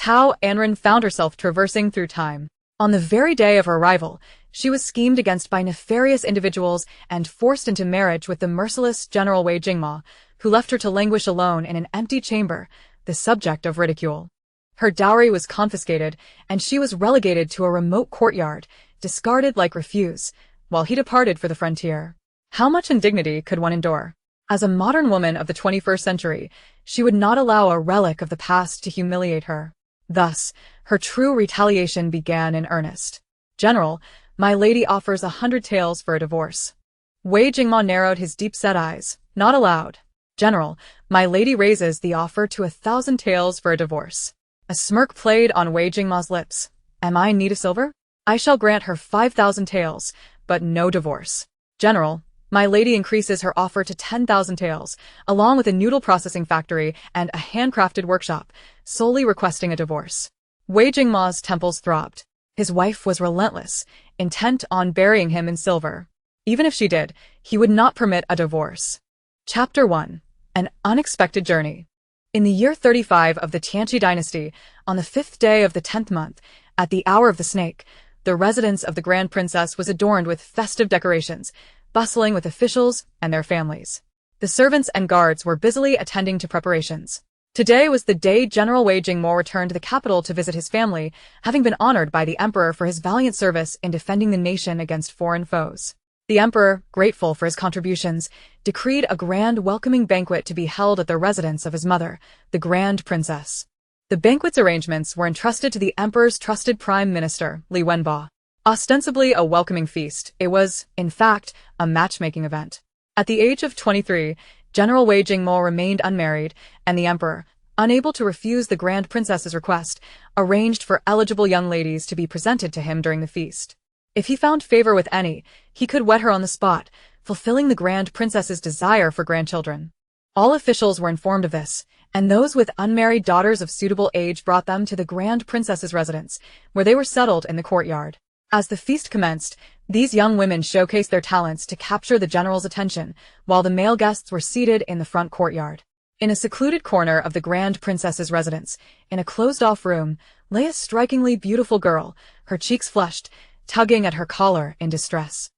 Tao Anran found herself traversing through time. On the very day of her arrival, she was schemed against by nefarious individuals and forced into marriage with the merciless General Wei Jingma, who left her to languish alone in an empty chamber, the subject of ridicule. Her dowry was confiscated, and she was relegated to a remote courtyard, discarded like refuse, while he departed for the frontier. How much indignity could one endure? As a modern woman of the 21st century, she would not allow a relic of the past to humiliate her. Thus, her true retaliation began in earnest. General, my lady offers 100 taels for a divorce. Wei Jingma narrowed his deep-set eyes. Not allowed. General, my lady raises the offer to 1,000 taels for a divorce. A smirk played on Wei Jingma's lips. Am I in need of silver? I shall grant her 5,000 taels, but no divorce. General, my lady increases her offer to 10,000 taels, along with a noodle processing factory and a handcrafted workshop, solely requesting a divorce. Wei Jingma's temples throbbed. His wife was relentless, intent on burying him in silver. Even if she did, he would not permit a divorce. Chapter 1. An Unexpected Journey. In the year 35 of the Tianqi dynasty, on the 5th day of the 10th month, at the hour of the snake, the residence of the Grand Princess was adorned with festive decorations, bustling with officials and their families. The servants and guards were busily attending to preparations. Today was the day General Wei Jingmo returned to the capital to visit his family, having been honored by the emperor for his valiant service in defending the nation against foreign foes. The emperor, grateful for his contributions, decreed a grand welcoming banquet to be held at the residence of his mother, the Grand Princess. The banquet's arrangements were entrusted to the emperor's trusted prime minister, Li Wenba. Ostensibly a welcoming feast, it was, in fact, a matchmaking event. At the age of 23, General Wei Jingmo remained unmarried, and the emperor, unable to refuse the Grand Princess's request, arranged for eligible young ladies to be presented to him during the feast. If he found favor with any, he could wed her on the spot, fulfilling the Grand Princess's desire for grandchildren. All officials were informed of this, and those with unmarried daughters of suitable age brought them to the Grand Princess's residence, where they were settled in the courtyard. As the feast commenced, these young women showcased their talents to capture the general's attention, while the male guests were seated in the front courtyard. In a secluded corner of the Grand Princess's residence, in a closed-off room, lay a strikingly beautiful girl, her cheeks flushed, tugging at her collar in distress.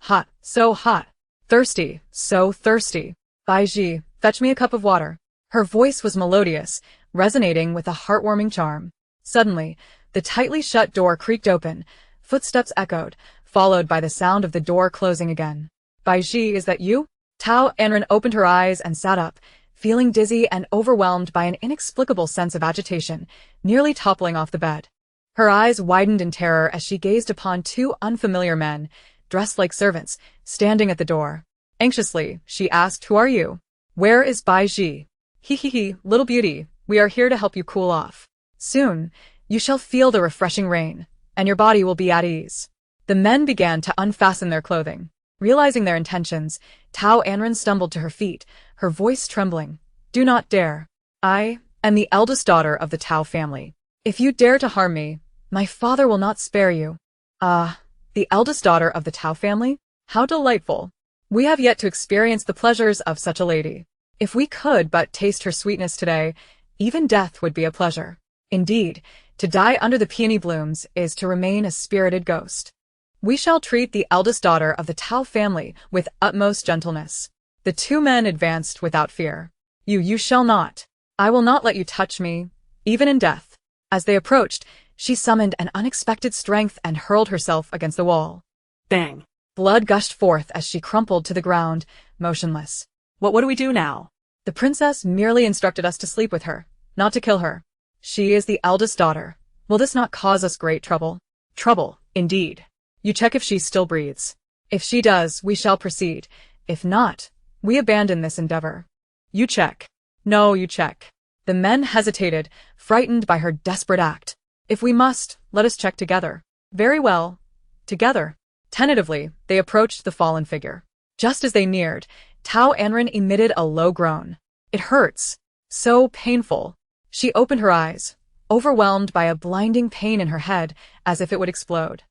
Hot, so hot. Thirsty, so thirsty. Baiji, fetch me a cup of water. Her voice was melodious, resonating with a heartwarming charm. Suddenly, the tightly shut door creaked open. Footsteps echoed, followed by the sound of the door closing again. Baiji, is that you? Tao Anran opened her eyes and sat up, feeling dizzy and overwhelmed by an inexplicable sense of agitation, nearly toppling off the bed. Her eyes widened in terror as she gazed upon two unfamiliar men, dressed like servants, standing at the door. Anxiously, she asked, "Who are you? Where is Baiji?" "He, little beauty, we are here to help you cool off. Soon, you shall feel the refreshing rain, and your body will be at ease." The men began to unfasten their clothing. Realizing their intentions, Tao Anran stumbled to her feet, her voice trembling. "Do not dare. I am the eldest daughter of the Tao family. If you dare to harm me, my father will not spare you." "Ah, the eldest daughter of the Tao family? How delightful. We have yet to experience the pleasures of such a lady. If we could but taste her sweetness today, even death would be a pleasure. Indeed, to die under the peony blooms is to remain a spirited ghost. We shall treat the eldest daughter of the Tao family with utmost gentleness." The two men advanced without fear. You shall not. I will not let you touch me, even in death." As they approached, she summoned an unexpected strength and hurled herself against the wall. Bang! Blood gushed forth as she crumpled to the ground, motionless. What do we do now?" "The princess merely instructed us to sleep with her, not to kill her. She is the eldest daughter. Will this not cause us great trouble?" "Trouble, indeed. You check if she still breathes. If she does, we shall proceed. If not, we abandon this endeavor." "You check." "No, you check." The men hesitated, frightened by her desperate act. "If we must, let us check together." "Very well. Together." Tentatively, they approached the fallen figure. Just as they neared, Tao Anran emitted a low groan. "It hurts. So painful." She opened her eyes, overwhelmed by a blinding pain in her head, as if it would explode.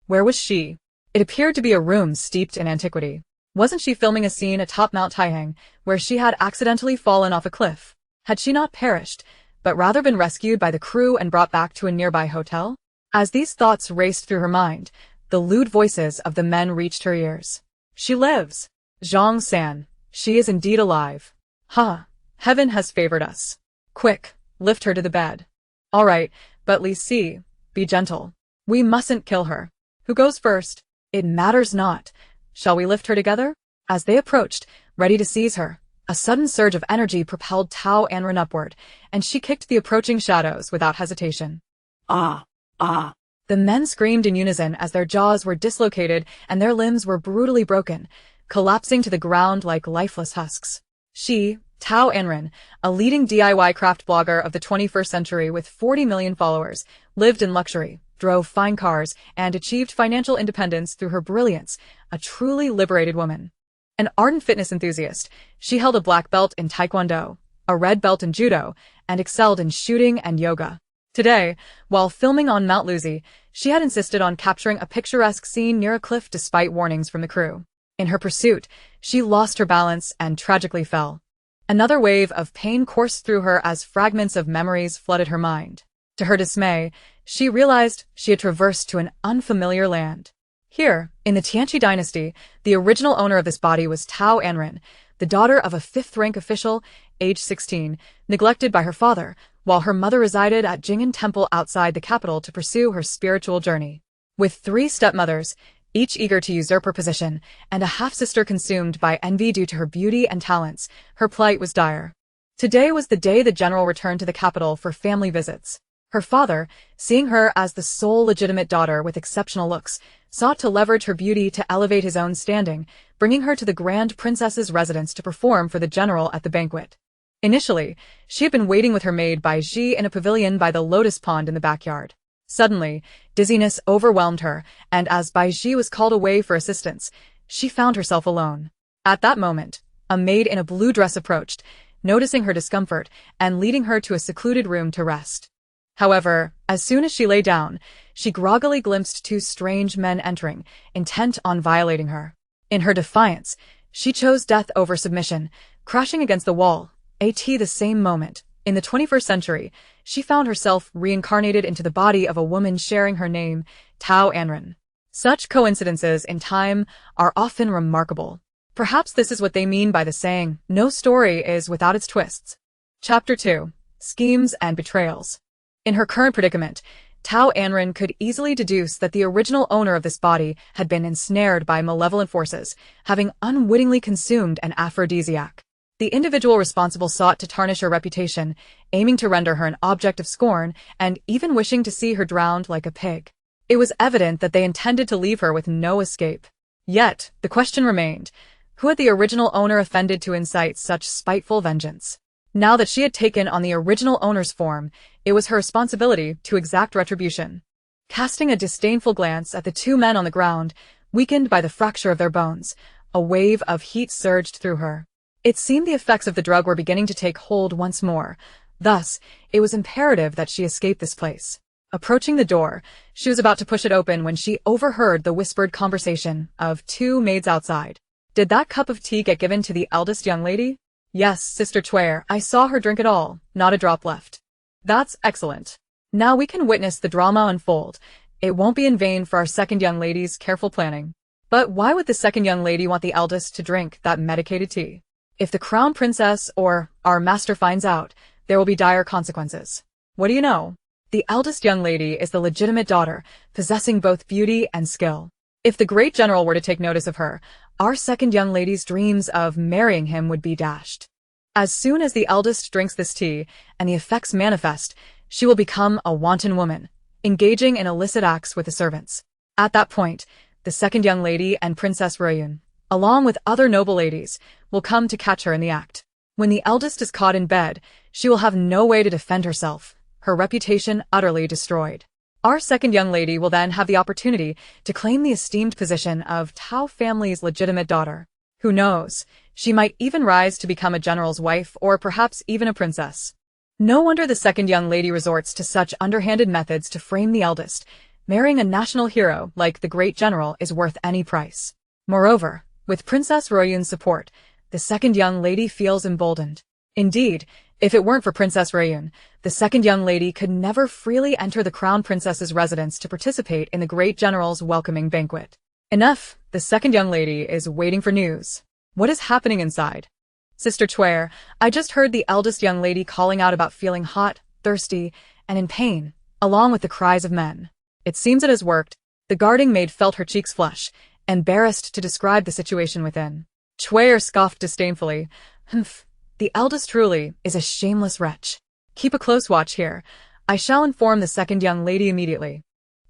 Where was she? It appeared to be a room steeped in antiquity. Wasn't she filming a scene atop Mount Taihang, where she had accidentally fallen off a cliff? Had she not perished, but rather been rescued by the crew and brought back to a nearby hotel? As these thoughts raced through her mind, the lewd voices of the men reached her ears. She lives! Zhang San, she is indeed alive. Huh, heaven has favored us. Quick, lift her to the bed. All right, but Li Si, be gentle. We mustn't kill her. Who goes first? It matters not. Shall we lift her together? As they approached, ready to seize her, a sudden surge of energy propelled Tao Anran upward, and she kicked the approaching shadows without hesitation. Ah! Ah! The men screamed in unison as their jaws were dislocated and their limbs were brutally broken, collapsing to the ground like lifeless husks. She, Tao Anran, a leading DIY craft blogger of the 21st century with 40 million followers, lived in luxury, drove fine cars, and achieved financial independence through her brilliance, a truly liberated woman. An ardent fitness enthusiast, she held a black belt in Taekwondo, a red belt in Judo, and excelled in shooting and yoga. Today, while filming on Mount Luzi, she had insisted on capturing a picturesque scene near a cliff despite warnings from the crew. In her pursuit, she lost her balance and tragically fell. Another wave of pain coursed through her as fragments of memories flooded her mind. To her dismay, she realized she had traversed to an unfamiliar land. Here, in the Tianqi dynasty, the original owner of this body was Tao Anran, the daughter of a fifth-rank official, age 16, neglected by her father, while her mother resided at Jing'an Temple outside the capital to pursue her spiritual journey. With 3 stepmothers, each eager to usurp her position, and a half-sister consumed by envy due to her beauty and talents, her plight was dire. Today was the day the general returned to the capital for family visits. Her father, seeing her as the sole legitimate daughter with exceptional looks, sought to leverage her beauty to elevate his own standing, bringing her to the Grand Princess's residence to perform for the general at the banquet. Initially, she had been waiting with her maid Bai Ji in a pavilion by the lotus pond in the backyard. Suddenly, dizziness overwhelmed her, and as Bai Ji was called away for assistance, she found herself alone. At that moment, a maid in a blue dress approached, noticing her discomfort and leading her to a secluded room to rest. However, as soon as she lay down, she groggily glimpsed 2 strange men entering, intent on violating her. In her defiance, she chose death over submission, crashing against the wall. The same moment, in the 21st century, she found herself reincarnated into the body of a woman sharing her name, Tao Anran. Such coincidences in time are often remarkable. Perhaps this is what they mean by the saying, no story is without its twists. Chapter 2. Schemes and Betrayals. In her current predicament, Tao Anran could easily deduce that the original owner of this body had been ensnared by malevolent forces, having unwittingly consumed an aphrodisiac. The individual responsible sought to tarnish her reputation, aiming to render her an object of scorn and even wishing to see her drowned like a pig. It was evident that they intended to leave her with no escape. Yet, the question remained, who had the original owner offended to incite such spiteful vengeance? Now that she had taken on the original owner's form, it was her responsibility to exact retribution. Casting a disdainful glance at the 2 men on the ground, weakened by the fracture of their bones, a wave of heat surged through her. It seemed the effects of the drug were beginning to take hold once more. Thus, it was imperative that she escape this place. Approaching the door, she was about to push it open when she overheard the whispered conversation of 2 maids outside. Did that cup of tea get given to the eldest young lady? Yes, Sister Chuer, I saw her drink it all, not a drop left. That's excellent. Now we can witness the drama unfold. It won't be in vain for our second young lady's careful planning. But why would the second young lady want the eldest to drink that medicated tea? If the crown princess or our master finds out, there will be dire consequences. What do you know? The eldest young lady is the legitimate daughter, possessing both beauty and skill. If the great general were to take notice of her, our second young lady's dreams of marrying him would be dashed. As soon as the eldest drinks this tea, and the effects manifest, she will become a wanton woman, engaging in illicit acts with the servants. At that point, the second young lady and Princess Heroine, along with other noble ladies, will come to catch her in the act. When the eldest is caught in bed, she will have no way to defend herself, her reputation utterly destroyed. Our second young lady will then have the opportunity to claim the esteemed position of Tao family's legitimate daughter. Who knows, she might even rise to become a general's wife or perhaps even a princess. No wonder the second young lady resorts to such underhanded methods to frame the eldest. Marrying a national hero like the great general is worth any price. Moreover, with Princess Heroine's support, the second young lady feels emboldened. Indeed, If it weren't for Princess Rayun, the second young lady could never freely enter the crown princess's residence to participate in the great general's welcoming banquet. Enough, the second young lady is waiting for news. What is happening inside? Sister Chwaer, I just heard the eldest young lady calling out about feeling hot, thirsty, and in pain, along with the cries of men. It seems it has worked. The guarding maid felt her cheeks flush, embarrassed to describe the situation within. Chwaer scoffed disdainfully. Humph, the eldest truly is a shameless wretch. Keep a close watch here. I shall inform the second young lady immediately.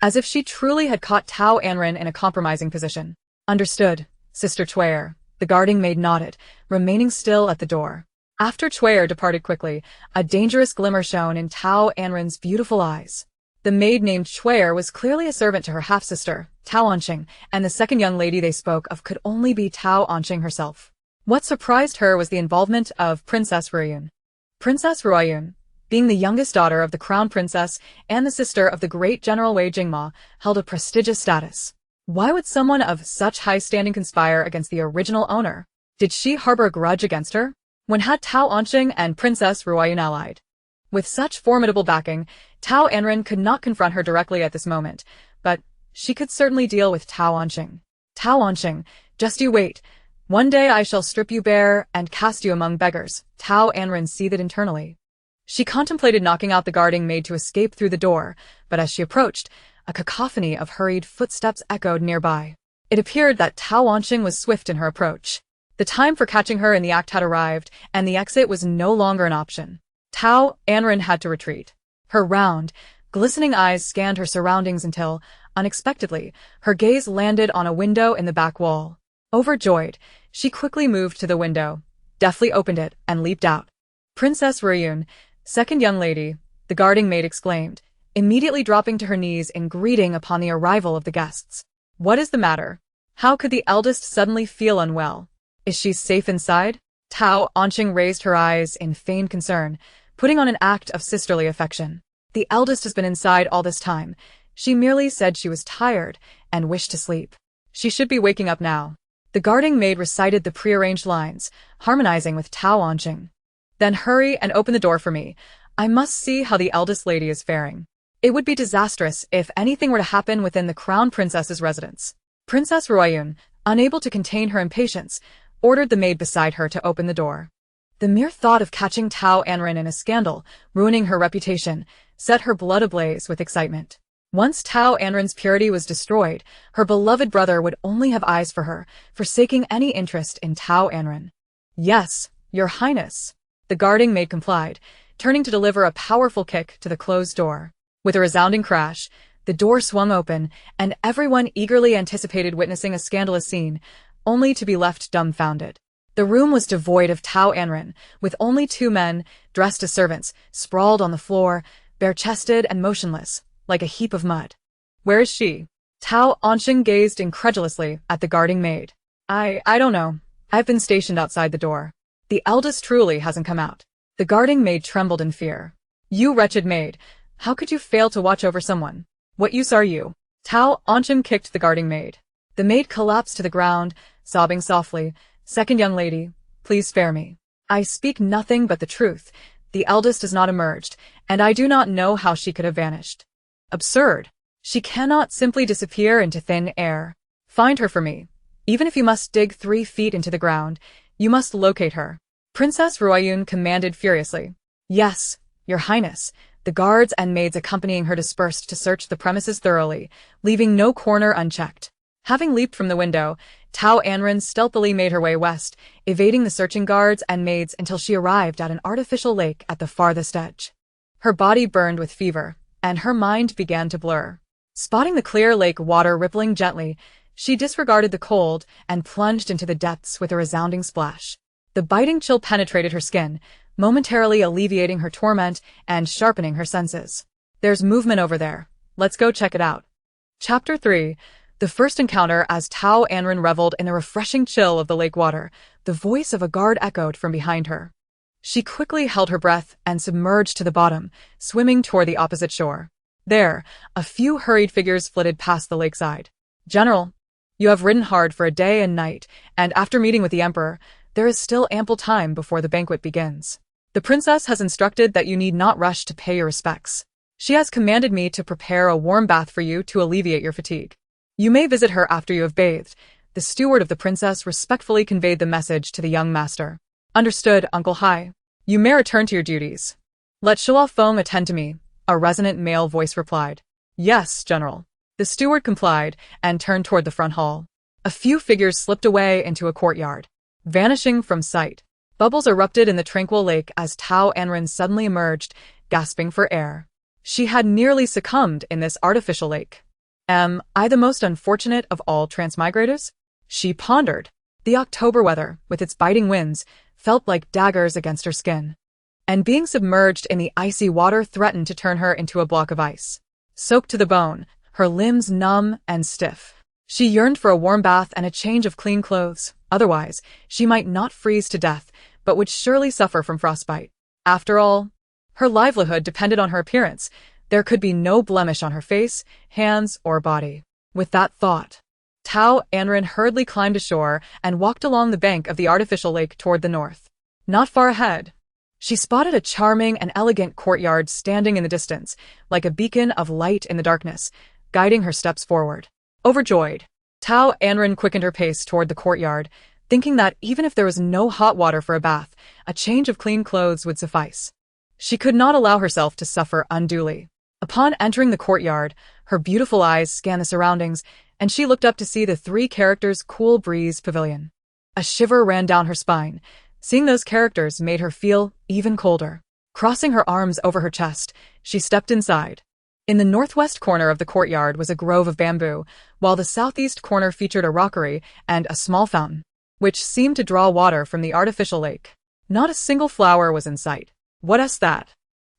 As if she truly had caught Tao Anran in a compromising position. Understood, Sister Chwaer. The guarding maid nodded, remaining still at the door. After Chwaer departed quickly, a dangerous glimmer shone in Tao Anran's beautiful eyes. The maid named Chwaer was clearly a servant to her half-sister, Tao Anran, and the second young lady they spoke of could only be Tao Anran herself. What surprised her was the involvement of Princess Rayun. Princess Rayun, being the youngest daughter of the crown princess and the sister of the great General Wei Jingma, held a prestigious status. Why would someone of such high standing conspire against the original owner? Did she harbor a grudge against her? When had Tao Anran and Princess Rayun allied? With such formidable backing, Tao Anran could not confront her directly at this moment, but she could certainly deal with Tao Anran. Tao Anran, just you wait. One day I shall strip you bare and cast you among beggars, Tao Anran seethed internally. She contemplated knocking out the guarding maid to escape through the door, but as she approached, a cacophony of hurried footsteps echoed nearby. It appeared that Tao Anran was swift in her approach. The time for catching her in the act had arrived, and the exit was no longer an option. Tao Anran had to retreat. Her round, glistening eyes scanned her surroundings until, unexpectedly, her gaze landed on a window in the back wall. Overjoyed, she quickly moved to the window, deftly opened it, and leaped out. Princess Rayun, second young lady, the guarding maid exclaimed, immediately dropping to her knees in greeting upon the arrival of the guests. What is the matter? How could the eldest suddenly feel unwell? Is she safe inside? Tao Anran raised her eyes in feigned concern, putting on an act of sisterly affection. The eldest has been inside all this time. She merely said she was tired and wished to sleep. She should be waking up now. The guarding maid recited the prearranged lines, harmonizing with Tao Anran. Then hurry and open the door for me. I must see how the eldest lady is faring. It would be disastrous if anything were to happen within the crown princess's residence. Princess Rayun, unable to contain her impatience, ordered the maid beside her to open the door. The mere thought of catching Tao Anran in a scandal, ruining her reputation, set her blood ablaze with excitement. Once Tao Anran's purity was destroyed, her beloved brother would only have eyes for her, forsaking any interest in Tao Anran. Yes, Your Highness. The guarding maid complied, turning to deliver a powerful kick to the closed door. With a resounding crash, the door swung open, and everyone eagerly anticipated witnessing a scandalous scene, only to be left dumbfounded. The room was devoid of Tao Anran, with only two men, dressed as servants, sprawled on the floor, bare-chested and motionless, like a heap of mud. Where is she? Tao Anran gazed incredulously at the guarding maid. I don't know. I've been stationed outside the door. The eldest truly hasn't come out. The guarding maid trembled in fear. You wretched maid, how could you fail to watch over someone? What use are you? Tao Anran kicked the guarding maid. The maid collapsed to the ground, sobbing softly. Second young lady, please spare me. I speak nothing but the truth. The eldest has not emerged, and I do not know how she could have vanished. Absurd. She cannot simply disappear into thin air. Find her for me. Even if you must dig 3 feet into the ground, you must locate her. Princess Rayun commanded furiously. Yes, Your Highness. The guards and maids accompanying her dispersed to search the premises thoroughly, leaving no corner unchecked. Having leaped from the window, Tao Anran stealthily made her way west, evading the searching guards and maids until she arrived at an artificial lake at the farthest edge. Her body burned with fever, and her mind began to blur. Spotting the clear lake water rippling gently, she disregarded the cold and plunged into the depths with a resounding splash. The biting chill penetrated her skin, momentarily alleviating her torment and sharpening her senses. There's movement over there. Let's go check it out. Chapter 3. The first encounter. As Tao Anran reveled in the refreshing chill of the lake water, the voice of a guard echoed from behind her. She quickly held her breath and submerged to the bottom, swimming toward the opposite shore. There, a few hurried figures flitted past the lakeside. General, you have ridden hard for a day and night, and after meeting with the Emperor, there is still ample time before the banquet begins. The princess has instructed that you need not rush to pay your respects. She has commanded me to prepare a warm bath for you to alleviate your fatigue. You may visit her after you have bathed. The steward of the princess respectfully conveyed the message to the young master. Understood, Uncle Hai. You may return to your duties. Let Shua Feng attend to me, a resonant male voice replied. Yes, General. The steward complied and turned toward the front hall. A few figures slipped away into a courtyard, vanishing from sight. Bubbles erupted in the tranquil lake as Tao Anran suddenly emerged, gasping for air. She had nearly succumbed in this artificial lake. Am I the most unfortunate of all transmigrators? She pondered. The October weather, with its biting winds, felt like daggers against her skin. And being submerged in the icy water threatened to turn her into a block of ice. Soaked to the bone, her limbs numb and stiff. She yearned for a warm bath and a change of clean clothes. Otherwise, she might not freeze to death, but would surely suffer from frostbite. After all, her livelihood depended on her appearance. There could be no blemish on her face, hands, or body. With that thought, Tao Anran hurriedly climbed ashore and walked along the bank of the artificial lake toward the north. Not far ahead, she spotted a charming and elegant courtyard standing in the distance, like a beacon of light in the darkness, guiding her steps forward. Overjoyed, Tao Anran quickened her pace toward the courtyard, thinking that even if there was no hot water for a bath, a change of clean clothes would suffice. She could not allow herself to suffer unduly. Upon entering the courtyard, her beautiful eyes scanned the surroundings, and she looked up to see the three characters' cool breeze pavilion. A shiver ran down her spine. Seeing those characters made her feel even colder. Crossing her arms over her chest, she stepped inside. In the northwest corner of the courtyard was a grove of bamboo, while the southeast corner featured a rockery and a small fountain, which seemed to draw water from the artificial lake. Not a single flower was in sight. What's that?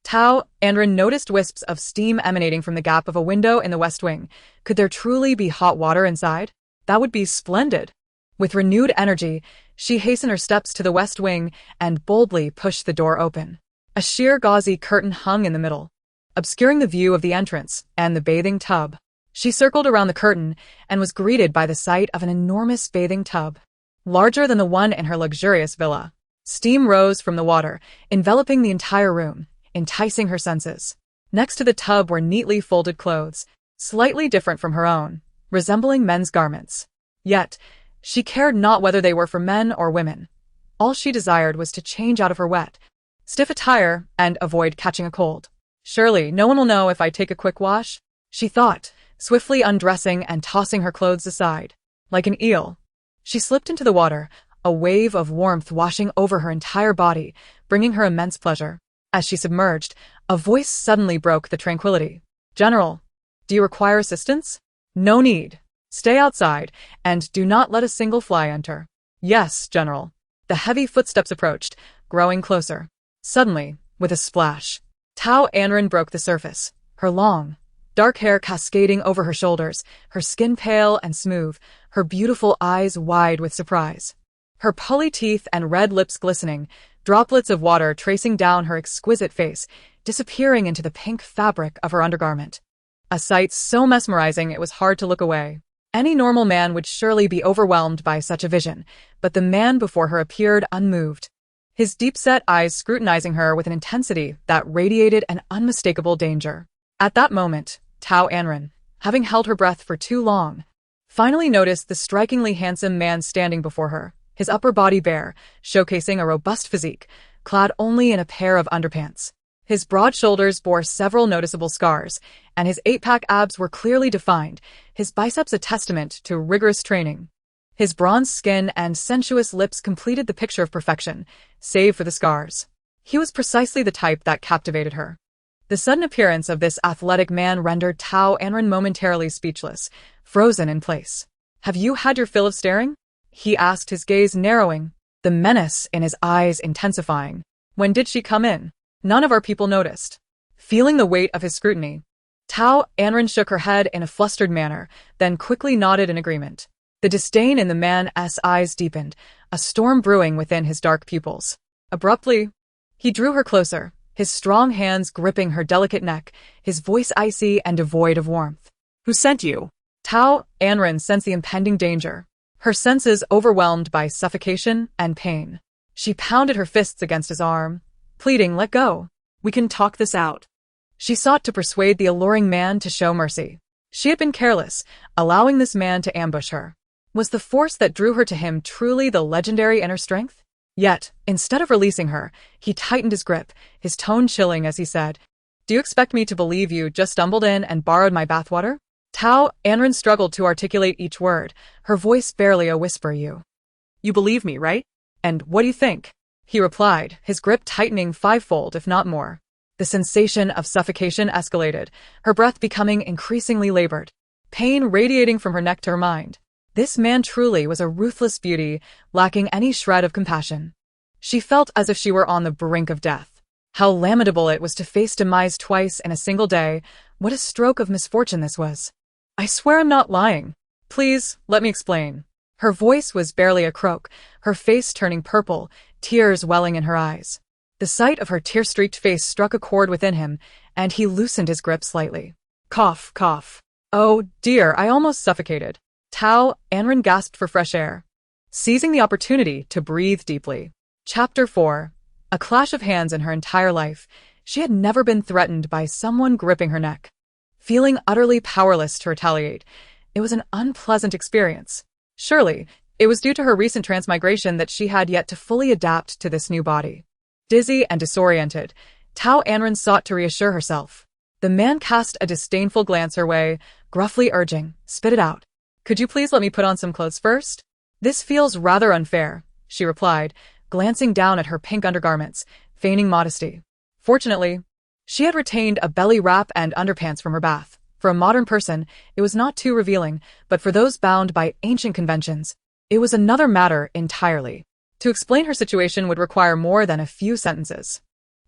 Tao Anran noticed wisps of steam emanating from the gap of a window in the west wing. Could there truly be hot water inside? That would be splendid. With renewed energy, she hastened her steps to the west wing and boldly pushed the door open. A sheer gauzy curtain hung in the middle, obscuring the view of the entrance and the bathing tub. She circled around the curtain and was greeted by the sight of an enormous bathing tub, larger than the one in her luxurious villa. Steam rose from the water, enveloping the entire room, enticing her senses. Next to the tub were neatly folded clothes, slightly different from her own, resembling men's garments. Yet, she cared not whether they were for men or women. All she desired was to change out of her wet, stiff attire and avoid catching a cold. Surely, no one will know if I take a quick wash, she thought, swiftly undressing and tossing her clothes aside. Like an eel, she slipped into the water, a wave of warmth washing over her entire body, bringing her immense pleasure. As she submerged, a voice suddenly broke the tranquility. General, do you require assistance? No need. Stay outside, and do not let a single fly enter. Yes, General. The heavy footsteps approached, growing closer. Suddenly, with a splash, Tao Anran broke the surface, her long, dark hair cascading over her shoulders, her skin pale and smooth, her beautiful eyes wide with surprise. Her pearly teeth and red lips glistening, droplets of water tracing down her exquisite face, disappearing into the pink fabric of her undergarment. A sight so mesmerizing it was hard to look away. Any normal man would surely be overwhelmed by such a vision, but the man before her appeared unmoved, his deep-set eyes scrutinizing her with an intensity that radiated an unmistakable danger. At that moment, Tao Anran, having held her breath for too long, finally noticed the strikingly handsome man standing before her, his upper body bare, showcasing a robust physique, clad only in a pair of underpants. His broad shoulders bore several noticeable scars, and his eight-pack abs were clearly defined, his biceps a testament to rigorous training. His bronze skin and sensuous lips completed the picture of perfection, save for the scars. He was precisely the type that captivated her. The sudden appearance of this athletic man rendered Tao Anran momentarily speechless, frozen in place. Have you had your fill of staring? He asked, his gaze narrowing, the menace in his eyes intensifying. When did she come in? None of our people noticed. Feeling the weight of his scrutiny, Tao Anran shook her head in a flustered manner, then quickly nodded in agreement. The disdain in the man's eyes deepened, a storm brewing within his dark pupils. Abruptly, he drew her closer, his strong hands gripping her delicate neck, his voice icy and devoid of warmth. Who sent you? Tao Anran sensed the impending danger, her senses overwhelmed by suffocation and pain. She pounded her fists against his arm, pleading, "Let go. We can talk this out." She sought to persuade the alluring man to show mercy. She had been careless, allowing this man to ambush her. Was the force that drew her to him truly the legendary inner strength? Yet, instead of releasing her, he tightened his grip, his tone chilling as he said, "Do you expect me to believe you just stumbled in and borrowed my bathwater?" Tao Anran struggled to articulate each word, her voice barely a whisper. You believe me, right? And what do you think?" He replied, his grip tightening fivefold, if not more. The sensation of suffocation escalated, her breath becoming increasingly labored, pain radiating from her neck to her mind. This man truly was a ruthless beauty, lacking any shred of compassion. She felt as if she were on the brink of death. How lamentable it was to face demise twice in a single day. What a stroke of misfortune this was. "I swear I'm not lying. Please, let me explain." Her voice was barely a croak, her face turning purple, tears welling in her eyes. The sight of her tear-streaked face struck a chord within him, and he loosened his grip slightly. Cough, cough. "Oh, dear, I almost suffocated." Tao Anran gasped for fresh air, seizing the opportunity to breathe deeply. Chapter 4. A clash of hands in her entire life. She had never been threatened by someone gripping her neck. Feeling utterly powerless to retaliate, it was an unpleasant experience. Surely, it was due to her recent transmigration that she had yet to fully adapt to this new body. Dizzy and disoriented, Tao Anran sought to reassure herself. The man cast a disdainful glance her way, gruffly urging, "Spit it out. Could you please let me put on some clothes first?" "This feels rather unfair," she replied, glancing down at her pink undergarments, feigning modesty. Fortunately, she had retained a belly wrap and underpants from her bath. For a modern person, it was not too revealing, but for those bound by ancient conventions, it was another matter entirely. To explain her situation would require more than a few sentences.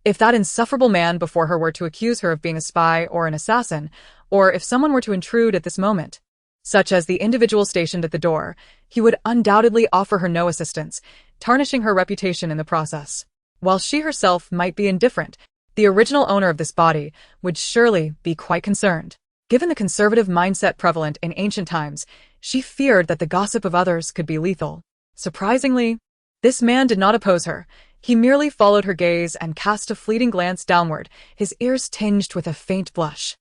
If that insufferable man before her were to accuse her of being a spy or an assassin, or if someone were to intrude at this moment, such as the individual stationed at the door, he would undoubtedly offer her no assistance, tarnishing her reputation in the process. While she herself might be indifferent, the original owner of this body would surely be quite concerned. Given the conservative mindset prevalent in ancient times, she feared that the gossip of others could be lethal. Surprisingly, this man did not oppose her. He merely followed her gaze and cast a fleeting glance downward, his ears tinged with a faint blush.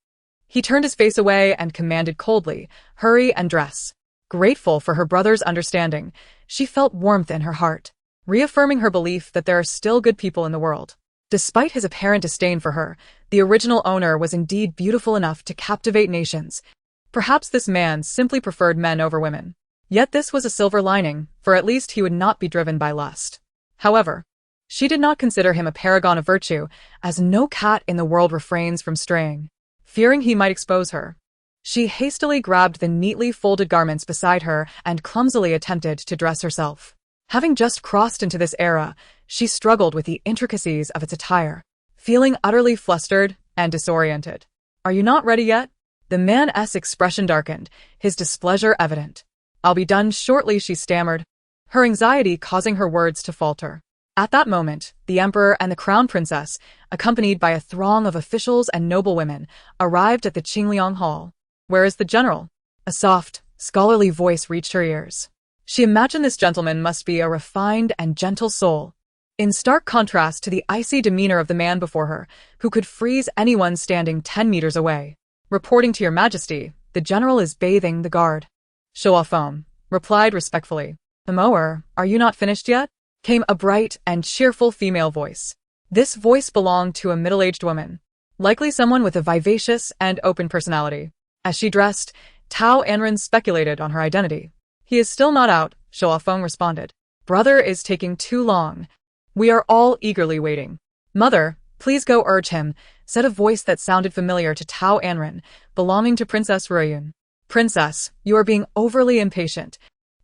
He turned his face away and commanded coldly, "Hurry and dress." Grateful for her brother's understanding, she felt warmth in her heart, reaffirming her belief that there are still good people in the world. Despite his apparent disdain for her, the original owner was indeed beautiful enough to captivate nations. Perhaps this man simply preferred men over women. Yet this was a silver lining, for at least he would not be driven by lust. However, she did not consider him a paragon of virtue, as no cat in the world refrains from straying. Fearing he might expose her, she hastily grabbed the neatly folded garments beside her and clumsily attempted to dress herself. Having just crossed into this era, she struggled with the intricacies of its attire, feeling utterly flustered and disoriented. "Are you not ready yet?" The man's expression darkened, his displeasure evident. "I'll be done shortly," she stammered, her anxiety causing her words to falter. At that moment, the emperor and the crown princess, accompanied by a throng of officials and noblewomen, arrived at the Qingliang Hall. "Where is the general?" A soft, scholarly voice reached her ears. She imagined this gentleman must be a refined and gentle soul, in stark contrast to the icy demeanor of the man before her, who could freeze anyone standing 10 meters away. "Reporting to your majesty, the general is bathing the guard." Shuafeng replied respectfully. "The mower, are you not finished yet?" Came a bright and cheerful female voice. This voice belonged to a middle-aged woman, likely someone with a vivacious and open personality. As she dressed, Tao Anran speculated on her identity. "He is still not out," Shuafeng responded. "Brother is taking too long. We are all eagerly waiting." "Mother, please go urge him," said a voice that sounded familiar to Tao Anran, belonging to Princess Heroine. "Princess, you are being overly impatient.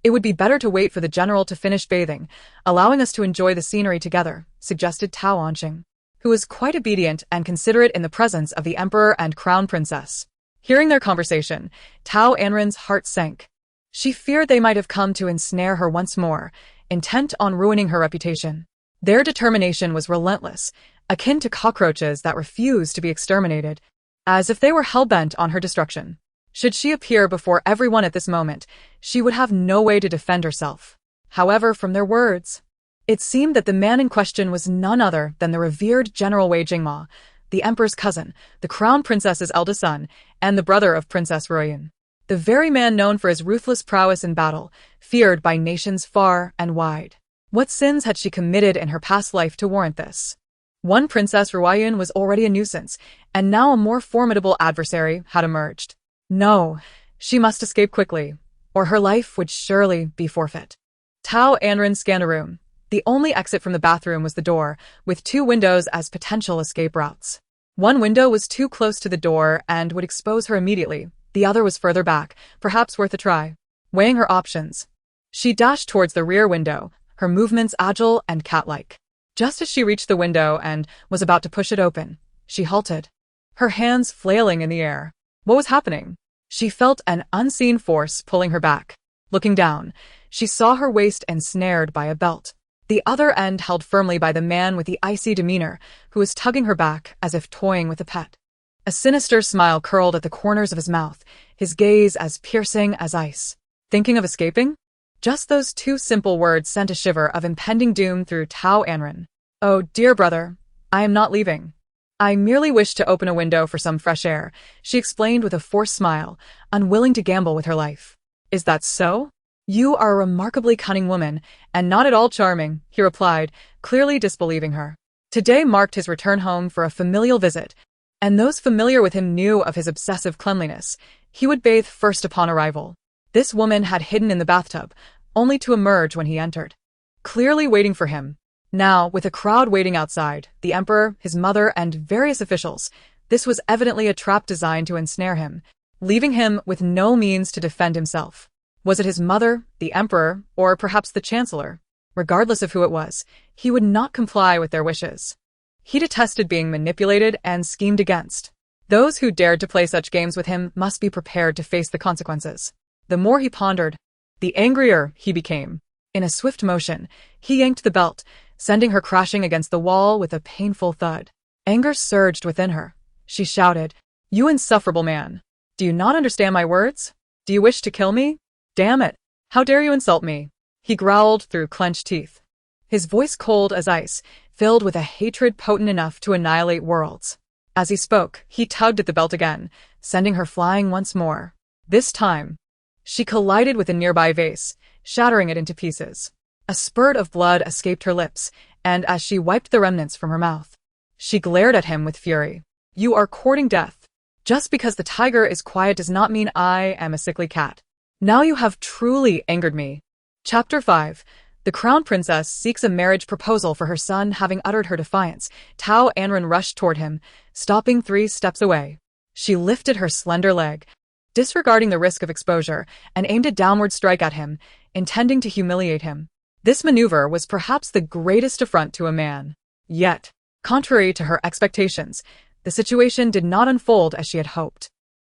It would be better to wait for the general to finish bathing, allowing us to enjoy the scenery together," suggested Tao Anran, who was quite obedient and considerate in the presence of the emperor and crown princess. Hearing their conversation, Tao Anran's heart sank. She feared they might have come to ensnare her once more, intent on ruining her reputation. Their determination was relentless, akin to cockroaches that refused to be exterminated, as if they were hell-bent on her destruction. Should she appear before everyone at this moment, she would have no way to defend herself. However, from their words, It seemed that the man in question was none other than the revered General Wei Jingma, the emperor's cousin, the crown princess's eldest son, and the brother of Princess Heroine. The very man known for his ruthless prowess in battle, feared by nations far and wide. What sins had she committed in her past life to warrant this? One Princess Heroine was already a nuisance, and now a more formidable adversary had emerged. No, she must escape quickly, or her life would surely be forfeit. Tao Anran scanned a room. The only exit from the bathroom was the door, with 2 windows as potential escape routes. One window was too close to the door and would expose her immediately. The other was further back, perhaps worth a try. Weighing her options, she dashed towards the rear window, her movements agile and cat-like. Just as she reached the window and was about to push it open, she halted, her hands flailing in the air. What was happening? She felt an unseen force pulling her back. Looking down, she saw her waist ensnared by a belt, the other end held firmly by the man with the icy demeanor, who was tugging her back as if toying with a pet. A sinister smile curled at the corners of his mouth, his gaze as piercing as ice. Thinking of escaping? Just those 2 simple words sent a shiver of impending doom through Tao Anran. Oh, dear brother, I am not leaving. I merely wish to open a window for some fresh air, she explained with a forced smile, unwilling to gamble with her life. Is that so? You are a remarkably cunning woman, and not at all charming, he replied, clearly disbelieving her. Today marked his return home for a familial visit, and those familiar with him knew of his obsessive cleanliness. He would bathe first upon arrival. This woman had hidden in the bathtub, only to emerge when he entered, clearly waiting for him. Now, with a crowd waiting outside, the emperor, his mother, and various officials, this was evidently a trap designed to ensnare him, leaving him with no means to defend himself. Was it his mother, the emperor, or perhaps the chancellor? Regardless of who it was, he would not comply with their wishes. He detested being manipulated and schemed against. Those who dared to play such games with him must be prepared to face the consequences. The more he pondered, the angrier he became. In a swift motion, he yanked the belt, sending her crashing against the wall with a painful thud. Anger surged within her. She shouted, "You insufferable man! Do you not understand my words? Do you wish to kill me? Damn it! How dare you insult me?" He growled through clenched teeth, his voice cold as ice, filled with a hatred potent enough to annihilate worlds. As he spoke, he tugged at the belt again, sending her flying once more. This time, she collided with a nearby vase, shattering it into pieces. A spurt of blood escaped her lips, and as she wiped the remnants from her mouth, she glared at him with fury. "You are courting death. Just because the tiger is quiet does not mean I am a sickly cat. Now you have truly angered me." Chapter 5. The crown princess seeks a marriage proposal for her son. Having uttered her defiance, Tao Anran rushed toward him, stopping 3 steps away. She lifted her slender leg, disregarding the risk of exposure, and aimed a downward strike at him, intending to humiliate him. This maneuver was perhaps the greatest affront to a man. Yet, contrary to her expectations, the situation did not unfold as she had hoped.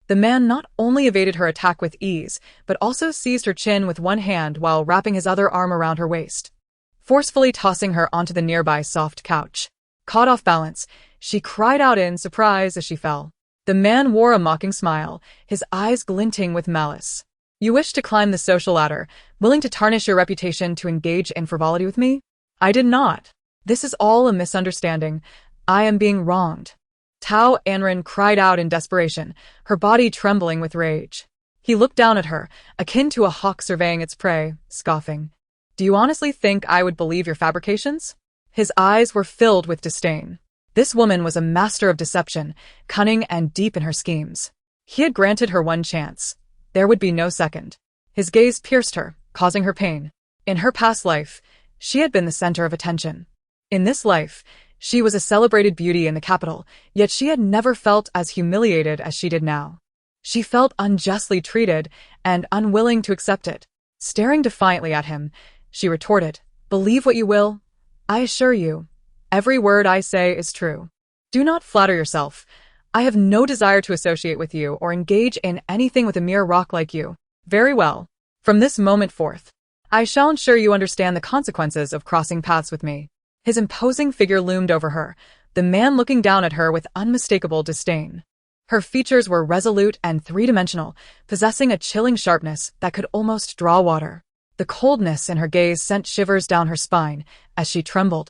The man not only evaded her attack with ease, but also seized her chin with one hand while wrapping his other arm around her waist, forcefully tossing her onto the nearby soft couch. Caught off balance, she cried out in surprise as she fell. The man wore a mocking smile, his eyes glinting with malice. "You wish to climb the social ladder, willing to tarnish your reputation to engage in frivolity with me? I did not. This is all a misunderstanding. I am being wronged." Tao Anran cried out in desperation, her body trembling with rage. He looked down at her, akin to a hawk surveying its prey, scoffing. "Do you honestly think I would believe your fabrications?" His eyes were filled with disdain. This woman was a master of deception, cunning and deep in her schemes. He had granted her one chance. There would be no second. His gaze pierced her, causing her pain. In her past life, she had been the center of attention. In this life, she was a celebrated beauty in the capital, yet she had never felt as humiliated as she did now. She felt unjustly treated and unwilling to accept it. Staring defiantly at him, she retorted, "Believe what you will. I assure you, every word I say is true. Do not flatter yourself. I have no desire to associate with you or engage in anything with a mere rock like you. Very well. From this moment forth, I shall ensure you understand the consequences of crossing paths with me." His imposing figure loomed over her, the man looking down at her with unmistakable disdain. Her features were resolute and 3-dimensional, possessing a chilling sharpness that could almost draw water. The coldness in her gaze sent shivers down her spine as she trembled,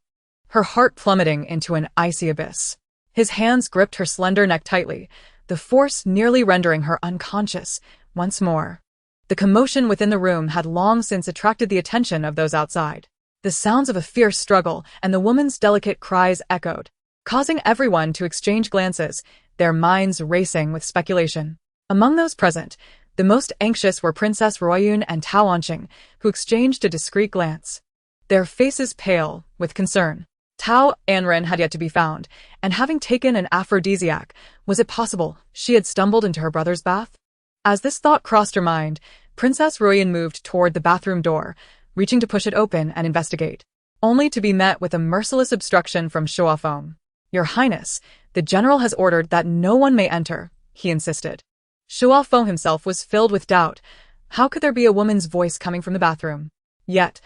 her heart plummeting into an icy abyss. His hands gripped her slender neck tightly, the force nearly rendering her unconscious once more. The commotion within the room had long since attracted the attention of those outside. The sounds of a fierce struggle and the woman's delicate cries echoed, causing everyone to exchange glances, their minds racing with speculation. Among those present, the most anxious were Princess Heroine and Tao Anran, who exchanged a discreet glance, their faces pale with concern. Tao Anran had yet to be found, and having taken an aphrodisiac, was it possible she had stumbled into her brother's bath? As this thought crossed her mind, Princess Heroine moved toward the bathroom door, reaching to push it open and investigate, only to be met with a merciless obstruction from Shuafeng. "Your Highness, the general has ordered that no one may enter," he insisted. Shuafeng himself was filled with doubt. How could there be a woman's voice coming from the bathroom? Yet,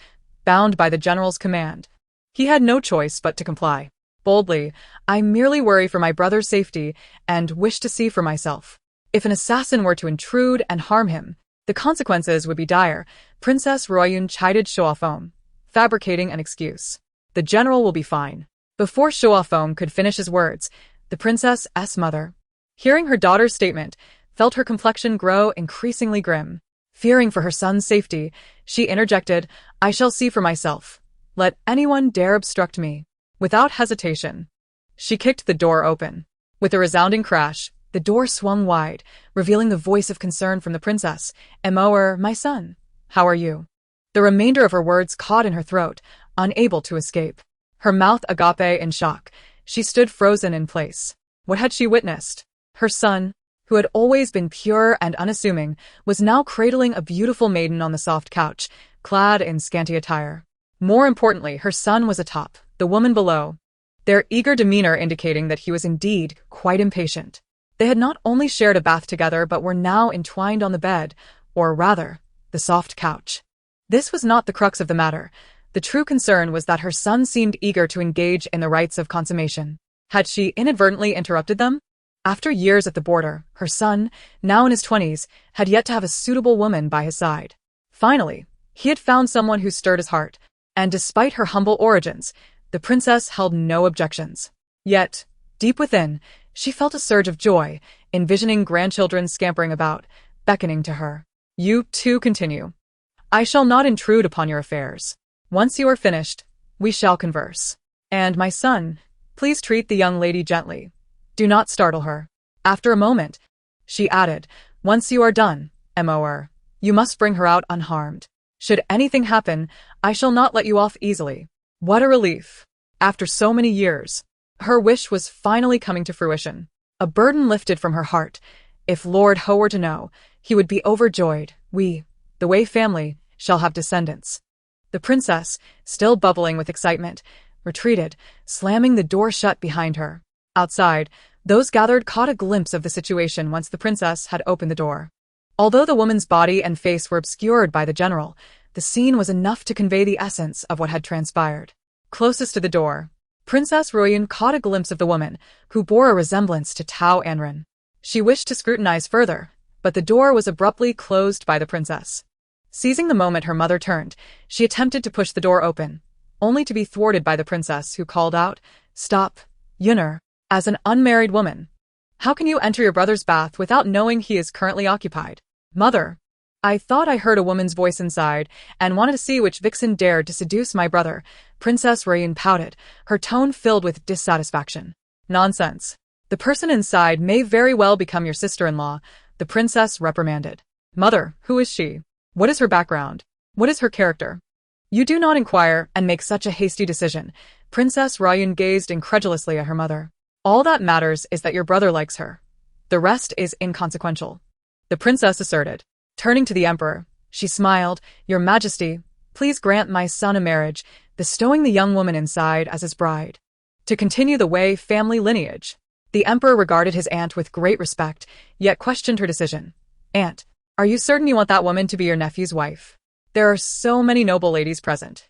bound by the general's command, he had no choice but to comply. Boldly, "I merely worry for my brother's safety and wish to see for myself. If an assassin were to intrude and harm him, the consequences would be dire." Princess Heroine chided Shuafeng, fabricating an excuse. "The general will be fine." Before Shuafeng could finish his words, the princess's mother, hearing her daughter's statement, felt her complexion grow increasingly grim. Fearing for her son's safety, she interjected, "I shall see for myself. Let anyone dare obstruct me." Without hesitation, she kicked the door open. With a resounding crash, the door swung wide, revealing the voice of concern from the princess. "Emoer, my son, how are you?" The remainder of her words caught in her throat, unable to escape. Her mouth agape in shock, she stood frozen in place. What had she witnessed? Her son, who had always been pure and unassuming, was now cradling a beautiful maiden on the soft couch, clad in scanty attire. More importantly, her son was atop, the woman below, their eager demeanor indicating that he was indeed quite impatient. They had not only shared a bath together but were now entwined on the bed, or rather, the soft couch. This was not the crux of the matter. The true concern was that her son seemed eager to engage in the rites of consummation. Had she inadvertently interrupted them? After years at the border, her son, now in his 20s, had yet to have a suitable woman by his side. Finally, he had found someone who stirred his heart, and despite her humble origins, the princess held no objections. Yet, deep within, she felt a surge of joy, envisioning grandchildren scampering about, beckoning to her. "You too continue. I shall not intrude upon your affairs. Once you are finished, we shall converse. And my son, please treat the young lady gently. Do not startle her." After a moment, she added, "Once you are done, Emoer, you must bring her out unharmed. Should anything happen, I shall not let you off easily." What a relief! After so many years, her wish was finally coming to fruition. A burden lifted from her heart. If Lord Ho were to know, he would be overjoyed. "We, the Wei family, shall have descendants." The princess, still bubbling with excitement, retreated, slamming the door shut behind her. Outside, those gathered caught a glimpse of the situation once the princess had opened the door. Although the woman's body and face were obscured by the general, the scene was enough to convey the essence of what had transpired. Closest to the door, Princess Heroine caught a glimpse of the woman, who bore a resemblance to Tao Anran. She wished to scrutinize further, but the door was abruptly closed by the princess. Seizing the moment her mother turned, she attempted to push the door open, only to be thwarted by the princess, who called out, "Stop, Yunner. As an unmarried woman, how can you enter your brother's bath without knowing he is currently occupied?" "Mother, I thought I heard a woman's voice inside and wanted to see which vixen dared to seduce my brother." Princess Heroine pouted, her tone filled with dissatisfaction. "Nonsense. The person inside may very well become your sister-in-law," the princess reprimanded. "Mother, who is she? What is her background? What is her character? You do not inquire and make such a hasty decision." Princess Heroine gazed incredulously at her mother. "All that matters is that your brother likes her. The rest is inconsequential," the princess asserted. Turning to the emperor, she smiled, "Your Majesty, please grant my son a marriage," bestowing the young woman inside as his bride, to continue the Wei family lineage. The emperor regarded his aunt with great respect, yet questioned her decision. "Aunt, are you certain you want that woman to be your nephew's wife? There are so many noble ladies present.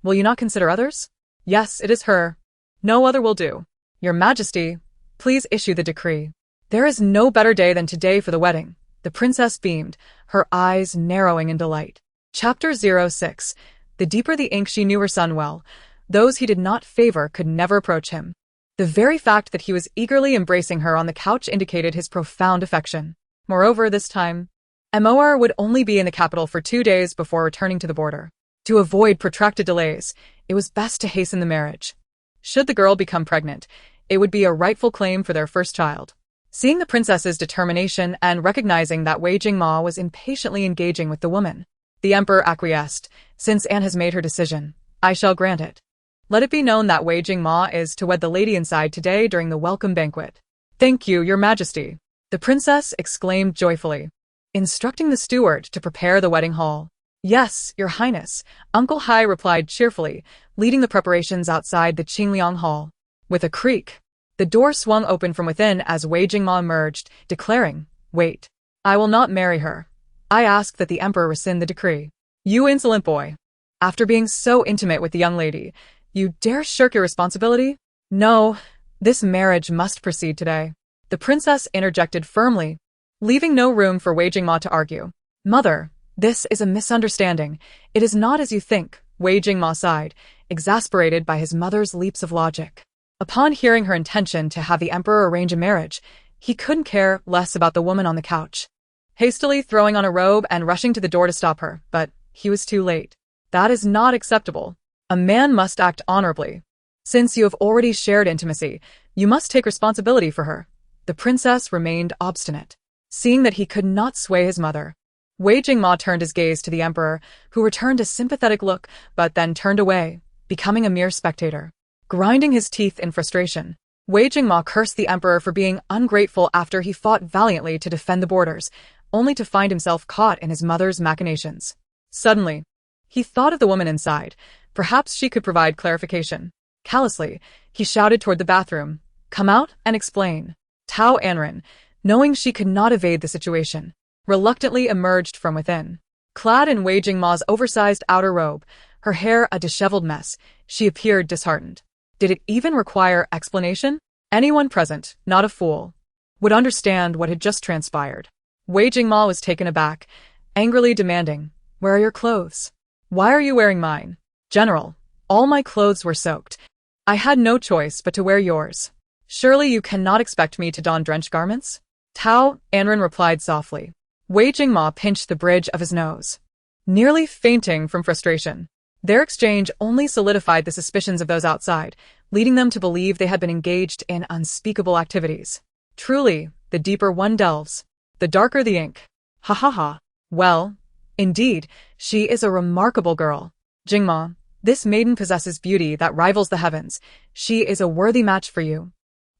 Will you not consider others?" "Yes, it is her. No other will do." "Your Majesty, please issue the decree." "There is no better day than today for the wedding." The princess beamed, her eyes narrowing in delight. Chapter 06. The deeper the ink, she knew her son well. Those he did not favor could never approach him. The very fact that he was eagerly embracing her on the couch indicated his profound affection. Moreover, this time, Mor would only be in the capital for 2 days before returning to the border. To avoid protracted delays, it was best to hasten the marriage. Should the girl become pregnant, it would be a rightful claim for their first child. Seeing the princess's determination and recognizing that Wei Jingma was impatiently engaging with the woman, the emperor acquiesced. Since Anne has made her decision, I shall grant it. Let it be known that Wei Jingma is to wed the lady inside today during the welcome banquet. Thank you, your majesty, the princess exclaimed joyfully, instructing the steward to prepare the wedding hall. Yes, your highness, Uncle Hai replied cheerfully, leading the preparations outside the Qingliang hall. With a creak, the door swung open from within as Wei Jingma emerged, declaring, "Wait, I will not marry her. I ask that the emperor rescind the decree." You insolent boy. After being so intimate with the young lady, you dare shirk your responsibility? No, this marriage must proceed today. The princess interjected firmly, leaving no room for Wei Jingma to argue. Mother, this is a misunderstanding. It is not as you think, Wei Jingma sighed, exasperated by his mother's leaps of logic. Upon hearing her intention to have the emperor arrange a marriage, he couldn't care less about the woman on the couch. Hastily throwing on a robe and rushing to the door to stop her, but he was too late. That is not acceptable. A man must act honorably. Since you have already shared intimacy, you must take responsibility for her. The princess remained obstinate. Seeing that he could not sway his mother, Wei Jingma turned his gaze to the emperor, who returned a sympathetic look, but then turned away, becoming a mere spectator. Grinding his teeth in frustration, Wei Jingma cursed the emperor for being ungrateful after he fought valiantly to defend the borders, only to find himself caught in his mother's machinations. Suddenly, he thought of the woman inside. Perhaps she could provide clarification. Callously, he shouted toward the bathroom, "Come out and explain." Tao Anran, knowing she could not evade the situation, reluctantly emerged from within. Clad in Wei Jingma's oversized outer robe, her hair a disheveled mess, she appeared disheartened. Did it even require explanation? Anyone present, not a fool, would understand what had just transpired. Wei Jingma was taken aback, angrily demanding, "Where are your clothes? Why are you wearing mine?" "General, all my clothes were soaked. I had no choice but to wear yours. Surely you cannot expect me to don drenched garments?" Tao Anran replied softly. Wei Jingma pinched the bridge of his nose, nearly fainting from frustration. Their exchange only solidified the suspicions of those outside, leading them to believe they had been engaged in unspeakable activities. Truly, the deeper one delves, the darker the ink. Ha ha ha. Well, indeed, she is a remarkable girl. Jingma, this maiden possesses beauty that rivals the heavens. She is a worthy match for you.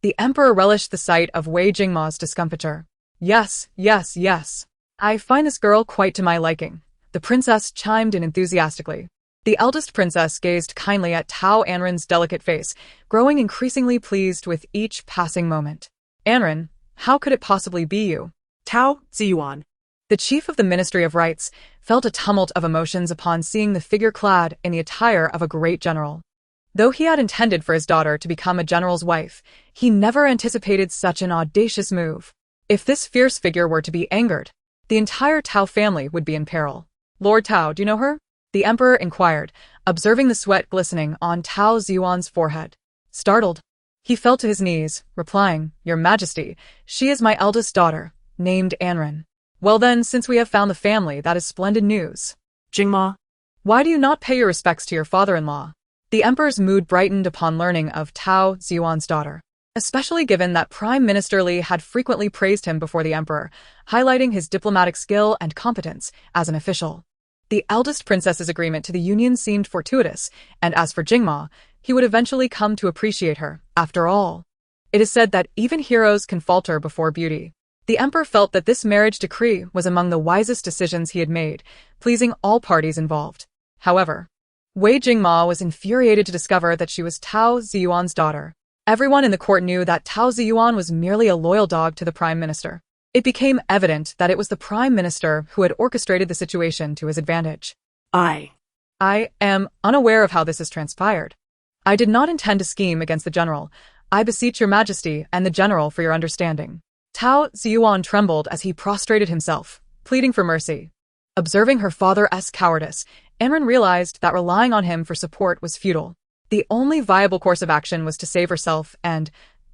The emperor relished the sight of Wei Jingma's discomfiture. Yes, yes, yes. I find this girl quite to my liking. The princess chimed in enthusiastically. The eldest princess gazed kindly at Tao Anran's delicate face, growing increasingly pleased with each passing moment. Anran, how could it possibly be you? Tao Ziyuan. The chief of the Ministry of Rights felt a tumult of emotions upon seeing the figure clad in the attire of a great general. Though he had intended for his daughter to become a general's wife, he never anticipated such an audacious move. If this fierce figure were to be angered, the entire Tao family would be in peril. Lord Tao, do you know her? The emperor inquired, observing the sweat glistening on Tao Ziyuan's forehead. Startled, he fell to his knees, replying, "Your Majesty, she is my eldest daughter, named Anran." Well then, since we have found the family, that is splendid news. Jingma. Why do you not pay your respects to your father-in-law? The emperor's mood brightened upon learning of Tao Ziyuan's daughter, especially given that Prime Minister Li had frequently praised him before the emperor, highlighting his diplomatic skill and competence as an official. The eldest princess's agreement to the union seemed fortuitous, and as for Jingma, he would eventually come to appreciate her. After all, it is said that even heroes can falter before beauty. The emperor felt that this marriage decree was among the wisest decisions he had made, pleasing all parties involved. However, Wei Jingma was infuriated to discover that she was Tao Ziyuan's daughter. Everyone in the court knew that Tao Ziyuan was merely a loyal dog to the prime minister. It became evident that it was the prime minister who had orchestrated the situation to his advantage. I am unaware of how this has transpired. I did not intend to scheme against the general. I beseech your majesty and the general for your understanding. Tao Ziyuan trembled as he prostrated himself, pleading for mercy. Observing her father's cowardice, Anran realized that relying on him for support was futile. The only viable course of action was to save herself and,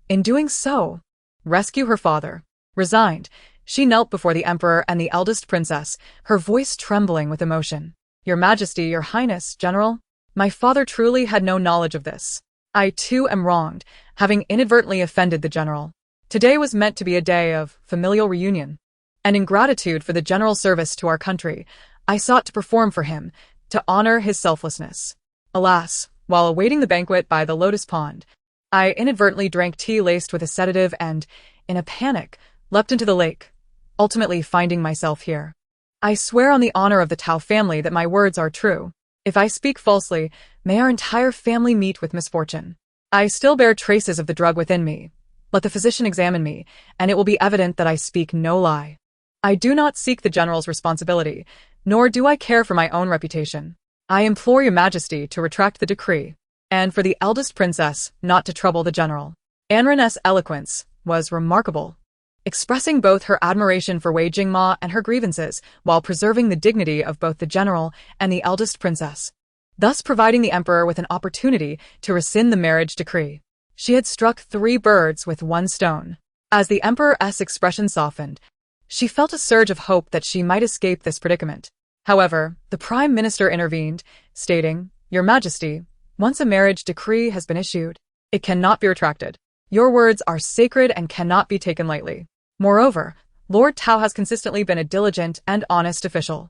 in doing so, rescue her father. Resigned, she knelt before the emperor and the eldest princess, her voice trembling with emotion. "Your Majesty, Your Highness, General, my father truly had no knowledge of this. I too am wronged, having inadvertently offended the general. Today was meant to be a day of familial reunion, and in gratitude for the general's service to our country, I sought to perform for him, to honor his selflessness. Alas, while awaiting the banquet by the lotus pond, I inadvertently drank tea laced with a sedative and, in a panic, leapt into the lake, ultimately finding myself here. I swear on the honor of the Tao family that my words are true. If I speak falsely, may our entire family meet with misfortune. I still bear traces of the drug within me. Let the physician examine me, and it will be evident that I speak no lie. I do not seek the general's responsibility, nor do I care for my own reputation. I implore your Majesty to retract the decree, and for the eldest princess not to trouble the general." Anran's eloquence was remarkable, expressing both her admiration for Wei Jingma and her grievances while preserving the dignity of both the general and the eldest princess, thus providing the emperor with an opportunity to rescind the marriage decree. She had struck 3 birds with 1 stone. As the emperor's expression softened, she felt a surge of hope that she might escape this predicament. However, the prime minister intervened, stating, "Your Majesty, once a marriage decree has been issued, it cannot be retracted. Your words are sacred and cannot be taken lightly. Moreover, Lord Tao has consistently been a diligent and honest official.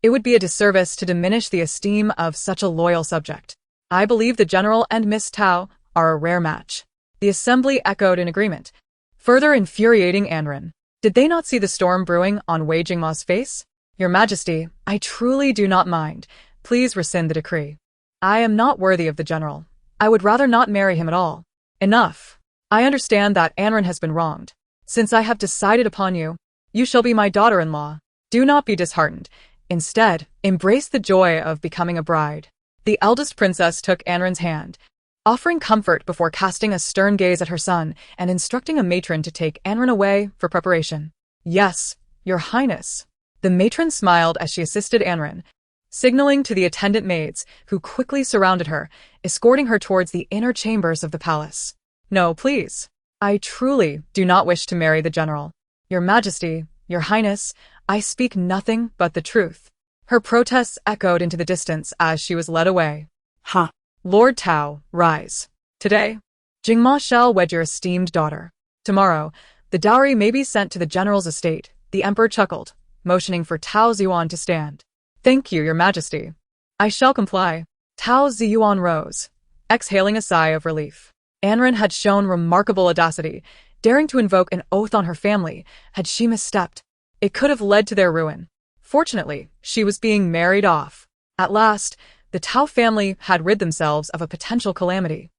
It would be a disservice to diminish the esteem of such a loyal subject. I believe the general and Miss Tao are a rare match." The assembly echoed in agreement, further infuriating Anran. Did they not see the storm brewing on Wei Jingma's face? "Your Majesty, I truly do not mind. Please rescind the decree. I am not worthy of the general. I would rather not marry him at all." "Enough. I understand that Anran has been wronged. Since I have decided upon you, you shall be my daughter-in-law. Do not be disheartened. Instead, embrace the joy of becoming a bride." The eldest princess took Anran's hand, offering comfort before casting a stern gaze at her son and instructing a matron to take Anran away for preparation. "Yes, Your Highness." The matron smiled as she assisted Anran, signaling to the attendant maids, who quickly surrounded her, escorting her towards the inner chambers of the palace. "No, please. I truly do not wish to marry the general. Your Majesty, Your Highness, I speak nothing but the truth." Her protests echoed into the distance as she was led away. Huh. "Lord Tao, rise. Today, Jingma shall wed your esteemed daughter. Tomorrow, the dowry may be sent to the general's estate," the emperor chuckled, motioning for Tao Ziyuan to stand. "Thank you, Your Majesty. I shall comply." Tao Ziyuan rose, exhaling a sigh of relief. Anran had shown remarkable audacity, daring to invoke an oath on her family. Had she misstepped, it could have led to their ruin. Fortunately, she was being married off. At last, the Tao family had rid themselves of a potential calamity.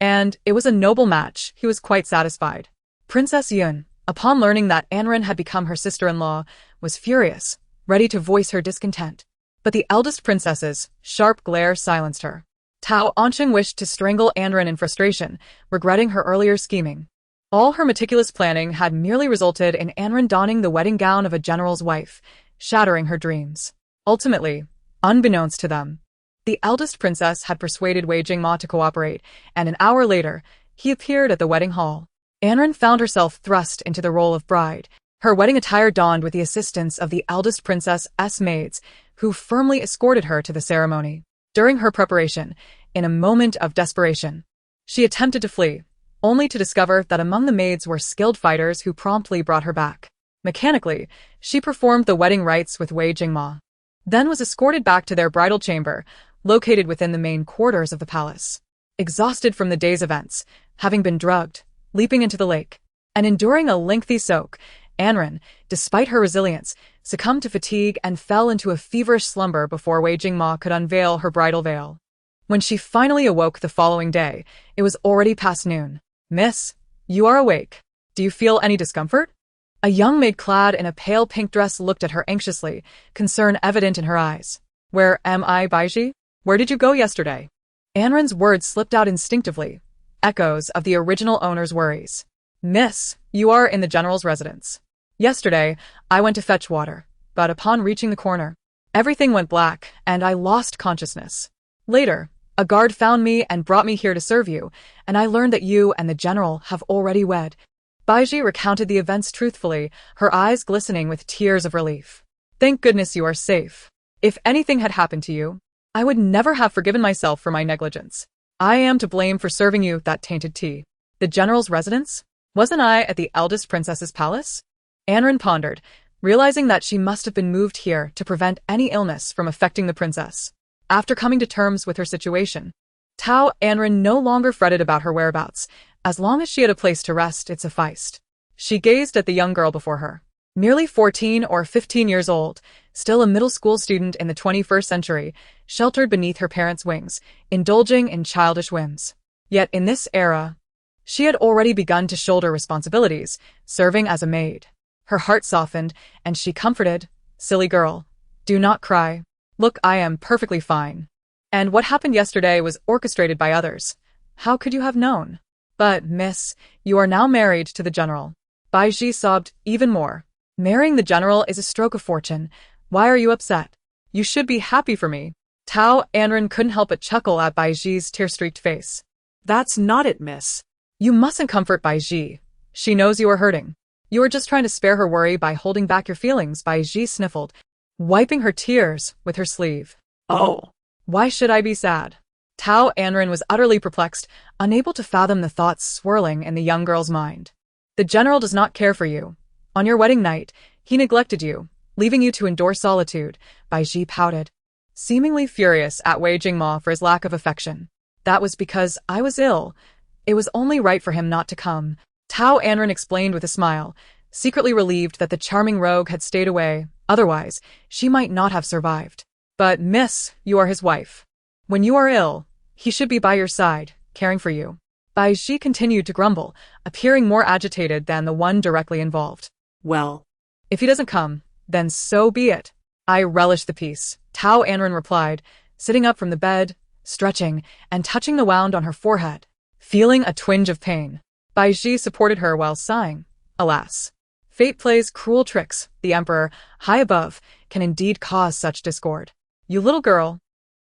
And it was a noble match. He was quite satisfied. Princess Yun, upon learning that Anran had become her sister-in-law, was furious, ready to voice her discontent. But the eldest princess's sharp glare silenced her. Tao Anran wished to strangle Anran in frustration, regretting her earlier scheming. All her meticulous planning had merely resulted in Anran donning the wedding gown of a general's wife, shattering her dreams. Ultimately, unbeknownst to them, the eldest princess had persuaded Wei Jingma to cooperate, and an hour later, he appeared at the wedding hall. Anran found herself thrust into the role of bride. Her wedding attire donned with the assistance of the eldest princess's maids, who firmly escorted her to the ceremony. During her preparation, in a moment of desperation, she attempted to flee, only to discover that among the maids were skilled fighters who promptly brought her back. Mechanically, she performed the wedding rites with Wei Jingma, then was escorted back to their bridal chamber, located within the main quarters of the palace. Exhausted from the day's events, having been drugged, leaping into the lake, and enduring a lengthy soak, Anran, despite her resilience, succumbed to fatigue and fell into a feverish slumber before Wei Jingma could unveil her bridal veil. When she finally awoke the following day, it was already past noon. "Miss, you are awake. Do you feel any discomfort?" A young maid clad in a pale pink dress looked at her anxiously, concern evident in her eyes. "Where am I, Baiji? Where did you go yesterday?" Anran's words slipped out instinctively, echoes of the original owner's worries. "Miss, you are in the general's residence. Yesterday, I went to fetch water, but upon reaching the corner, Everything went black, and I lost consciousness. Later, a guard found me and brought me here to serve you, and I learned that you and the general have already wed. Baiji recounted the events truthfully, her eyes glistening with tears of relief. Thank goodness you are safe. If anything had happened to you, I would never have forgiven myself for my negligence. I am to blame for serving you that tainted tea. The general's residence? Wasn't I at the eldest princess's palace? Anran pondered, realizing that she must have been moved here to prevent any illness from affecting the princess. After coming to terms with her situation, Tao Anran no longer fretted about her whereabouts. As long as she had a place to rest, it sufficed. She gazed at the young girl before her. Merely 14 or 15 years old, still a middle school student in the 21st century, sheltered beneath her parents' wings, indulging in childish whims. Yet in this era, she had already begun to shoulder responsibilities, serving as a maid. Her heart softened, and she comforted, "Silly girl, do not cry. Look, I am perfectly fine. And what happened yesterday was orchestrated by others. How could you have known? But, miss, you are now married to the general." Baiji sobbed even more. "Marrying the general is a stroke of fortune. Why are you upset? You should be happy for me." Tao Anran couldn't help but chuckle at Baiji's tear-streaked face. That's not it, miss. "You mustn't comfort Baiji. She knows you are hurting. You are just trying to spare her worry by holding back your feelings," Baiji sniffled, wiping her tears with her sleeve. Oh. "Why should I be sad?" Tao Anran was utterly perplexed, unable to fathom the thoughts swirling in the young girl's mind. "The general does not care for you. On your wedding night, he neglected you, leaving you to endure solitude," Baiji pouted, seemingly furious at Wei Jingma for his lack of affection. "That was because I was ill. It was only right for him not to come," Tao Anran explained with a smile, secretly relieved that the charming rogue had stayed away. Otherwise, she might not have survived. "But, miss, you are his wife. When you are ill, he should be by your side, caring for you." Baiji continued to grumble, appearing more agitated than the one directly involved. Well, "If he doesn't come, then so be it. I relish the peace," Tao Anran replied, sitting up from the bed, stretching, and touching the wound on her forehead, feeling a twinge of pain. Baiji supported her while sighing. "Alas, fate plays cruel tricks. The emperor, high above, can indeed cause such discord. You little girl,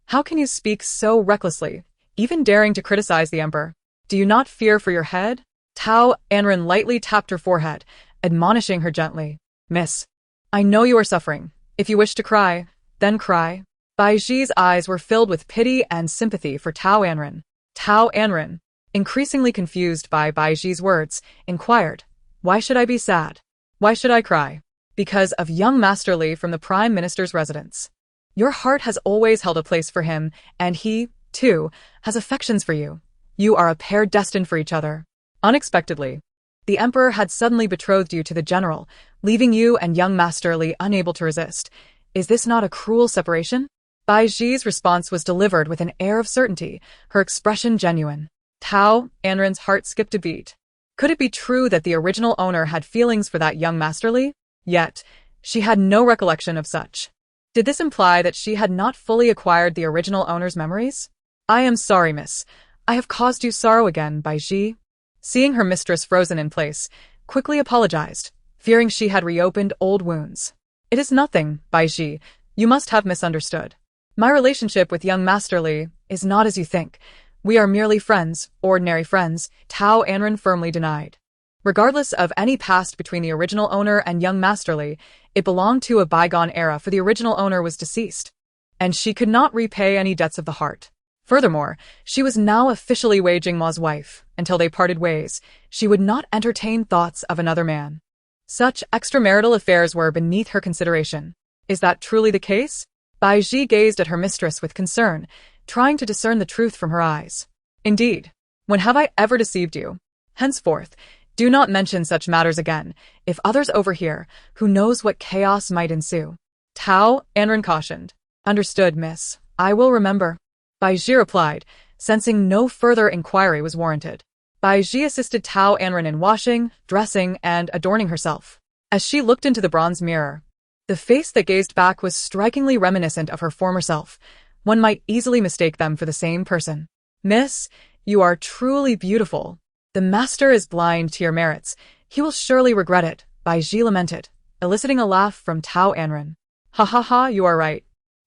how can you speak so recklessly, even daring to criticize the emperor? Do you not fear for your head?" Tao Anran lightly tapped her forehead, admonishing her gently. "Miss, I know you are suffering. If you wish to cry, then cry." Baiji's eyes were filled with pity and sympathy for Tao Anran. Tao Anran, increasingly confused by Baiji's words, inquired, "Why should I be sad? Why should I cry?" "Because of young Master Li from the Prime Minister's residence. Your heart has always held a place for him, and he, too, has affections for you. You are a pair destined for each other." Unexpectedly, the emperor had suddenly betrothed you to the general, leaving you and young Master Li unable to resist. Is this not a cruel separation? Baiji's response was delivered with an air of certainty, her expression genuine. Tao Anran's heart skipped a beat. Could it be true that the original owner had feelings for that young Master Li? Yet, she had no recollection of such. Did this imply that she had not fully acquired the original owner's memories? "I am sorry, miss. I have caused you sorrow again," Baiji, seeing her mistress frozen in place, quickly apologized, fearing she had reopened old wounds. "It is nothing, Baiji. You must have misunderstood. My relationship with young Master Li is not as you think. We are merely friends, ordinary friends," Tao Anran firmly denied. Regardless of any past between the original owner and young Master Li, it belonged to a bygone era, for the original owner was deceased, and she could not repay any debts of the heart. Furthermore, she was now officially Wei Jingma's wife. Until they parted ways, she would not entertain thoughts of another man. Such extramarital affairs were beneath her consideration. Is that truly the case? Baiji gazed at her mistress with concern, trying to discern the truth from her eyes. "Indeed. When have I ever deceived you? Henceforth, do not mention such matters again. If others overhear, who knows what chaos might ensue?" Tao Anran cautioned. "Understood, miss. I will remember," Baiji replied, sensing no further inquiry was warranted. Baiji assisted Tao Anran in washing, dressing, and adorning herself. As she looked into the bronze mirror, the face that gazed back was strikingly reminiscent of her former self. One might easily mistake them for the same person. "Miss, you are truly beautiful. The master is blind to your merits. He will surely regret it," Baiji lamented, eliciting a laugh from Tao Anran. "Ha ha ha, you are right.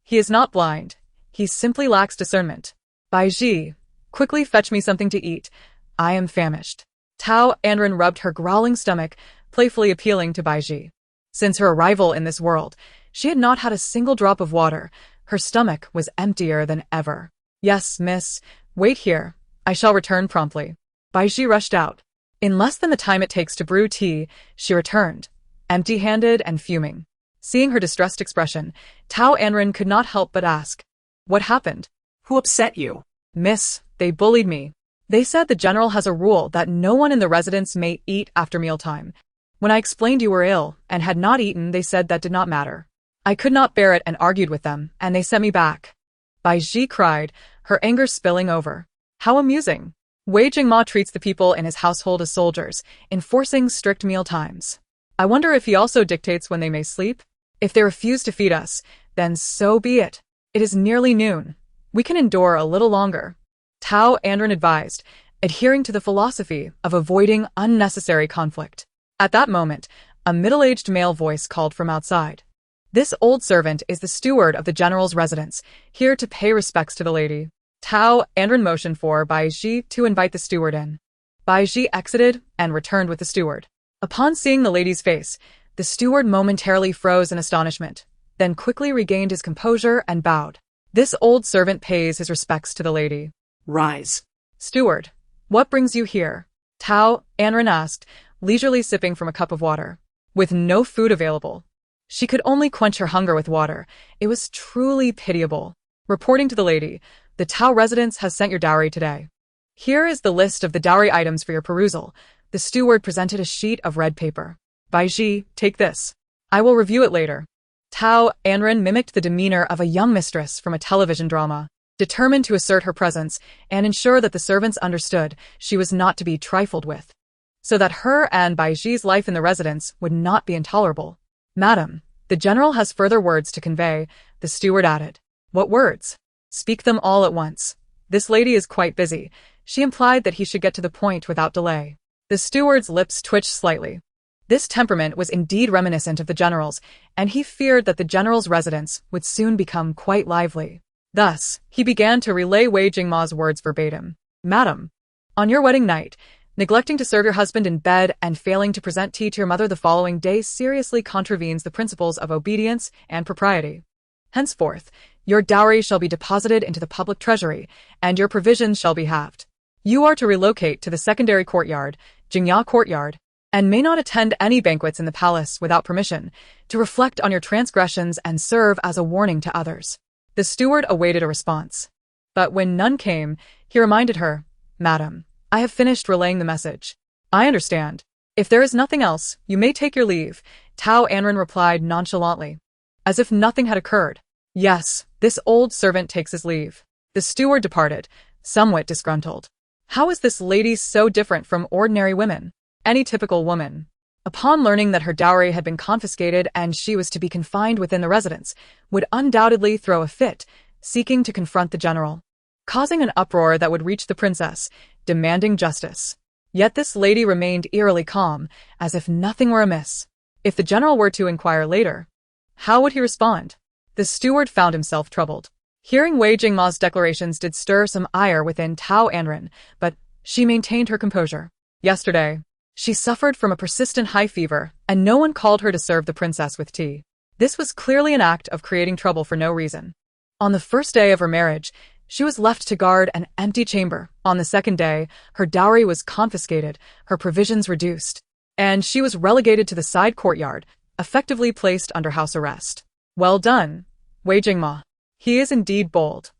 He is not blind. He simply lacks discernment. Bai Ji, quickly fetch me something to eat. I am famished. Tao Anran rubbed her growling stomach, playfully appealing to Bai Ji. Since her arrival in this world, she had not had a single drop of water. Her stomach was emptier than ever. Yes, miss. Wait here. I shall return promptly. Bai Ji rushed out. In less than the time it takes to brew tea, she returned, empty-handed and fuming. Seeing her distressed expression, Tao Anran could not help but ask, "What happened?" Who upset you? "Miss, they bullied me. They said the general has a rule that no one in the residence may eat after mealtime. When I explained you were ill and had not eaten, they said that did not matter. I could not bear it and argued with them, and they sent me back." Bai Ji cried, her anger spilling over. How amusing. Wei Jingma treats the people in his household as soldiers, enforcing strict meal times. I wonder if he also dictates when they may sleep? If they refuse to feed us, then so be it. It is nearly noon. We can endure a little longer. Tao Anran advised, adhering to the philosophy of avoiding unnecessary conflict. At that moment, a middle-aged male voice called from outside. This old servant is the steward of the general's residence, here to pay respects to the lady. Tao Anran motioned for Bai Ji to invite the steward in. Bai Ji exited and returned with the steward. Upon seeing the lady's face, the steward momentarily froze in astonishment, then quickly regained his composure and bowed. This old servant pays his respects to the lady. Rise. "Steward, what brings you here?" Tao Anran asked, leisurely sipping from a cup of water. With no food available, she could only quench her hunger with water. It was truly pitiable. Reporting to the lady, "The Tao residence has sent your dowry today. Here is the list of the dowry items for your perusal." The steward presented a sheet of red paper. "Bai Ji, take this. I will review it later." Tao Anran mimicked the demeanor of a young mistress from a television drama, determined to assert her presence and ensure that the servants understood she was not to be trifled with, so that her and Bai Ji's life in the residence would not be intolerable. "Madam, the general has further words to convey," the steward added. "What words?" "Speak them all at once. This lady is quite busy." She implied that he should get to the point without delay. The steward's lips twitched slightly. This temperament was indeed reminiscent of the general's, and he feared that the general's residence would soon become quite lively. Thus, he began to relay Wei Jingma's words verbatim. "Madam, on your wedding night, neglecting to serve your husband in bed and failing to present tea to your mother the following day seriously contravenes the principles of obedience and propriety. Henceforth, your dowry shall be deposited into the public treasury, and your provisions shall be halved. You are to relocate to the secondary courtyard, Jingya Courtyard, and may not attend any banquets in the palace without permission, to reflect on your transgressions and serve as a warning to others." The steward awaited a response. But when none came, he reminded her, "Madam, I have finished relaying the message. I understand. If there is nothing else, you may take your leave," Tao Anran replied nonchalantly, as if nothing had occurred. Yes, this old servant takes his leave. The steward departed, somewhat disgruntled. How is this lady so different from ordinary women? Any typical woman, upon learning that her dowry had been confiscated and she was to be confined within the residence, would undoubtedly throw a fit, seeking to confront the general, causing an uproar that would reach the princess, demanding justice. Yet this lady remained eerily calm, as if nothing were amiss. If the general were to inquire later, how would he respond? The steward found himself troubled. Hearing Wei Jingma's declarations did stir some ire within Tao Anran, but she maintained her composure. Yesterday, she suffered from a persistent high fever, and no one called her to serve the princess with tea. This was clearly an act of creating trouble for no reason. On the first day of her marriage, she was left to guard an empty chamber. On the second day, her dowry was confiscated, her provisions reduced, and she was relegated to the side courtyard, effectively placed under house arrest. Well done, Wei Jingma. He is indeed bold.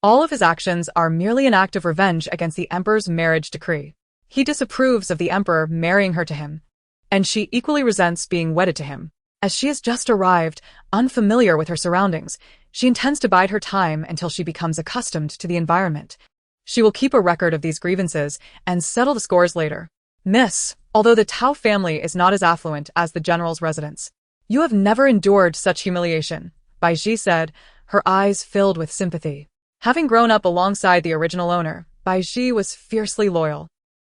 All of his actions are merely an act of revenge against the emperor's marriage decree. He disapproves of the emperor marrying her to him, and she equally resents being wedded to him. As she has just arrived, unfamiliar with her surroundings, she intends to bide her time until she becomes accustomed to the environment. She will keep a record of these grievances and settle the scores later. Miss, although the Tao family is not as affluent as the general's residence, you have never endured such humiliation, Bai Ji said, her eyes filled with sympathy. Having grown up alongside the original owner, Bai Ji was fiercely loyal.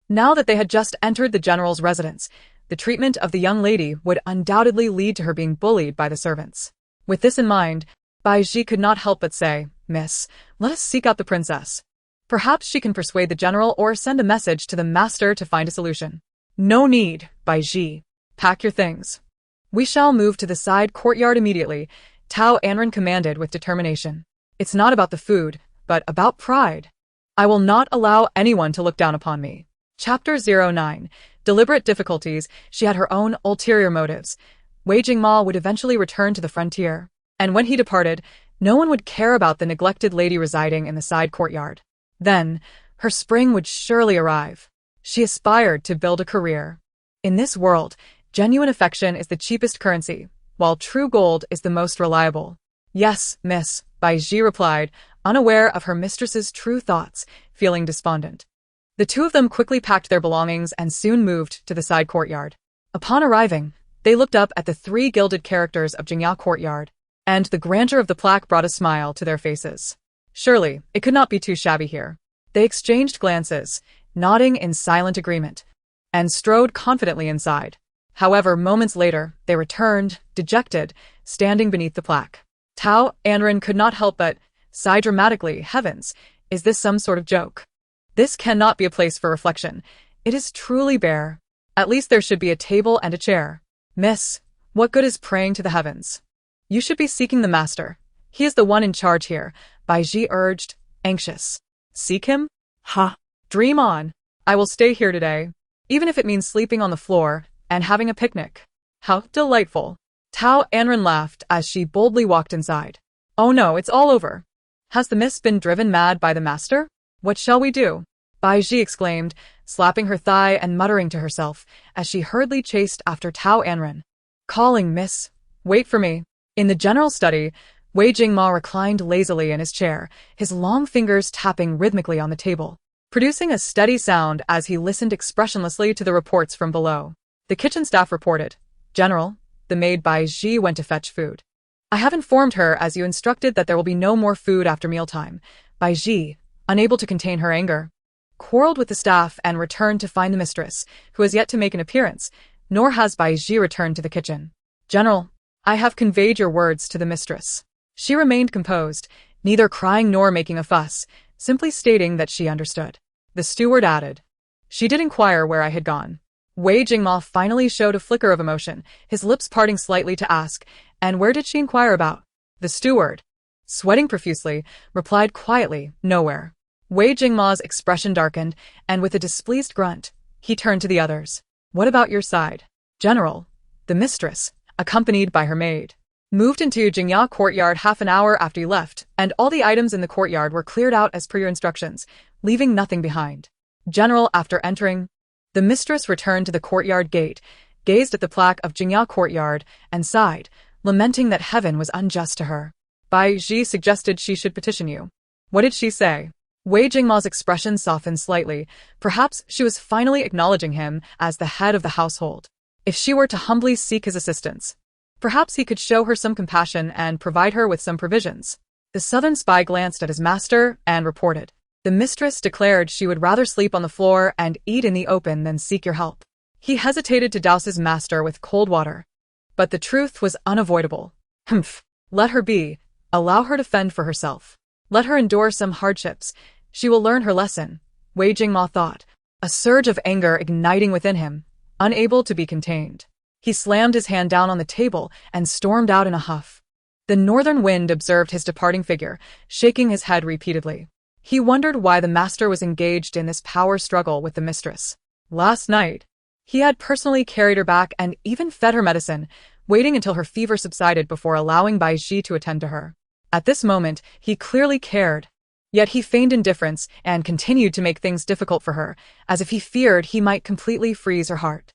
Now that they had just entered the general's residence, the treatment of the young lady would undoubtedly lead to her being bullied by the servants. With this in mind, Bai Ji could not help but say, "Miss, let us seek out the princess. Perhaps she can persuade the general or send a message to the master to find a solution." "No need, Bai Ji. Pack your things. We shall move to the side courtyard immediately," Tao Anran commanded with determination. "It's not about the food, but about pride. I will not allow anyone to look down upon me." Chapter 09. Deliberate difficulties. She had her own ulterior motives. Wei Jingma would eventually return to the frontier, and when he departed, no one would care about the neglected lady residing in the side courtyard. Then, her spring would surely arrive. She aspired to build a career. In this world, genuine affection is the cheapest currency, while true gold is the most reliable. "Yes, miss," Bai Ji replied, unaware of her mistress's true thoughts, feeling despondent. The two of them quickly packed their belongings and soon moved to the side courtyard. Upon arriving, they looked up at the three gilded characters of Jingya Courtyard, and the grandeur of the plaque brought a smile to their faces. Surely, it could not be too shabby here. They exchanged glances, nodding in silent agreement, and strode confidently inside. However, moments later, they returned, dejected, standing beneath the plaque. Tao Anran could not help but sigh dramatically. Heavens, is this some sort of joke? This cannot be a place for reflection. It is truly bare. At least there should be a table and a chair. "Miss, what good is praying to the heavens? You should be seeking the master. He is the one in charge here," Bai Ji urged, anxious. "Seek him? Huh? Dream on. I will stay here today, even if it means sleeping on the floor and having a picnic." "How delightful." Tao Anran laughed as she boldly walked inside. "Oh no, it's all over. Has the miss been driven mad by the master? What shall we do?" Bai Ji exclaimed, slapping her thigh and muttering to herself as she hurriedly chased after Tao Anran, calling, "Miss, wait for me." In the general study, Wei Jingma reclined lazily in his chair, his long fingers tapping rhythmically on the table, producing a steady sound as he listened expressionlessly to the reports from below. The kitchen staff reported, "General, the maid Bai Ji went to fetch food. I have informed her as you instructed that there will be no more food after mealtime." Bai Ji, unable to contain her anger, quarreled with the staff and returned to find the mistress, who has yet to make an appearance, nor has Bai Ji returned to the kitchen. "General, I have conveyed your words to the mistress." She remained composed, neither crying nor making a fuss, simply stating that she understood. The steward added, "She did inquire where I had gone." Wei Jingma finally showed a flicker of emotion, his lips parting slightly to ask, "And where did she inquire about?" The steward, sweating profusely, replied quietly, "Nowhere." Wei Jingma's expression darkened, and with a displeased grunt, he turned to the others. "What about your side?" "General, the mistress, accompanied by her maid, moved into Jingya Courtyard half an hour after you left, and all the items in the courtyard were cleared out as per your instructions, leaving nothing behind." General, after entering, the mistress returned to the courtyard gate, gazed at the plaque of Jingya Courtyard, and sighed, lamenting that heaven was unjust to her. "Bai Ji suggested she should petition you. What did she say?" Wei Jingma's expression softened slightly. Perhaps she was finally acknowledging him as the head of the household. If she were to humbly seek his assistance, perhaps he could show her some compassion and provide her with some provisions. The southern spy glanced at his master and reported, "The mistress declared she would rather sleep on the floor and eat in the open than seek your help." He hesitated to douse his master with cold water, but the truth was unavoidable. "Humph. Let her be. Allow her to fend for herself. Let her endure some hardships. She will learn her lesson," Wei Jingma thought, a surge of anger igniting within him, unable to be contained. He slammed his hand down on the table and stormed out in a huff. The northern wind observed his departing figure, shaking his head repeatedly. He wondered why the master was engaged in this power struggle with the mistress. Last night, he had personally carried her back and even fed her medicine, waiting until her fever subsided before allowing Bai Ji to attend to her. At this moment, he clearly cared. Yet he feigned indifference and continued to make things difficult for her, as if he feared he might completely freeze her heart.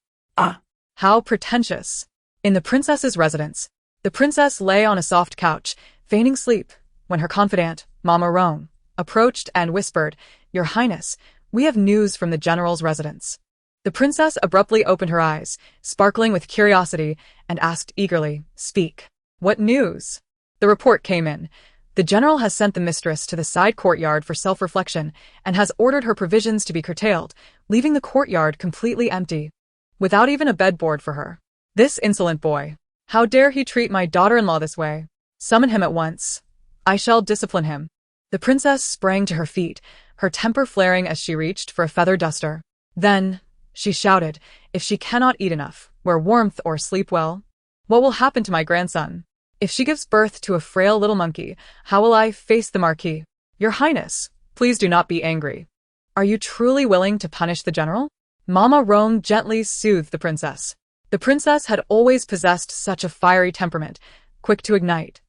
How pretentious. In the princess's residence, the princess lay on a soft couch, feigning sleep, when her confidant, Mama Rong, approached and whispered, "Your Highness, we have news from the general's residence." The princess abruptly opened her eyes, sparkling with curiosity, and asked eagerly, "Speak. What news?" The report came in. "The general has sent the mistress to the side courtyard for self-reflection and has ordered her provisions to be curtailed, leaving the courtyard completely empty, without even a bedboard for her. This insolent boy. How dare he treat my daughter-in-law this way?" Summon him at once. I shall discipline him. The princess sprang to her feet, her temper flaring as she reached for a feather duster. Then, she shouted, if she cannot eat enough, wear warmth or sleep well, what will happen to my grandson? If she gives birth to a frail little monkey, how will I face the marquis? Your Highness, please do not be angry. Are you truly willing to punish the general? Mama Rong gently soothed the princess. The princess had always possessed such a fiery temperament, quick to ignite.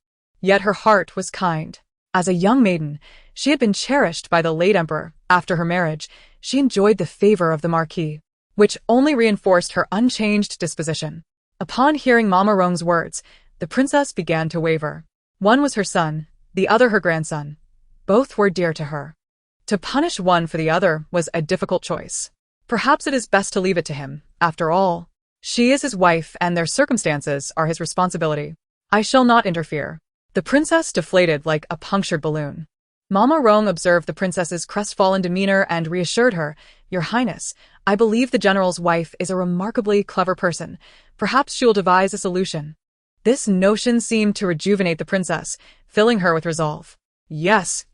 Yet her heart was kind. As a young maiden, she had been cherished by the late emperor. After her marriage, she enjoyed the favor of the marquis, which only reinforced her unchanged disposition. Upon hearing Mama Rong's words, the princess began to waver. One was her son, the other her grandson. Both were dear to her. To punish one for the other was a difficult choice. Perhaps it is best to leave it to him. After all, she is his wife and their circumstances are his responsibility. I shall not interfere. The princess deflated like a punctured balloon. Mama Rong observed the princess's crestfallen demeanor and reassured her, Your Highness, I believe the general's wife is a remarkably clever person. Perhaps she will devise a solution. This notion seemed to rejuvenate the princess, filling her with resolve. Yes.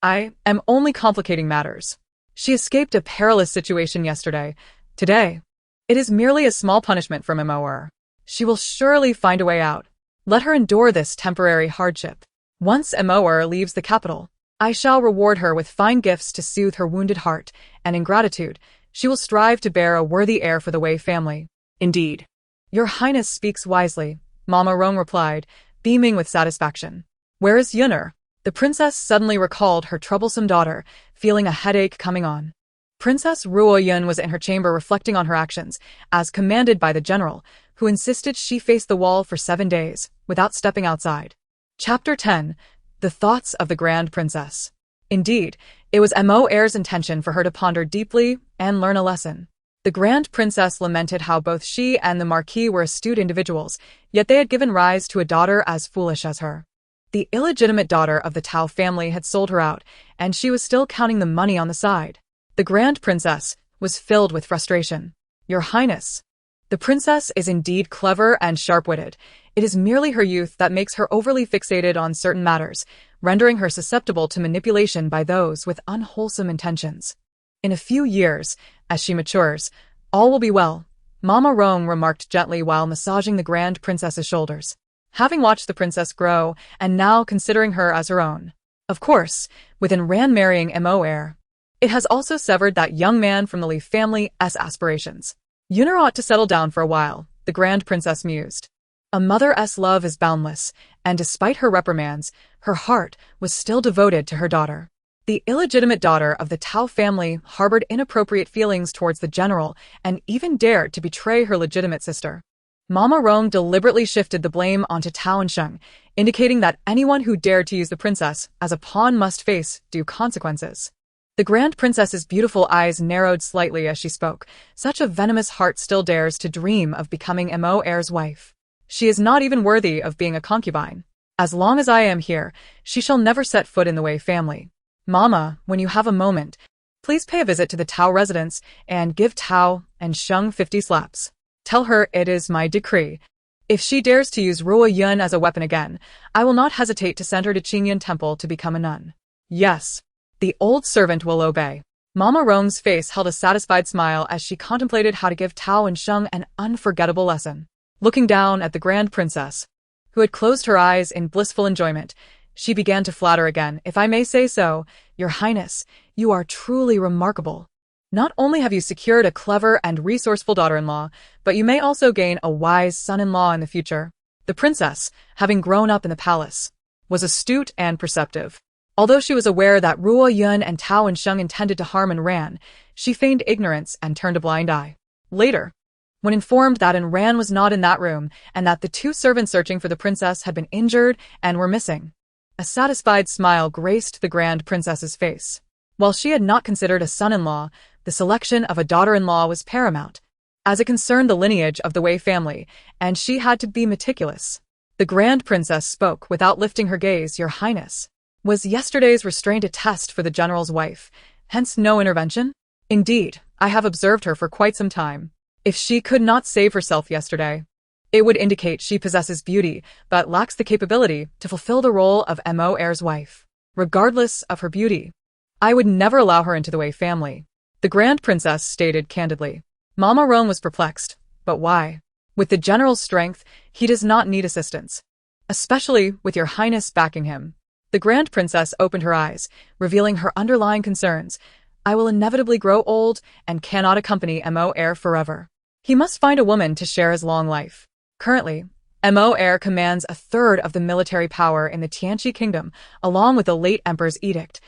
I am only complicating matters. She escaped a perilous situation yesterday. Today, it is merely a small punishment from Moer. She will surely find a way out. Let her endure this temporary hardship. Once Moer leaves the capital, I shall reward her with fine gifts to soothe her wounded heart, and in gratitude, she will strive to bear a worthy heir for the Wei family. Indeed. Your Highness speaks wisely, Mama Rong replied, beaming with satisfaction. Where is Yun'er? The princess suddenly recalled her troublesome daughter, feeling a headache coming on. Princess Ruoyun was in her chamber reflecting on her actions, as commanded by the general, who insisted she face the wall for 7 days, without stepping outside. Chapter 10. The Thoughts of the Grand Princess. Indeed, it was Moer's intention for her to ponder deeply and learn a lesson. The Grand Princess lamented how both she and the Marquis were astute individuals, yet they had given rise to a daughter as foolish as her. The illegitimate daughter of the Tao family had sold her out, and she was still counting the money on the side. The Grand Princess was filled with frustration. Your Highness, the princess is indeed clever and sharp-witted. It is merely her youth that makes her overly fixated on certain matters, rendering her susceptible to manipulation by those with unwholesome intentions. In a few years, as she matures, all will be well, Mama Rong remarked gently while massaging the Grand Princess's shoulders. Having watched the princess grow and now considering her as her own. Of course, with Anran marrying Moer, it has also severed that young man from the Li family's aspirations. Yun'er ought to settle down for a while, the Grand Princess mused. A mother's love is boundless, and despite her reprimands, her heart was still devoted to her daughter. The illegitimate daughter of the Tao family harbored inappropriate feelings towards the general and even dared to betray her legitimate sister. Mama Rong deliberately shifted the blame onto Tao Anran, indicating that anyone who dared to use the princess as a pawn must face due consequences. The Grand Princess's beautiful eyes narrowed slightly as she spoke. Such a venomous heart still dares to dream of becoming Moer's wife. She is not even worthy of being a concubine. As long as I am here, she shall never set foot in the Wei family. Mama, when you have a moment, please pay a visit to the Tao residence and give Tao Anran 50 slaps. Tell her it is my decree. If she dares to use Ruoyun as a weapon again, I will not hesitate to send her to Qingyan Temple to become a nun. Yes. The old servant will obey. Mama Rong's face held a satisfied smile as she contemplated how to give Tao Anran an unforgettable lesson. Looking down at the Grand Princess, who had closed her eyes in blissful enjoyment, she began to flatter again. If I may say so, Your Highness, you are truly remarkable. Not only have you secured a clever and resourceful daughter-in-law, but you may also gain a wise son-in-law in the future. The princess, having grown up in the palace, was astute and perceptive. Although she was aware that Ruoyun and Tao Anran intended to harm Anran, she feigned ignorance and turned a blind eye. Later, when informed that Anran was not in that room and that the 2 servants searching for the princess had been injured and were missing, a satisfied smile graced the Grand Princess's face. While she had not considered a son-in-law, the selection of a daughter-in-law was paramount, as it concerned the lineage of the Wei family, and she had to be meticulous. The Grand Princess spoke without lifting her gaze. Your Highness, was yesterday's restraint a test for the general's wife, hence no intervention? Indeed, I have observed her for quite some time. If she could not save herself yesterday, It would indicate she possesses beauty, but lacks the capability to fulfill the role of Mo heir's wife. Regardless of her beauty, I would never allow her into the Wei family, the Grand Princess stated candidly. Mama Rome was perplexed. But why? With the general's strength, he does not need assistance. Especially with your highness backing him. The Grand Princess opened her eyes, revealing her underlying concerns. I will inevitably grow old and cannot accompany Mo heir forever. He must find a woman to share his long life. Currently, Mo heir commands a third of the military power in the Tianqi kingdom, along with the late emperor's edict,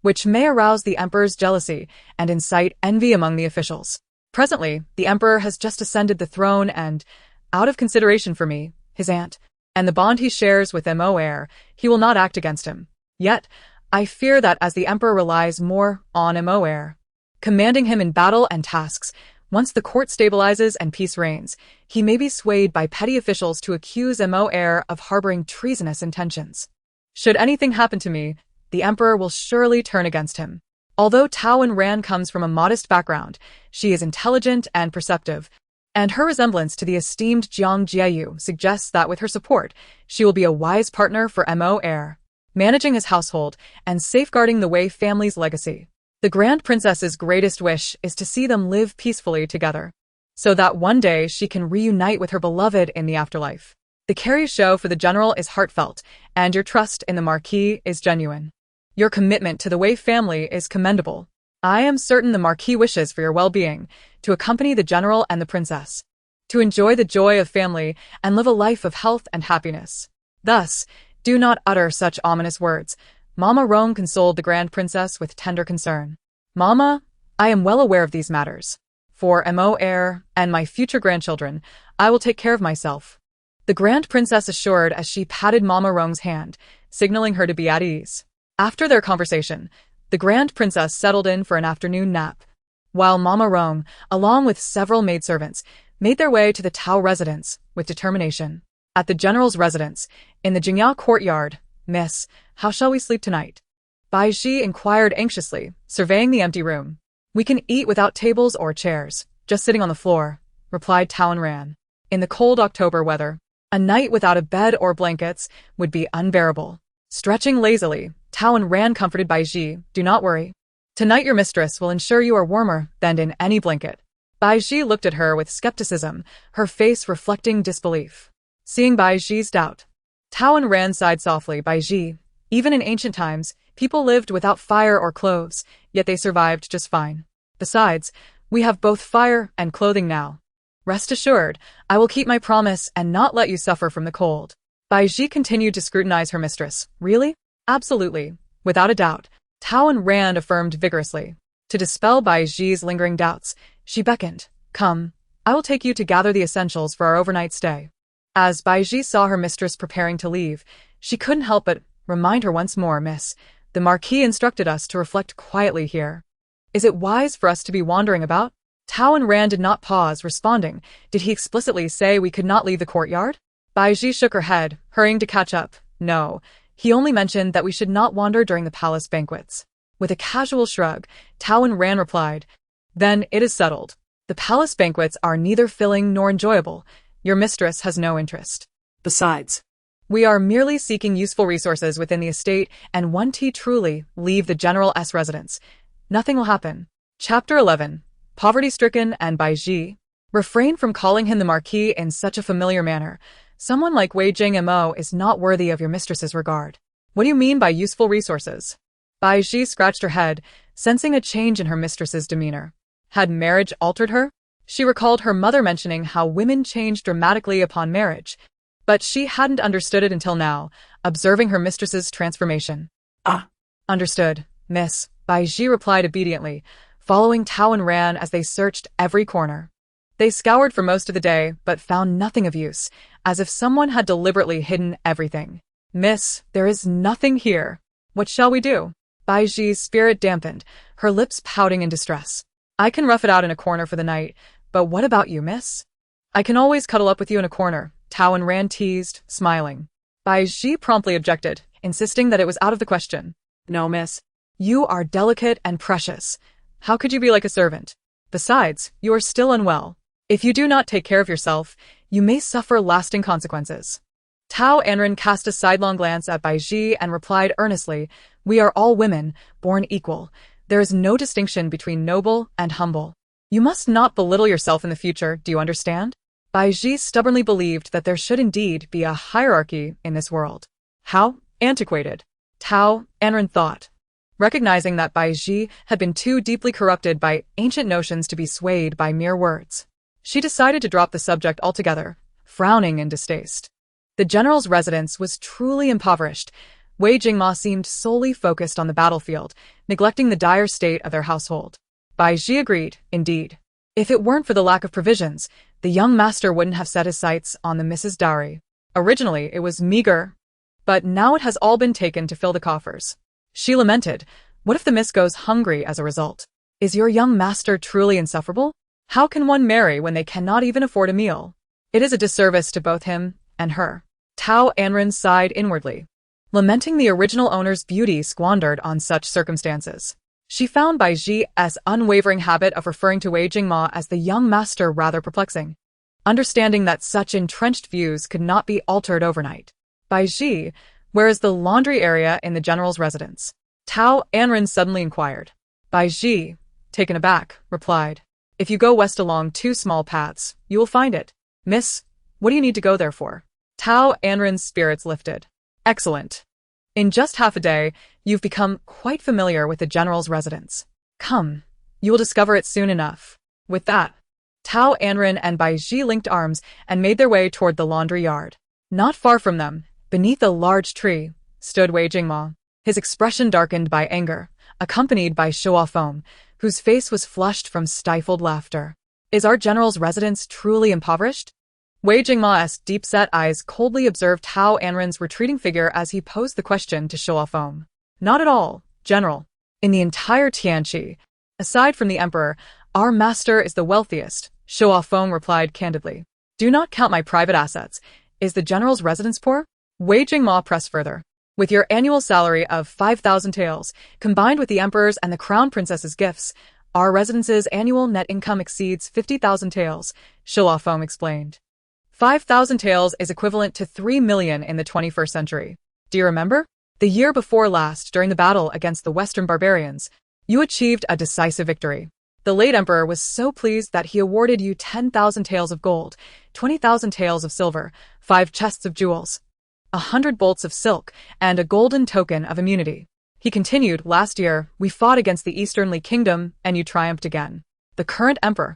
which may arouse the emperor's jealousy and incite envy among the officials. Presently, the emperor has just ascended the throne and, out of consideration for me, his aunt, and the bond he shares with Mo heir, he will not act against him. Yet, I fear that as the emperor relies more on Mo heir, commanding him in battle and tasks, once the court stabilizes and peace reigns, he may be swayed by petty officials to accuse Mo heir of harboring treasonous intentions. Should anything happen to me, the emperor will surely turn against him. Although Tao Anran comes from a modest background, she is intelligent and perceptive, and her resemblance to the esteemed Jiang Jieyu suggests that with her support, she will be a wise partner for Mo heir, managing his household and safeguarding the Wei family's legacy. The Grand Princess's greatest wish is to see them live peacefully together, so that one day she can reunite with her beloved in the afterlife. The carry show for the general is heartfelt, and your trust in the Marquis is genuine. Your commitment to the Wei family is commendable. I am certain the Marquis wishes for your well-being, to accompany the general and the princess, to enjoy the joy of family and live a life of health and happiness. Thus, do not utter such ominous words. Mama Rome consoled the Grand Princess with tender concern. Mama, I am well aware of these matters. For Mo heir and my future grandchildren, I will take care of myself. The Grand Princess assured as she patted Mama Rome's hand, signaling her to be at ease. After their conversation, the Grand Princess settled in for an afternoon nap, while Mama Rome, along with several maidservants, made their way to the Tao residence with determination. At the general's residence, in the Jingyao courtyard, Miss, how shall we sleep tonight? Bai Ji inquired anxiously, surveying the empty room. We can eat without tables or chairs, just sitting on the floor, replied Tao Anran. In the cold October weather, a night without a bed or blankets would be unbearable. Stretching lazily, Tao Anran comforted Bai Ji. Do not worry. Tonight your mistress will ensure you are warmer than in any blanket. Bai Ji looked at her with skepticism, her face reflecting disbelief. Seeing Bai Ji's doubt, Tao Anran sighed softly. Bai Ji, even in ancient times, people lived without fire or clothes, yet they survived just fine. Besides, we have both fire and clothing now. Rest assured, I will keep my promise and not let you suffer from the cold. Bai Ji continued to scrutinize her mistress. Really? Absolutely. Without a doubt. Tao Anran affirmed vigorously. To dispel Bai Ji's lingering doubts, she beckoned. Come, I will take you to gather the essentials for our overnight stay. As Bai Ji saw her mistress preparing to leave, she couldn't help but remind her once more, Miss, the Marquis instructed us to reflect quietly here. Is it wise for us to be wandering about? Tao Anran did not pause, responding. Did he explicitly say we could not leave the courtyard? Bai Ji shook her head, hurrying to catch up. No, he only mentioned that we should not wander during the palace banquets. With a casual shrug, Tao Anran replied, Then it is settled. The palace banquets are neither filling nor enjoyable. Your mistress has no interest. Besides, We are merely seeking useful resources within the estate, and once he truly leave the general's residence, nothing will happen. Chapter 11. Poverty-stricken and Bai Ji. Refrain from calling him the Marquis in such a familiar manner. Someone like Wei Jingmo is not worthy of your mistress's regard. What do you mean by useful resources? Bai Ji scratched her head, sensing a change in her mistress's demeanor. Had marriage altered her? She recalled her mother mentioning how women change dramatically upon marriage, but she hadn't understood it until now, observing her mistress's transformation. Understood, miss, Bai Ji replied obediently, following Tao Anran as they searched every corner. They scoured for most of the day, but found nothing of use, as if someone had deliberately hidden everything. Miss, there is nothing here. What shall we do? Bai Ji's spirit dampened, her lips pouting in distress. I can rough it out in a corner for the night, but what about you, miss? I can always cuddle up with you in a corner, Tao Anran teased, smiling. Bai Ji promptly objected, insisting that it was out of the question. No, miss. You are delicate and precious. How could you be like a servant? Besides, you are still unwell. If you do not take care of yourself, you may suffer lasting consequences. Tao Anran cast a sidelong glance at Bai Ji and replied earnestly, "We are all women, born equal. There is no distinction between noble and humble. You must not belittle yourself in the future, do you understand?" Bai Ji stubbornly believed that there should indeed be a hierarchy in this world. How antiquated, Tao Anran thought. Recognizing that Bai Ji had been too deeply corrupted by ancient notions to be swayed by mere words, she decided to drop the subject altogether, frowning in distaste. The general's residence was truly impoverished. Wei Jingma seemed solely focused on the battlefield, neglecting the dire state of their household. Bai Ji agreed, indeed. If it weren't for the lack of provisions, the young master wouldn't have set his sights on the Mrs. Dowry. Originally, it was meager, but now it has all been taken to fill the coffers. She lamented, "What if the miss goes hungry as a result? Is your young master truly insufferable? How can one marry when they cannot even afford a meal? It is a disservice to both him and her." Tao Anran sighed inwardly, lamenting the original owner's beauty squandered on such circumstances. She found Bai Ji's unwavering habit of referring to Wei Jingma as the young master rather perplexing. Understanding that such entrenched views could not be altered overnight. Bai Ji, where is the laundry area in the general's residence? Tao Anran suddenly inquired. Bai Ji, taken aback, replied, "If you go west along 2 small paths, you will find it." "Miss, what do you need to go there for?" Tao Anran's spirits lifted. "Excellent. In just half a day, you've become quite familiar with the general's residence. Come, you will discover it soon enough." With that, Tao Anran and Bai Ji linked arms and made their way toward the laundry yard. Not far from them, beneath a large tree, stood Wei Jingma, his expression darkened by anger, accompanied by Shuofeng, whose face was flushed from stifled laughter. "Is our general's residence truly impoverished?" Wei Jingma's deep-set eyes coldly observed Tao Anran's retreating figure as he posed the question to Shuofeng. "Not at all, General. In the entire Tianqi, aside from the emperor, our master is the wealthiest," Shuofeng replied candidly. "Do not count my private assets. Is the general's residence poor?" Wei Jingma pressed further. "With your annual salary of 5,000 taels, combined with the emperor's and the crown princess's gifts, our residence's annual net income exceeds 50,000 taels," Shuofeng explained. 5,000 taels is equivalent to 3 million in the 21st century. Do you remember? The year before last, during the battle against the Western barbarians, you achieved a decisive victory. The late emperor was so pleased that he awarded you 10,000 taels of gold, 20,000 taels of silver, 5 chests of jewels, 100 bolts of silk, and a golden token of immunity. He continued, "Last year, we fought against the Eastern Li Kingdom, and you triumphed again. The current emperor,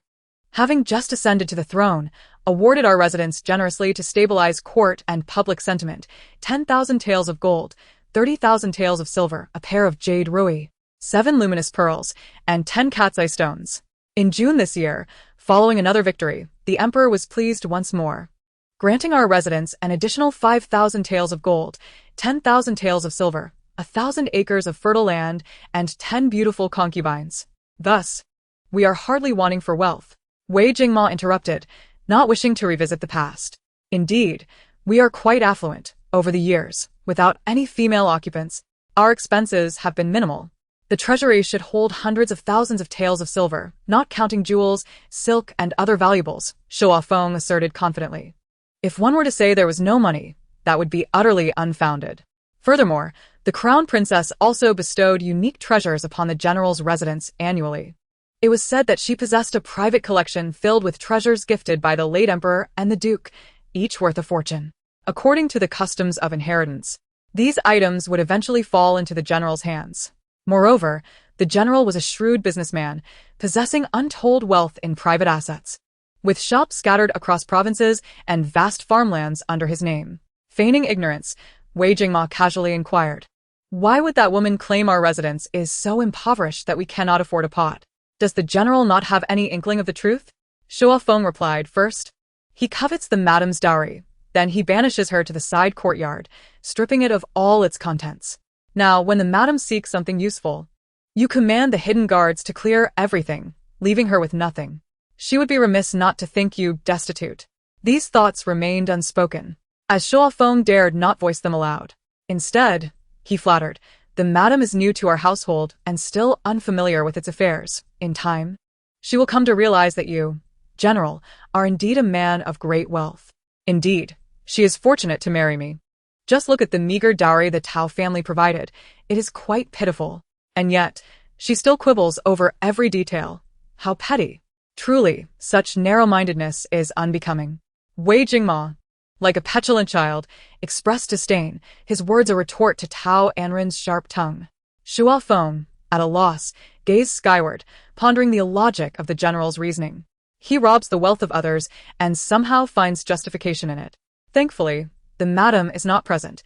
having just ascended to the throne, awarded our residence generously to stabilize court and public sentiment, 10,000 taels of gold, 30,000 taels of silver, a pair of jade rui, 7 luminous pearls, and 10 cat's eye stones. In June this year, following another victory, the emperor was pleased once more, granting our residence an additional 5,000 taels of gold, 10,000 taels of silver, 1,000 acres of fertile land, and 10 beautiful concubines. Thus, we are hardly wanting for wealth." Wei Jingma interrupted, not wishing to revisit the past. "Indeed, we are quite affluent. Over the years, without any female occupants, our expenses have been minimal. The treasury should hold hundreds of thousands of taels of silver, not counting jewels, silk, and other valuables," Shuofeng asserted confidently. "If one were to say there was no money, that would be utterly unfounded. Furthermore, the crown princess also bestowed unique treasures upon the general's residence annually. It was said that she possessed a private collection filled with treasures gifted by the late emperor and the duke, each worth a fortune. According to the customs of inheritance, these items would eventually fall into the general's hands. Moreover, the general was a shrewd businessman, possessing untold wealth in private assets, with shops scattered across provinces and vast farmlands under his name." Feigning ignorance, Wei Jingma casually inquired, "Why would that woman claim our residence is so impoverished that we cannot afford a pot? Does the general not have any inkling of the truth?" Shuofeng replied, "First, he covets the madam's dowry. Then he banishes her to the side courtyard, stripping it of all its contents. Now, when the madam seeks something useful, you command the hidden guards to clear everything, leaving her with nothing. She would be remiss not to think you destitute." These thoughts remained unspoken, as Shuofeng dared not voice them aloud. Instead, he flattered, "The madam is new to our household and still unfamiliar with its affairs. In time, she will come to realize that you, General, are indeed a man of great wealth. Indeed, she is fortunate to marry me. Just look at the meager dowry the Tao family provided. It is quite pitiful. And yet, she still quibbles over every detail. How petty. Truly, such narrow-mindedness is unbecoming. Wei Jingma, like a petulant child, expressed disdain, his words a retort to Tao Anran's sharp tongue. Shuo Feng, at a loss, gazed skyward, pondering the illogic of the general's reasoning. He robs the wealth of others and somehow finds justification in it. Thankfully, the madam is not present.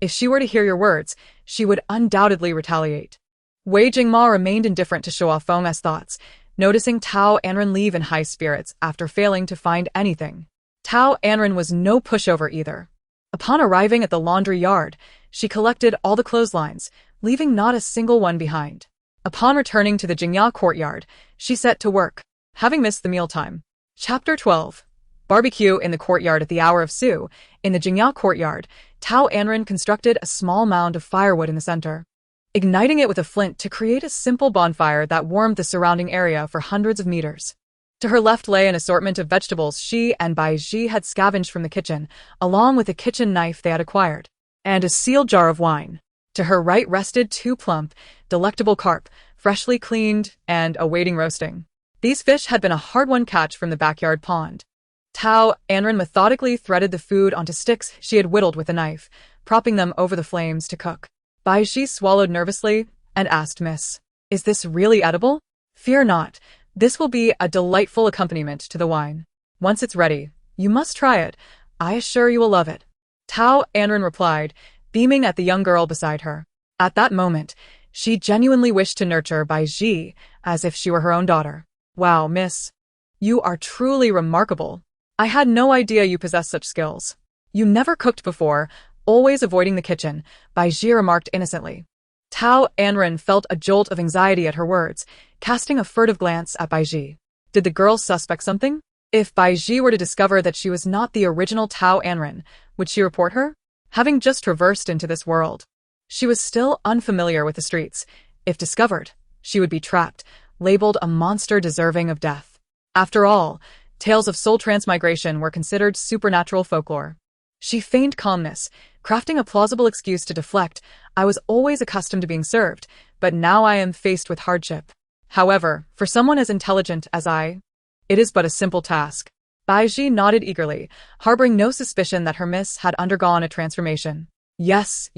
If she were to hear your words, she would undoubtedly retaliate. Wei Jingma remained indifferent to Shuo Feng's thoughts, noticing Tao Anran leave in high spirits after failing to find anything. Tao Anran was no pushover either. Upon arriving at the laundry yard, she collected all the clotheslines, leaving not a single one behind. Upon returning to the Jingya courtyard, she set to work, having missed the mealtime. Chapter 12. Barbecue in the courtyard. At the hour of Su, in the Jingya courtyard, Tao Anran constructed a small mound of firewood in the center, igniting it with a flint to create a simple bonfire that warmed the surrounding area for hundreds of meters. To her left lay an assortment of vegetables she and Bai Ji had scavenged from the kitchen, along with a kitchen knife they had acquired, and a sealed jar of wine. To her right rested 2 plump, delectable carp, freshly cleaned and awaiting roasting. These fish had been a hard-won catch from the backyard pond. Tao Anran methodically threaded the food onto sticks she had whittled with a knife, propping them over the flames to cook. Bai Ji swallowed nervously and asked, "Miss, is this really edible?" "Fear not. This will be a delightful accompaniment to the wine. Once it's ready, you must try it. I assure you will love it." Tao Anran replied, beaming at the young girl beside her. At that moment, she genuinely wished to nurture Bai Ji as if she were her own daughter. "Wow, miss. You are truly remarkable. I had no idea you possessed such skills. You never cooked before, always avoiding the kitchen," Bai Ji remarked innocently. Tao Anran felt a jolt of anxiety at her words, casting a furtive glance at Bai Ji. Did the girl suspect something? If Bai Ji were to discover that she was not the original Tao Anran, would she report her? Having just traversed into this world, she was still unfamiliar with the streets. If discovered, she would be trapped, labeled a monster deserving of death. After all, tales of soul transmigration were considered supernatural folklore. She feigned calmness, crafting a plausible excuse to deflect. "I was always accustomed to being served, but now I am faced with hardship. However, for someone as intelligent as I, it is but a simple task." Bai Ji nodded eagerly, harboring no suspicion that her miss had undergone a transformation. Yes,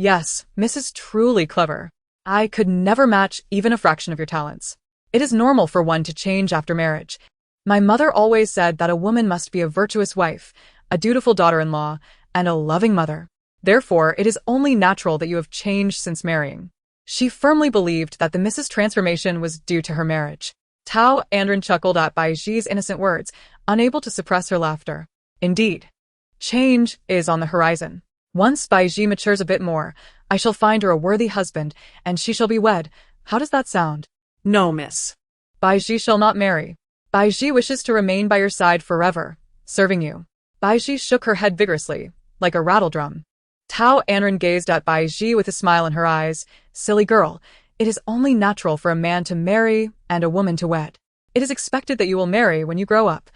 Miss is truly clever. I could never match even a fraction of your talents. It is normal for one to change after marriage. My mother always said that a woman must be a virtuous wife, a dutiful daughter-in-law, and a loving mother. Therefore, it is only natural that you have changed since marrying. She firmly believed that the Mrs. Transformation was due to her marriage. Tao Anran chuckled at Bai Ji's innocent words, unable to suppress her laughter. Indeed, change is on the horizon. Once Bai Ji matures a bit more, I shall find her a worthy husband, and she shall be wed. How does that sound? No, miss. Bai Ji shall not marry. Bai Ji wishes to remain by your side forever, serving you. Bai Ji shook her head vigorously, like a rattledrum. Tao Anran gazed at Bai Ji with a smile in her eyes. Silly girl, it is only natural for a man to marry and a woman to wed. It is expected that you will marry when you grow up.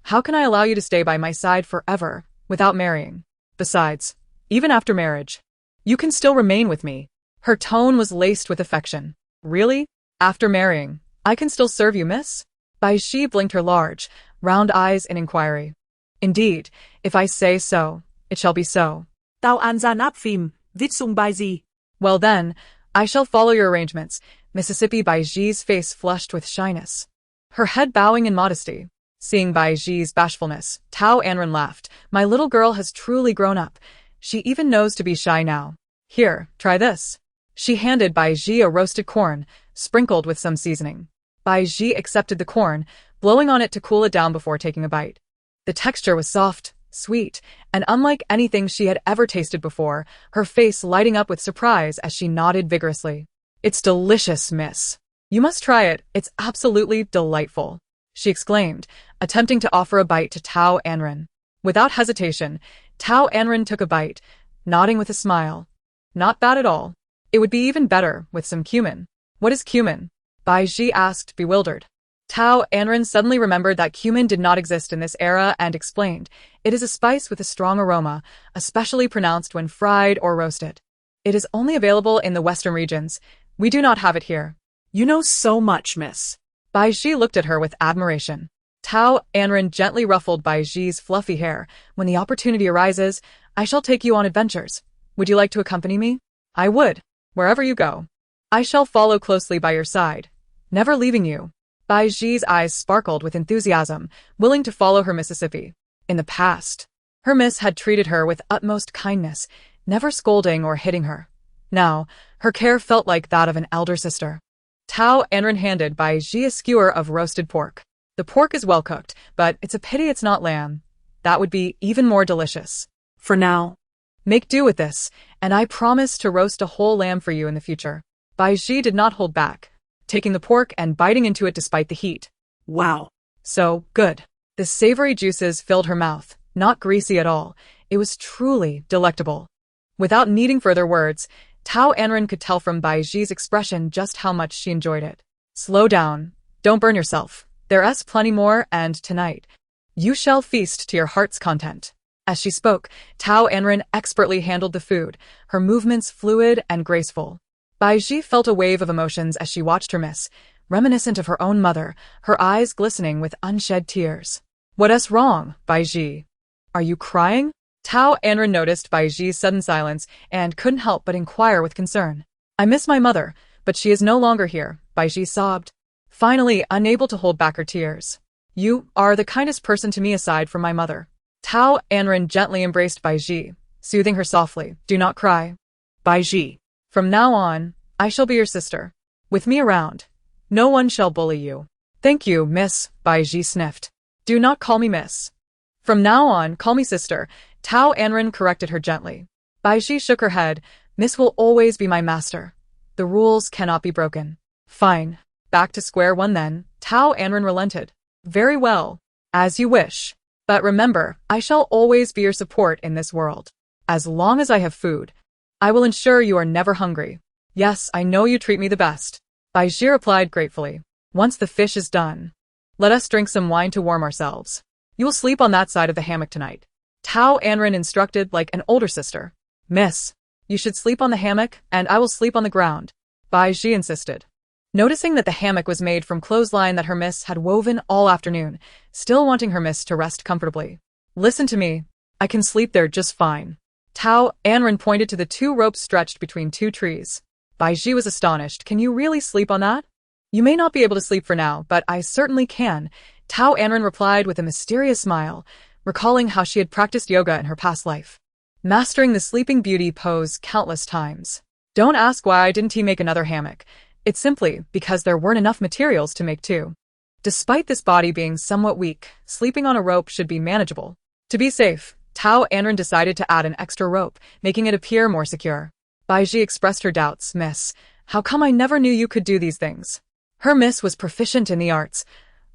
How can I allow you to stay by my side forever without marrying? Besides, even after marriage, you can still remain with me. Her tone was laced with affection. Really? After marrying, I can still serve you, miss? Bai Ji blinked her large, round eyes in inquiry. Indeed, if I say so, it shall be so. Tao Anran áp phim, viết sung Bai Ji. Well then, I shall follow your arrangements. Mississippi. Bai Ji's face flushed with shyness, her head bowing in modesty. Seeing Bai Ji's bashfulness, Tao Anran laughed. My little girl has truly grown up. She even knows to be shy now. Here, try this. She handed Bai Ji a roasted corn, sprinkled with some seasoning. Bai Ji accepted the corn, blowing on it to cool it down before taking a bite. The texture was soft, sweet, and unlike anything she had ever tasted before, her face lighting up with surprise as she nodded vigorously. It's delicious, miss. You must try it. It's absolutely delightful, she exclaimed, attempting to offer a bite to Tao Anran. Without hesitation, Tao Anran took a bite, nodding with a smile. Not bad at all. It would be even better with some cumin. What is cumin? Bai Ji asked, bewildered. Tao Anran suddenly remembered that cumin did not exist in this era and explained, "It is a spice with a strong aroma, especially pronounced when fried or roasted. It is only available in the western regions. We do not have it here." You know so much, miss. Bai Ji looked at her with admiration. Tao Anran gently ruffled Bai Ji's fluffy hair. "When the opportunity arises, I shall take you on adventures. Would you like to accompany me?" "I would. Wherever you go. I shall follow closely by your side, never leaving you." Bai Ji's eyes sparkled with enthusiasm, willing to follow her Mississippi. In the past, her miss had treated her with utmost kindness, never scolding or hitting her. Now, her care felt like that of an elder sister. Tao Anran handed Bai Ji a skewer of roasted pork. "The pork is well cooked, but it's a pity it's not lamb. That would be even more delicious. For now. Make do with this, and I promise to roast a whole lamb for you in the future." Bai Ji did not hold back, taking the pork and biting into it despite the heat. Wow. So good. The savory juices filled her mouth, not greasy at all. It was truly delectable. Without needing further words, Tao Anran could tell from Bai Ji's expression just how much she enjoyed it. "Slow down. Don't burn yourself. There's plenty more, and tonight, you shall feast to your heart's content." As she spoke, Tao Anran expertly handled the food, her movements fluid and graceful. Bai Ji felt a wave of emotions as she watched her miss, reminiscent of her own mother, her eyes glistening with unshed tears. "What's wrong, Bai Ji? Are you crying?" Tao Anran noticed Bai Ji's sudden silence and couldn't help but inquire with concern. "I miss my mother, but she is no longer here," Bai Ji sobbed, finally unable to hold back her tears. "You are the kindest person to me aside from my mother." Tao Anran gently embraced Bai Ji, soothing her softly. "Do not cry, Bai Ji. From now on, I shall be your sister. With me around, no one shall bully you." "Thank you, miss," Bai Ji sniffed. "Do not call me miss. From now on, call me sister," Tao Anran corrected her gently. Bai Ji shook her head. "Miss will always be my master. The rules cannot be broken." "Fine. Back to square one then," Tao Anran relented. "Very well. As you wish. But remember, I shall always be your support in this world. As long as I have food, I will ensure you are never hungry." "Yes, I know you treat me the best," Bai Ji replied gratefully. "Once the fish is done, let us drink some wine to warm ourselves. You will sleep on that side of the hammock tonight." Tao Anran instructed like an older sister. "Miss, you should sleep on the hammock, and I will sleep on the ground," Bai Ji insisted. Noticing that the hammock was made from clothesline that her miss had woven all afternoon, still wanting her miss to rest comfortably. "Listen to me. I can sleep there just fine." Tao Anran pointed to the two ropes stretched between two trees. Bai Ji was astonished. "Can you really sleep on that?" "You may not be able to sleep for now, but I certainly can," Tao Anran replied with a mysterious smile, recalling how she had practiced yoga in her past life, mastering the Sleeping Beauty pose countless times. "Don't ask why didn't he make another hammock. It's simply because there weren't enough materials to make two. Despite this body being somewhat weak, sleeping on a rope should be manageable. To be safe, Tao Anran decided to add an extra rope, making it appear more secure." Bai Ji expressed her doubts. "Miss, how come I never knew you could do these things?" Her miss was proficient in the arts,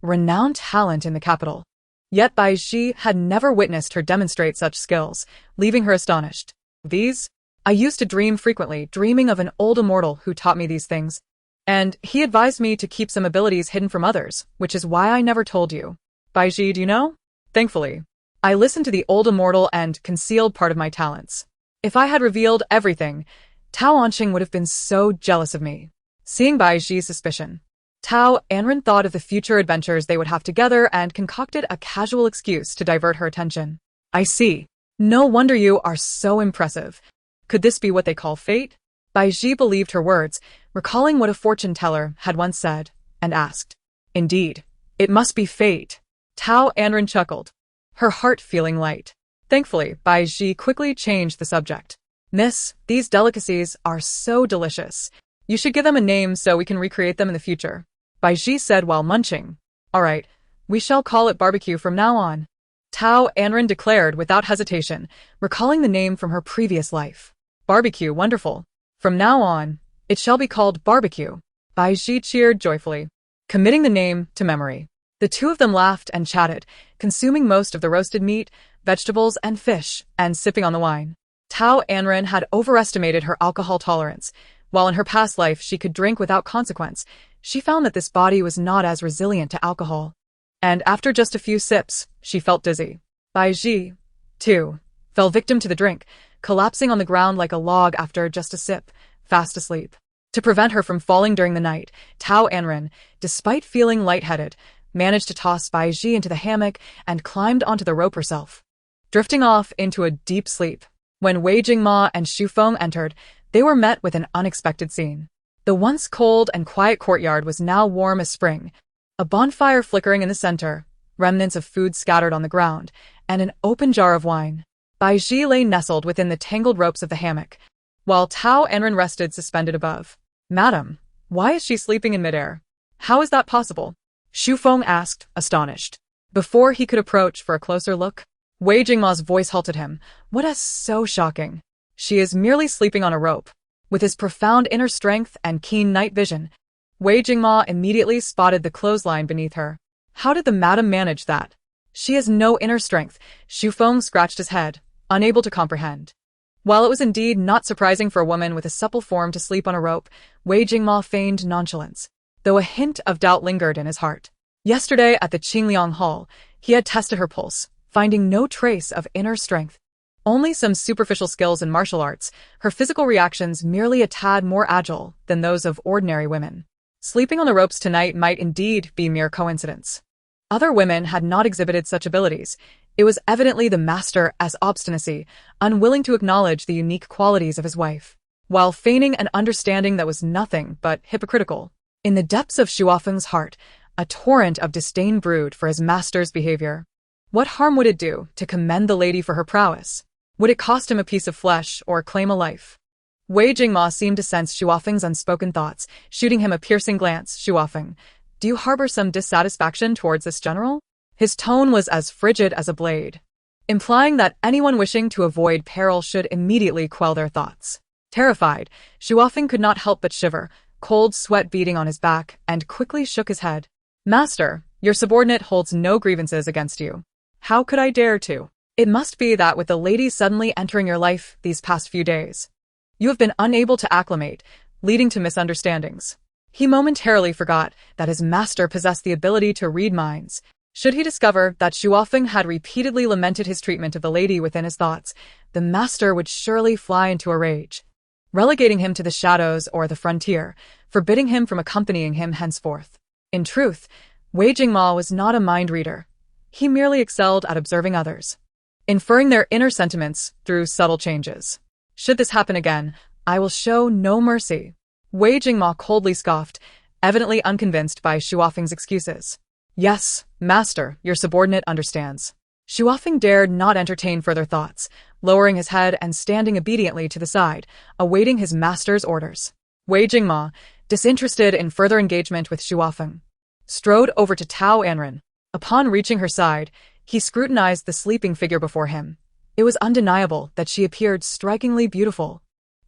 renowned talent in the capital. Yet Bai Ji had never witnessed her demonstrate such skills, leaving her astonished. "These? I used to dream frequently, dreaming of an old immortal who taught me these things. And he advised me to keep some abilities hidden from others, which is why I never told you." "Bai Ji, do you know? Thankfully, I listened to the old immortal and concealed part of my talents. If I had revealed everything, Tao Anran would have been so jealous of me." Seeing Bai Ji's suspicion, Tao Anran thought of the future adventures they would have together and concocted a casual excuse to divert her attention. "I see. No wonder you are so impressive. Could this be what they call fate?" Bai Ji believed her words, recalling what a fortune teller had once said, and asked, "Indeed, it must be fate." Tao Anran chuckled, her heart feeling light. Thankfully, Bai Ji quickly changed the subject. "Miss, these delicacies are so delicious. You should give them a name so we can recreate them in the future," Bai Ji said while munching. "All right, we shall call it barbecue from now on," Tao Anran declared without hesitation, recalling the name from her previous life. "Barbecue, wonderful. From now on, it shall be called barbecue." Bai Ji cheered joyfully, committing the name to memory. The two of them laughed and chatted, consuming most of the roasted meat, vegetables, and fish, and sipping on the wine. Tao Anran had overestimated her alcohol tolerance. While in her past life she could drink without consequence, she found that this body was not as resilient to alcohol. And after just a few sips, she felt dizzy. Bai Ji, too, fell victim to the drink, collapsing on the ground like a log after just a sip, fast asleep. To prevent her from falling during the night, Tao Anran, despite feeling lightheaded, managed to toss Bai Ji into the hammock and climbed onto the rope herself, drifting off into a deep sleep. When Wei Jingma and Xu Feng entered, they were met with an unexpected scene. The once cold and quiet courtyard was now warm as spring, a bonfire flickering in the center, remnants of food scattered on the ground, and an open jar of wine. Bai Ji lay nestled within the tangled ropes of the hammock, while Tao Anran rested suspended above. "Madam, why is she sleeping in midair? How is that possible?" Xu Feng asked, astonished. Before he could approach for a closer look, Wei Jingma's voice halted him. "What is so shocking? She is merely sleeping on a rope." With his profound inner strength and keen night vision, Wei Jingma immediately spotted the clothesline beneath her. How did the madam manage that? She has no inner strength. Xu Feng scratched his head, unable to comprehend. While it was indeed not surprising for a woman with a supple form to sleep on a rope, Wei Jingma feigned nonchalance, though a hint of doubt lingered in his heart. Yesterday at the Qingliang Hall, he had tested her pulse, finding no trace of inner strength. Only some superficial skills in martial arts, her physical reactions merely a tad more agile than those of ordinary women. Sleeping on the ropes tonight might indeed be mere coincidence. Other women had not exhibited such abilities. It was evidently the master's obstinacy, unwilling to acknowledge the unique qualities of his wife, while feigning an understanding that was nothing but hypocritical. In the depths of Shuofeng's heart, a torrent of disdain brewed for his master's behavior. What harm would it do to commend the lady for her prowess? Would it cost him a piece of flesh or claim a life? Wei Jingma seemed to sense Shuofeng's unspoken thoughts, shooting him a piercing glance. "Shuofeng, do you harbor some dissatisfaction towards this general?" His tone was as frigid as a blade, implying that anyone wishing to avoid peril should immediately quell their thoughts. Terrified, Shuofeng could not help but shiver, cold sweat beading on his back, and quickly shook his head. "Master, your subordinate holds no grievances against you. How could I dare to? It must be that with the lady suddenly entering your life these past few days, you have been unable to acclimate, leading to misunderstandings." He momentarily forgot that his master possessed the ability to read minds. Should he discover that Shuofeng had repeatedly lamented his treatment of the lady within his thoughts, the master would surely fly into a rage, relegating him to the shadows or the frontier, forbidding him from accompanying him henceforth. In truth, Wei Jingma was not a mind reader. He merely excelled at observing others, inferring their inner sentiments through subtle changes. "Should this happen again, I will show no mercy." Wei Jingma coldly scoffed, evidently unconvinced by Shuofeng's excuses. "Yes, master, your subordinate understands." Shuofeng dared not entertain further thoughts, lowering his head and standing obediently to the side, awaiting his master's orders. Wei Jingma, disinterested in further engagement with Shuofeng, strode over to Tao Anran. Upon reaching her side, he scrutinized the sleeping figure before him. It was undeniable that she appeared strikingly beautiful,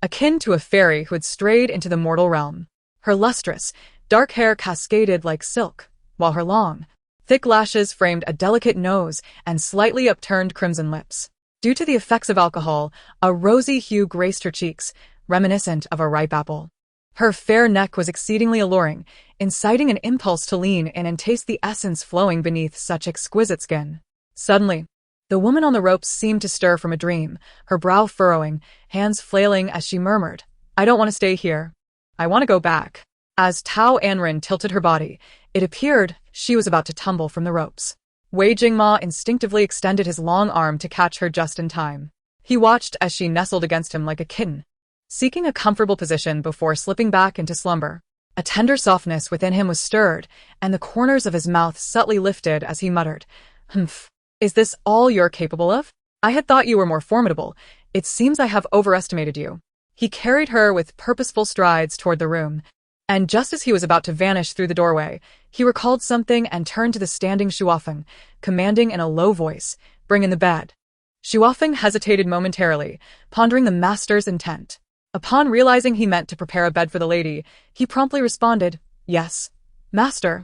akin to a fairy who had strayed into the mortal realm. Her lustrous, dark hair cascaded like silk, while her long, thick lashes framed a delicate nose and slightly upturned crimson lips. Due to the effects of alcohol, a rosy hue graced her cheeks, reminiscent of a ripe apple. Her fair neck was exceedingly alluring, inciting an impulse to lean in and taste the essence flowing beneath such exquisite skin. Suddenly, the woman on the ropes seemed to stir from a dream, her brow furrowing, hands flailing as she murmured, "I don't want to stay here. I want to go back." As Tao Anran tilted her body, it appeared she was about to tumble from the ropes. Wei Jingma instinctively extended his long arm to catch her just in time. He watched as she nestled against him like a kitten, seeking a comfortable position before slipping back into slumber. A tender softness within him was stirred, and the corners of his mouth subtly lifted as he muttered, "Humph, is this all you're capable of? I had thought you were more formidable. It seems I have overestimated you." He carried her with purposeful strides toward the room, and just as he was about to vanish through the doorway, he recalled something and turned to the standing Shuofeng, commanding in a low voice, "Bring in the bed." Shuofeng hesitated momentarily, pondering the master's intent. Upon realizing he meant to prepare a bed for the lady, he promptly responded, "Yes, master."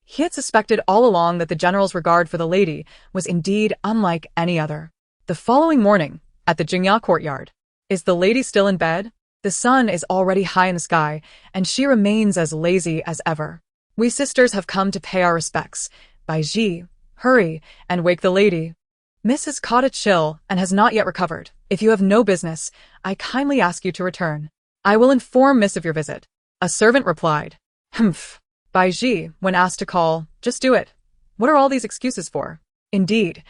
He had suspected all along that the general's regard for the lady was indeed unlike any other. The following morning, at the Jingya courtyard, "Is the lady still in bed?" The sun is already high in the sky, and she remains as lazy as ever. We sisters have come to pay our respects. Baiji, hurry, and wake the lady. Miss has caught a chill and has not yet recovered. If you have no business, I kindly ask you to return. I will inform Miss of your visit. A servant replied. Humph. Baiji, when asked to call, just do it. What are all these excuses for? Indeed.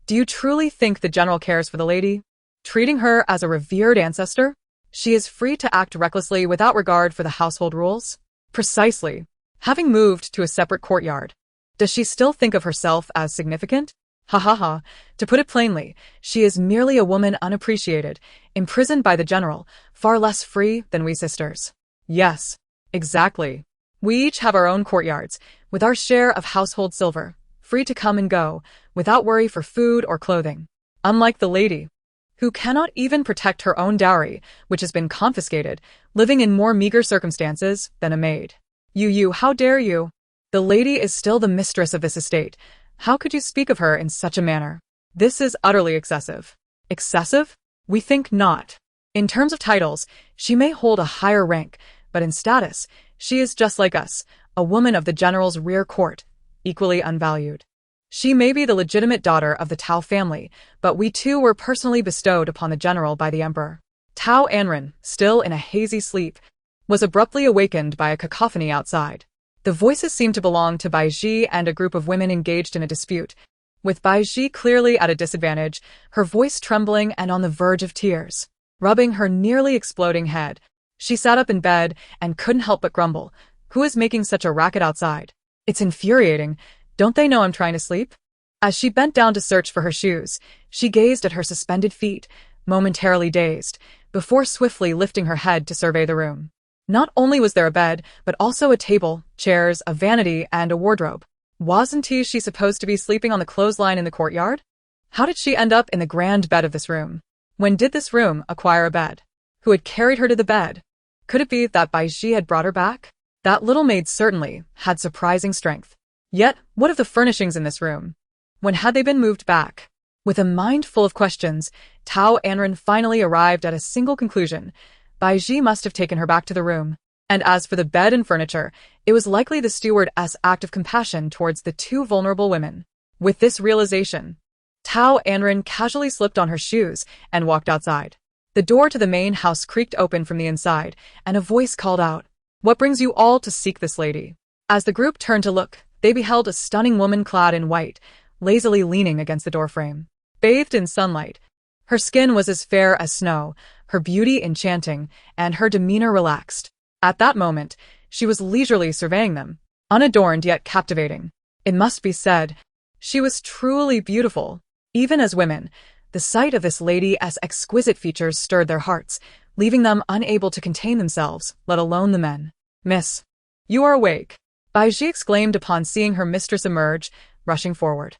Do you truly think the general cares for the lady? Treating her as a revered ancestor? She is free to act recklessly without regard for the household rules? Precisely. Having moved to a separate courtyard, does she still think of herself as significant? Ha ha ha. To put it plainly, she is merely a woman unappreciated, imprisoned by the general, far less free than we sisters. Yes, exactly. We each have our own courtyards, with our share of household silver, free to come and go, without worry for food or clothing. Unlike the lady, who cannot even protect her own dowry, which has been confiscated, living in more meager circumstances than a maid. You, how dare you? The lady is still the mistress of this estate. How could you speak of her in such a manner? This is utterly excessive. Excessive? We think not. In terms of titles, she may hold a higher rank, but in status, she is just like us, a woman of the general's rear court, equally unvalued. She may be the legitimate daughter of the Tao family, but we too were personally bestowed upon the general by the emperor. Tao Anran, still in a hazy sleep, was abruptly awakened by a cacophony outside. The voices seemed to belong to Baiji and a group of women engaged in a dispute, with Baiji clearly at a disadvantage, her voice trembling and on the verge of tears. Rubbing her nearly exploding head, she sat up in bed and couldn't help but grumble. Who is making such a racket outside? It's infuriating. Don't they know I'm trying to sleep? As she bent down to search for her shoes, she gazed at her suspended feet, momentarily dazed, before swiftly lifting her head to survey the room. Not only was there a bed, but also a table, chairs, a vanity, and a wardrobe. Wasn't she supposed to be sleeping on the clothesline in the courtyard? How did she end up in the grand bed of this room? When did this room acquire a bed? Who had carried her to the bed? Could it be that Baiji had brought her back? That little maid certainly had surprising strength. Yet, what of the furnishings in this room? When had they been moved back? With a mind full of questions, Tao Anran finally arrived at a single conclusion. Baiji must have taken her back to the room. And as for the bed and furniture, it was likely the steward's act of compassion towards the two vulnerable women. With this realization, Tao Anran casually slipped on her shoes and walked outside. The door to the main house creaked open from the inside, and a voice called out, "What brings you all to seek this lady?" As the group turned to look, they beheld a stunning woman clad in white, lazily leaning against the doorframe. Bathed in sunlight, her skin was as fair as snow, her beauty enchanting, and her demeanor relaxed. At that moment, she was leisurely surveying them, unadorned yet captivating. It must be said, she was truly beautiful. Even as women, the sight of this lady's exquisite features stirred their hearts, leaving them unable to contain themselves, let alone the men. "Miss, you are awake," Baiji exclaimed upon seeing her mistress emerge, rushing forward.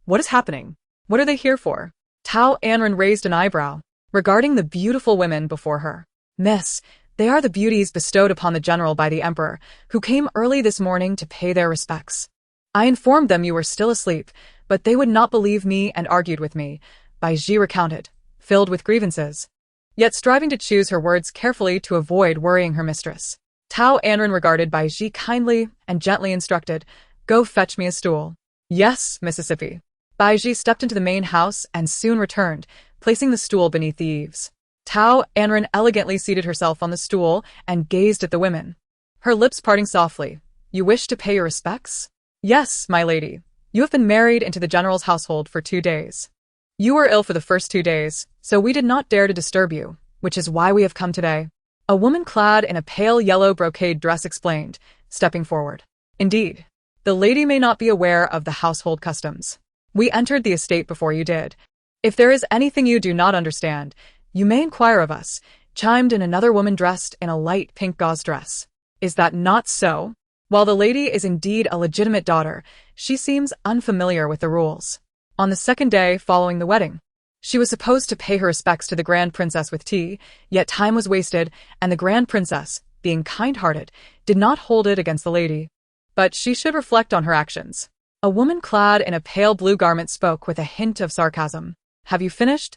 What is happening? What are they here for? Tao Anran raised an eyebrow, regarding the beautiful women before her. "Miss, they are the beauties bestowed upon the general by the emperor, who came early this morning to pay their respects. I informed them you were still asleep, but they would not believe me and argued with me," Baiji recounted, filled with grievances, yet striving to choose her words carefully to avoid worrying her mistress. Tao Anran regarded Baiji kindly and gently instructed, "Go fetch me a stool." "Yes, Mississippi." Baiji stepped into the main house and soon returned, placing the stool beneath the eaves. Tao Anran elegantly seated herself on the stool and gazed at the women, her lips parting softly. "You wish to pay your respects?" "Yes, my lady. You have been married into the general's household for 2 days. You were ill for the first 2 days, so we did not dare to disturb you, which is why we have come today." A woman clad in a pale yellow brocade dress explained, stepping forward. "Indeed, the lady may not be aware of the household customs. We entered the estate before you did. If there is anything you do not understand, you may inquire of us," chimed in another woman dressed in a light pink gauze dress. "Is that not so? While the lady is indeed a legitimate daughter, she seems unfamiliar with the rules. On the second day following the wedding, she was supposed to pay her respects to the Grand Princess with tea, yet time was wasted, and the Grand Princess, being kind-hearted, did not hold it against the lady. But she should reflect on her actions." A woman clad in a pale blue garment spoke with a hint of sarcasm. "Have you finished?"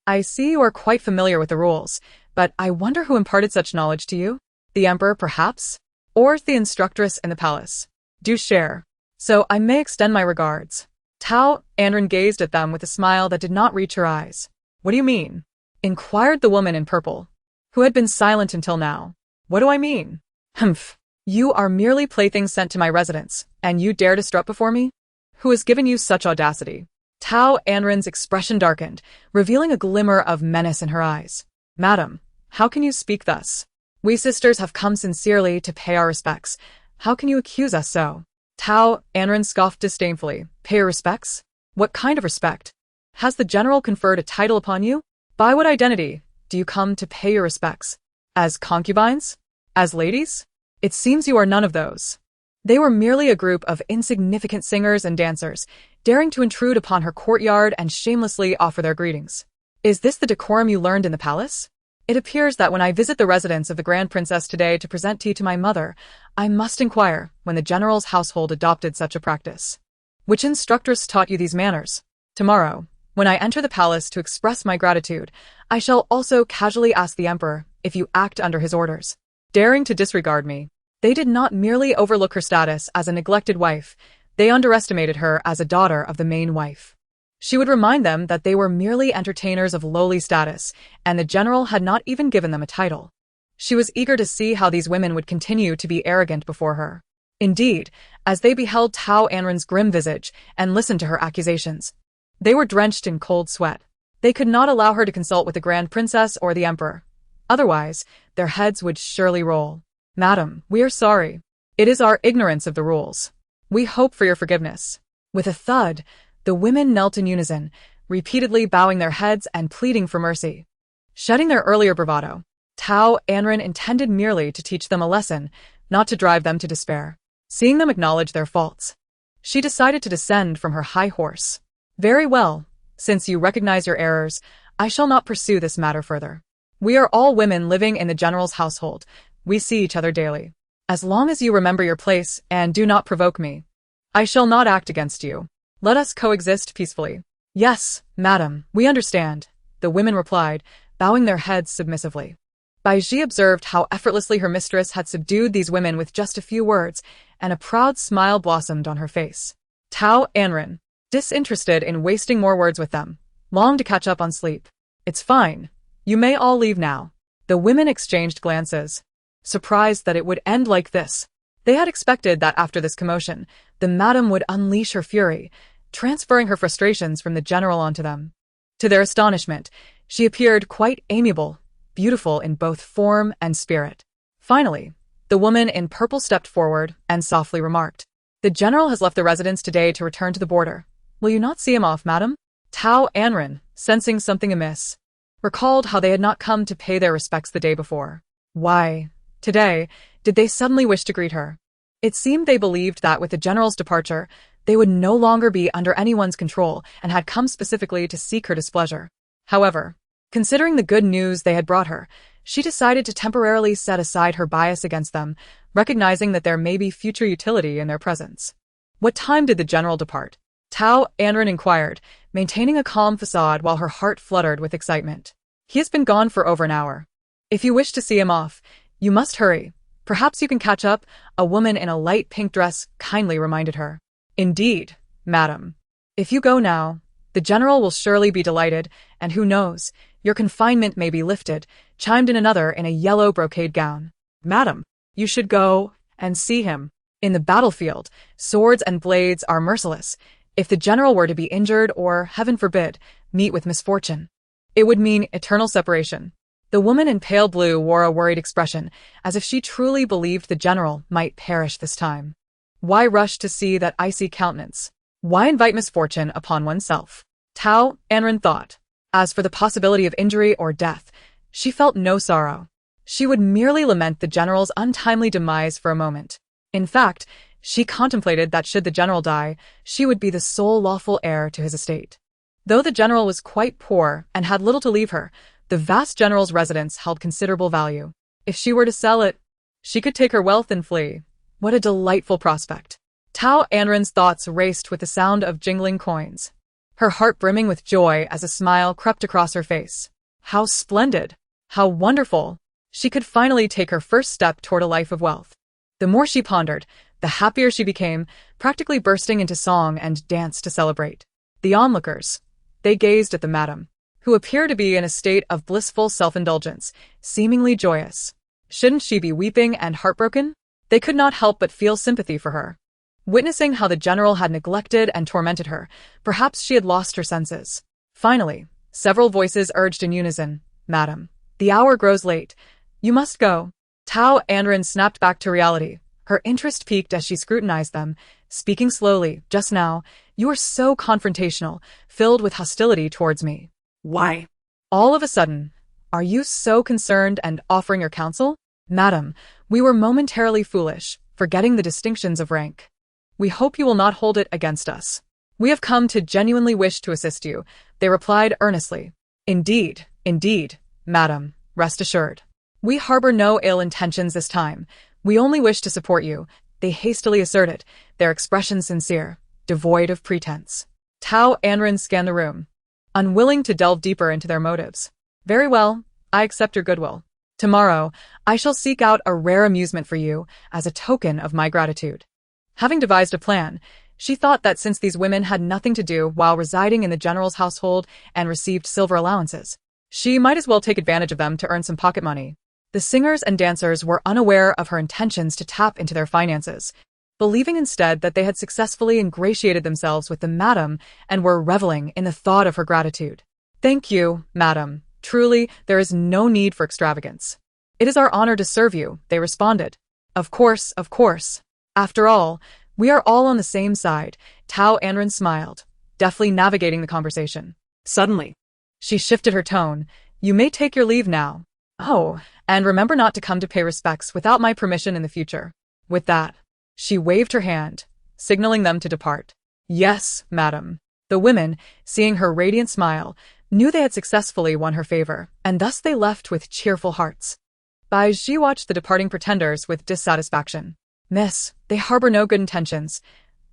I see you are quite familiar with the rules, but I wonder who imparted such knowledge to you? The emperor, perhaps? Or the instructress in the palace? Do share, so I may extend my regards. Tao Anran gazed at them with a smile that did not reach her eyes. What do you mean? Inquired the woman in purple, who had been silent until now. What do I mean? Humph. You are merely playthings sent to my residence, and you dare to strut before me? Who has given you such audacity? Tao Anran's expression darkened, revealing a glimmer of menace in her eyes. Madam, how can you speak thus? We sisters have come sincerely to pay our respects. How can you accuse us so? Tao Anran scoffed disdainfully. Pay your respects? What kind of respect? Has the general conferred a title upon you? By what identity do you come to pay your respects? As concubines? As ladies? It seems you are none of those. They were merely a group of insignificant singers and dancers, daring to intrude upon her courtyard and shamelessly offer their greetings. Is this the decorum you learned in the palace? It appears that when I visit the residence of the Grand Princess today to present tea to my mother, I must inquire when the general's household adopted such a practice. Which instructress taught you these manners? Tomorrow, when I enter the palace to express my gratitude, I shall also casually ask the emperor if you act under his orders. Daring to disregard me. They did not merely overlook her status as a neglected wife, they underestimated her as a daughter of the main wife. She would remind them that they were merely entertainers of lowly status, and the general had not even given them a title. She was eager to see how these women would continue to be arrogant before her. Indeed, as they beheld Tao Anran's grim visage and listened to her accusations, they were drenched in cold sweat. They could not allow her to consult with the Grand Princess or the Emperor. Otherwise, their heads would surely roll. Madam, we are sorry. It is our ignorance of the rules. We hope for your forgiveness. With a thud, the women knelt in unison, repeatedly bowing their heads and pleading for mercy. Shedding their earlier bravado, Tao Anran intended merely to teach them a lesson, not to drive them to despair. Seeing them acknowledge their faults, she decided to descend from her high horse. Very well, since you recognize your errors, I shall not pursue this matter further. We are all women living in the general's household. We see each other daily. As long as you remember your place and do not provoke me, I shall not act against you. Let us coexist peacefully. Yes, madam, we understand, the women replied, bowing their heads submissively. Baiji observed how effortlessly her mistress had subdued these women with just a few words, and a proud smile blossomed on her face. Tao Anran, disinterested in wasting more words with them, longed to catch up on sleep. It's fine. You may all leave now. The women exchanged glances, surprised that it would end like this. They had expected that after this commotion, the madam would unleash her fury, transferring her frustrations from the general onto them. To their astonishment, she appeared quite amiable, beautiful in both form and spirit. Finally, the woman in purple stepped forward and softly remarked, "The general has left the residence today to return to the border. Will you not see him off, madam?" Tao Anran, sensing something amiss, recalled how they had not come to pay their respects the day before. Why, today, did they suddenly wish to greet her? It seemed they believed that with the general's departure, they would no longer be under anyone's control and had come specifically to seek her displeasure. However, considering the good news they had brought her, she decided to temporarily set aside her bias against them, recognizing that there may be future utility in their presence. What time did the general depart? Tao Anran inquired, maintaining a calm facade while her heart fluttered with excitement. He has been gone for over an hour. If you wish to see him off, you must hurry. Perhaps you can catch up, a woman in a light pink dress kindly reminded her. Indeed, madam. If you go now, the general will surely be delighted, and who knows, your confinement may be lifted, chimed in another in a yellow brocade gown. Madam, you should go and see him. In the battlefield, swords and blades are merciless. If the general were to be injured or, heaven forbid, meet with misfortune, it would mean eternal separation. The woman in pale blue wore a worried expression, as if she truly believed the general might perish this time. Why rush to see that icy countenance? Why invite misfortune upon oneself? Tao Anran thought. As for the possibility of injury or death, she felt no sorrow. She would merely lament the general's untimely demise for a moment. In fact, she contemplated that should the general die, she would be the sole lawful heir to his estate. Though the general was quite poor and had little to leave her, the vast general's residence held considerable value. If she were to sell it, she could take her wealth and flee. What a delightful prospect. Tao Anran's thoughts raced with the sound of jingling coins. her heart brimming with joy as a smile crept across her face. How splendid! How wonderful! She could finally take her first step toward a life of wealth. The more she pondered, the happier she became, practically bursting into song and dance to celebrate. The onlookers, they gazed at the madam, who appeared to be in a state of blissful self-indulgence, seemingly joyous. Shouldn't she be weeping and heartbroken? They could not help but feel sympathy for her. Witnessing how the general had neglected and tormented her, perhaps she had lost her senses. Finally, several voices urged in unison, "Madam, the hour grows late. You must go." Tao Anran snapped back to reality. Her interest peaked as she scrutinized them, speaking slowly. "Just now, you were so confrontational, filled with hostility towards me. Why? All of a sudden, are you so concerned and offering your counsel? Madam, we were momentarily foolish, forgetting the distinctions of rank. We hope you will not hold it against us. We have come to genuinely wish to assist you," they replied earnestly. Indeed, madam, rest assured. We harbor no ill intentions this time. We only wish to support you," they hastily asserted, their expression sincere, devoid of pretense. Tao Anran scanned the room, unwilling to delve deeper into their motives. "Very well, I accept your goodwill. Tomorrow, I shall seek out a rare amusement for you as a token of my gratitude." Having devised a plan, she thought that since these women had nothing to do while residing in the general's household and received silver allowances, she might as well take advantage of them to earn some pocket money. The singers and dancers were unaware of her intentions to tap into their finances, believing instead that they had successfully ingratiated themselves with the madam and were reveling in the thought of her gratitude. "Thank you, madam. Truly, there is no need for extravagance. It is our honor to serve you," they responded. Of course. After all, we are all on the same side," Tao Anran smiled, deftly navigating the conversation. Suddenly, she shifted her tone. "You may take your leave now. Oh, and remember not to come to pay respects without my permission in the future." With that, she waved her hand, signaling them to depart. "Yes, madam." The women, seeing her radiant smile, knew they had successfully won her favor, and thus they left with cheerful hearts. Bai Zhi watched the departing pretenders with dissatisfaction. "Miss, they harbor no good intentions.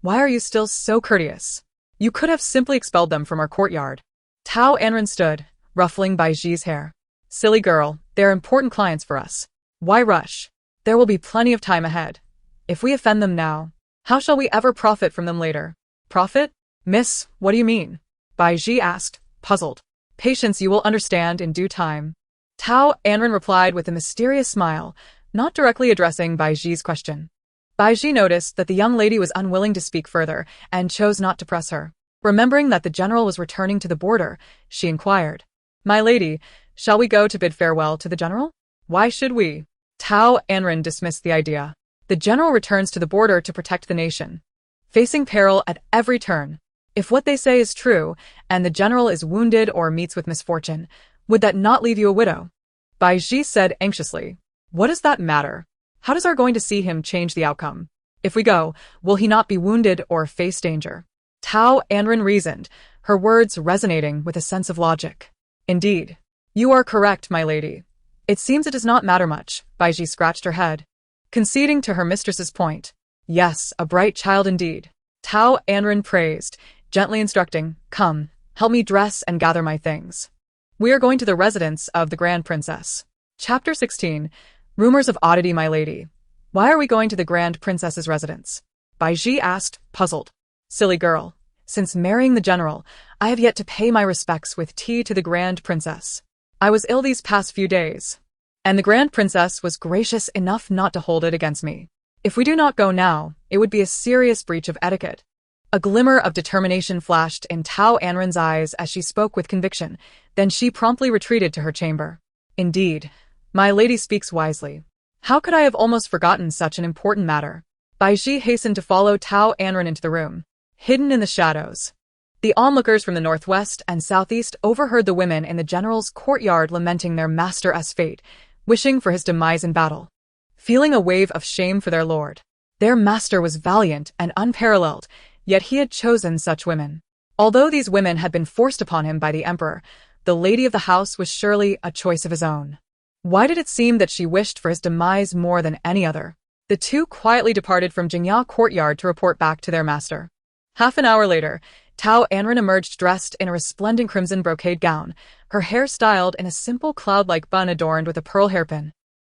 Why are you still so courteous? You could have simply expelled them from our courtyard." Tao Anran stood, ruffling Bai Zhi's hair. "Silly girl, they are important clients for us. Why rush? There will be plenty of time ahead. If we offend them now, how shall we ever profit from them later?" "Profit? Miss, what do you mean?" Bai Zhi asked, puzzled. "Patience, you will understand in due time." Tao Anran replied with a mysterious smile, not directly addressing Bai Zhi's question. Bai Zhi noticed that the young lady was unwilling to speak further and chose not to press her. Remembering that the general was returning to the border, she inquired, "My lady, shall we go to bid farewell to the general?" "Why should we?" Tao Anran dismissed the idea. "The general returns to the border to protect the nation, facing peril at every turn. If what they say is true, and the general is wounded or meets with misfortune, would that not leave you a widow?" Bai Zhi said anxiously, "What does that matter? How does our going to see him change the outcome? If we go, will he not be wounded or face danger?" Tao Anran reasoned, her words resonating with a sense of logic. "Indeed, you are correct, my lady. It seems it does not matter much." Bai Zhi scratched her head, conceding to her mistress's point. "Yes, a bright child indeed." Tao Anran praised, gently instructing, "Come, help me dress and gather my things. We are going to the residence of the Grand Princess." Chapter 16. Rumors of oddity, my lady. "Why are we going to the Grand Princess's residence?" Bai Zhi asked, puzzled. "Silly girl. Since marrying the general, I have yet to pay my respects with tea to the Grand Princess. I was ill these past few days, and the Grand Princess was gracious enough not to hold it against me. If we do not go now, it would be a serious breach of etiquette." A glimmer of determination flashed in Tao Anran's eyes as she spoke with conviction, then she promptly retreated to her chamber. "Indeed, my lady speaks wisely. How could I have almost forgotten such an important matter?" Bai Zhi hastened to follow Tao Anran into the room, hidden in the shadows. The onlookers from the northwest and southeast overheard the women in the general's courtyard lamenting their master's fate, wishing for his demise in battle, feeling a wave of shame for their lord. Their master was valiant and unparalleled, yet he had chosen such women. Although these women had been forced upon him by the emperor, the lady of the house was surely a choice of his own. Why did it seem that she wished for his demise more than any other? The two quietly departed from Jingya courtyard to report back to their master. Half an hour later, Tao Anran emerged dressed in a resplendent crimson brocade gown, her hair styled in a simple cloud-like bun adorned with a pearl hairpin.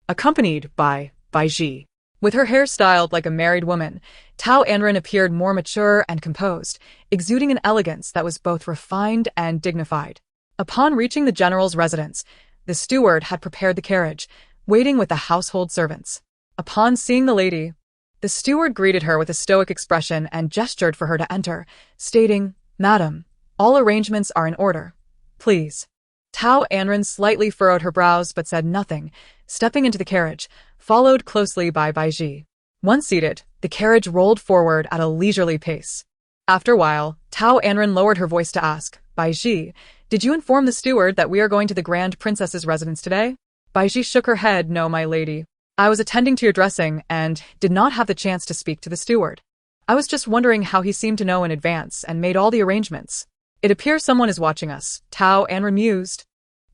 Accompanied by Ji. With her hair styled like a married woman, Tao Anran appeared more mature and composed, exuding an elegance that was both refined and dignified. Upon reaching the general's residence, the steward had prepared the carriage, waiting with the household servants. Upon seeing the lady, the steward greeted her with a stoic expression and gestured for her to enter, stating, "Madam, all arrangements are in order. Please." Tao Anran slightly furrowed her brows but said nothing, stepping into the carriage, followed closely by Ji. Once seated, the carriage rolled forward at a leisurely pace. After a while, Tao Anran lowered her voice to ask, "Ji, did you inform the steward that we are going to the Grand Princess's residence today?" Ji shook her head. "No, my lady. I was attending to your dressing and did not have the chance to speak to the steward. I was just wondering how he seemed to know in advance and made all the arrangements. It appears someone is watching us," Tao Anran mused,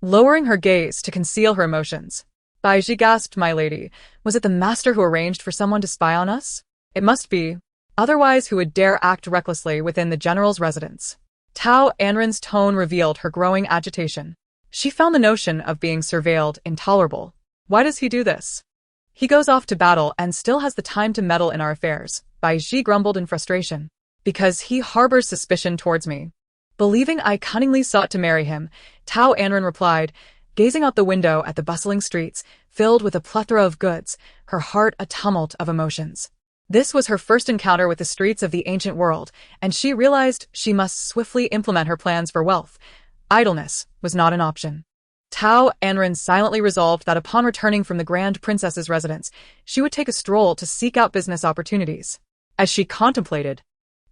lowering her gaze to conceal her emotions. Ji gasped, "My lady, was it the master who arranged for someone to spy on us? It must be. Otherwise, who would dare act recklessly within the general's residence?" Tao Anran's tone revealed her growing agitation. She found the notion of being surveilled intolerable. "Why does he do this? He goes off to battle and still has the time to meddle in our affairs," Ji grumbled in frustration. "Because he harbors suspicion towards me. Believing I cunningly sought to marry him," Tao Anran replied, gazing out the window at the bustling streets, filled with a plethora of goods, her heart a tumult of emotions. This was her first encounter with the streets of the ancient world, and she realized she must swiftly implement her plans for wealth. Idleness was not an option. Tao Anran silently resolved that upon returning from the Grand Princess's residence, she would take a stroll to seek out business opportunities. As she contemplated,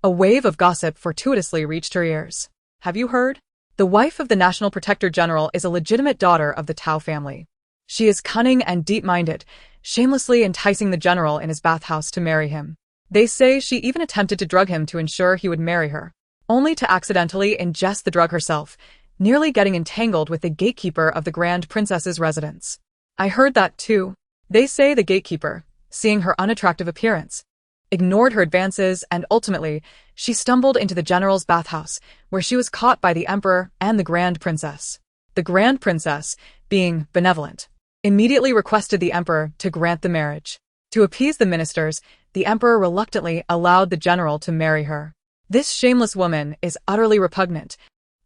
a wave of gossip fortuitously reached her ears. "Have you heard? The wife of the National Protector General is a legitimate daughter of the Tao family. She is cunning and deep-minded, shamelessly enticing the general in his bathhouse to marry him. They say she even attempted to drug him to ensure he would marry her, only to accidentally ingest the drug herself, nearly getting entangled with the gatekeeper of the Grand Princess's residence." "I heard that too. They say the gatekeeper, seeing her unattractive appearance, ignored her advances and ultimately, she stumbled into the general's bathhouse, where she was caught by the emperor and the Grand Princess. The Grand Princess, being benevolent, immediately requested the emperor to grant the marriage. To appease the ministers, the emperor reluctantly allowed the general to marry her. This shameless woman is utterly repugnant,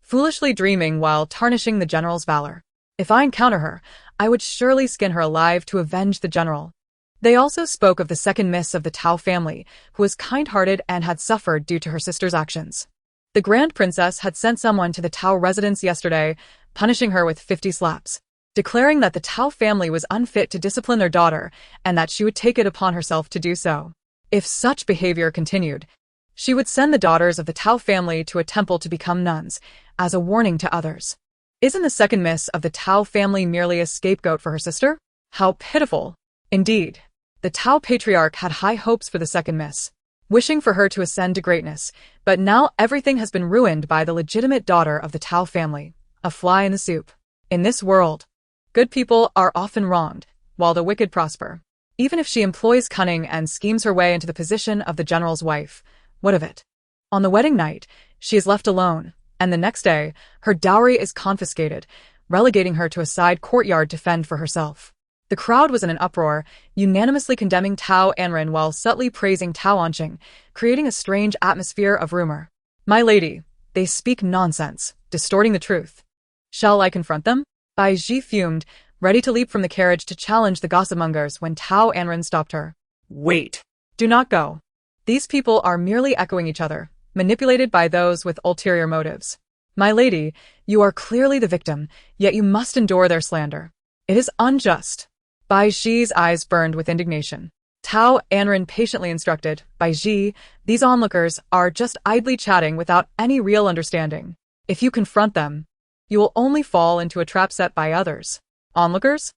foolishly dreaming while tarnishing the general's valor. If I encounter her, I would surely skin her alive to avenge the general." They also spoke of the second miss of the Tao family, who was kind-hearted and had suffered due to her sister's actions. The Grand Princess had sent someone to the Tao residence yesterday, punishing her with 50 slaps, declaring that the Tao family was unfit to discipline their daughter and that she would take it upon herself to do so. If such behavior continued, she would send the daughters of the Tao family to a temple to become nuns, as a warning to others. Isn't the second miss of the Tao family merely a scapegoat for her sister? How pitiful! Indeed, the Tao patriarch had high hopes for the second miss, wishing for her to ascend to greatness, but now everything has been ruined by the legitimate daughter of the Tao family, a fly in the soup. In this world, good people are often wronged, while the wicked prosper. Even if she employs cunning and schemes her way into the position of the general's wife, what of it? On the wedding night, she is left alone, and the next day, her dowry is confiscated, relegating her to a side courtyard to fend for herself. The crowd was in an uproar, unanimously condemning Tao Anran while subtly praising Tao Anran, creating a strange atmosphere of rumor. "My lady, they speak nonsense, distorting the truth. Shall I confront them?" Ji fumed, ready to leap from the carriage to challenge the gossipmongers when Tao Anran stopped her. "Wait. "Do not go. These people are merely echoing each other, manipulated by those with ulterior motives. My lady, you are clearly the victim, yet you must endure their slander. It is unjust." Ji's eyes burned with indignation. Tao Anran patiently instructed, "Ji, these onlookers are just idly chatting without any real understanding. If you confront them, you will only fall into a trap set by others." "Onlookers?"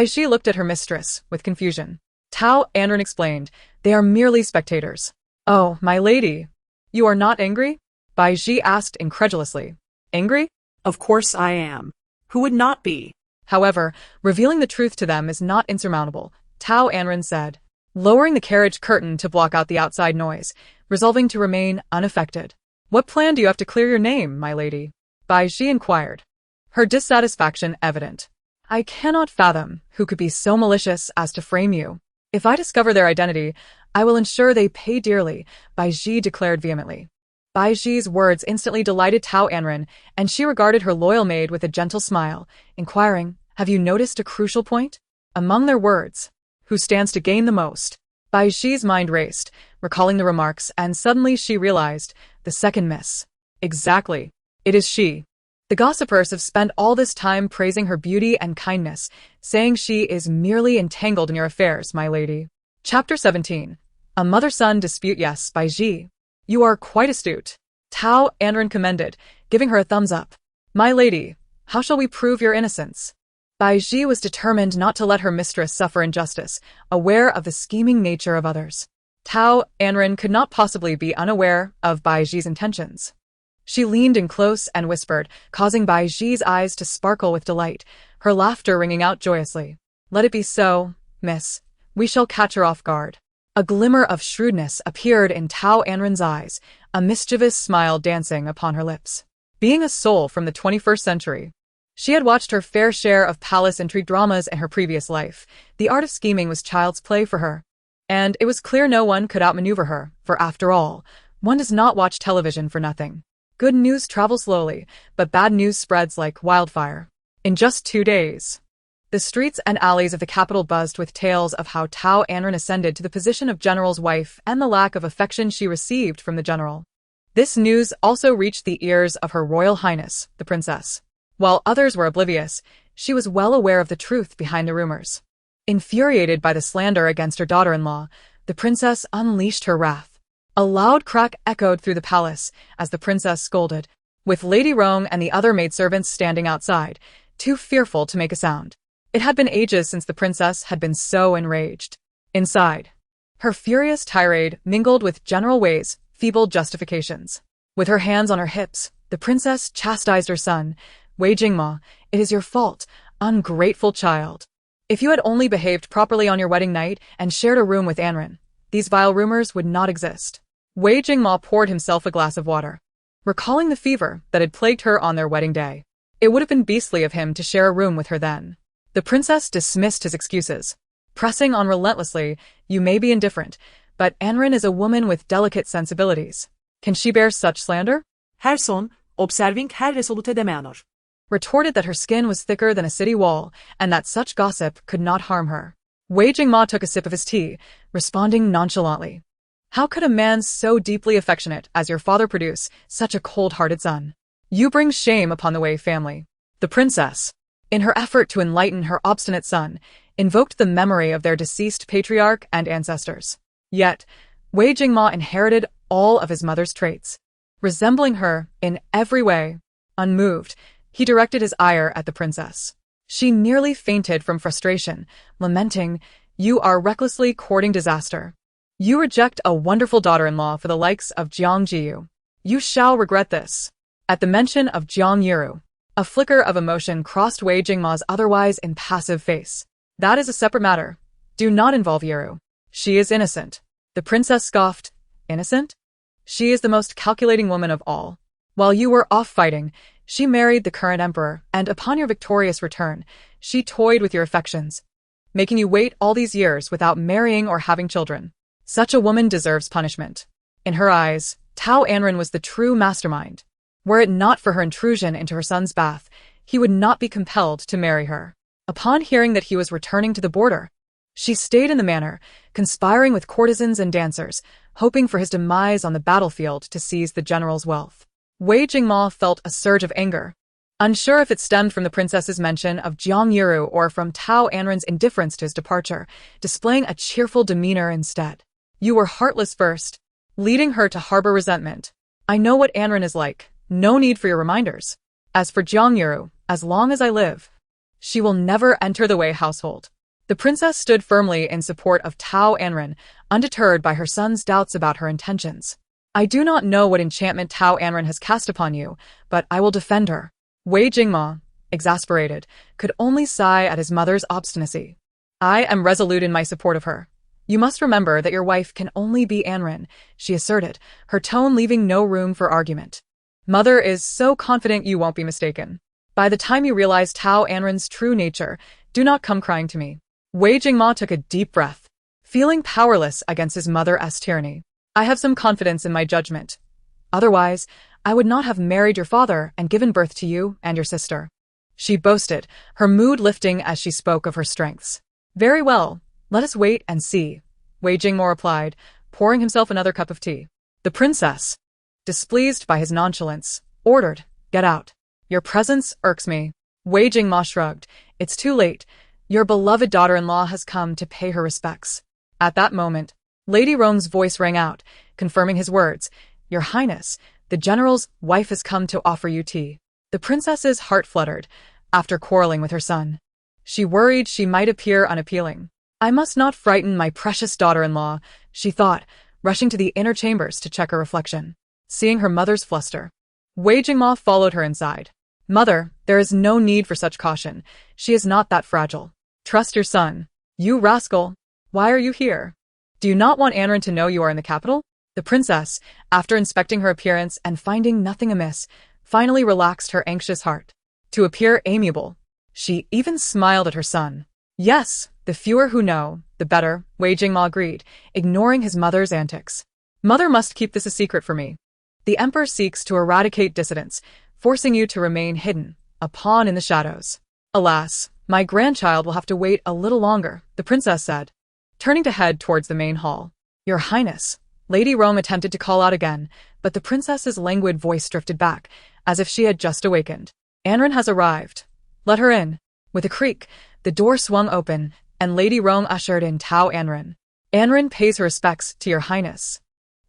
Ji looked at her mistress with confusion. Tao Anran explained, "They are merely spectators." "Oh, my lady, you are not angry?" Ji asked incredulously. "Angry? Of course I am. Who would not be?" However, revealing the truth to them is not insurmountable, Tao Anran said, lowering the carriage curtain to block out the outside noise, resolving to remain unaffected. What plan do you have to clear your name, my lady? Bai Zhi inquired, her dissatisfaction evident. I cannot fathom who could be so malicious as to frame you. If I discover their identity, I will ensure they pay dearly, Bai Zhi declared vehemently. Bai Zhi's words instantly delighted Tao Anran, and she regarded her loyal maid with a gentle smile, inquiring, have you noticed a crucial point? Among their words, who stands to gain the most? Bai Zhi's mind raced, recalling the remarks, and suddenly she realized, the second miss. Exactly. It is she. The gossipers have spent all this time praising her beauty and kindness, saying she is merely entangled in your affairs, my lady. Chapter 17. A mother-son dispute. Yes, Bai Zhi. You are quite astute. Tao Anran commended, giving her a thumbs up. My lady, how shall we prove your innocence? Bai Zhi was determined not to let her mistress suffer injustice, aware of the scheming nature of others. Tao Anran could not possibly be unaware of Bai Zhi's intentions. She leaned in close and whispered, causing Bai Zhi's eyes to sparkle with delight, her laughter ringing out joyously. Let it be so, miss. We shall catch her off guard. A glimmer of shrewdness appeared in Tao Anran's eyes, a mischievous smile dancing upon her lips. Being a soul from the 21st century, she had watched her fair share of palace intrigue dramas in her previous life. The art of scheming was child's play for her. And it was clear no one could outmaneuver her, for after all, one does not watch television for nothing. Good news travels slowly, but bad news spreads like wildfire. In just 2 days, the streets and alleys of the capital buzzed with tales of how Tao Anran ascended to the position of general's wife and the lack of affection she received from the general. This news also reached the ears of Her Royal Highness, the princess. While others were oblivious, she was well aware of the truth behind the rumors. Infuriated by the slander against her daughter-in-law, the princess unleashed her wrath. A loud crack echoed through the palace as the princess scolded, with Lady Rong and the other maidservants standing outside, too fearful to make a sound. It had been ages since the princess had been so enraged. Inside, her furious tirade mingled with General Wei's feeble justifications. With her hands on her hips, the princess chastised her son. Wei Jingma, it is your fault, ungrateful child. If you had only behaved properly on your wedding night and shared a room with Anran, these vile rumors would not exist. Wei Jingma poured himself a glass of water, recalling the fever that had plagued her on their wedding day. It would have been beastly of him to share a room with her then. The princess dismissed his excuses, pressing on relentlessly, you may be indifferent, but Anran is a woman with delicate sensibilities. Can she bear such slander? Her son, observing her resolute de manor. Retorted that her skin was thicker than a city wall, and that such gossip could not harm her. Wei Jingma took a sip of his tea, responding nonchalantly. How could a man so deeply affectionate as your father produce such a cold-hearted son? You bring shame upon the Wei family. The princess, in her effort to enlighten her obstinate son, invoked the memory of their deceased patriarch and ancestors. Yet, Wei Jingma inherited all of his mother's traits. Resembling her in every way, unmoved, he directed his ire at the princess. She nearly fainted from frustration, lamenting, you are recklessly courting disaster. You reject a wonderful daughter-in-law for the likes of Jiang Jiyu. You shall regret this. At the mention of Jiang Yiru, a flicker of emotion crossed Wei Jingma's otherwise impassive face. That is a separate matter. Do not involve Yiru. She is innocent. The princess scoffed. Innocent? She is the most calculating woman of all. While you were off fighting, she married the current emperor, and upon your victorious return, she toyed with your affections, making you wait all these years without marrying or having children. Such a woman deserves punishment. In her eyes, Tao Anran was the true mastermind. Were it not for her intrusion into her son's bath, he would not be compelled to marry her. Upon hearing that he was returning to the border, she stayed in the manor, conspiring with courtesans and dancers, hoping for his demise on the battlefield to seize the general's wealth. Wei Jingma felt a surge of anger, unsure if it stemmed from the princess's mention of Jiang Yiru or from Tao Anran's indifference to his departure, displaying a cheerful demeanor instead. You were heartless first, leading her to harbor resentment. I know what Anran is like, no need for your reminders. As for Jiang Yiru, as long as I live, she will never enter the Wei household. The princess stood firmly in support of Tao Anran, undeterred by her son's doubts about her intentions. I do not know what enchantment Tao Anran has cast upon you, but I will defend her. Wei Jingma, exasperated, could only sigh at his mother's obstinacy. I am resolute in my support of her. You must remember that your wife can only be Anran, she asserted, her tone leaving no room for argument. Mother is so confident you won't be mistaken. By the time you realize Tao Anran's true nature, do not come crying to me. Wei Jingma took a deep breath, feeling powerless against his mother's tyranny. I have some confidence in my judgment. Otherwise, I would not have married your father and given birth to you and your sister. She boasted, her mood lifting as she spoke of her strengths. Very well, let us wait and see, Wei Jingmo replied, pouring himself another cup of tea. The princess, displeased by his nonchalance, ordered, "Get out. Your presence irks me." Wei Jingma shrugged. It's too late. Your beloved daughter-in-law has come to pay her respects. At that moment, Lady Rong's voice rang out, confirming his words. Your Highness, the general's wife has come to offer you tea. The princess's heart fluttered, after quarreling with her son. She worried she might appear unappealing. I must not frighten my precious daughter-in-law, she thought, rushing to the inner chambers to check her reflection. Seeing her mother's fluster, Wei Jingma followed her inside. Mother, there is no need for such caution. She is not that fragile. Trust your son. You rascal. Why are you here? Do you not want Anran to know you are in the capital? The princess, after inspecting her appearance and finding nothing amiss, finally relaxed her anxious heart. To appear amiable, she even smiled at her son. Yes, the fewer who know, the better, Wei Jingma agreed, ignoring his mother's antics. Mother must keep this a secret for me. The emperor seeks to eradicate dissidents, forcing you to remain hidden, a pawn in the shadows. Alas, my grandchild will have to wait a little longer, the princess said, turning to head towards the main hall. Your Highness, Lady Rong attempted to call out again, but the princess's languid voice drifted back, as if she had just awakened. Anran has arrived. Let her in. With a creak, the door swung open, and Lady Rong ushered in Tao Anran. Anran pays her respects to your Highness.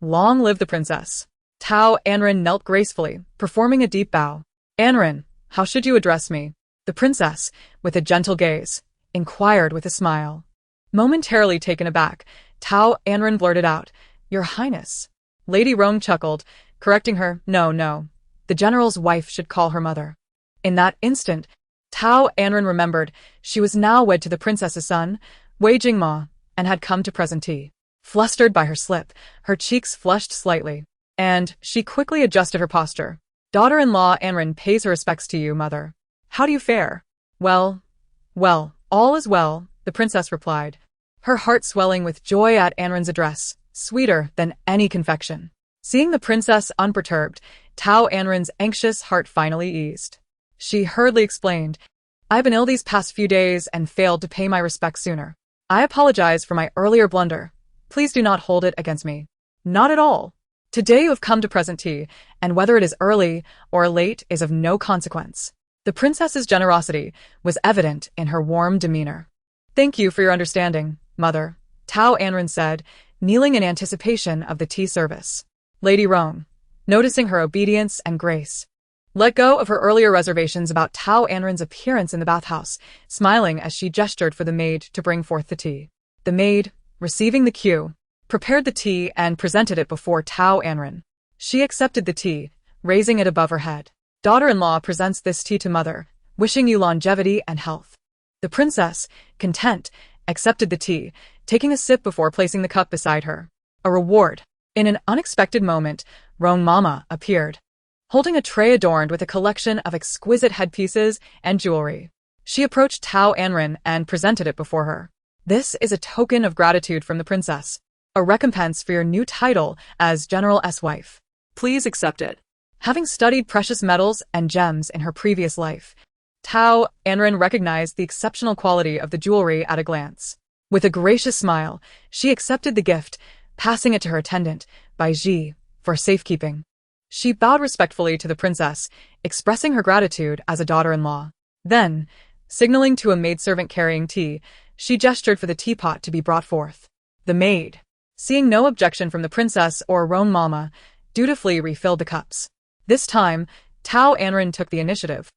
Long live the princess. Tao Anran knelt gracefully, performing a deep bow. Anran, how should you address me? The princess, with a gentle gaze, inquired with a smile. Momentarily taken aback, Tao Anran blurted out, Your Highness. Lady Rong chuckled, correcting her, No, the general's wife should call her mother. In that instant, Tao Anran remembered she was now wed to the princess's son, Wei Jingma, and had come to present tea. Flustered by her slip, her cheeks flushed slightly, and she quickly adjusted her posture. Daughter-in-law Anran pays her respects to you, mother. How do you fare? Well, all is well, the princess replied, her heart swelling with joy at Anran's address, sweeter than any confection. Seeing the princess unperturbed, Tao Anran's anxious heart finally eased. She hurriedly explained, I've been ill these past few days and failed to pay my respects sooner. I apologize for my earlier blunder. Please do not hold it against me. Not at all. Today you have come to present tea, and whether it is early or late is of no consequence. The princess's generosity was evident in her warm demeanor. Thank you for your understanding, mother, Tao Anran said, kneeling in anticipation of the tea service. Lady Rong, noticing her obedience and grace, let go of her earlier reservations about Tao Anran's appearance in the bathhouse, smiling as she gestured for the maid to bring forth the tea. The maid, receiving the cue, prepared the tea and presented it before Tao Anran. She accepted the tea, raising it above her head. Daughter-in-law presents this tea to mother, wishing you longevity and health. The princess, content, accepted the tea, taking a sip before placing the cup beside her. A reward. In an unexpected moment, Rong Mama appeared, holding a tray adorned with a collection of exquisite headpieces and jewelry. She approached Tao Anran and presented it before her. This is a token of gratitude from the princess, a recompense for your new title as General's wife. Please accept it. Having studied precious metals and gems in her previous life, Tao Anran recognized the exceptional quality of the jewelry at a glance. With a gracious smile, she accepted the gift, passing it to her attendant, Bai Ji, for safekeeping. She bowed respectfully to the princess, expressing her gratitude as a daughter-in-law. Then, signaling to a maidservant carrying tea, she gestured for the teapot to be brought forth. The maid, seeing no objection from the princess or Rong Mama, dutifully refilled the cups. This time, Tao Anran took the initiative,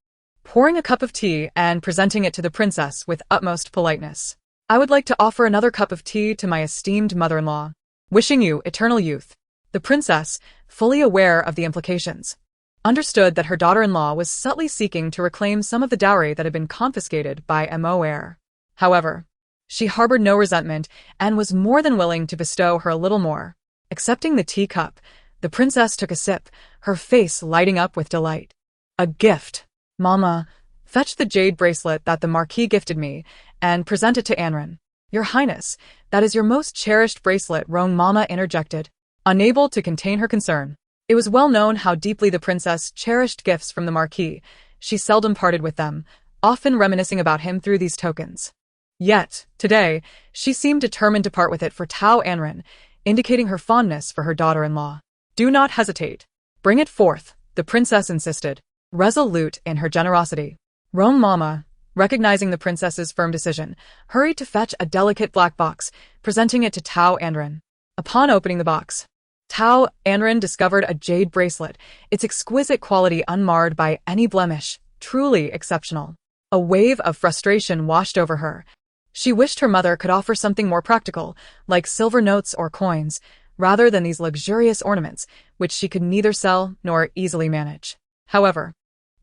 pouring a cup of tea and presenting it to the princess with utmost politeness. I would like to offer another cup of tea to my esteemed mother-in-law, wishing you eternal youth. The princess, fully aware of the implications, understood that her daughter-in-law was subtly seeking to reclaim some of the dowry that had been confiscated by Mo heir. However, She harbored no resentment and was more than willing to bestow her a little more. Accepting the teacup, the princess took a sip, her face lighting up with delight. A gift. Mama, fetch the jade bracelet that the Marquis gifted me and present it to Anran. Your Highness, that is your most cherished bracelet, Roan Mama interjected, unable to contain her concern. It was well known how deeply the princess cherished gifts from the Marquis. She seldom parted with them, often reminiscing about him through these tokens. Yet, today, she seemed determined to part with it for Tao Anran, indicating her fondness for her daughter-in-law. Do not hesitate. Bring it forth, the princess insisted, resolute in her generosity. Roan Mama, recognizing the princess's firm decision, hurried to fetch a delicate black box, presenting it to Tao Anran. Upon opening the box, Tao Anran discovered a jade bracelet, its exquisite quality unmarred by any blemish, truly exceptional. A wave of frustration washed over her. She wished her mother could offer something more practical, like silver notes or coins, rather than these luxurious ornaments, which she could neither sell nor easily manage. However,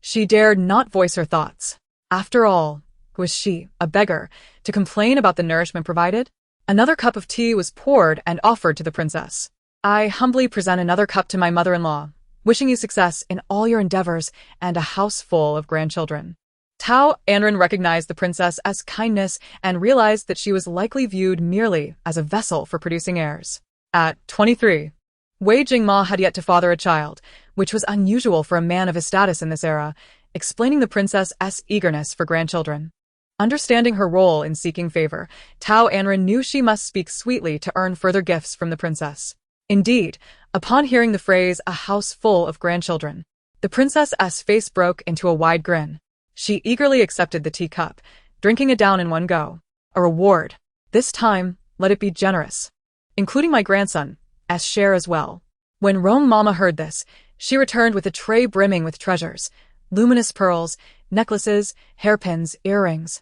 she dared not voice her thoughts. After all, was she, a beggar, to complain about the nourishment provided? Another cup of tea was poured and offered to the princess. I humbly present another cup to my mother-in-law, wishing you success in all your endeavors and a house full of grandchildren. Tao Anran recognized the princess as kindness and realized that she was likely viewed merely as a vessel for producing heirs. At 23, Wei Jingma had yet to father a child, which was unusual for a man of his status in this era, explaining the princess's eagerness for grandchildren. Understanding her role in seeking favor, Tao Anran knew she must speak sweetly to earn further gifts from the princess. Indeed, upon hearing the phrase, a house full of grandchildren, the princess's face broke into a wide grin. She eagerly accepted the teacup, drinking it down in one go. A reward. This time, let it be generous. Including my grandson's share as well. When Roan Mama heard this, she returned with a tray brimming with treasures, luminous pearls, necklaces, hairpins, earrings,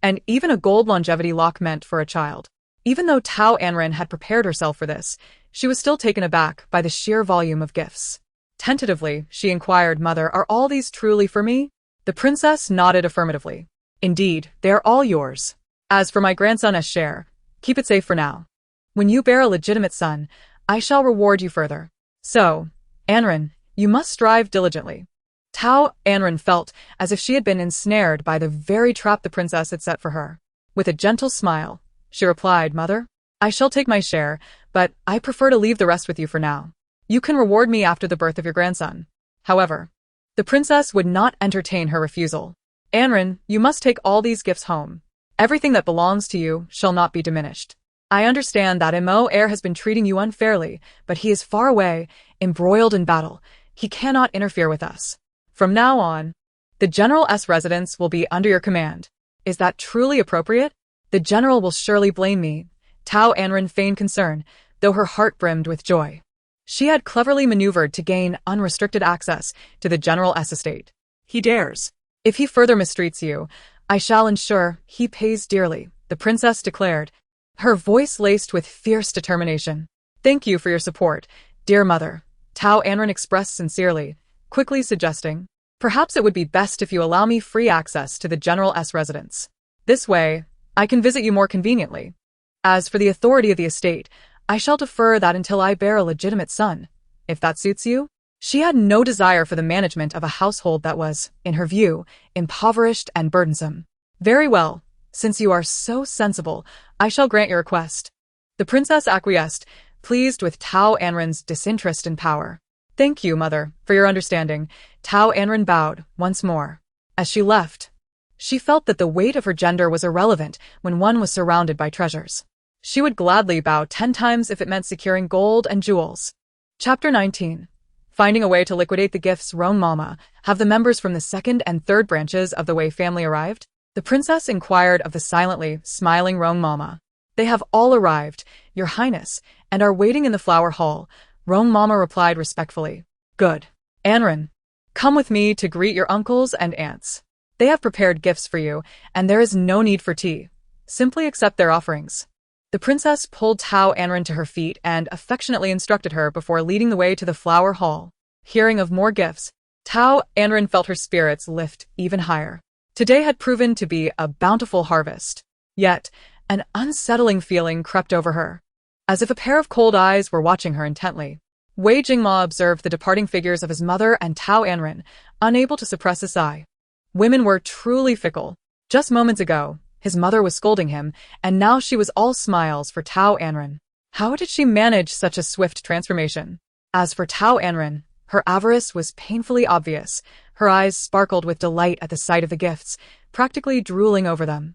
and even a gold longevity lock meant for a child. Even though Tao Anran had prepared herself for this, she was still taken aback by the sheer volume of gifts. Tentatively, she inquired, Mother, are all these truly for me? The princess nodded affirmatively. Indeed, they are all yours. As for my grandson's share, keep it safe for now. When you bear a legitimate son, I shall reward you further. So, Anran, you must strive diligently. Tao Anran felt as if she had been ensnared by the very trap the princess had set for her. With a gentle smile, she replied, Mother, I shall take my share, but I prefer to leave the rest with you for now. You can reward me after the birth of your grandson. However, the princess would not entertain her refusal. Anran, you must take all these gifts home. Everything that belongs to you shall not be diminished. I understand that Mo heir has been treating you unfairly, but he is far away, embroiled in battle. He cannot interfere with us. From now on, the general's residence will be under your command. Is that truly appropriate? The general will surely blame me. Tao Anran feigned concern, though her heart brimmed with joy. She had cleverly maneuvered to gain unrestricted access to the general's estate. He dares. If he further mistreats you, I shall ensure he pays dearly, the princess declared, her voice laced with fierce determination. Thank you for your support, dear mother, Tao Anran expressed sincerely, quickly suggesting, perhaps it would be best if you allow me free access to the general's residence. This way, I can visit you more conveniently. As for the authority of the estate, I shall defer that until I bear a legitimate son, if that suits you. She had no desire for the management of a household that was, in her view, impoverished and burdensome. Very well, since you are so sensible, I shall grant your request. The princess acquiesced, pleased with Tao Anran's disinterest in power. Thank you, mother, for your understanding. Tao Anran bowed once more. As she left, she felt that the weight of her gender was irrelevant when one was surrounded by treasures. She would gladly bow 10 times if it meant securing gold and jewels. Chapter 19. Finding a way to liquidate the gifts. Roan Mama, have the members from the second and third branches of the Wei family arrived? The princess inquired of the silently smiling Roan Mama. They have all arrived, Your Highness, and are waiting in the flower hall, Roan Mama replied respectfully. Good. Anran, come with me to greet your uncles and aunts. They have prepared gifts for you, and there is no need for tea. Simply accept their offerings. The princess pulled Tao Anran to her feet and affectionately instructed her before leading the way to the flower hall. Hearing of more gifts, Tao Anran felt her spirits lift even higher. Today had proven to be a bountiful harvest. Yet, An unsettling feeling crept over her, as if a pair of cold eyes were watching her intently. Wei Jingma observed the departing figures of his mother and Tao Anran, unable to suppress a sigh. Women were truly fickle. Just moments ago, his mother was scolding him, and now she was all smiles for Tao Anran. How did she manage such a swift transformation? As for Tao Anran, her avarice was painfully obvious. Her eyes sparkled with delight at the sight of the gifts, practically drooling over them.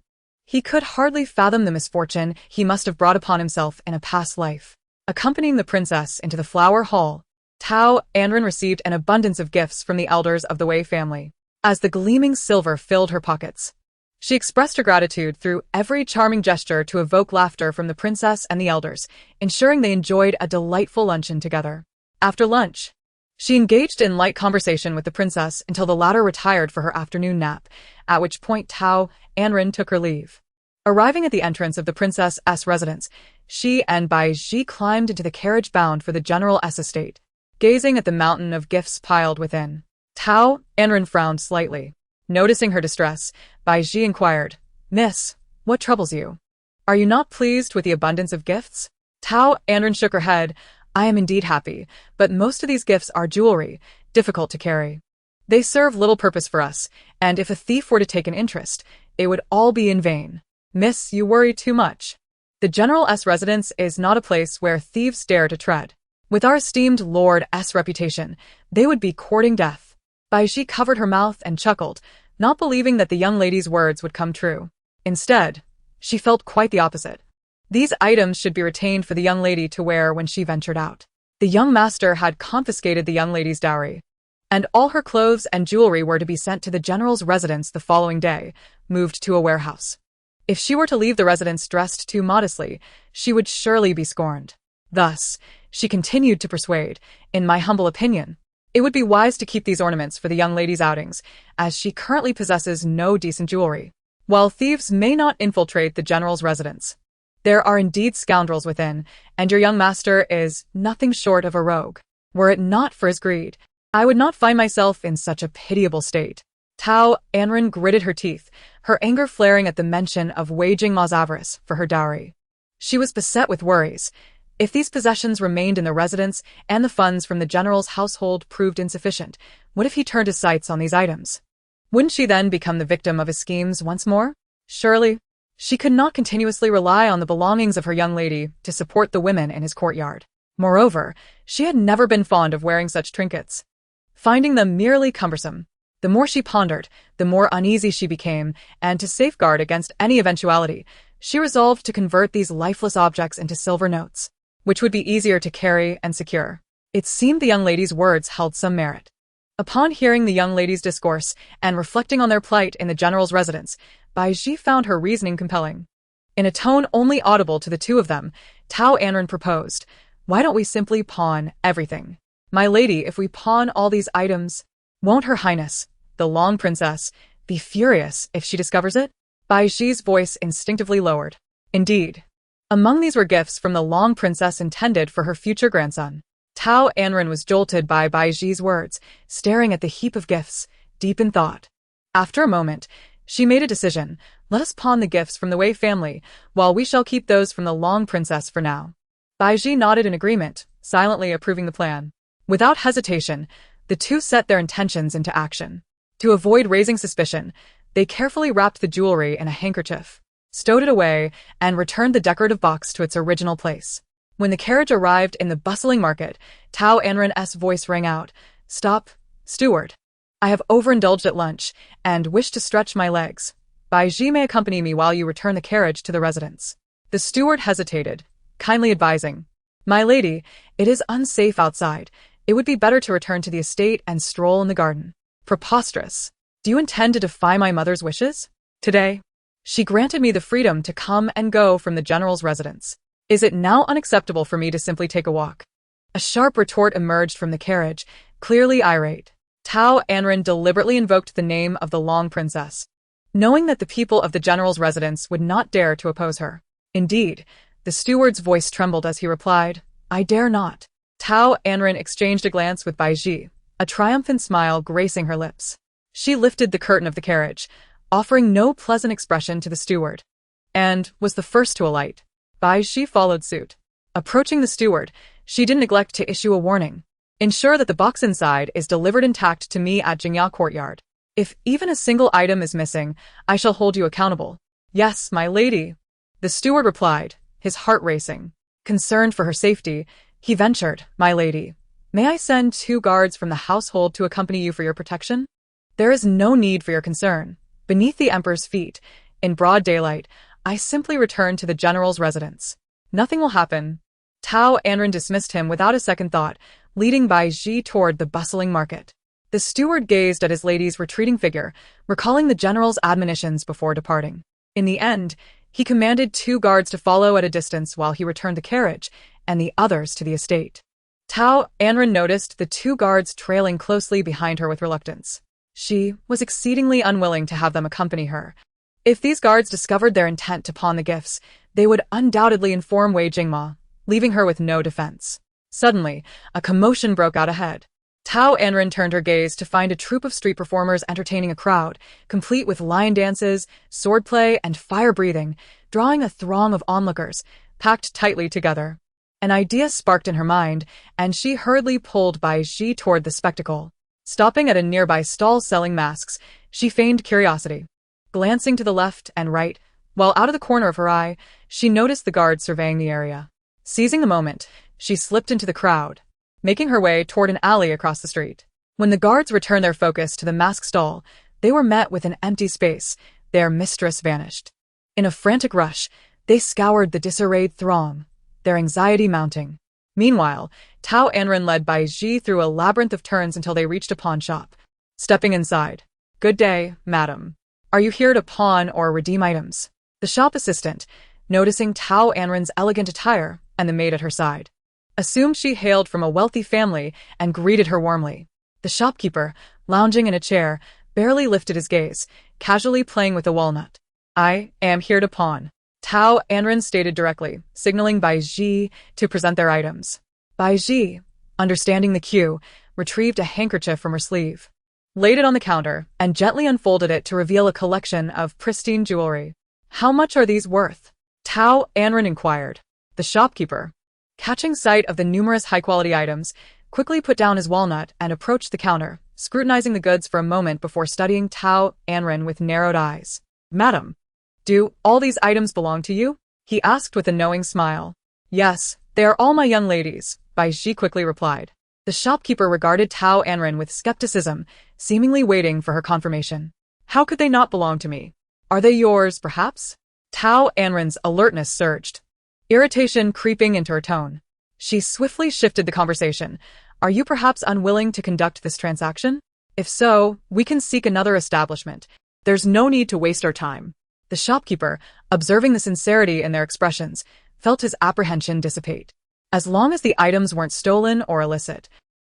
He could hardly fathom the misfortune he must have brought upon himself in a past life. Accompanying the princess into the flower hall, Tao Anran received an abundance of gifts from the elders of the Wei family. As the gleaming silver filled her pockets, she expressed her gratitude through every charming gesture to evoke laughter from the princess and the elders, ensuring they enjoyed a delightful luncheon together. After lunch, she engaged in light conversation with the princess until the latter retired for her afternoon nap, at which point Tao Anran took her leave. Arriving at the entrance of the princess's residence, she and Bai Ji climbed into the carriage bound for the general's estate. Gazing at the mountain of gifts piled within, Tao Anran frowned slightly. Noticing her distress, Bai Ji inquired, "Miss, what troubles you? Are you not pleased with the abundance of gifts?" Tao Anran shook her head. "I am indeed happy, but most of these gifts are jewelry, difficult to carry. They serve little purpose for us, and if a thief were to take an interest, it would all be in vain. Miss, you worry too much. The general's residence is not a place where thieves dare to tread. With our esteemed lord's reputation, they would be courting death." Bai Ji covered her mouth and chuckled, not believing that the young lady's words would come true. Instead, she felt quite the opposite. These items should be retained for the young lady to wear when she ventured out. The young master had confiscated the young lady's dowry, and all her clothes and jewelry were to be sent to the general's residence the following day, moved to a warehouse. If she were to leave the residence dressed too modestly, she would surely be scorned. Thus, she continued to persuade, "In my humble opinion, it would be wise to keep these ornaments for the young lady's outings, as she currently possesses no decent jewelry. While thieves may not infiltrate the general's residence, there are indeed scoundrels within, and your young master is nothing short of a rogue. Were it not for his greed, I would not find myself in such a pitiable state." Tao Anran gritted her teeth, her anger flaring at the mention of Wei Jingma's avarice for her dowry. She was beset with worries. If these possessions remained in the residence and the funds from the general's household proved insufficient, what if he turned his sights on these items? Wouldn't she then become the victim of his schemes once more? Surely, she could not continuously rely on the belongings of her young lady to support the women in his courtyard. Moreover, she had never been fond of wearing such trinkets, finding them merely cumbersome. The more she pondered, the more uneasy she became, and to safeguard against any eventuality, she resolved to convert these lifeless objects into silver notes, which would be easier to carry and secure. It seemed the young lady's words held some merit. Upon hearing the young lady's discourse and reflecting on their plight in the general's residence, Bai Ji found her reasoning compelling. In a tone only audible to the two of them, Tao Anran proposed, "Why don't we simply pawn everything? My lady, if we pawn all these items, won't Her Highness, the Long Princess, be furious if she discovers it?" Bai Ji's voice instinctively lowered. Indeed, among these were gifts from the Long Princess intended for her future grandson. Tao Anran was jolted by Bai Ji's words, staring at the heap of gifts, deep in thought. After a moment, she made a decision. "Let us pawn the gifts from the Wei family, while we shall keep those from the Long Princess for now." Bai Ji nodded in agreement, silently approving the plan. Without hesitation, the two set their intentions into action. To avoid raising suspicion, they carefully wrapped the jewelry in a handkerchief, stowed it away, and returned the decorative box to its original place. When the carriage arrived in the bustling market, Tao Anran's voice rang out, "Stop, steward. I have overindulged at lunch, and wish to stretch my legs. Bai Ji may accompany me while you return the carriage to the residence." The steward hesitated, kindly advising, "My lady, it is unsafe outside. It would be better to return to the estate and stroll in the garden." Preposterous. Do you intend to defy my mother's wishes? Today, she granted me the freedom to come and go from the general's residence. Is it now unacceptable for me to simply take a walk? A sharp retort emerged from the carriage, clearly irate. Tao Anran deliberately invoked the name of the Long Princess, knowing that the people of the general's residence would not dare to oppose her. Indeed, the steward's voice trembled as he replied, "I dare not." Tao Anran exchanged a glance with Bai Ji, a triumphant smile gracing her lips. She lifted the curtain of the carriage, offering no pleasant expression to the steward, and was the first to alight. Bai Shi followed suit. Approaching the steward, she didn't neglect to issue a warning. Ensure that the box inside is delivered intact to me at Jingya Courtyard. If even a single item is missing, I shall hold you accountable. Yes, my lady. The steward replied, his heart racing. Concerned for her safety, he ventured, my lady. May I send 2 guards from the household to accompany you for your protection? There is no need for your concern. Beneath the emperor's feet, in broad daylight, I simply return to the general's residence. Nothing will happen. Tao Anran dismissed him without a second thought, leading Bai Ji toward the bustling market. The steward gazed at his lady's retreating figure, recalling the general's admonitions before departing. In the end, he commanded 2 guards to follow at a distance while he returned the carriage, and the others to the estate. Tao Anran noticed the 2 guards trailing closely behind her with reluctance. She was exceedingly unwilling to have them accompany her. If these guards discovered their intent to pawn the gifts, they would undoubtedly inform Wei Jingma, leaving her with no defense. Suddenly, a commotion broke out ahead. Tao Anran turned her gaze to find a troupe of street performers entertaining a crowd, complete with lion dances, swordplay, and fire-breathing, drawing a throng of onlookers, packed tightly together. An idea sparked in her mind, and she hurriedly pulled Bai Ji toward the spectacle. Stopping at a nearby stall selling masks, she feigned curiosity. Glancing to the left and right, while out of the corner of her eye, she noticed the guards surveying the area. Seizing the moment, she slipped into the crowd, making her way toward an alley across the street. When the guards returned their focus to the mask stall, they were met with an empty space. Their mistress vanished. In a frantic rush, they scoured the disarrayed throng, their anxiety mounting. Meanwhile, Tao Anran led Bai Ji through a labyrinth of turns until they reached a pawn shop. Stepping inside. Good day, madam. Are you here to pawn or redeem items? The shop assistant, noticing Tao Anran's elegant attire and the maid at her side, assumed she hailed from a wealthy family and greeted her warmly. The shopkeeper, lounging in a chair, barely lifted his gaze, casually playing with a walnut. I am here to pawn. Tao Anran stated directly, signaling Bai Ji to present their items. Bai Ji, understanding the cue, retrieved a handkerchief from her sleeve, laid it on the counter, and gently unfolded it to reveal a collection of pristine jewelry. How much are these worth? Tao Anran inquired. The shopkeeper, catching sight of the numerous high-quality items, quickly put down his walnut and approached the counter, scrutinizing the goods for a moment before studying Tao Anran with narrowed eyes. Madam, do all these items belong to you? He asked with a knowing smile. Yes, they are all my young ladies, Bai Ji quickly replied. The shopkeeper regarded Tao Anran with skepticism, seemingly waiting for her confirmation. How could they not belong to me? Are they yours, perhaps? Tao Anran's alertness surged, irritation creeping into her tone. She swiftly shifted the conversation. Are you perhaps unwilling to conduct this transaction? If so, we can seek another establishment. There's no need to waste our time. The shopkeeper, observing the sincerity in their expressions, felt his apprehension dissipate. As long as the items weren't stolen or illicit,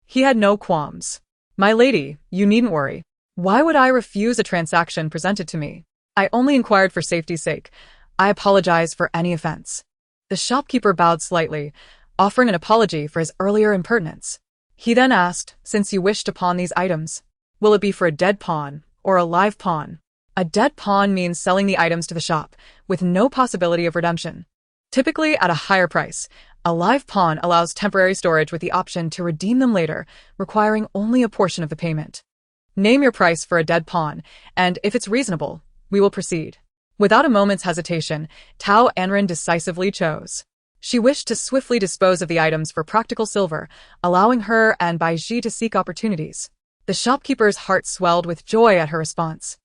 he had no qualms. My lady, you needn't worry. Why would I refuse a transaction presented to me? I only inquired for safety's sake. I apologize for any offense. The shopkeeper bowed slightly, offering an apology for his earlier impertinence. He then asked, since you wish to pawn these items, will it be for a dead pawn or a live pawn? A dead pawn means selling the items to the shop, with no possibility of redemption, typically at a higher price. A live pawn allows temporary storage with the option to redeem them later, requiring only a portion of the payment. Name your price for a dead pawn, and if it's reasonable, we will proceed. Without a moment's hesitation, Tao Anran decisively chose. She wished to swiftly dispose of the items for practical silver, allowing her and Bai Ji to seek opportunities. The shopkeeper's heart swelled with joy at her response,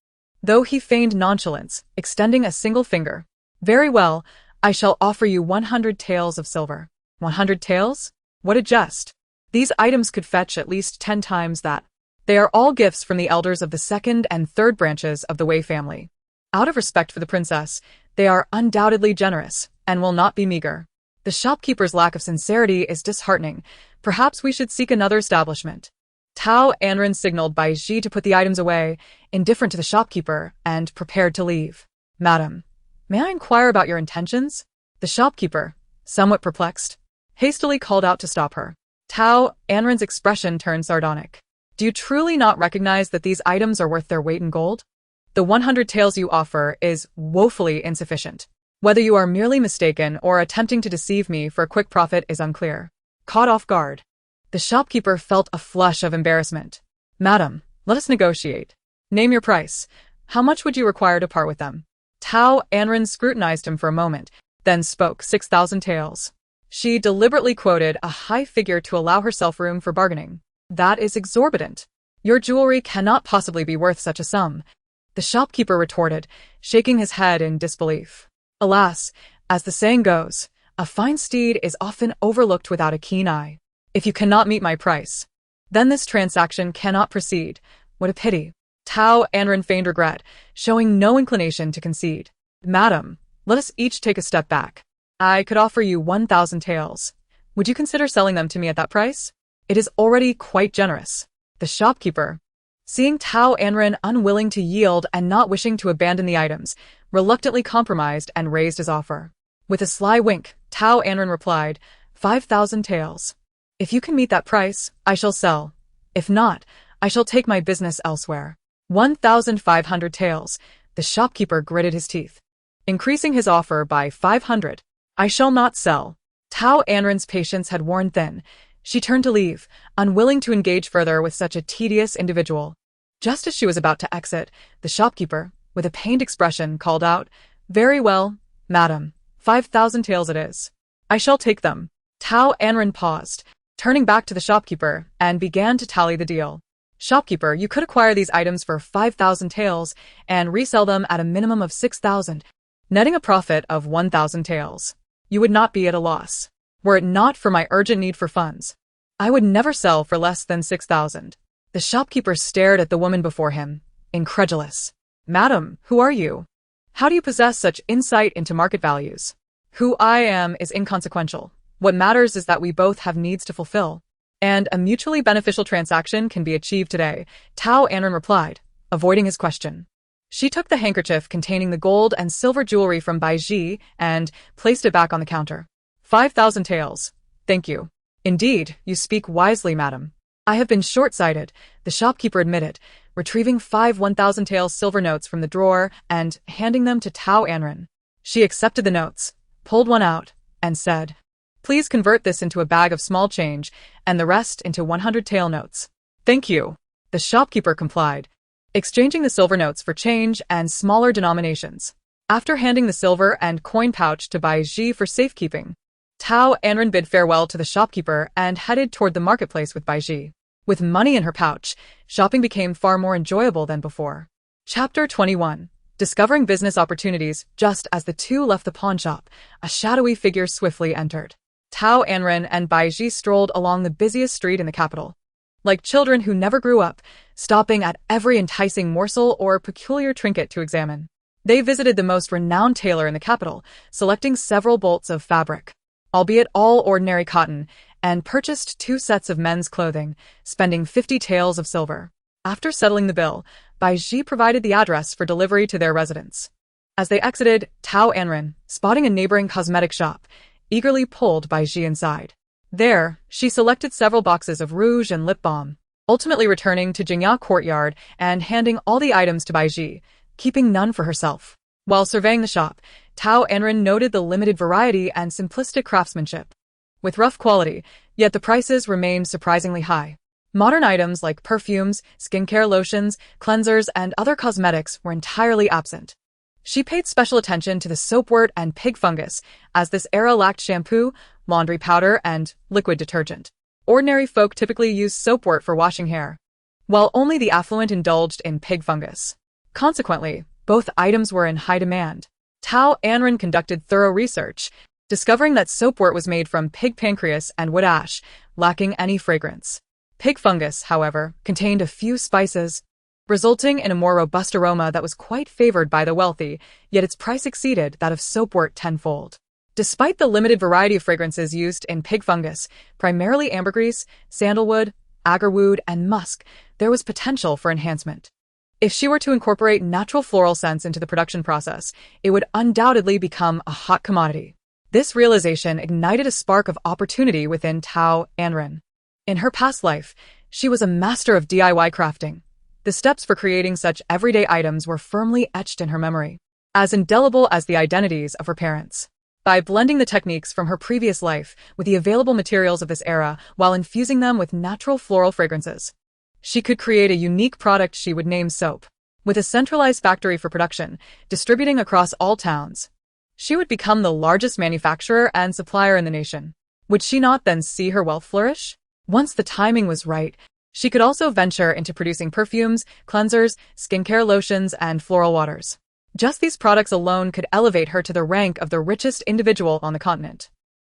though he feigned nonchalance, extending a single finger. Very well, I shall offer you 100 taels of silver. 100 taels? What a jest. These items could fetch at least 10 times that. They are all gifts from the elders of the second and third branches of the Wei family. Out of respect for the princess, they are undoubtedly generous, and will not be meager. The shopkeeper's lack of sincerity is disheartening. Perhaps we should seek another establishment. Tao Anran signaled Bai Ji to put the items away, indifferent to the shopkeeper, and prepared to leave. Madam, may I inquire about your intentions? The shopkeeper, somewhat perplexed, hastily called out to stop her. Tao Anran's expression turned sardonic. Do you truly not recognize that these items are worth their weight in gold? The 100 taels you offer is woefully insufficient. Whether you are merely mistaken or attempting to deceive me for a quick profit is unclear. Caught off guard, the shopkeeper felt a flush of embarrassment. Madam, let us negotiate. Name your price. How much would you require to part with them? Tao Anran scrutinized him for a moment, then spoke 6,000 taels. She deliberately quoted a high figure to allow herself room for bargaining. That is exorbitant. Your jewelry cannot possibly be worth such a sum. The shopkeeper retorted, shaking his head in disbelief. Alas, as the saying goes, a fine steed is often overlooked without a keen eye. If you cannot meet my price, then this transaction cannot proceed. What a pity. Tao Anran feigned regret, showing no inclination to concede. Madam, let us each take a step back. I could offer you 1,000 taels. Would you consider selling them to me at that price? It is already quite generous. The shopkeeper, seeing Tao Anran unwilling to yield and not wishing to abandon the items, reluctantly compromised and raised his offer. With a sly wink, Tao Anran replied, 5,000 taels. If you can meet that price, I shall sell. If not, I shall take my business elsewhere. 1,500 taels. The shopkeeper gritted his teeth, increasing his offer by 500. I shall not sell. Tao Anran's patience had worn thin. She turned to leave, unwilling to engage further with such a tedious individual. Just as she was about to exit, the shopkeeper, with a pained expression, called out, Very well, madam, 5,000 taels it is. I shall take them. Tao Anran paused, turning back to the shopkeeper, and began to tally the deal. Shopkeeper, you could acquire these items for 5,000 taels and resell them at a minimum of 6,000, netting a profit of 1,000 taels. You would not be at a loss. Were it not for my urgent need for funds, I would never sell for less than 6,000. The shopkeeper stared at the woman before him, incredulous. Madam, who are you? How do you possess such insight into market values? Who I am is inconsequential. What matters is that we both have needs to fulfill. And a mutually beneficial transaction can be achieved today, Tao Anran replied, avoiding his question. She took the handkerchief containing the gold and silver jewelry from Baiji and placed it back on the counter. 5,000 taels. Thank you. Indeed, you speak wisely, madam. I have been short-sighted, the shopkeeper admitted, retrieving 5 1,000 taels silver notes from the drawer and handing them to Tao Anran. She accepted the notes, pulled one out, and said, Please convert this into a bag of small change and the rest into 100 tael notes. Thank you. The shopkeeper complied, exchanging the silver notes for change and smaller denominations. After handing the silver and coin pouch to Baiji for safekeeping, Tao Anran bid farewell to the shopkeeper and headed toward the marketplace with Baiji. With money in her pouch, shopping became far more enjoyable than before. Chapter 21. Discovering business opportunities. Just as the two left the pawn shop, a shadowy figure swiftly entered. Tao Anran and Baiji strolled along the busiest street in the capital, like children who never grew up, stopping at every enticing morsel or peculiar trinket to examine. They visited the most renowned tailor in the capital, selecting several bolts of fabric, albeit all ordinary cotton, and purchased 2 sets of men's clothing, spending 50 taels of silver. After settling the bill, Baiji provided the address for delivery to their residence. As they exited, Tao Anran, spotting a neighboring cosmetic shop, eagerly pulled Baiji inside. There, she selected several boxes of rouge and lip balm, ultimately returning to Jingya Courtyard and handing all the items to Baiji, keeping none for herself. While surveying the shop, Tao Anran noted the limited variety and simplistic craftsmanship. With rough quality, yet the prices remained surprisingly high. Modern items like perfumes, skincare lotions, cleansers, and other cosmetics were entirely absent. She paid special attention to the soapwort and pig fungus, as this era lacked shampoo, laundry powder, and liquid detergent. Ordinary folk typically use soapwort for washing hair, while only the affluent indulged in pig fungus. Consequently, both items were in high demand. Tao Anran conducted thorough research, discovering that soapwort was made from pig pancreas and wood ash, lacking any fragrance. Pig fungus, however, contained a few spices, resulting in a more robust aroma that was quite favored by the wealthy, yet its price exceeded that of soapwort tenfold. Despite the limited variety of fragrances used in pig fungus, primarily ambergris, sandalwood, agarwood, and musk, there was potential for enhancement. If she were to incorporate natural floral scents into the production process, it would undoubtedly become a hot commodity. This realization ignited a spark of opportunity within Tao Anran. In her past life, she was a master of DIY crafting. The steps for creating such everyday items were firmly etched in her memory. as indelible as the identities of her parents. By blending the techniques from her previous life with the available materials of this era while infusing them with natural floral fragrances, she could create a unique product she would name soap. With a centralized factory for production, distributing across all towns, she would become the largest manufacturer and supplier in the nation. Would she not then see her wealth flourish? Once the timing was right, she could also venture into producing perfumes, cleansers, skincare lotions, and floral waters. Just these products alone could elevate her to the rank of the richest individual on the continent.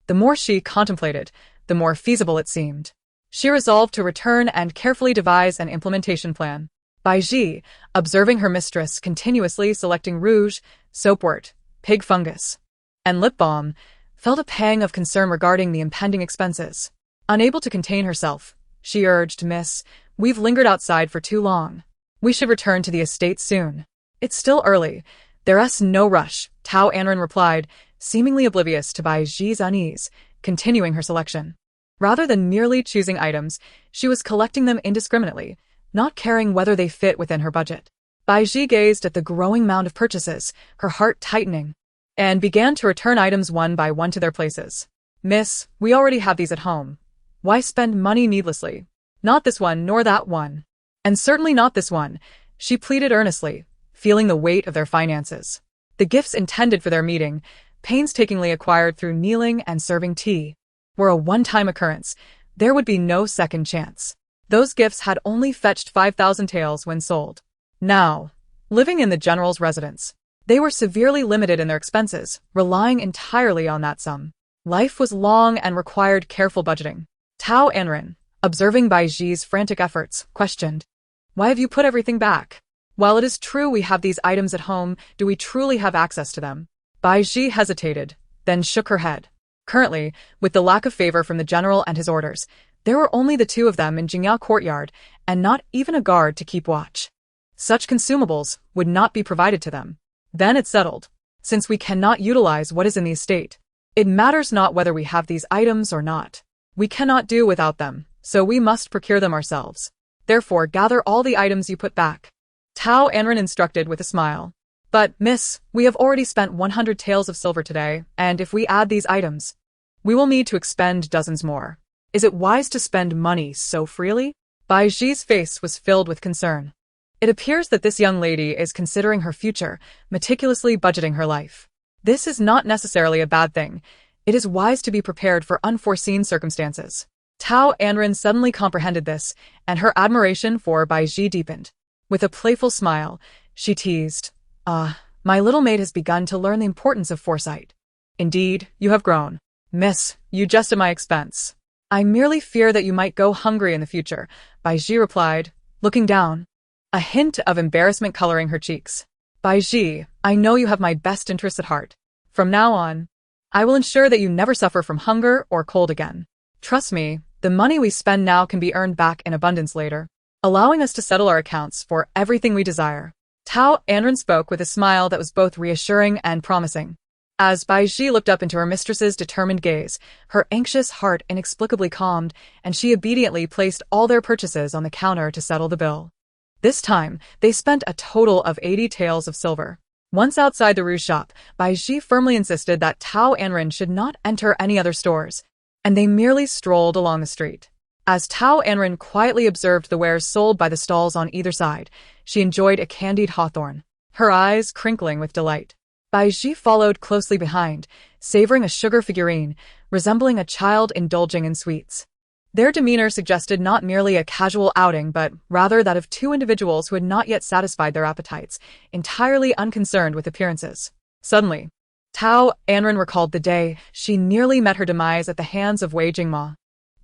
The more she contemplated, the more feasible it seemed. She resolved to return and carefully devise an implementation plan. Baiji, observing her mistress continuously selecting rouge, soapwort, pig fungus, and lip balm, felt a pang of concern regarding the impending expenses. Unable to contain herself, she urged, "Miss, we've lingered outside for too long. We should return to the estate soon." "It's still early. There's no rush," Tao Anran replied, seemingly oblivious to Baiji's unease, continuing her selection. Rather than merely choosing items, she was collecting them indiscriminately, not caring whether they fit within her budget. Baiji gazed at the growing mound of purchases, her heart tightening, and began to return items one by one to their places. "Miss, we already have these at home. Why spend money needlessly? Not this one nor that one. And certainly not this one," she pleaded earnestly, feeling the weight of their finances. The gifts intended for their meeting, painstakingly acquired through kneeling and serving tea, were a one-time occurrence. There would be no second chance. Those gifts had only fetched 5,000 taels when sold. Now, living in the general's residence, they were severely limited in their expenses, relying entirely on that sum. Life was long and required careful budgeting. Tao Anran, observing Baiji's frantic efforts, questioned, "Why have you put everything back? While it is true we have these items at home, do we truly have access to them?" Baiji hesitated, then shook her head. Currently, with the lack of favor from the general and his orders, there were only the two of them in Jingyao courtyard, and not even a guard to keep watch. Such consumables would not be provided to them. Then it settled. Since we cannot utilize what is in the estate, it matters not whether we have these items or not. We cannot do without them, so we must procure them ourselves. Therefore, gather all the items you put back. Tao Anran instructed with a smile. "But, miss, we have already spent 100 taels of silver today, and if we add these items, we will need to expend dozens more. Is it wise to spend money so freely?" Baiji's face was filled with concern. It appears that this young lady is considering her future, meticulously budgeting her life. This is not necessarily a bad thing. It is wise to be prepared for unforeseen circumstances. Tao Anran suddenly comprehended this, and her admiration for Baiji deepened. With a playful smile, she teased, My little maid has begun to learn the importance of foresight. Indeed, you have grown. Miss, you jest at my expense. I merely fear that you might go hungry in the future," Baiji replied, looking down, a hint of embarrassment coloring her cheeks. "Baiji, I know you have my best interests at heart. From now on, I will ensure that you never suffer from hunger or cold again. Trust me, the money we spend now can be earned back in abundance later, allowing us to settle our accounts for everything we desire." Tao Anran spoke with a smile that was both reassuring and promising. As Baiji looked up into her mistress's determined gaze, her anxious heart inexplicably calmed, and she obediently placed all their purchases on the counter to settle the bill. This time, they spent a total of 80 taels of silver. Once outside the rouge shop, Baiji firmly insisted that Tao Anran should not enter any other stores, and they merely strolled along the street. As Tao Anran quietly observed the wares sold by the stalls on either side, she enjoyed a candied hawthorn, her eyes crinkling with delight. Baiji followed closely behind, savoring a sugar figurine, resembling a child indulging in sweets. Their demeanor suggested not merely a casual outing but rather that of two individuals who had not yet satisfied their appetites, entirely unconcerned with appearances. Suddenly, Tao Anran recalled the day she nearly met her demise at the hands of Wei Jingma.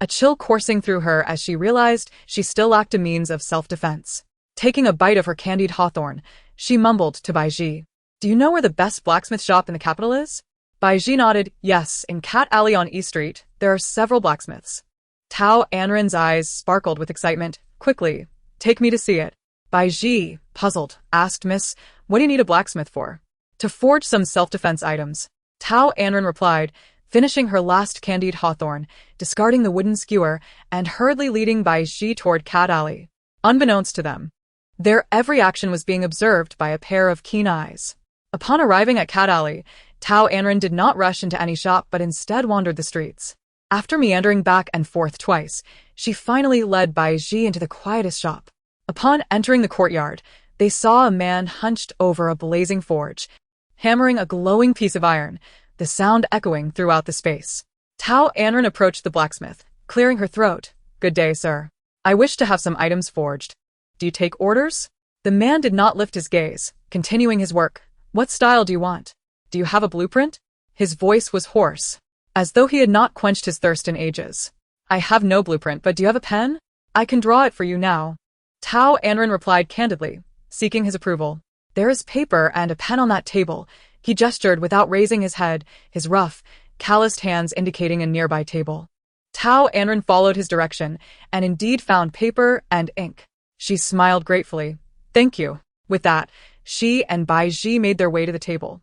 A chill coursing through her as she realized she still lacked a means of self-defense. Taking a bite of her candied hawthorn, she mumbled to Baiji, "Do you know where the best blacksmith shop in the capital is?" Baiji nodded. "Yes, in Cat Alley on E Street, there are several blacksmiths." Tao Anran's eyes sparkled with excitement. "Quickly, take me to see it." Baiji, puzzled, asked, "Miss, what do you need a blacksmith for?" "To forge some self-defense items," Tao Anran replied, finishing her last candied hawthorn, discarding the wooden skewer, and hurriedly leading Baiji toward Cat Alley. Unbeknownst to them, their every action was being observed by a pair of keen eyes. Upon arriving at Cat Alley, Tao Anran did not rush into any shop but instead wandered the streets. After meandering back and forth twice, she finally led Bai Ji into the quietest shop. Upon entering the courtyard, they saw a man hunched over a blazing forge, hammering a glowing piece of iron, the sound echoing throughout the space. Tao Anran approached the blacksmith, clearing her throat. "Good day, sir. I wish to have some items forged. Do you take orders?" The man did not lift his gaze, continuing his work. "What style do you want? Do you have a blueprint?" His voice was hoarse, as though he had not quenched his thirst in ages. "I have no blueprint, but do you have a pen? I can draw it for you now." Tao Anran replied candidly, seeking his approval. "There is paper and a pen on that table." He gestured without raising his head, his rough, calloused hands indicating a nearby table. Tao Anran followed his direction, and indeed found paper and ink. She smiled gratefully. "Thank you." With that, she and Bai Ji made their way to the table.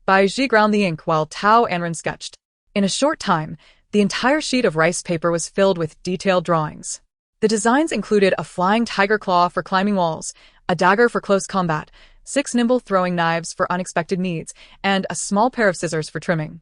Bai Ji ground the ink while Tao Anran sketched. In a short time, the entire sheet of rice paper was filled with detailed drawings. The designs included a flying tiger claw for climbing walls, a dagger for close combat, 6 nimble throwing knives for unexpected needs, and a small pair of scissors for trimming.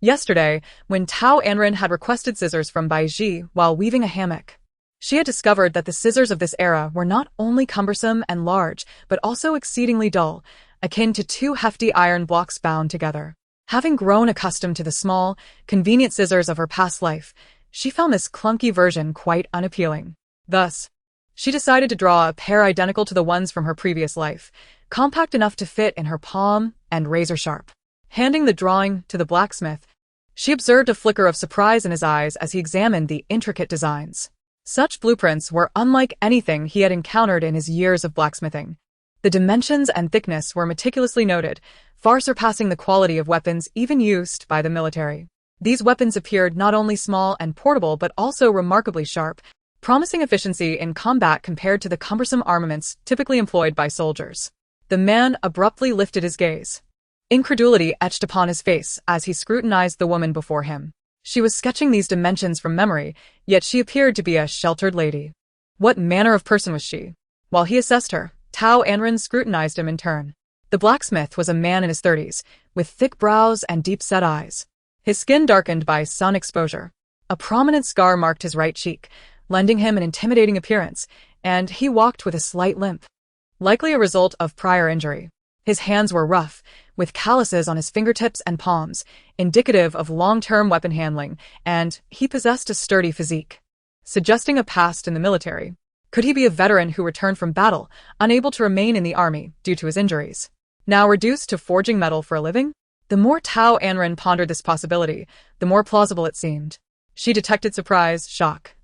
Yesterday, when Tao Anran had requested scissors from Bai Ji while weaving a hammock, she had discovered that the scissors of this era were not only cumbersome and large, but also exceedingly dull, akin to 2 hefty iron blocks bound together. Having grown accustomed to the small, convenient scissors of her past life, she found this clunky version quite unappealing. Thus, she decided to draw a pair identical to the ones from her previous life, compact enough to fit in her palm and razor-sharp. Handing the drawing to the blacksmith, she observed a flicker of surprise in his eyes as he examined the intricate designs. Such blueprints were unlike anything he had encountered in his years of blacksmithing. The dimensions and thickness were meticulously noted, far surpassing the quality of weapons even used by the military. These weapons appeared not only small and portable but also remarkably sharp, promising efficiency in combat compared to the cumbersome armaments typically employed by soldiers. The man abruptly lifted his gaze. Incredulity etched upon his face as he scrutinized the woman before him. She was sketching these dimensions from memory, yet she appeared to be a sheltered lady. What manner of person was she? While he assessed her, Tao Anran scrutinized him in turn. The blacksmith was a man in his 30s, with thick brows and deep-set eyes. His skin darkened by sun exposure. A prominent scar marked his right cheek, lending him an intimidating appearance, and he walked with a slight limp, likely a result of prior injury. His hands were rough, with calluses on his fingertips and palms, indicative of long-term weapon handling, and he possessed a sturdy physique, suggesting a past in the military. Could he be a veteran who returned from battle, unable to remain in the army due to his injuries, now reduced to forging metal for a living? The more Tao Anran pondered this possibility, the more plausible it seemed. She detected surprise, shock,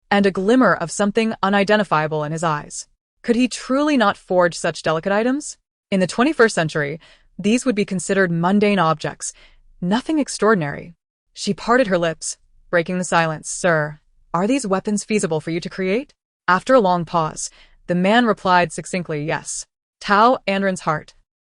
and a glimmer of something unidentifiable in his eyes. Could he truly not forge such delicate items? In the 21st century, these would be considered mundane objects, nothing extraordinary. She parted her lips, breaking the silence. "Sir, are these weapons feasible for you to create?" After a long pause, the man replied succinctly, "Yes." Tao Anran's heart,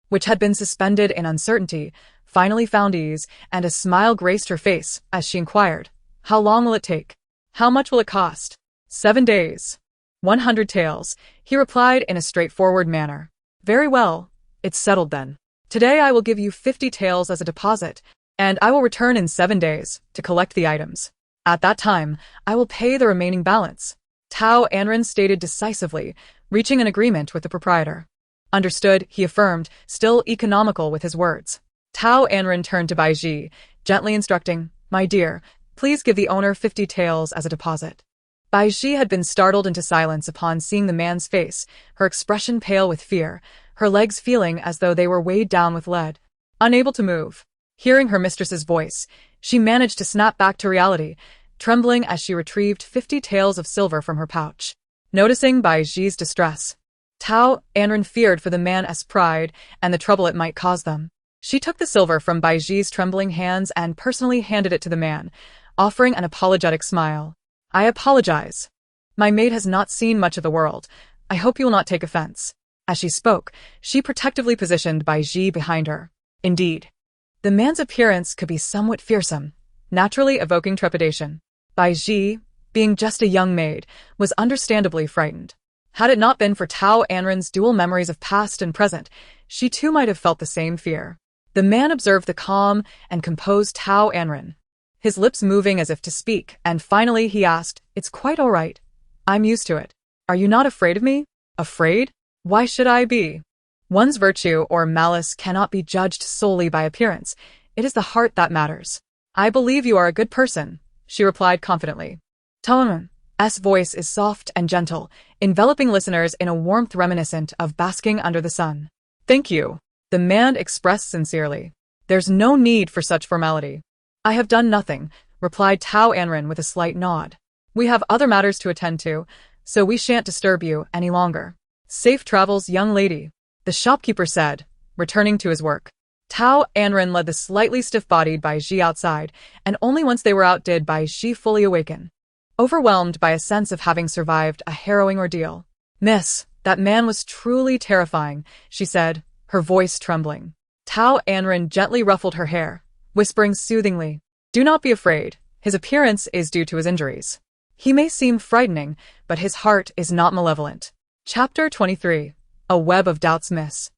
which had been suspended in uncertainty, finally found ease, and a smile graced her face as she inquired, "How long will it take? How much will it cost?" 7 days. 100 taels, he replied in a straightforward manner. "Very well, it's settled then. Today I will give you 50 taels as a deposit, and I will return in 7 days to collect the items. At that time, I will pay the remaining balance." Tao Anran stated decisively, reaching an agreement with the proprietor. "Understood," he affirmed, still economical with his words. Tao Anran turned to Bai Ji, gently instructing, "My dear, please give the owner 50 taels as a deposit." Bai Ji had been startled into silence upon seeing the man's face, her expression pale with fear, her legs feeling as though they were weighed down with lead. Unable to move, hearing her mistress's voice, she managed to snap back to reality, trembling as she retrieved 50 taels of silver from her pouch. Noticing Bai Ji's distress, Tao Anran feared for the man's pride and the trouble it might cause them. She took the silver from Bai Ji's trembling hands and personally handed it to the man, offering an apologetic smile. "I apologize. My maid has not seen much of the world. I hope you will not take offense." As she spoke, she protectively positioned Bai Ji behind her. Indeed, the man's appearance could be somewhat fearsome, naturally evoking trepidation. Bai Ji, being just a young maid, was understandably frightened. Had it not been for Tao Anran's dual memories of past and present, she too might have felt the same fear. The man observed the calm and composed Tao Anran, his lips moving as if to speak, and finally he asked, "It's quite all right. I'm used to it. Are you not afraid of me?" "Afraid? Why should I be?" One's virtue or malice cannot be judged solely by appearance. It is the heart that matters. "I believe you are a good person," she replied confidently. Tao Anran's voice is soft and gentle, enveloping listeners in a warmth reminiscent of basking under the sun. "Thank you," the man expressed sincerely. "There's no need for such formality." "I have done nothing," replied Tao Anran with a slight nod. "We have other matters to attend to, so we shan't disturb you any longer." "Safe travels, young lady," the shopkeeper said, returning to his work. Tao Anran led the slightly stiff-bodied Bai Ji outside, and only once they were out did Bai Ji fully awaken, overwhelmed by a sense of having survived a harrowing ordeal. "Miss, that man was truly terrifying," she said, her voice trembling. Tao Anran gently ruffled her hair, whispering soothingly, "Do not be afraid. His appearance is due to his injuries. He may seem frightening, but his heart is not malevolent." Chapter 23. A Web of Doubts. "Miss,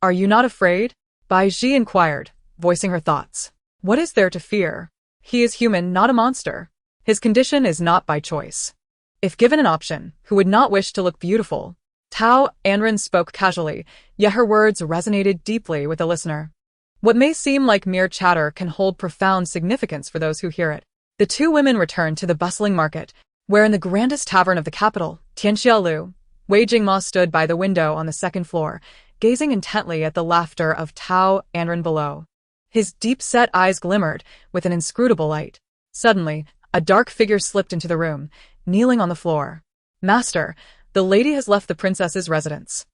are you not afraid?" Bai Ji inquired, voicing her thoughts. "What is there to fear? He is human, not a monster. His condition is not by choice. If given an option, who would not wish to look beautiful?" Tao Anran spoke casually, yet her words resonated deeply with the listener. What may seem like mere chatter can hold profound significance for those who hear it. The two women returned to the bustling market, where in the grandest tavern of the capital, Tianxiaolu, Wei Jingma stood by the window on the second floor, gazing intently at the laughter of Tao Anran below. His deep-set eyes glimmered with an inscrutable light. Suddenly, a dark figure slipped into the room, kneeling on the floor. "Master, the lady has left the princess's residence.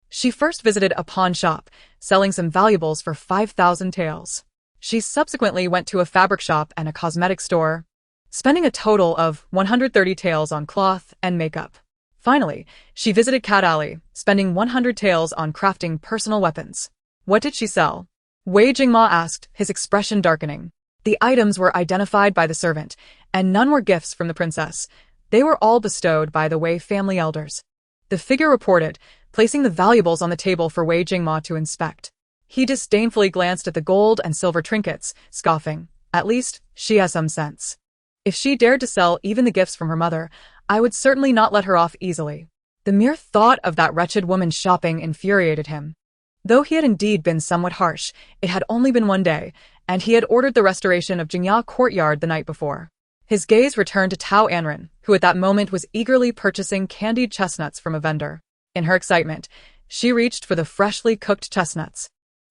She first visited a pawn shop, selling some valuables for 5,000 taels. She subsequently went to a fabric shop and a cosmetic store, spending a total of 130 taels on cloth and makeup. Finally, she visited Cat Alley, spending 100 taels on crafting personal weapons." "What did she sell?" Wei Jingma asked, his expression darkening. The items were identified by the servant, and none were gifts from the princess. They were all bestowed by the Wei family elders. The figure reported, placing the valuables on the table for Wei Jingma to inspect. He disdainfully glanced at the gold and silver trinkets, scoffing, "At least, she has some sense. If she dared to sell even the gifts from her mother, I would certainly not let her off easily." The mere thought of that wretched woman shopping infuriated him. Though he had indeed been somewhat harsh, it had only been one day, and he had ordered the restoration of Jingya Courtyard the night before. His gaze returned to Tao Anran, who at that moment was eagerly purchasing candied chestnuts from a vendor. In her excitement, she reached for the freshly cooked chestnuts,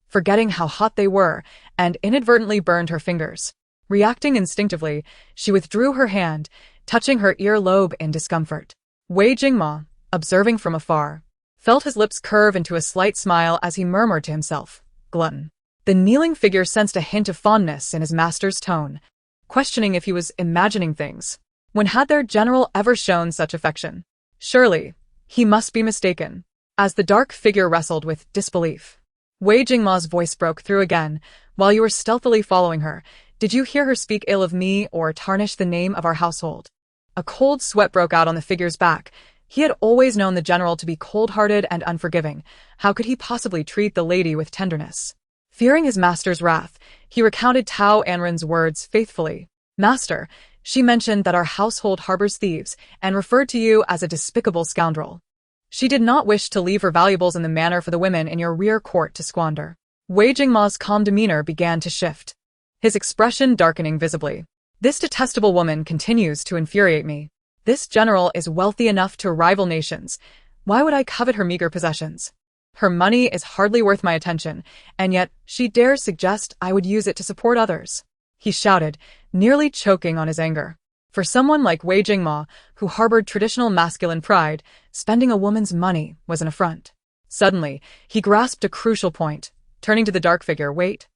forgetting how hot they were, and inadvertently burned her fingers. Reacting instinctively, she withdrew her hand, touching her earlobe in discomfort. Wei Jingma, observing from afar, felt his lips curve into a slight smile as he murmured to himself, "Glutton." The kneeling figure sensed a hint of fondness in his master's tone, questioning if he was imagining things. When had their general ever shown such affection? Surely, he must be mistaken. As the dark figure wrestled with disbelief, Wei Jingma's voice broke through again. "While you were stealthily following her, did you hear her speak ill of me or tarnish the name of our household?" A cold sweat broke out on the figure's back. He had always known the general to be cold-hearted and unforgiving. How could he possibly treat the lady with tenderness? Fearing his master's wrath, he recounted Tao Anran's words faithfully. "Master, she mentioned that our household harbors thieves and referred to you as a despicable scoundrel. She did not wish to leave her valuables in the manner for the women in your rear court to squander." Wei Jingma's calm demeanor began to shift, his expression darkening visibly. "This detestable woman continues to infuriate me. This general is wealthy enough to rival nations. Why would I covet her meager possessions? Her money is hardly worth my attention, and yet she dares suggest I would use it to support others." He shouted, nearly choking on his anger. For someone like Wei Jingma, who harbored traditional masculine pride, spending a woman's money was an affront. Suddenly, he grasped a crucial point, turning to the dark figure. "Wait.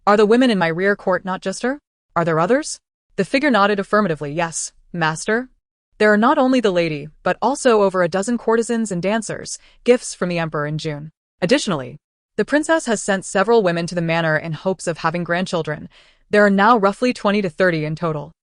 Are the women in my rear court not just her? Are there others?" The figure nodded affirmatively. "Yes, master. There are not only the lady, but also over a dozen courtesans and dancers, gifts from the emperor in June. Additionally, the princess has sent several women to the manor in hopes of having grandchildren. There are now roughly 20 to 30 in total."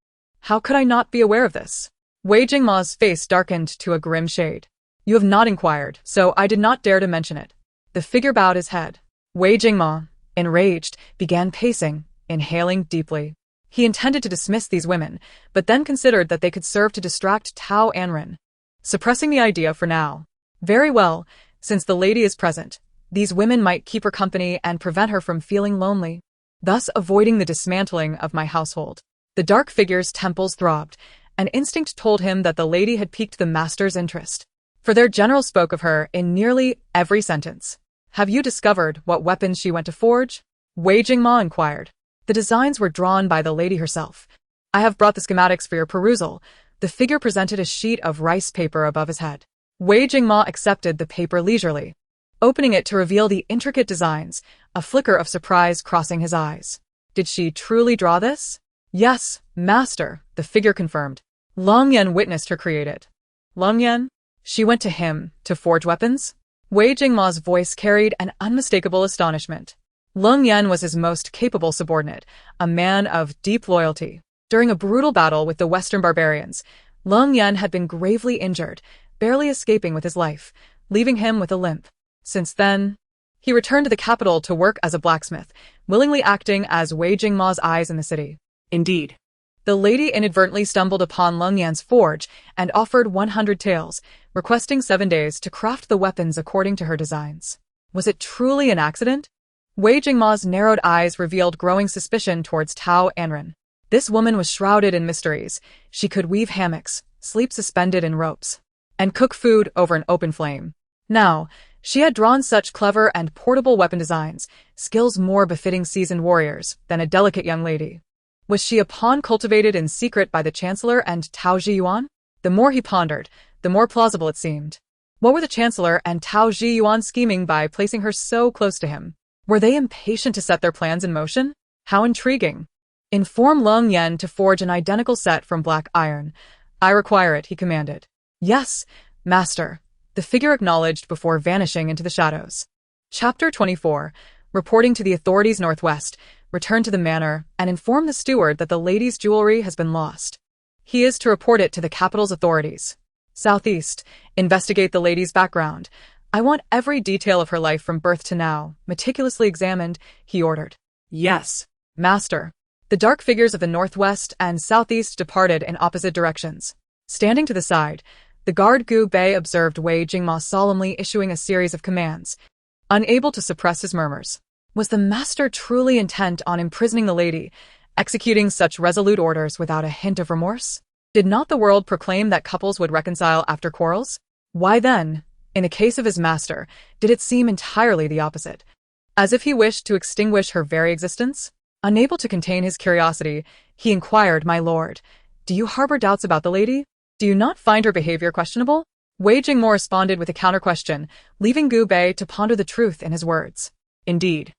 "How could I not be aware of this?" Wei Jingma's face darkened to a grim shade. You have not inquired, so I did not dare to mention it. The figure bowed his head. Wei Jingma, enraged, began pacing, inhaling deeply. He intended to dismiss these women, but then considered that they could serve to distract Tao Anran. Suppressing the idea for now. Very well, since the lady is present, these women might keep her company and prevent her from feeling lonely, thus avoiding the dismantling of my household. The dark figure's temples throbbed. An instinct told him that the lady had piqued the master's interest, for their general spoke of her in nearly every sentence. Have you discovered what weapons she went to forge? Wei Jingma inquired. The designs were drawn by the lady herself. I have brought the schematics for your perusal. The figure presented a sheet of rice paper above his head. Wei Jingma accepted the paper leisurely, opening it to reveal the intricate designs, a flicker of surprise crossing his eyes. Did she truly draw this? Yes, master, the figure confirmed. Long Yan witnessed her create it. Long Yan? She went to him to forge weapons? Wei Jingma's voice carried an unmistakable astonishment. Leng Yan was his most capable subordinate, a man of deep loyalty. During a brutal battle with the Western barbarians, Leng Yan had been gravely injured, barely escaping with his life, leaving him with a limp. Since then, he returned to the capital to work as a blacksmith, willingly acting as Wei Jingma's eyes in the city. Indeed. The lady inadvertently stumbled upon Leng Yan's forge and offered 100 taels, requesting 7 days to craft the weapons according to her designs. Was it truly an accident? Wei Jingma's narrowed eyes revealed growing suspicion towards Tao Anran. This woman was shrouded in mysteries. She could weave hammocks, sleep suspended in ropes, and cook food over an open flame. Now, she had drawn such clever and portable weapon designs, skills more befitting seasoned warriors than a delicate young lady. Was she a pawn cultivated in secret by the Chancellor and Tao Zhiyuan? The more he pondered, the more plausible it seemed. What were the Chancellor and Tao Zhiyuan scheming by placing her so close to him? Were they impatient to set their plans in motion? How intriguing. Inform Leng Yan to forge an identical set from black iron. I require it, he commanded. Yes, master, the figure acknowledged before vanishing into the shadows. Chapter 24. Reporting to the authorities northwest, return to the manor and inform the steward that the lady's jewelry has been lost. He is to report it to the capital's authorities. Southeast, investigate the lady's background. I want every detail of her life from birth to now, meticulously examined, he ordered. Yes, master. The dark figures of the northwest and southeast departed in opposite directions. Standing to the side, the guard Gu Bei observed Wei Jingma solemnly issuing a series of commands, unable to suppress his murmurs. Was the master truly intent on imprisoning the lady, executing such resolute orders without a hint of remorse? Did not the world proclaim that couples would reconcile after quarrels? Why then, in the case of his master, did it seem entirely the opposite? As if he wished to extinguish her very existence? Unable to contain his curiosity, he inquired, My lord, do you harbor doubts about the lady? Do you not find her behavior questionable? Wei Jingmo responded with a counter-question, leaving Gu Bei to ponder the truth in his words. Indeed.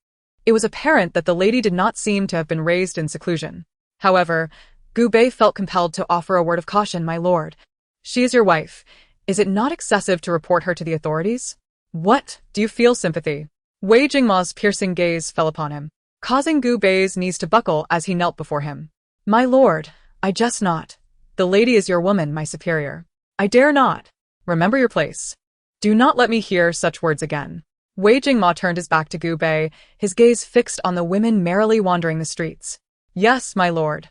It was apparent that the lady did not seem to have been raised in seclusion. However, Gu Bei felt compelled to offer a word of caution, My lord. She is your wife. Is it not excessive to report her to the authorities? What? Do you feel sympathy? Wei Jingma's piercing gaze fell upon him, causing Gu Bei's knees to buckle as he knelt before him. My lord, I jest not. The lady is your woman, my superior. I dare not. Remember your place. Do not let me hear such words again. Wei Jingma turned his back to Gu Bei, his gaze fixed on the women merrily wandering the streets. Yes, my lord.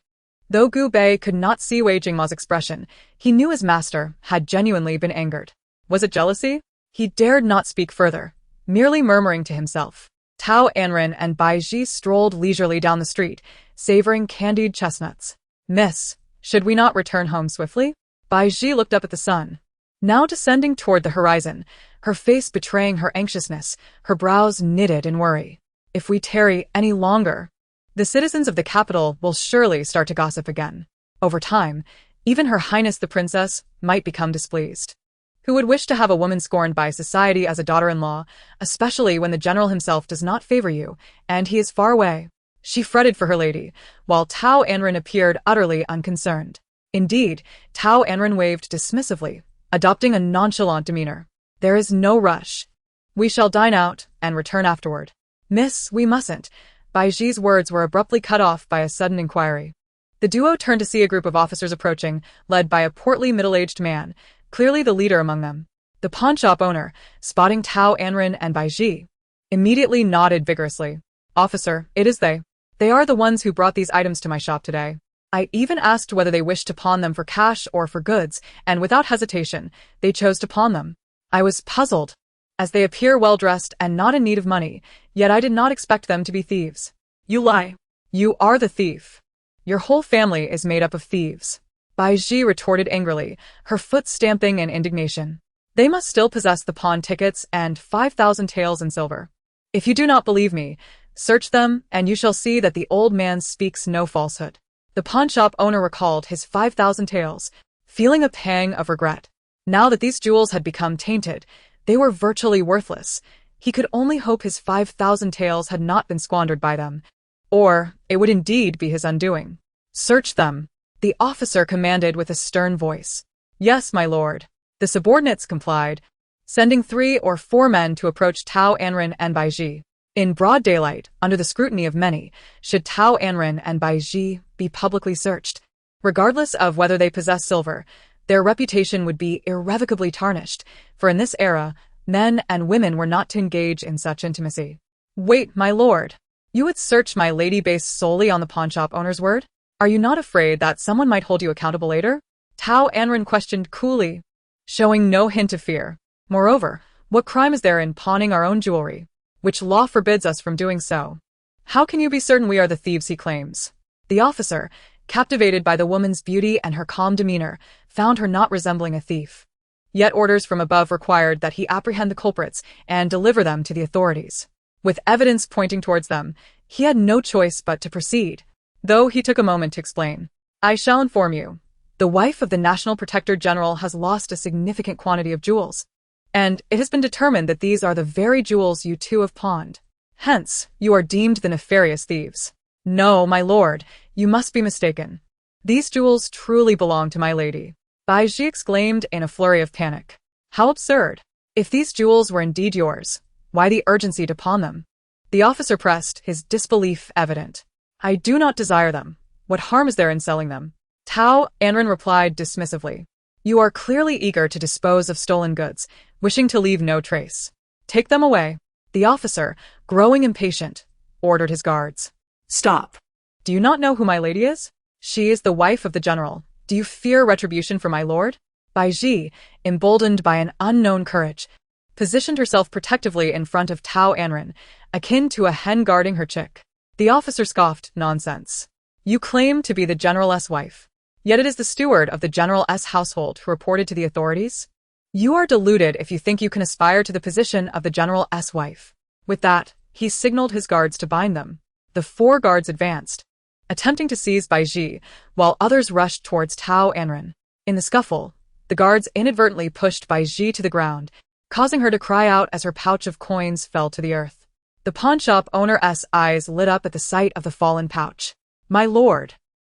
Though Gu Bei could not see Wei Jingma's expression, he knew his master had genuinely been angered. Was it jealousy? He dared not speak further, merely murmuring to himself. Tao Anran and Bai Ji strolled leisurely down the street, savoring candied chestnuts. Miss, should we not return home swiftly? Bai Ji looked up at the sun, now descending toward the horizon, her face betraying her anxiousness, her brows knitted in worry. If we tarry any longer, the citizens of the capital will surely start to gossip again. Over time, even Her Highness the Princess might become displeased. Who would wish to have a woman scorned by society as a daughter-in-law, especially when the general himself does not favor you, and he is far away? She fretted for her lady, while Tao Anran appeared utterly unconcerned. Indeed, Tao Anran waved dismissively, adopting a nonchalant demeanor. There is no rush. We shall dine out and return afterward. Miss, we mustn't. Bai Ji's words were abruptly cut off by a sudden inquiry. The duo turned to see a group of officers approaching, led by a portly middle-aged man, clearly the leader among them. The pawnshop owner, spotting Tao Anran and Bai Ji, immediately nodded vigorously. Officer, it is they. They are the ones who brought these items to my shop today. I even asked whether they wished to pawn them for cash or for goods, and without hesitation, they chose to pawn them. I was puzzled, as they appear well-dressed and not in need of money, yet I did not expect them to be thieves. You lie. You are the thief. Your whole family is made up of thieves. Bai Ji retorted angrily, her foot stamping in indignation. They must still possess the pawn tickets and 5,000 taels in silver. If you do not believe me, search them, and you shall see that the old man speaks no falsehood. The pawnshop owner recalled his 5,000 taels, feeling a pang of regret. Now that these jewels had become tainted, they were virtually worthless. He could only hope his 5,000 taels had not been squandered by them, or it would indeed be his undoing. Search them, the officer commanded with a stern voice. Yes, my lord. The subordinates complied, sending 3 or 4 men to approach Tao Anran and Bai Ji. In broad daylight, under the scrutiny of many, should Tao Anran and Bai Ji be publicly searched. Regardless of whether they possess silver, their reputation would be irrevocably tarnished, for in this era, men and women were not to engage in such intimacy. Wait, my lord. You would search my lady based solely on the pawnshop owner's word? Are you not afraid that someone might hold you accountable later? Tao Anran questioned coolly, showing no hint of fear. Moreover, what crime is there in pawning our own jewelry, which law forbids us from doing so? How can you be certain we are the thieves he claims? The officer, captivated by the woman's beauty and her calm demeanor, found her not resembling a thief. Yet orders from above required that he apprehend the culprits and deliver them to the authorities. With evidence pointing towards them, he had no choice but to proceed, though he took a moment to explain. I shall inform you. The wife of the National Protector General has lost a significant quantity of jewels, and it has been determined that these are the very jewels you two have pawned. Hence, you are deemed the nefarious thieves. No, my lord, you must be mistaken. These jewels truly belong to my lady. Bai Ji exclaimed in a flurry of panic. How absurd! If these jewels were indeed yours, why the urgency to pawn them? The officer pressed, his disbelief evident. I do not desire them. What harm is there in selling them? Tao Anran replied dismissively. You are clearly eager to dispose of stolen goods, wishing to leave no trace. Take them away. The officer, growing impatient, ordered his guards. Stop. Do you not know who my lady is? She is the wife of the general. Do you fear retribution for my lord? Bai Ji, emboldened by an unknown courage, positioned herself protectively in front of Tao Anran, akin to a hen guarding her chick. The officer scoffed, nonsense. You claim to be the general's wife, yet it is the steward of the general's household who reported to the authorities? You are deluded if you think you can aspire to the position of the general's wife. With that, he signaled his guards to bind them. The 4 guards advanced, attempting to seize Bai Ji, while others rushed towards Tao Anran. In the scuffle, the guards inadvertently pushed Bai Ji to the ground, causing her to cry out as her pouch of coins fell to the earth. The pawnshop owner's eyes lit up at the sight of the fallen pouch. My lord!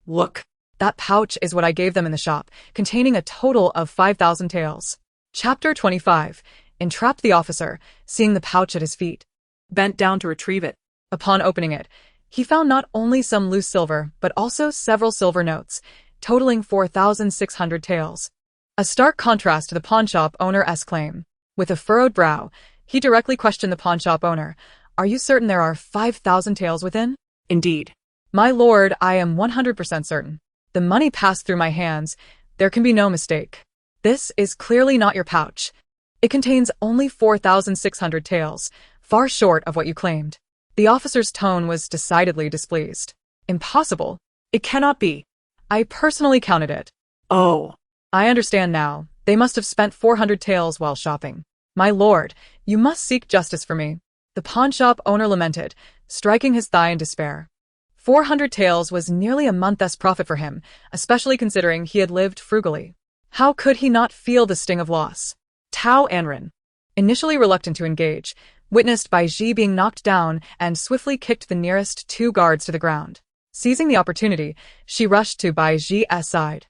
Look! That pouch is what I gave them in the shop, containing a total of 5,000 taels. Chapter 25. Entrapped the officer, seeing the pouch at his feet, Bent down to retrieve it. Upon opening it, he found not only some loose silver, but also several silver notes, totaling 4,600 taels. A stark contrast to the pawnshop owner's claim. With a furrowed brow, he directly questioned the pawnshop owner. Are you certain there are 5,000 taels within? Indeed. My lord, I am 100% certain. The money passed through my hands. There can be no mistake. This is clearly not your pouch. It contains only 4,600 taels, far short of what you claimed. The officer's tone was decidedly displeased. Impossible. It cannot be. I personally counted it. Oh. I understand now. They must have spent 400 taels while shopping. My lord, you must seek justice for me. The pawnshop owner lamented, striking his thigh in despair. 400 taels was nearly a month's profit for him, especially considering he had lived frugally. How could he not feel the sting of loss? Tao Anran, initially reluctant to engage, witnessed Bai Ji being knocked down and swiftly kicked the nearest 2 guards to the ground. Seizing the opportunity, she rushed to Bai Ji's side,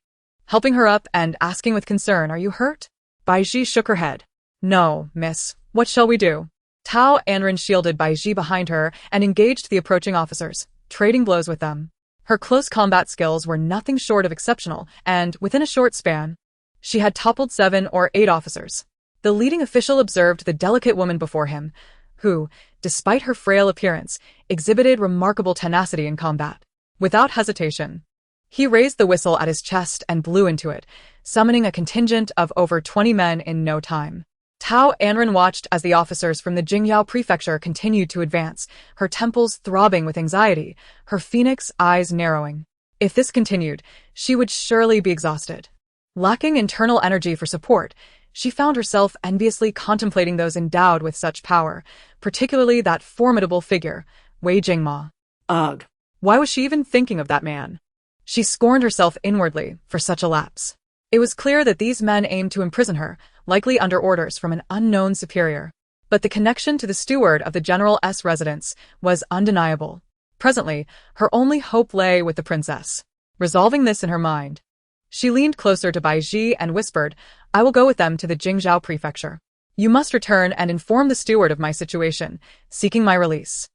helping her up and asking with concern, Are you hurt? Bai Ji shook her head. No, miss. What shall we do? Tao Anran shielded Bai Ji behind her and engaged the approaching officers, trading blows with them. Her close combat skills were nothing short of exceptional, and within a short span, she had toppled 7 or 8 officers. The leading official observed the delicate woman before him, who, despite her frail appearance, exhibited remarkable tenacity in combat. Without hesitation, he raised the whistle at his chest and blew into it, summoning a contingent of over 20 men in no time. Tao Anran watched as the officers from the Jingyao prefecture continued to advance, her temples throbbing with anxiety, her phoenix eyes narrowing. If this continued, she would surely be exhausted. Lacking internal energy for support, she found herself enviously contemplating those endowed with such power, particularly that formidable figure, Wei Jingma. Ugh. Why was she even thinking of that man? She scorned herself inwardly for such a lapse. It was clear that these men aimed to imprison her, likely under orders from an unknown superior. But the connection to the steward of the General's residence was undeniable. Presently, her only hope lay with the princess. Resolving this in her mind, she leaned closer to Bai Ji and whispered, "I will go with them to the Jingzhou prefecture. You must return and inform the steward of my situation, seeking my release.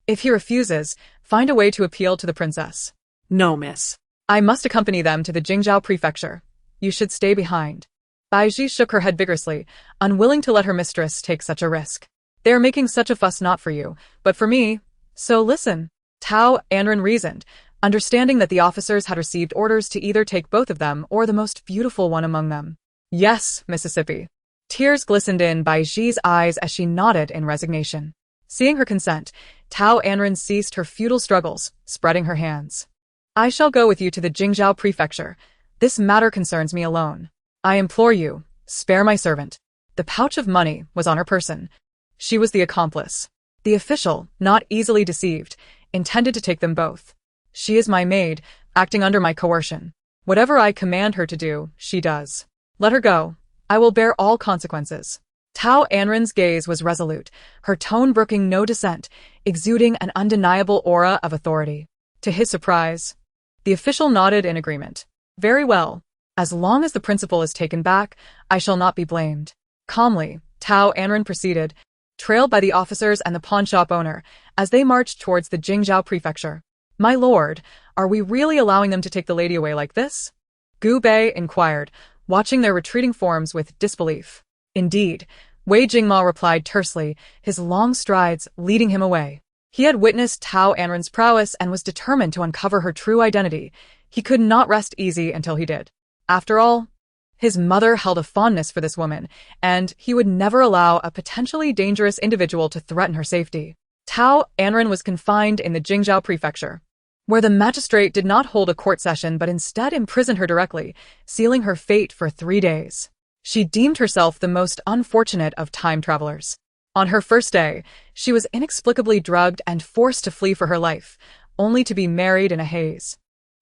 If he refuses, find a way to appeal to the princess." No, miss. "I must accompany them to the Jingzhou prefecture. You should stay behind." Bai Ji shook her head vigorously, unwilling to let her mistress take such a risk. "They are making such a fuss not for you, but for me, so listen." Tao Anran reasoned, understanding that the officers had received orders to either take both of them or the most beautiful one among them. "Yes, Mississippi." Tears glistened in Bai Ji's eyes as she nodded in resignation. Seeing her consent, Tao Anran ceased her futile struggles, spreading her hands. "I shall go with you to the Jingzhou prefecture. This matter concerns me alone. I implore you, spare my servant." The pouch of money was on her person. She was the accomplice. The official, not easily deceived, intended to take them both. "She is my maid, acting under my coercion. Whatever I command her to do, she does. Let her go. I will bear all consequences." Tao Anran's gaze was resolute, her tone brooking no dissent, exuding an undeniable aura of authority. To his surprise, the official nodded in agreement. "Very well. As long as the principal is taken back, I shall not be blamed." Calmly, Tao Anran proceeded, trailed by the officers and the pawnshop owner, as they marched towards the Jingzhou prefecture. "My lord, are we really allowing them to take the lady away like this?" Gu Bei inquired, watching their retreating forms with disbelief. "Indeed," Wei Jingma replied tersely, his long strides leading him away. He had witnessed Tao Anran's prowess and was determined to uncover her true identity. He could not rest easy until he did. After all, his mother held a fondness for this woman, and he would never allow a potentially dangerous individual to threaten her safety. Tao Anran was confined in the Jingzhou prefecture, where the magistrate did not hold a court session but instead imprisoned her directly, sealing her fate for 3 days. She deemed herself the most unfortunate of time travelers. On her first day, she was inexplicably drugged and forced to flee for her life, only to be married in a haze,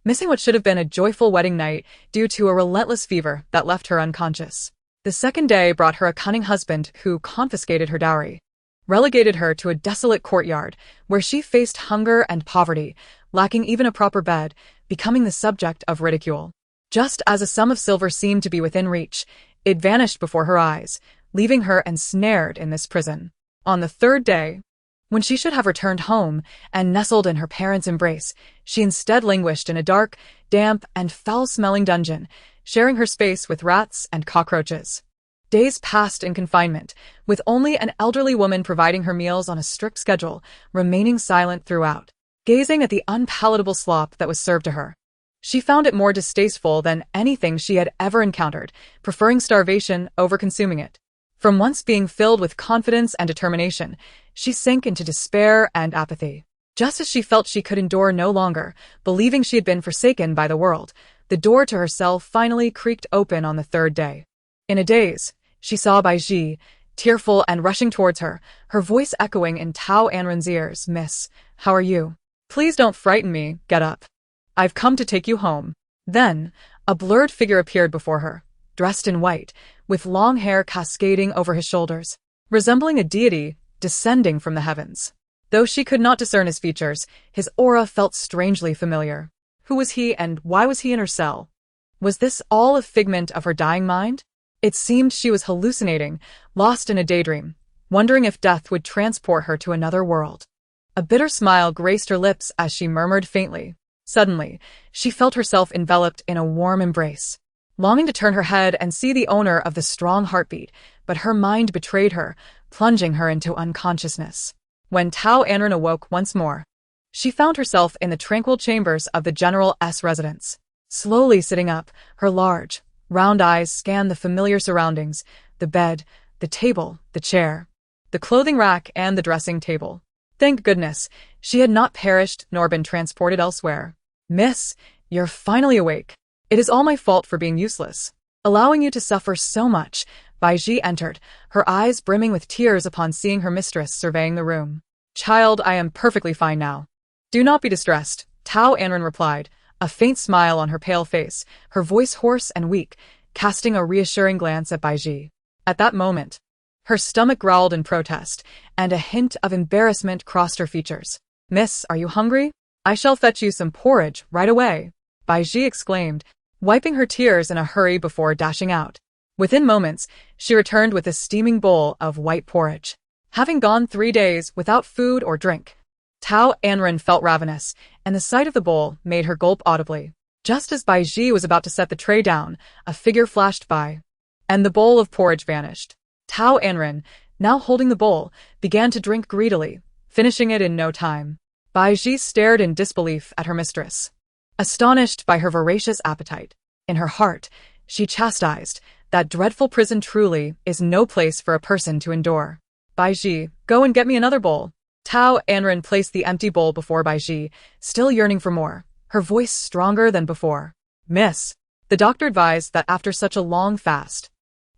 missing what should have been a joyful wedding night due to a relentless fever that left her unconscious. The second day brought her a cunning husband who confiscated her dowry, relegated her to a desolate courtyard where she faced hunger and poverty, lacking even a proper bed, becoming the subject of ridicule. Just as a sum of silver seemed to be within reach, it vanished before her eyes, leaving her ensnared in this prison. On the third day, when she should have returned home and nestled in her parents' embrace, she instead languished in a dark, damp, and foul-smelling dungeon, sharing her space with rats and cockroaches. Days passed in confinement, with only an elderly woman providing her meals on a strict schedule, remaining silent throughout, gazing at the unpalatable slop that was served to her. She found it more distasteful than anything she had ever encountered, preferring starvation over consuming it. From once being filled with confidence and determination, she sank into despair and apathy. Just as she felt she could endure no longer, believing she had been forsaken by the world, the door to her cell finally creaked open on the third day. In a daze, she saw Bai Ji, tearful and rushing towards her, her voice echoing in Tao Anran's ears. "Miss, how are you? Please don't frighten me, get up. I've come to take you home." Then, a blurred figure appeared before her, dressed in white, with long hair cascading over his shoulders, resembling a deity descending from the heavens. Though she could not discern his features, his aura felt strangely familiar. Who was he and why was he in her cell? Was this all a figment of her dying mind? It seemed she was hallucinating, lost in a daydream, wondering if death would transport her to another world. A bitter smile graced her lips as she murmured faintly. Suddenly, she felt herself enveloped in a warm embrace. Longing to turn her head and see the owner of the strong heartbeat, but her mind betrayed her, plunging her into unconsciousness. When Tao Anran awoke once more, she found herself in the tranquil chambers of the General's residence. Slowly sitting up, her large, round eyes scanned the familiar surroundings, the bed, the table, the chair, the clothing rack, and the dressing table. Thank goodness, she had not perished nor been transported elsewhere. Miss, you're finally awake. It is all my fault for being useless, allowing you to suffer so much. Baiji entered, her eyes brimming with tears upon seeing her mistress surveying the room. Child, I am perfectly fine now. Do not be distressed, Tao Anran replied, a faint smile on her pale face, her voice hoarse and weak, casting a reassuring glance at Baiji. At that moment, her stomach growled in protest, and a hint of embarrassment crossed her features. Miss, are you hungry? I shall fetch you some porridge right away, Baiji exclaimed, wiping her tears in a hurry before dashing out. Within moments, she returned with a steaming bowl of white porridge. Having gone 3 days without food or drink, Tao Anran felt ravenous, and the sight of the bowl made her gulp audibly. Just as Baiji was about to set the tray down, a figure flashed by, and the bowl of porridge vanished. Tao Anran, now holding the bowl, began to drink greedily, finishing it in no time. Baiji stared in disbelief at her mistress, astonished by her voracious appetite. In her heart, she chastised, that dreadful prison truly is no place for a person to endure. Baiji, go and get me another bowl. Tao Anran placed the empty bowl before Baiji, still yearning for more, her voice stronger than before. Miss, the doctor advised that after such a long fast,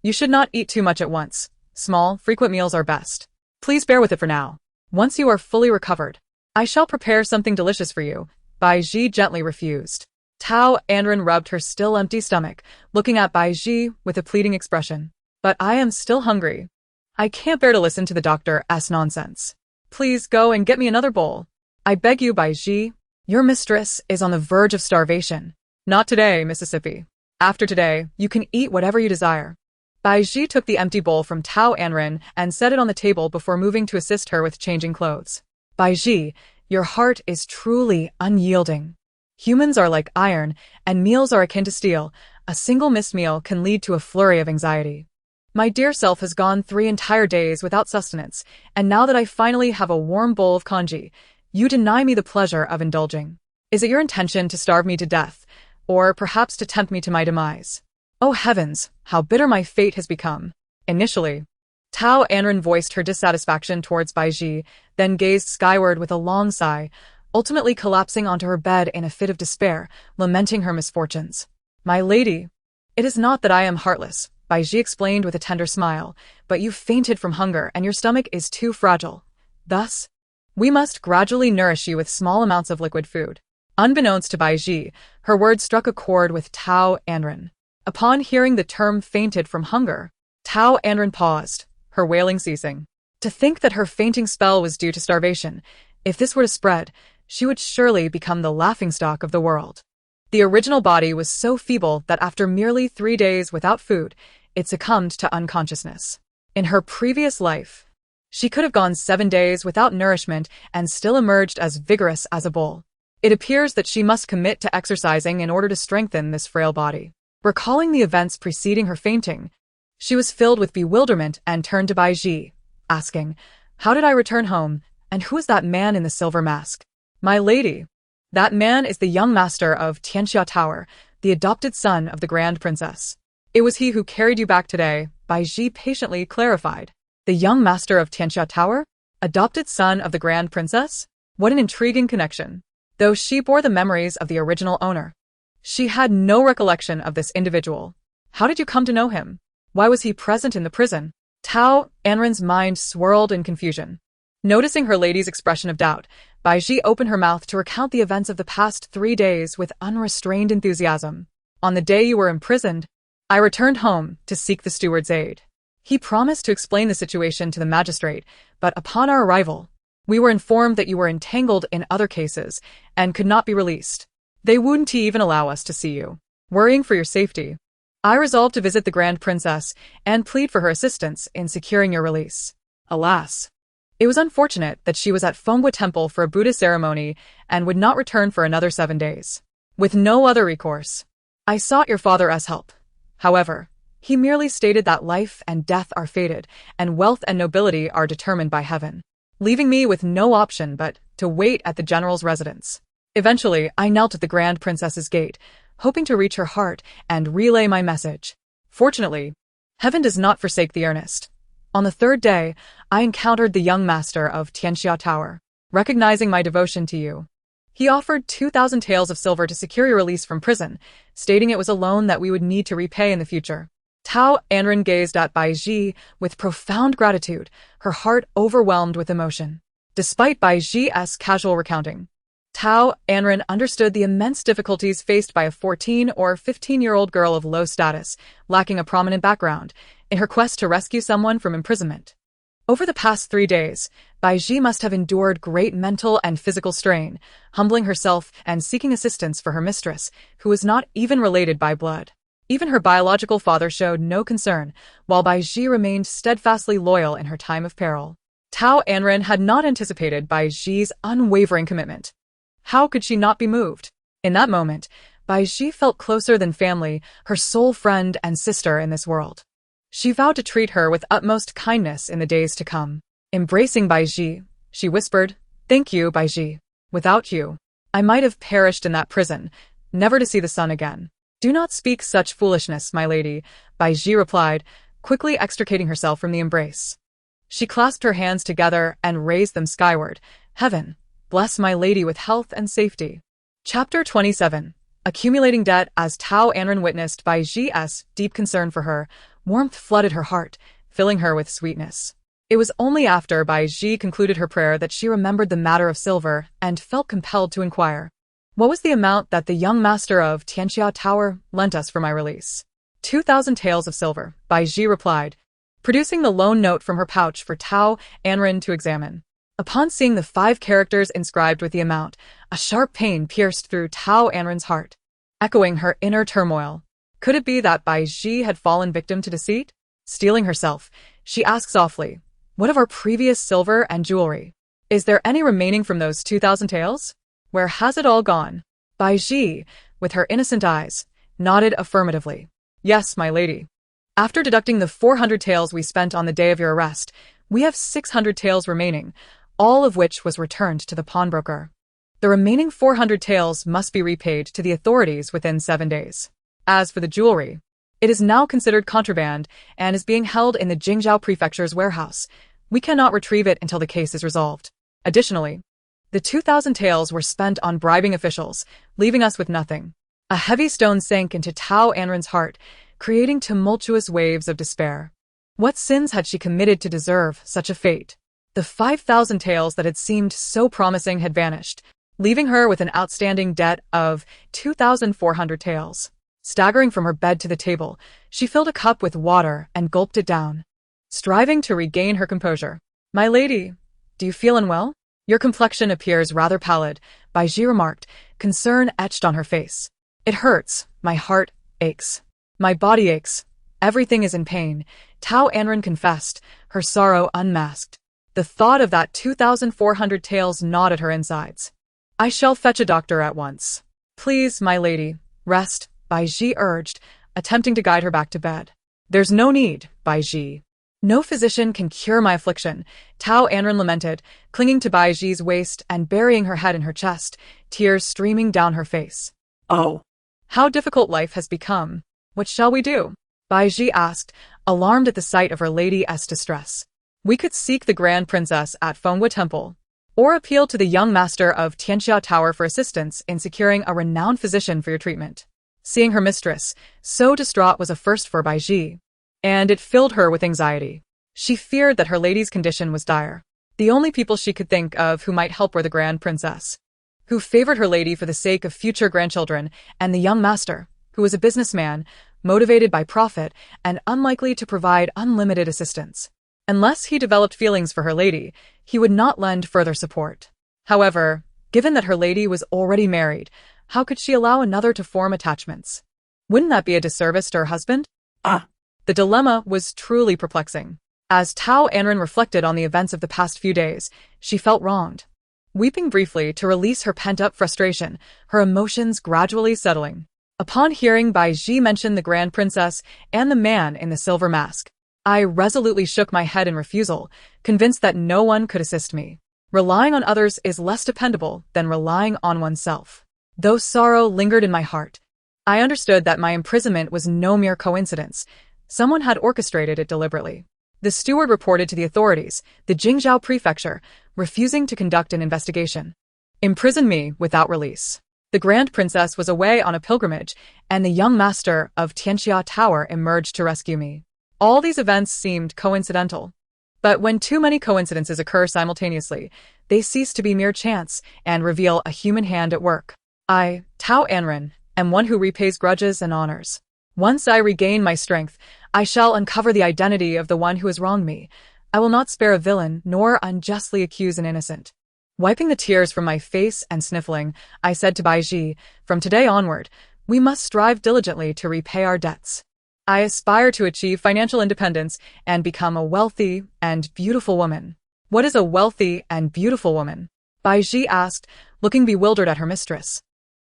you should not eat too much at once. Small, frequent meals are best. Please bear with it for now. Once you are fully recovered, I shall prepare something delicious for you. Baiji gently refused. Tao Anran rubbed her still empty stomach, looking at Baiji with a pleading expression. But I am still hungry. I can't bear to listen to the doctor's nonsense. Please go and get me another bowl. I beg you, Baiji. Your mistress is on the verge of starvation. Not today, Mississippi. After today, you can eat whatever you desire. Baiji took the empty bowl from Tao Anran and set it on the table before moving to assist her with changing clothes. Baiji, your heart is truly unyielding. Humans are like iron, and meals are akin to steel. A single missed meal can lead to a flurry of anxiety. My dear self has gone 3 entire days without sustenance, and now that I finally have a warm bowl of congee, you deny me the pleasure of indulging. Is it your intention to starve me to death, or perhaps to tempt me to my demise? Oh heavens, how bitter my fate has become. Initially, Tao Anran voiced her dissatisfaction towards Baiji, then gazed skyward with a long sigh, ultimately collapsing onto her bed in a fit of despair, lamenting her misfortunes. My lady, it is not that I am heartless, Baiji explained with a tender smile, but you fainted from hunger and your stomach is too fragile. Thus, we must gradually nourish you with small amounts of liquid food. Unbeknownst to Baiji, her words struck a chord with Tao Anran. Upon hearing the term fainted from hunger, Tao Anran paused, her wailing ceasing. To think that her fainting spell was due to starvation. If this were to spread, she would surely become the laughingstock of the world. The original body was so feeble that after merely 3 days without food, it succumbed to unconsciousness. In her previous life, she could have gone 7 days without nourishment and still emerged as vigorous as a bull. It appears that she must commit to exercising in order to strengthen this frail body. Recalling the events preceding her fainting, she was filled with bewilderment and turned to Baiji, asking, "How did I return home, and who is that man in the silver mask?" My lady, that man is the young master of Tianxia Tower, the adopted son of the Grand Princess. It was he who carried you back today, Baiji patiently clarified. The young master of Tianxia Tower? Adopted son of the Grand Princess? What an intriguing connection. Though she bore the memories of the original owner, she had no recollection of this individual. How did you come to know him? Why was he present in the prison? Tao Anran's mind swirled in confusion. Noticing her lady's expression of doubt, Baiji opened her mouth to recount the events of the past 3 days with unrestrained enthusiasm. On the day you were imprisoned, I returned home to seek the steward's aid. He promised to explain the situation to the magistrate, but upon our arrival, we were informed that you were entangled in other cases and could not be released. They wouldn't even allow us to see you. Worrying for your safety, I resolved to visit the Grand Princess and plead for her assistance in securing your release. Alas, it was unfortunate that she was at Fenghua Temple for a Buddhist ceremony and would not return for another 7 days. With no other recourse, I sought your father's help. However, He merely stated that life and death are fated, and wealth and nobility are determined by heaven, leaving me with no option but to wait at the general's residence. Eventually, I knelt at the Grand Princess's gate, hoping to reach her heart and relay my message. Fortunately, heaven does not forsake the earnest. On the third day, I encountered the young master of Tianxia Tower. Recognizing my devotion to you, he offered 2,000 taels of silver to secure your release from prison, stating it was a loan that we would need to repay in the future. Tao Anran gazed at Bai Ji with profound gratitude, her heart overwhelmed with emotion. Despite Bai Ji's casual recounting, Tao Anran understood the immense difficulties faced by a 14 or 15-year-old girl of low status, lacking a prominent background, in her quest to rescue someone from imprisonment. Over the past 3 days, Bai Ji must have endured great mental and physical strain, humbling herself and seeking assistance for her mistress, who was not even related by blood. Even her biological father showed no concern, while Bai Ji remained steadfastly loyal in her time of peril. Tao Anran had not anticipated Bai Ji's unwavering commitment. How could she not be moved? In that moment, Bai Ji felt closer than family, her sole friend and sister in this world. She vowed to treat her with utmost kindness in the days to come. Embracing Bai Ji, she whispered, "Thank you, Bai Ji. Without you, I might have perished in that prison, never to see the sun again." "Do not speak such foolishness, my lady," Bai Ji replied, quickly extricating herself from the embrace. She clasped her hands together and raised them skyward. "Heaven, bless my lady with health and safety." Chapter 27. Accumulating debt. As Tao Anran witnessed Bai Ji's deep concern for her, warmth flooded her heart, filling her with sweetness. It was only after Bai Ji concluded her prayer that she remembered the matter of silver and felt compelled to inquire. "What was the amount that the young master of Tianxia Tower lent us for my release?" 2,000 taels of silver, Bai Ji replied, producing the loan note from her pouch for Tao Anran to examine. Upon seeing the 5 characters inscribed with the amount, a sharp pain pierced through Tao Anran's heart, echoing her inner turmoil. Could it be that Bai Ji had fallen victim to deceit? Steeling herself, she asked softly, "What of our previous silver and jewelry? Is there any remaining from those 2,000 taels? Where has it all gone?" Bai Ji, with her innocent eyes, nodded affirmatively. "Yes, my lady. After deducting the 400 taels we spent on the day of your arrest, we have 600 taels remaining, all of which was returned to the pawnbroker. The remaining 400 taels must be repaid to the authorities within 7 days. As for the jewelry, it is now considered contraband and is being held in the Jingzhou Prefecture's warehouse. We cannot retrieve it until the case is resolved. Additionally, the 2,000 taels were spent on bribing officials, leaving us with nothing." A heavy stone sank into Tao Anran's heart, creating tumultuous waves of despair. What sins had she committed to deserve such a fate? The 5,000 taels that had seemed so promising had vanished, leaving her with an outstanding debt of 2,400 taels. Staggering from her bed to the table, she filled a cup with water and gulped it down, striving to regain her composure. "My lady, do you feel unwell? Your complexion appears rather pallid," Bai Ji remarked, concern etched on her face. "It hurts, my heart aches. My body aches. Everything is in pain," Tao Anran confessed, her sorrow unmasked. The thought of that 2,400 taels gnawed at her insides. "I shall fetch a doctor at once. Please, my lady, rest," Bai Ji urged, attempting to guide her back to bed. "There's no need, Bai Ji. No physician can cure my affliction," Tao Anran lamented, clinging to Bai Ji's waist and burying her head in her chest, tears streaming down her face. "Oh, how difficult life has become. What shall we do?" Bai Ji asked, alarmed at the sight of her lady's distress. "We could seek the Grand Princess at Fenghua Temple, or appeal to the young master of Tianxia Tower for assistance in securing a renowned physician for your treatment." Seeing her mistress so distraught was a first for Bai Ji, and it filled her with anxiety. She feared that her lady's condition was dire. The only people she could think of who might help were the Grand Princess, who favored her lady for the sake of future grandchildren, and the young master, who was a businessman, motivated by profit, and unlikely to provide unlimited assistance. Unless he developed feelings for her lady, he would not lend further support. However, given that her lady was already married, how could she allow another to form attachments? Wouldn't that be a disservice to her husband? The dilemma was truly perplexing. As Tao Anran reflected on the events of the past few days, she felt wronged. Weeping briefly to release her pent-up frustration, her emotions gradually settling. Upon hearing Bai Ji mention the Grand Princess and the man in the silver mask, I resolutely shook my head in refusal, convinced that no one could assist me. Relying on others is less dependable than relying on oneself. Though sorrow lingered in my heart, I understood that my imprisonment was no mere coincidence. Someone had orchestrated it deliberately. The steward reported to the authorities, the Jingzhou prefecture, refusing to conduct an investigation. Imprison me without release. The Grand Princess was away on a pilgrimage, and the young master of Tianxia Tower emerged to rescue me. All these events seemed coincidental. But when too many coincidences occur simultaneously, they cease to be mere chance and reveal a human hand at work. I, Tao Anran, am one who repays grudges and honors. Once I regain my strength, I shall uncover the identity of the one who has wronged me. I will not spare a villain nor unjustly accuse an innocent. Wiping the tears from my face and sniffling, I said to Bai Ji, from today onward, we must strive diligently to repay our debts. I aspire to achieve financial independence and become a wealthy and beautiful woman. What is a wealthy and beautiful woman? Bai Ji asked, looking bewildered at her mistress,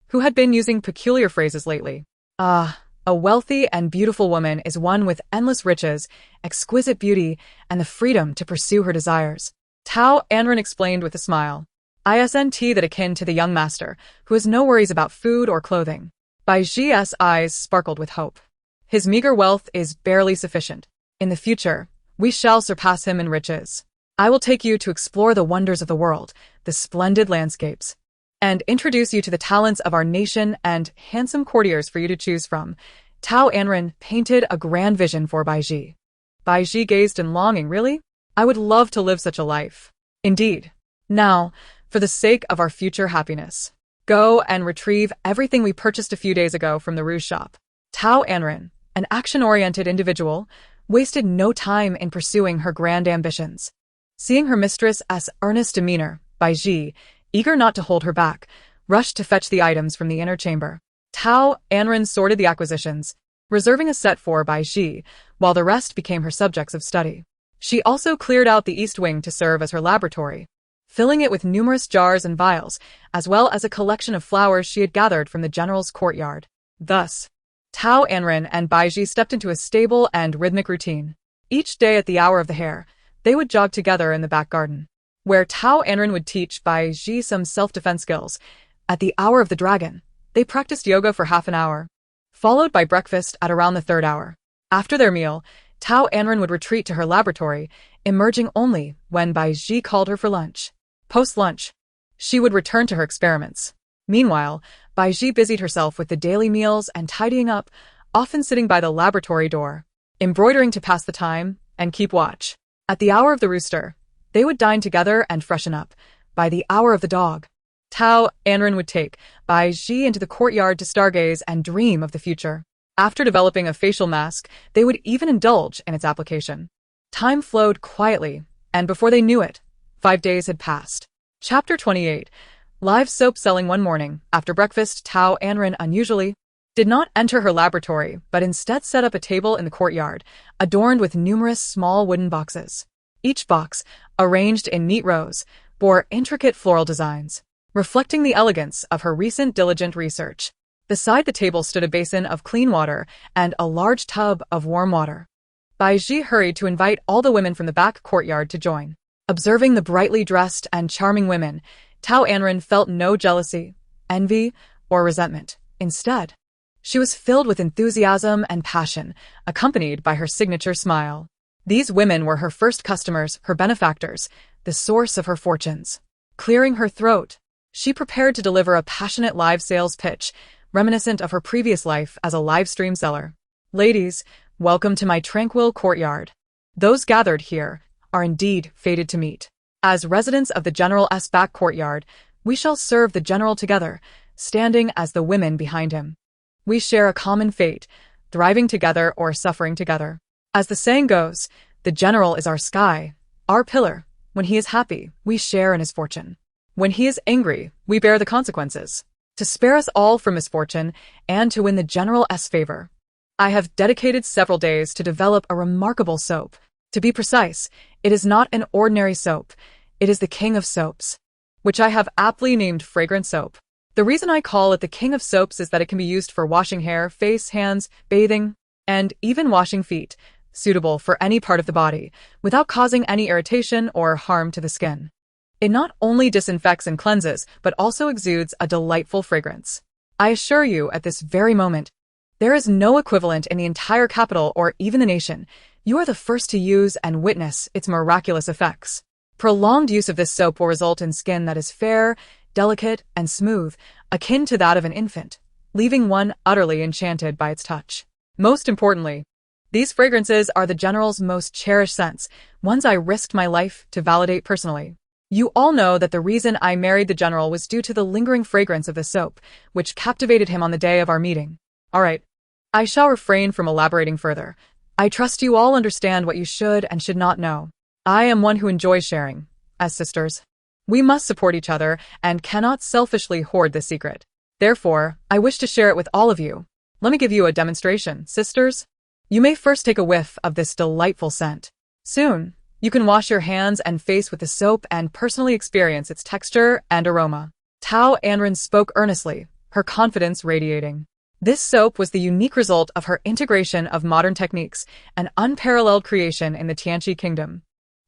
who had been using peculiar phrases lately. A wealthy and beautiful woman is one with endless riches, exquisite beauty, and the freedom to pursue her desires. Tao Anran explained with a smile. Isn't that akin to the young master, who has no worries about food or clothing? Bai Ji's eyes sparkled with hope. His meager wealth is barely sufficient. In the future, we shall surpass him in riches. I will take you to explore the wonders of the world, the splendid landscapes, and introduce you to the talents of our nation and handsome courtiers for you to choose from. Tao Anran painted a grand vision for Bai Ji. Bai Ji gazed in longing. Really? I would love to live such a life. Indeed. Now, for the sake of our future happiness, go and retrieve everything we purchased a few days ago from the rouge shop. Tao Anran, an action-oriented individual, wasted no time in pursuing her grand ambitions. Seeing her mistress's earnest demeanor, Bai Ji, eager not to hold her back, rushed to fetch the items from the inner chamber. Tao Anran sorted the acquisitions, reserving a set for Bai Ji, while the rest became her subjects of study. She also cleared out the east wing to serve as her laboratory, filling it with numerous jars and vials, as well as a collection of flowers she had gathered from the general's courtyard. Thus, Tao Anran and Bai Ji stepped into a stable and rhythmic routine. Each day at the hour of the hare, they would jog together in the back garden, where Tao Anran would teach Bai Ji some self-defense skills. At the hour of the dragon, they practiced yoga for half an hour, followed by breakfast at around the third hour. After their meal, Tao Anran would retreat to her laboratory, emerging only when Bai Ji called her for lunch. Post-lunch, she would return to her experiments. Meanwhile, Bai Ji busied herself with the daily meals and tidying up, often sitting by the laboratory door, embroidering to pass the time and keep watch. At the hour of the rooster, they would dine together and freshen up. By the hour of the dog, Tao Anran would take Bai Ji into the courtyard to stargaze and dream of the future. After developing a facial mask, they would even indulge in its application. Time flowed quietly, and before they knew it, 5 days had passed. Chapter 28. Live soap selling. One morning, after breakfast, Tao Anran unusually did not enter her laboratory, but instead set up a table in the courtyard, adorned with numerous small wooden boxes. Each box, arranged in neat rows, bore intricate floral designs, reflecting the elegance of her recent diligent research. Beside the table stood a basin of clean water and a large tub of warm water. Bai Ji hurried to invite all the women from the back courtyard to join. Observing the brightly dressed and charming women, Tao Anran felt no jealousy, envy, or resentment. Instead, she was filled with enthusiasm and passion, accompanied by her signature smile. These women were her first customers, her benefactors, the source of her fortunes. Clearing her throat, she prepared to deliver a passionate live sales pitch, reminiscent of her previous life as a live stream seller. Ladies, welcome to my tranquil courtyard. Those gathered here are indeed fated to meet. As residents of the general's back courtyard, we shall serve the general together, standing as the women behind him. We share a common fate, thriving together or suffering together. As the saying goes, the general is our sky, our pillar. When he is happy, we share in his fortune. When he is angry, we bear the consequences. To spare us all from misfortune and to win the general's favor, I have dedicated several days to develop a remarkable soap. To be precise, it is not an ordinary soap. It is the king of soaps, which I have aptly named fragrant soap. The reason I call it the king of soaps is that it can be used for washing hair, face, hands, bathing, and even washing feet, suitable for any part of the body, without causing any irritation or harm to the skin. It not only disinfects and cleanses, but also exudes a delightful fragrance. I assure you, at this very moment, there is no equivalent in the entire capital or even the nation. You are the first to use and witness its miraculous effects. Prolonged use of this soap will result in skin that is fair, delicate, and smooth, akin to that of an infant, leaving one utterly enchanted by its touch. Most importantly, these fragrances are the General's most cherished scents, ones I risked my life to validate personally. You all know that the reason I married the General was due to the lingering fragrance of the soap, which captivated him on the day of our meeting. All right, I shall refrain from elaborating further. I trust you all understand what you should and should not know. I am one who enjoys sharing. As sisters, we must support each other and cannot selfishly hoard this secret. Therefore, I wish to share it with all of you. Let me give you a demonstration, sisters. You may first take a whiff of this delightful scent. Soon, you can wash your hands and face with the soap and personally experience its texture and aroma. Tao Anran spoke earnestly, her confidence radiating. This soap was the unique result of her integration of modern techniques, an unparalleled creation in the Tianqi kingdom.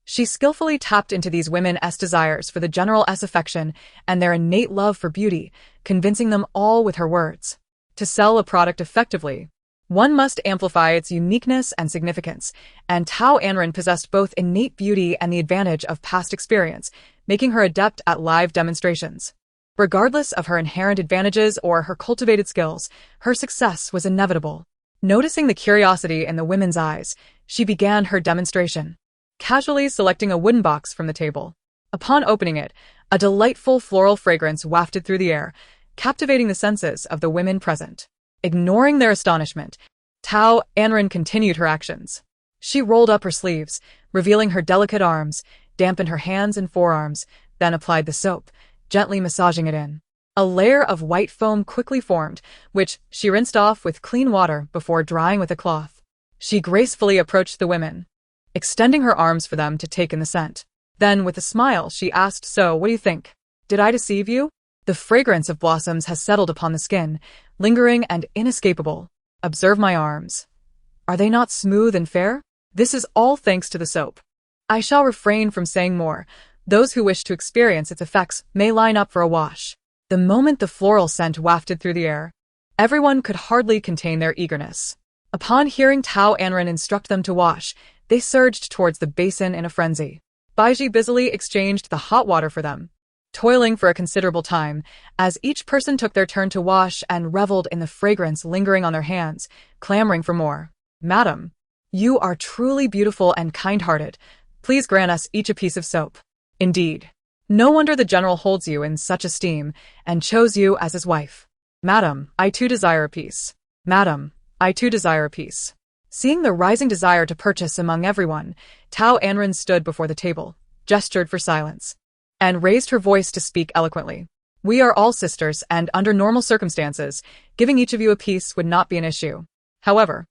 She skillfully tapped into these women's desires for the General's affection and their innate love for beauty, convincing them all with her words. To sell a product effectively, one must amplify its uniqueness and significance, and Tao Anran possessed both innate beauty and the advantage of past experience, making her adept at live demonstrations. Regardless of her inherent advantages or her cultivated skills, her success was inevitable. Noticing the curiosity in the women's eyes, she began her demonstration, casually selecting a wooden box from the table. Upon opening it, a delightful floral fragrance wafted through the air, captivating the senses of the women present. Ignoring their astonishment, Tao Anran continued her actions. She rolled up her sleeves, revealing her delicate arms, dampened her hands and forearms, then applied the soap, gently massaging it in. A layer of white foam quickly formed, which she rinsed off with clean water before drying with a cloth. She gracefully approached the women, extending her arms for them to take in the scent. Then, with a smile, she asked, "So, what do you think? Did I deceive you? The fragrance of blossoms has settled upon the skin, lingering and inescapable. Observe my arms. Are they not smooth and fair? This is all thanks to the soap. I shall refrain from saying more. Those who wish to experience its effects may line up for a wash." The moment the floral scent wafted through the air, everyone could hardly contain their eagerness. Upon hearing Tao Anran instruct them to wash, they surged towards the basin in a frenzy. Baiji busily exchanged the hot water for them, toiling for a considerable time, as each person took their turn to wash and reveled in the fragrance lingering on their hands, clamoring for more. "Madam, you are truly beautiful and kind-hearted. Please grant us each a piece of soap." Indeed, no wonder the General holds you in such esteem and chose you as his wife. "Madam, I too desire a piece. Madam, I too desire a piece." Seeing the rising desire to purchase among everyone, Tao Anran stood before the table, gestured for silence, and raised her voice to speak eloquently. "We are all sisters, and under normal circumstances, giving each of you a piece would not be an issue. However,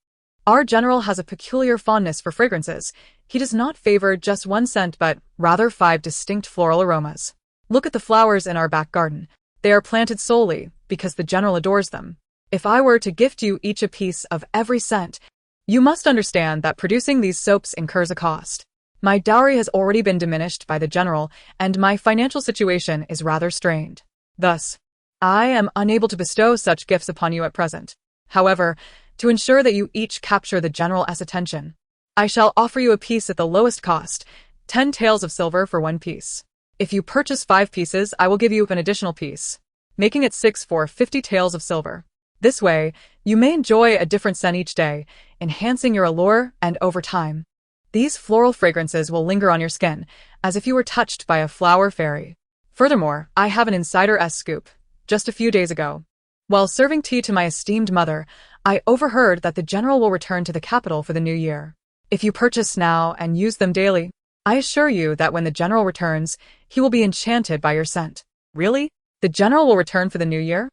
our General has a peculiar fondness for fragrances. He does not favor just one scent but rather 5 distinct floral aromas. Look at the flowers in our back garden. They are planted solely because the General adores them. If I were to gift you each a piece of every scent, you must understand that producing these soaps incurs a cost. My dowry has already been diminished by the General, and my financial situation is rather strained. Thus, I am unable to bestow such gifts upon you at present. However, to ensure that you each capture the General's attention, I shall offer you a piece at the lowest cost, 10 taels of silver for one piece. If you purchase 5 pieces, I will give you an additional piece, making it 6 for 50 taels of silver. This way, you may enjoy a different scent each day, enhancing your allure, and over time, these floral fragrances will linger on your skin, as if you were touched by a flower fairy. Furthermore, I have an insider scoop. Just a few days ago, while serving tea to my esteemed mother, I overheard that the General will return to the capital for the new year. If you purchase now and use them daily, I assure you that when the General returns, he will be enchanted by your scent. Really? The General will return for the new year?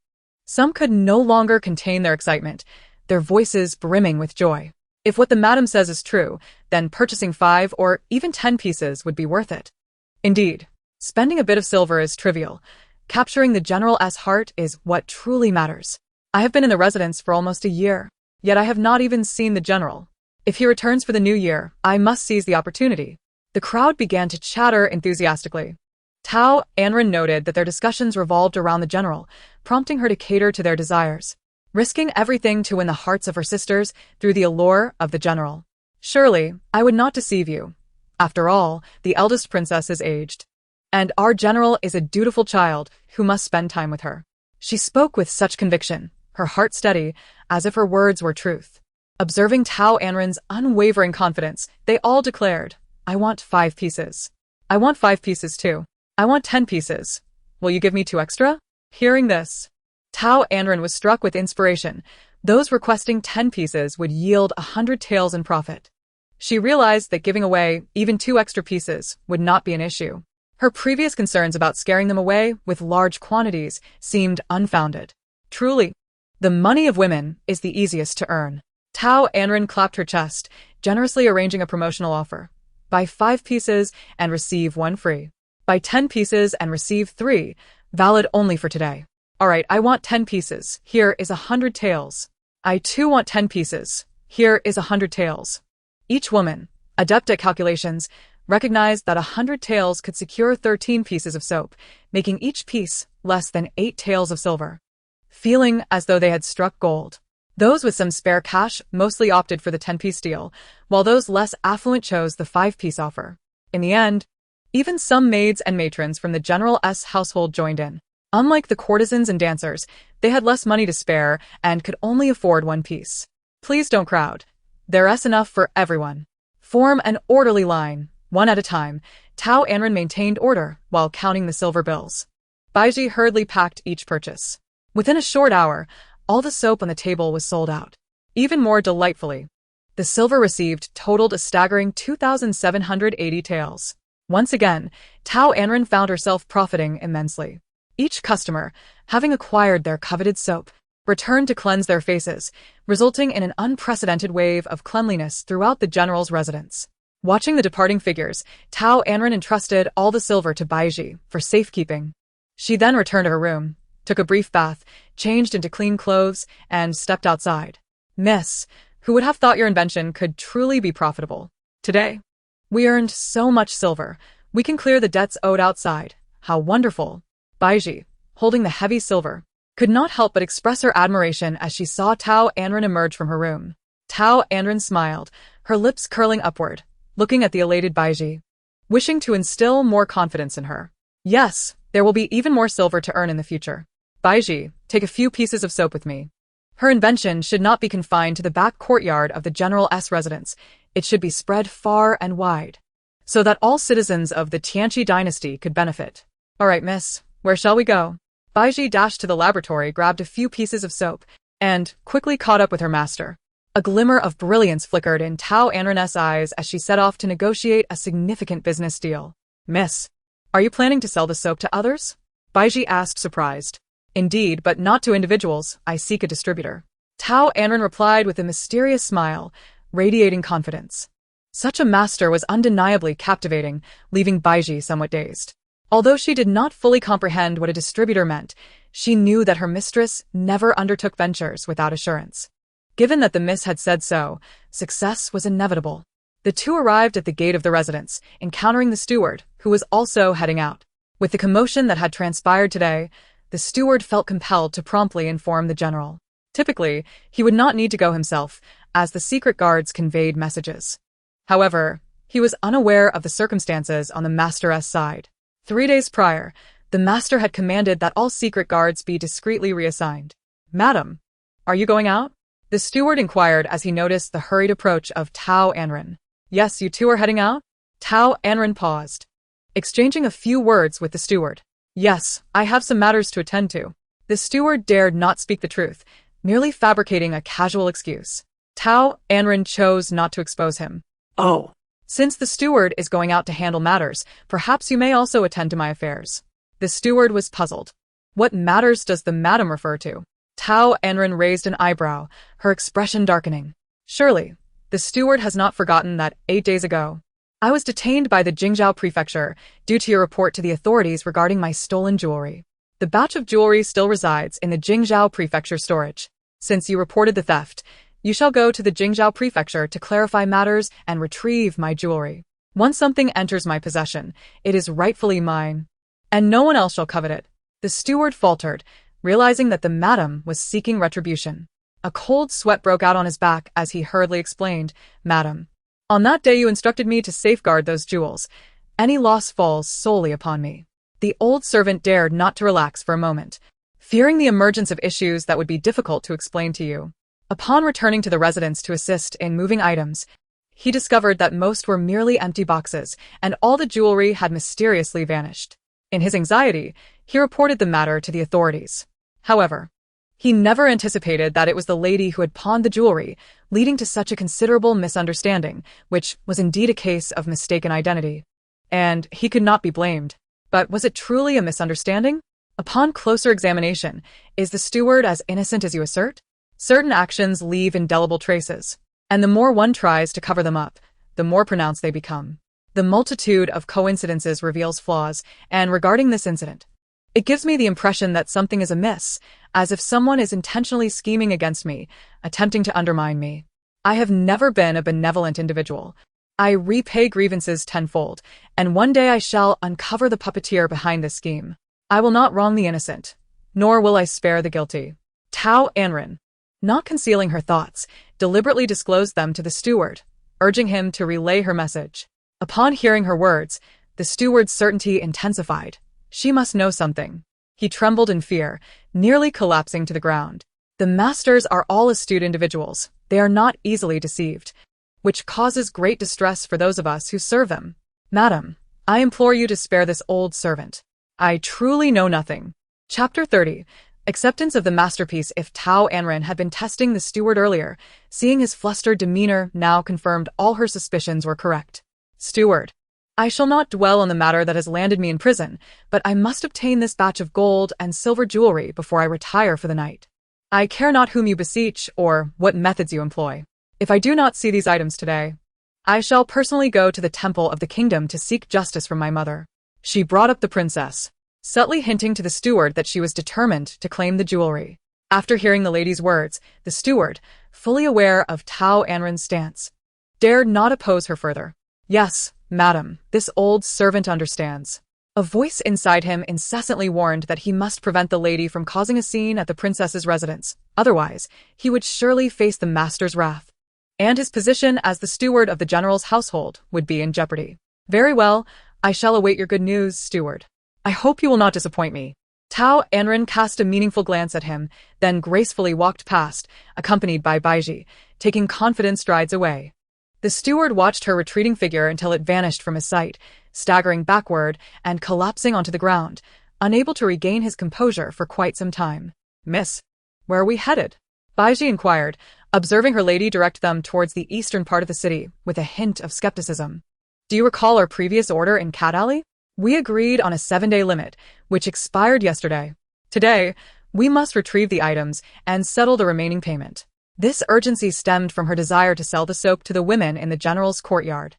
Some could no longer contain their excitement, their voices brimming with joy. If what the madam says is true, then purchasing 5 or even 10 pieces would be worth it. Indeed, spending a bit of silver is trivial. Capturing the General's heart is what truly matters. I have been in the residence for almost a year, yet I have not even seen the general. If he returns for the new year, I must seize the opportunity. The crowd began to chatter enthusiastically. Tao Anran noted that their discussions revolved around the general, prompting her to cater to their desires, risking everything to win the hearts of her sisters through the allure of the general. Surely, I would not deceive you. After all, the eldest princess is aged, and our general is a dutiful child who must spend time with her. She spoke with such conviction, her heart steady, as if her words were truth. Observing Tao Anran's unwavering confidence, they all declared, I want 5 pieces. I want 5 pieces too. I want 10 pieces. Will you give me 2 extra? Hearing this, Tao Anran was struck with inspiration. Those requesting 10 pieces would yield 100 taels in profit. She realized that giving away even 2 extra pieces would not be an issue. Her previous concerns about scaring them away with large quantities seemed unfounded. Truly, the money of women is the easiest to earn. Tao Anran clapped her chest, generously arranging a promotional offer. Buy 5 pieces and receive 1 free. Buy 10 pieces and receive 3, valid only for today. Alright, I want 10 pieces. Here is 100 taels. I too want 10 pieces. Here is 100 taels. Each woman, adept at calculations, recognized that 100 taels could secure 13 pieces of soap, making each piece less than 8 taels of silver. Feeling as though they had struck gold, those with some spare cash mostly opted for the 10-piece deal, while those less affluent chose the 5-piece offer. In the end, even some maids and matrons from the general's household joined in. Unlike the courtesans and dancers, they had less money to spare and could only afford 1 piece. Please don't crowd. There's enough for everyone. Form an orderly line. One at a time, Tao Anran maintained order while counting the silver bills. Baiji hurriedly packed each purchase. Within a short hour, all the soap on the table was sold out. Even more delightfully, the silver received totaled a staggering 2,780 taels. Once again, Tao Anran found herself profiting immensely. Each customer, having acquired their coveted soap, returned to cleanse their faces, resulting in an unprecedented wave of cleanliness throughout the general's residence. Watching the departing figures, Tao Anran entrusted all the silver to Baiji for safekeeping. She then returned to her room, took a brief bath, changed into clean clothes, and stepped outside. Miss, who would have thought your invention could truly be profitable? Today, we earned so much silver, we can clear the debts owed outside. How wonderful! Baiji, holding the heavy silver, could not help but express her admiration as she saw Tao Anran emerge from her room. Tao Anran smiled, her lips curling upward, looking at the elated Baiji, wishing to instill more confidence in her. Yes, there will be even more silver to earn in the future. Baiji, take a few pieces of soap with me. Her invention should not be confined to the back courtyard of the general's residence. It should be spread far and wide, so that all citizens of the Tianqi dynasty could benefit. All right, miss, where shall we go? Baiji dashed to the laboratory, grabbed a few pieces of soap, and quickly caught up with her master. A glimmer of brilliance flickered in Tao Anran's eyes as she set off to negotiate a significant business deal. Miss, are you planning to sell the soap to others? Baiji asked, surprised. Indeed, but not to individuals. I seek a distributor. Tao Anran replied with a mysterious smile, radiating confidence. Such a master was undeniably captivating, leaving Baiji somewhat dazed. Although she did not fully comprehend what a distributor meant, she knew that her mistress never undertook ventures without assurance. Given that the miss had said so, success was inevitable. The two arrived at the gate of the residence, encountering the steward, who was also heading out. With the commotion that had transpired today, the steward felt compelled to promptly inform the general. Typically, he would not need to go himself, as the secret guards conveyed messages. However, he was unaware of the circumstances on the master's side. 3 days prior, the master had commanded that all secret guards be discreetly reassigned. Madam, are you going out? The steward inquired as he noticed the hurried approach of Tao Anran. Yes, you two are heading out? Tao Anran paused, exchanging a few words with the steward. Yes, I have some matters to attend to. The steward dared not speak the truth, merely fabricating a casual excuse. Tao Anran chose not to expose him. Oh. Since the steward is going out to handle matters, perhaps you may also attend to my affairs. The steward was puzzled. What matters does the madam refer to? Tao Anran raised an eyebrow, her expression darkening. Surely, the steward has not forgotten that 8 days ago, I was detained by the Jingzhou prefecture due to your report to the authorities regarding my stolen jewelry. The batch of jewelry still resides in the Jingzhou Prefecture storage. Since you reported the theft, you shall go to the Jingzhou Prefecture to clarify matters and retrieve my jewelry. Once something enters my possession, it is rightfully mine, and no one else shall covet it. The steward faltered, realizing that the madam was seeking retribution. A cold sweat broke out on his back as he hurriedly explained, "Madam, on that day you instructed me to safeguard those jewels. Any loss falls solely upon me." The old servant dared not to relax for a moment, fearing the emergence of issues that would be difficult to explain to you. Upon returning to the residence to assist in moving items, he discovered that most were merely empty boxes, and all the jewelry had mysteriously vanished. In his anxiety, he reported the matter to the authorities. However, he never anticipated that it was the lady who had pawned the jewelry, leading to such a considerable misunderstanding, which was indeed a case of mistaken identity. And he could not be blamed. But was it truly a misunderstanding? Upon closer examination, is the steward as innocent as you assert? Certain actions leave indelible traces, and the more one tries to cover them up, the more pronounced they become. The multitude of coincidences reveals flaws, and regarding this incident, it gives me the impression that something is amiss, as if someone is intentionally scheming against me, attempting to undermine me. I have never been a benevolent individual. I repay grievances tenfold, and one day I shall uncover the puppeteer behind this scheme. I will not wrong the innocent, nor will I spare the guilty. Tao Anran, not concealing her thoughts, deliberately disclosed them to the steward, urging him to relay her message. Upon hearing her words, the steward's certainty intensified. She must know something. He trembled in fear, nearly collapsing to the ground. The masters are all astute individuals. They are not easily deceived, which causes great distress for those of us who serve them. Madam, I implore you to spare this old servant. I truly know nothing. Chapter 30. Acceptance of the masterpiece. If Tao Anran had been testing the steward earlier, seeing his flustered demeanor now confirmed all her suspicions were correct. Steward, I shall not dwell on the matter that has landed me in prison, but I must obtain this batch of gold and silver jewelry before I retire for the night. I care not whom you beseech or what methods you employ. If I do not see these items today, I shall personally go to the temple of the kingdom to seek justice from my mother. She brought up the princess, subtly hinting to the steward that she was determined to claim the jewelry. After hearing the lady's words, the steward, fully aware of Tao Anran's stance, dared not oppose her further. Yes, madam, this old servant understands. A voice inside him incessantly warned that he must prevent the lady from causing a scene at the princess's residence. Otherwise, he would surely face the master's wrath, and his position as the steward of the general's household would be in jeopardy. Very well, I shall await your good news, steward. I hope you will not disappoint me. Tao Anran cast a meaningful glance at him, then gracefully walked past, accompanied by Baiji, taking confident strides away. The steward watched her retreating figure until it vanished from his sight, staggering backward and collapsing onto the ground, unable to regain his composure for quite some time. Miss, where are we headed? Baiji inquired, observing her lady direct them towards the eastern part of the city with a hint of skepticism. Do you recall our previous order in Cat Alley? We agreed on a 7-day limit, which expired yesterday. Today, we must retrieve the items and settle the remaining payment. This urgency stemmed from her desire to sell the soap to the women in the general's courtyard.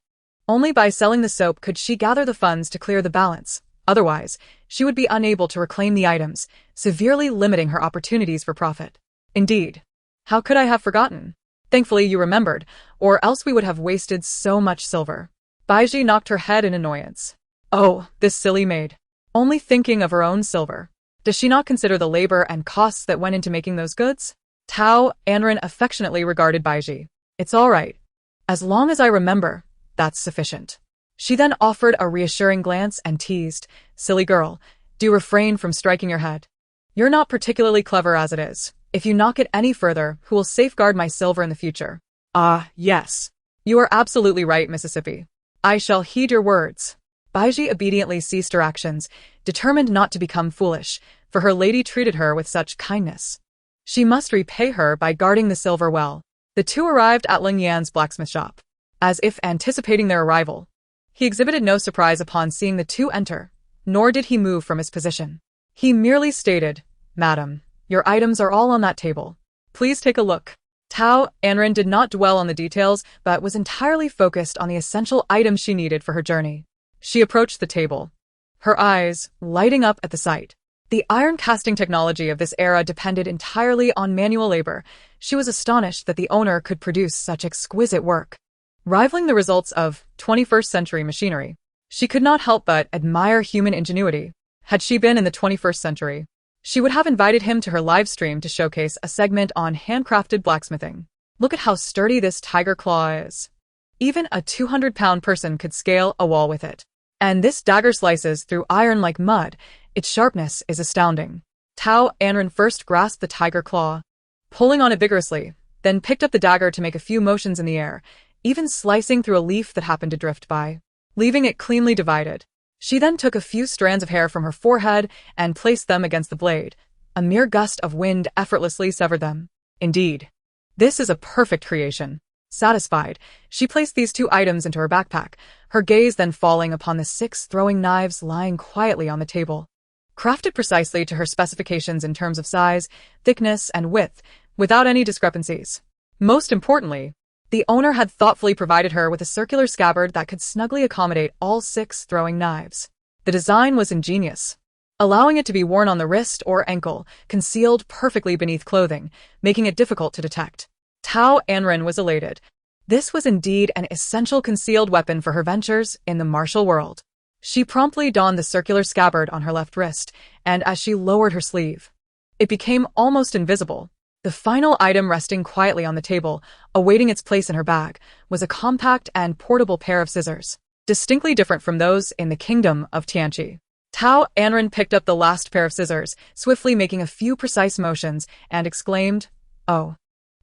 Only by selling the soap could she gather the funds to clear the balance. Otherwise, she would be unable to reclaim the items, severely limiting her opportunities for profit. Indeed, how could I have forgotten? Thankfully you remembered, or else we would have wasted so much silver. Baiji knocked her head in annoyance. Oh, this silly maid. Only thinking of her own silver. Does she not consider the labor and costs that went into making those goods? Tao Anran affectionately regarded Baiji. It's all right. As long as I remember, that's sufficient. She then offered a reassuring glance and teased, Silly girl, do refrain from striking your head. You're not particularly clever as it is. If you knock it any further, who will safeguard my silver in the future? Ah, yes. You are absolutely right, Mississippi. I shall heed your words. Baiji obediently ceased her actions, determined not to become foolish, for her lady treated her with such kindness. She must repay her by guarding the silver well. The two arrived at Ling Yan's blacksmith shop. As if anticipating their arrival, he exhibited no surprise upon seeing the two enter, nor did he move from his position. He merely stated, Madam, your items are all on that table. Please take a look. Tao Anran did not dwell on the details, but was entirely focused on the essential items she needed for her journey. She approached the table, her eyes lighting up at the sight. The iron casting technology of this era depended entirely on manual labor. She was astonished that the owner could produce such exquisite work, rivaling the results of 21st century machinery. She could not help but admire human ingenuity. Had she been in the 21st century, she would have invited him to her live stream to showcase a segment on handcrafted blacksmithing. Look at how sturdy this tiger claw is. Even a 200-pound person could scale a wall with it. And this dagger slices through iron like mud. Its sharpness is astounding. Tao Anran first grasped the tiger claw, pulling on it vigorously, then picked up the dagger to make a few motions in the air, even slicing through a leaf that happened to drift by, leaving it cleanly divided. She then took a few strands of hair from her forehead and placed them against the blade. A mere gust of wind effortlessly severed them. Indeed, this is a perfect creation. Satisfied, she placed these two items into her backpack, her gaze then falling upon the 6 throwing knives lying quietly on the table. Crafted precisely to her specifications in terms of size, thickness, and width, without any discrepancies. Most importantly, the owner had thoughtfully provided her with a circular scabbard that could snugly accommodate all 6 throwing knives. The design was ingenious, allowing it to be worn on the wrist or ankle, concealed perfectly beneath clothing, making it difficult to detect. Tao Anran was elated. This was indeed an essential concealed weapon for her ventures in the martial world. She promptly donned the circular scabbard on her left wrist, and as she lowered her sleeve, it became almost invisible. The final item resting quietly on the table, awaiting its place in her bag, was a compact and portable pair of scissors, distinctly different from those in the kingdom of Tianqi. Tao Anran picked up the last pair of scissors, swiftly making a few precise motions, and exclaimed, "Oh,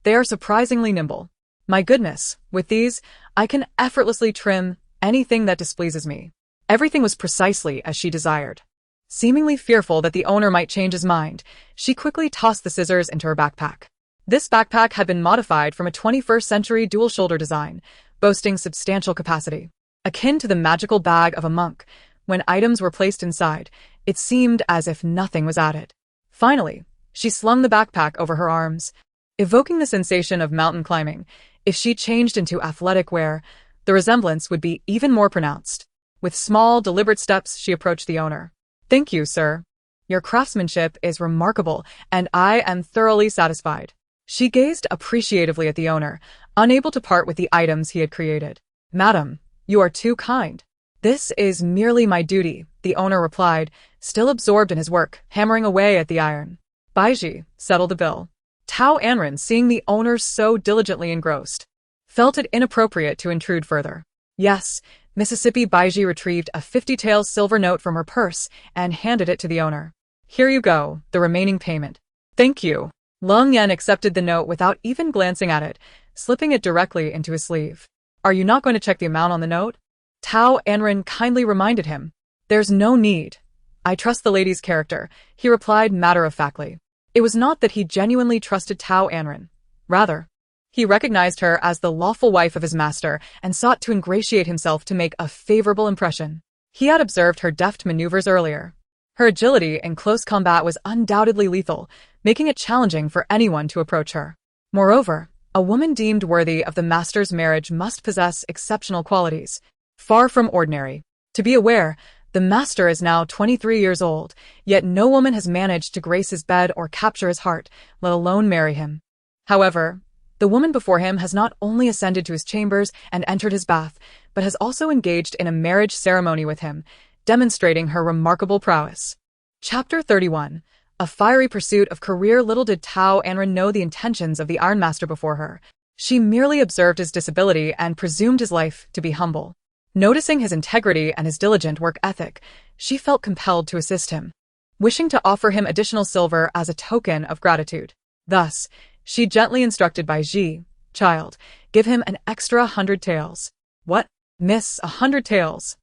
they are surprisingly nimble. My goodness, with these, I can effortlessly trim anything that displeases me." Everything was precisely as she desired. Seemingly fearful that the owner might change his mind, she quickly tossed the scissors into her backpack. This backpack had been modified from a 21st century dual-shoulder design, boasting substantial capacity. Akin to the magical bag of a monk, when items were placed inside, it seemed as if nothing was added. Finally, she slung the backpack over her arms, evoking the sensation of mountain climbing. If she changed into athletic wear, the resemblance would be even more pronounced. With small, deliberate steps, she approached the owner. "Thank you, sir. Your craftsmanship is remarkable, and I am thoroughly satisfied." She gazed appreciatively at the owner, unable to part with the items he had created. "Madam, you are too kind. This is merely my duty," the owner replied, still absorbed in his work, hammering away at the iron. "Baiji, settle the bill." Tao Anran, seeing the owner so diligently engrossed, felt it inappropriate to intrude further. "Yes." Mississippi Baiji retrieved a 50 taels silver note from her purse and handed it to the owner. "Here you go, the remaining payment." "Thank you." Lung Yan accepted the note without even glancing at it, slipping it directly into his sleeve. "Are you not going to check the amount on the note?" Tao Anran kindly reminded him. "There's no need. I trust the lady's character," he replied matter-of-factly. It was not that he genuinely trusted Tao Anran. Rather, he recognized her as the lawful wife of his master and sought to ingratiate himself to make a favorable impression. He had observed her deft maneuvers earlier. Her agility in close combat was undoubtedly lethal, making it challenging for anyone to approach her. Moreover, a woman deemed worthy of the master's marriage must possess exceptional qualities, far from ordinary. To be aware, the master is now 23 years old, yet no woman has managed to grace his bed or capture his heart, let alone marry him. However, the woman before him has not only ascended to his chambers and entered his bath, but has also engaged in a marriage ceremony with him, demonstrating her remarkable prowess. Chapter 31. A fiery pursuit of career. Little did Tao Anran know the intentions of the ironmaster before her. She merely observed his disability and presumed his life to be humble. Noticing his integrity and his diligent work ethic, she felt compelled to assist him, wishing to offer him additional silver as a token of gratitude. Thus, she gently instructed Baiji, "Child, give him an extra 100 taels." "What? Miss, 100 taels?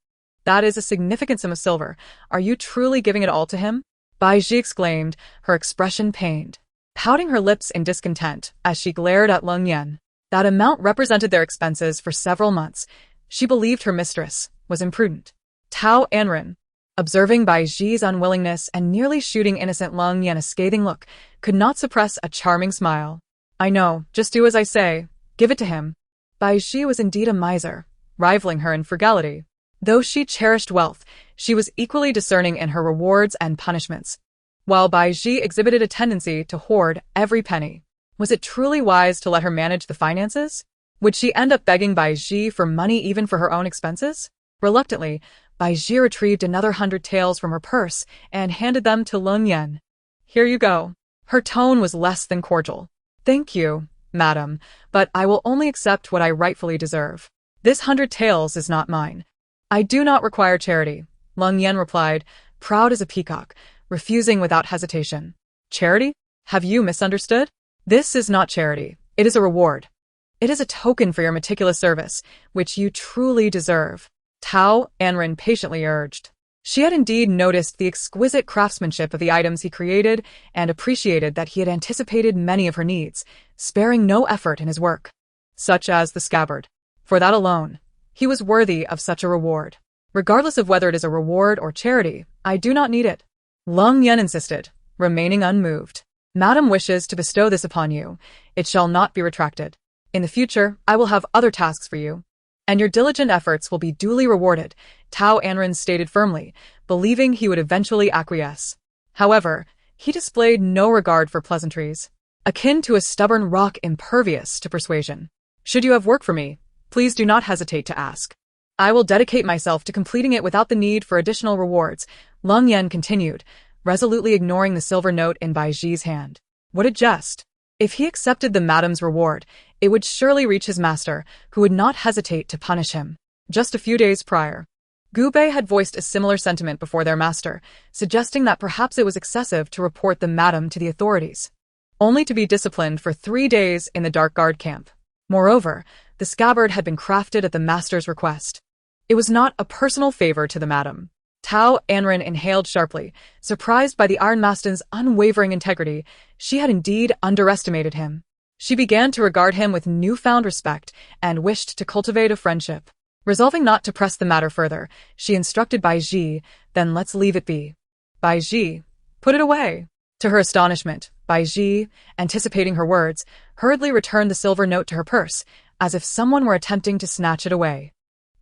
That is a significant sum of silver. Are you truly giving it all to him?" Baiji exclaimed, her expression pained, pouting her lips in discontent as she glared at Lung Yan. That amount represented their expenses for several months. She believed her mistress was imprudent. Tao Anran, observing Baiji's unwillingness and nearly shooting innocent Lung Yan a scathing look, could not suppress a charming smile. "I know, just do as I say. Give it to him." Baiji was indeed a miser, rivaling her in frugality. Though she cherished wealth, she was equally discerning in her rewards and punishments. while Bai Ji exhibited a tendency to hoard every penny. Was it truly wise to let her manage the finances? Would she end up begging Bai Ji for money even for her own expenses? Reluctantly, Bai Ji retrieved another 100 taels from her purse and handed them to Leng Yan. Here you go. Her tone was less than cordial. Thank you, madam, but I will only accept what I rightfully deserve. This 100 taels is not mine. I do not require charity, Leng Yan replied, proud as a peacock, refusing without hesitation. Charity? Have you misunderstood? This is not charity. It is a reward. It is a token for your meticulous service, which you truly deserve, Tao Anran patiently urged. She had indeed noticed the exquisite craftsmanship of the items he created and appreciated that he had anticipated many of her needs, sparing no effort in his work, such as the scabbard. For that alone, he was worthy of such a reward. Regardless of whether it is a reward or charity, I do not need it. Leng Yan insisted, remaining unmoved. Madam wishes to bestow this upon you. It shall not be retracted. In the future, I will have other tasks for you, and your diligent efforts will be duly rewarded, Tao Anran stated firmly, believing he would eventually acquiesce. However, he displayed no regard for pleasantries, akin to a stubborn rock impervious to persuasion. Should you have work for me, please do not hesitate to ask. I will dedicate myself to completing it without the need for additional rewards, Leng Yan continued, resolutely ignoring the silver note in Bai Ji's hand. What a jest! If he accepted the madam's reward, it would surely reach his master, who would not hesitate to punish him. Just a few days prior, Gu Bei had voiced a similar sentiment before their master, suggesting that perhaps it was excessive to report the madam to the authorities, only to be disciplined for 3 days in the dark guard camp. Moreover, the scabbard had been crafted at the master's request. It was not a personal favor to the madam. Tao Anran inhaled sharply, surprised by the ironmasten's unwavering integrity. She had indeed underestimated him. She began to regard him with newfound respect and wished to cultivate a friendship. Resolving not to press the matter further, she instructed Bai Ji, then let's leave it be. Bai Ji, put it away. To her astonishment, Bai Ji, anticipating her words, hurriedly returned the silver note to her purse, as if someone were attempting to snatch it away.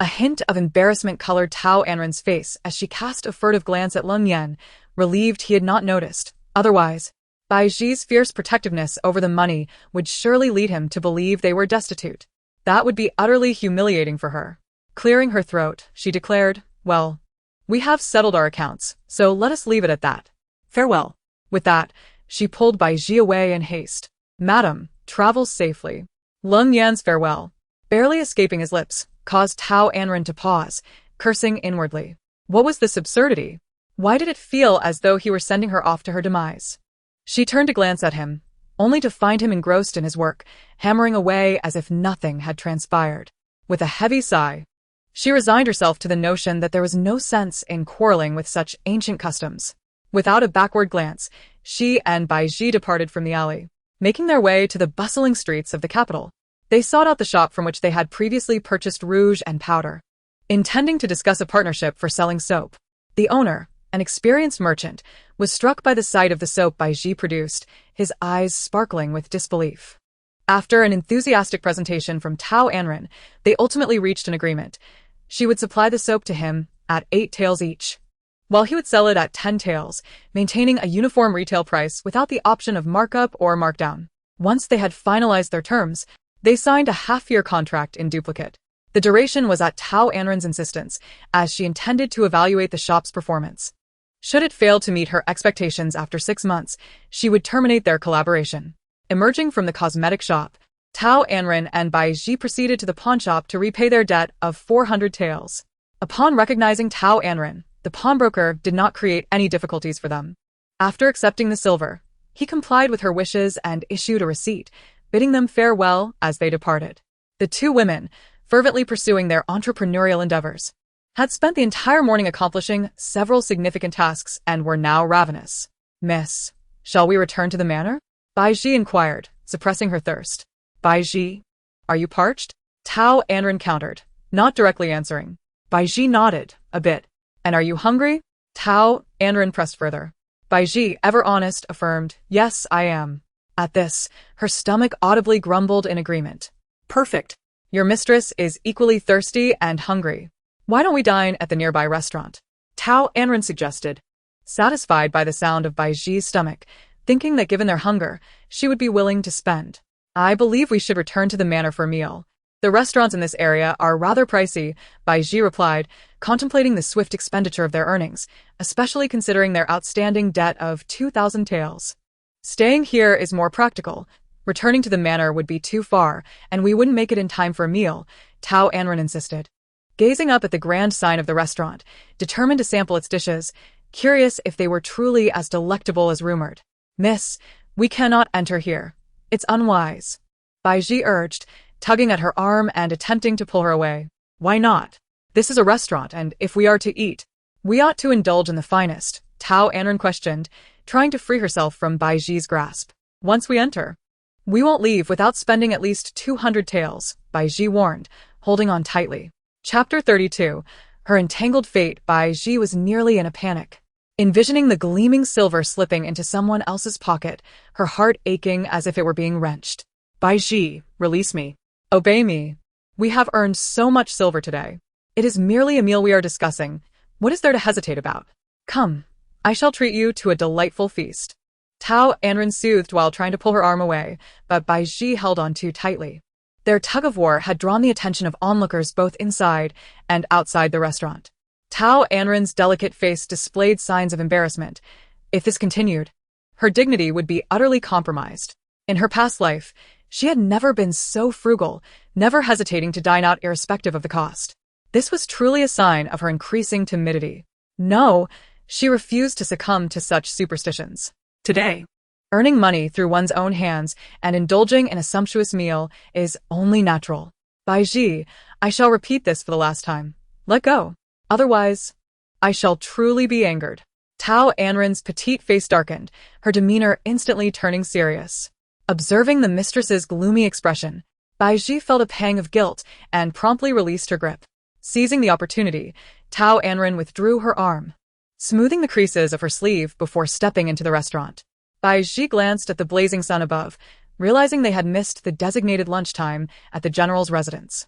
A hint of embarrassment colored Tao Anran's face as she cast a furtive glance at Leng Yan, relieved he had not noticed. Otherwise, Bai Ji's fierce protectiveness over the money would surely lead him to believe they were destitute. That would be utterly humiliating for her. Clearing her throat, she declared, well, we have settled our accounts, so let us leave it at that. Farewell. With that, she pulled Bai Ji away in haste. Madam, travel safely. Leng Yan's farewell, barely escaping his lips, caused Tao Anran to pause, cursing inwardly. What was this absurdity? Why did it feel as though he were sending her off to her demise? She turned to glance at him, only to find him engrossed in his work, hammering away as if nothing had transpired. With a heavy sigh, she resigned herself to the notion that there was no sense in quarreling with such ancient customs. Without a backward glance, she and Bai Ji departed from the alley. Making their way to the bustling streets of the capital, they sought out the shop from which they had previously purchased rouge and powder, intending to discuss a partnership for selling soap. The owner, an experienced merchant, was struck by the sight of the soap Bai Ji produced, his eyes sparkling with disbelief. After an enthusiastic presentation from Tao Anran, they ultimately reached an agreement. She would supply the soap to him at 8 taels each, while he would sell it at 10 taels, maintaining a uniform retail price without the option of markup or markdown. Once they had finalized their terms, they signed a half-year contract in duplicate. The duration was at Tao Anran's insistence, as she intended to evaluate the shop's performance. Should it fail to meet her expectations after 6 months, she would terminate their collaboration. Emerging from the cosmetic shop, Tao Anran and Bai Ji proceeded to the pawnshop to repay their debt of 400 taels. Upon recognizing Tao Anran, the pawnbroker did not create any difficulties for them. After accepting the silver, he complied with her wishes and issued a receipt, bidding them farewell as they departed. The two women, fervently pursuing their entrepreneurial endeavors, had spent the entire morning accomplishing several significant tasks and were now ravenous. Miss, shall we return to the manor? Bai Ji inquired, suppressing her thirst. Bai Ji, are you parched? Tao Anran countered, not directly answering. Bai Ji nodded, a bit. And are you hungry? Tao Anran pressed further. Bai Ji, ever honest, affirmed, yes, I am. At this, her stomach audibly grumbled in agreement. Perfect. Your mistress is equally thirsty and hungry. Why don't we dine at the nearby restaurant? Tao Anran suggested. satisfied by the sound of Baiji's stomach, thinking that given their hunger, she would be willing to spend. I believe we should return to the manor for a meal. The restaurants in this area are rather pricey, Baiji replied, contemplating the swift expenditure of their earnings, especially considering their outstanding debt of 2,000 taels. Staying here is more practical. Returning to the manor would be too far, and we wouldn't make it in time for a meal, Tao Anran insisted. Gazing up at the grand sign of the restaurant, determined to sample its dishes, curious if they were truly as delectable as rumored. Miss, we cannot enter here. It's unwise, Baiji urged, tugging at her arm and attempting to pull her away. Why not? This is a restaurant, and if we are to eat, we ought to indulge in the finest, Tao Anran questioned, trying to free herself from Baiji's grasp. Once we enter, we won't leave without spending at least 200 taels, Baiji warned, holding on tightly. Chapter 32. Her entangled fate. Baiji was nearly in a panic. Envisioning the gleaming silver slipping into someone else's pocket, her heart aching as if it were being wrenched. Baiji, release me. Obey me. We have earned so much silver today. It is merely a meal we are discussing. What is there to hesitate about? Come, I shall treat you to a delightful feast. Tao Anran soothed while trying to pull her arm away, but Baiji held on too tightly. Their tug-of-war had drawn the attention of onlookers both inside and outside the restaurant. Tao Anran's delicate face displayed signs of embarrassment. If this continued, her dignity would be utterly compromised. In her past life, she had never been so frugal, never hesitating to dine out irrespective of the cost. This was truly a sign of her increasing timidity. No, she refused to succumb to such superstitions. Today, earning money through one's own hands and indulging in a sumptuous meal is only natural. Baiji, I shall repeat this for the last time. Let go. Otherwise, I shall truly be angered. Tao Anran's petite face darkened, her demeanor instantly turning serious. Observing the mistress's gloomy expression, Baiji felt a pang of guilt and promptly released her grip. Seizing the opportunity, Tao Anran withdrew her arm, smoothing the creases of her sleeve before stepping into the restaurant. Baiji glanced at the blazing sun above, realizing they had missed the designated lunchtime at the general's residence.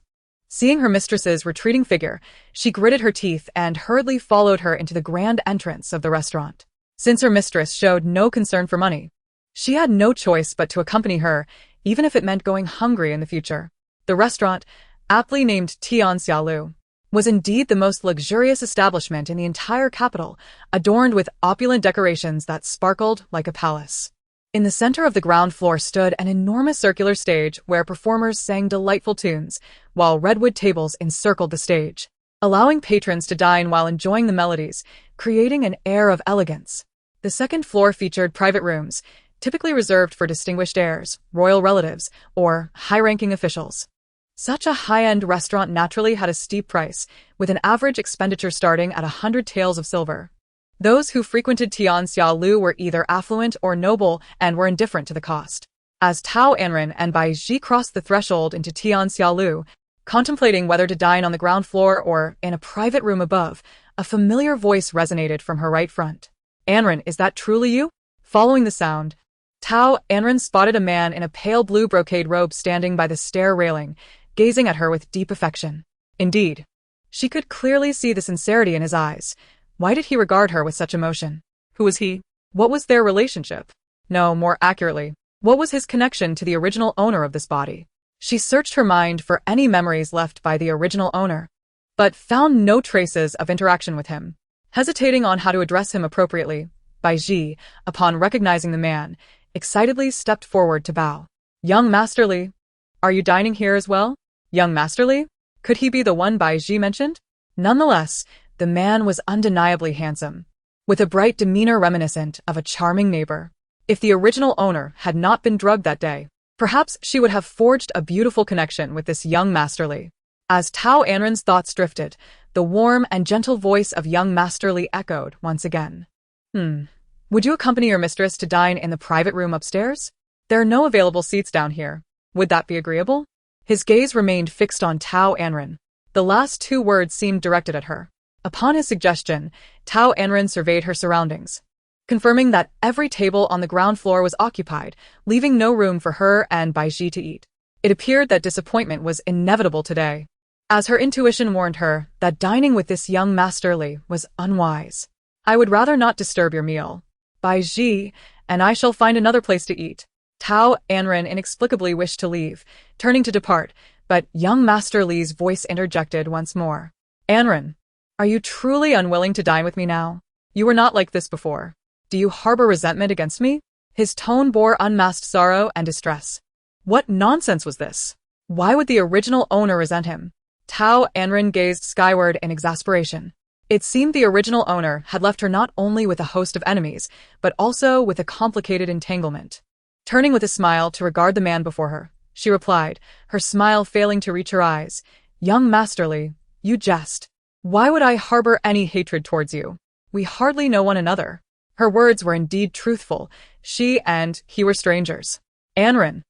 Seeing her mistress's retreating figure, she gritted her teeth and hurriedly followed her into the grand entrance of the restaurant. Since her mistress showed no concern for money, she had no choice but to accompany her, even if it meant going hungry in the future. The restaurant, aptly named Tianxialu, was indeed the most luxurious establishment in the entire capital, adorned with opulent decorations that sparkled like a palace. In the center of the ground floor stood an enormous circular stage where performers sang delightful tunes, while redwood tables encircled the stage, allowing patrons to dine while enjoying the melodies, creating an air of elegance. The second floor featured private rooms, typically reserved for distinguished heirs, royal relatives, or high-ranking officials. Such a high-end restaurant naturally had a steep price, with an average expenditure starting at 100 taels of silver. Those who frequented Tianxialu were either affluent or noble and were indifferent to the cost. As Tao Anran and Baiji crossed the threshold into Tianxialu, contemplating whether to dine on the ground floor or in a private room above, a familiar voice resonated from her right front. Anran, is that truly you? Following the sound, Tao Anran spotted a man in a pale blue brocade robe standing by the stair railing, gazing at her with deep affection. Indeed, she could clearly see the sincerity in his eyes. Why did he regard her with such emotion? Who was he? What was their relationship? No, more accurately, what was his connection to the original owner of this body? She searched her mind for any memories left by the original owner, but found no traces of interaction with him. Hesitating on how to address him appropriately, Baiji, upon recognizing the man, excitedly stepped forward to bow. Young Master Li, are you dining here as well? Young Master Li? Could he be the one Baiji mentioned? Nonetheless, the man was undeniably handsome, with a bright demeanor reminiscent of a charming neighbor. If the original owner had not been drugged that day, perhaps she would have forged a beautiful connection with this young Master Li. As Tao Anran's thoughts drifted, the warm and gentle voice of young Master Li echoed once again. Would you accompany your mistress to dine in the private room upstairs? There are no available seats down here. Would that be agreeable? His gaze remained fixed on Tao Anran. The last two words seemed directed at her. Upon his suggestion, Tao Anran surveyed her surroundings, confirming that every table on the ground floor was occupied, leaving no room for her and Baiji to eat. It appeared that disappointment was inevitable today, as her intuition warned her that dining with this young Master Li was unwise. I would rather not disturb your meal. By Ji, and I shall find another place to eat. Tao Anran inexplicably wished to leave, turning to depart, but young Master Li's voice interjected once more. Anran, are you truly unwilling to dine with me now? You were not like this before. Do you harbor resentment against me? His tone bore unmasked sorrow and distress. What nonsense was this? Why would the original owner resent him? Tao Anran gazed skyward in exasperation. It seemed the original owner had left her not only with a host of enemies, but also with a complicated entanglement. Turning with a smile to regard the man before her, she replied, her smile failing to reach her eyes. Young Master Li, you jest. Why would I harbor any hatred towards you? We hardly know one another. Her words were indeed truthful. She and he were strangers. Anran,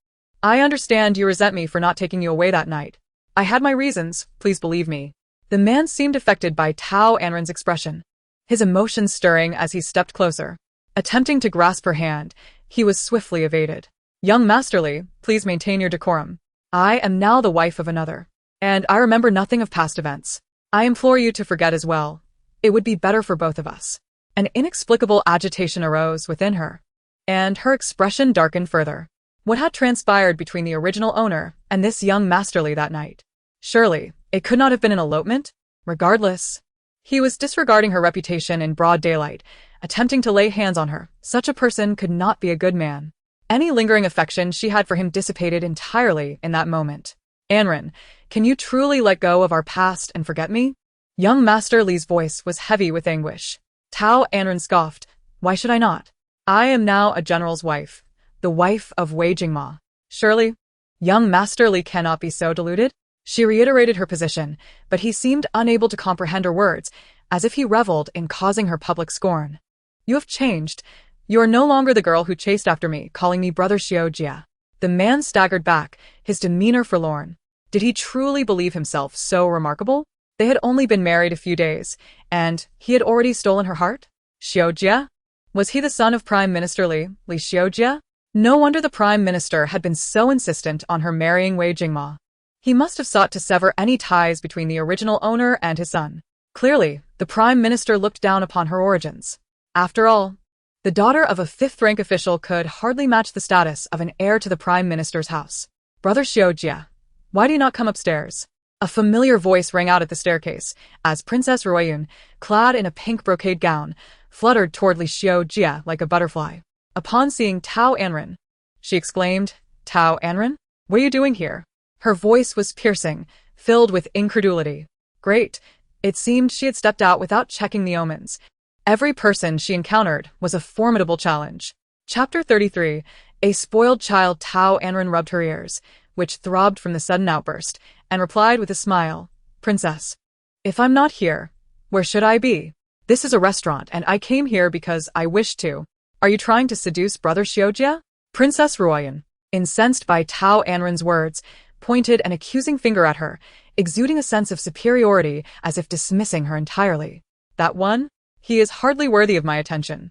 I understand you resent me for not taking you away that night. I had my reasons, please believe me. The man seemed affected by Tao Anran's expression, his emotions stirring as he stepped closer. Attempting to grasp her hand, he was swiftly evaded. Young Master Li, please maintain your decorum. I am now the wife of another, and I remember nothing of past events. I implore you to forget as well. It would be better for both of us. An inexplicable agitation arose within her, and her expression darkened further. What had transpired between the original owner and this young Master Li that night? Surely, it could not have been an elopement? Regardless, he was disregarding her reputation in broad daylight, attempting to lay hands on her. Such a person could not be a good man. Any lingering affection she had for him dissipated entirely in that moment. Anran, can you truly let go of our past and forget me? Young Master Li's voice was heavy with anguish. Tao Anran scoffed. Why should I not? I am now a general's wife, the wife of Wei Jingma. Surely, young Master Li cannot be so deluded? She reiterated her position, but he seemed unable to comprehend her words, as if he reveled in causing her public scorn. You have changed. You are no longer the girl who chased after me, calling me Brother Xiaojia. The man staggered back, his demeanor forlorn. Did he truly believe himself so remarkable? They had only been married a few days, and he had already stolen her heart? Xiaojia? Was he the son of Prime Minister Li Xiaojia? No wonder the Prime Minister had been so insistent on her marrying Wei Jingma. He must have sought to sever any ties between the original owner and his son. Clearly, the Prime Minister looked down upon her origins. After all, the daughter of a fifth-rank official could hardly match the status of an heir to the Prime Minister's house. Brother Xiaojia, why do you not come upstairs? A familiar voice rang out at the staircase, as Princess Heroine, clad in a pink brocade gown, fluttered toward Li Xiaojia like a butterfly. Upon seeing Tao Anran, she exclaimed, Tao Anran? What are you doing here? Her voice was piercing, filled with incredulity. Great. It seemed she had stepped out without checking the omens. Every person she encountered was a formidable challenge. Chapter 33. A spoiled child. Tao Anran rubbed her ears, which throbbed from the sudden outburst, and replied with a smile, Princess, if I'm not here, where should I be? This is a restaurant, and I came here because I wish to. Are you trying to seduce Brother Xiaojia? Princess Heroine, incensed by Tao Anran's words, pointed an accusing finger at her, exuding a sense of superiority as if dismissing her entirely. That one? He is hardly worthy of my attention.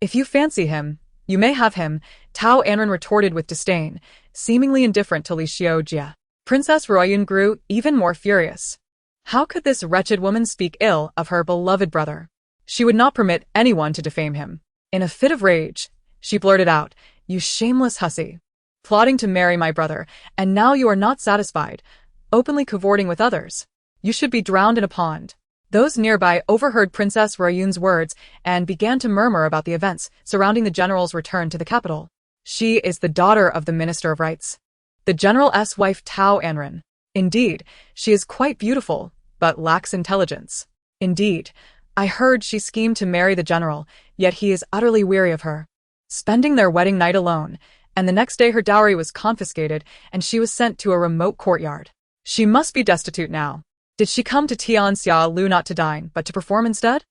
If you fancy him, you may have him, Tao Anran retorted with disdain, seemingly indifferent to Li Xiaojia. Princess Heroine grew even more furious. How could this wretched woman speak ill of her beloved brother? She would not permit anyone to defame him. In a fit of rage, she blurted out, You shameless hussy. Plotting to marry my brother, and now you are not satisfied, openly cavorting with others. You should be drowned in a pond. Those nearby overheard Princess Heroine's words and began to murmur about the events surrounding the general's return to the capital. She is the daughter of the Minister of Rights, the general's wife Tao Anran. Indeed, she is quite beautiful, but lacks intelligence. Indeed, I heard she schemed to marry the general, yet he is utterly weary of her. Spending their wedding night alone, and the next day her dowry was confiscated and she was sent to a remote courtyard. She must be destitute now. Did she come to Tianxia not to dine, but to perform instead?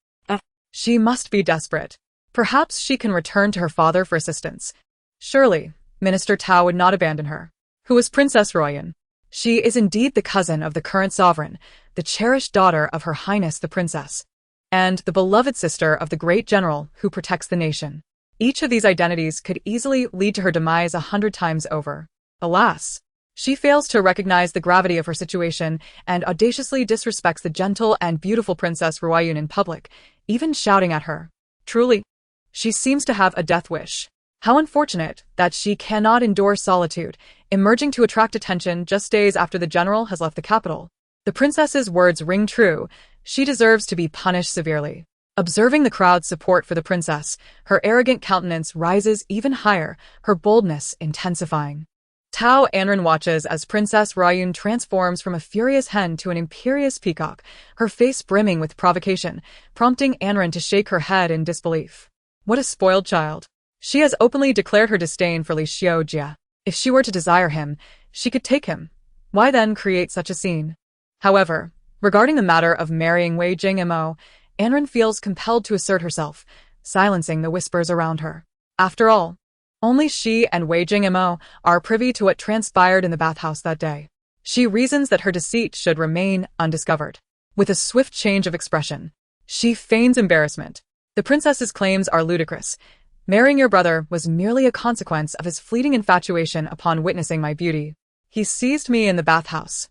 She must be desperate. Perhaps she can return to her father for assistance. Surely, Minister Tao would not abandon her. Who is Princess Heroine? She is indeed the cousin of the current sovereign, the cherished daughter of Her Highness the Princess, and the beloved sister of the great general who protects the nation. Each of these identities could easily lead to her demise 100 times over. Alas, she fails to recognize the gravity of her situation and audaciously disrespects the gentle and beautiful Princess Heroine in public, even shouting at her. Truly, she seems to have a death wish. How unfortunate that she cannot endure solitude, emerging to attract attention just days after the general has left the capital. The princess's words ring true. She deserves to be punished severely. Observing the crowd's support for the princess, her arrogant countenance rises even higher, her boldness intensifying. Tao Anran watches as Princess Ryun transforms from a furious hen to an imperious peacock, her face brimming with provocation, prompting Anran to shake her head in disbelief. What a spoiled child. She has openly declared her disdain for Li Xiujia. If she were to desire him, she could take him. Why then create such a scene? However, regarding the matter of marrying Wei Jingmo, Anran feels compelled to assert herself, silencing the whispers around her. After all, only she and Wei Jingmo are privy to what transpired in the bathhouse that day. She reasons that her deceit should remain undiscovered. With a swift change of expression, she feigns embarrassment. The princess's claims are ludicrous. Marrying your brother was merely a consequence of his fleeting infatuation upon witnessing my beauty. He seized me in the bathhouse,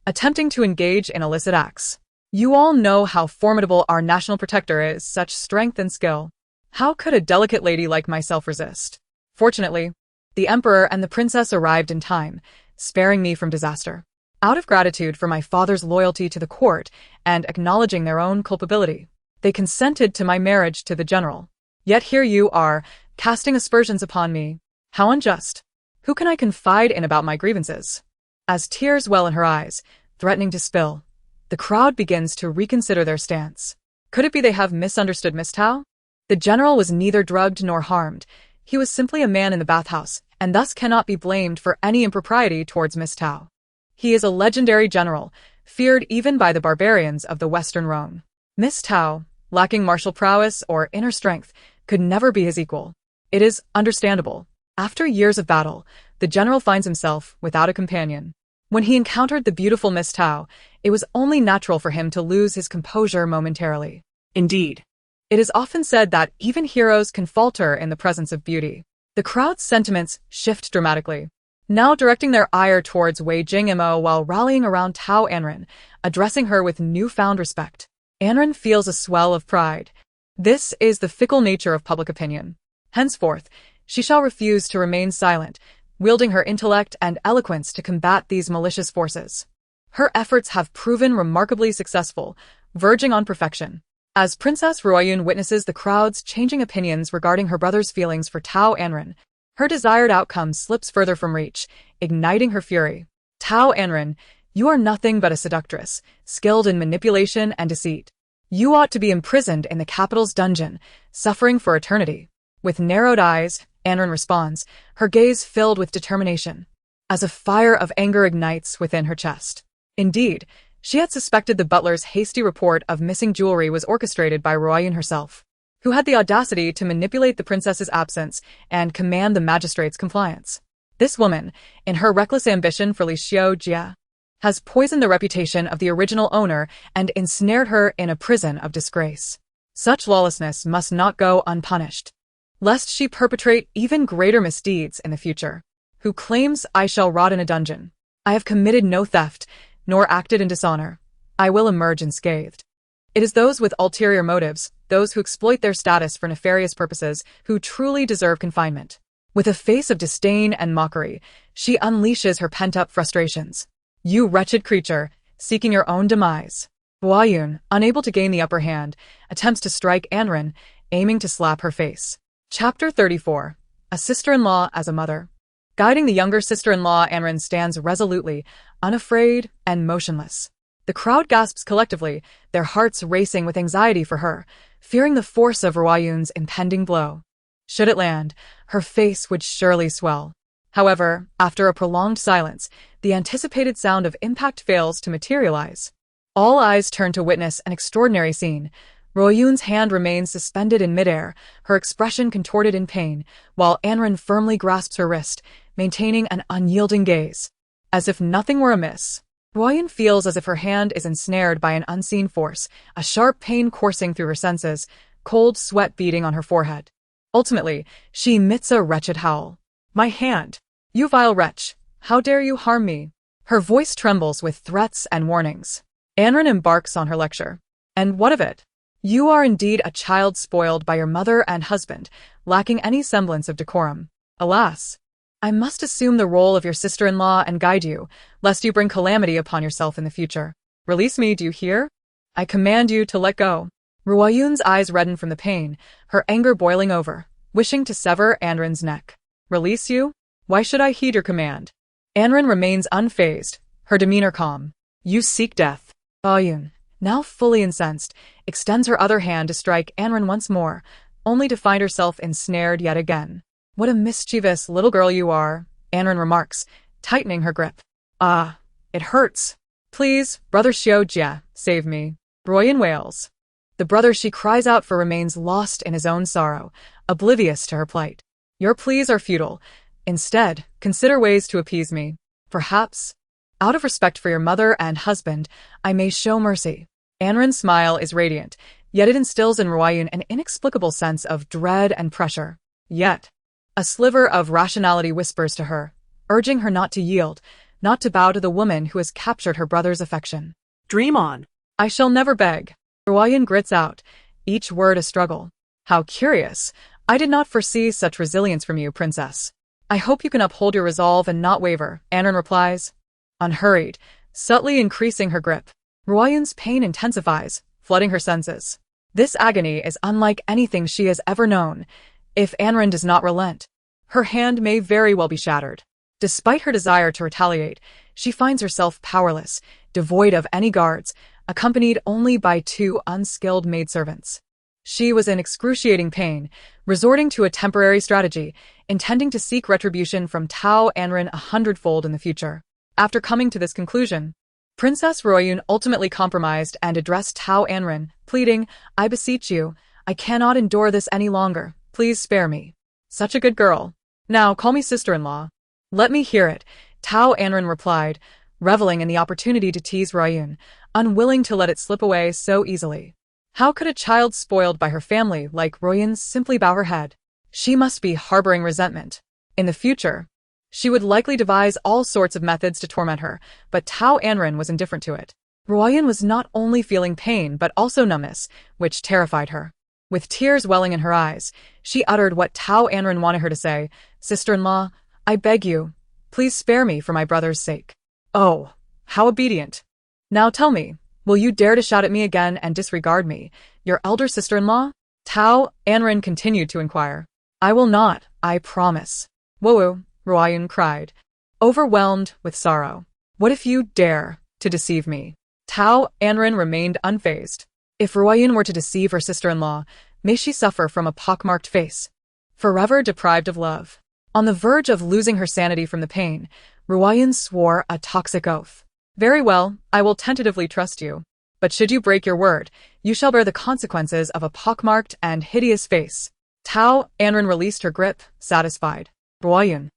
attempting to engage in illicit acts. You all know how formidable our national protector is, such strength and skill. How could a delicate lady like myself resist? Fortunately, the emperor and the princess arrived in time, sparing me from disaster. Out of gratitude for my father's loyalty to the court and acknowledging their own culpability, they consented to my marriage to the general. Yet here you are, casting aspersions upon me. How unjust. Who can I confide in about my grievances? As tears well in her eyes, threatening to spill, the crowd begins to reconsider their stance. Could it be they have misunderstood Miss Tao? The general was neither drugged nor harmed. He was simply a man in the bathhouse, and thus cannot be blamed for any impropriety towards Miss Tao. He is a legendary general, feared even by the barbarians of the Western Rhone. Miss Tao, lacking martial prowess or inner strength, could never be his equal. It is understandable. After years of battle, the general finds himself without a companion. When he encountered the beautiful Miss Tao, it was only natural for him to lose his composure momentarily. Indeed, it is often said that even heroes can falter in the presence of beauty. The crowd's sentiments shift dramatically, now directing their ire towards Wei Jingmo while rallying around Tao Anran, addressing her with newfound respect. Anran feels a swell of pride. This is the fickle nature of public opinion. Henceforth, she shall refuse to remain silent, wielding her intellect and eloquence to combat these malicious forces. Her efforts have proven remarkably successful, verging on perfection. As Princess Ryun witnesses the crowd's changing opinions regarding her brother's feelings for Tao Anran, her desired outcome slips further from reach, igniting her fury. Tao Anran, you are nothing but a seductress, skilled in manipulation and deceit. You ought to be imprisoned in the capital's dungeon, suffering for eternity. With narrowed eyes, Anran responds, her gaze filled with determination, as a fire of anger ignites within her chest. Indeed, she had suspected the butler's hasty report of missing jewelry was orchestrated by Ryun herself, who had the audacity to manipulate the princess's absence and command the magistrate's compliance. This woman, in her reckless ambition for Li Xiujia, has poisoned the reputation of the original owner and ensnared her in a prison of disgrace. Such lawlessness must not go unpunished, lest she perpetrate even greater misdeeds in the future. Who claims I shall rot in a dungeon? I have committed no theft, nor acted in dishonor. I will emerge unscathed. It is those with ulterior motives, those who exploit their status for nefarious purposes, who truly deserve confinement. With a face of disdain and mockery, she unleashes her pent-up frustrations. You wretched creature, seeking your own demise. Ryun, unable to gain the upper hand, attempts to strike Anran, aiming to slap her face. Chapter 34. A sister-in-law as a mother. Guiding the younger sister-in-law, Anran stands resolutely, unafraid and motionless. The crowd gasps collectively, their hearts racing with anxiety for her, fearing the force of Ryun's impending blow. Should it land, her face would surely swell. However, after a prolonged silence, the anticipated sound of impact fails to materialize. All eyes turn to witness an extraordinary scene. Ryun's hand remains suspended in midair, her expression contorted in pain, while Anran firmly grasps her wrist, maintaining an unyielding gaze. As if nothing were amiss, Ryun feels as if her hand is ensnared by an unseen force, a sharp pain coursing through her senses, cold sweat beading on her forehead. Ultimately, she emits a wretched howl. My hand! You vile wretch! How dare you harm me? Her voice trembles with threats and warnings. Anran embarks on her lecture. And what of it? You are indeed a child spoiled by your mother and husband, lacking any semblance of decorum. Alas, I must assume the role of your sister-in-law and guide you, lest you bring calamity upon yourself in the future. Release me, do you hear? I command you to let go. Ruoyun's eyes reddened from the pain, her anger boiling over, wishing to sever Anran's neck. Release you? Why should I heed your command? Anran remains unfazed, her demeanor calm. You seek death. Ruoyun, now fully incensed, extends her other hand to strike Anran once more, only to find herself ensnared yet again. What a mischievous little girl you are, Anran remarks, tightening her grip. Ah, it hurts. Please, Brother Xiao, save me. Ruoyun wails. The brother she cries out for remains lost in his own sorrow, oblivious to her plight. Your pleas are futile. Instead, consider ways to appease me. Perhaps, out of respect for your mother and husband, I may show mercy. Anran's smile is radiant, yet it instills in Ruoyun an inexplicable sense of dread and pressure. Yet, a sliver of rationality whispers to her, urging her not to yield, not to bow to the woman who has captured her brother's affection. Dream on. I shall never beg. Ruoyun grits out, each word a struggle. How curious. I did not foresee such resilience from you, princess. I hope you can uphold your resolve and not waver, Anran replies. Unhurried, subtly increasing her grip. Ruoyun's pain intensifies, flooding her senses. This agony is unlike anything she has ever known. If Anran does not relent, her hand may very well be shattered. Despite her desire to retaliate, she finds herself powerless, devoid of any guards, accompanied only by two unskilled maidservants. She was in excruciating pain, resorting to a temporary strategy, intending to seek retribution from Tao Anran 100-fold in the future. After coming to this conclusion, Princess Ruoyun ultimately compromised and addressed Tao Anran, pleading, I beseech you, I cannot endure this any longer, please spare me. Such a good girl. Now call me sister-in-law. Let me hear it, Tao Anran replied, reveling in the opportunity to tease Ruoyun, unwilling to let it slip away so easily. How could a child spoiled by her family like Ruoyun simply bow her head? She must be harboring resentment. In the future, she would likely devise all sorts of methods to torment her, but Tao Anran was indifferent to it. Ruoyun was not only feeling pain but also numbness, which terrified her. With tears welling in her eyes, she uttered what Tao Anran wanted her to say, Sister-in-law, I beg you, please spare me for my brother's sake. Oh, how obedient. Now tell me, will you dare to shout at me again and disregard me, your elder sister-in-law? Tao Anran continued to inquire. I will not, I promise. Woo, Ruoyun cried, overwhelmed with sorrow. What if you dare to deceive me? Tao Anran remained unfazed. If Ruoyun were to deceive her sister-in-law, may she suffer from a pockmarked face. Forever deprived of love. On the verge of losing her sanity from the pain, Ruoyun swore a toxic oath. Very well, I will tentatively trust you. But should you break your word, you shall bear the consequences of a pockmarked and hideous face. Tao Anran released her grip, satisfied. Ruoyun,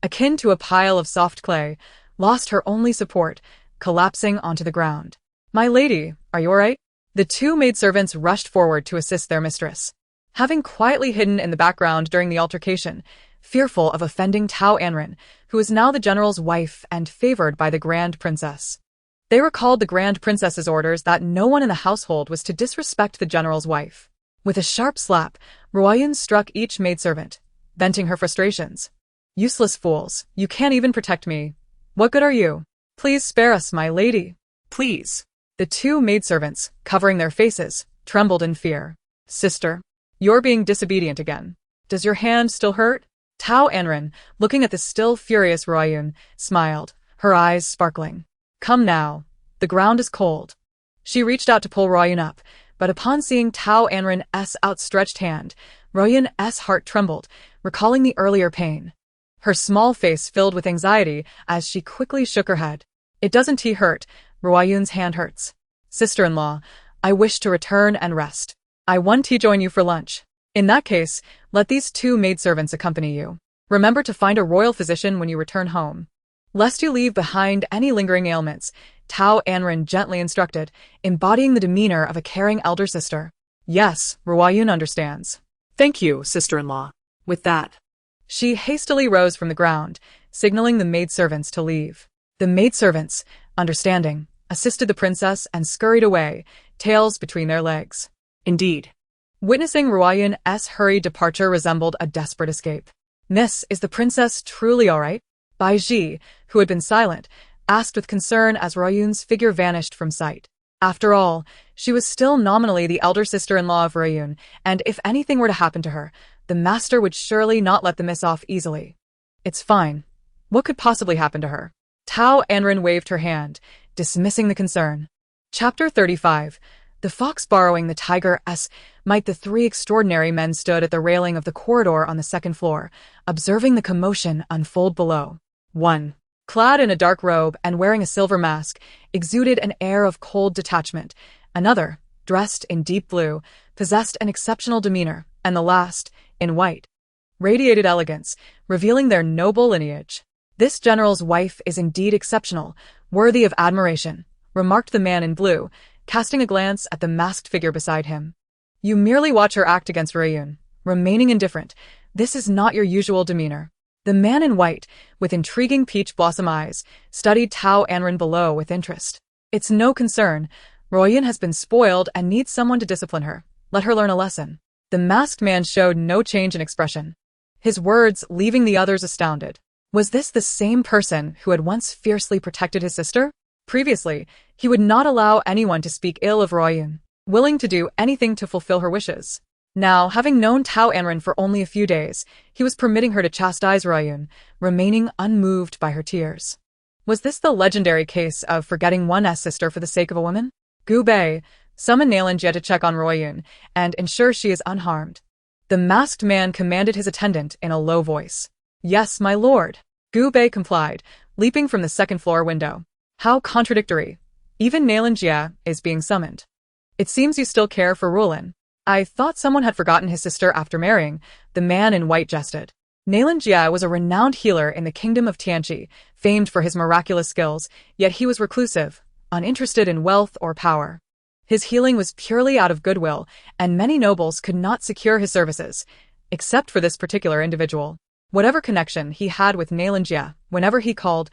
akin to a pile of soft clay, lost her only support, collapsing onto the ground. My lady, are you all right? The two maidservants rushed forward to assist their mistress. Having quietly hidden in the background during the altercation, fearful of offending Tao Anran, who is now the general's wife and favored by the Grand Princess. They recalled the Grand Princess's orders that no one in the household was to disrespect the general's wife. With a sharp slap, Ruoyun struck each maidservant, venting her frustrations. Useless fools, you can't even protect me. What good are you? Please spare us, my lady. Please. The two maidservants, covering their faces, trembled in fear. Sister, you're being disobedient again. Does your hand still hurt? Tao Anran, looking at the still furious Ruoyun, smiled, her eyes sparkling. Come now. The ground is cold. She reached out to pull Ruoyun up, but upon seeing Tao Anran's outstretched hand, Ruoyun's heart trembled, recalling the earlier pain. Her small face filled with anxiety as she quickly shook her head. It doesn't hurt, Ruoyun's hand hurts. Sister-in-law, I wish to return and rest. I want to join you for lunch. In that case, let these two maidservants accompany you. Remember to find a royal physician when you return home. Lest you leave behind any lingering ailments, Tao Anran gently instructed, embodying the demeanor of a caring elder sister. Yes, Ruoyun understands. Thank you, sister-in-law. With that, she hastily rose from the ground, signaling the maidservants to leave. The maidservants, understanding, assisted the princess and scurried away, tails between their legs. Indeed. Witnessing Ruoyun's hurried departure resembled a desperate escape. "Miss, is the princess truly all right?" Bai Ji, who had been silent, asked with concern as Ruoyun's figure vanished from sight. After all, she was still nominally the elder sister-in-law of Ruoyun, and if anything were to happen to her, the master would surely not let the miss off easily. "It's fine. What could possibly happen to her?" Tao Anran waved her hand, dismissing the concern. Chapter 35. The fox borrowing the tiger's might. The three extraordinary men stood at the railing of the corridor on the second floor, observing the commotion unfold below. One, clad in a dark robe and wearing a silver mask, exuded an air of cold detachment. Another, dressed in deep blue, possessed an exceptional demeanor, and the last, in white, radiated elegance, revealing their noble lineage. "This general's wife is indeed exceptional, worthy of admiration," remarked the man in blue, casting a glance at the masked figure beside him. "You merely watch her act against Ruoyun, remaining indifferent. This is not your usual demeanor." The man in white, with intriguing peach blossom eyes, studied Tao Anran below with interest. "It's no concern. Ruoyun has been spoiled and needs someone to discipline her. Let her learn a lesson." The masked man showed no change in expression, his words leaving the others astounded. Was this the same person who had once fiercely protected his sister? Previously, he would not allow anyone to speak ill of Ruoyun, willing to do anything to fulfill her wishes. Now, having known Tao Anran for only a few days, he was permitting her to chastise Ruoyun, remaining unmoved by her tears. Was this the legendary case of forgetting one's sister for the sake of a woman? Gu Bei, summon Nalanjie to check on Ruoyun and ensure she is unharmed. The masked man commanded his attendant in a low voice. "Yes, my lord." Gu Bei complied, leaping from the second-floor window. "How contradictory. Even Nalanjie is being summoned. It seems you still care for Ruoyun." "I thought someone had forgotten his sister after marrying," the man in white jested. Nalanjie was a renowned healer in the kingdom of Tianqi, famed for his miraculous skills, yet he was reclusive, uninterested in wealth or power. His healing was purely out of goodwill, and many nobles could not secure his services, except for this particular individual. Whatever connection he had with Nalanjie, whenever he called,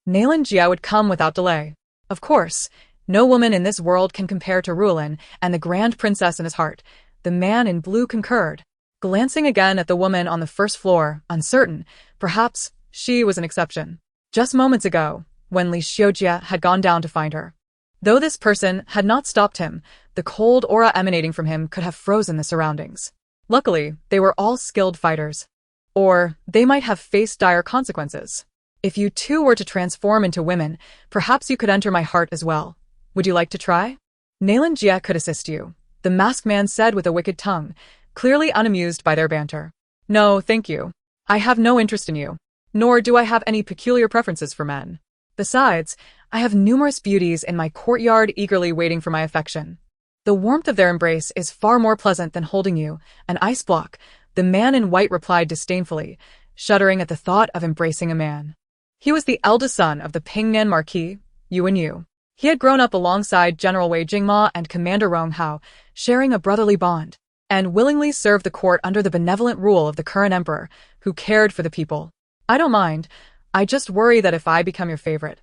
Nalanjie would come without delay. Of course, no woman in this world can compare to Ruoyun and the grand princess in his heart. The man in blue concurred, glancing again at the woman on the first floor, uncertain. Perhaps she was an exception. Just moments ago, when Li Xiujie had gone down to find her. Though this person had not stopped him, the cold aura emanating from him could have frozen the surroundings. Luckily, they were all skilled fighters. Or they might have faced dire consequences. "If you too were to transform into women, perhaps you could enter my heart as well. Would you like to try?" "Nalanjie could assist you," the masked man said with a wicked tongue, clearly unamused by their banter. "No, thank you. I have no interest in you, nor do I have any peculiar preferences for men. Besides, I have numerous beauties in my courtyard eagerly waiting for my affection. The warmth of their embrace is far more pleasant than holding you, an ice block," the man in white replied disdainfully, shuddering at the thought of embracing a man. He was the eldest son of the Pingnan Marquis, Yuan Yu. He had grown up alongside General Wei Jingma and Commander Rong Hao, sharing a brotherly bond, and willingly served the court under the benevolent rule of the current emperor, who cared for the people. "I don't mind. I just worry that if I become your favorite,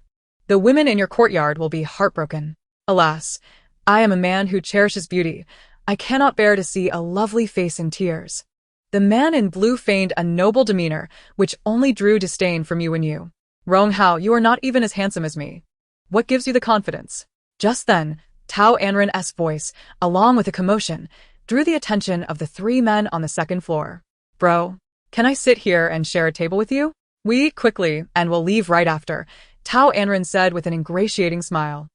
the women in your courtyard will be heartbroken. Alas, I am a man who cherishes beauty. I cannot bear to see a lovely face in tears." The man in blue feigned a noble demeanor, which only drew disdain from Yuan Yu. "Rong Hao, you are not even as handsome as me. What gives you the confidence?" Just then, Tao Anran's voice, along with a commotion, drew the attention of the three men on the second floor. "Bro, can I sit here and share a table with you?" "We, quickly, and we'll leave right after," Tao Anran said with an ingratiating smile,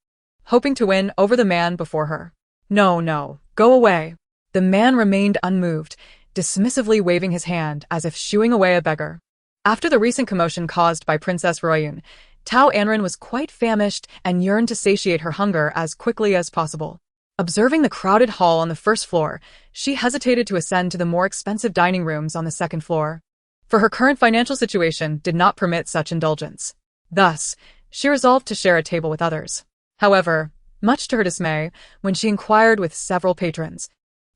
hoping to win over the man before her. "No, no, go away." The man remained unmoved, dismissively waving his hand as if shooing away a beggar. After the recent commotion caused by Princess Ruoyun, Tao Anran was quite famished and yearned to satiate her hunger as quickly as possible. Observing the crowded hall on the first floor, she hesitated to ascend to the more expensive dining rooms on the second floor, for her current financial situation did not permit such indulgence. Thus, she resolved to share a table with others. However, much to her dismay, when she inquired with several patrons,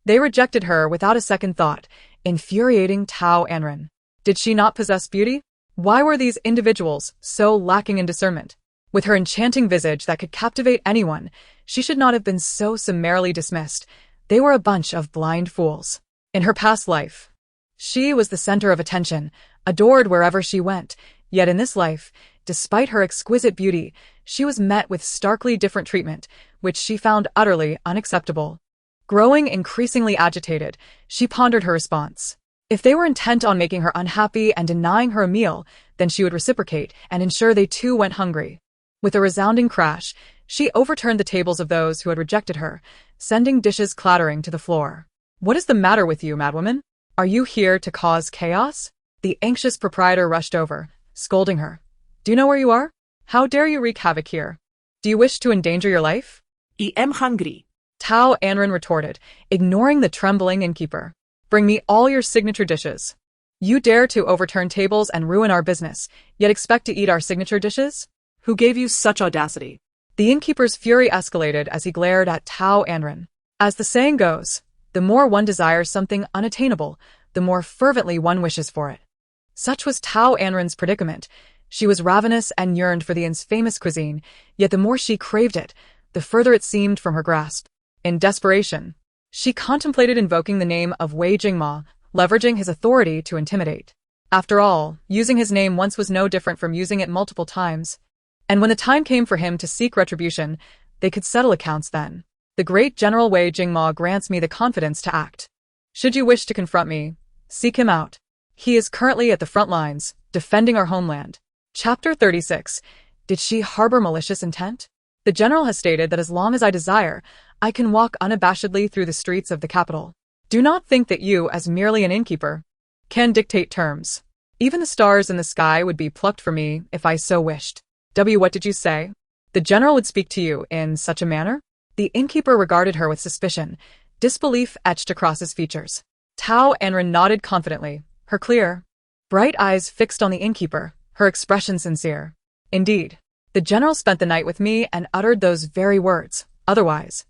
they rejected her without a second thought, infuriating Tao Anran. Did she not possess beauty? Why were these individuals so lacking in discernment? With her enchanting visage that could captivate anyone, she should not have been so summarily dismissed. They were a bunch of blind fools. In her past life, she was the center of attention, adored wherever she went, yet in this life, despite her exquisite beauty, she was met with starkly different treatment, which she found utterly unacceptable. Growing increasingly agitated, she pondered her response. If they were intent on making her unhappy and denying her a meal, then she would reciprocate and ensure they too went hungry. With a resounding crash, she overturned the tables of those who had rejected her, sending dishes clattering to the floor. "What is the matter with you, madwoman? Are you here to cause chaos?" The anxious proprietor rushed over, scolding her. "Do you know where you are? How dare you wreak havoc here? Do you wish to endanger your life?" I am hungry. Tao Anran retorted, ignoring the trembling innkeeper. "Bring me all your signature dishes. You dare to overturn tables and ruin our business, yet expect to eat our signature dishes? Who gave you such audacity?" The innkeeper's fury escalated as he glared at Tao Anran. As the saying goes, the more one desires something unattainable, the more fervently one wishes for it. Such was Tao Anran's predicament. She was ravenous and yearned for the inn's famous cuisine, yet the more she craved it, the further it seemed from her grasp. In desperation, she contemplated invoking the name of Wei Jingma, leveraging his authority to intimidate. After all, using his name once was no different from using it multiple times. And when the time came for him to seek retribution, they could settle accounts then. The great General Wei Jingma grants me the confidence to act. Should you wish to confront me, seek him out. He is currently at the front lines, defending our homeland. Chapter 36. Did she harbor malicious intent? The general has stated that as long as I desire, I can walk unabashedly through the streets of the capital. Do not think that you, as merely an innkeeper, can dictate terms. Even the stars in the sky would be plucked for me if I so wished. What did you say? The general would speak to you in such a manner? The innkeeper regarded her with suspicion, disbelief etched across his features. Tao Anran nodded confidently, her clear, bright eyes fixed on the innkeeper, her expression sincere. Indeed, the general spent the night with me and uttered those very words. Otherwise,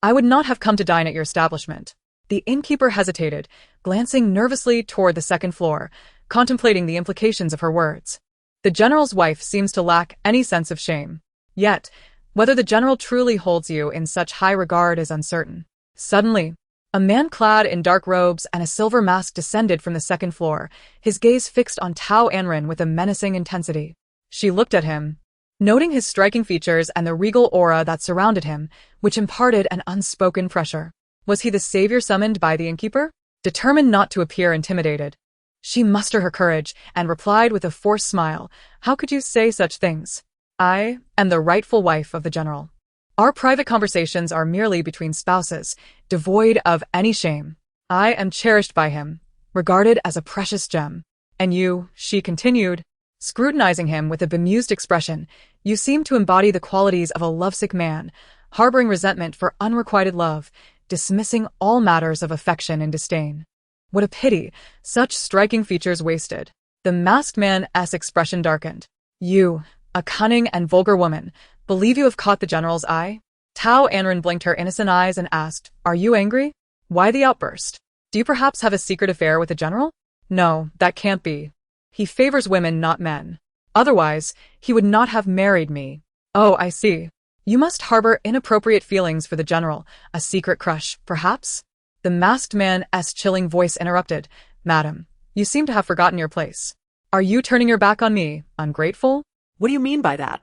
I would not have come to dine at your establishment. The innkeeper hesitated, glancing nervously toward the second floor, contemplating the implications of her words. The general's wife seems to lack any sense of shame. Yet, whether the general truly holds you in such high regard is uncertain. Suddenly, a man clad in dark robes and a silver mask descended from the second floor, his gaze fixed on Tao Anran with a menacing intensity. She looked at him, noting his striking features and the regal aura that surrounded him, which imparted an unspoken pressure. Was he the savior summoned by the innkeeper? Determined not to appear intimidated, she mustered her courage and replied with a forced smile, "How could you say such things? I am the rightful wife of the general. Our private conversations are merely between spouses, devoid of any shame. I am cherished by him, regarded as a precious gem. And you," she continued, scrutinizing him with a bemused expression, "you seem to embody the qualities of a lovesick man, harboring resentment for unrequited love, dismissing all matters of affection in disdain. What a pity, such striking features wasted." The masked man's expression darkened. "You, a cunning and vulgar woman, believe you have caught the general's eye?" Tao Anran blinked her innocent eyes and asked, "Are you angry? Why the outburst? Do you perhaps have a secret affair with the general?" "No, that can't be. He favors women, not men. Otherwise, he would not have married me." "Oh, I see. You must harbor inappropriate feelings for the general, a secret crush, perhaps?" The masked man's chilling voice interrupted. "Madam, you seem to have forgotten your place. Are you turning your back on me, ungrateful?" What do you mean by that?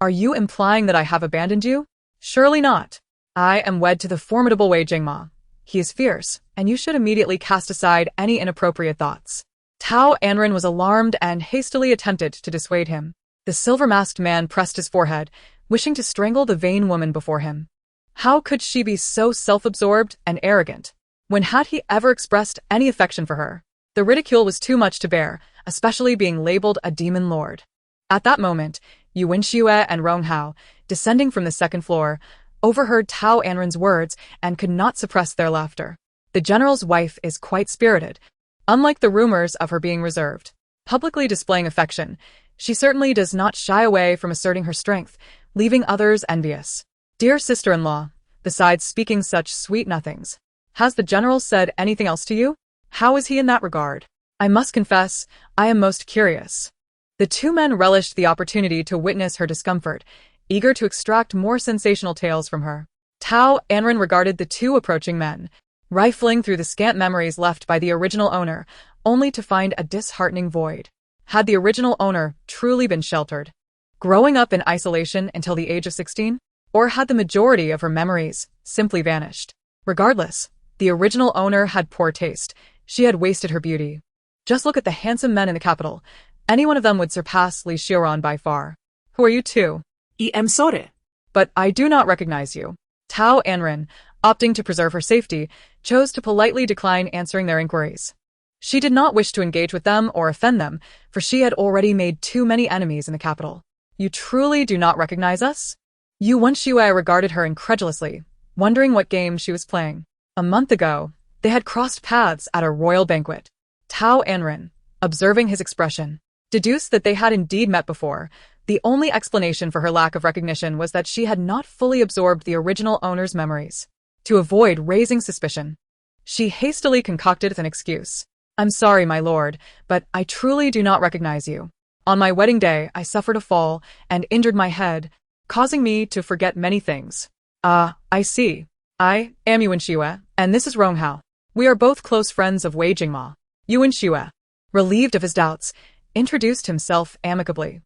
"Are you implying that I have abandoned you? Surely not. I am wed to the formidable Wei Jingma. He is fierce, and you should immediately cast aside any inappropriate thoughts." Tao Anran was alarmed and hastily attempted to dissuade him. The silver-masked man pressed his forehead, wishing to strangle the vain woman before him. How could she be so self-absorbed and arrogant? When had he ever expressed any affection for her? The ridicule was too much to bear, especially being labeled a demon lord. At that moment, Yuan Xue and Rong Hao, descending from the second floor, overheard Tao Anran's words and could not suppress their laughter. The general's wife is quite spirited. Unlike the rumors of her being reserved, publicly displaying affection, she certainly does not shy away from asserting her strength, leaving others envious. "Dear sister-in-law, besides speaking such sweet nothings, has the general said anything else to you? How is he in that regard? I must confess, I am most curious." The two men relished the opportunity to witness her discomfort, eager to extract more sensational tales from her. Tao Anran regarded the two approaching men, rifling through the scant memories left by the original owner, only to find a disheartening void. Had the original owner truly been sheltered, growing up in isolation until the age of 16? Or had the majority of her memories simply vanished? Regardless, the original owner had poor taste. She had wasted her beauty. Just look at the handsome men in the capital. Any one of them would surpass Li Xiaoran by far. Who are you two? I am sorry. But I do not recognize you. Tao Anran, opting to preserve her safety, chose to politely decline answering their inquiries. She did not wish to engage with them or offend them, for she had already made too many enemies in the capital. You truly do not recognize us? Yu Wenxue regarded her incredulously, wondering what game she was playing. A month ago, they had crossed paths at a royal banquet. Tao Anran, observing his expression, deduced that they had indeed met before. The only explanation for her lack of recognition was that she had not fully absorbed the original owner's memories. To avoid raising suspicion, she hastily concocted an excuse. I'm sorry, my lord, but I truly do not recognize you. On my wedding day, I suffered a fall and injured my head, causing me to forget many things. I see. I am Yu Wenxue, and this is Ronghao. We are both close friends of Wei Jingma. Yu Wenxue, relieved of his doubts, introduced himself amicably.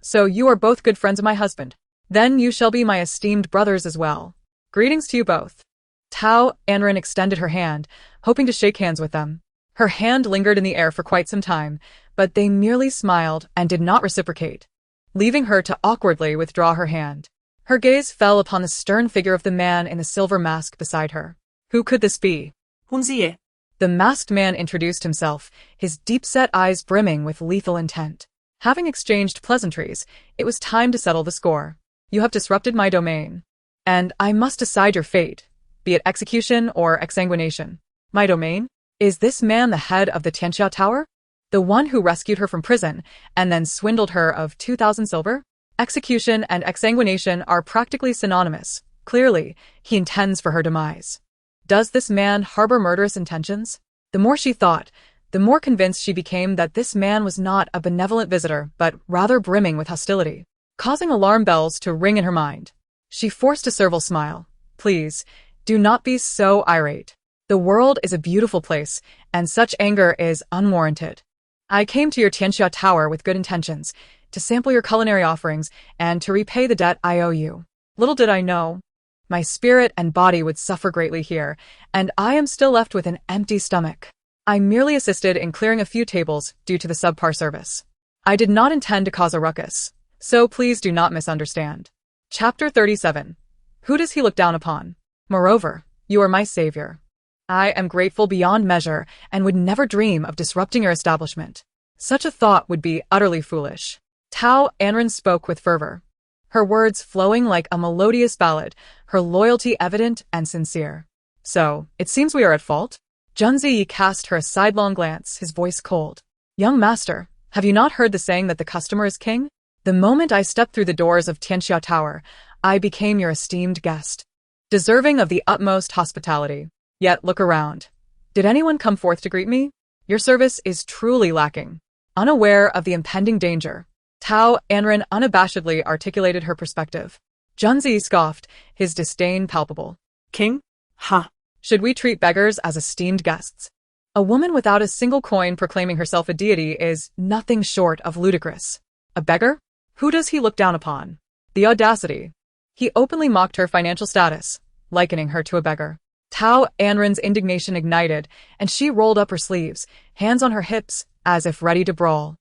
So you are both good friends of my husband. Then you shall be my esteemed brothers as well. Greetings to you both. Tao Anran extended her hand, hoping to shake hands with them. Her hand lingered in the air for quite some time, but they merely smiled and did not reciprocate, leaving her to awkwardly withdraw her hand. Her gaze fell upon the stern figure of the man in the silver mask beside her. Who could this be? Hunziye. The masked man introduced himself, his deep-set eyes brimming with lethal intent. Having exchanged pleasantries, it was time to settle the score. You have disrupted my domain, and I must decide your fate, be it execution or exsanguination. My domain? Is this man the head of the Tianxia Tower? The one who rescued her from prison and then swindled her of 2,000 silver? Execution and exsanguination are practically synonymous. Clearly, he intends for her demise. Does this man harbor murderous intentions? The more she thought, the more convinced she became that this man was not a benevolent visitor, but rather brimming with hostility, causing alarm bells to ring in her mind. She forced a servile smile. Please, do not be so irate. The world is a beautiful place, and such anger is unwarranted. I came to your Tianxia Tower with good intentions, to sample your culinary offerings, and to repay the debt I owe you. Little did I know, my spirit and body would suffer greatly here, and I am still left with an empty stomach. I merely assisted in clearing a few tables due to the subpar service. I did not intend to cause a ruckus, so please do not misunderstand. Chapter 37. Who does he look down upon? Moreover, you are my savior. I am grateful beyond measure and would never dream of disrupting your establishment. Such a thought would be utterly foolish. Tao Anran spoke with fervor, her words flowing like a melodious ballad, her loyalty evident and sincere. So, it seems we are at fault? Junzi cast her a sidelong glance, his voice cold. Young master, have you not heard the saying that the customer is king? The moment I stepped through the doors of Tianxia Tower, I became your esteemed guest, deserving of the utmost hospitality. Yet look around. Did anyone come forth to greet me? Your service is truly lacking. Unaware of the impending danger, Tao Anran unabashedly articulated her perspective. Junzi scoffed, his disdain palpable. King? Ha! Should we treat beggars as esteemed guests? A woman without a single coin proclaiming herself a deity is nothing short of ludicrous. A beggar? Who does he look down upon? The audacity. He openly mocked her financial status, likening her to a beggar. Tao Anran's indignation ignited, and she rolled up her sleeves, hands on her hips, as if ready to brawl.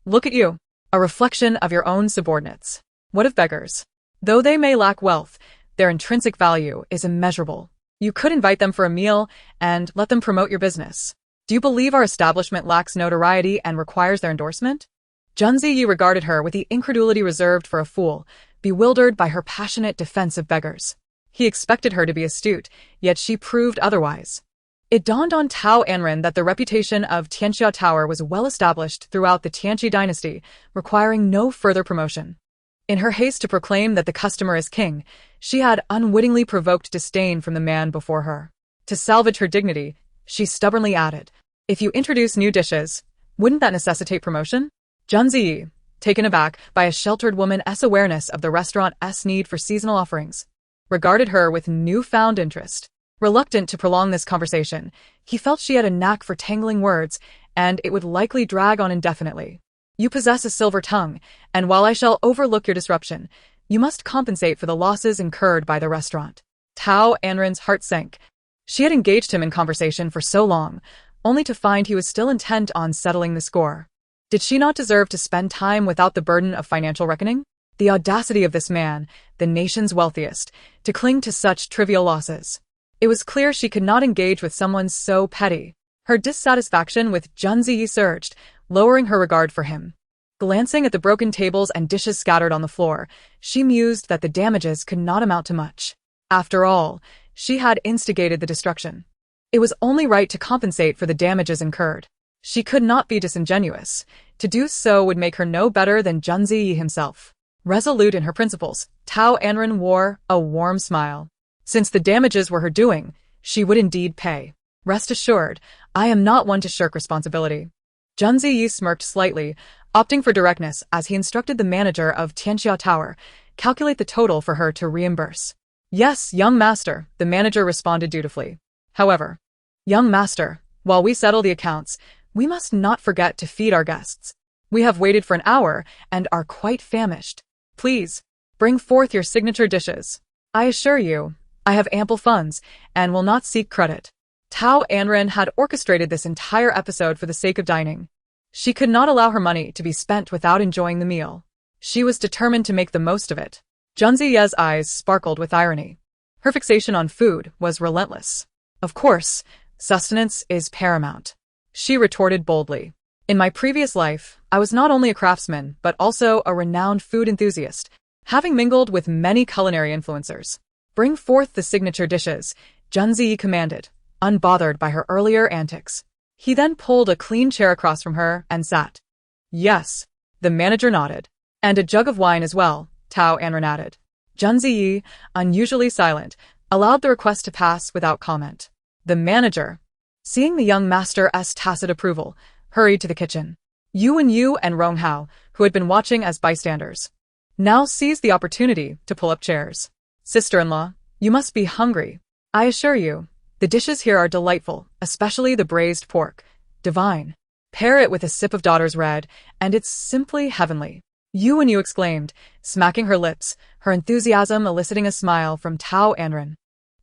Look at you, a reflection of your own subordinates. What of beggars? Though they may lack wealth, their intrinsic value is immeasurable. You could invite them for a meal and let them promote your business. Do you believe our establishment lacks notoriety and requires their endorsement? Junzi Yi regarded her with the incredulity reserved for a fool, bewildered by her passionate defense of beggars. He expected her to be astute, yet she proved otherwise. It dawned on Tao Anran that the reputation of Tianxia Tower was well established throughout the Tianqi dynasty, requiring no further promotion. In her haste to proclaim that the customer is king, she had unwittingly provoked disdain from the man before her. To salvage her dignity, she stubbornly added, if you introduce new dishes, wouldn't that necessitate promotion? Junzi, taken aback by a sheltered woman's awareness of the restaurant's need for seasonal offerings, regarded her with newfound interest. Reluctant to prolong this conversation, he felt she had a knack for tangling words, and it would likely drag on indefinitely. You possess a silver tongue, and while I shall overlook your disruption, you must compensate for the losses incurred by the restaurant. Tao Anran's heart sank. She had engaged him in conversation for so long, only to find he was still intent on settling the score. Did she not deserve to spend time without the burden of financial reckoning? The audacity of this man, the nation's wealthiest, to cling to such trivial losses. It was clear she could not engage with someone so petty. Her dissatisfaction with Junzi surged, lowering her regard for him. Glancing at the broken tables and dishes scattered on the floor, she mused that the damages could not amount to much. After all, she had instigated the destruction. It was only right to compensate for the damages incurred. She could not be disingenuous. To do so would make her no better than Junzi himself. Resolute in her principles, Tao Anran wore a warm smile. Since the damages were her doing, she would indeed pay. Rest assured, I am not one to shirk responsibility. Junzi smirked slightly, opting for directness as he instructed the manager of Tianxia Tower, calculate the total for her to reimburse. Yes, young master, the manager responded dutifully. However, young master, while we settle the accounts, we must not forget to feed our guests. We have waited for an hour and are quite famished. Please, bring forth your signature dishes. I assure you, I have ample funds and will not seek credit. Tao Anran had orchestrated this entire episode for the sake of dining. She could not allow her money to be spent without enjoying the meal. She was determined to make the most of it. Junzi's eyes sparkled with irony. Her fixation on food was relentless. Of course, sustenance is paramount. She retorted boldly. In my previous life, I was not only a craftsman, but also a renowned food enthusiast, having mingled with many culinary influencers. Bring forth the signature dishes, Junzi commanded, unbothered by her earlier antics. He then pulled a clean chair across from her and sat. Yes, the manager nodded. And a jug of wine as well, Tao Anran added. Junzi, unusually silent, allowed the request to pass without comment. The manager, seeing the young master's tacit approval, hurried to the kitchen. Yu and Rong Hao, who had been watching as bystanders, now seized the opportunity to pull up chairs. Sister-in-law, you must be hungry. I assure you, the dishes here are delightful, especially the braised pork. Divine. Pair it with a sip of daughter's red, and it's simply heavenly. Yu exclaimed, smacking her lips, her enthusiasm eliciting a smile from Tao Anran.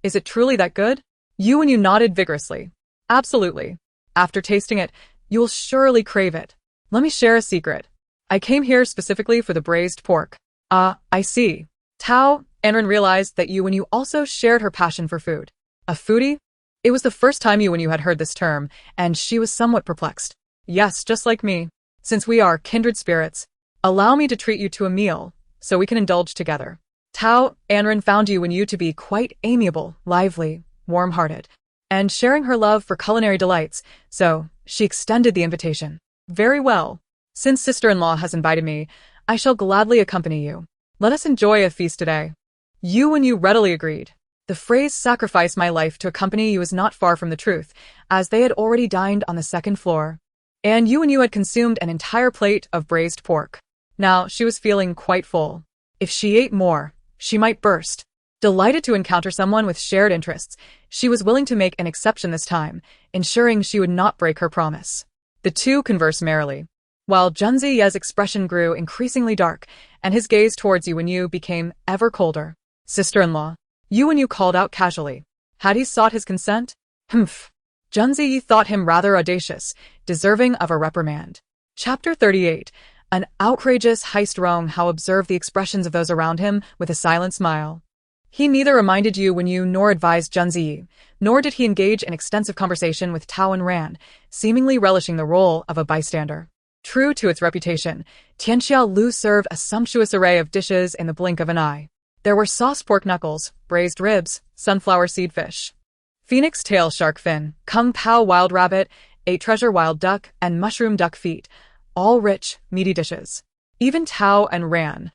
Is it truly that good? Yu nodded vigorously. Absolutely. After tasting it, you will surely crave it. Let me share a secret. I came here specifically for the braised pork. Ah, I see. Tao Anran realized that Yu also shared her passion for food. A foodie? It was the first time Yu had heard this term, and she was somewhat perplexed. Yes, just like me. Since we are kindred spirits, allow me to treat you to a meal, so we can indulge together. Tao Anran found Yu to be quite amiable, lively, warm-hearted, and sharing her love for culinary delights, so she extended the invitation. Very well. Since sister-in-law has invited me, I shall gladly accompany you. Let us enjoy a feast today. Yu readily agreed. The phrase sacrifice my life to accompany you is not far from the truth, as they had already dined on the second floor. And Yu had consumed an entire plate of braised pork. Now she was feeling quite full. If she ate more, she might burst. Delighted to encounter someone with shared interests, she was willing to make an exception this time, ensuring she would not break her promise. The two conversed merrily, while Junzi's expression grew increasingly dark, and his gaze towards Yu became ever colder. Sister-in-law, Yu called out casually. Had he sought his consent? Humph. Junzi thought him rather audacious, deserving of a reprimand. Chapter 38. An outrageous heist. Rong Hao observed the expressions of those around him with a silent smile. He neither reminded Yu nor advised Junzi, nor did he engage in extensive conversation with Tao Anran, seemingly relishing the role of a bystander. True to its reputation, Tianxia Lu served a sumptuous array of dishes in the blink of an eye. There were sauced pork knuckles, braised ribs, sunflower seed fish, phoenix tail shark fin, kung pao wild rabbit, 8 treasure wild duck, and mushroom duck feet, all rich, meaty dishes. Even Tao Anran,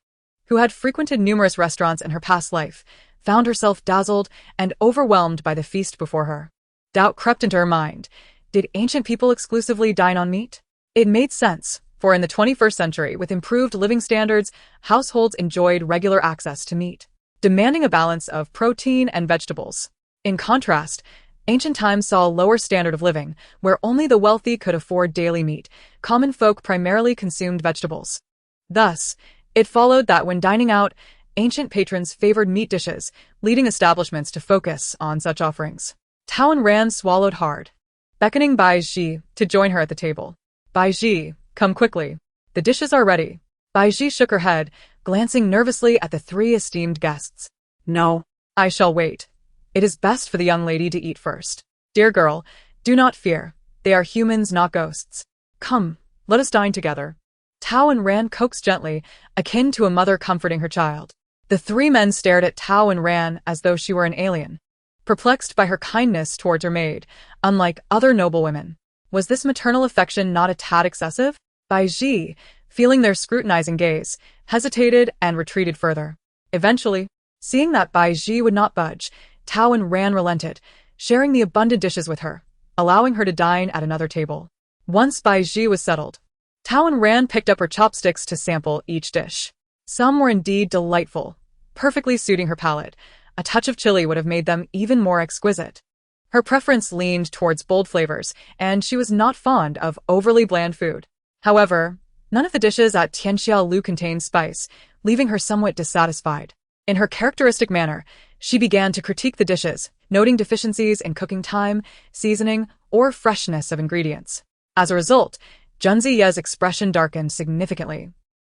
who had frequented numerous restaurants in her past life, found herself dazzled and overwhelmed by the feast before her. Doubt crept into her mind. Did ancient people exclusively dine on meat? It made sense, for in the 21st century, with improved living standards, households enjoyed regular access to meat. demanding a balance of protein and vegetables. In contrast, ancient times saw a lower standard of living, where only the wealthy could afford daily meat. Common folk primarily consumed vegetables. Thus, it followed that when dining out, ancient patrons favored meat dishes, leading establishments to focus on such offerings. Tao Anran swallowed hard, beckoning Bai Ji to join her at the table. Bai Ji, come quickly. The dishes are ready. Bai Ji shook her head, glancing nervously at the three esteemed guests. No. I shall wait. It is best for the young lady to eat first. Dear girl, do not fear. They are humans, not ghosts. Come, let us dine together. Tao Anran coaxed gently, akin to a mother comforting her child. The three men stared at Tao Anran as though she were an alien, perplexed by her kindness towards her maid, unlike other noblewomen. Was this maternal affection not a tad excessive? Bai Ji, feeling their scrutinizing gaze, hesitated and retreated further. Eventually, seeing that Bai Ji would not budge, Tao Anran relented, sharing the abundant dishes with her, allowing her to dine at another table. Once Bai Ji was settled, Tao Anran picked up her chopsticks to sample each dish. Some were indeed delightful, perfectly suiting her palate. A touch of chili would have made them even more exquisite. Her preference leaned towards bold flavors, and she was not fond of overly bland food. However, none of the dishes at Tianxiaolu contained spice, leaving her somewhat dissatisfied. In her characteristic manner, she began to critique the dishes, noting deficiencies in cooking time, seasoning, or freshness of ingredients. As a result, Junziye's expression darkened significantly,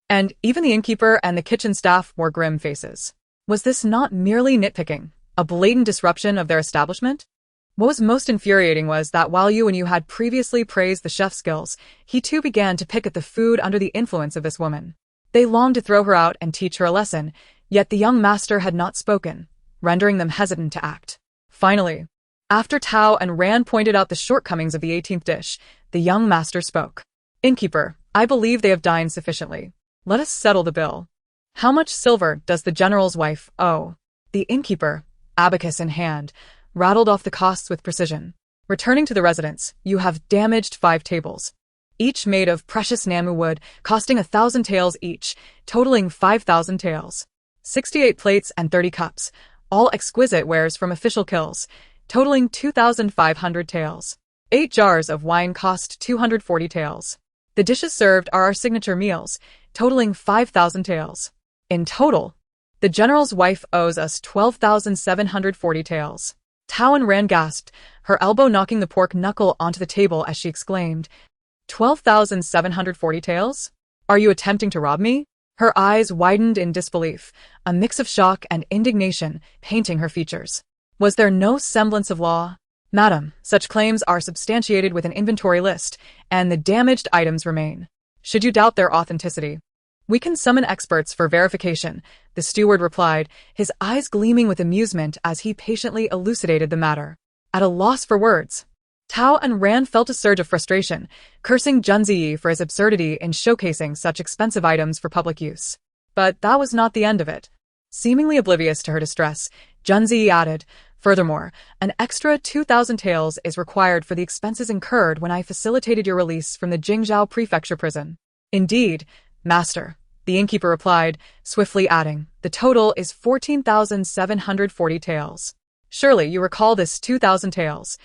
and even the innkeeper and the kitchen staff wore grim faces. Was this not merely nitpicking, a blatant disruption of their establishment? What was most infuriating was that while Yu and Yu had previously praised the chef's skills, he too began to pick at the food under the influence of this woman. They longed to throw her out and teach her a lesson, yet the young master had not spoken, rendering them hesitant to act. Finally, after Tao Anran pointed out the shortcomings of the 18th dish, the young master spoke. Innkeeper, I believe they have dined sufficiently. Let us settle the bill. How much silver does the general's wife owe? The innkeeper, abacus in hand, rattled off the costs with precision. Returning to the residence, you have damaged 5 tables, each made of precious Namu wood, costing 1,000 taels each, totaling 5,000 taels. 68 plates and 30 cups, all exquisite wares from official kills, totaling 2,500 taels. 8 jars of wine cost 240 taels. The dishes served are our signature meals, totaling 5,000 taels. In total, the general's wife owes us 12,740 taels. Tao Anran gasped, her elbow knocking the pork knuckle onto the table as she exclaimed, 12,740 taels? Are you attempting to rob me? Her eyes widened in disbelief, a mix of shock and indignation painting her features. Was there no semblance of law? Madam, such claims are substantiated with an inventory list, and the damaged items remain. Should you doubt their authenticity, we can summon experts for verification, the steward replied, his eyes gleaming with amusement as he patiently elucidated the matter. At a loss for words, Tao Anran felt a surge of frustration, cursing Junziyi for his absurdity in showcasing such expensive items for public use. But that was not the end of it. Seemingly oblivious to her distress, Junziyi added, furthermore, an extra 2,000 taels is required for the expenses incurred when I facilitated your release from the Jingzhou prefecture prison. Indeed, master, the innkeeper replied, swiftly adding, the total is 14,740 taels. Surely you recall this 2,000 taels.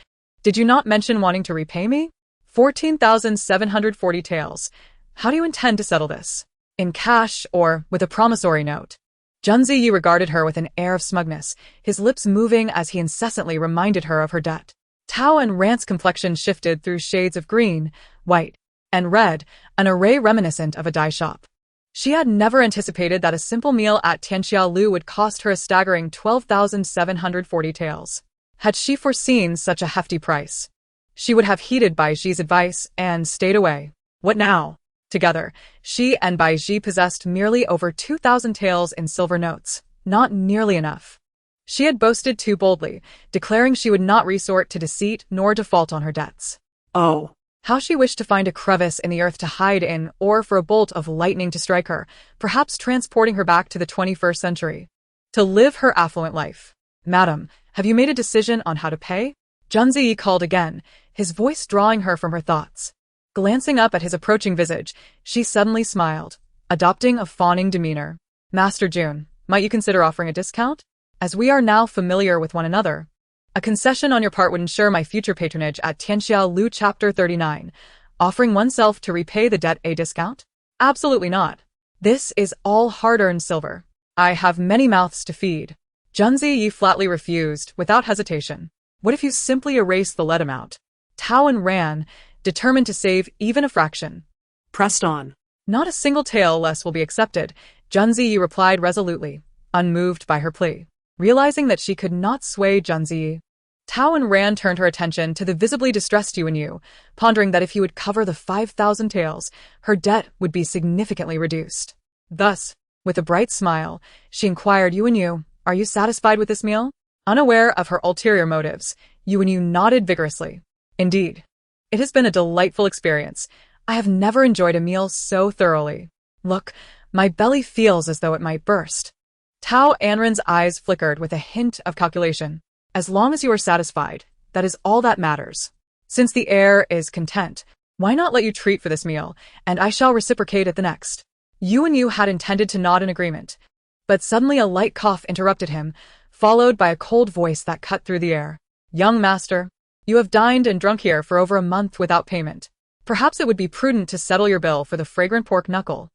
Did you not mention wanting to repay me? 14,740 taels. How do you intend to settle this? In cash or with a promissory note? Junziyi regarded her with an air of smugness, his lips moving as he incessantly reminded her of her debt. Tao Anran's complexion shifted through shades of green, white, and red, an array reminiscent of a dye shop. She had never anticipated that a simple meal at Tianxiaolu would cost her a staggering 12,740 taels. Had she foreseen such a hefty price, she would have heeded Bai Ji's advice and stayed away. What now? Together, she and Bai Ji possessed merely over 2,000 taels in silver notes, not nearly enough. She had boasted too boldly, declaring she would not resort to deceit nor default on her debts. Oh. How she wished to find a crevice in the earth to hide in, or for a bolt of lightning to strike her, perhaps transporting her back to the 21st century. To live her affluent life. Madam, have you made a decision on how to pay? Junziyi called again, his voice drawing her from her thoughts. Glancing up at his approaching visage, she suddenly smiled, adopting a fawning demeanor. Master Jun, Might you consider offering a discount? As we are now familiar with one another. A concession on your part would ensure my future patronage at Tianxia Lu Chapter 39. Offering oneself to repay the debt a discount? Absolutely not. This is all hard-earned silver. I have many mouths to feed. Junzi Yi flatly refused, without hesitation. What if you simply erase the lead amount? Tao Anran, determined to save even a fraction. Pressed on. Not a single tael less will be accepted, Junzi Yi replied resolutely, unmoved by her plea. Realizing that she could not sway Junzi Yi, Tao Anran turned her attention to the visibly distressed Yu, pondering that if he would cover the 5,000 taels, her debt would be significantly reduced. Thus, with a bright smile, she inquired, Yu, are you satisfied with this meal? Unaware of her ulterior motives, Yu nodded vigorously. Indeed. It has been a delightful experience. I have never enjoyed a meal so thoroughly. Look, my belly feels as though it might burst. Tao Anran's eyes flickered with a hint of calculation. As long as you are satisfied, that is all that matters. Since the heir is content, why not let you treat for this meal, and I shall reciprocate at the next. Yu had intended to nod in agreement, but suddenly a light cough interrupted him, followed by a cold voice that cut through the air. Young master, you have dined and drunk here for over a month without payment. Perhaps it would be prudent to settle your bill for the fragrant pork knuckle,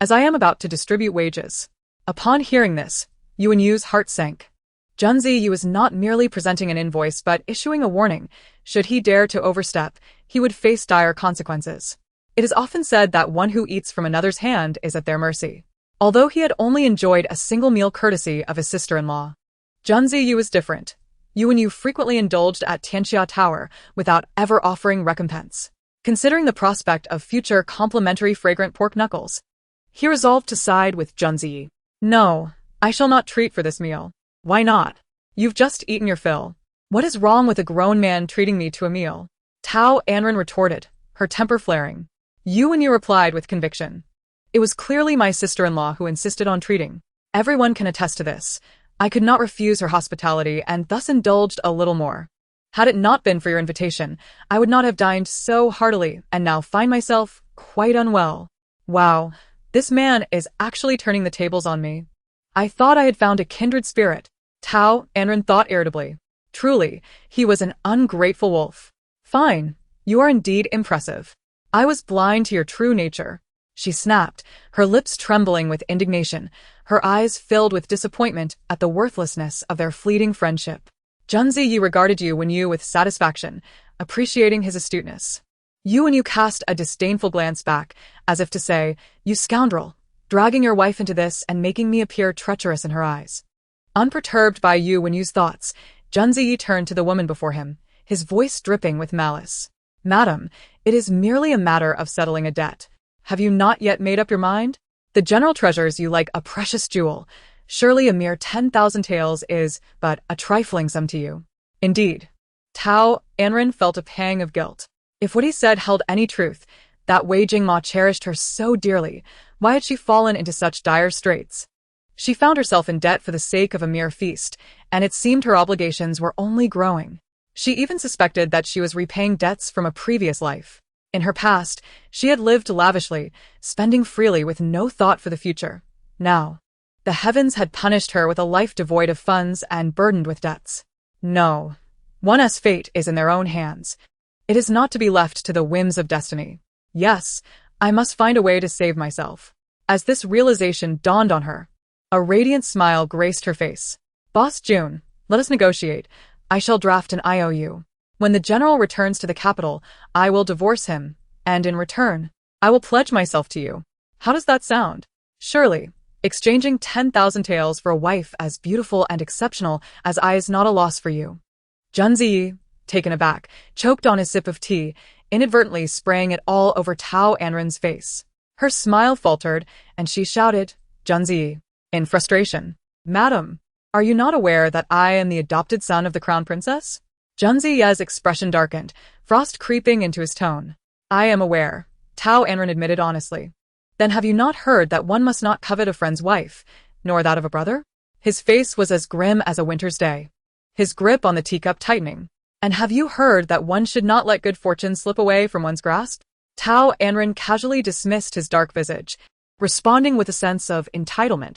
as I am about to distribute wages. Upon hearing this, Yu's heart sank. Junzi Yu was not merely presenting an invoice but issuing a warning. Should he dare to overstep, he would face dire consequences. It is often said that one who eats from another's hand is at their mercy. Although he had only enjoyed a single meal courtesy of his sister-in-law, Junzi Yu was different. Yu frequently indulged at Tianxia Tower without ever offering recompense. Considering the prospect of future complimentary fragrant pork knuckles, he resolved to side with Junzi Yi. No, I shall not treat for this meal. Why not? You've just eaten your fill. What is wrong with a grown man treating me to a meal? Tao Anran retorted, her temper flaring. Yu replied with conviction. It was clearly my sister-in-law who insisted on treating. Everyone can attest to this. I could not refuse her hospitality and thus indulged a little more. Had it not been for your invitation, I would not have dined so heartily and now find myself quite unwell. Wow, this man is actually turning the tables on me. I thought I had found a kindred spirit. Tao Anran thought irritably. Truly, he was an ungrateful wolf. Fine, you are indeed impressive. I was blind to your true nature. She snapped, her lips trembling with indignation, her eyes filled with disappointment at the worthlessness of their fleeting friendship. Junzi Yi regarded Yu with satisfaction, appreciating his astuteness. Yu cast a disdainful glance back, as if to say, You scoundrel, dragging your wife into this and making me appear treacherous in her eyes. Unperturbed by Yu's thoughts, Junzi Yi turned to the woman before him, his voice dripping with malice. Madam, it is merely a matter of settling a debt. Have you not yet made up your mind? The general treasures you like a precious jewel. Surely a mere 10,000 taels is but a trifling sum to you. Indeed. Tao Anran felt a pang of guilt. If what he said held any truth, that Wei Jingma cherished her so dearly, why had she fallen into such dire straits? She found herself in debt for the sake of a mere feast, and it seemed her obligations were only growing. She even suspected that she was repaying debts from a previous life. In her past, she had lived lavishly, spending freely with no thought for the future. Now, the heavens had punished her with a life devoid of funds and burdened with debts. No, one's fate is in their own hands. It is not to be left to the whims of destiny. Yes, I must find a way to save myself. As this realization dawned on her, a radiant smile graced her face. Boss June, let us negotiate. I shall draft an IOU. When the general returns to the capital, I will divorce him, and in return, I will pledge myself to you. How does that sound? Surely, exchanging 10,000 taels for a wife as beautiful and exceptional as I is not a loss for you. Junzi Yi, taken aback, choked on his sip of tea, inadvertently spraying it all over Tao Anran's face. Her smile faltered, and she shouted, Junzi Yi, in frustration. Madam, are you not aware that I am the adopted son of the crown princess? Junzi Yi's expression darkened, frost creeping into his tone. I am aware, Tao Anran admitted honestly. Then have you not heard that one must not covet a friend's wife, nor that of a brother? His face was as grim as a winter's day, his grip on the teacup tightening. And have you heard that one should not let good fortune slip away from one's grasp? Tao Anran casually dismissed his dark visage, responding with a sense of entitlement.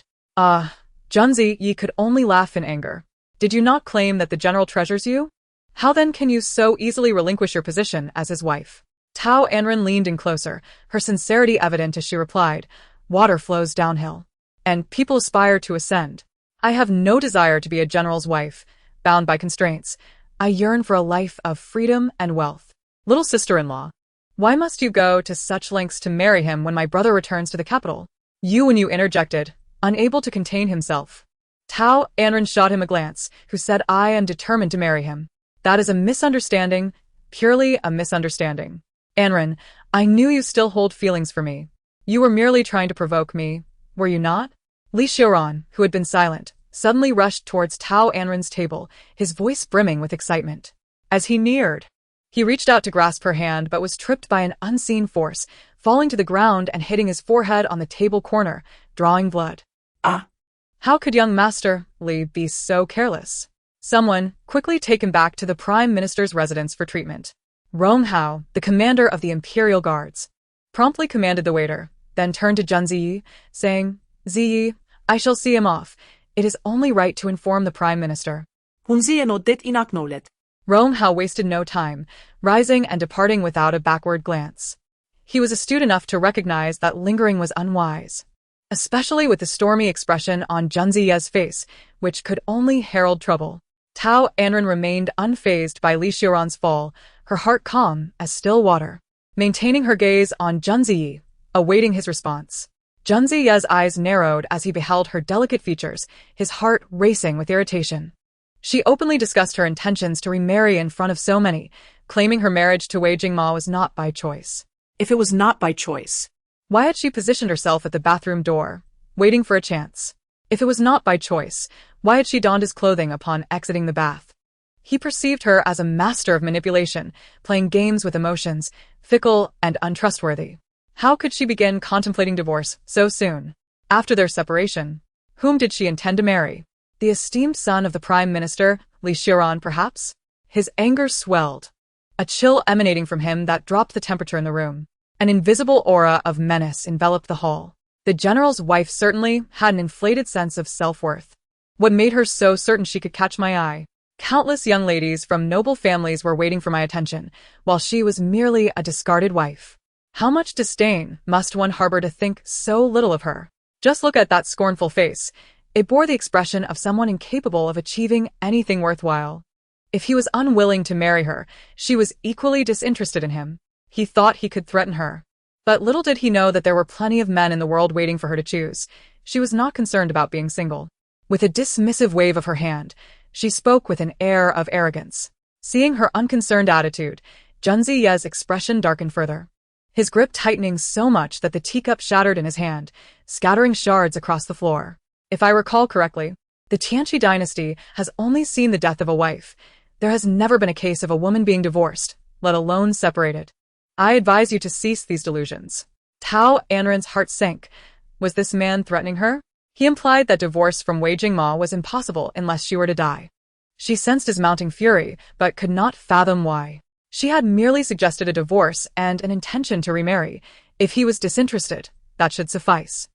Junzi Yi could only laugh in anger. Did you not claim that the general treasures you? How then can you so easily relinquish your position as his wife? Tao Anran leaned in closer, her sincerity evident as she replied, water flows downhill. And people aspire to ascend. I have no desire to be a general's wife, bound by constraints. I yearn for a life of freedom and wealth. Little sister-in-law, why must you go to such lengths to marry him when my brother returns to the capital? You interjected, unable to contain himself. Tao Anran shot him a glance, who said, I am determined to marry him. That is a misunderstanding, purely a misunderstanding. Anran, I knew you still hold feelings for me. You were merely trying to provoke me, were you not? Li Xiaoran, who had been silent, suddenly rushed towards Tao Anran's table, his voice brimming with excitement. As he neared, he reached out to grasp her hand but was tripped by an unseen force, falling to the ground and hitting his forehead on the table corner, drawing blood. Ah! How could young Master Li be so careless? Someone, quickly take him back to the Prime Minister's residence for treatment. Rong Hao, the commander of the Imperial Guards, promptly commanded the waiter, then turned to Junzi Yi, saying, Ziyi, I shall see him off. It is only right to inform the Prime Minister. Hunziye no dit inaknolet. Rong Hao wasted no time, rising and departing without a backward glance. He was astute enough to recognize that lingering was unwise, especially with the stormy expression on Junzi Yi's face, which could only herald trouble. Tao Anran remained unfazed by Li Xiaoran's fall, her heart calm as still water, maintaining her gaze on Junzi Yi, awaiting his response. Junzi Yi's eyes narrowed as he beheld her delicate features, his heart racing with irritation. She openly discussed her intentions to remarry in front of so many, claiming her marriage to Wei Jingma was not by choice. If it was not by choice, why had she positioned herself at the bathroom door, waiting for a chance? If it was not by choice, why had she donned his clothing upon exiting the bath? He perceived her as a master of manipulation, playing games with emotions, fickle and untrustworthy. How could she begin contemplating divorce so soon? After their separation, whom did she intend to marry? The esteemed son of the Prime Minister, Li Xiaoran, perhaps? His anger swelled, a chill emanating from him that dropped the temperature in the room. An invisible aura of menace enveloped the hall. The general's wife certainly had an inflated sense of self-worth. What made her so certain she could catch my eye? Countless young ladies from noble families were waiting for my attention, while she was merely a discarded wife. How much disdain must one harbor to think so little of her? Just look at that scornful face. It bore the expression of someone incapable of achieving anything worthwhile. If he was unwilling to marry her, she was equally disinterested in him. He thought he could threaten her. But little did he know that there were plenty of men in the world waiting for her to choose. She was not concerned about being single. With a dismissive wave of her hand, she spoke with an air of arrogance. Seeing her unconcerned attitude, Junzi Yi's expression darkened further, his grip tightening so much that the teacup shattered in his hand, scattering shards across the floor. If I recall correctly, the Tianqi dynasty has only seen the death of a wife. There has never been a case of a woman being divorced, let alone separated. I advise you to cease these delusions. Tao Anran's heart sank. Was this man threatening her? He implied that divorce from Wei Jingma was impossible unless she were to die. She sensed his mounting fury, but could not fathom why. She had merely suggested a divorce and an intention to remarry. If he was disinterested, that should suffice.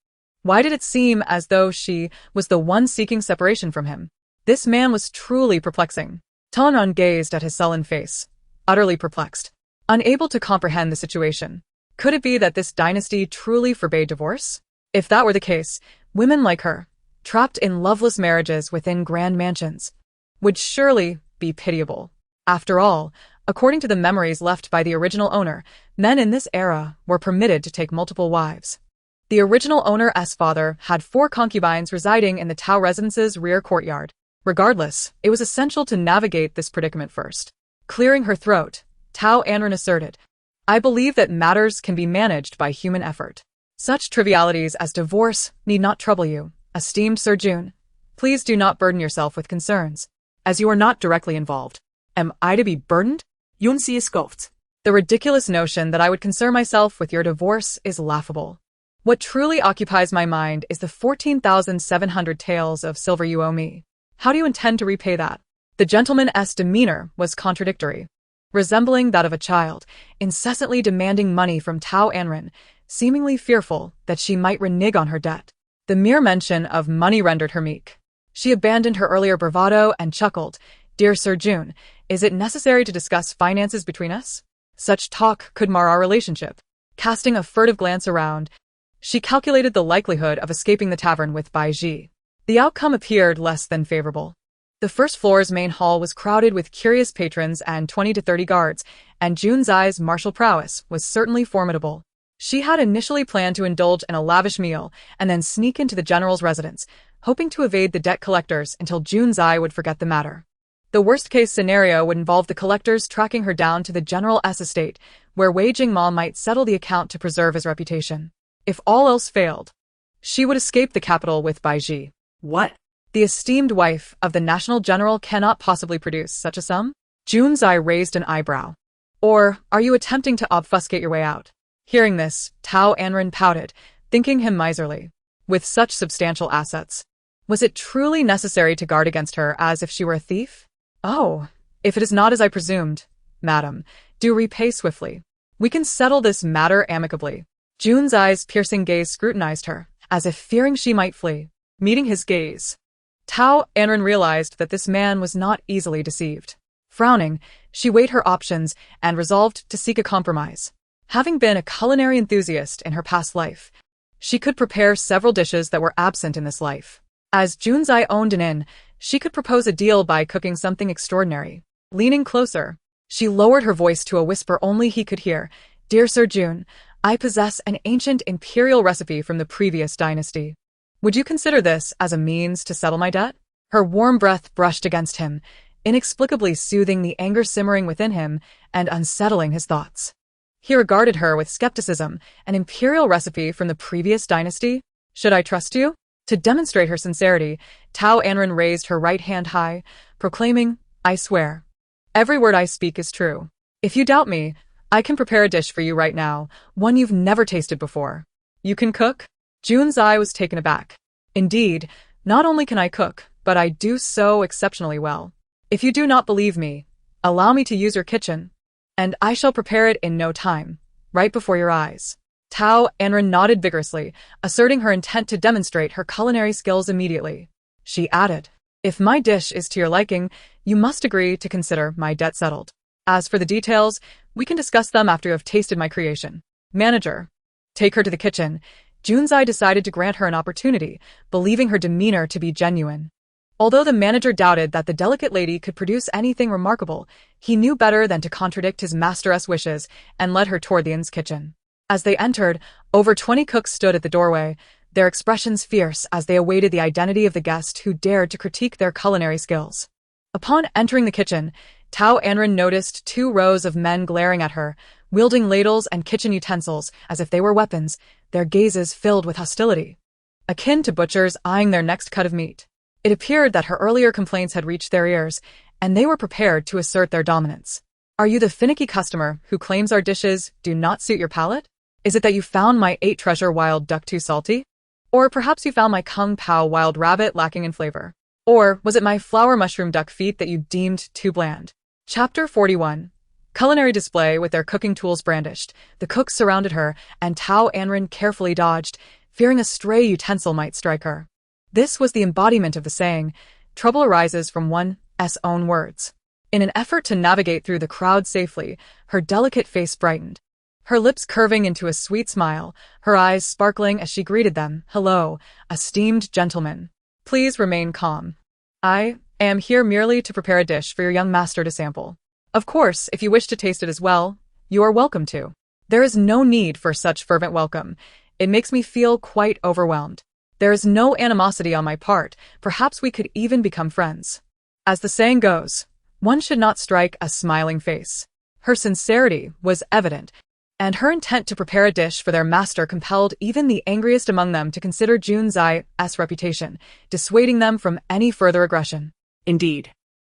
Why did it seem as though she was the one seeking separation from him? This man was truly perplexing. Tao Anran gazed at his sullen face, utterly perplexed, unable to comprehend the situation. Could it be that this dynasty truly forbade divorce? If that were the case, women like her, trapped in loveless marriages within grand mansions, would surely be pitiable. After all, according to the memories left by the original owner, men in this era were permitted to take multiple wives. The original owner's father had 4 concubines residing in the Tao residence's rear courtyard. Regardless, it was essential to navigate this predicament first. Clearing her throat, Tao Anran asserted, I believe that matters can be managed by human effort. Such trivialities as divorce need not trouble you, esteemed Sir Jun. Please do not burden yourself with concerns, as you are not directly involved. Am I to be burdened? Junzi scoffed. The ridiculous notion that I would concern myself with your divorce is laughable. What truly occupies my mind is the 14,700 taels of silver you owe me. How do you intend to repay that? The gentleman's demeanor was contradictory, resembling that of a child, incessantly demanding money from Tao Anran, seemingly fearful that she might renege on her debt. The mere mention of money rendered her meek. She abandoned her earlier bravado and chuckled. "Dear Sir June, is it necessary to discuss finances between us? Such talk could mar our relationship." Casting a furtive glance around, she calculated the likelihood of escaping the tavern with Bai Ji. The outcome appeared less than favorable. The first floor's main hall was crowded with curious patrons and 20 to 30 guards, and Junzai's martial prowess was certainly formidable. She had initially planned to indulge in a lavish meal and then sneak into the general's residence, hoping to evade the debt collectors until Junzai would forget the matter. The worst-case scenario would involve the collectors tracking her down to the general's estate, where Wei Jingma might settle the account to preserve his reputation. If all else failed, she would escape the capital with Bai Ji. What? The esteemed wife of the national general cannot possibly produce such a sum? Junzai raised an eyebrow. Or are you attempting to obfuscate your way out? Hearing this, Tao Anran pouted, thinking him miserly. With such substantial assets, was it truly necessary to guard against her as if she were a thief? Oh, if it is not as I presumed, madam, do repay swiftly. We can settle this matter amicably. Junzai's piercing gaze scrutinized her, as if fearing she might flee. Meeting his gaze, Tao Anran realized that this man was not easily deceived. Frowning, she weighed her options and resolved to seek a compromise. Having been a culinary enthusiast in her past life, she could prepare several dishes that were absent in this life. As Junzai owned an inn, she could propose a deal by cooking something extraordinary. Leaning closer, she lowered her voice to a whisper only he could hear. "Dear Sir June, I possess an ancient imperial recipe from the previous dynasty. Would you consider this as a means to settle my debt?" Her warm breath brushed against him, inexplicably soothing the anger simmering within him and unsettling his thoughts. He regarded her with skepticism. An imperial recipe from the previous dynasty? Should I trust you? To demonstrate her sincerity, Tao Anran raised her right hand high, proclaiming, "I swear. Every word I speak is true. If you doubt me, I can prepare a dish for you right now, one you've never tasted before." "You can cook?" Junzai was taken aback. "Indeed, not only can I cook, but I do so exceptionally well. If you do not believe me, allow me to use your kitchen, and I shall prepare it in no time, right before your eyes." Tao Anran nodded vigorously, asserting her intent to demonstrate her culinary skills immediately. She added, "If my dish is to your liking, you must agree to consider my debt settled. As for the details, we can discuss them after you have tasted my creation. Manager, take her to the kitchen." Junzai decided to grant her an opportunity, believing her demeanor to be genuine. Although the manager doubted that the delicate lady could produce anything remarkable, he knew better than to contradict his master's wishes and led her toward the inn's kitchen. As they entered, over 20 cooks stood at the doorway, their expressions fierce as they awaited the identity of the guest who dared to critique their culinary skills. Upon entering the kitchen, Tao Anran noticed 2 rows of men glaring at her, wielding ladles and kitchen utensils as if they were weapons, their gazes filled with hostility, akin to butchers eyeing their next cut of meat. It appeared that her earlier complaints had reached their ears, and they were prepared to assert their dominance. "Are you the finicky customer who claims our dishes do not suit your palate? Is it that you found my 8 treasure wild duck too salty? Or perhaps you found my kung pao wild rabbit lacking in flavor? Or was it my flower mushroom duck feet that you deemed too bland?" Chapter 41. Culinary display. With their cooking tools brandished, the cooks surrounded her, and Tao Anran carefully dodged, fearing a stray utensil might strike her. This was the embodiment of the saying, "Trouble arises from one's own words." In an effort to navigate through the crowd safely, her delicate face brightened, her lips curving into a sweet smile, her eyes sparkling as she greeted them. "Hello, esteemed gentlemen. Please remain calm. I am here merely to prepare a dish for your young master to sample. Of course, if you wish to taste it as well, you are welcome to." There is no need for such fervent welcome. It makes me feel quite overwhelmed. There is no animosity on my part. Perhaps we could even become friends. As the saying goes, one should not strike a smiling face. Her sincerity was evident, and her intent to prepare a dish for their master compelled even the angriest among them to consider Junzai's reputation, dissuading them from any further aggression. Indeed.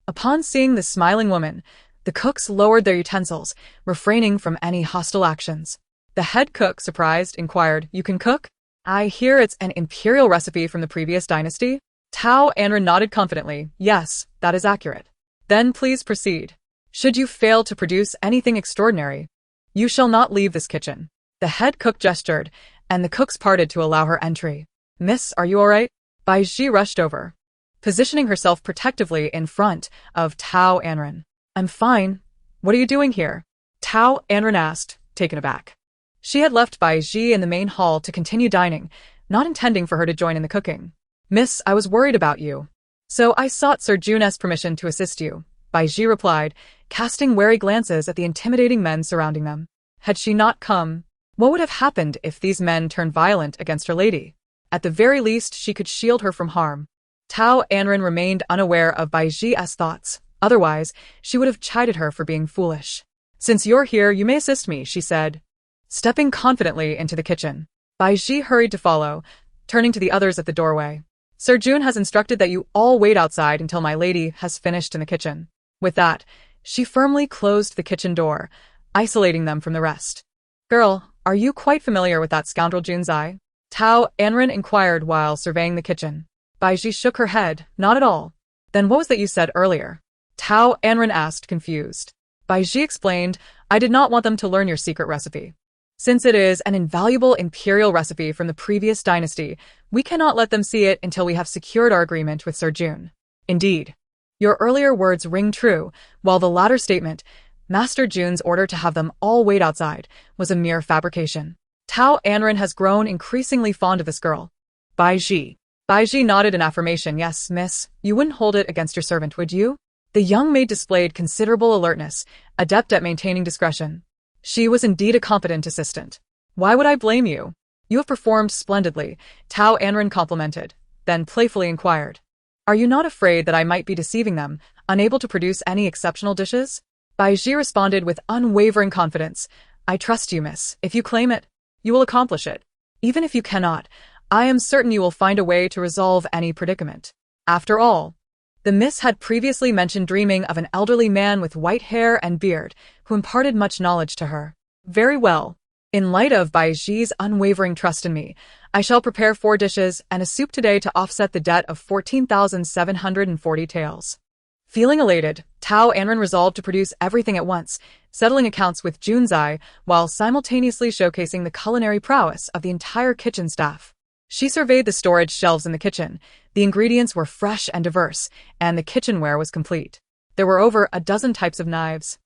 Upon seeing the smiling woman, the cooks lowered their utensils, refraining from any hostile actions. The head cook, surprised, inquired, "You can cook? I hear it's an imperial recipe from the previous dynasty?" Tao Anran nodded confidently. "Yes, that is accurate." "Then please proceed. Should you fail to produce anything extraordinary, you shall not leave this kitchen." The head cook gestured, and the cooks parted to allow her entry. Miss, are you alright? Bai Ji rushed over, positioning herself protectively in front of Tao Anran. I'm fine. What are you doing here? Tao Anran asked, taken aback. She had left Bai Ji in the main hall to continue dining, not intending for her to join in the cooking. Miss, I was worried about you. So I sought Sir Jun's permission to assist you, Bai Ji replied, casting wary glances at the intimidating men surrounding them. Had she not come, what would have happened if these men turned violent against her lady? At the very least, she could shield her from harm. Tao Anran remained unaware of Bai Ji's thoughts. Otherwise, she would have chided her for being foolish. Since you're here, you may assist me, she said, stepping confidently into the kitchen. Bai Ji hurried to follow, turning to the others at the doorway. Sir Jun has instructed that you all wait outside until my lady has finished in the kitchen. With that, she firmly closed the kitchen door, isolating them from the rest. Girl, are you quite familiar with that scoundrel Junzai? Tao Anran inquired while surveying the kitchen. Bai Ji shook her head, not at all. Then what was that you said earlier? Tao Anran asked, confused. Bai Ji explained, I did not want them to learn your secret recipe. Since it is an invaluable imperial recipe from the previous dynasty, we cannot let them see it until we have secured our agreement with Sir Jun. Indeed. Your earlier words ring true, while the latter statement, Master Jun's order to have them all wait outside, was a mere fabrication. Tao Anran has grown increasingly fond of this girl. Bai Ji. Bai Ji nodded in affirmation. Yes, miss, you wouldn't hold it against your servant, would you? The young maid displayed considerable alertness, adept at maintaining discretion. She was indeed a competent assistant. Why would I blame you? You have performed splendidly, Tao Anran complimented, then playfully inquired. Are you not afraid that I might be deceiving them, unable to produce any exceptional dishes? Bai Ji responded with unwavering confidence. I trust you, miss. If you claim it, you will accomplish it. Even if you cannot, I am certain you will find a way to resolve any predicament. After all, the miss had previously mentioned dreaming of an elderly man with white hair and beard, who imparted much knowledge to her. Very well. In light of Bai Ji's unwavering trust in me, I shall prepare 4 dishes and a soup today to offset the debt of 14,740 taels. Feeling elated, Tao Anran resolved to produce everything at once, settling accounts with Junzai while simultaneously showcasing the culinary prowess of the entire kitchen staff. She surveyed the storage shelves in the kitchen. The ingredients were fresh and diverse, and the kitchenware was complete. There were over a dozen types of knives,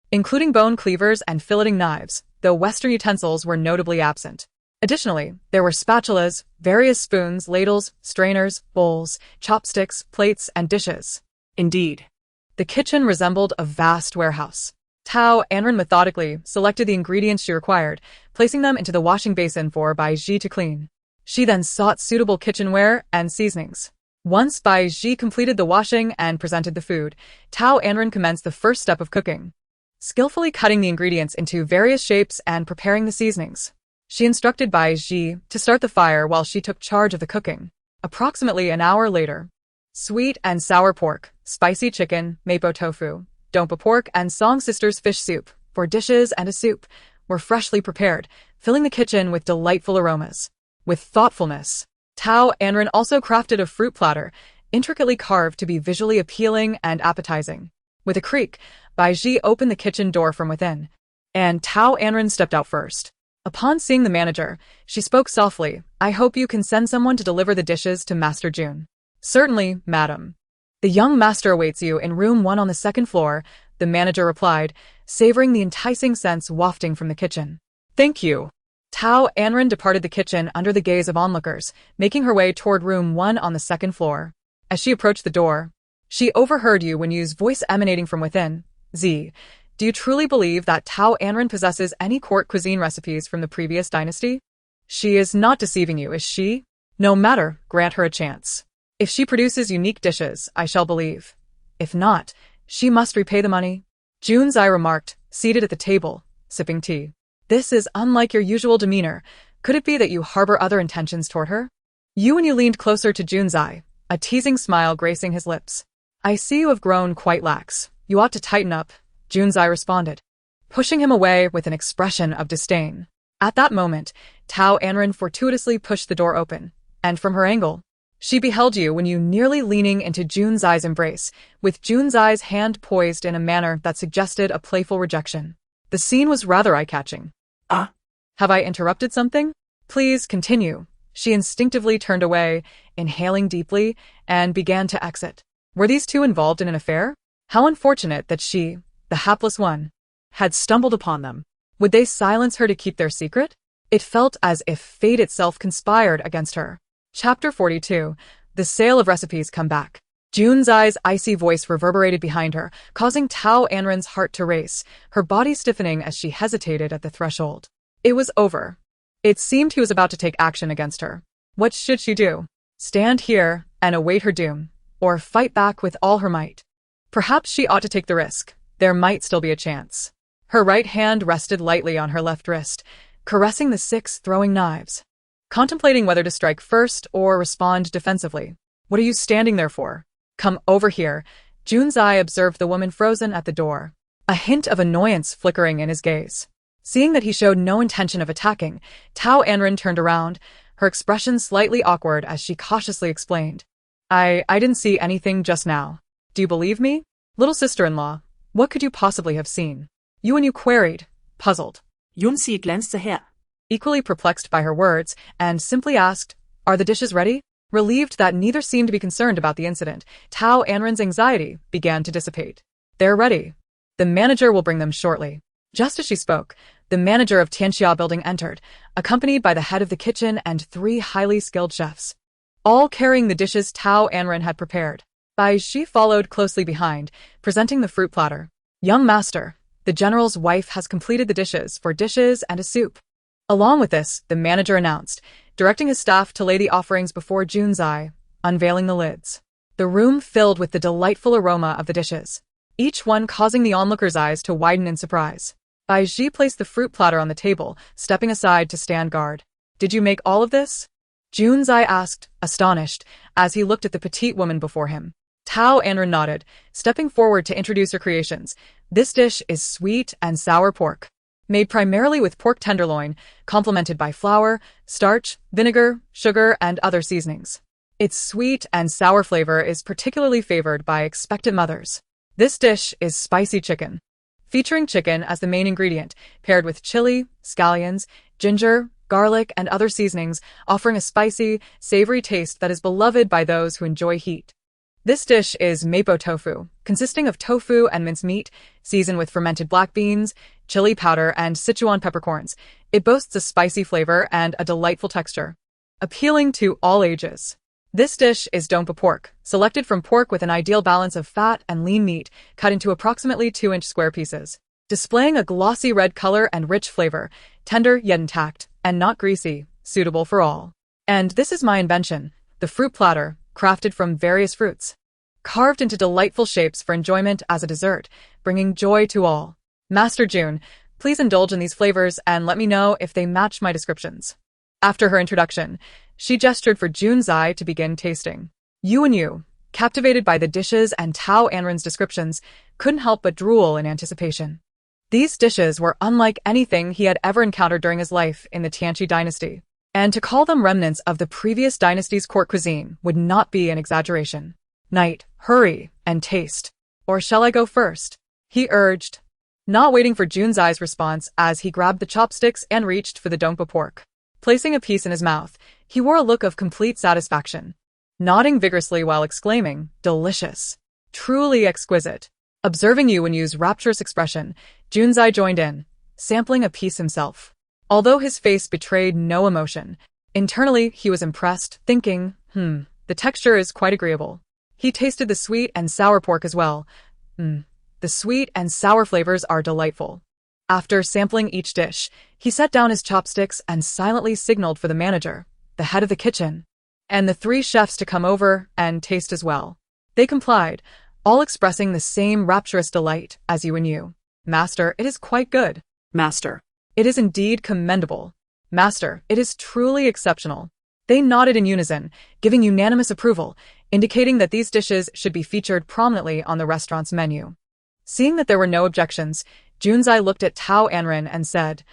including bone cleavers and filleting knives, though Western utensils were notably absent. Additionally, there were spatulas, various spoons, ladles, strainers, bowls, chopsticks, plates, and dishes. Indeed, the kitchen resembled a vast warehouse. Tao Anran methodically selected the ingredients she required, placing them into the washing basin for Bai Ji to clean. She then sought suitable kitchenware and seasonings. Once Bai Ji completed the washing and presented the food, Tao Anran commenced the first step of cooking, skillfully cutting the ingredients into various shapes and preparing the seasonings. She instructed Bai Ji to start the fire while she took charge of the cooking. Approximately an hour later, sweet and sour pork, spicy chicken, mapo tofu, dompa pork, and Song Sisters fish soup, 4 dishes and a soup, were freshly prepared, filling the kitchen with delightful aromas. With thoughtfulness, Tao Anran also crafted a fruit platter, intricately carved to be visually appealing and appetizing. With a creak, Bai Ji opened the kitchen door from within, and Tao Anran stepped out first. Upon seeing the manager, she spoke softly, I hope you can send someone to deliver the dishes to Master Jun. Certainly, madam. The young master awaits you in room 1 on the 2nd floor, the manager replied, savoring the enticing scents wafting from the kitchen. Thank you. Tao Anran departed the kitchen under the gaze of onlookers, making her way toward room 1 on the 2nd floor. As she approached the door, she overheard Yu Yu's voice emanating from within. Z, do you truly believe that Tao Anran possesses any court cuisine recipes from the previous dynasty? She is not deceiving you, is she? No matter, grant her a chance. If she produces unique dishes, I shall believe. If not, she must repay the money. Junzai remarked, seated at the table, sipping tea. This is unlike your usual demeanor. Could it be that you harbor other intentions toward her? Yu leaned closer to Junzai, a teasing smile gracing his lips. I see you have grown quite lax. You ought to tighten up, Junzai responded, pushing him away with an expression of disdain. At that moment, Tao Anran fortuitously pushed the door open, and from her angle, she beheld Yu nearly leaning into Junzai's embrace, with Junzai's hand poised in a manner that suggested a playful rejection. The scene was rather eye-catching. Have I interrupted something? Please continue, She instinctively turned away, inhaling deeply, and began to exit. Were these two involved in an affair? How unfortunate that she, the hapless one, had stumbled upon them. Would they silence her to keep their secret? It felt as if fate itself conspired against her. Chapter 42. The sale of recipes come back. Junzai's icy voice reverberated behind her, causing Tao Anran's heart to race, her body stiffening as she hesitated at the threshold. It was over. It seemed he was about to take action against her. What should she do? Stand here and await her doom, or fight back with all her might? Perhaps she ought to take the risk. There might still be a chance. Her right hand rested lightly on her left wrist, caressing the 6 throwing knives, contemplating whether to strike first or respond defensively. What are you standing there for? Come over here. Junzai observed the woman frozen at the door, a hint of annoyance flickering in his gaze. Seeing that he showed no intention of attacking, Tao Anran turned around, her expression slightly awkward as she cautiously explained. I didn't see anything just now. Do you believe me? Little sister-in-law, what could you possibly have seen? You queried, puzzled. Junsi glänzte her. Equally perplexed by her words, and simply asked, Are the dishes ready? Relieved that neither seemed to be concerned about the incident, Tao Anran's anxiety began to dissipate. They're ready. The manager will bring them shortly. Just as she spoke, the manager of Tianxia building entered, accompanied by the head of the kitchen and 3 highly skilled chefs, all carrying the dishes Tao Anran had prepared. Bai Shi followed closely behind, presenting the fruit platter. Young master, the general's wife has completed the dishes and a soup. Along with this, the manager announced, directing his staff to lay the offerings before Junzai, unveiling the lids. The room filled with the delightful aroma of the dishes, each one causing the onlookers' eyes to widen in surprise. Bai Shi placed the fruit platter on the table, stepping aside to stand guard. Did you make all of this? Junzai asked, astonished, as he looked at the petite woman before him. Tao Anran nodded, stepping forward to introduce her creations. This dish is sweet and sour pork, made primarily with pork tenderloin, complemented by flour, starch, vinegar, sugar, and other seasonings. Its sweet and sour flavor is particularly favored by expectant mothers. This dish is spicy chicken, featuring chicken as the main ingredient, paired with chili, scallions, ginger, garlic, and other seasonings, offering a spicy, savory taste that is beloved by those who enjoy heat. This dish is mapo tofu, consisting of tofu and mincemeat, seasoned with fermented black beans, chili powder, and Sichuan peppercorns. It boasts a spicy flavor and a delightful texture, appealing to all ages. This dish is dongpa pork, selected from pork with an ideal balance of fat and lean meat, cut into approximately 2-inch square pieces, displaying a glossy red color and rich flavor, tender yet intact, and not greasy, suitable for all. And this is my invention, the fruit platter, crafted from various fruits, carved into delightful shapes for enjoyment as a dessert, bringing joy to all. Master Jun, please indulge in these flavors and let me know if they match my descriptions. After her introduction, she gestured for Junzai to begin tasting. Yu, captivated by the dishes and Tao Anran's descriptions, couldn't help but drool in anticipation. These dishes were unlike anything he had ever encountered during his life in the Tianqi dynasty, and to call them remnants of the previous dynasty's court cuisine would not be an exaggeration. Knight, hurry and taste. Or shall I go first? He urged, not waiting for Junzai's response as he grabbed the chopsticks and reached for the dongpa pork. Placing a piece in his mouth, he wore a look of complete satisfaction, nodding vigorously while exclaiming, delicious, truly exquisite. Observing Yu's rapturous expression, Junzai joined in, sampling a piece himself. Although his face betrayed no emotion, internally he was impressed, thinking, the texture is quite agreeable. He tasted the sweet and sour pork as well. The sweet and sour flavors are delightful. After sampling each dish, he set down his chopsticks and silently signaled for the manager, the head of the kitchen, and the 3 chefs to come over and taste as well. They complied, all expressing the same rapturous delight as Yu. Master, it is quite good. Master. It is indeed commendable. Master, it is truly exceptional. They nodded in unison, giving unanimous approval, indicating that these dishes should be featured prominently on the restaurant's menu. Seeing that there were no objections, Junzai looked at Tao Anran and said,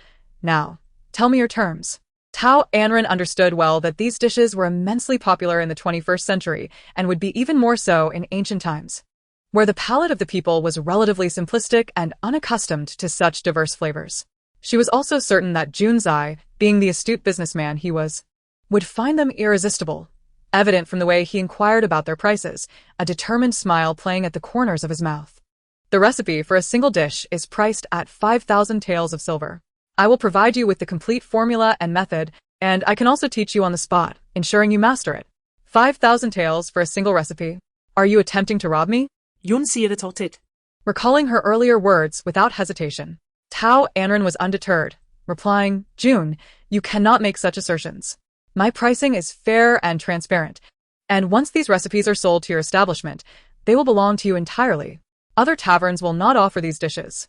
Now, tell me your terms. Tao Anran understood well that these dishes were immensely popular in the 21st century and would be even more so in ancient times, where the palate of the people was relatively simplistic and unaccustomed to such diverse flavors. She was also certain that Junzai, being the astute businessman he was, would find them irresistible, evident from the way he inquired about their prices, a determined smile playing at the corners of his mouth. The recipe for a single dish is priced at 5,000 taels of silver. I will provide you with the complete formula and method, and I can also teach you on the spot, ensuring you master it. 5,000 taels for a single recipe. Are you attempting to rob me? Jun siger det tortigt. Recalling her earlier words without hesitation, Tao Anran was undeterred, replying, June, you cannot make such assertions. My pricing is fair and transparent, and once these recipes are sold to your establishment, they will belong to you entirely. Other taverns will not offer these dishes,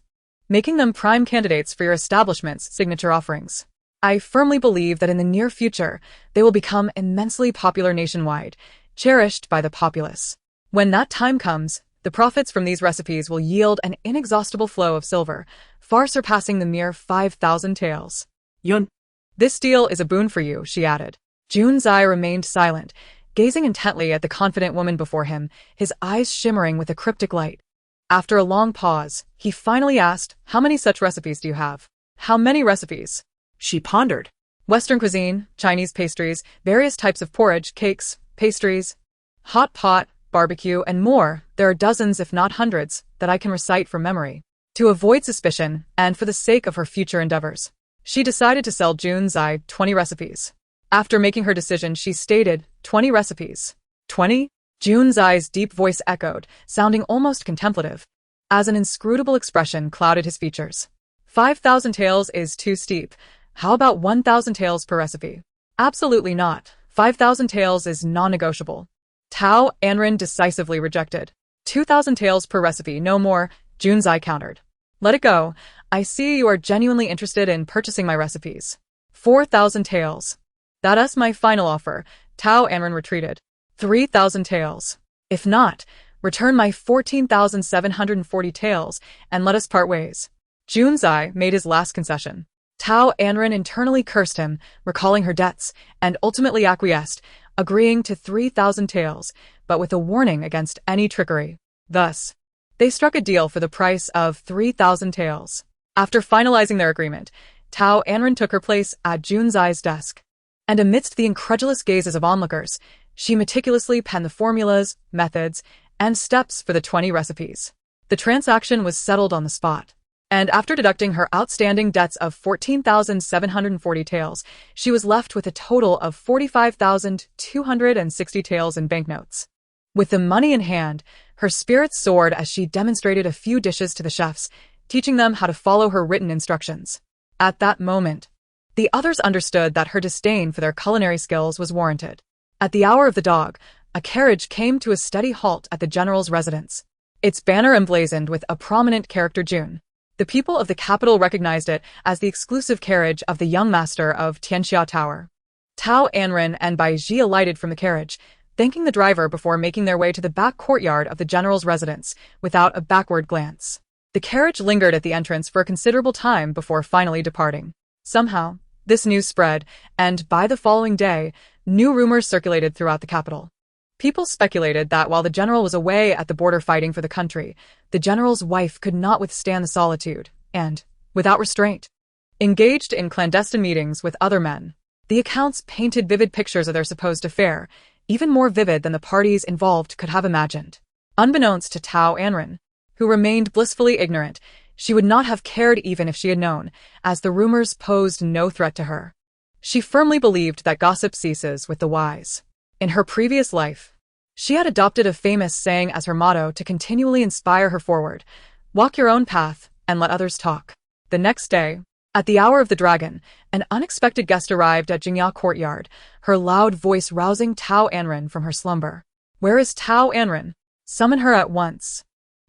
making them prime candidates for your establishment's signature offerings. I firmly believe that in the near future, they will become immensely popular nationwide, cherished by the populace. When that time comes, the profits from these recipes will yield an inexhaustible flow of silver, far surpassing the mere 5,000 taels. Jun. This deal is a boon for you, she added. Jun's eye remained silent, gazing intently at the confident woman before him, his eyes shimmering with a cryptic light. After a long pause, he finally asked, how many such recipes do you have? How many recipes? She pondered. Western cuisine, Chinese pastries, various types of porridge, cakes, pastries, hot pot, barbecue, and more. There are dozens, if not hundreds, that I can recite from memory. To avoid suspicion, and for the sake of her future endeavors, she decided to sell Jun's 20 recipes. After making her decision, she stated, 20 recipes. 20? Jun's deep voice echoed, sounding almost contemplative, as an inscrutable expression clouded his features. 5,000 taels is too steep. How about 1,000 taels per recipe? Absolutely not. 5,000 taels is non-negotiable. Tao Anran decisively rejected. 2,000 taels per recipe, no more, Jun's countered. Let it go. I see you are genuinely interested in purchasing my recipes. 4,000 taels. That's my final offer, Tao Anran retreated. 3,000 taels. If not, return my 14,740 taels and let us part ways. Jun's made his last concession. Tao Anran internally cursed him, recalling her debts, and ultimately acquiesced, agreeing to 3,000 taels, but with a warning against any trickery. Thus, they struck a deal for the price of 3,000 taels. After finalizing their agreement, Tao Anran took her place at Jun's desk. And amidst the incredulous gazes of onlookers, she meticulously penned the formulas, methods, and steps for the 20 recipes. The transaction was settled on the spot. And after deducting her outstanding debts of 14,740 taels, she was left with a total of 45,260 taels in banknotes. With the money in hand, her spirits soared as she demonstrated a few dishes to the chefs, teaching them how to follow her written instructions. At that moment, the others understood that her disdain for their culinary skills was warranted. At the hour of the dog, a carriage came to a steady halt at the general's residence, its banner emblazoned with a prominent character Jun. The people of the capital recognized it as the exclusive carriage of the young master of Tianxia Tower. Tao Anran and Bai Ji alighted from the carriage, thanking the driver before making their way to the back courtyard of the general's residence, without a backward glance. The carriage lingered at the entrance for a considerable time before finally departing. Somehow, this news spread, and by the following day, new rumors circulated throughout the capital. People speculated that while the general was away at the border fighting for the country, the general's wife could not withstand the solitude, and, without restraint, engaged in clandestine meetings with other men. The accounts painted vivid pictures of their supposed affair, even more vivid than the parties involved could have imagined. Unbeknownst to Tao Anran, who remained blissfully ignorant, she would not have cared even if she had known, as the rumors posed no threat to her. She firmly believed that gossip ceases with the wise. In her previous life, she had adopted a famous saying as her motto to continually inspire her forward: walk your own path and let others talk. The next day, at the hour of the dragon, an unexpected guest arrived at Jingya courtyard, her loud voice rousing Tao Anran from her slumber. Where is Tao Anran? Summon her at once.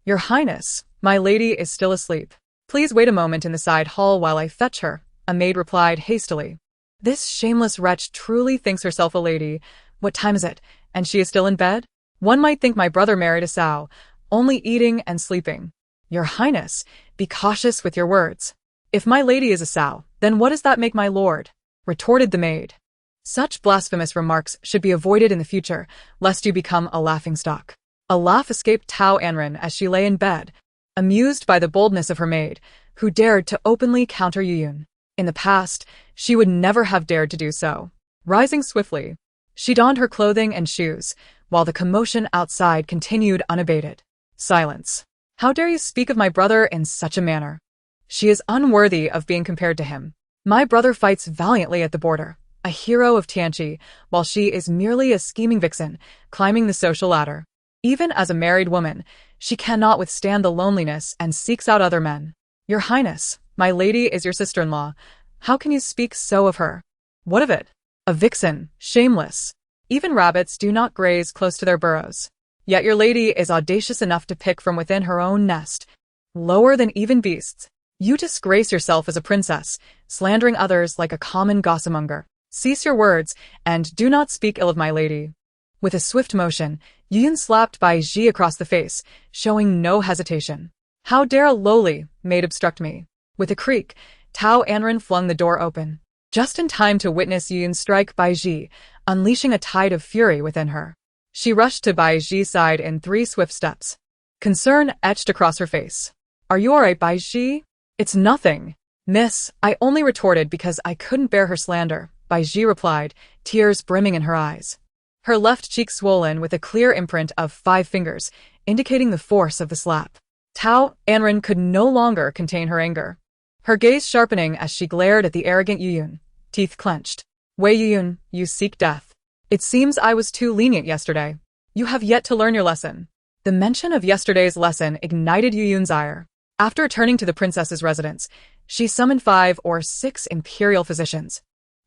Your Highness, my lady is still asleep. Please wait a moment in the side hall while I fetch her, a maid replied hastily. This shameless wretch truly thinks herself a lady. What time is it, and she is still in bed? One might think my brother married a sow, only eating and sleeping. Your Highness, be cautious with your words. If my lady is a sow, then what does that make my lord? Retorted the maid. Such blasphemous remarks should be avoided in the future, lest you become a laughingstock. A laugh escaped Tao Anran as she lay in bed, amused by the boldness of her maid, who dared to openly counter Yuyun. In the past, she would never have dared to do so. Rising swiftly, she donned her clothing and shoes, while the commotion outside continued unabated. Silence. How dare you speak of my brother in such a manner? She is unworthy of being compared to him. My brother fights valiantly at the border, a hero of Tianqi, while she is merely a scheming vixen, climbing the social ladder. Even as a married woman, she cannot withstand the loneliness and seeks out other men. Your Highness, my lady is your sister-in-law. How can you speak so of her? What of it? A vixen, shameless. Even rabbits do not graze close to their burrows. Yet your lady is audacious enough to pick from within her own nest, lower than even beasts. You disgrace yourself as a princess, slandering others like a common gossipmonger. Cease your words, and do not speak ill of my lady. With a swift motion, Yuyun slapped Bai Ji across the face, showing no hesitation. How dare a lowly maid obstruct me? With a creak, Tao Anran flung the door open, just in time to witness Yuyun strike Bai Ji, unleashing a tide of fury within her. She rushed to Bai Ji's side in 3 swift steps. Concern etched across her face. Are you alright, Bai Ji? It's nothing. Miss, I only retorted because I couldn't bear her slander, Bai Ji replied, tears brimming in her eyes. Her left cheek swollen with a clear imprint of 5 fingers, indicating the force of the slap. Tao Anran could no longer contain her anger. Her gaze sharpening as she glared at the arrogant Yuyun, teeth clenched. Wei Yuyun, you seek death. It seems I was too lenient yesterday. You have yet to learn your lesson. The mention of yesterday's lesson ignited Yuyun's ire. After turning to the princess's residence, she summoned 5 or 6 imperial physicians,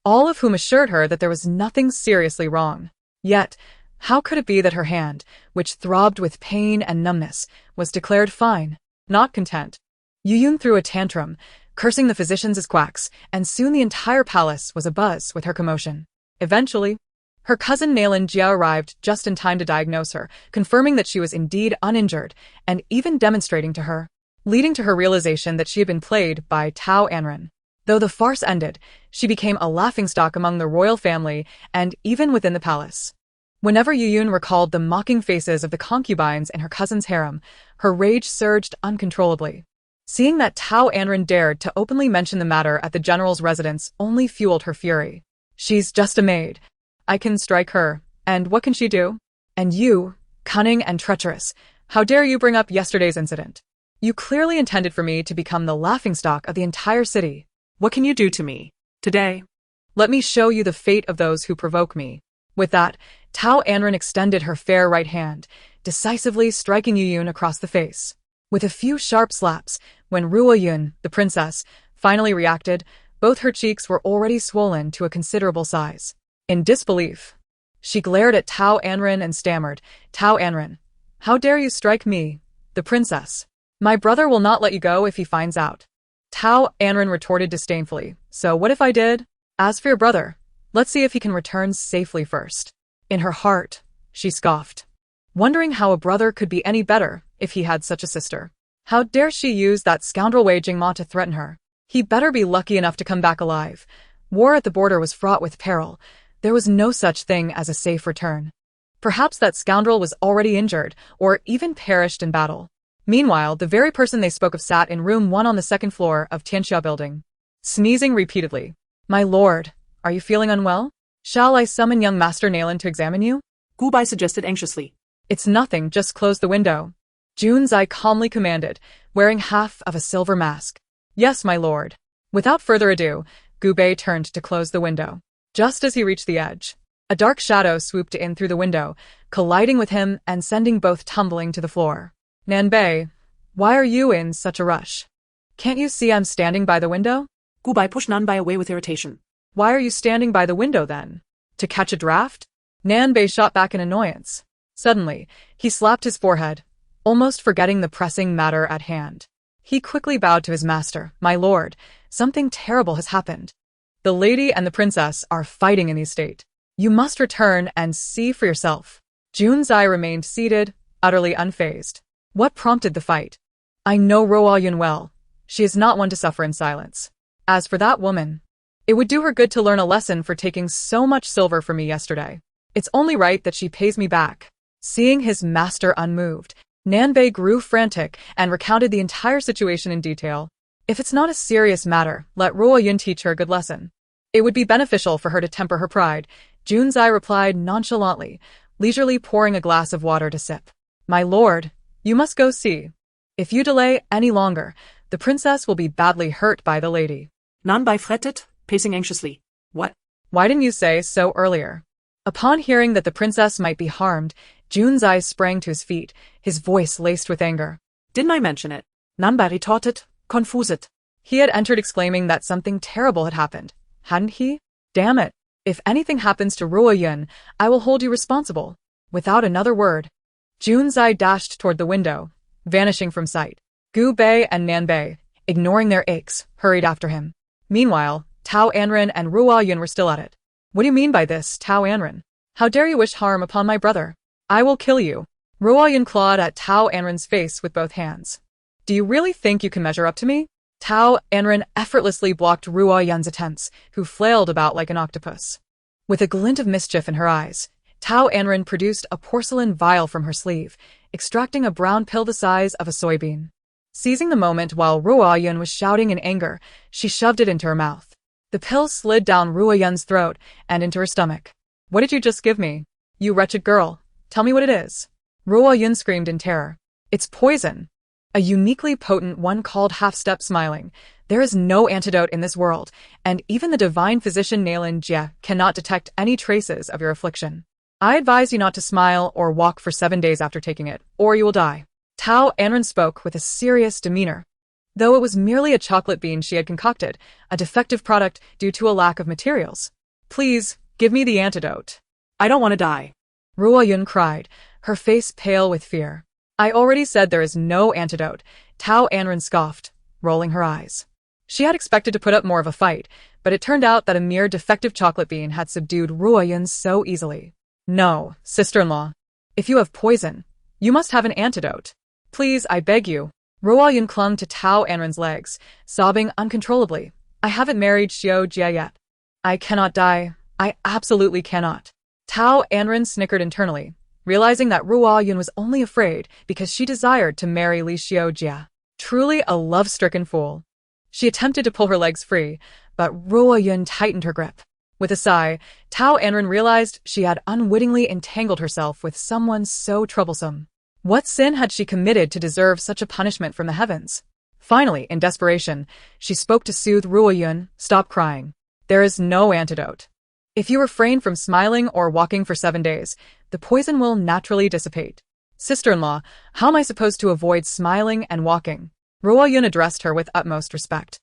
all of whom assured her that there was nothing seriously wrong. Yet, how could it be that her hand, which throbbed with pain and numbness, was declared fine? Not content, Yuyun threw a tantrum, cursing the physicians as quacks, and soon the entire palace was abuzz with her commotion. Eventually, her cousin Nalan Jiao arrived just in time to diagnose her, confirming that she was indeed uninjured, and even demonstrating to her, leading to her realization that she had been played by Tao Anran. Though the farce ended, she became a laughingstock among the royal family and even within the palace. Whenever Yuyun recalled the mocking faces of the concubines in her cousin's harem, her rage surged uncontrollably. Seeing that Tao Anran dared to openly mention the matter at the general's residence only fueled her fury. She's just a maid. I can strike her, and what can she do? And you, cunning and treacherous, how dare you bring up yesterday's incident? You clearly intended for me to become the laughingstock of the entire city. What can you do to me today? Let me show you the fate of those who provoke me. With that, Tao Anran extended her fair right hand, decisively striking Yuyun across the face. With a few sharp slaps, when Ruo Yun, the princess, finally reacted, both her cheeks were already swollen to a considerable size. In disbelief, she glared at Tao Anran and stammered, Tao Anran, how dare you strike me, the princess? My brother will not let you go if he finds out. Tao Anran retorted disdainfully, so what if I did? As for your brother, let's see if he can return safely first. In her heart, she scoffed, wondering how a brother could be any better if he had such a sister. How dare she use that scoundrel Wei Jingma to threaten her? He better be lucky enough to come back alive. War at the border was fraught with peril. There was no such thing as a safe return. Perhaps that scoundrel was already injured, or even perished in battle. Meanwhile, the very person they spoke of sat in room 1 on the 2nd floor of Tianxia building, sneezing repeatedly. My lord, are you feeling unwell? Shall I summon young Master Nalan to examine you? Gu Bai suggested anxiously. It's nothing, just close the window. Junzai calmly commanded, wearing half of a silver mask. Yes, my lord. Without further ado, Gu Bai turned to close the window. Just as he reached the edge, a dark shadow swooped in through the window, colliding with him and sending both tumbling to the floor. Nanbei, why are you in such a rush? Can't you see I'm standing by the window? Gu Bai pushed Nanbei away with irritation. Why are you standing by the window then? To catch a draft? Nanbei shot back in annoyance. Suddenly, he slapped his forehead, almost forgetting the pressing matter at hand. He quickly bowed to his master. My lord, something terrible has happened. The lady and the princess are fighting in the estate. You must return and see for yourself. Junzai remained seated, utterly unfazed. What prompted the fight? I know Ruo Yun well. She is not one to suffer in silence. As for that woman, it would do her good to learn a lesson for taking so much silver from me yesterday. It's only right that she pays me back. Seeing his master unmoved, Nanbei grew frantic and recounted the entire situation in detail. If it's not a serious matter, let Ruo Yun teach her a good lesson. It would be beneficial for her to temper her pride. Junzai replied nonchalantly, leisurely pouring a glass of water to sip. My lord, you must go see. If you delay any longer, the princess will be badly hurt by the lady. Nanbai fretted, pacing anxiously. What? Why didn't you say so earlier? Upon hearing that the princess might be harmed, Junzai sprang to his feet, his voice laced with anger. Didn't I mention it? Nanbai retorted, confused. He had entered exclaiming that something terrible had happened, hadn't he? Damn it. If anything happens to Ruo Yun, I will hold you responsible. Without another word, Junzai dashed toward the window, vanishing from sight. Gu Bei and Nan Bei, ignoring their aches, hurried after him. Meanwhile, Tao Anran and Ruo Yun were still at it. What do you mean by this, Tao Anran? How dare you wish harm upon my brother? I will kill you. Ruo Yun clawed at Tao Anran's face with both hands. Do you really think you can measure up to me? Tao Anran effortlessly blocked Ruo Yun's attempts, who flailed about like an octopus. With a glint of mischief in her eyes, Tao Anran produced a porcelain vial from her sleeve, extracting a brown pill the size of a soybean. Seizing the moment while Ruo Yun was shouting in anger, she shoved it into her mouth. The pill slid down Ruo Yun's throat and into her stomach. What did you just give me? You wretched girl. Tell me what it is. Ruo Yun screamed in terror. It's poison. A uniquely potent one called half-step smiling. There is no antidote in this world, and even the divine physician Nalin Jie cannot detect any traces of your affliction. I advise you not to smile or walk for 7 days after taking it, or you will die. Tao Anran spoke with a serious demeanor. Though it was merely a chocolate bean she had concocted, a defective product due to a lack of materials. Please, give me the antidote. I don't want to die. Ruo Yun cried, her face pale with fear. I already said there is no antidote, Tao Anran scoffed, rolling her eyes. She had expected to put up more of a fight, but it turned out that a mere defective chocolate bean had subdued Ruo Yun so easily. No, sister-in-law. If you have poison, you must have an antidote. Please, I beg you. Ruo Yun clung to Tao Anran's legs, sobbing uncontrollably. I haven't married Xiao Jie yet. I cannot die. I absolutely cannot. Tao Anran snickered internally, realizing that Ruo Yun was only afraid because she desired to marry Li Xiao Jie. Truly a love-stricken fool. She attempted to pull her legs free, but Ruo Yun tightened her grip. With a sigh, Tao Anran realized she had unwittingly entangled herself with someone so troublesome. What sin had she committed to deserve such a punishment from the heavens? Finally, in desperation, she spoke to soothe Ruo Yun. Stop crying. There is no antidote. If you refrain from smiling or walking for 7 days, the poison will naturally dissipate. Sister-in-law, how am I supposed to avoid smiling and walking? Ruo Yun addressed her with utmost respect.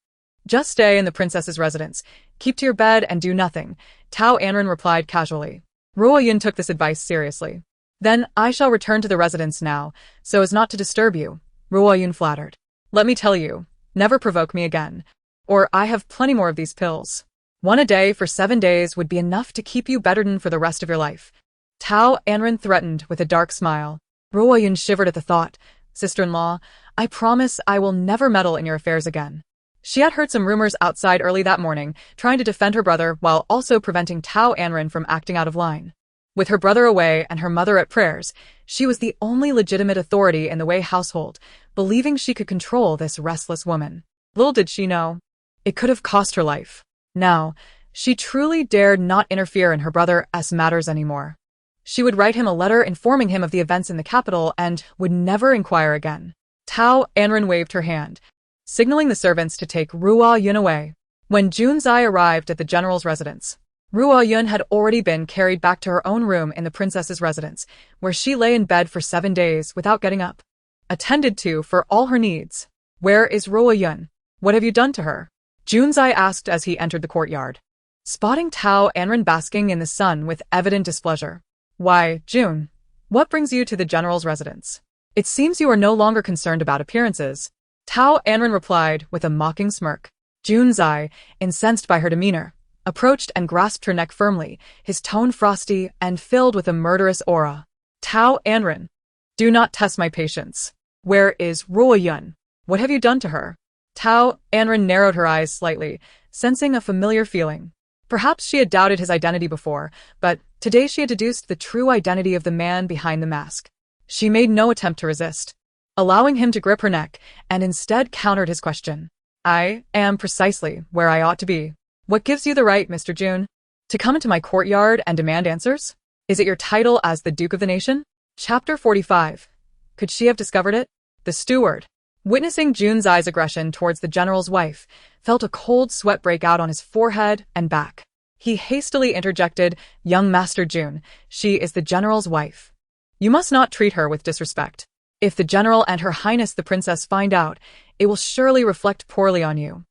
Just stay in the princess's residence. Keep to your bed and do nothing, Tao Anran replied casually. Ruo Yun took this advice seriously. Then I shall return to the residence now, so as not to disturb you, Ruo Yun flattered. Let me tell you, never provoke me again, or I have plenty more of these pills. 1 a day for 7 days would be enough to keep you bedridden for the rest of your life. Tao Anran threatened with a dark smile. Ruo Yun shivered at the thought. Sister-in-law, I promise I will never meddle in your affairs again. She had heard some rumors outside early that morning, trying to defend her brother while also preventing Tao Anran from acting out of line. With her brother away and her mother at prayers, she was the only legitimate authority in the Wei household, believing she could control this restless woman. Little did she know, it could have cost her life. Now, she truly dared not interfere in her brother's matters anymore. She would write him a letter informing him of the events in the capital and would never inquire again. Tao Anran waved her hand, signaling the servants to take Ruo Yun away. When Junzai arrived at the general's residence, Ruo Yun had already been carried back to her own room in the princess's residence, where she lay in bed for 7 days without getting up. Attended to for all her needs. Where is Ruo Yun? What have you done to her? Junzai asked as he entered the courtyard, spotting Tao Anran basking in the sun with evident displeasure. Why, Jun, what brings you to the general's residence? It seems you are no longer concerned about appearances. Tao Anran replied with a mocking smirk. Junzai, incensed by her demeanor, approached and grasped her neck firmly, his tone frosty and filled with a murderous aura. Tao Anran, do not test my patience. Where is Ruo Yun? What have you done to her? Tao Anran narrowed her eyes slightly, sensing a familiar feeling. Perhaps she had doubted his identity before, but today she had deduced the true identity of the man behind the mask. She made no attempt to resist, allowing him to grip her neck, and instead countered his question. I am precisely where I ought to be. What gives you the right, Mr. June, to come into my courtyard and demand answers? Is it your title as the Duke of the Nation? Chapter 45. Could she have discovered it? The steward, witnessing June Zai's aggression towards the general's wife, felt a cold sweat break out on his forehead and back. He hastily interjected, "Young Master June, she is the general's wife. You must not treat her with disrespect. If the general and Her Highness the Princess find out, it will surely reflect poorly on you."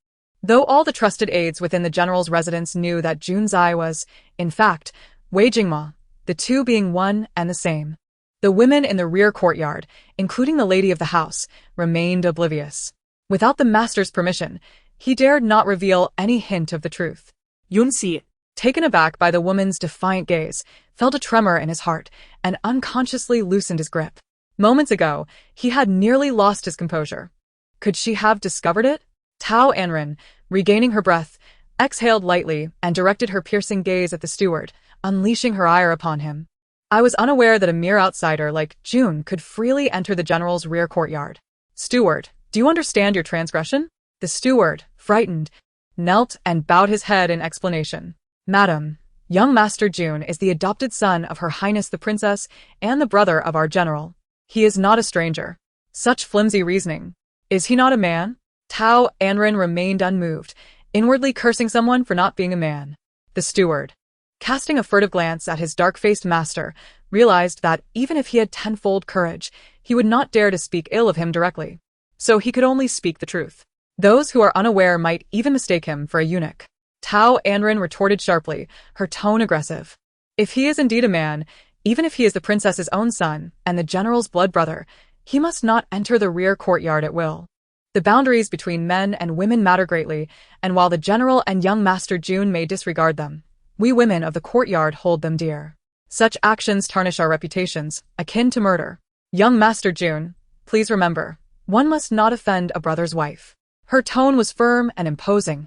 Though all the trusted aides within the general's residence knew that June Zai was, in fact, Wei Jingma, the two being one and the same. The women in the rear courtyard, including the lady of the house, remained oblivious. Without the master's permission, he dared not reveal any hint of the truth. Yunxi, Taken aback by the woman's defiant gaze, felt a tremor in his heart and unconsciously loosened his grip. Moments ago, he had nearly lost his composure. Could she have discovered it? Tao Anran, regaining her breath, exhaled lightly and directed her piercing gaze at the steward, unleashing her ire upon him. I was unaware that a mere outsider like June could freely enter the general's rear courtyard. Steward, do you understand your transgression? The steward, frightened, knelt and bowed his head in explanation. Madam, young Master June is the adopted son of Her Highness the Princess and the brother of our general. He is not a stranger. Such flimsy reasoning. Is he not a man? Tao Anran remained unmoved, inwardly cursing someone for not being a man. The steward, casting a furtive glance at his dark-faced master, realized that even if he had tenfold courage, he would not dare to speak ill of him directly. So he could only speak the truth. Those who are unaware might even mistake him for a eunuch. Tao Anran retorted sharply, her tone aggressive. If he is indeed a man, even if he is the princess's own son and the general's blood brother, he must not enter the rear courtyard at will. The boundaries between men and women matter greatly, and while the general and young Master June may disregard them, we women of the courtyard hold them dear. Such actions tarnish our reputations, akin to murder. Young Master June, please remember, one must not offend a brother's wife. Her tone was firm and imposing.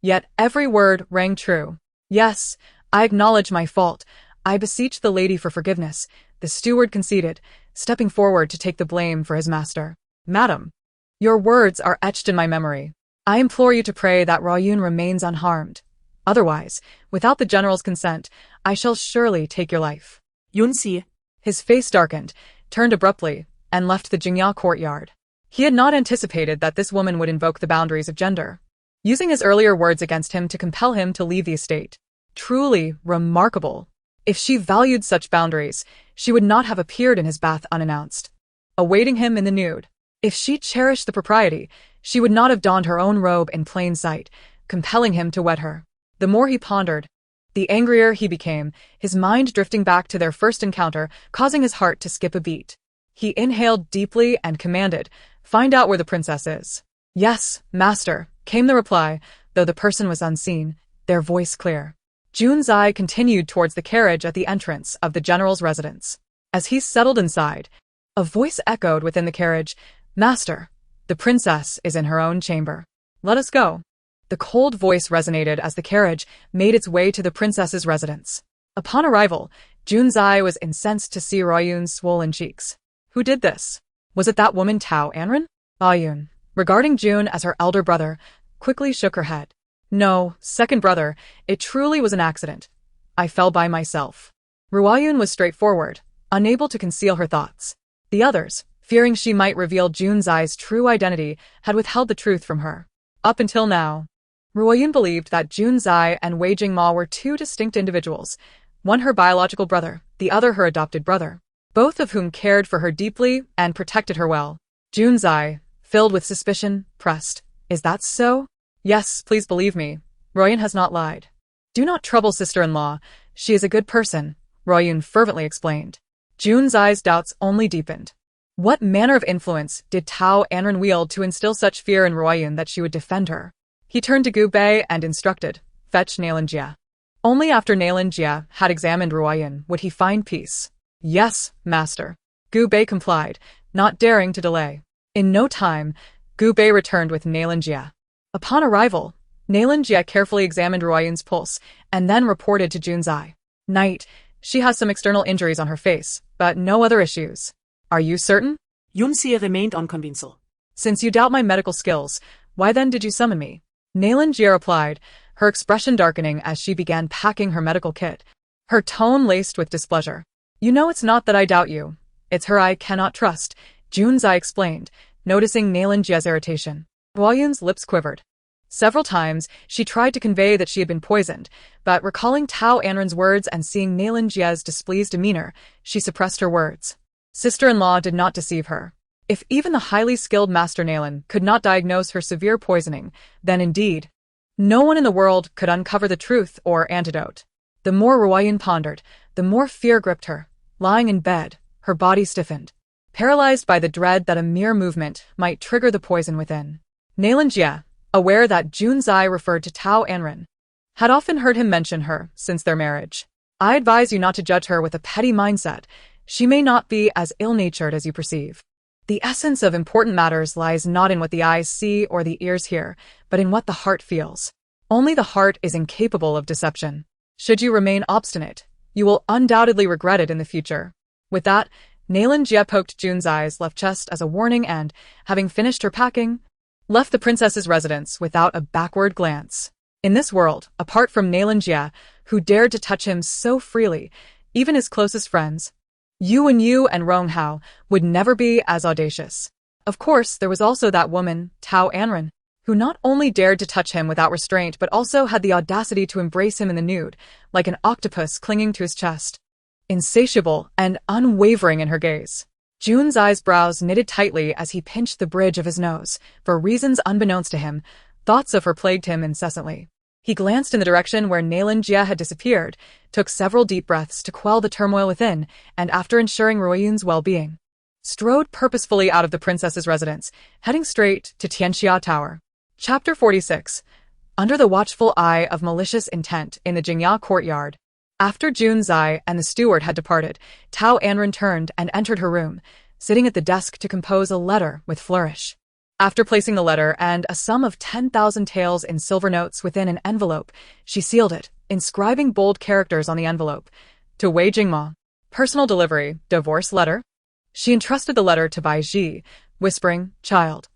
Yet every word rang true. Yes, I acknowledge my fault. I beseech the lady for forgiveness, the steward conceded, stepping forward to take the blame for his master. Madam, your words are etched in my memory. I implore you to pray that Royun remains unharmed. Otherwise, without the general's consent, I shall surely take your life. Yunxi, His face darkened, turned abruptly, and left the Jingya courtyard. He had not anticipated that this woman would invoke the boundaries of gender, using his earlier words against him to compel him to leave the estate. Truly remarkable. If she valued such boundaries, she would not have appeared in his bath unannounced, awaiting him in the nude. If she cherished the propriety, she would not have donned her own robe in plain sight, compelling him to wed her. The more he pondered, the angrier he became, his mind drifting back to their first encounter, causing his heart to skip a beat. He inhaled deeply and commanded, "Find out where the princess is." "Yes, master," came the reply, though the person was unseen, their voice clear. June's eye continued towards the carriage at the entrance of the general's residence. As he settled inside, a voice echoed within the carriage, "Master, the princess is in her own chamber. Let us go." The cold voice resonated as the carriage made its way to the princess's residence. Upon arrival, June's eye was incensed to see Royun's swollen cheeks. Who did this? Was it that woman Tao Anran? Royun, regarding June as her elder brother, quickly shook her head. "No, second brother, it truly was an accident. I fell by myself." Royun was straightforward, unable to conceal her thoughts. The others, fearing she might reveal June's eye's true identity, had withheld the truth from her. Up until now, Royun believed that June Zai and Wei Jingma were two distinct individuals, one her biological brother, the other her adopted brother, both of whom cared for her deeply and protected her well. June Zai, filled with suspicion, pressed, "Is that so?" "Yes, please believe me. Royun has not lied." "Do not trouble sister-in-law. She is a good person," Royun fervently explained. June Zai's doubts only deepened. What manner of influence did Tao Anran wield to instill such fear in Royun that she would defend her? He turned to Gu Bei and instructed, "Fetch Nailin Jia." Only after Nailin Jia had examined Royun would he find peace. "Yes, master." Gu Bei complied, not daring to delay. In no time, Gu Bei returned with Nailin Jia. Upon arrival, Nailin Jia carefully examined Royun's pulse and then reported to June Zai. "Knight, she has some external injuries on her face, but no other issues." "Are you certain?" Yunxi remained unconvinced. "Since you doubt my medical skills, why then did you summon me?" Nailin Jia replied, her expression darkening as she began packing her medical kit, her tone laced with displeasure. "You know it's not that I doubt you. It's her I cannot trust," Junzai explained, noticing Nalan Jie's irritation. Huayun's lips quivered. Several times, she tried to convey that she had been poisoned, but recalling Tao Anran's words and seeing Nalan Jie's displeased demeanor, she suppressed her words. Sister-in-law did not deceive her. If even the highly skilled Master Nalan could not diagnose her severe poisoning, then indeed, no one in the world could uncover the truth or antidote. The more Huayun pondered, the more fear gripped her. Lying in bed, her body stiffened, paralyzed by the dread that a mere movement might trigger the poison within. Nalan Jie, aware that Junzai referred to Tao Anran, had often heard him mention her since their marriage. "I advise you not to judge her with a petty mindset. She may not be as ill-natured as you perceive. The essence of important matters lies not in what the eyes see or the ears hear, but in what the heart feels. Only the heart is incapable of deception. Should you remain obstinate, you will undoubtedly regret it in the future." With that, Nalan Jie poked Junzai's left chest as a warning and, having finished her packing, left the princess's residence without a backward glance. In this world, apart from Nalan Jie, who dared to touch him so freely, even his closest friends, Yu and Rong Hao, would never be as audacious. Of course, there was also that woman, Tao Anran, who not only dared to touch him without restraint but also had the audacity to embrace him in the nude, like an octopus clinging to his chest. Insatiable and unwavering in her gaze. Junzai's brows knitted tightly as he pinched the bridge of his nose. For reasons unbeknownst to him, thoughts of her plagued him incessantly. He glanced in the direction where Nalan Jie had disappeared, took several deep breaths to quell the turmoil within, and after ensuring Huayun's well-being, strode purposefully out of the princess's residence, heading straight to Tianxia Tower. Chapter 46. Under the watchful eye of malicious intent in the Jingya courtyard. After Junzai and the steward had departed, Tao Anran turned and entered her room, sitting at the desk to compose a letter with flourish. After placing the letter and a sum of 10,000 taels in silver notes within an envelope, she sealed it, inscribing bold characters on the envelope, "To Wei Jingma. Personal delivery, divorce letter." She entrusted the letter to Bai Ji, whispering, "Child,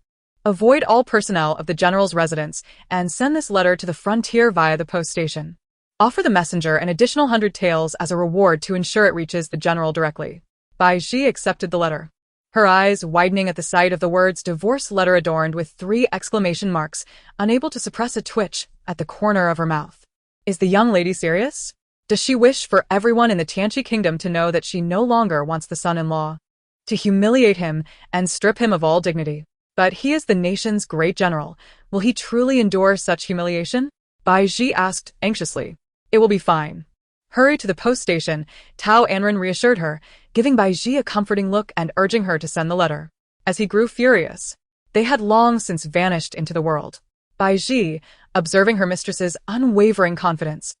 avoid all personnel of the general's residence and send this letter to the frontier via the post station. Offer the messenger an additional 100 taels as a reward to ensure it reaches the general directly." Bai Ji accepted the letter, her eyes widening at the sight of the words divorce letter adorned with 3 exclamation marks, unable to suppress a twitch at the corner of her mouth. Is the young lady serious? Does she wish for everyone in the Tianqi kingdom to know that she no longer wants the son-in-law to humiliate him and strip him of all dignity? But he is the nation's great general. Will he truly endure such humiliation? Bai Ji asked anxiously. "It will be fine. Hurry to the post station," Tao Anran reassured her, giving Bai Ji a comforting look and urging her to send the letter. As he grew furious, they had long since vanished into the world. Bai Ji, observing her mistress's unwavering confidence,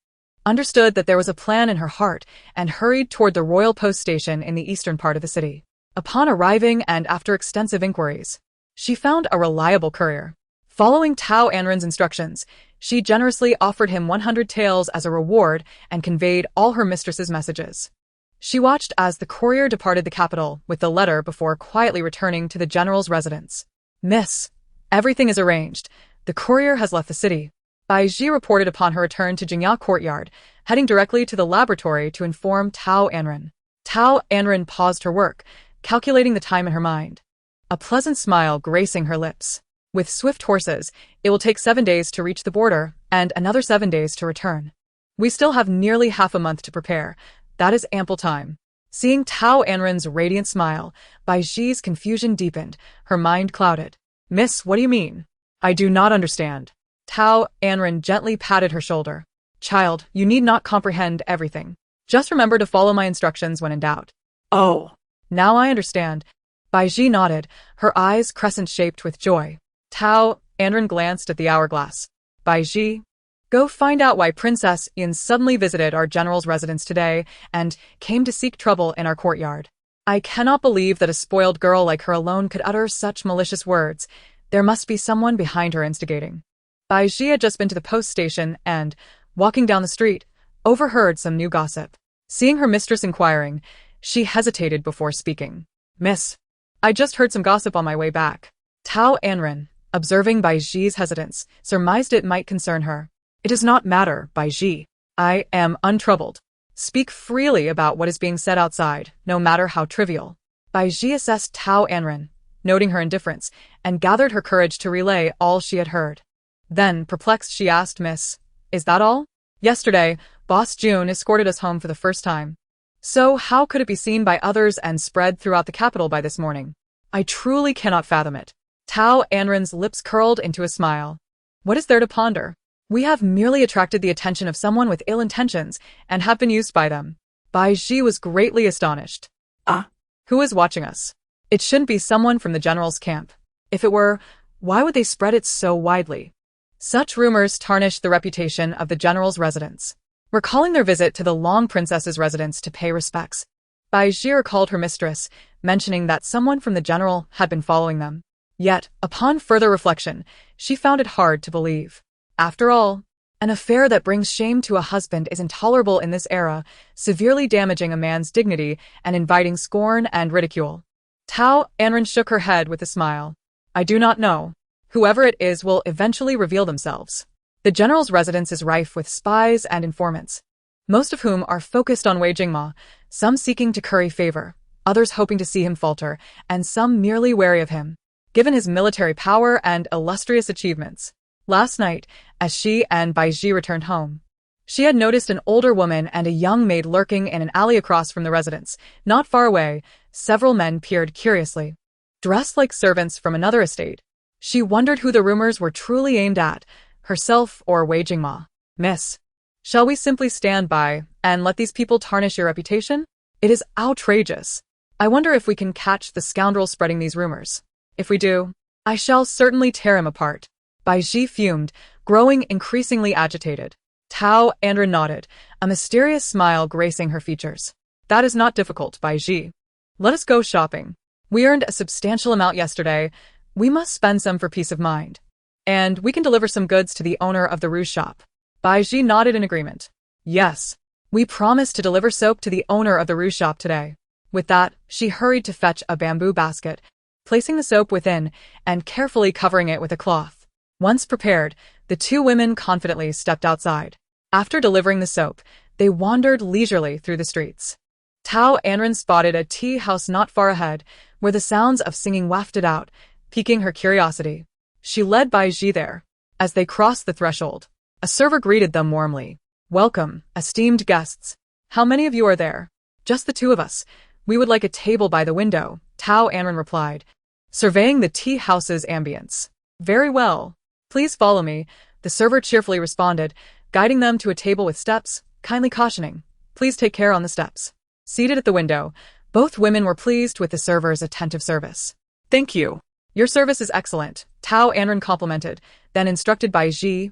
understood that there was a plan in her heart and hurried toward the royal post station in the eastern part of the city. Upon arriving and after extensive inquiries, she found a reliable courier. Following Tao Anran's instructions, she generously offered him 100 taels as a reward and conveyed all her mistress's messages. She watched as the courier departed the capital with the letter before quietly returning to the general's residence. "Miss, everything is arranged. The courier has left the city." Bai Ji reported upon her return to Jingya courtyard, heading directly to the laboratory to inform Tao Anran. Tao Anran paused her work, calculating the time in her mind, a pleasant smile gracing her lips. With swift horses, it will take 7 days to reach the border and another 7 days to return. We still have nearly half a month to prepare. That is ample time. Seeing Tao Anran's radiant smile, Bai Ji's confusion deepened, her mind clouded. "Miss, what do you mean? I do not understand." Tao Anran gently patted her shoulder. "Child, you need not comprehend everything. Just remember to follow my instructions when in doubt." "Oh, now I understand." Bai Ji nodded, her eyes crescent-shaped with joy. Tao Anran glanced at the hourglass. "Bai Ji, go find out why Princess Yin suddenly visited our general's residence today and came to seek trouble in our courtyard. I cannot believe that a spoiled girl like her alone could utter such malicious words. There must be someone behind her instigating." Bai Ji had just been to the post station and, walking down the street, overheard some new gossip. Seeing her mistress inquiring, she hesitated before speaking. "Miss, I just heard some gossip on my way back." Tao Anran, observing Bai Ji's hesitance, surmised it might concern her. It does not matter, Bai Ji. I am untroubled. Speak freely about what is being said outside, no matter how trivial. Bai Ji assessed Tao Anran, noting her indifference, and gathered her courage to relay all she had heard. Then, perplexed, she asked, Miss, is that all? Yesterday, Boss June escorted us home for the first time. So how could it be seen by others and spread throughout the capital by this morning? I truly cannot fathom it. Tao Anran's lips curled into a smile. What is there to ponder? We have merely attracted the attention of someone with ill intentions and have been used by them. Bai Ji was greatly astonished. Ah, Who is watching us? It shouldn't be someone from the general's camp. If it were, why would they spread it so widely? Such rumors tarnished the reputation of the general's residence. Recalling their visit to the Long Princess's residence to pay respects, Bai Ji recalled her mistress, mentioning that someone from the general had been following them. Yet, upon further reflection, she found it hard to believe. After all, an affair that brings shame to a husband is intolerable in this era, severely damaging a man's dignity and inviting scorn and ridicule. Tao Anran shook her head with a smile. I do not know. Whoever it is will eventually reveal themselves. The general's residence is rife with spies and informants, most of whom are focused on Wei Jingma, some seeking to curry favor, others hoping to see him falter, and some merely wary of him, given his military power and illustrious achievements. Last night, as she and Bai Ji returned home, she had noticed an older woman and a young maid lurking in an alley across from the residence. Not far away, several men peered curiously, dressed like servants from another estate. She wondered who the rumors were truly aimed at, herself or Wei Jingma. Miss, shall we simply stand by and let these people tarnish your reputation? It is outrageous. I wonder if we can catch the scoundrel spreading these rumors. If we do, I shall certainly tear him apart. Bai Ji fumed, growing increasingly agitated. Tao Anran nodded, a mysterious smile gracing her features. That is not difficult, Bai Ji. Let us go shopping. We earned a substantial amount yesterday. We must spend some for peace of mind. And we can deliver some goods to the owner of the rouge shop. Bai Ji nodded in agreement. Yes, we promised to deliver soap to the owner of the rouge shop today. With that, she hurried to fetch a bamboo basket, placing the soap within and carefully covering it with a cloth. Once prepared, the two women confidently stepped outside. After delivering the soap, they wandered leisurely through the streets. Tao Anran spotted a tea house not far ahead, where the sounds of singing wafted out, piquing her curiosity. She led Bai Ji there. As they crossed the threshold, a server greeted them warmly. Welcome, esteemed guests. How many of you are there? Just the two of us. We would like a table by the window, Tao Anran replied, surveying the tea house's ambience. Very well. Please follow me, the server cheerfully responded, guiding them to a table with steps, kindly cautioning, please take care on the steps. Seated at the window, both women were pleased with the server's attentive service. Thank you. Your service is excellent, Tao Anran complimented, then instructed Bai Ji,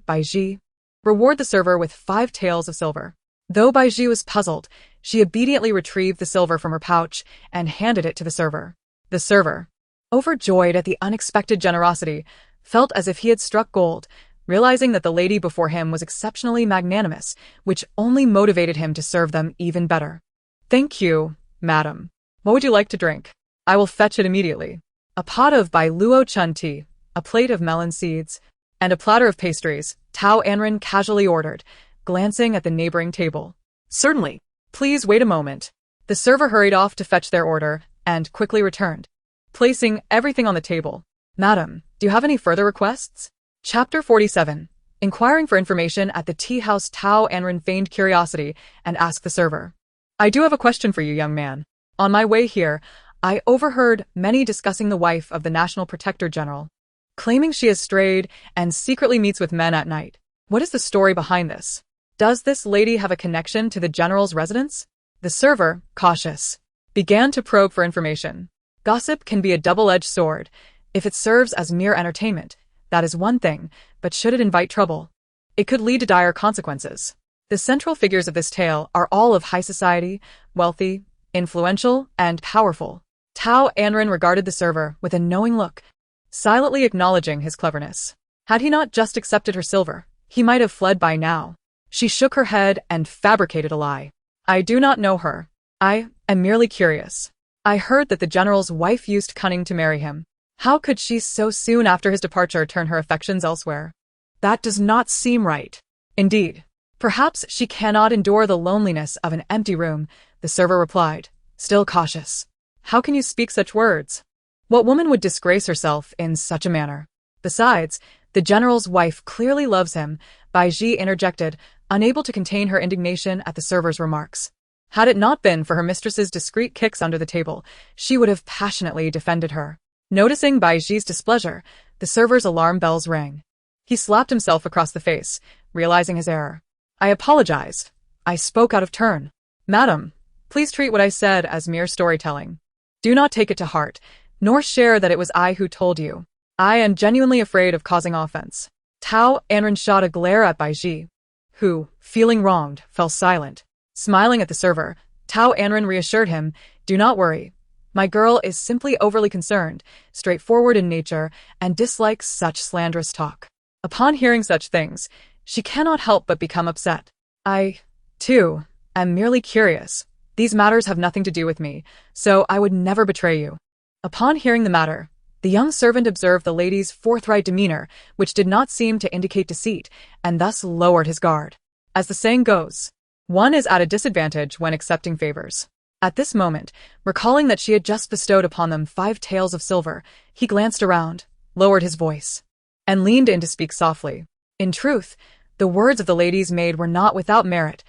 reward the server with 5 taels of silver. Though Bai Ji was puzzled, she obediently retrieved the silver from her pouch and handed it to the server. The server, overjoyed at the unexpected generosity, felt as if he had struck gold, realizing that the lady before him was exceptionally magnanimous, which only motivated him to serve them even better. Thank you, madam. What would you like to drink? I will fetch it immediately. A pot of Bai Luo Chun tea, a plate of melon seeds, and a platter of pastries, Tao Anran casually ordered, glancing at the neighboring table. Certainly. Please wait a moment. The server hurried off to fetch their order and quickly returned, placing everything on the table. Madam, do you have any further requests? Chapter 47. Inquiring for information at the tea house, Tao Anran feigned curiosity and asked the server. I do have a question for you, young man. On my way here, I overheard many discussing the wife of the National Protector General, claiming she has strayed and secretly meets with men at night. What is the story behind this? Does this lady have a connection to the general's residence? The server, cautious, began to probe for information. Gossip can be a double-edged sword. If it serves as mere entertainment, that is one thing, but should it invite trouble, it could lead to dire consequences. The central figures of this tale are all of high society, wealthy, influential, and powerful. Tao Anran regarded the server with a knowing look, silently acknowledging his cleverness. Had he not just accepted her silver, he might have fled by now. She shook her head and fabricated a lie. I do not know her. I am merely curious. I heard that the general's wife used cunning to marry him. How could she so soon after his departure turn her affections elsewhere? That does not seem right. Indeed. Perhaps she cannot endure the loneliness of an empty room, the server replied, still cautious. How can you speak such words? What woman would disgrace herself in such a manner? Besides, the general's wife clearly loves him, Bai Ji interjected, unable to contain her indignation at the server's remarks. Had it not been for her mistress's discreet kicks under the table, she would have passionately defended her. Noticing Bai Ji's displeasure, the server's alarm bells rang. He slapped himself across the face, realizing his error. I apologize. I spoke out of turn. Madam, please treat what I said as mere storytelling. Do not take it to heart, nor share that it was I who told you. I am genuinely afraid of causing offense. Tao Anran shot a glare at Bai Ji, who, feeling wronged, fell silent. Smiling at the server, Tao Anran reassured him, do not worry. My girl is simply overly concerned, straightforward in nature, and dislikes such slanderous talk. Upon hearing such things, she cannot help but become upset. I, too, am merely curious. These matters have nothing to do with me, so I would never betray you. Upon hearing the matter, the young servant observed the lady's forthright demeanor, which did not seem to indicate deceit, and thus lowered his guard. As the saying goes, one is at a disadvantage when accepting favors. At this moment, recalling that she had just bestowed upon them 5 taels of silver, he glanced around, lowered his voice, and leaned in to speak softly. In truth, the words of the lady's maid were not without merit.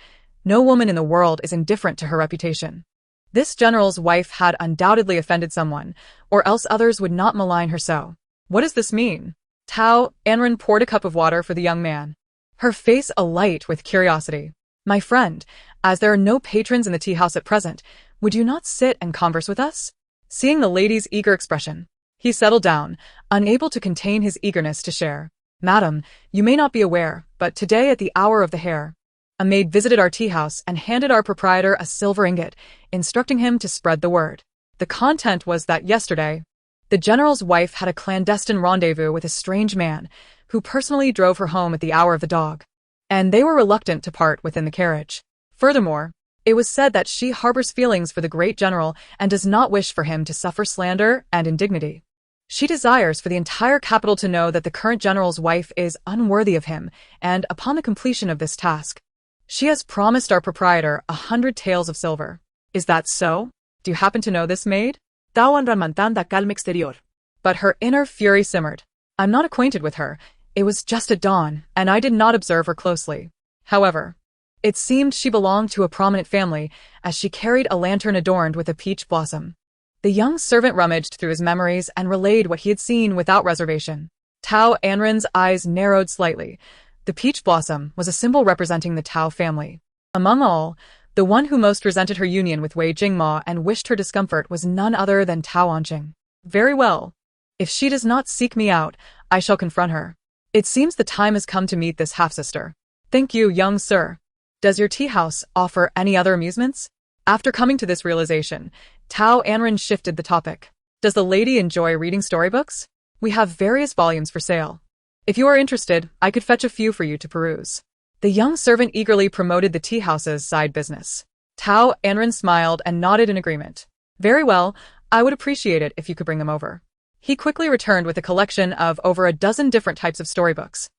No woman in the world is indifferent to her reputation. This general's wife had undoubtedly offended someone, or else others would not malign her so. What does this mean? Tao Anran poured a cup of water for the young man, her face alight with curiosity. My friend, as there are no patrons in the tea house at present, would you not sit and converse with us? Seeing the lady's eager expression, he settled down, unable to contain his eagerness to share. Madam, you may not be aware, but today at the hour of the hare, a maid visited our tea house and handed our proprietor a silver ingot, instructing him to spread the word. The content was that yesterday, the general's wife had a clandestine rendezvous with a strange man, who personally drove her home at the hour of the dog, and they were reluctant to part within the carriage. Furthermore, it was said that she harbors feelings for the great general and does not wish for him to suffer slander and indignity. She desires for the entire capital to know that the current general's wife is unworthy of him, and upon the completion of this task, she has promised our proprietor 100 taels of silver. Is that so? Do you happen to know this maid? Tao Anran mantanda calma exterior. But her inner fury simmered. I'm not acquainted with her. It was just at dawn, and I did not observe her closely. However, it seemed she belonged to a prominent family, as she carried a lantern adorned with a peach blossom. The young servant rummaged through his memories and relayed what he had seen without reservation. Tao Anran's eyes narrowed slightly. The peach blossom was a symbol representing the Tao family. Among all, the one who most resented her union with Wei Jingma and wished her discomfort was none other than Tao Anqing. Very well. If she does not seek me out, I shall confront her. It seems the time has come to meet this half-sister. Thank you, young sir. Does your tea house offer any other amusements? After coming to this realization, Tao Anran shifted the topic. Does the lady enjoy reading storybooks? We have various volumes for sale. If you are interested, I could fetch a few for you to peruse. The young servant eagerly promoted the tea house's side business. Tao Anran smiled and nodded in agreement. Very well, I would appreciate it if you could bring them over. He quickly returned with a collection of over a dozen different types of storybooks,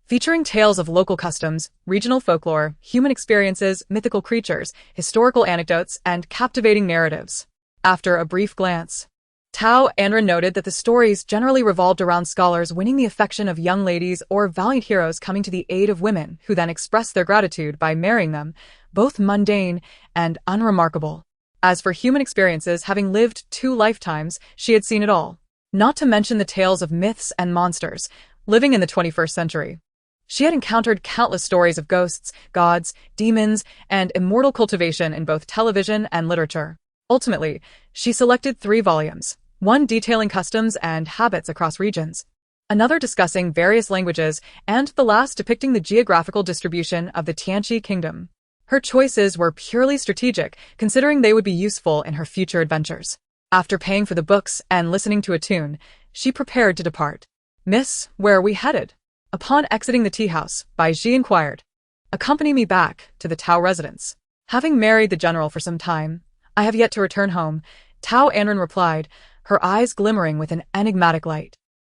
featuring tales of local customs, regional folklore, human experiences, mythical creatures, historical anecdotes, and captivating narratives. After a brief glance, Tao Anran noted that the stories generally revolved around scholars winning the affection of young ladies or valiant heroes coming to the aid of women who then expressed their gratitude by marrying them, both mundane and unremarkable. As for human experiences, having lived 2 lifetimes, she had seen it all. Not to mention the tales of myths and monsters, living in the 21st century. She had encountered countless stories of ghosts, gods, demons, and immortal cultivation in both television and literature. Ultimately, she selected 3 volumes, one detailing customs and habits across regions, another discussing various languages, and the last depicting the geographical distribution of the Tianqi kingdom. Her choices were purely strategic, considering they would be useful in her future adventures. After paying for the books and listening to a tune, she prepared to depart. Miss, where are we headed? Upon exiting the tea house, Bai Ji inquired. Accompany me back to the Tao residence. Having married the general for some time, I have yet to return home, Tao Anran replied, her eyes glimmering with an enigmatic light.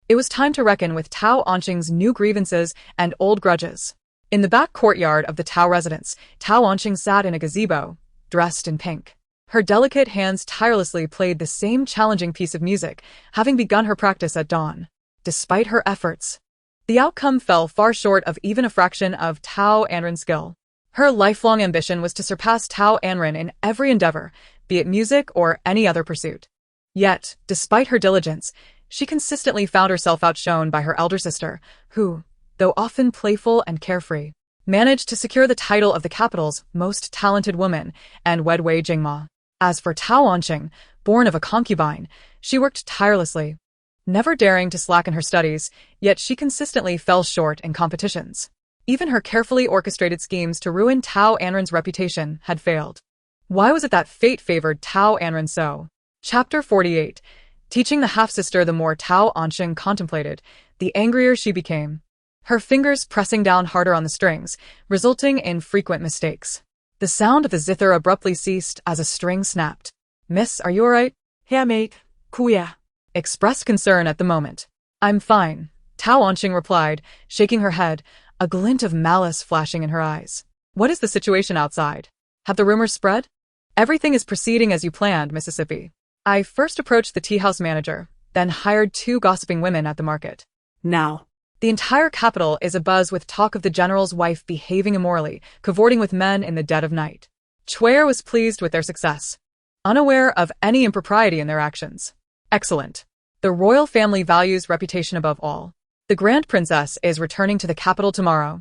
It was time to reckon with Tao Anqing's new grievances and old grudges. In the back courtyard of the Tao residence, Tao Anran sat in a gazebo, dressed in pink. Her delicate hands tirelessly played the same challenging piece of music, having begun her practice at dawn. Despite her efforts, the outcome fell far short of even a fraction of Tao Anran's skill. Her lifelong ambition was to surpass Tao Anran in every endeavor, be it music or any other pursuit. Yet, despite her diligence, she consistently found herself outshone by her elder sister, who, though often playful and carefree, managed to secure the title of the capital's most talented woman and wed Wei Jingma. As for Tao Anran, born of a concubine, she worked tirelessly, never daring to slacken her studies, yet she consistently fell short in competitions. Even her carefully orchestrated schemes to ruin Tao Anran's reputation had failed. Why was it that fate favored Tao Anran so? Chapter 48. Teaching the half-sister. The more Tao Anran contemplated, the angrier she became, her fingers pressing down harder on the strings, resulting in frequent mistakes. The sound of the zither abruptly ceased as a string snapped. "Miss, are you alright?" Her maid, Kuya. Expressed concern at the moment. "I'm fine," Tao Anran replied, shaking her head, a glint of malice flashing in her eyes. "What is the situation outside? Have the rumors spread?" "Everything is proceeding as you planned, Mississippi. I first approached the tea house manager, then hired 2 gossiping women at the market. Now. The entire capital is abuzz with talk of the general's wife behaving immorally, cavorting with men in the dead of night." Chuer was pleased with their success, unaware of any impropriety in their actions. "Excellent. The royal family values reputation above all. The Grand Princess is returning to the capital tomorrow.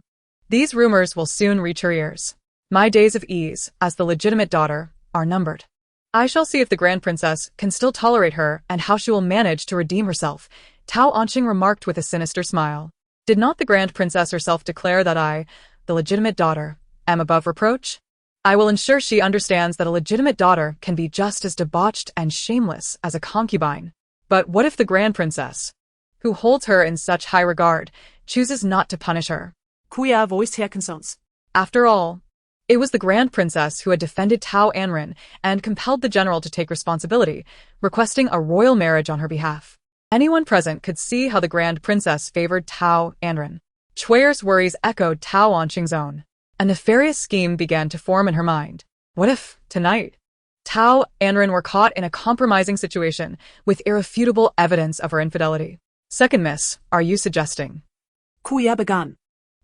These rumors will soon reach her ears. My days of ease, as the legitimate daughter, are numbered. I shall see if the Grand Princess can still tolerate her and how she will manage to redeem herself," Tao Anran remarked with a sinister smile. "Did not the Grand Princess herself declare that I, the legitimate daughter, am above reproach? I will ensure she understands that a legitimate daughter can be just as debauched and shameless as a concubine. But what if the Grand Princess, who holds her in such high regard, chooses not to punish her?" Kuya voiced her concerns. After all, it was the Grand Princess who had defended Tao Anran and compelled the general to take responsibility, requesting a royal marriage on her behalf. Anyone present could see how the Grand Princess favored Tao Anran. Chuer's worries echoed Tao Anran's own. A nefarious scheme began to form in her mind. What if, tonight, Tao Anran were caught in a compromising situation with irrefutable evidence of her infidelity? "Second miss, are you suggesting?" Kuya began,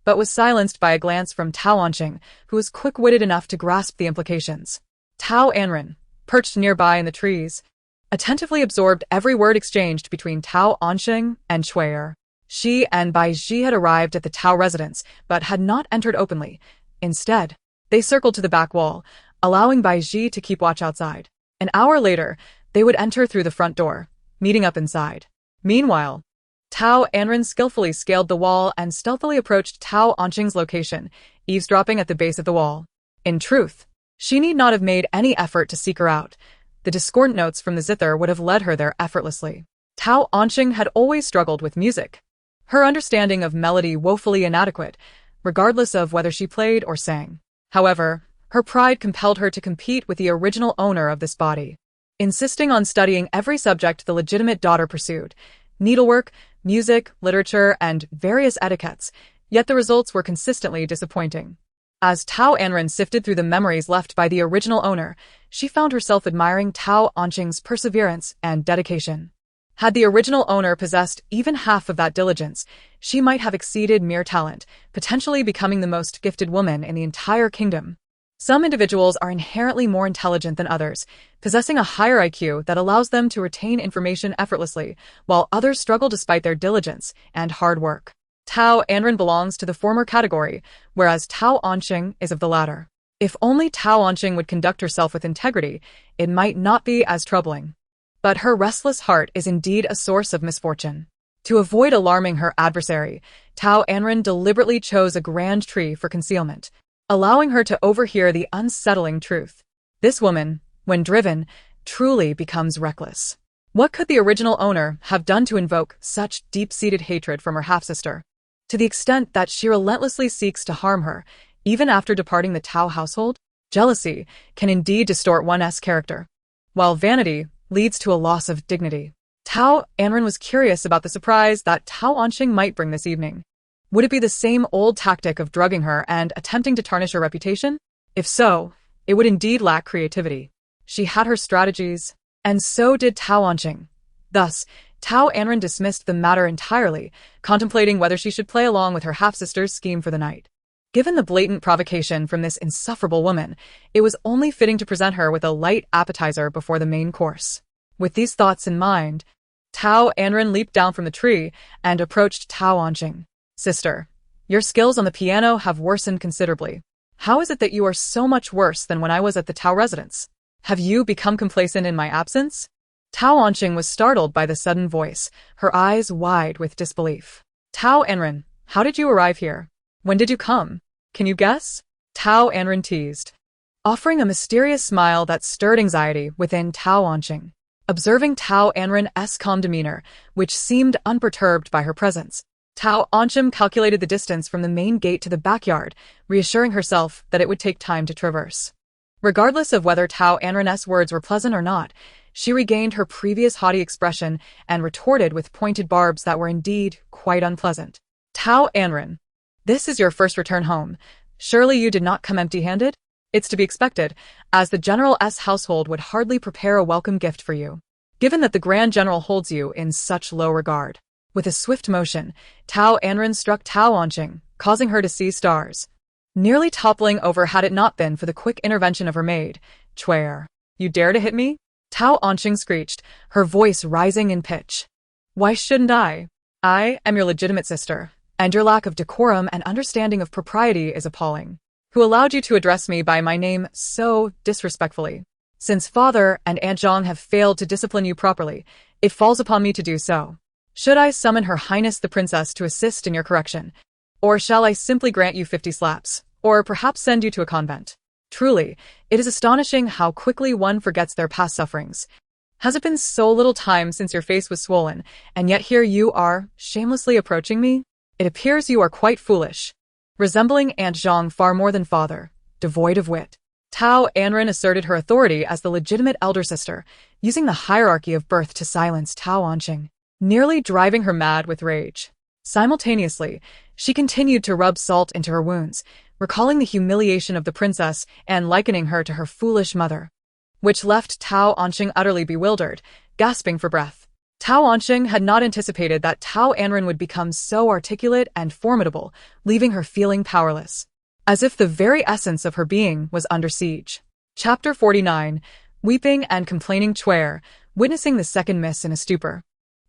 but was silenced by a glance from Tao Anran, who was quick-witted enough to grasp the implications. Tao Anran, perched nearby in the trees, attentively absorbed every word exchanged between Tao Anran and Chuer. She and Bai Ji had arrived at the Tao residence, but had not entered openly. Instead, they circled to the back wall, allowing Bai Ji to keep watch outside. An hour later, they would enter through the front door, meeting up inside. Meanwhile, Tao Anran skillfully scaled the wall and stealthily approached Tao Anran's location, eavesdropping at the base of the wall. In truth, she need not have made any effort to seek her out. The discordant notes from the zither would have led her there effortlessly. Tao Anran had always struggled with music, her understanding of melody woefully inadequate, regardless of whether she played or sang. However, her pride compelled her to compete with the original owner of this body. Insisting on studying every subject the legitimate daughter pursued, needlework, music, literature, and various etiquettes, yet the results were consistently disappointing. As Tao Anran sifted through the memories left by the original owner, she found herself admiring Tao Anran's perseverance and dedication. Had the original owner possessed even half of that diligence, she might have exceeded mere talent, potentially becoming the most gifted woman in the entire kingdom. Some individuals are inherently more intelligent than others, possessing a higher IQ that allows them to retain information effortlessly, while others struggle despite their diligence and hard work. Tao Anran belongs to the former category, whereas Tao Anran is of the latter. If only Tao Anran would conduct herself with integrity, it might not be as troubling. But her restless heart is indeed a source of misfortune. To avoid alarming her adversary, Tao Anran deliberately chose a grand tree for concealment, allowing her to overhear the unsettling truth. This woman, when driven, truly becomes reckless. What could the original owner have done to invoke such deep-seated hatred from her half-sister? To the extent that she relentlessly seeks to harm her, even after departing the Tao household? Jealousy can indeed distort one's character, while vanity leads to a loss of dignity. Tao Anran was curious about the surprise that Tao Anran might bring this evening. Would it be the same old tactic of drugging her and attempting to tarnish her reputation? If so, it would indeed lack creativity. She had her strategies, and so did Tao Anran. Thus, Tao Anran dismissed the matter entirely, contemplating whether she should play along with her half-sister's scheme for the night. Given the blatant provocation from this insufferable woman, it was only fitting to present her with a light appetizer before the main course. With these thoughts in mind, Tao Anran leaped down from the tree and approached Tao Anran. Sister, your skills on the piano have worsened considerably. How is it that you are so much worse than when I was at the Tao residence? Have you become complacent in my absence? Tao Anran was startled by the sudden voice, her eyes wide with disbelief. Tao Anran, how did you arrive here? When did you come? Can you guess? Tao Anran teased, offering a mysterious smile that stirred anxiety within Tao Anran. Observing Tao Anran's calm demeanor, which seemed unperturbed by her presence, Tao Anran calculated the distance from the main gate to the backyard, reassuring herself that it would take time to traverse. Regardless of whether Tao Anran's words were pleasant or not, she regained her previous haughty expression and retorted with pointed barbs that were indeed quite unpleasant. Tao Anran, this is your first return home. Surely you did not come empty-handed? It's to be expected, as the General's household would hardly prepare a welcome gift for you, given that the Grand General holds you in such low regard. With a swift motion, Tao Anran struck Tao Anran, causing her to see stars, nearly toppling over had it not been for the quick intervention of her maid. Chuer, you dare to hit me? Tao Anran screeched, her voice rising in pitch. Why shouldn't I? I am your legitimate sister, and your lack of decorum and understanding of propriety is appalling. Who allowed you to address me by my name so disrespectfully? Since Father and Aunt Zhang have failed to discipline you properly, it falls upon me to do so. Should I summon Her Highness the Princess to assist in your correction? Or shall I simply grant you 50 slaps, or perhaps send you to a convent? Truly, it is astonishing how quickly one forgets their past sufferings. Has it been so little time since your face was swollen, and yet here you are, shamelessly approaching me? It appears you are quite foolish, resembling Aunt Zhang far more than Father, devoid of wit. Tao Anran asserted her authority as the legitimate elder sister, using the hierarchy of birth to silence Tao Anran, nearly driving her mad with rage. Simultaneously, she continued to rub salt into her wounds, recalling the humiliation of the princess and likening her to her foolish mother, which left Tao Anran utterly bewildered, gasping for breath. Tao Anran had not anticipated that Tao Anran would become so articulate and formidable, leaving her feeling powerless, as if the very essence of her being was under siege. Chapter 49. Weeping and complaining Chuer, witnessing the second miss in a stupor,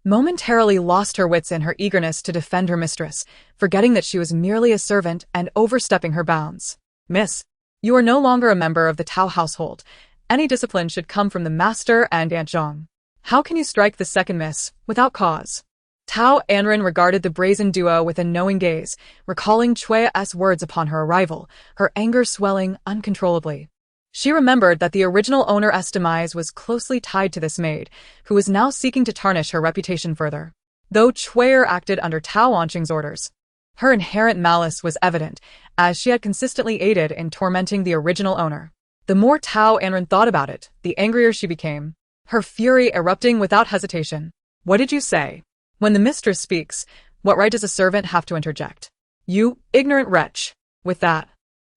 momentarily lost her wits in her eagerness to defend her mistress, forgetting that she was merely a servant and overstepping her bounds. Miss, you are no longer a member of the Tao household. Any discipline should come from the master and Aunt Zhang. How can you strike the second miss without cause? Tao Anran regarded the brazen duo with a knowing gaze, recalling Chue's words upon her arrival, her anger swelling uncontrollably. She remembered that the original owner's demise was closely tied to this maid, who was now seeking to tarnish her reputation further. Though Chuer acted under Tao Anran's orders, her inherent malice was evident, as she had consistently aided in tormenting the original owner. The more Tao Anran thought about it, the angrier she became, her fury erupting without hesitation. What did you say? When the mistress speaks, what right does a servant have to interject? You ignorant wretch. With that,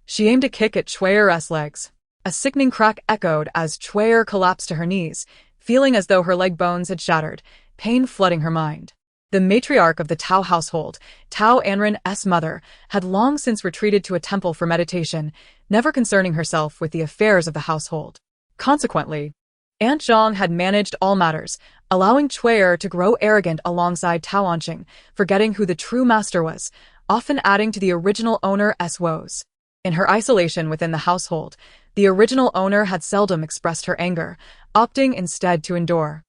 she aimed a kick at Chuer's legs. A sickening crack echoed as Chuer collapsed to her knees, feeling as though her leg bones had shattered, pain flooding her mind. The matriarch of the Tao household, Tao Anran's mother, had long since retreated to a temple for meditation, never concerning herself with the affairs of the household. Consequently, Aunt Zhang had managed all matters, allowing Chuer to grow arrogant alongside Tao Anran, forgetting who the true master was, often adding to the original owner's woes. In her isolation within the household, the original owner had seldom expressed her anger, opting instead to endure.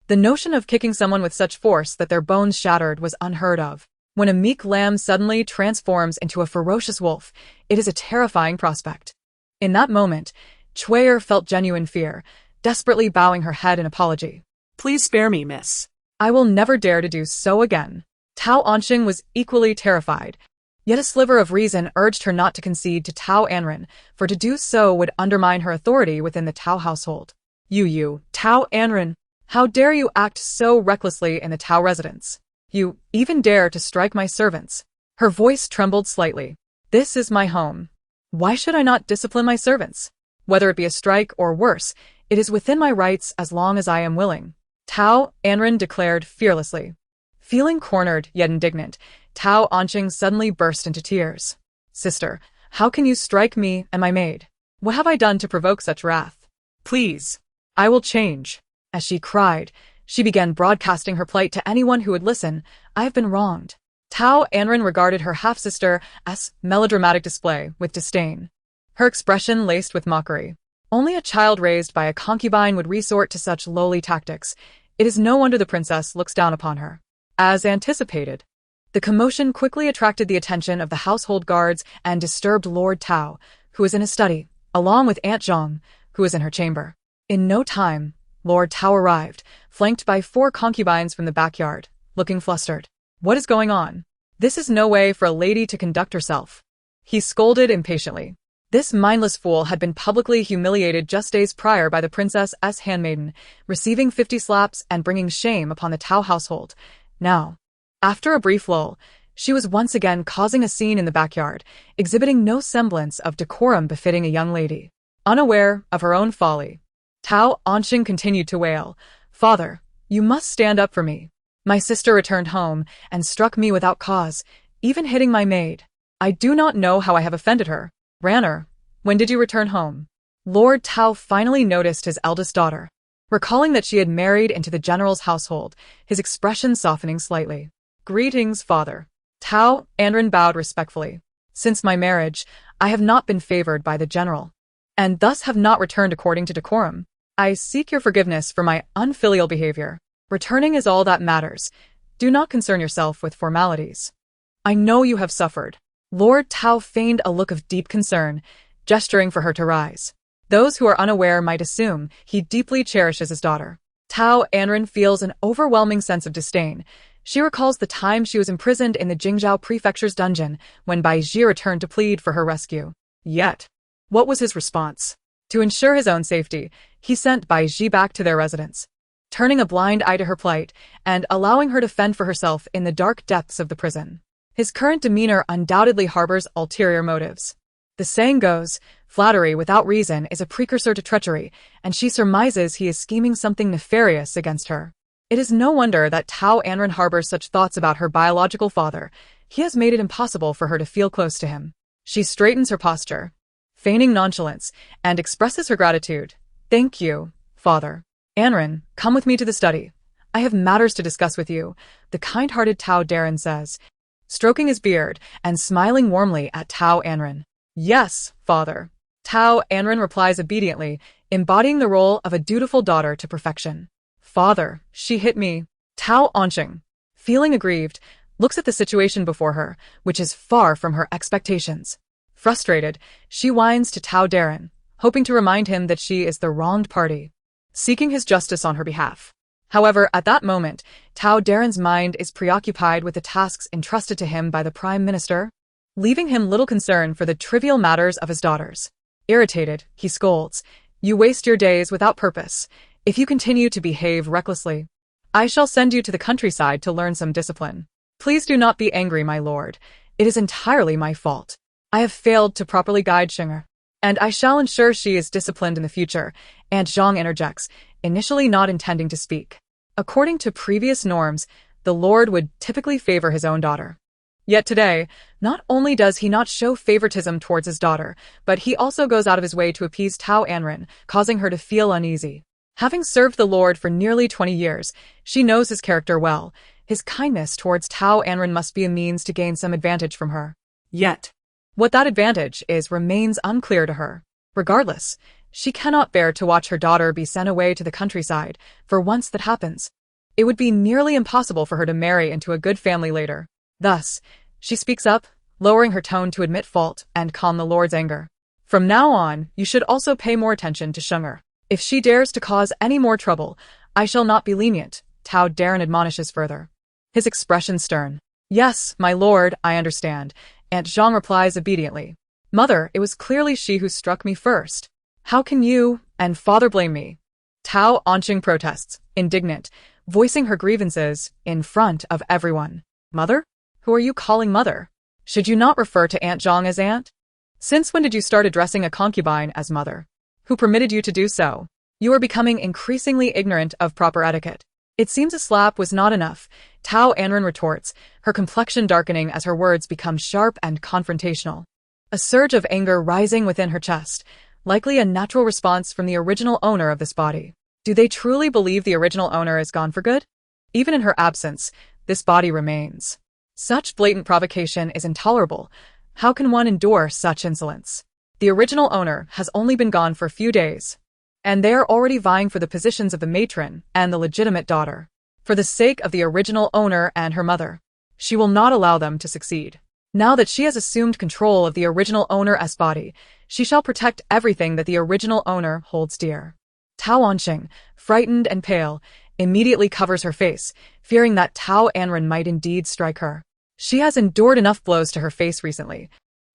The notion of kicking someone with such force that their bones shattered was unheard of. When a meek lamb suddenly transforms into a ferocious wolf, it is a terrifying prospect. In that moment, Chuer felt genuine fear, desperately bowing her head in apology. Please spare me, miss. I will never dare to do so again. Tao Anran was equally terrified, yet a sliver of reason urged her not to concede to Tao Anran, for to do so would undermine her authority within the Tao household. You, Tao Anran, how dare you act so recklessly in the Tao residence? You even dare to strike my servants. Her voice trembled slightly. This is my home. Why should I not discipline my servants? Whether it be a strike or worse, it is within my rights as long as I am willing. Tao Anran declared fearlessly. Feeling cornered yet indignant, Tao Anran suddenly burst into tears. Sister, how can you strike me and my maid? What have I done to provoke such wrath? Please, I will change. As she cried, she began broadcasting her plight to anyone who would listen. I have been wronged. Tao Anran regarded her half-sister as melodramatic display with disdain. Her expression laced with mockery. Only a child raised by a concubine would resort to such lowly tactics. It is no wonder the princess looks down upon her. As anticipated, the commotion quickly attracted the attention of the household guards and disturbed Lord Tao, who was in his study, along with Aunt Zhang, who was in her chamber. In no time, Lord Tao arrived, flanked by 4 concubines from the backyard, looking flustered. What is going on? This is no way for a lady to conduct herself. He scolded impatiently. This mindless fool had been publicly humiliated just days prior by the princess's handmaiden, receiving 50 slaps and bringing shame upon the Tao household. Now, after a brief lull, she was once again causing a scene in the backyard, exhibiting no semblance of decorum befitting a young lady. Unaware of her own folly, Tao Anran continued to wail, Father, you must stand up for me. My sister returned home and struck me without cause, even hitting my maid. I do not know how I have offended her. Ranner, when did you return home? Lord Tao finally noticed his eldest daughter. Recalling that she had married into the general's household, his expression softening slightly. Greetings, father. Tao Anran bowed respectfully. Since my marriage, I have not been favored by the general, and thus have not returned according to decorum. I seek your forgiveness for my unfilial behavior. Returning is all that matters. Do not concern yourself with formalities. I know you have suffered. Lord Tao feigned a look of deep concern, gesturing for her to rise. Those who are unaware might assume he deeply cherishes his daughter. Tao Anran feels an overwhelming sense of disdain. She recalls the time she was imprisoned in the Jingzhou prefecture's dungeon when Bai Ji returned to plead for her rescue. Yet, what was his response? To ensure his own safety, he sent Bai Ji back to their residence, turning a blind eye to her plight and allowing her to fend for herself in the dark depths of the prison. His current demeanor undoubtedly harbors ulterior motives. The saying goes, flattery without reason is a precursor to treachery, and she surmises he is scheming something nefarious against her. It is no wonder that Tao Anran harbors such thoughts about her biological father. He has made it impossible for her to feel close to him. She straightens her posture, feigning nonchalance, and expresses her gratitude. Thank you, father. Anran, come with me to the study. I have matters to discuss with you, the kind-hearted Tao Anran says, stroking his beard and smiling warmly at Tao Anran. Yes, father. Tao Anran replies obediently, embodying the role of a dutiful daughter to perfection. Father, she hit me. Tao Anran, feeling aggrieved, looks at the situation before her, which is far from her expectations. Frustrated, she whines to Tao Anran, hoping to remind him that she is the wronged party, seeking his justice on her behalf. However, at that moment, Tao Anran's mind is preoccupied with the tasks entrusted to him by the Prime Minister, leaving him little concern for the trivial matters of his daughters. Irritated, he scolds, You waste your days without purpose. If you continue to behave recklessly, I shall send you to the countryside to learn some discipline. Please do not be angry, my lord. It is entirely my fault. I have failed to properly guide Xinger, and I shall ensure she is disciplined in the future. Aunt Zhang interjects, initially not intending to speak. According to previous norms, the lord would typically favor his own daughter. Yet today, not only does he not show favoritism towards his daughter, but he also goes out of his way to appease Tao Anran, causing her to feel uneasy. Having served the lord for nearly 20 years, she knows his character well. His kindness towards Tao Anran must be a means to gain some advantage from her. Yet, what that advantage is remains unclear to her. Regardless, she cannot bear to watch her daughter be sent away to the countryside, for once that happens, it would be nearly impossible for her to marry into a good family later. Thus, she speaks up, lowering her tone to admit fault and calm the lord's anger. From now on, you should also pay more attention to Xinger. If she dares to cause any more trouble, I shall not be lenient, Tao Anran admonishes further, his expression stern. Yes, my lord, I understand, Aunt Zhang replies obediently. Mother, it was clearly she who struck me first. How can you and father blame me? Tao Anran protests, indignant, voicing her grievances in front of everyone. Mother? Who are you calling mother? Should you not refer to Aunt Zhang as aunt? Since when did you start addressing a concubine as mother? Who permitted you to do so? You are becoming increasingly ignorant of proper etiquette. It seems a slap was not enough, Tao Anran retorts, her complexion darkening as her words become sharp and confrontational. A surge of anger rising within her chest, likely a natural response from the original owner of this body. Do they truly believe the original owner is gone for good? Even in her absence, this body remains. Such blatant provocation is intolerable. How can one endure such insolence? The original owner has only been gone for a few days, and they are already vying for the positions of the matron and the legitimate daughter. For the sake of the original owner and her mother, she will not allow them to succeed. Now that she has assumed control of the original owner's body, she shall protect everything that the original owner holds dear. Tao Anran, frightened and pale, immediately covers her face, fearing that Tao Anran might indeed strike her. She has endured enough blows to her face recently.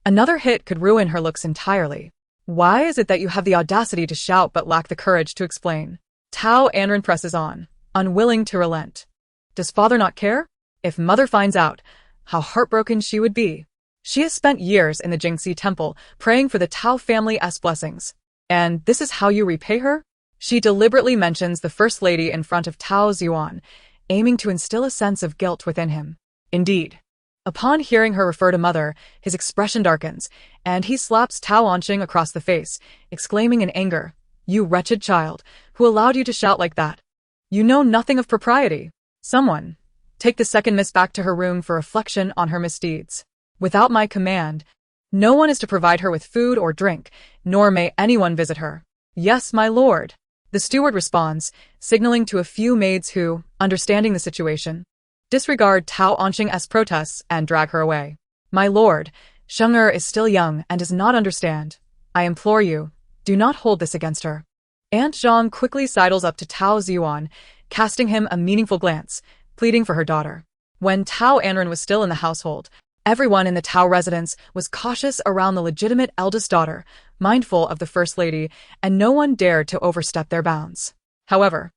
Another hit could ruin her looks entirely. Why is it that you have the audacity to shout but lack the courage to explain? Tao Anran presses on, unwilling to relent. Does father not care? If mother finds out, how heartbroken she would be. She has spent years in the Jingxi temple praying for the Tao family's blessings. And this is how you repay her? She deliberately mentions the First Lady in front of Tao Xuan, aiming to instill a sense of guilt within him. Indeed. Upon hearing her refer to mother, his expression darkens, and he slaps Tao Anran across the face, exclaiming in anger, "You wretched child, who allowed you to shout like that? You know nothing of propriety. Someone, take the second miss back to her room for reflection on her misdeeds. Without my command, no one is to provide her with food or drink, nor may anyone visit her." "Yes, my lord." The steward responds, signaling to a few maids who, understanding the situation, disregard Tao Anran's protests and drag her away. "My lord, Sheng-er is still young and does not understand. I implore you, do not hold this against her." Aunt Zhang quickly sidles up to Tao Xuan, casting him a meaningful glance, pleading for her daughter. When Tao Anran was still in the household, everyone in the Tao residence was cautious around the legitimate eldest daughter, mindful of the First Lady, and no one dared to overstep their bounds. However,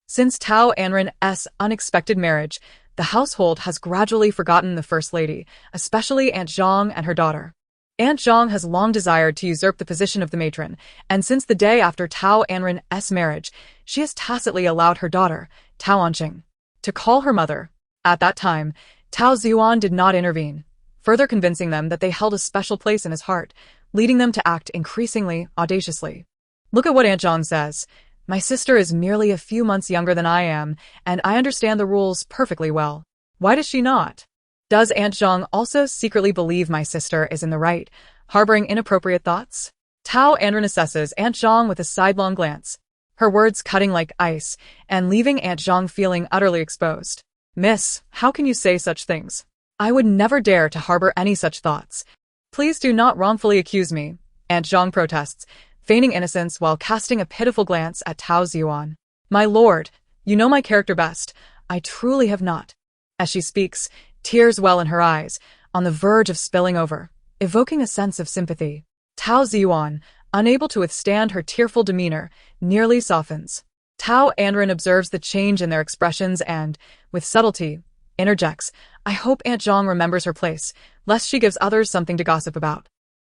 since Tao Anran's unexpected marriage, the household has gradually forgotten the First Lady, especially Aunt Zhang and her daughter. Aunt Zhang has long desired to usurp the position of the matron, and since the day after Tao Anran's marriage, she has tacitly allowed her daughter, Tao Anran, to call her mother. At that time, Tao Xuan did not intervene, further convincing them that they held a special place in his heart, leading them to act increasingly audaciously. Look at what Aunt Zhang says. "My sister is merely a few months younger than I am, and I understand the rules perfectly well. Why does she not? Does Aunt Zhang also secretly believe my sister is in the right, harboring inappropriate thoughts?" Tao Anran assesses Aunt Zhang with a sidelong glance, her words cutting like ice, and leaving Aunt Zhang feeling utterly exposed. "Miss, how can you say such things? I would never dare to harbor any such thoughts. Please do not wrongfully accuse me," Aunt Zhang protests, feigning innocence while casting a pitiful glance at Tao Xuan. "My lord, you know my character best. I truly have not." As she speaks, tears well in her eyes, on the verge of spilling over, evoking a sense of sympathy. Tao Xuan, unable to withstand her tearful demeanor, nearly softens. Tao Anran observes the change in their expressions and, with subtlety, interjects, "I hope Aunt Zhang remembers her place, lest she gives others something to gossip about.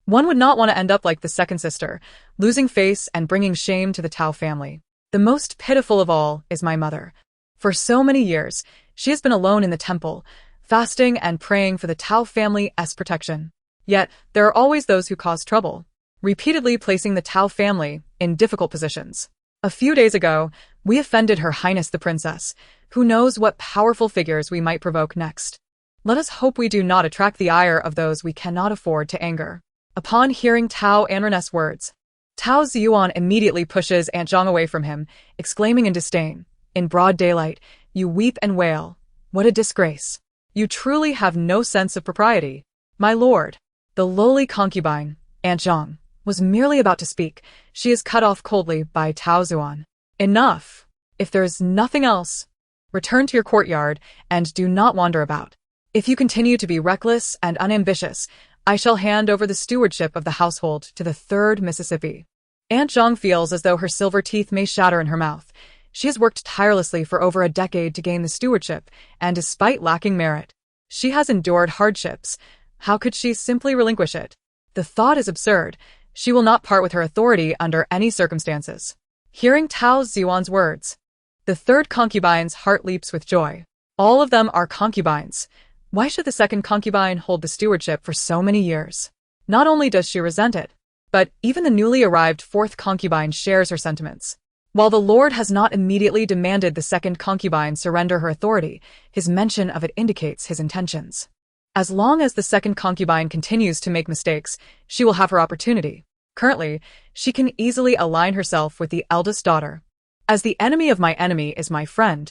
One would not want to end up like the second sister, losing face and bringing shame to the Tao family. The most pitiful of all is my mother. For so many years, she has been alone in the temple, fasting and praying for the Tao family's protection. Yet, there are always those who cause trouble, repeatedly placing the Tao family in difficult positions. A few days ago, we offended Her Highness the Princess. Who knows what powerful figures we might provoke next? Let us hope we do not attract the ire of those we cannot afford to anger." Upon hearing Tao Anran's words, Tao Xuan immediately pushes Aunt Zhang away from him, exclaiming in disdain, "In broad daylight, you weep and wail. What a disgrace. You truly have no sense of propriety." "My lord." The lowly concubine, Aunt Zhang, was merely about to speak. She is cut off coldly by Tao Xuan. "Enough. If there is nothing else, return to your courtyard and do not wander about. If you continue to be reckless and unambitious, I shall hand over the stewardship of the household to the 3rd Mississippi." Aunt Zhang feels as though her silver teeth may shatter in her mouth. She has worked tirelessly for over a decade to gain the stewardship, and despite lacking merit, she has endured hardships. How could she simply relinquish it? The thought is absurd. She will not part with her authority under any circumstances. Hearing Tao Xuan's words, the third concubine's heart leaps with joy. All of them are concubines. Why should the second concubine hold the stewardship for so many years? Not only does she resent it, but even the newly arrived fourth concubine shares her sentiments. While the Lord has not immediately demanded the second concubine surrender her authority, his mention of it indicates his intentions. As long as the second concubine continues to make mistakes, she will have her opportunity. Currently, she can easily align herself with the eldest daughter. As the enemy of my enemy is my friend,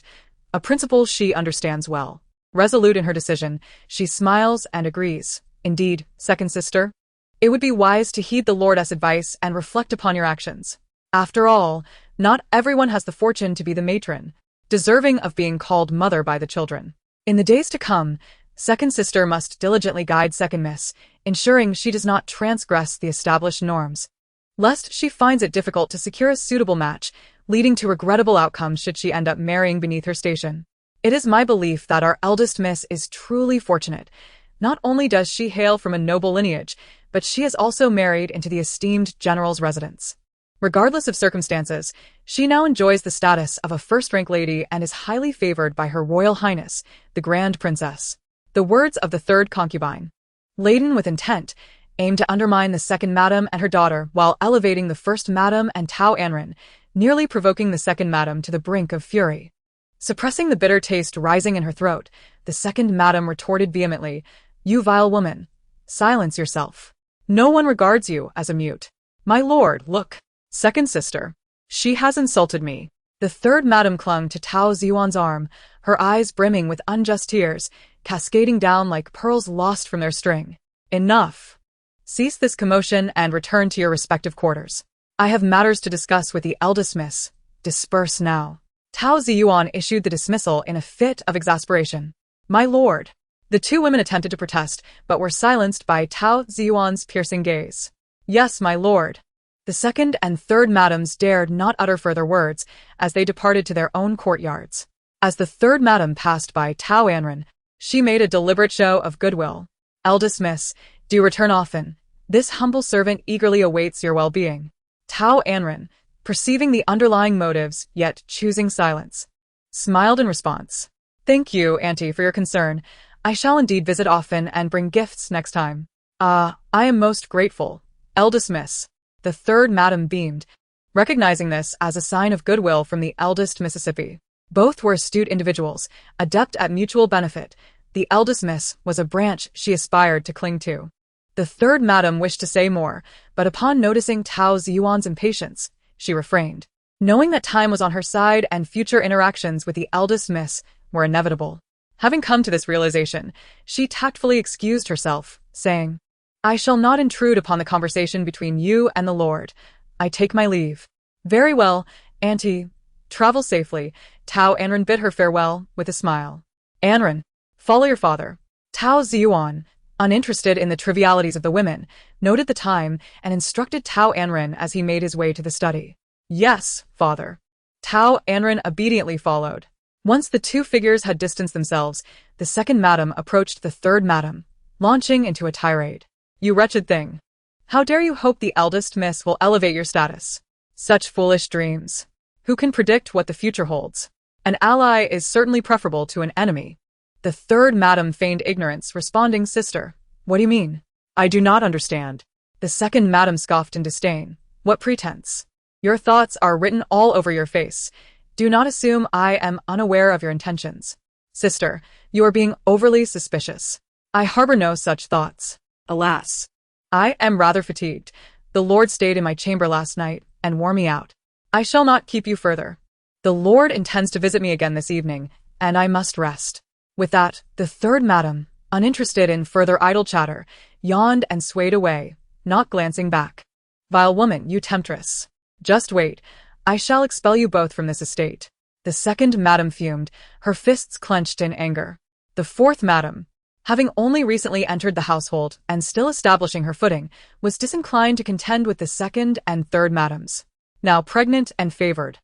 a principle she understands well. Resolute in her decision, she smiles and agrees. Indeed, second sister, it would be wise to heed the Lord's advice and reflect upon your actions. After all, not everyone has the fortune to be the matron, deserving of being called mother by the children. In the days to come, second sister must diligently guide second miss, ensuring she does not transgress the established norms, lest she finds it difficult to secure a suitable match, leading to regrettable outcomes should she end up marrying beneath her station. It is my belief that our eldest miss is truly fortunate. Not only does she hail from a noble lineage, but she is also married into the esteemed general's residence. Regardless of circumstances, she now enjoys the status of a first-rank lady and is highly favored by Her Royal Highness, the Grand Princess. The words of the third concubine, laden with intent, aim to undermine the second madam and her daughter while elevating the first madam and Tao Anran, nearly provoking the second madam to the brink of fury. Suppressing the bitter taste rising in her throat, the second madam retorted vehemently, "You vile woman! Silence yourself. No one regards you as a mute. My lord, look. Second sister. She has insulted me." The third madam clung to Tao Xuan's arm, her eyes brimming with unjust tears, cascading down like pearls lost from their string. "Enough. Cease this commotion and return to your respective quarters. I have matters to discuss with the eldest miss. Disperse now." Tao Xuan issued the dismissal in a fit of exasperation. "My lord." The two women attempted to protest, but were silenced by Tao Xuan's piercing gaze. "Yes, my lord." The second and third madams dared not utter further words as they departed to their own courtyards. As the third madam passed by Tao Anran, she made a deliberate show of goodwill. "Eldest miss, do return often. This humble servant eagerly awaits your well-being." Tao Anran, perceiving the underlying motives yet choosing silence, smiled in response. "Thank you, auntie, for your concern. I shall indeed visit often and bring gifts next time." "I am most grateful, eldest miss." The third madam beamed, recognizing this as a sign of goodwill from the eldest Mississippi. Both were astute individuals, adept at mutual benefit. The eldest miss was a branch she aspired to cling to. The third madam wished to say more, but upon noticing Tao Xuan's impatience, she refrained, knowing that time was on her side and future interactions with the eldest miss were inevitable. Having come to this realization, she tactfully excused herself, saying, "I shall not intrude upon the conversation between you and the Lord. I take my leave." "Very well, auntie. Travel safely." Tao Anran bid her farewell with a smile. "Anran, follow your father." Tao Xuan, uninterested in the trivialities of the women, noted the time and instructed Tao Anran as he made his way to the study. "Yes, father." Tao Anran obediently followed. Once the two figures had distanced themselves, the second madam approached the third madam, launching into a tirade. "You wretched thing. How dare you hope the eldest miss will elevate your status? Such foolish dreams. Who can predict what the future holds? An ally is certainly preferable to an enemy." The third madam feigned ignorance, responding, "Sister, what do you mean? I do not understand." The second madam scoffed in disdain. "What pretense? Your thoughts are written all over your face. Do not assume I am unaware of your intentions. Sister, you are being overly suspicious. I harbor no such thoughts. Alas, I am rather fatigued. The Lord stayed in my chamber last night and wore me out. I shall not keep you further. The Lord intends to visit me again this evening, and I must rest." With that, the third madam, uninterested in further idle chatter, yawned and swayed away, not glancing back. "Vile woman, you temptress. Just wait. I shall expel you both from this estate." The second madam fumed, her fists clenched in anger. The fourth madam, having only recently entered the household and still establishing her footing, was disinclined to contend with the second and third madams. Now pregnant and favored,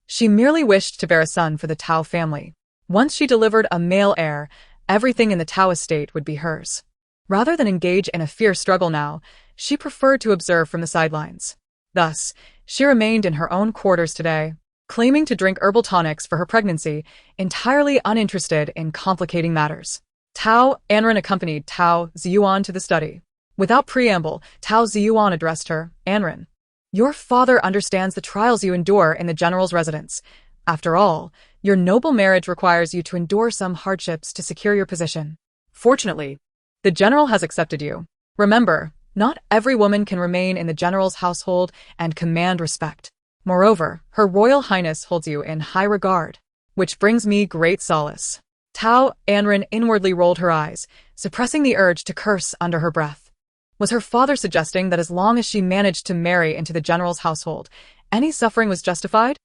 she merely wished to bear a son for the Tao family. Once she delivered a male heir, everything in the Tao estate would be hers. Rather than engage in a fierce struggle now, she preferred to observe from the sidelines. Thus, she remained in her own quarters today, claiming to drink herbal tonics for her pregnancy, entirely uninterested in complicating matters. Tao Anran accompanied Tao Ziyuan to the study. Without preamble, Tao Ziyuan addressed her, Anran. Your father understands the trials you endure in the general's residence. After all, your noble marriage requires you to endure some hardships to secure your position. Fortunately, the general has accepted you. Remember, not every woman can remain in the general's household and command respect. Moreover, Her Royal Highness holds you in high regard, which brings me great solace. Tao Anran inwardly rolled her eyes, suppressing the urge to curse under her breath. Was her father suggesting that as long as she managed to marry into the general's household, any suffering was justified?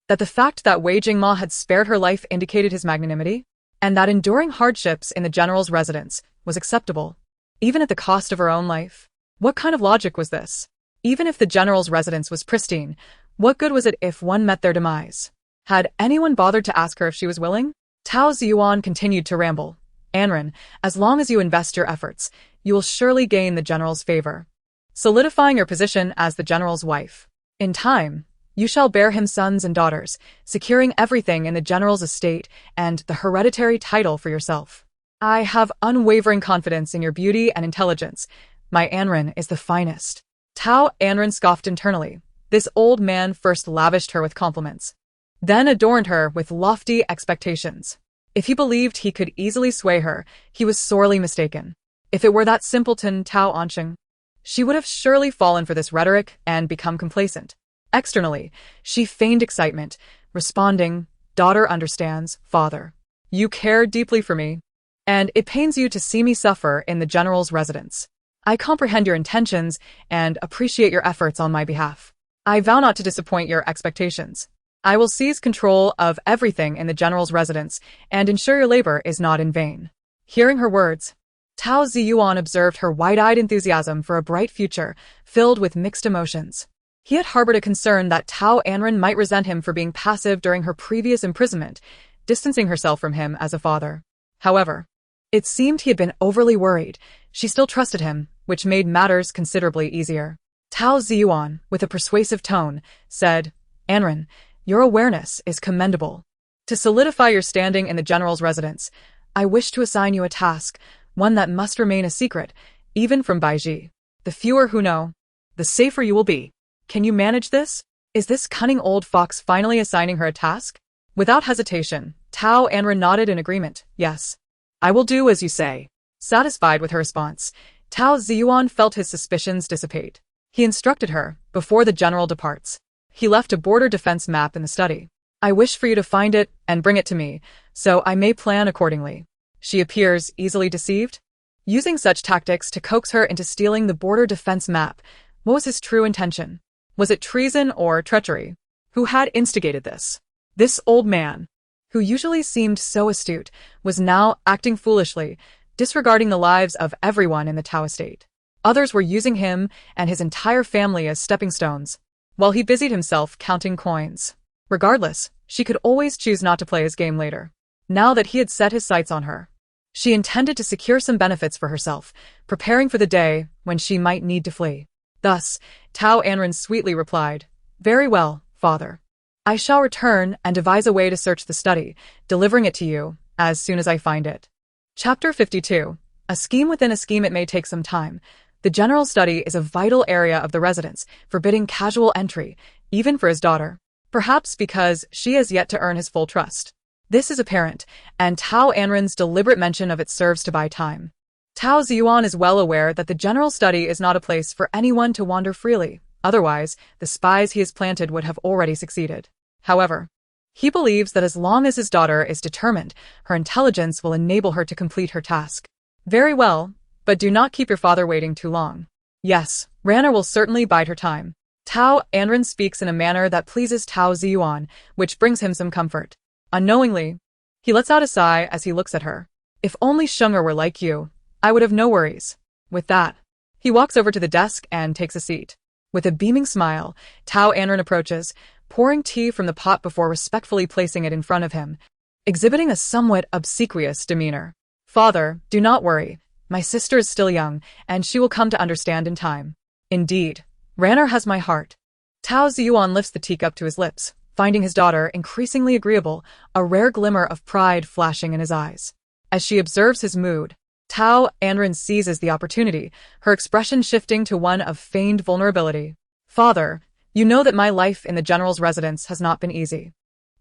That the fact that Wei Jingma had spared her life indicated his magnanimity? And that enduring hardships in the general's residence was acceptable, even at the cost of her own life? What kind of logic was this? Even if the general's residence was pristine, what good was it if one met their demise? Had anyone bothered to ask her if she was willing? Tao Ziyuan continued to ramble. Anran, as long as you invest your efforts, you will surely gain the general's favor, solidifying your position as the general's wife. In time, you shall bear him sons and daughters, securing everything in the general's estate and the hereditary title for yourself. I have unwavering confidence in your beauty and intelligence. My Anran is the finest. Tao Anran scoffed internally. This old man first lavished her with compliments, then adorned her with lofty expectations. If he believed he could easily sway her, he was sorely mistaken. If it were that simpleton Tao Anran, she would have surely fallen for this rhetoric and become complacent. Externally, she feigned excitement, responding, "Daughter understands, father. You care deeply for me, and it pains you to see me suffer in the general's residence. I comprehend your intentions and appreciate your efforts on my behalf. I vow not to disappoint your expectations. I will seize control of everything in the general's residence and ensure your labor is not in vain." Hearing her words, Tao Ziyuan observed her wide-eyed enthusiasm for a bright future, filled with mixed emotions. He had harbored a concern that Tao Anran might resent him for being passive during her previous imprisonment, distancing herself from him as a father. However, it seemed he had been overly worried. She still trusted him, which made matters considerably easier. Tao Ziyuan, with a persuasive tone, said, "Anran, your awareness is commendable. To solidify your standing in the general's residence, I wish to assign you a task, one that must remain a secret, even from Baiji. The fewer who know, the safer you will be. Can you manage this?" Is this cunning old fox finally assigning her a task? Without hesitation, Tao Anran nodded in agreement. "Yes, I will do as you say." Satisfied with her response, Tao Ziyuan felt his suspicions dissipate. He instructed her, before the general departs. He left a border defense map in the study. "I wish for you to find it and bring it to me, so I may plan accordingly." She appears easily deceived? Using such tactics to coax her into stealing the border defense map, what was his true intention? Was it treason or treachery? Who had instigated this? This old man, who usually seemed so astute, was now acting foolishly, disregarding the lives of everyone in the Tao estate. Others were using him and his entire family as stepping stones, while he busied himself counting coins. Regardless, she could always choose not to play his game later. Now that he had set his sights on her, she intended to secure some benefits for herself, preparing for the day when she might need to flee. Thus, Tao Anran sweetly replied, "Very well, father. I shall return and devise a way to search the study, delivering it to you as soon as I find it." Chapter 52. A scheme within a scheme. It may take some time. The general study is a vital area of the residence, forbidding casual entry, even for his daughter. Perhaps because she has yet to earn his full trust. This is apparent, and Tao Anran's deliberate mention of it serves to buy time. Tao Ziyuan is well aware that the general study is not a place for anyone to wander freely. Otherwise, the spies he has planted would have already succeeded. However, he believes that as long as his daughter is determined, her intelligence will enable her to complete her task. Very well, but do not keep your father waiting too long. Yes, Ranner will certainly bide her time. Tao Anran speaks in a manner that pleases Tao Ziyuan, which brings him some comfort. Unknowingly, he lets out a sigh as he looks at her. If only Shunger were like you, I would have no worries. With that, he walks over to the desk and takes a seat. With a beaming smile, Tao Anran approaches, pouring tea from the pot before respectfully placing it in front of him, exhibiting a somewhat obsequious demeanor. "Father, do not worry. My sister is still young, and she will come to understand in time. Indeed, Ranner has my heart. Tao Ziyuan lifts the teacup to his lips, finding his daughter increasingly agreeable, a rare glimmer of pride flashing in his eyes. As she observes his mood, Tao Anran seizes the opportunity, her expression shifting to one of feigned vulnerability. Father, you know that my life in the general's residence has not been easy.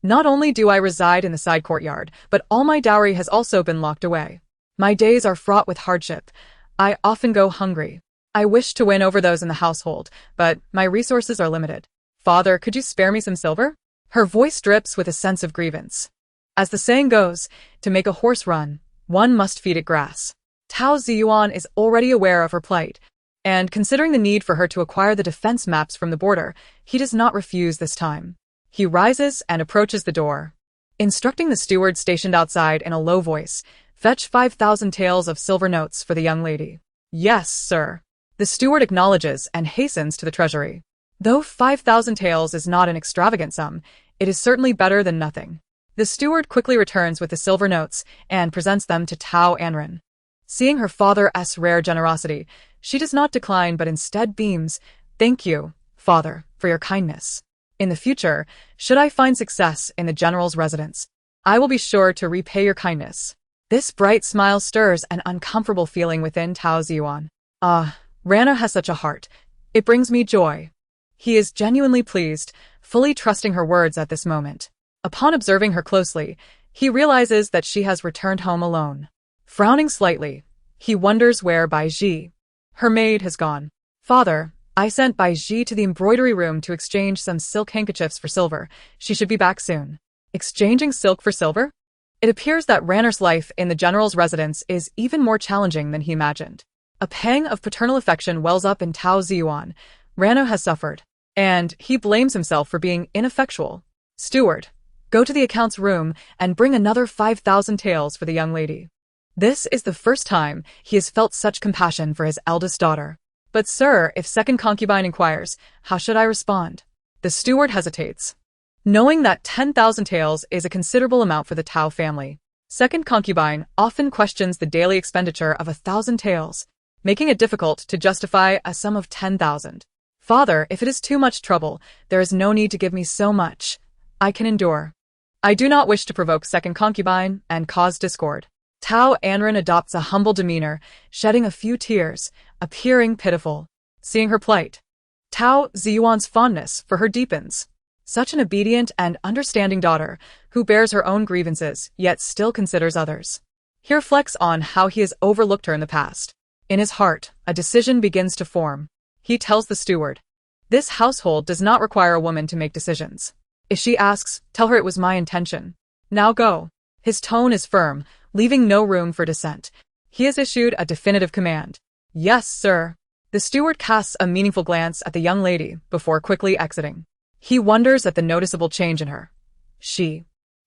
Not only do I reside in the side courtyard, but all my dowry has also been locked away. My days are fraught with hardship. I often go hungry. I wish to win over those in the household, but my resources are limited. Father, could you spare me some silver? Her voice drips with a sense of grievance. As the saying goes, to make a horse run, one must feed it grass. Tao Ziyuan is already aware of her plight, and considering the need for her to acquire the defense maps from the border, he does not refuse this time. He rises and approaches the door, instructing the steward stationed outside in a low voice, "Fetch 5,000 taels of silver notes for the young lady." "Yes, sir." The steward acknowledges and hastens to the treasury. Though 5,000 taels is not an extravagant sum, it is certainly better than nothing. The steward quickly returns with the silver notes and presents them to Tao Anran. Seeing her father's rare generosity, she does not decline but instead beams, "Thank you, father, for your kindness. In the future, should I find success in the general's residence, I will be sure to repay your kindness." This bright smile stirs an uncomfortable feeling within Tao Ziyuan. "Ah, Ranner has such a heart. It brings me joy." He is genuinely pleased, fully trusting her words at this moment. Upon observing her closely, he realizes that she has returned home alone. Frowning slightly, he wonders where Bai Ji, her maid, has gone. "Father, I sent Bai Ji to the embroidery room to exchange some silk handkerchiefs for silver. She should be back soon." Exchanging silk for silver? It appears that Ranner's life in the general's residence is even more challenging than he imagined. A pang of paternal affection wells up in Tao Ziyuan. Ranner has suffered, and he blames himself for being ineffectual. "Steward, go to the accounts room and bring another 5,000 taels for the young lady." This is the first time he has felt such compassion for his eldest daughter. "But sir, if second concubine inquires, how should I respond?" The steward hesitates, knowing that 10,000 taels is a considerable amount for the Tao family. Second concubine often questions the daily expenditure of 1,000 taels, making it difficult to justify a sum of 10,000. "Father, if it is too much trouble, there is no need to give me so much. I can endure. I do not wish to provoke second concubine and cause discord." Tao Anran adopts a humble demeanor, shedding a few tears, appearing pitiful. Seeing her plight, Tao Ziyuan's fondness for her deepens. Such an obedient and understanding daughter, who bears her own grievances, yet still considers others. He reflects on how he has overlooked her in the past. In his heart, a decision begins to form. He tells the steward, "This household does not require a woman to make decisions. If she asks, tell her it was my intention. Now go." His tone is firm, leaving no room for dissent. He has issued a definitive command. "Yes, sir." The steward casts a meaningful glance at the young lady before quickly exiting. He wonders at the noticeable change in her. She,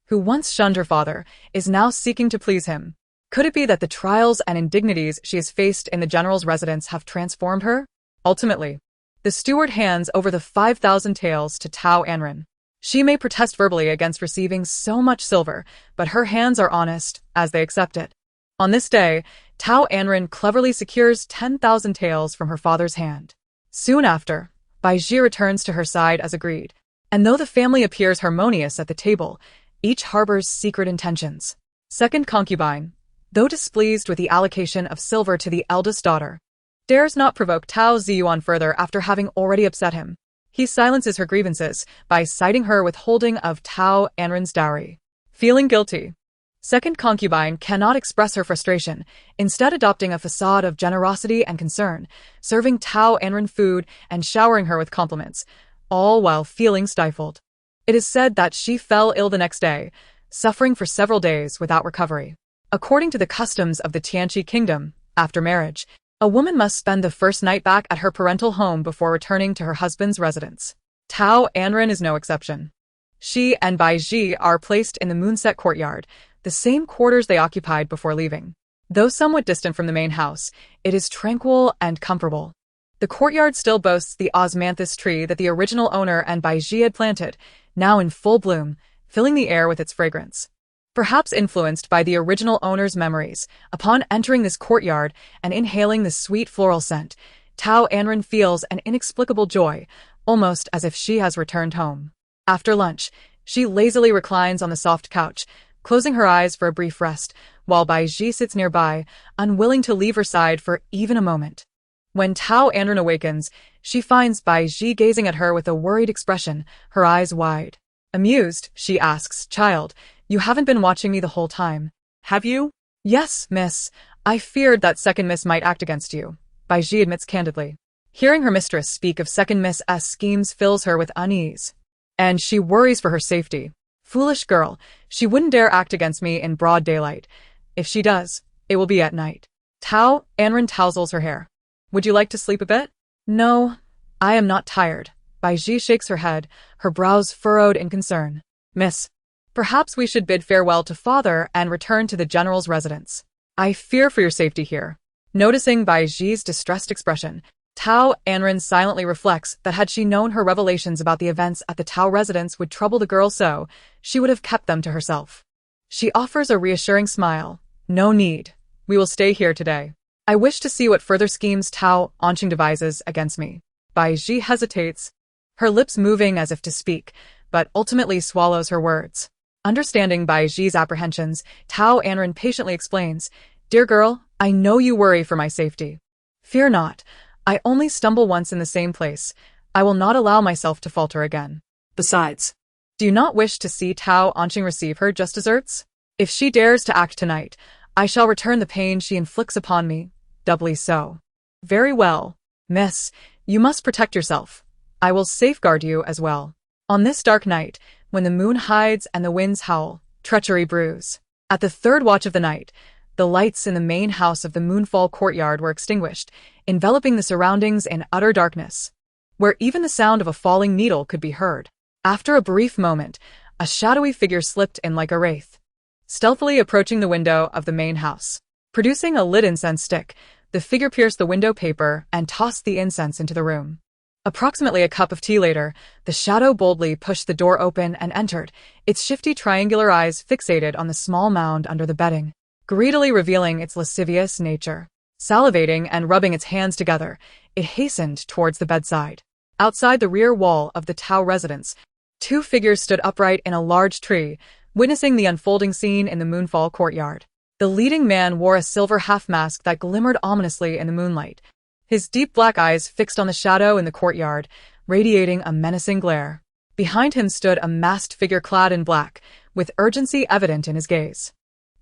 who once shunned her father, is now seeking to please him. Could it be that the trials and indignities she has faced in the general's residence have transformed her? Ultimately, the steward hands over the 5,000 taels to Tao Anran. She may protest verbally against receiving so much silver, but her hands are honest as they accept it. On this day, Tao Anran cleverly secures 10,000 taels from her father's hand. Soon after, Bai Ji returns to her side as agreed, and though the family appears harmonious at the table, each harbors secret intentions. Second concubine, though displeased with the allocation of silver to the eldest daughter, dares not provoke Tao Ziyuan further after having already upset him. He silences her grievances by citing her withholding of Tao Anran's dowry. Feeling guilty, second concubine cannot express her frustration, instead adopting a facade of generosity and concern, serving Tao Anran food and showering her with compliments, all while feeling stifled. It is said that she fell ill the next day, suffering for several days without recovery. According to the customs of the Tianqi kingdom, after marriage, a woman must spend the first night back at her parental home before returning to her husband's residence. Tao Anran is no exception. She and Bai Ji are placed in the moonset courtyard, the same quarters they occupied before leaving. Though somewhat distant from the main house, it is tranquil and comfortable. The courtyard still boasts the osmanthus tree that the original owner and Bai Ji had planted, now in full bloom, filling the air with its fragrance. Perhaps influenced by the original owner's memories, upon entering this courtyard and inhaling the sweet floral scent, Tao Anran feels an inexplicable joy, almost as if she has returned home. After lunch, she lazily reclines on the soft couch, closing her eyes for a brief rest, while Baiji sits nearby, unwilling to leave her side for even a moment. When Tao Anran awakens, she finds Baiji gazing at her with a worried expression, her eyes wide. Amused, she asks, "Child, you haven't been watching me the whole time, have you?" "Yes, miss. I feared that second miss might act against you," Baiji admits candidly. Hearing her mistress speak of second Miss S schemes fills her with unease, and she worries for her safety. Foolish girl, she wouldn't dare act against me in broad daylight. If she does, it will be at night. Tao Anran tousles her hair. "Would you like to sleep a bit?" "No, I am not tired." Baiji shakes her head, her brows furrowed in concern. "Miss, perhaps we should bid farewell to father and return to the general's residence. I fear for your safety here." Noticing Baiji's distressed expression, Tao Anran silently reflects that had she known her revelations about the events at the Tao residence would trouble the girl so, she would have kept them to herself. She offers a reassuring smile. "No need. We will stay here today. I wish to see what further schemes Tao Anran devises against me." Baiji hesitates, her lips moving as if to speak, but ultimately swallows her words. Understanding Baiji's apprehensions, Tao Anran patiently explains, "Dear girl, I know you worry for my safety. Fear not. I only stumble once in the same place. I will not allow myself to falter again. Besides, do you not wish to see Tao Anran receive her just desserts? If she dares to act tonight, I shall return the pain she inflicts upon me, doubly so." "Very well, miss, you must protect yourself. I will safeguard you as well." On this dark night, when the moon hides and the winds howl, treachery brews. At the third watch of the night, the lights in the main house of the Moonfall courtyard were extinguished, enveloping the surroundings in utter darkness, where even the sound of a falling needle could be heard. After a brief moment, a shadowy figure slipped in like a wraith, stealthily approaching the window of the main house. Producing a lit incense stick, the figure pierced the window paper and tossed the incense into the room. Approximately a cup of tea later, the shadow boldly pushed the door open and entered, its shifty triangular eyes fixated on the small mound under the bedding, greedily revealing its lascivious nature. Salivating and rubbing its hands together, it hastened towards the bedside. Outside the rear wall of the Tao residence, two figures stood upright in a large tree, witnessing the unfolding scene in the Moonfall courtyard. The leading man wore a silver half-mask that glimmered ominously in the moonlight, his deep black eyes fixed on the shadow in the courtyard, radiating a menacing glare. Behind him stood a masked figure clad in black, with urgency evident in his gaze.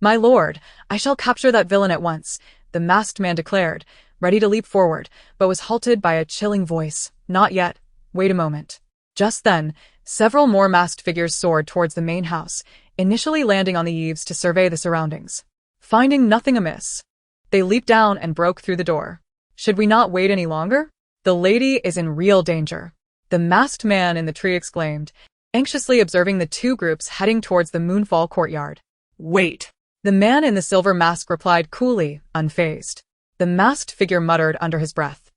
"My lord, I shall capture that villain at once," the masked man declared, ready to leap forward, but was halted by a chilling voice. "Not yet. Wait a moment." Just then, several more masked figures soared towards the main house, initially landing on the eaves to survey the surroundings. Finding nothing amiss, they leaped down and broke through the door. "Should we not wait any longer? The lady is in real danger," the masked man in the tree exclaimed, anxiously observing the two groups heading towards the Moonfall courtyard. "Wait," the man in the silver mask replied coolly, unfazed. The masked figure muttered under his breath,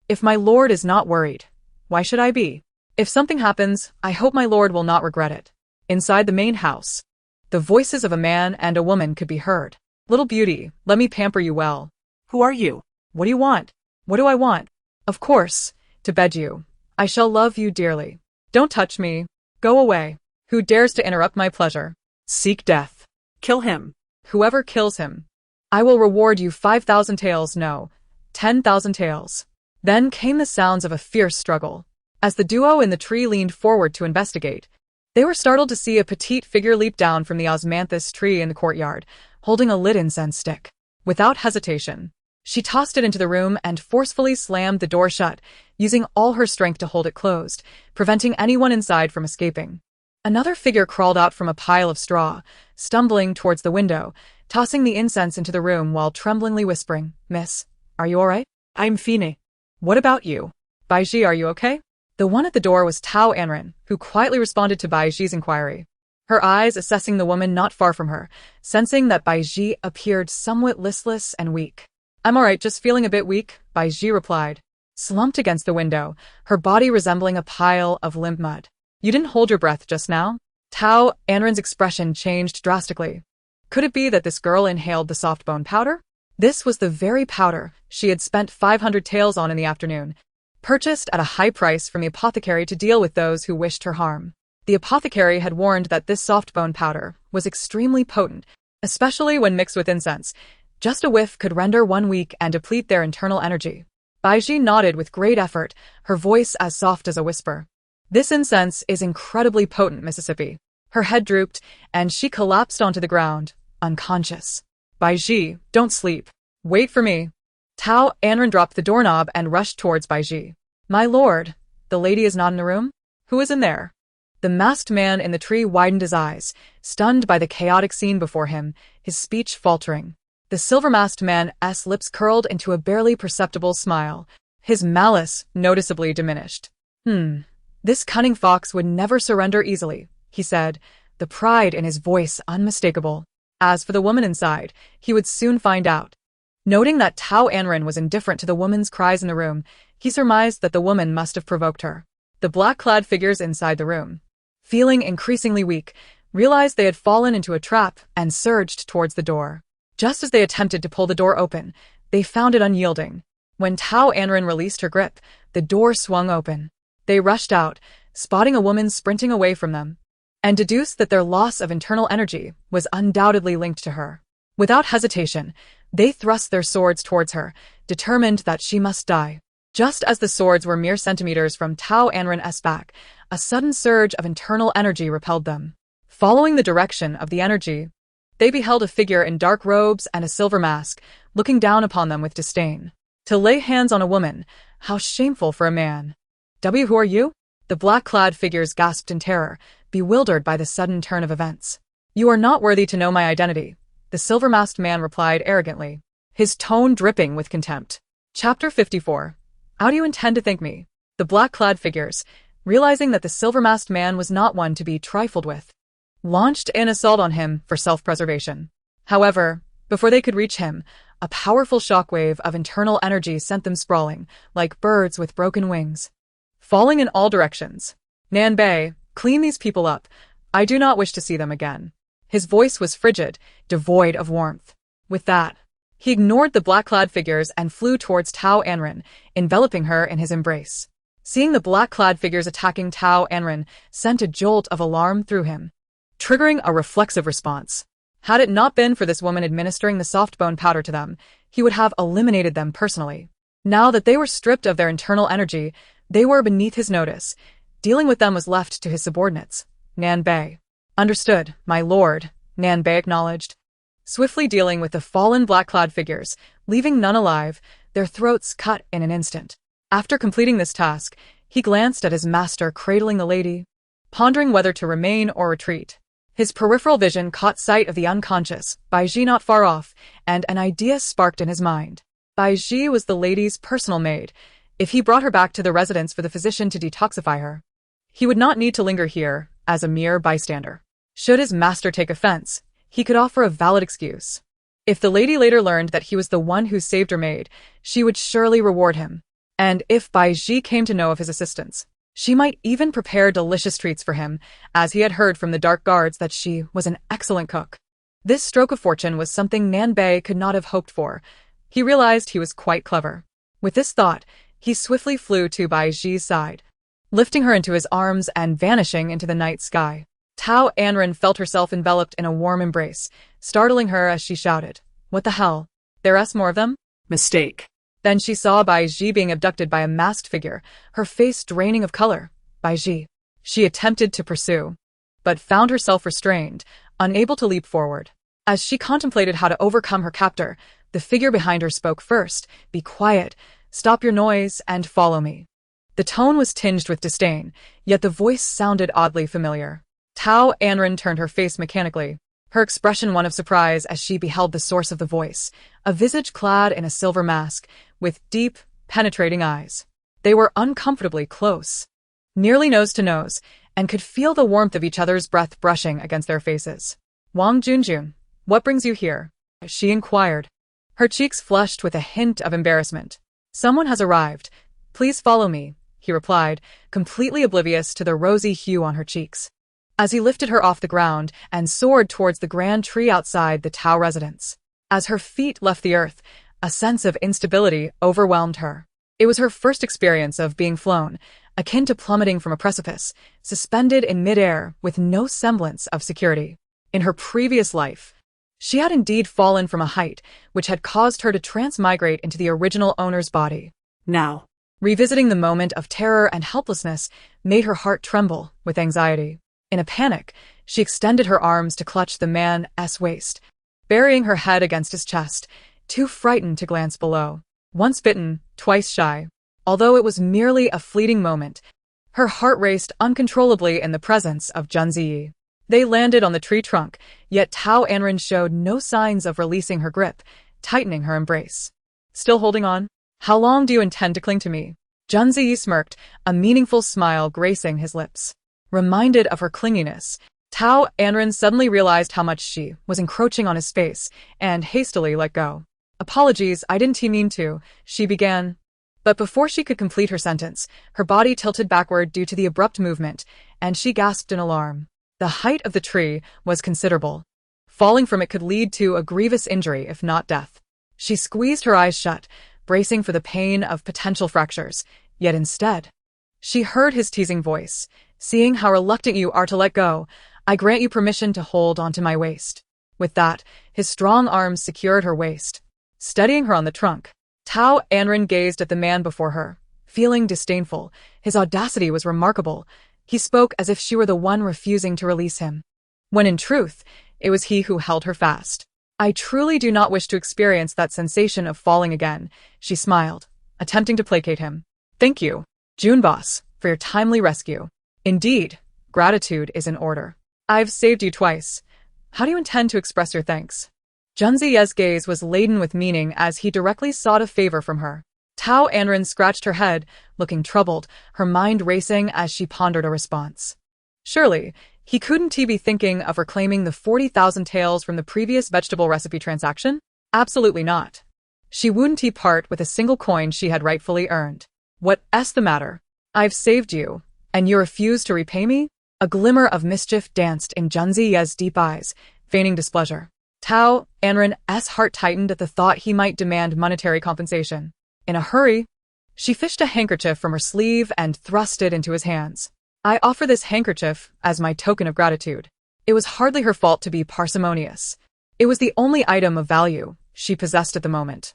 "If my lord is not worried, why should I be? If something happens, I hope my lord will not regret it." Inside the main house, the voices of a man and a woman could be heard. "Little beauty, let me pamper you well." "Who are you? What do you want?" "What do I want? Of course, to bed you. I shall love you dearly. Don't touch me. Go away. Who dares to interrupt my pleasure? Seek death. Kill him. Whoever kills him. I will reward you 5,000 taels, no, 10,000 taels." Then came the sounds of a fierce struggle. As the duo in the tree leaned forward to investigate, they were startled to see a petite figure leap down from the osmanthus tree in the courtyard, holding a lit incense stick. Without hesitation, she tossed it into the room and forcefully slammed the door shut, using all her strength to hold it closed, preventing anyone inside from escaping. Another figure crawled out from a pile of straw, stumbling towards the window, tossing the incense into the room while tremblingly whispering, "Miss, are you all right?" "I'm fine. What about you? Baiji, are you okay?" The one at the door was Tao Anran, who quietly responded to Baiji's inquiry, her eyes assessing the woman not far from her, sensing that Baiji appeared somewhat listless and weak. "I'm all right, just feeling a bit weak," Baiji replied, slumped against the window, her body resembling a pile of limp mud. "You didn't hold your breath just now?" Tao Anran's expression changed drastically. Could it be that this girl inhaled the soft bone powder? This was the very powder she had spent 500 taels on in the afternoon, purchased at a high price from the apothecary to deal with those who wished her harm. The apothecary had warned that this soft bone powder was extremely potent, especially when mixed with incense. Just a whiff could render one weak and deplete their internal energy. Baiji nodded with great effort, her voice as soft as a whisper. This incense is incredibly potent, Mississippi. Her head drooped, and she collapsed onto the ground, unconscious. Baiji, don't sleep. Wait for me. Tao Anran dropped the doorknob and rushed towards Baiji. My lord, the lady is not in the room? Who is in there? The masked man in the tree widened his eyes, stunned by the chaotic scene before him, his speech faltering. The silver-masked man's lips curled into a barely perceptible smile, his malice noticeably diminished. This cunning fox would never surrender easily, he said, the pride in his voice unmistakable. As for the woman inside, he would soon find out. Noting that Tao Anran was indifferent to the woman's cries in the room, he surmised that the woman must have provoked her. The black-clad figures inside the room, feeling increasingly weak, realized they had fallen into a trap and surged towards the door. Just as they attempted to pull the door open, they found it unyielding. When Tao Anran released her grip, the door swung open. They rushed out, spotting a woman sprinting away from them, and deduced that their loss of internal energy was undoubtedly linked to her. Without hesitation, they thrust their swords towards her, determined that she must die. Just as the swords were mere centimeters from Tao Anran's back, a sudden surge of internal energy repelled them. Following the direction of the energy, they beheld a figure in dark robes and a silver mask, looking down upon them with disdain. To lay hands on a woman, how shameful for a man. Who are you? The black-clad figures gasped in terror, bewildered by the sudden turn of events. You are not worthy to know my identity, the silver-masked man replied arrogantly, his tone dripping with contempt. Chapter 54. How do you intend to thank me? The black-clad figures, realizing that the silver-masked man was not one to be trifled with, launched an assault on him for self-preservation. However, before they could reach him, a powerful shockwave of internal energy sent them sprawling, like birds with broken wings, falling in all directions. Nanbei, clean these people up. I do not wish to see them again. His voice was frigid, devoid of warmth. With that, he ignored the black-clad figures and flew towards Tao Anran, enveloping her in his embrace. Seeing the black-clad figures attacking Tao Anran sent a jolt of alarm through him, triggering a reflexive response. Had it not been for this woman administering the soft bone powder to them, he would have eliminated them personally. Now that they were stripped of their internal energy, they were beneath his notice. Dealing with them was left to his subordinates. Nanbei. Understood, my lord, Nanbei acknowledged. Swiftly dealing with the fallen black-clad figures, leaving none alive, their throats cut in an instant. After completing this task, he glanced at his master cradling the lady, pondering whether to remain or retreat. His peripheral vision caught sight of the unconscious Baiji not far off, and an idea sparked in his mind. Baiji was the lady's personal maid. If he brought her back to the residence for the physician to detoxify her, he would not need to linger here as a mere bystander. Should his master take offense, he could offer a valid excuse. If the lady later learned that he was the one who saved her maid, she would surely reward him. And if Baiji came to know of his assistance, she might even prepare delicious treats for him, as he had heard from the dark guards that she was an excellent cook. This stroke of fortune was something Nanbei could not have hoped for. He realized he was quite clever. With this thought, he swiftly flew to Baiji's side, lifting her into his arms and vanishing into the night sky. Tao Anran felt herself enveloped in a warm embrace, startling her as she shouted, "What the hell? There's more of them?" Mistake. Then she saw Baiji being abducted by a masked figure, her face draining of color. Baiji. She attempted to pursue, but found herself restrained, unable to leap forward. As she contemplated how to overcome her captor, the figure behind her spoke first. "Be quiet, stop your noise, and follow me." The tone was tinged with disdain, yet the voice sounded oddly familiar. Tao Anran turned her face mechanically, her expression one of surprise as she beheld the source of the voice, a visage clad in a silver mask, with deep, penetrating eyes. They were uncomfortably close, nearly nose to nose, and could feel the warmth of each other's breath brushing against their faces. "Wang Junjun, what brings you here?" she inquired, her cheeks flushed with a hint of embarrassment. "Someone has arrived. Please follow me," he replied, completely oblivious to the rosy hue on her cheeks. as he lifted her off the ground and soared towards the grand tree outside the Tao residence. As her feet left the earth, a sense of instability overwhelmed her. It was her first experience of being flown, akin to plummeting from a precipice, suspended in midair with no semblance of security. In her previous life, she had indeed fallen from a height which had caused her to transmigrate into the original owner's body. Now, Revisiting the moment of terror and helplessness made her heart tremble with anxiety. In a panic, she extended her arms to clutch the man's waist, burying her head against his chest, too frightened to glance below. Once bitten, twice shy. Although it was merely a fleeting moment, her heart raced uncontrollably in the presence of Junzi. They landed on the tree trunk, yet Tao Anran showed no signs of releasing her grip, tightening her embrace. Still holding on? How long do you intend to cling to me? Junzi smirked, a meaningful smile gracing his lips. Reminded of her clinginess, Tao Anran suddenly realized how much she was encroaching on his space, and hastily let go. Apologies, I didn't mean to, she began. But before she could complete her sentence, her body tilted backward due to the abrupt movement, and she gasped in alarm. The height of the tree was considerable. Falling from it could lead to a grievous injury, if not death. She squeezed her eyes shut, bracing for the pain of potential fractures, yet instead, she heard his teasing voice. Seeing how reluctant you are to let go, I grant you permission to hold onto my waist. With that, his strong arms secured her waist, steadying her on the trunk. Tao Anran gazed at the man before her, feeling disdainful. His audacity was remarkable. He spoke as if she were the one refusing to release him, when in truth, it was he who held her fast. I truly do not wish to experience that sensation of falling again, she smiled, attempting to placate him. Thank you, Junboss, for your timely rescue. Indeed, gratitude is in order. I've saved you twice. How do you intend to express your thanks? Junzi's gaze was laden with meaning as he directly sought a favor from her. Tao Anran scratched her head, looking troubled, her mind racing as she pondered a response. Surely, he couldn't be thinking of reclaiming the 40,000 taels from the previous vegetable recipe transaction? Absolutely not. She wouldn't part with a single coin she had rightfully earned. What's the matter? I've saved you, and you refuse to repay me? A glimmer of mischief danced in Junzi's deep eyes, feigning displeasure. Tao Anran's heart tightened at the thought he might demand monetary compensation. In a hurry, she fished a handkerchief from her sleeve and thrust it into his hands. I offer this handkerchief as my token of gratitude. It was hardly her fault to be parsimonious. It was the only item of value she possessed at the moment.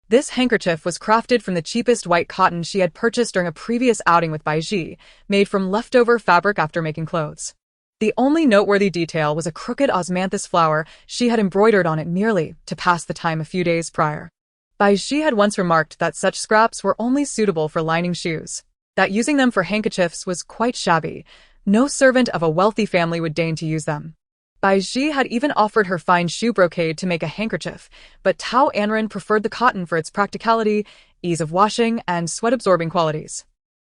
This handkerchief was crafted from the cheapest white cotton she had purchased during a previous outing with Baiji, made from leftover fabric after making clothes. The only noteworthy detail was a crooked osmanthus flower she had embroidered on it merely to pass the time a few days prior. Baiji had once remarked that such scraps were only suitable for lining shoes, that using them for handkerchiefs was quite shabby. No servant of a wealthy family would deign to use them. Baiji had even offered her fine shoe brocade to make a handkerchief, but Tao Anran preferred the cotton for its practicality, ease of washing, and sweat-absorbing qualities.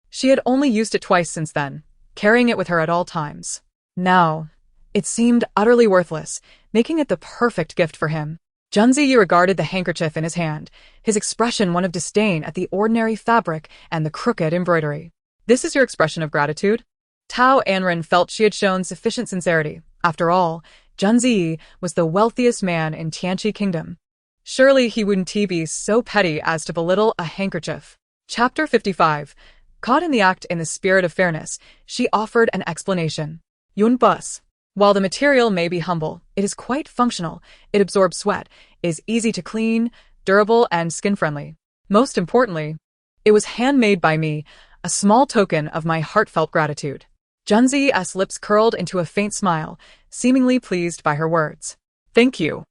She had only used it twice since then, carrying it with her at all times. Now, it seemed utterly worthless, making it the perfect gift for him. Junzi regarded the handkerchief in his hand, his expression one of disdain at the ordinary fabric and the crooked embroidery. This is your expression of gratitude? Tao Anran felt she had shown sufficient sincerity. After all, Junzi was the wealthiest man in Tianqi Kingdom. Surely he wouldn't be so petty as to belittle a handkerchief. Chapter 55. Caught in the act in the spirit of fairness, she offered an explanation. Yun bus. While the material may be humble, it is quite functional. It absorbs sweat, is easy to clean, durable, and skin-friendly. Most importantly, it was handmade by me, a small token of my heartfelt gratitude. Junzi's lips curled into a faint smile, seemingly pleased by her words. Thank you.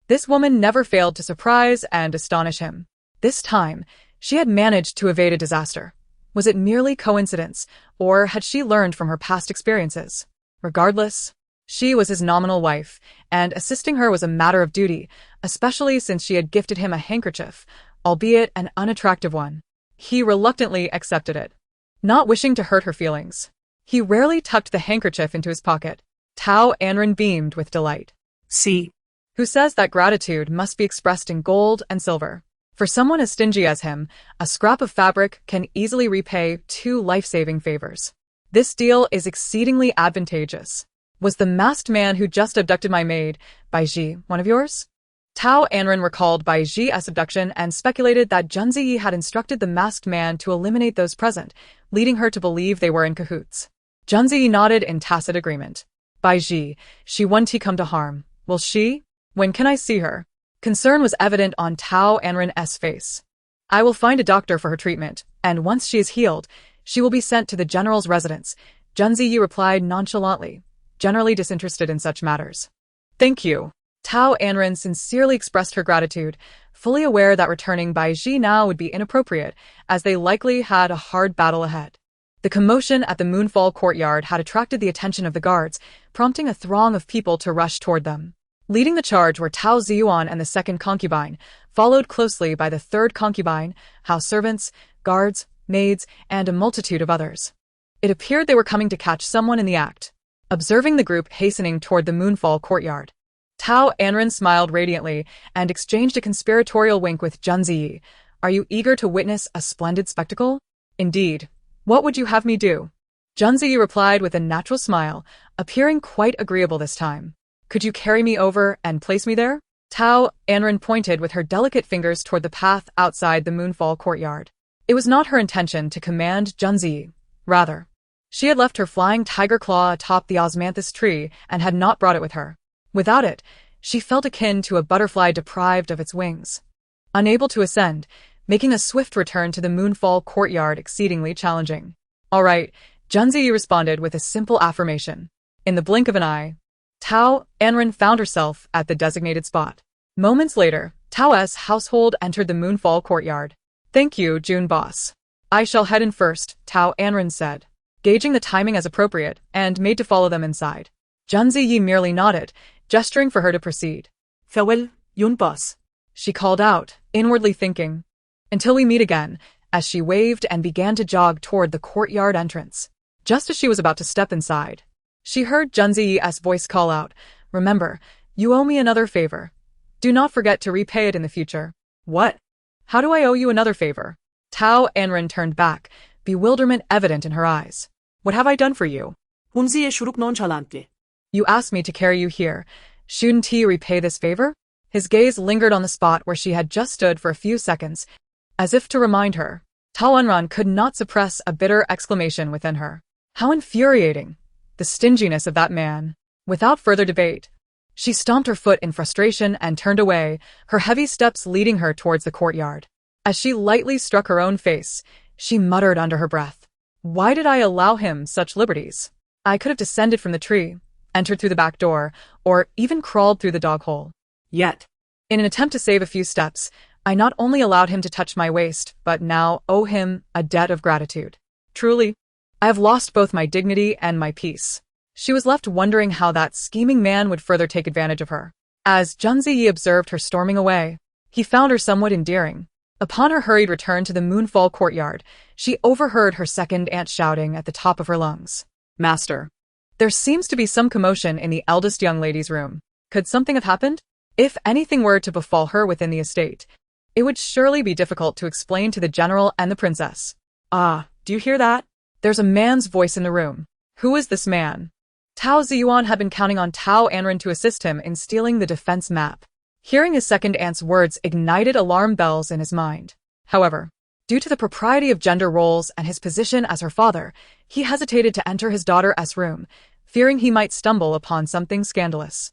This woman never failed to surprise and astonish him. This time, she had managed to evade a disaster. Was it merely coincidence, or had she learned from her past experiences? Regardless, she was his nominal wife, and assisting her was a matter of duty, especially since she had gifted him a handkerchief, albeit an unattractive one. He reluctantly accepted it, not wishing to hurt her feelings. He rarely tucked the handkerchief into his pocket. Tao Anran beamed with delight. See, who says that gratitude must be expressed in gold and silver? For someone as stingy as him, a scrap of fabric can easily repay 2 life-saving favors. This deal is exceedingly advantageous. Was the masked man who just abducted my maid, Bai Ji, one of yours? Tao Anran recalled Bai Ji's abduction and speculated that Zhen Ziyi had instructed the masked man to eliminate those present, leading her to believe they were in cahoots. Zhen Ziyi nodded in tacit agreement. Bai Ji, she won't come to harm. Will she? When can I see her? Concern was evident on Tao Anran's face. I will find a doctor for her treatment, and once she is healed, she will be sent to the general's residence, Zhen Ziyi replied nonchalantly, generally disinterested in such matters. Thank you. Tao Anran sincerely expressed her gratitude, fully aware that returning Bai Ji now would be inappropriate, as they likely had a hard battle ahead. The commotion at the Moonfall courtyard had attracted the attention of the guards, prompting a throng of people to rush toward them. Leading the charge were Tao Ziyuan and the second concubine, followed closely by the third concubine, house servants, guards, maids, and a multitude of others. It appeared they were coming to catch someone in the act. Observing the group hastening toward the Moonfall courtyard, Tao Anran smiled radiantly and exchanged a conspiratorial wink with Zhen Ziyi. Are you eager to witness a splendid spectacle? Indeed. What would you have me do? Zhen Ziyi replied with a natural smile, appearing quite agreeable this time. Could you carry me over and place me there? Tao Anran pointed with her delicate fingers toward the path outside the Moonfall courtyard. It was not her intention to command Zhen Ziyi. Rather, she had left her flying tiger claw atop the osmanthus tree and had not brought it with her. Without it, she felt akin to a butterfly deprived of its wings. Unable to ascend, making a swift return to the Moonfall courtyard exceedingly challenging. All right, Zhen Ziyi responded with a simple affirmation. In the blink of an eye, Tao Anran found herself at the designated spot. Moments later, Tao's household entered the Moonfall courtyard. Thank you, June boss. I shall head in first, Tao Anran said, gauging the timing as appropriate, and made to follow them inside. Zhen Ziyi merely nodded, gesturing for her to proceed. Farewell, Yun boss. She called out, inwardly thinking. Until we meet again, as she waved and began to jog toward the courtyard entrance. Just as she was about to step inside, she heard Zhen Ziyi's voice call out, Remember, you owe me another favor. Do not forget to repay it in the future. What? How do I owe you another favor? Tao Anran turned back, bewilderment evident in her eyes. What have I done for you? Hunziye shuruk nonchalantly. You asked me to carry you here. Shouldn't he repay this favor? His gaze lingered on the spot where she had just stood for a few seconds, as if to remind her. Tao Anran could not suppress a bitter exclamation within her. How infuriating! The stinginess of that man. Without further debate, she stomped her foot in frustration and turned away, her heavy steps leading her towards the courtyard. As she lightly struck her own face, she muttered under her breath. Why did I allow him such liberties? I could have descended from the tree, entered through the back door, or even crawled through the dog hole. Yet, in an attempt to save a few steps, I not only allowed him to touch my waist, but now owe him a debt of gratitude. Truly, I have lost both my dignity and my peace. She was left wondering how that scheming man would further take advantage of her. As Zhen Ziyi observed her storming away, he found her somewhat endearing. Upon her hurried return to the Moonfall courtyard, she overheard her second aunt shouting at the top of her lungs. Master, there seems to be some commotion in the eldest young lady's room. Could something have happened? If anything were to befall her within the estate, it would surely be difficult to explain to the general and the princess. Ah, do you hear that? There's a man's voice in the room. Who is this man? Tao Ziyuan had been counting on Tao Anran to assist him in stealing the defense map. Hearing his second aunt's words ignited alarm bells in his mind. However, due to the propriety of gender roles and his position as her father, he hesitated to enter his daughter's room, fearing he might stumble upon something scandalous.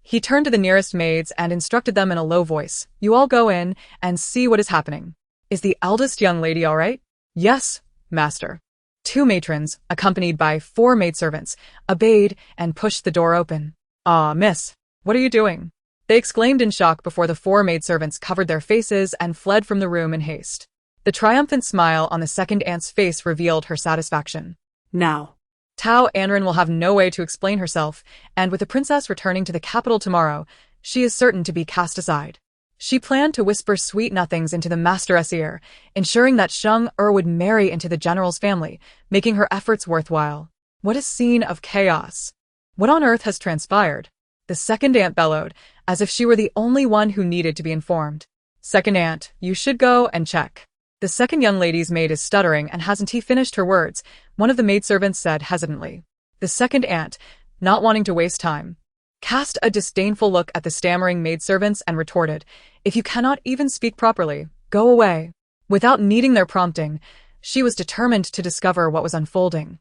He turned to the nearest maids and instructed them in a low voice, You all go in and see what is happening. Is the eldest young lady all right? Yes, master. 2 matrons, accompanied by 4 maidservants, obeyed and pushed the door open. Ah, miss, what are you doing? They exclaimed in shock before the 4 maidservants covered their faces and fled from the room in haste. The triumphant smile on the second aunt's face revealed her satisfaction. Now, Tao Anran will have no way to explain herself, and with the princess returning to the capital tomorrow, she is certain to be cast aside. She planned to whisper sweet nothings into the master's ear, ensuring that Sheng would marry into the general's family, making her efforts worthwhile. What a scene of chaos! What on earth has transpired? The second aunt bellowed, as if she were the only one who needed to be informed. Second aunt, you should go and check. The second young lady's maid is stuttering and hasn't he finished her words, one of the maidservants said hesitantly. The second aunt, not wanting to waste time, cast a disdainful look at the stammering maidservants and retorted, "If you cannot even speak properly, go away." Without needing their prompting, she was determined to discover what was unfolding.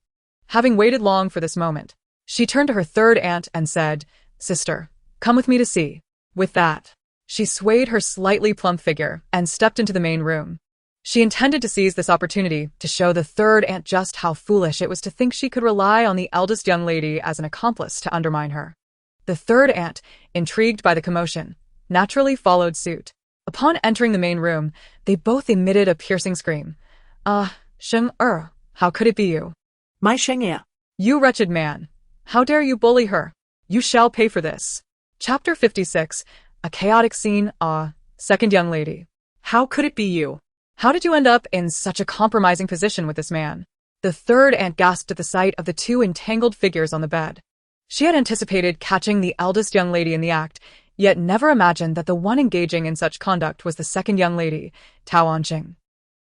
Having waited long for this moment, she turned to her third aunt and said, "Sister, come with me to see." With that, she swayed her slightly plump figure and stepped into the main room. She intended to seize this opportunity to show the third aunt just how foolish it was to think she could rely on the eldest young lady as an accomplice to undermine her. The third aunt, intrigued by the commotion, naturally followed suit. Upon entering the main room, they both emitted a piercing scream. Sheng how could it be you? My Sheng. You wretched man. How dare you bully her? You shall pay for this. Chapter 56, A Chaotic Scene, Second Young Lady. How could it be you? How did you end up in such a compromising position with this man? The third aunt gasped at the sight of the two entangled figures on the bed. She had anticipated catching the eldest young lady in the act, yet never imagined that the one engaging in such conduct was the second young lady, Tao Anran.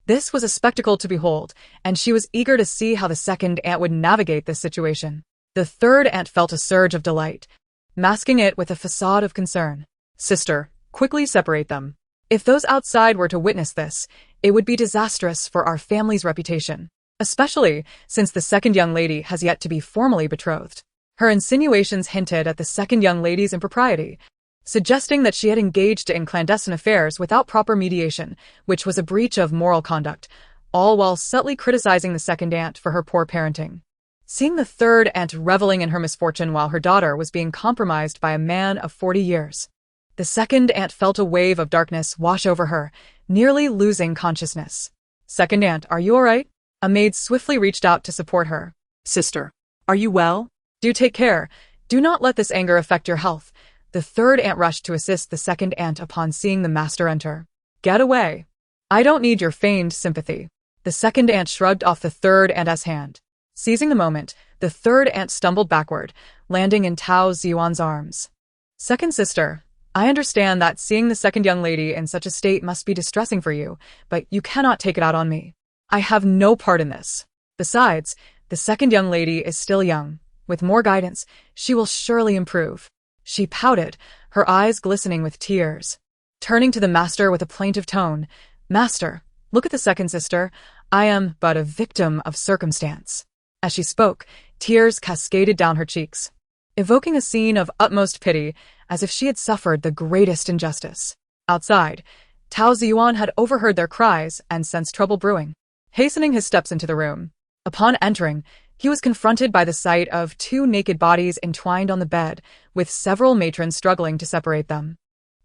This was a spectacle to behold, and she was eager to see how the second aunt would navigate this situation. The third aunt felt a surge of delight, masking it with a facade of concern. "Sister, quickly separate them. If those outside were to witness this, it would be disastrous for our family's reputation, especially since the second young lady has yet to be formally betrothed." Her insinuations hinted at the second young lady's impropriety, suggesting that she had engaged in clandestine affairs without proper mediation, which was a breach of moral conduct, all while subtly criticizing the second aunt for her poor parenting. Seeing the third aunt reveling in her misfortune while her daughter was being compromised by a man of 40 years, the second aunt felt a wave of darkness wash over her, nearly losing consciousness. "Second aunt, are you all right?" A maid swiftly reached out to support her. Sister, are you well? "Do take care. Do not let this anger affect your health." The third aunt rushed to assist the second aunt upon seeing the master enter. "Get away. I don't need your feigned sympathy." The second aunt shrugged off the third aunt's hand. Seizing the moment, the third aunt stumbled backward, landing in Tao Ziyuan's arms. "Second sister, I understand that seeing the second young lady in such a state must be distressing for you, but you cannot take it out on me. I have no part in this. Besides, the second young lady is still young. With more guidance, she will surely improve." She pouted, her eyes glistening with tears. Turning to the master with a plaintive tone, "Master, look at the second sister. I am but a victim of circumstance." As she spoke, tears cascaded down her cheeks, evoking a scene of utmost pity, as if she had suffered the greatest injustice. Outside, Tao Ziyuan had overheard their cries and sensed trouble brewing. Hastening his steps into the room, upon entering, he was confronted by the sight of two naked bodies entwined on the bed, with several matrons struggling to separate them.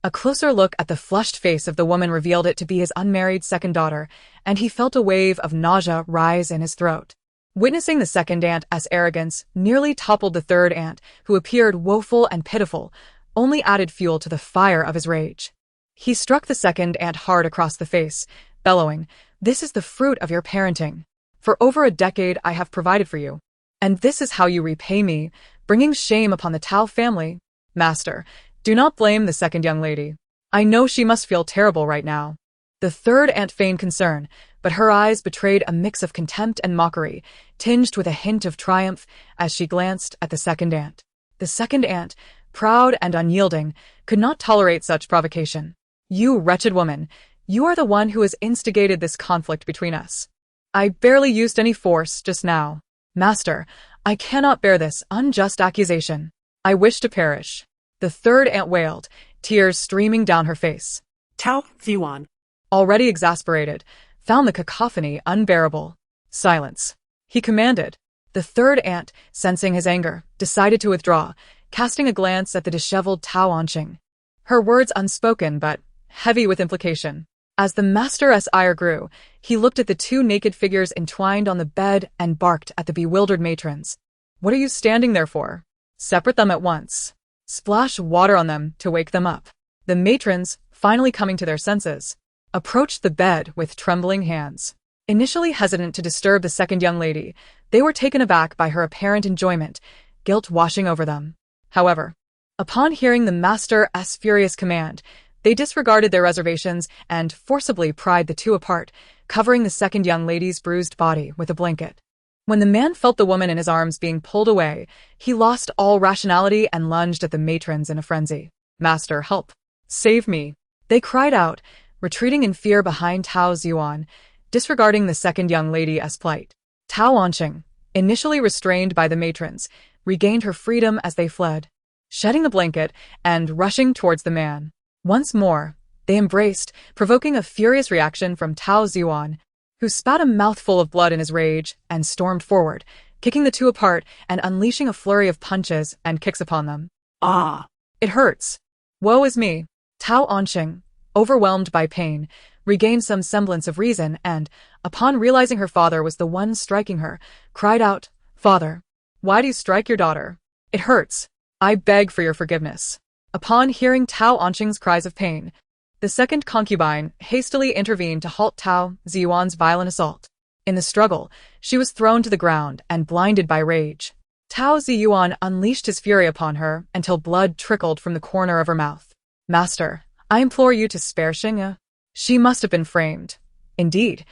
A closer look at the flushed face of the woman revealed it to be his unmarried second daughter, and he felt a wave of nausea rise in his throat. Witnessing the second aunt's arrogance nearly toppled the third aunt, who appeared woeful and pitiful, only added fuel to the fire of his rage. He struck the second aunt hard across the face, bellowing, "This is the fruit of your parenting. For over a decade I have provided for you, and this is how you repay me, bringing shame upon the Tao family. Master, do not blame the second young lady. I know she must feel terrible right now." The third aunt feigned concern, but her eyes betrayed a mix of contempt and mockery, tinged with a hint of triumph as she glanced at the second aunt. The second aunt, proud and unyielding, could not tolerate such provocation. "You wretched woman, you are the one who has instigated this conflict between us. I barely used any force just now. Master, I cannot bear this unjust accusation. I wish to perish." The third aunt wailed, tears streaming down her face. Tao Ziyuan, already exasperated, found the cacophony unbearable. "Silence," he commanded. The third aunt, sensing his anger, decided to withdraw, casting a glance at the disheveled Tao Anran. Her words unspoken but heavy with implication. As the master's ire grew, he looked at the two naked figures entwined on the bed and barked at the bewildered matrons. "What are you standing there for? Separate them at once. Splash water on them to wake them up." The matrons, finally coming to their senses, approached the bed with trembling hands. Initially hesitant to disturb the second young lady, they were taken aback by her apparent enjoyment, guilt washing over them. However, upon hearing the master's furious command, they disregarded their reservations and forcibly pried the two apart, covering the second young lady's bruised body with a blanket. When the man felt the woman in his arms being pulled away, he lost all rationality and lunged at the matrons in a frenzy. "Master, help! Save me!" They cried out, retreating in fear behind Tao Yuan, disregarding the second young lady's plight. Tao Anran, initially restrained by the matrons, regained her freedom as they fled, shedding the blanket and rushing towards the man. Once more, they embraced, provoking a furious reaction from Tao Yuan, who spat a mouthful of blood in his rage and stormed forward, kicking the two apart and unleashing a flurry of punches and kicks upon them. Ah! "It hurts. Woe is me." Tao Anran, overwhelmed by pain, regained some semblance of reason and, upon realizing her father was the one striking her, cried out, "Father, why do you strike your daughter? It hurts. I beg for your forgiveness." Upon hearing Tao Anran's cries of pain, the second concubine hastily intervened to halt Tao Yuan's violent assault. In the struggle, she was thrown to the ground and blinded by rage. Tao Yuan unleashed his fury upon her until blood trickled from the corner of her mouth. "Master, I implore you to spare Xingya. She must have been framed. Indeed,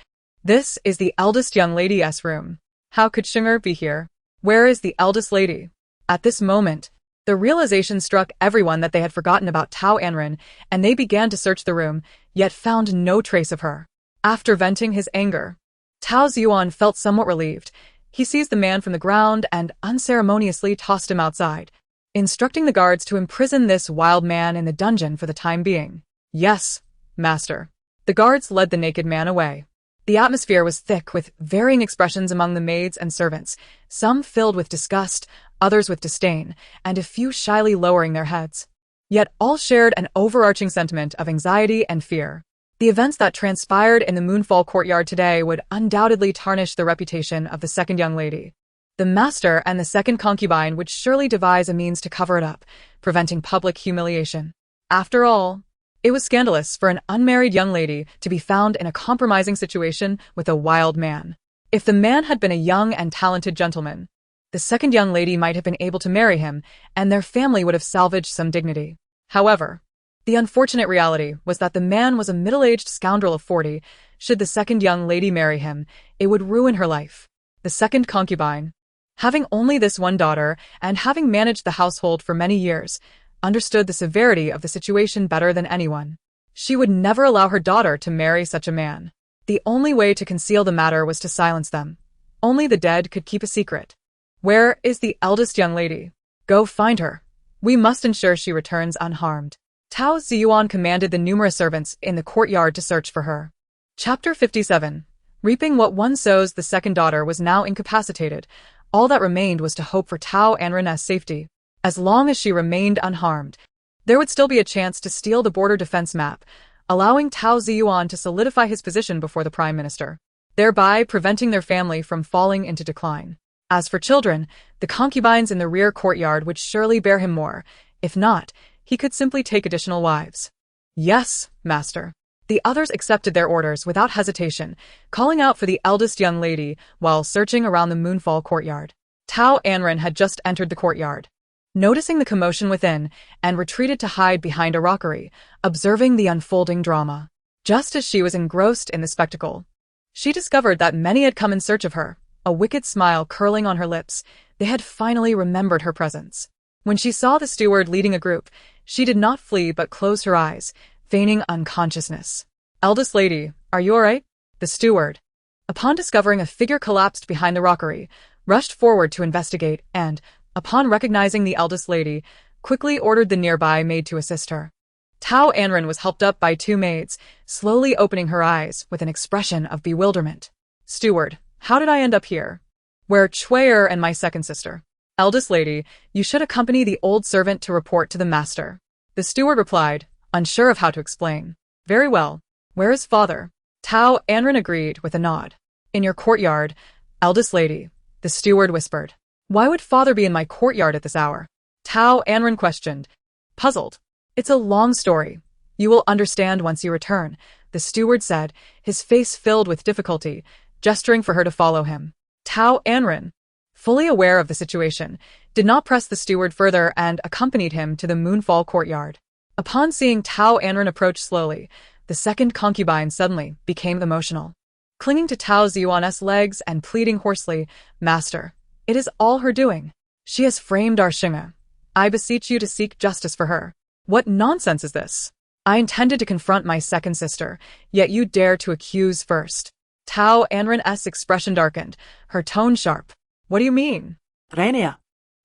this is the eldest young lady's room. How could Xingya be here? Where is the eldest lady?" At this moment, the realization struck everyone that they had forgotten about Tao Anran, and they began to search the room, yet found no trace of her. After venting his anger, Tao Yuan felt somewhat relieved. He seized the man from the ground and unceremoniously tossed him outside, instructing the guards to imprison this wild man in the dungeon for the time being. "Yes, master." The guards led the naked man away. The atmosphere was thick with varying expressions among the maids and servants, some filled with disgust, others with disdain, and a few shyly lowering their heads. Yet all shared an overarching sentiment of anxiety and fear. The events that transpired in the Moonfall courtyard today would undoubtedly tarnish the reputation of the second young lady. The master and the second concubine would surely devise a means to cover it up, preventing public humiliation. After all, it was scandalous for an unmarried young lady to be found in a compromising situation with a wild man. If the man had been a young and talented gentleman, the second young lady might have been able to marry him, and their family would have salvaged some dignity. However, the unfortunate reality was that the man was a middle-aged scoundrel of 40. Should the second young lady marry him, it would ruin her life. The second concubine, having only this one daughter and having managed the household for many years, understood the severity of the situation better than anyone. She would never allow her daughter to marry such a man. The only way to conceal the matter was to silence them. Only the dead could keep a secret. "Where is the eldest young lady? Go find her. We must ensure she returns unharmed." Tao Yuan commanded the numerous servants in the courtyard to search for her. Chapter 57. Reaping what one sows. The second daughter was now incapacitated. All that remained was to hope for Tao Anran's safety. As long as she remained unharmed, there would still be a chance to steal the border defense map, allowing Tao Yuan to solidify his position before the prime minister, thereby preventing their family from falling into decline. As for children, the concubines in the rear courtyard would surely bear him more. If not, he could simply take additional wives. "Yes, master." The others accepted their orders without hesitation, calling out for the eldest young lady while searching around the Moonfall courtyard. Tao Anran had just entered the courtyard, noticing the commotion within, and retreated to hide behind a rockery, observing the unfolding drama. Just as she was engrossed in the spectacle, she discovered that many had come in search of her, a wicked smile curling on her lips. They had finally remembered her presence. When she saw the steward leading a group, she did not flee but closed her eyes, feigning unconsciousness. "Eldest lady, are you all right?" The steward, upon discovering a figure collapsed behind the rockery, rushed forward to investigate and, upon recognizing the eldest lady, quickly ordered the nearby maid to assist her. Tao Anran was helped up by two maids, slowly opening her eyes with an expression of bewilderment. "Steward, how did I end up here? Where Chuyer and my second sister?" "Eldest lady, you should accompany the old servant to report to the master." The steward replied, unsure of how to explain. "Very well. Where is father?" Tao Anran agreed with a nod. "In your courtyard, eldest lady," the steward whispered. "Why would father be in my courtyard at this hour?" Tao Anran questioned, puzzled. "It's a long story. You will understand once you return," the steward said, his face filled with difficulty, gesturing for her to follow him. Tao Anran, fully aware of the situation, did not press the steward further and accompanied him to the Moonfall courtyard. Upon seeing Tao Anran approach slowly, the second concubine suddenly became emotional. clinging to Tao Ziyuan's legs and pleading hoarsely, "Master, it is all her doing. She has framed our Xing'e. I beseech you to seek justice for her." What nonsense is this? I intended to confront my second sister, yet you dare to accuse first. Tao Anran's expression darkened, her tone sharp. What do you mean? Rania.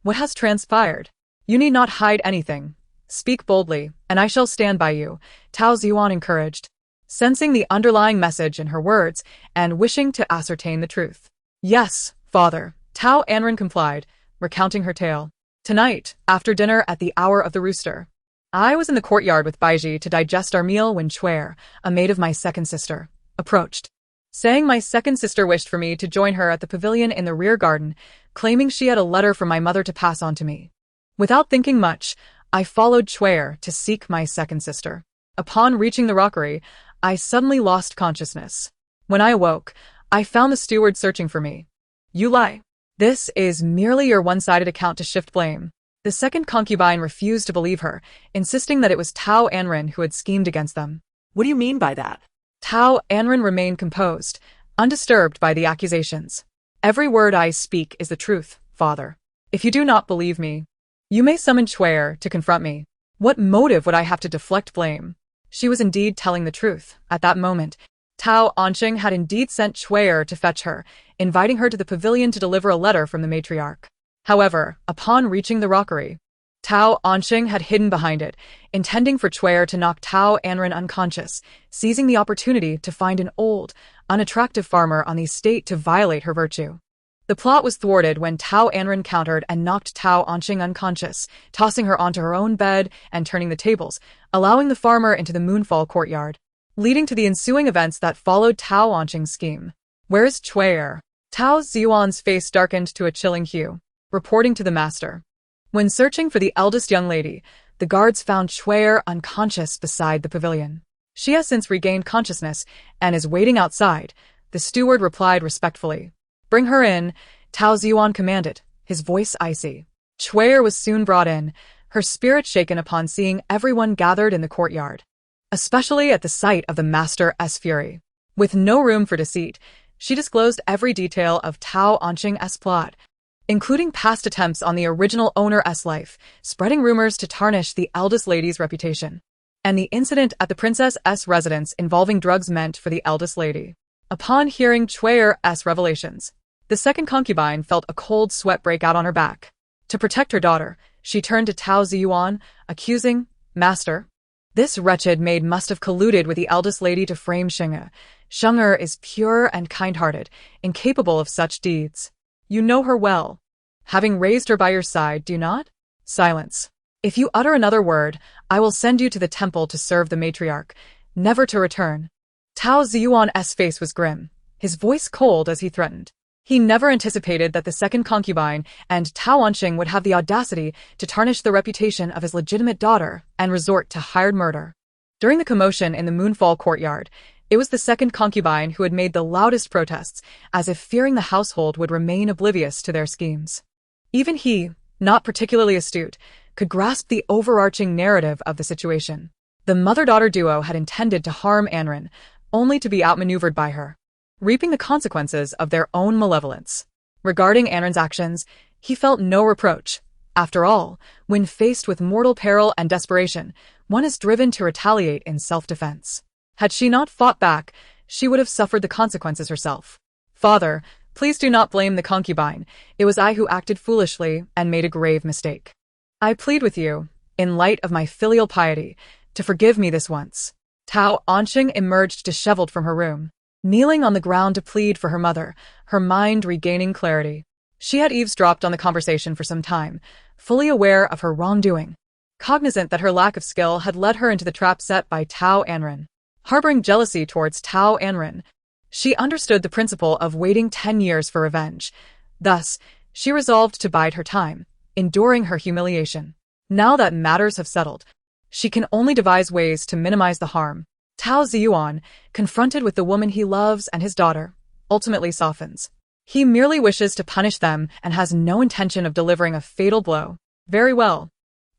What has transpired? You need not hide anything. Speak boldly, and I shall stand by you, Tao Ziyuan encouraged, sensing the underlying message in her words and wishing to ascertain the truth. Yes, father, Tao Anran complied, recounting her tale. Tonight, after dinner at the hour of the rooster, I was in the courtyard with Baiji to digest our meal when Chuer, a maid of my second sister, approached, saying my second sister wished for me to join her at the pavilion in the rear garden, claiming she had a letter from my mother to pass on to me. Without thinking much, I followed Chuer to seek my second sister. Upon reaching the rockery, I suddenly lost consciousness. When I awoke, I found the steward searching for me. You lie. This is merely your one-sided account to shift blame. The second concubine refused to believe her, insisting that it was Tao Anran who had schemed against them. What do you mean by that? Tao Anran remained composed, undisturbed by the accusations. Every word I speak is the truth, father. If you do not believe me, you may summon Chuer to confront me. What motive would I have to deflect blame? She was indeed telling the truth. At that moment, Tao Anran had indeed sent Chuer to fetch her, inviting her to the pavilion to deliver a letter from the matriarch. However, upon reaching the rockery, Tao Anran had hidden behind it, intending for Chuer to knock Tao Anran unconscious, seizing the opportunity to find an old, unattractive farmer on the estate to violate her virtue. The plot was thwarted when Tao Anran countered and knocked Tao Anran unconscious, tossing her onto her own bed and turning the tables, allowing the farmer into the moonfall courtyard, leading to the ensuing events that followed Tao Anran's scheme. Where's Chuer? Tao Ziyuan's face darkened to a chilling hue, reporting to the master. When searching for the eldest young lady, the guards found Chuer unconscious beside the pavilion. She has since regained consciousness and is waiting outside, the steward replied respectfully. Bring her in, Tao Ziyuan commanded, his voice icy. Chuer was soon brought in, her spirit shaken upon seeing everyone gathered in the courtyard, especially at the sight of the master's fury. With no room for deceit, she disclosed every detail of Tao Anran's plot, including past attempts on the original owner's life, spreading rumors to tarnish the eldest lady's reputation, and the incident at the princess's residence involving drugs meant for the eldest lady. Upon hearing Chuer's revelations, the second concubine felt a cold sweat break out on her back. To protect her daughter, she turned to Tao Ziyuan, accusing, "Master, this wretched maid must have colluded with the eldest lady to frame Xing'e. Xing'e is pure and kind-hearted, incapable of such deeds. You know her well, having raised her by your side, do you not?" Silence. If you utter another word, I will send you to the temple to serve the matriarch, never to return. Tao Ziyuan's face was grim, his voice cold as he threatened. He never anticipated that the second concubine and Tao Anran would have the audacity to tarnish the reputation of his legitimate daughter and resort to hired murder. During the commotion in the Moonfall courtyard, it was the second concubine who had made the loudest protests, as if fearing the household would remain oblivious to their schemes. Even he, not particularly astute, could grasp the overarching narrative of the situation. The mother-daughter duo had intended to harm Anran, only to be outmaneuvered by her, reaping the consequences of their own malevolence. Regarding Anran's actions, he felt no reproach. After all, when faced with mortal peril and desperation, one is driven to retaliate in self-defense. Had she not fought back, she would have suffered the consequences herself. Father, please do not blame the concubine. It was I who acted foolishly and made a grave mistake. I plead with you, in light of my filial piety, to forgive me this once. Tao Anran emerged disheveled from her room, kneeling on the ground to plead for her mother, her mind regaining clarity. She had eavesdropped on the conversation for some time, fully aware of her wrongdoing, cognizant that her lack of skill had led her into the trap set by Tao Anran. Harboring jealousy towards Tao Anran, she understood the principle of waiting 10 years for revenge. Thus, she resolved to bide her time, enduring her humiliation. Now that matters have settled, she can only devise ways to minimize the harm. Tao Ziyuan, confronted with the woman he loves and his daughter, ultimately softens. He merely wishes to punish them and has no intention of delivering a fatal blow. Very well.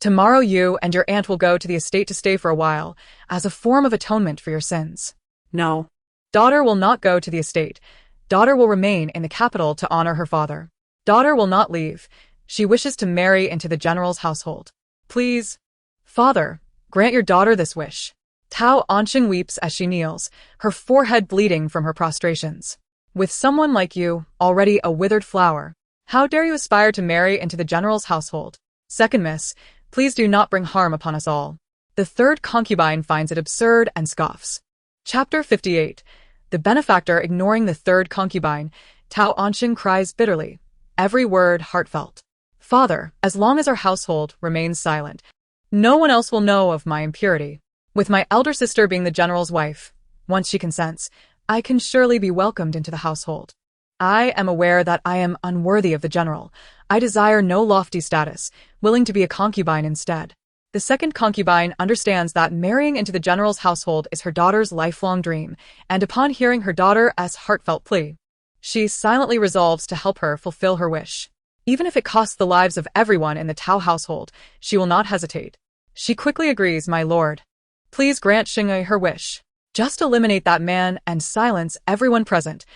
Tomorrow you and your aunt will go to the estate to stay for a while, as a form of atonement for your sins. No. Daughter will not go to the estate. Daughter will remain in the capital to honor her father. Daughter will not leave. She wishes to marry into the general's household. Please, father, grant your daughter this wish. Tao Anran weeps as she kneels, her forehead bleeding from her prostrations. With someone like you, already a withered flower, how dare you aspire to marry into the general's household? Second miss, please do not bring harm upon us all. The third concubine finds it absurd and scoffs. Chapter 58. The benefactor ignoring the third concubine, Tao Anran cries bitterly, every word heartfelt. Father, as long as our household remains silent, no one else will know of my impurity. With my elder sister being the general's wife, once she consents, I can surely be welcomed into the household. I am aware that I am unworthy of the general. I desire no lofty status, willing to be a concubine instead. The second concubine understands that marrying into the general's household is her daughter's lifelong dream, and upon hearing her daughter's heartfelt plea, she silently resolves to help her fulfill her wish. Even if it costs the lives of everyone in the Tao household, she will not hesitate. She quickly agrees, my lord. Please grant Xing'e her wish. Just eliminate that man and silence everyone present.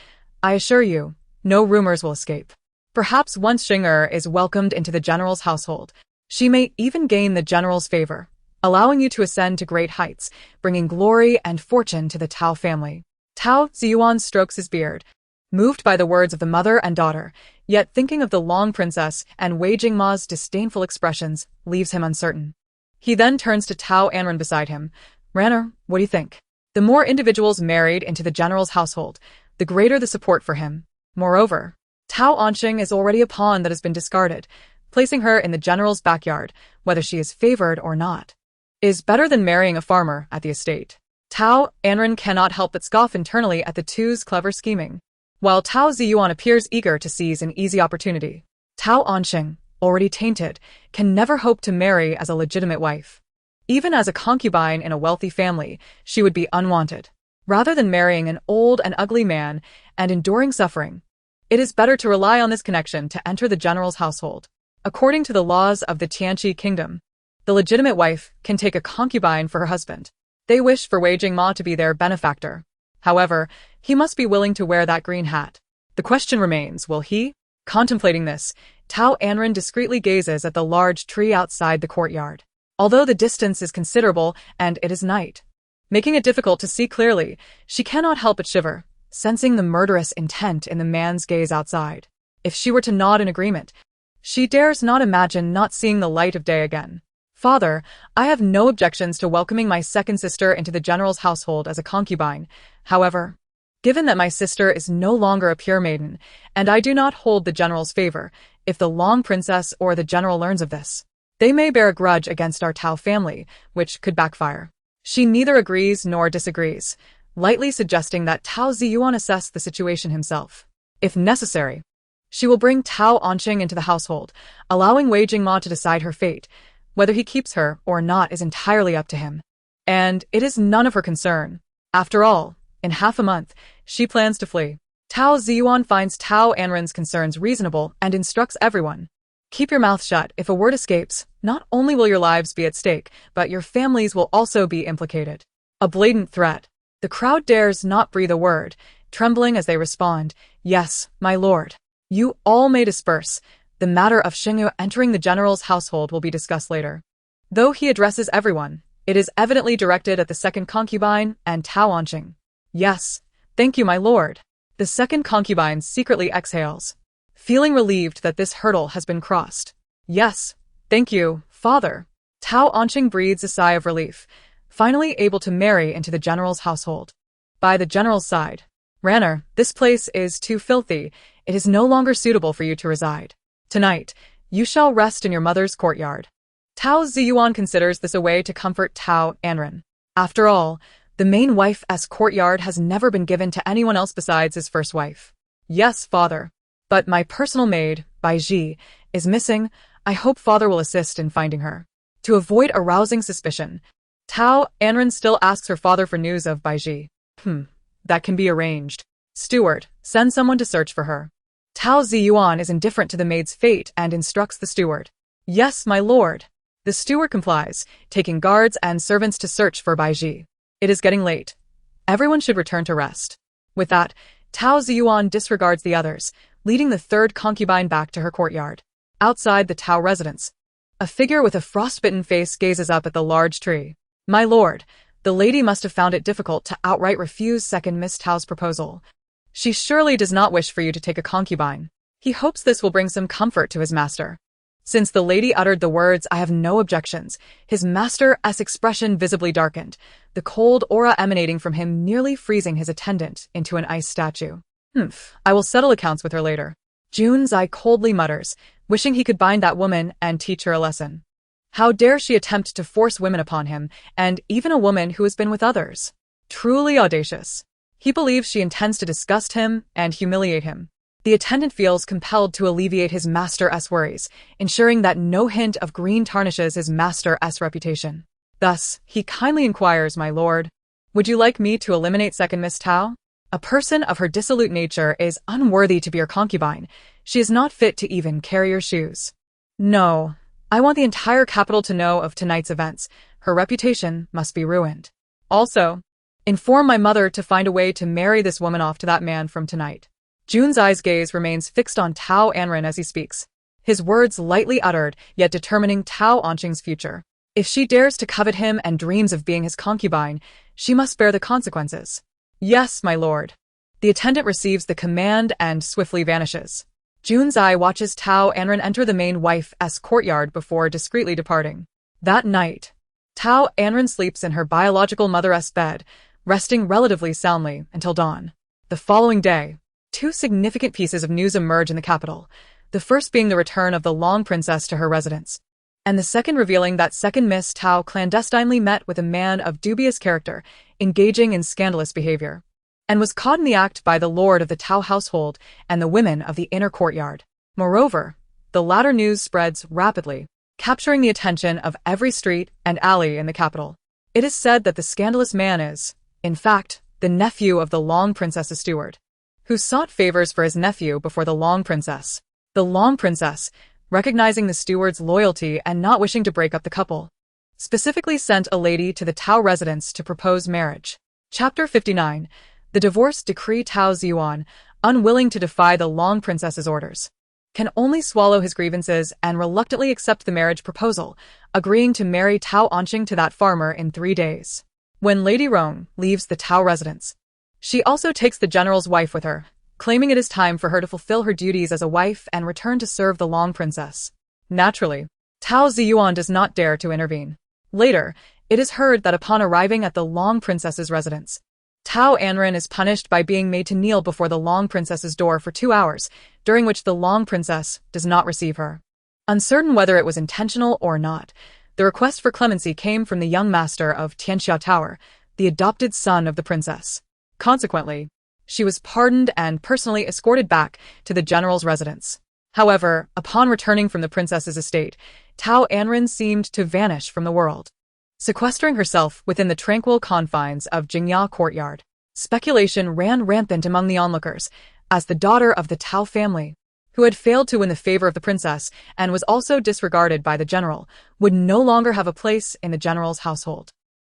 I assure you, no rumors will escape. Perhaps once Xing'e is welcomed into the general's household, she may even gain the general's favor, allowing you to ascend to great heights, bringing glory and fortune to the Tao family. Tao Ziyuan strokes his beard, moved by the words of the mother and daughter, yet thinking of the Long Princess and Wei Jingma's disdainful expressions leaves him uncertain. He then turns to Tao Anran beside him. Ranner, what do you think? The more individuals married into the general's household, the greater the support for him. Moreover, Tao Anran is already a pawn that has been discarded. Placing her in the general's backyard, whether she is favored or not, is better than marrying a farmer at the estate. Tao Anran cannot help but scoff internally at the two's clever scheming, while Tao Ziyuan appears eager to seize an easy opportunity. Tao Anran, already tainted, can never hope to marry as a legitimate wife. Even as a concubine in a wealthy family, she would be unwanted. Rather than marrying an old and ugly man and enduring suffering, it is better to rely on this connection to enter the general's household. According to the laws of the Tianqi kingdom, the legitimate wife can take a concubine for her husband. They wish for Wei Jingma to be their benefactor. However, he must be willing to wear that green hat. The question remains, will he? Contemplating this, Tao Anran discreetly gazes at the large tree outside the courtyard. Although the distance is considerable and it is night, making it difficult to see clearly, she cannot help but shiver, sensing the murderous intent in the man's gaze outside. If she were to nod in agreement, she dares not imagine not seeing the light of day again. Father, I have no objections to welcoming my second sister into the general's household as a concubine. However, given that my sister is no longer a pure maiden, and I do not hold the general's favor, if the Long Princess or the general learns of this, they may bear a grudge against our Tao family, which could backfire. She neither agrees nor disagrees, lightly suggesting that Tao Ziyuan assess the situation himself. If necessary, she will bring Tao Anran into the household, allowing Wei Jingma to decide her fate. Whether he keeps her or not is entirely up to him. And it is none of her concern. After all, in half a month, she plans to flee. Tao Ziyuan finds Tao Anran's concerns reasonable and instructs everyone. Keep your mouth shut. If a word escapes, not only will your lives be at stake, but your families will also be implicated. A blatant threat. The crowd dares not breathe a word, trembling as they respond, yes, my lord. You all may disperse. The matter of Xing'e entering the general's household will be discussed later. Though he addresses everyone, it is evidently directed at the second concubine and Tao Anran. Yes, thank you, my lord. The second concubine secretly exhales, feeling relieved that this hurdle has been crossed. Yes, thank you, father. Tao Anran breathes a sigh of relief, finally able to marry into the general's household. By the general's side, Ranner, this place is too filthy. It is no longer suitable for you to reside. Tonight, you shall rest in your mother's courtyard. Tao Ziyuan considers this a way to comfort Tao Anran. After all, the main wife's courtyard has never been given to anyone else besides his first wife. Yes, father. But my personal maid, Bai Ji, is missing. I hope father will assist in finding her. To avoid arousing suspicion, Tao Anran still asks her father for news of Bai Ji. That can be arranged. Steward, send someone to search for her. Tao Ziyuan is indifferent to the maid's fate and instructs the steward. Yes, my lord. The steward complies, taking guards and servants to search for Bai Ji. It is getting late. Everyone should return to rest. With that, Tao Ziyuan disregards the others, leading the third concubine back to her courtyard. Outside the Tao residence, a figure with a frostbitten face gazes up at the large tree. My lord, the lady must have found it difficult to outright refuse second Miss Tao's proposal. She surely does not wish for you to take a concubine. He hopes this will bring some comfort to his master. Since the lady uttered the words, I have no objections, his master's expression visibly darkened, the cold aura emanating from him nearly freezing his attendant into an ice statue. I will settle accounts with her later. Junzai coldly mutters, wishing he could bind that woman and teach her a lesson. How dare she attempt to force women upon him, and even a woman who has been with others? Truly audacious. He believes she intends to disgust him and humiliate him. The attendant feels compelled to alleviate his master's worries, ensuring that no hint of green tarnishes his master's reputation. Thus, he kindly inquires, my lord, would you like me to eliminate second Miss Tao? A person of her dissolute nature is unworthy to be your concubine. She is not fit to even carry your shoes. No, I want the entire capital to know of tonight's events. Her reputation must be ruined. Also, inform my mother to find a way to marry this woman off to that man from tonight. Junzai's gaze remains fixed on Tao Anran as he speaks, his words lightly uttered, yet determining Tao Anqing's future. If she dares to covet him and dreams of being his concubine, she must bear the consequences. Yes, my lord. The attendant receives the command and swiftly vanishes. Junzai watches Tao Anran enter the main wife's courtyard before discreetly departing. That night, Tao Anran sleeps in her biological mother's bed, resting relatively soundly until dawn. The following day, two significant pieces of news emerge in the capital, the first being the return of the Long Princess to her residence, and the second revealing that second Miss Tao clandestinely met with a man of dubious character, engaging in scandalous behavior, and was caught in the act by the lord of the Tao household and the women of the inner courtyard. Moreover, the latter news spreads rapidly, capturing the attention of every street and alley in the capital. It is said that the scandalous man is, in fact, the nephew of the Long Princess's steward, who sought favors for his nephew before the Long Princess. The Long Princess, recognizing the steward's loyalty and not wishing to break up the couple, specifically sent a lady to the Tao residence to propose marriage. Chapter 59. The Divorce Decree. Tao Ziyuan, unwilling to defy the Long Princess's orders, can only swallow his grievances and reluctantly accept the marriage proposal, agreeing to marry Tao Anqing to that farmer in 3 days. When Lady Rong leaves the Tao residence, she also takes the general's wife with her, claiming it is time for her to fulfill her duties as a wife and return to serve the Long Princess. Naturally, Tao Ziyuan does not dare to intervene. Later, it is heard that upon arriving at the Long Princess's residence, Tao Anran is punished by being made to kneel before the Long Princess's door for 2 hours, during which the Long Princess does not receive her. Uncertain whether it was intentional or not, the request for clemency came from the young master of Tianxia Tower, the adopted son of the princess. Consequently, she was pardoned and personally escorted back to the general's residence. However, upon returning from the princess's estate, Tao Anran seemed to vanish from the world, sequestering herself within the tranquil confines of Jingya courtyard. Speculation ran rampant among the onlookers, as the daughter of the Tao family, who had failed to win the favor of the princess and was also disregarded by the general, would no longer have a place in the general's household.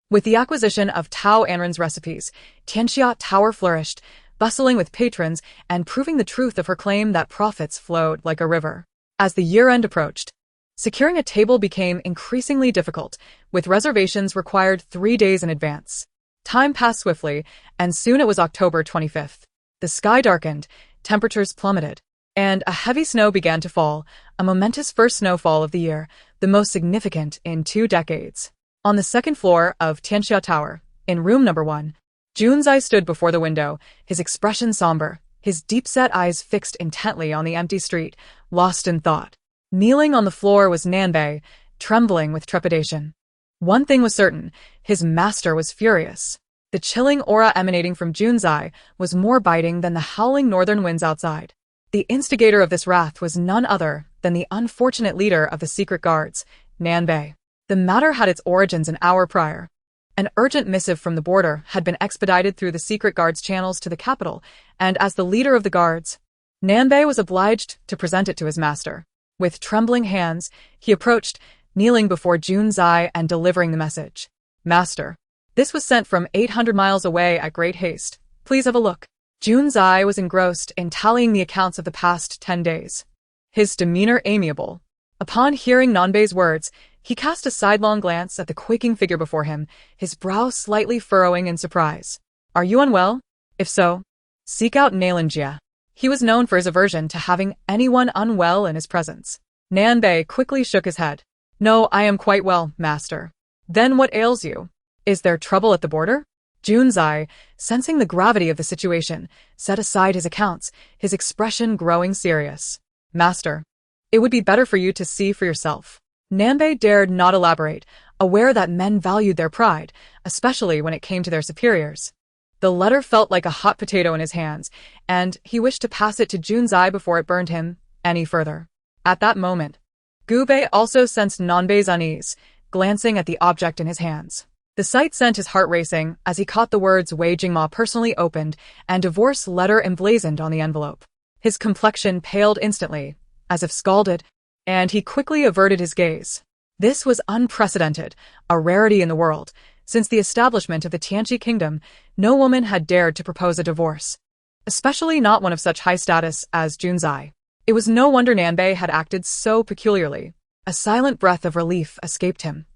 With the acquisition of Tao Anran's recipes, Tianxia Tower flourished, bustling with patrons and proving the truth of her claim that profits flowed like a river. As the year-end approached, securing a table became increasingly difficult, with reservations required 3 days in advance. Time passed swiftly, and soon it was October 25th. The sky darkened, temperatures plummeted, and a heavy snow began to fall, a momentous first snowfall of the year, the most significant in 2 decades. On the second floor of Tianxia Tower, in room number 1, Junzai stood before the window, his expression somber, his deep-set eyes fixed intently on the empty street, lost in thought. Kneeling on the floor was Nanbei, trembling with trepidation. One thing was certain, his master was furious. The chilling aura emanating from Junzai was more biting than the howling northern winds outside. The instigator of this wrath was none other than the unfortunate leader of the secret guards, Nanbei. The matter had its origins an hour prior. An urgent missive from the border had been expedited through the secret guards' channels to the capital, and as the leader of the guards, Nanbei was obliged to present it to his master. With trembling hands, he approached, kneeling before Junzai and delivering the message. Master, this was sent from 800 miles away at great haste. Please have a look. Junzai was engrossed in tallying the accounts of the past 10 days. His demeanor amiable. Upon hearing Nanbei's words, he cast a sidelong glance at the quaking figure before him, his brow slightly furrowing in surprise. Are you unwell? If so, seek out Nalinjia. He was known for his aversion to having anyone unwell in his presence. Nanbei quickly shook his head. No, I am quite well, master. Then what ails you? Is there trouble at the border? Junzai, sensing the gravity of the situation, set aside his accounts, his expression growing serious. Master, it would be better for you to see for yourself. Nanbei dared not elaborate, aware that men valued their pride, especially when it came to their superiors. The letter felt like a hot potato in his hands, and he wished to pass it to Junzai before it burned him any further. At that moment, Gubei also sensed Nanbei's unease, glancing at the object in his hands. The sight sent his heart racing as he caught the words Wei Jingma personally opened and divorce letter emblazoned on the envelope. His complexion paled instantly, as if scalded, and he quickly averted his gaze. This was unprecedented, a rarity in the world. Since the establishment of the Tianqi kingdom, no woman had dared to propose a divorce, especially not one of such high status as Junzai. It was no wonder Nanbei had acted so peculiarly. A silent breath of relief escaped him.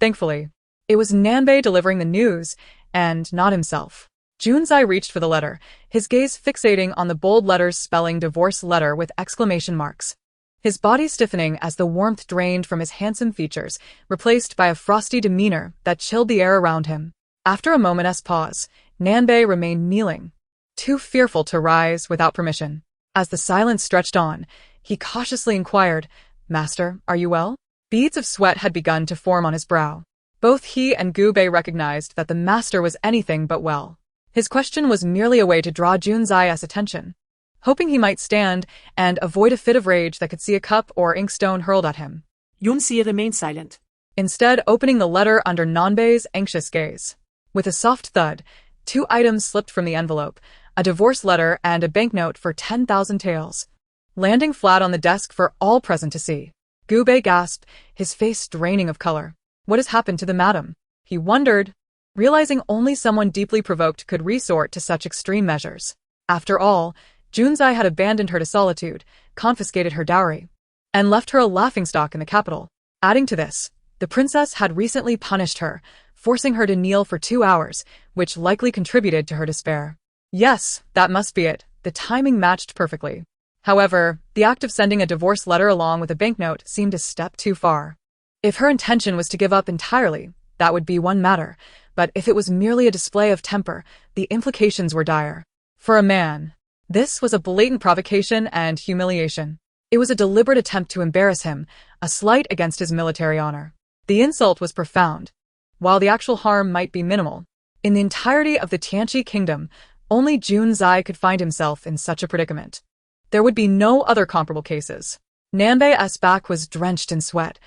Thankfully, it was Nanbei delivering the news, and not himself. Junzai reached for the letter, his gaze fixating on the bold letters spelling divorce letter with exclamation marks. His body stiffening as the warmth drained from his handsome features, replaced by a frosty demeanor that chilled the air around him. After a moment's pause, Nanbei remained kneeling, too fearful to rise without permission. As the silence stretched on, he cautiously inquired, Master, are you well? Beads of sweat had begun to form on his brow. Both he and Gubei recognized that the master was anything but well. His question was merely a way to draw Junzai's attention, hoping he might stand and avoid a fit of rage that could see a cup or inkstone hurled at him. Junzai remained silent, Instead, opening the letter under Nanbei's anxious gaze. With a soft thud, 2 items slipped from the envelope, a divorce letter and a banknote for 10,000 taels, landing flat on the desk for all present to see. Gubei gasped, his face draining of color. What has happened to the madam? He wondered, realizing only someone deeply provoked could resort to such extreme measures. After all, Junzai had abandoned her to solitude, confiscated her dowry, and left her a laughingstock in the capital. Adding to this, the princess had recently punished her, forcing her to kneel for 2 hours, which likely contributed to her despair. Yes, that must be it. The timing matched perfectly. However, the act of sending a divorce letter along with a banknote seemed a step too far. If her intention was to give up entirely, that would be one matter, but if it was merely a display of temper, the implications were dire. For a man, this was a blatant provocation and humiliation. It was a deliberate attempt to embarrass him, a slight against his military honor. The insult was profound, while the actual harm might be minimal. In the entirety of the Tianqi kingdom, only Junzai could find himself in such a predicament. There would be no other comparable cases. Nanbei's back was drenched in sweat.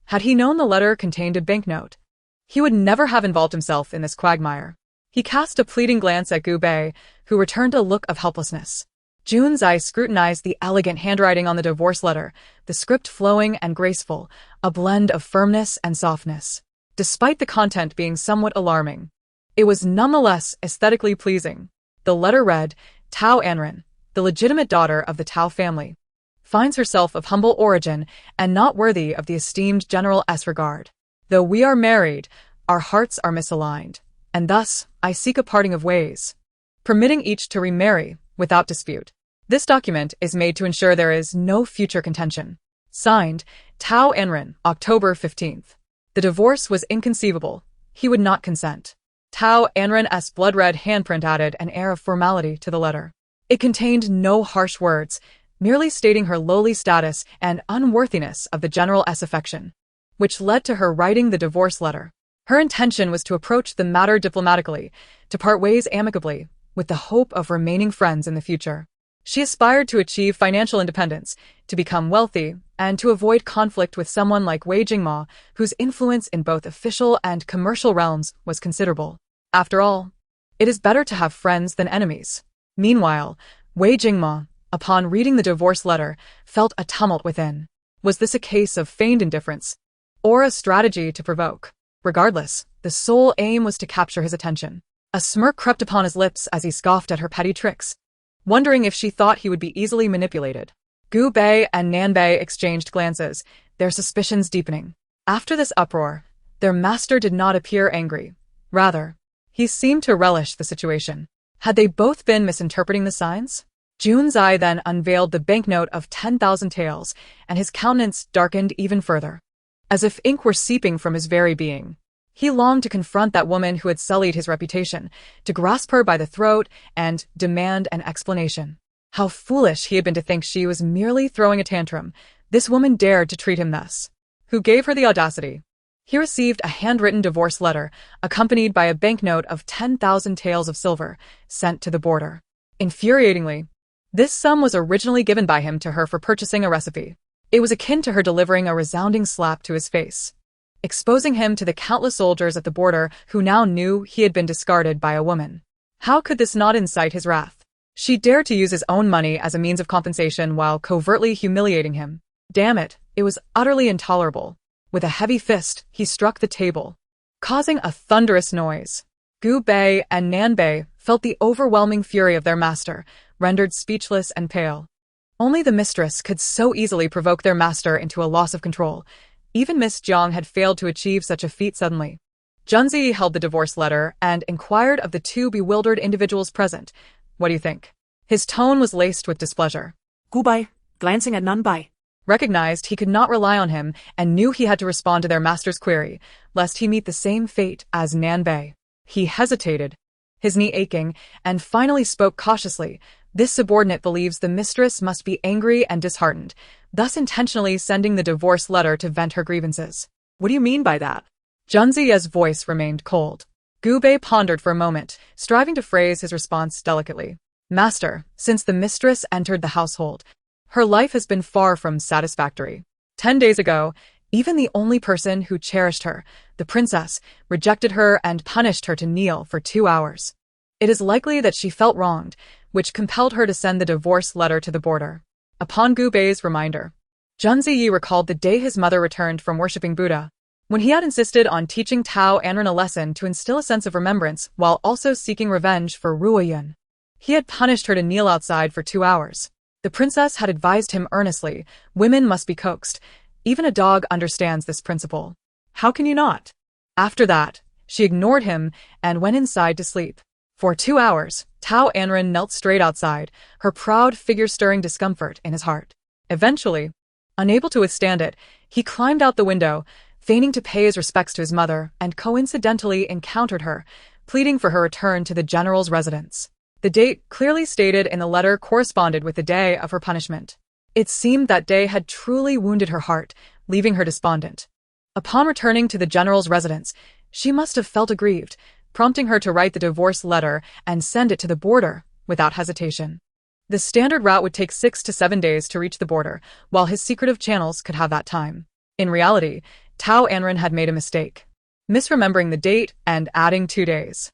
Had he known the letter contained a banknote, he would never have involved himself in this quagmire. He cast a pleading glance at Gubei, who returned a look of helplessness. Junzai scrutinized the elegant handwriting on the divorce letter, the script flowing and graceful, a blend of firmness and softness. Despite the content being somewhat alarming, it was nonetheless aesthetically pleasing. The letter read, Tao Anran, the legitimate daughter of the Tao family, finds herself of humble origin and not worthy of the esteemed General S. regard. Though we are married, our hearts are misaligned, and thus I seek a parting of ways, permitting each to remarry without dispute. This document is made to ensure there is no future contention. Signed, Tao Anran, October 15th. The divorce was inconceivable. He would not consent. Tao Anran's blood-red handprint added an air of formality to the letter. It contained no harsh words, merely stating her lowly status and unworthiness of the General S. affection, which led to her writing the divorce letter. Her intention was to approach the matter diplomatically, to part ways amicably, with the hope of remaining friends in the future. She aspired to achieve financial independence, to become wealthy, and to avoid conflict with someone like Wei Jingma, whose influence in both official and commercial realms was considerable. After all, it is better to have friends than enemies. Meanwhile, Wei Jingma, upon reading the divorce letter, felt a tumult within. Was this a case of feigned indifference, or a strategy to provoke? Regardless, the sole aim was to capture his attention. A smirk crept upon his lips as he scoffed at her petty tricks. wondering if she thought he would be easily manipulated. Gu Bei and Nan Bei exchanged glances, their suspicions deepening. After this uproar, their master did not appear angry. Rather, he seemed to relish the situation. Had they both been misinterpreting the signs? Junzai then unveiled the banknote of 10,000 taels, and his countenance darkened even further, as if ink were seeping from his very being. He longed to confront that woman who had sullied his reputation, to grasp her by the throat and demand an explanation. How foolish he had been to think she was merely throwing a tantrum. This woman dared to treat him thus. Who gave her the audacity? He received a handwritten divorce letter, accompanied by a banknote of 10,000 taels of silver, sent to the border. Infuriatingly, this sum was originally given by him to her for purchasing a recipe. It was akin to her delivering a resounding slap to his face, exposing him to the countless soldiers at the border who now knew he had been discarded by a woman. How could this not incite his wrath? She dared to use his own money as a means of compensation while covertly humiliating him. Damn it, it was utterly intolerable. With a heavy fist, he struck the table, causing a thunderous noise. Gu Bei and Nan Bei felt the overwhelming fury of their master, rendered speechless and pale. Only the mistress could so easily provoke their master into a loss of control. Even Miss Jiang had failed to achieve such a feat suddenly. Junzi held the divorce letter and inquired of the two bewildered individuals present. What do you think? His tone was laced with displeasure. Gu Bei, glancing at Nan Bei, recognized he could not rely on him and knew he had to respond to their master's query, lest he meet the same fate as Nan Bei. He hesitated, his knee aching, and finally spoke cautiously. This subordinate believes the mistress must be angry and disheartened, thus intentionally sending the divorce letter to vent her grievances. What do you mean by that? Junzi's voice remained cold. Gu Bei pondered for a moment, striving to phrase his response delicately. Master, since the mistress entered the household, her life has been far from satisfactory. 10 days ago, even the only person who cherished her, the princess, rejected her and punished her to kneel for 2 hours. It is likely that she felt wronged, which compelled her to send the divorce letter to the border. Upon Gu Bei's reminder, Junzi recalled the day his mother returned from worshipping Buddha, when he had insisted on teaching Tao Anran a lesson to instill a sense of remembrance while also seeking revenge for Ruoyun. He had punished her to kneel outside for 2 hours. The princess had advised him earnestly, women must be coaxed. Even a dog understands this principle. How can you not? After that, she ignored him and went inside to sleep. For 2 hours, Tao Anran knelt straight outside, her proud figure stirring discomfort in his heart. Eventually, unable to withstand it, he climbed out the window, feigning to pay his respects to his mother, and coincidentally encountered her, pleading for her return to the general's residence. The date clearly stated in the letter corresponded with the day of her punishment. It seemed that day had truly wounded her heart, leaving her despondent. Upon returning to the general's residence, she must have felt aggrieved, prompting her to write the divorce letter and send it to the border without hesitation. The standard route would take 6 to 7 days to reach the border, while his secretive channels could have that time. In reality, Tao Anran had made a mistake, misremembering the date and adding 2 days.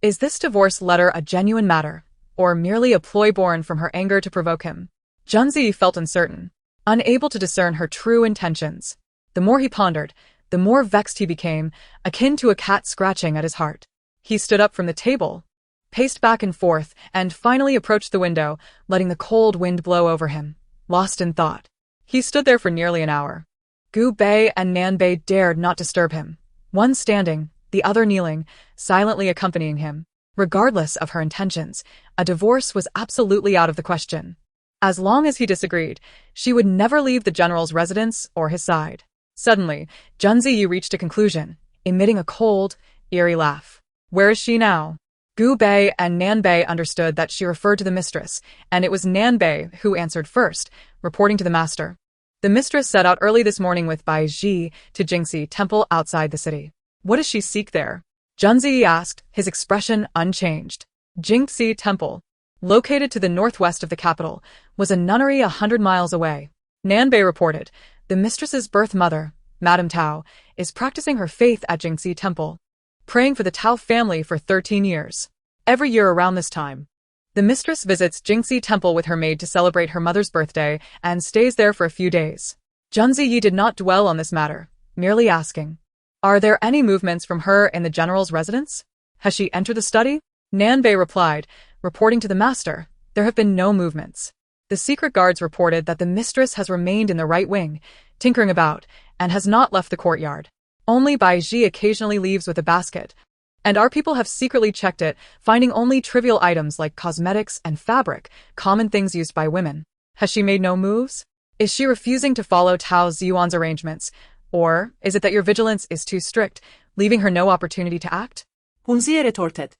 Is this divorce letter a genuine matter, or merely a ploy born from her anger to provoke him? Junzi felt uncertain, unable to discern her true intentions. The more he pondered, the more vexed he became, akin to a cat scratching at his heart. He stood up from the table, paced back and forth, and finally approached the window, letting the cold wind blow over him. Lost in thought, he stood there for nearly an hour. Gu Bei and Nan Bei dared not disturb him, one standing, the other kneeling, silently accompanying him. Regardless of her intentions, a divorce was absolutely out of the question. As long as he disagreed, she would never leave the general's residence or his side. Suddenly, Junzi reached a conclusion, emitting a cold, eerie laugh. Where is she now? Gu Bei and Nan Bei understood that she referred to the mistress, and it was Nan Bei who answered first, reporting to the master. The mistress set out early this morning with Bai Ji to Jingxi Temple outside the city. What does she seek there? Junzi asked, his expression unchanged. Jingxi Temple, located to the northwest of the capital, was a nunnery 100 miles away. Nan Bei reported, the mistress's birth mother, Madame Tao, is practicing her faith at Jingxi Temple, praying for the Tao family for 13 years. Every year around this time, the mistress visits Jingxi Temple with her maid to celebrate her mother's birthday and stays there for a few days. Junzi did not dwell on this matter, merely asking, are there any movements from her in the general's residence? Has she entered the study? Nan Bei replied, reporting to the master, There have been no movements. The secret guards reported that the mistress has remained in the right wing, tinkering about, and has not left the courtyard. Only Bai Ji occasionally leaves with a basket, and our people have secretly checked it, finding only trivial items like cosmetics and fabric, common things used by women. Has she made no moves? Is she refusing to follow Tao Ziyuan's arrangements? Or is it that your vigilance is too strict, leaving her no opportunity to act? Hunzier retorted.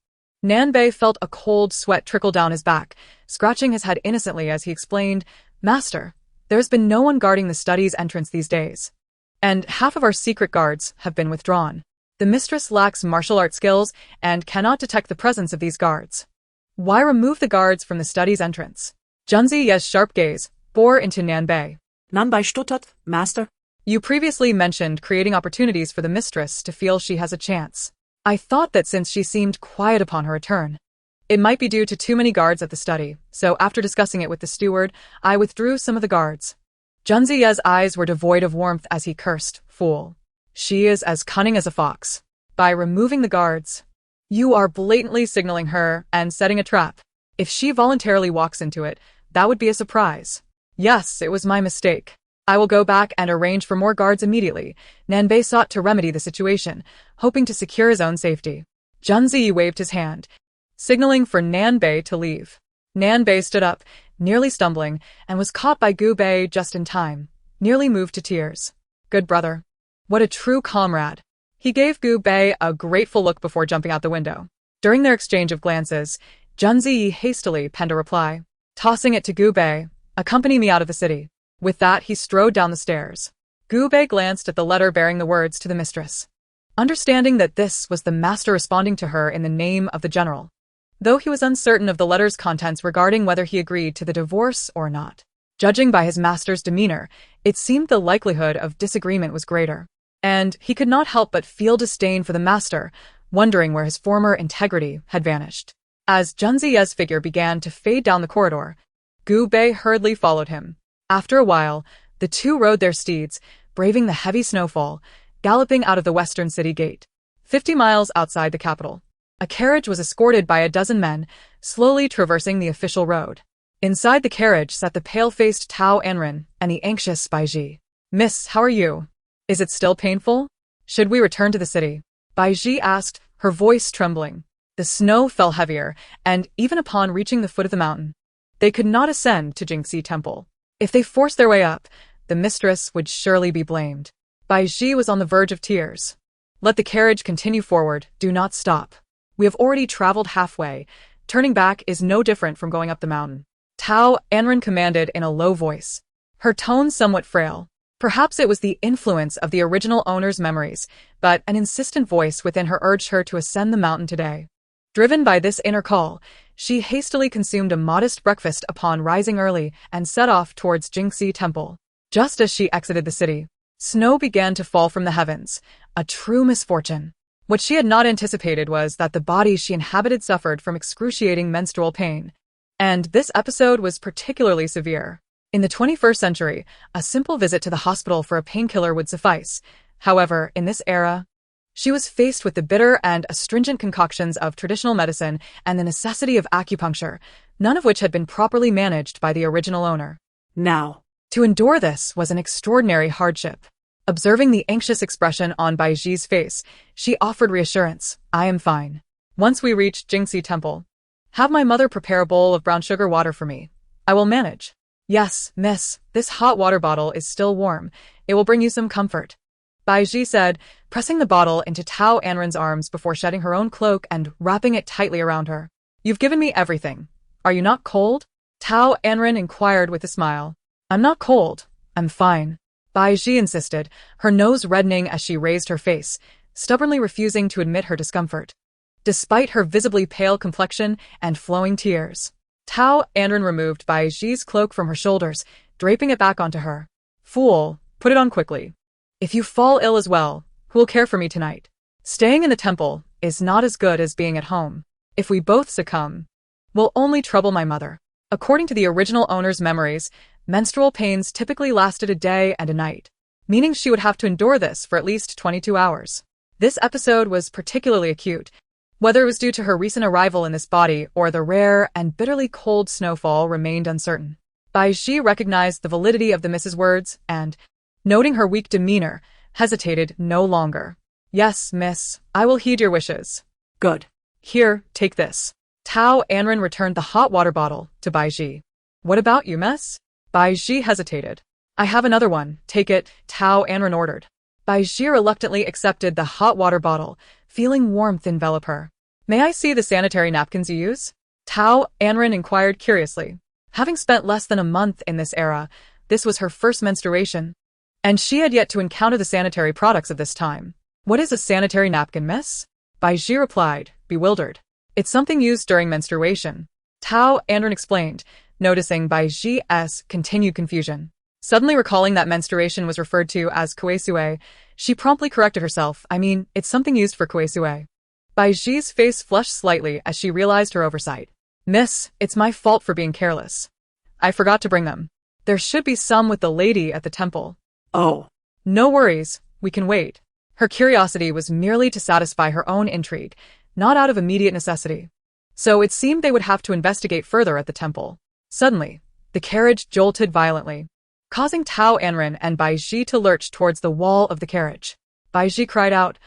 Nanbei felt a cold sweat trickle down his back, scratching his head innocently as he explained, Master, there has been no one guarding the study's entrance these days. And half of our secret guards have been withdrawn. The mistress lacks martial art skills and cannot detect the presence of these guards. Why remove the guards from the study's entrance? Junzi Ye's sharp gaze bore into Nanbei. Nanbei stuttered, Master. You previously mentioned creating opportunities for the mistress to feel she has a chance. I thought that since she seemed quiet upon her return, it might be due to too many guards at the study, so after discussing it with the steward, I withdrew some of the guards. Junzi Ye's eyes were devoid of warmth as he cursed, Fool. She is as cunning as a fox. By removing the guards, you are blatantly signaling her and setting a trap. If she voluntarily walks into it, that would be a surprise. Yes, it was my mistake. I will go back and arrange for more guards immediately. Nanbei sought to remedy the situation, hoping to secure his own safety. Junzi waved his hand, signaling for Nanbei to leave. Nanbei stood up, nearly stumbling, and was caught by Gu Bei just in time, nearly moved to tears. Good brother. What a true comrade. He gave Gu Bei a grateful look before jumping out the window. During their exchange of glances, Junzi hastily penned a reply, tossing it to Gu Bei, accompany me out of the city. With that, he strode down the stairs. Gu Bei glanced at the letter bearing the words to the mistress, understanding that this was the master responding to her in the name of the general, though he was uncertain of the letter's contents regarding whether he agreed to the divorce or not. Judging by his master's demeanor, it seemed the likelihood of disagreement was greater, and he could not help but feel disdain for the master, wondering where his former integrity had vanished. As Junzi Ye's figure began to fade down the corridor, Gu Bei hurriedly followed him. After a while, the two rode their steeds, braving the heavy snowfall, galloping out of the western city gate. 50 miles outside the capital, a carriage was escorted by a dozen men, slowly traversing the official road. Inside the carriage sat the pale-faced Tao Anran and the anxious Bai Ji. Miss, how are you? Is it still painful? Should we return to the city? Bai Ji asked, her voice trembling. The snow fell heavier, and even upon reaching the foot of the mountain, they could not ascend to Jingxi Temple. If they forced their way up, the mistress would surely be blamed. Bai Ji was on the verge of tears. Let the carriage continue forward, do not stop. We have already traveled halfway. Turning back is no different from going up the mountain. Tao Anran commanded in a low voice, her tone somewhat frail. Perhaps it was the influence of the original owner's memories, but an insistent voice within her urged her to ascend the mountain today. Driven by this inner call, she hastily consumed a modest breakfast upon rising early and set off towards Jingxi Temple. Just as she exited the city, snow began to fall from the heavens, a true misfortune. What she had not anticipated was that the body she inhabited suffered from excruciating menstrual pain. And this episode was particularly severe. In the 21st century, a simple visit to the hospital for a painkiller would suffice. However, in this era, she was faced with the bitter and astringent concoctions of traditional medicine and the necessity of acupuncture, none of which had been properly managed by the original owner. Now, to endure this was an extraordinary hardship. Observing the anxious expression on Bai Ji's face, she offered reassurance. I am fine. Once we reach Jingxi Temple, have my mother prepare a bowl of brown sugar water for me. I will manage. Yes, miss, this hot water bottle is still warm. It will bring you some comfort. Bai Ji said, pressing the bottle into Tao Anran's arms before shedding her own cloak and wrapping it tightly around her. You've given me everything. Are you not cold? Tao Anran inquired with a smile. I'm not cold. I'm fine. Bai Ji insisted, her nose reddening as she raised her face, stubbornly refusing to admit her discomfort. Despite her visibly pale complexion and flowing tears, Tao Anran removed Bai Ji's cloak from her shoulders, draping it back onto her. Fool, put it on quickly. If you fall ill as well, who will care for me tonight? Staying in the temple is not as good as being at home. If we both succumb, we'll only trouble my mother. According to the original owner's memories, menstrual pains typically lasted a day and a night, meaning she would have to endure this for at least 22 hours. This episode was particularly acute, Whether it was due to her recent arrival in this body or the rare and bitterly cold snowfall remained uncertain. Bai Ji recognized the validity of the Miss's words and, noting her weak demeanor, hesitated no longer. Yes, miss, I will heed your wishes. Good. Here, take this. Tao Anran returned the hot water bottle to Bai Ji. What about you, miss? Bai Ji hesitated. I have another one, take it, Tao Anran ordered. Bai Ji reluctantly accepted the hot water bottle, feeling warmth envelop her. May I see the sanitary napkins you use? Tao Anran inquired curiously. Having spent less than a month in this era, this was her first menstruation, and she had yet to encounter the sanitary products of this time. What is a sanitary napkin, miss? Bai Ji replied, bewildered. It's something used during menstruation. Tao Anran explained, noticing Bai Ji's continued confusion. Suddenly recalling that menstruation was referred to as kuesue, she promptly corrected herself. I mean, it's something used for kuesue. Bai Ji's face flushed slightly as she realized her oversight. Miss, it's my fault for being careless. I forgot to bring them. There should be some with the lady at the temple. Oh. No worries, we can wait. Her curiosity was merely to satisfy her own intrigue, not out of immediate necessity. So it seemed they would have to investigate further at the temple. Suddenly, the carriage jolted violently, causing Tao Anran and Bai Ji to lurch towards the wall of the carriage. Bai Ji cried out,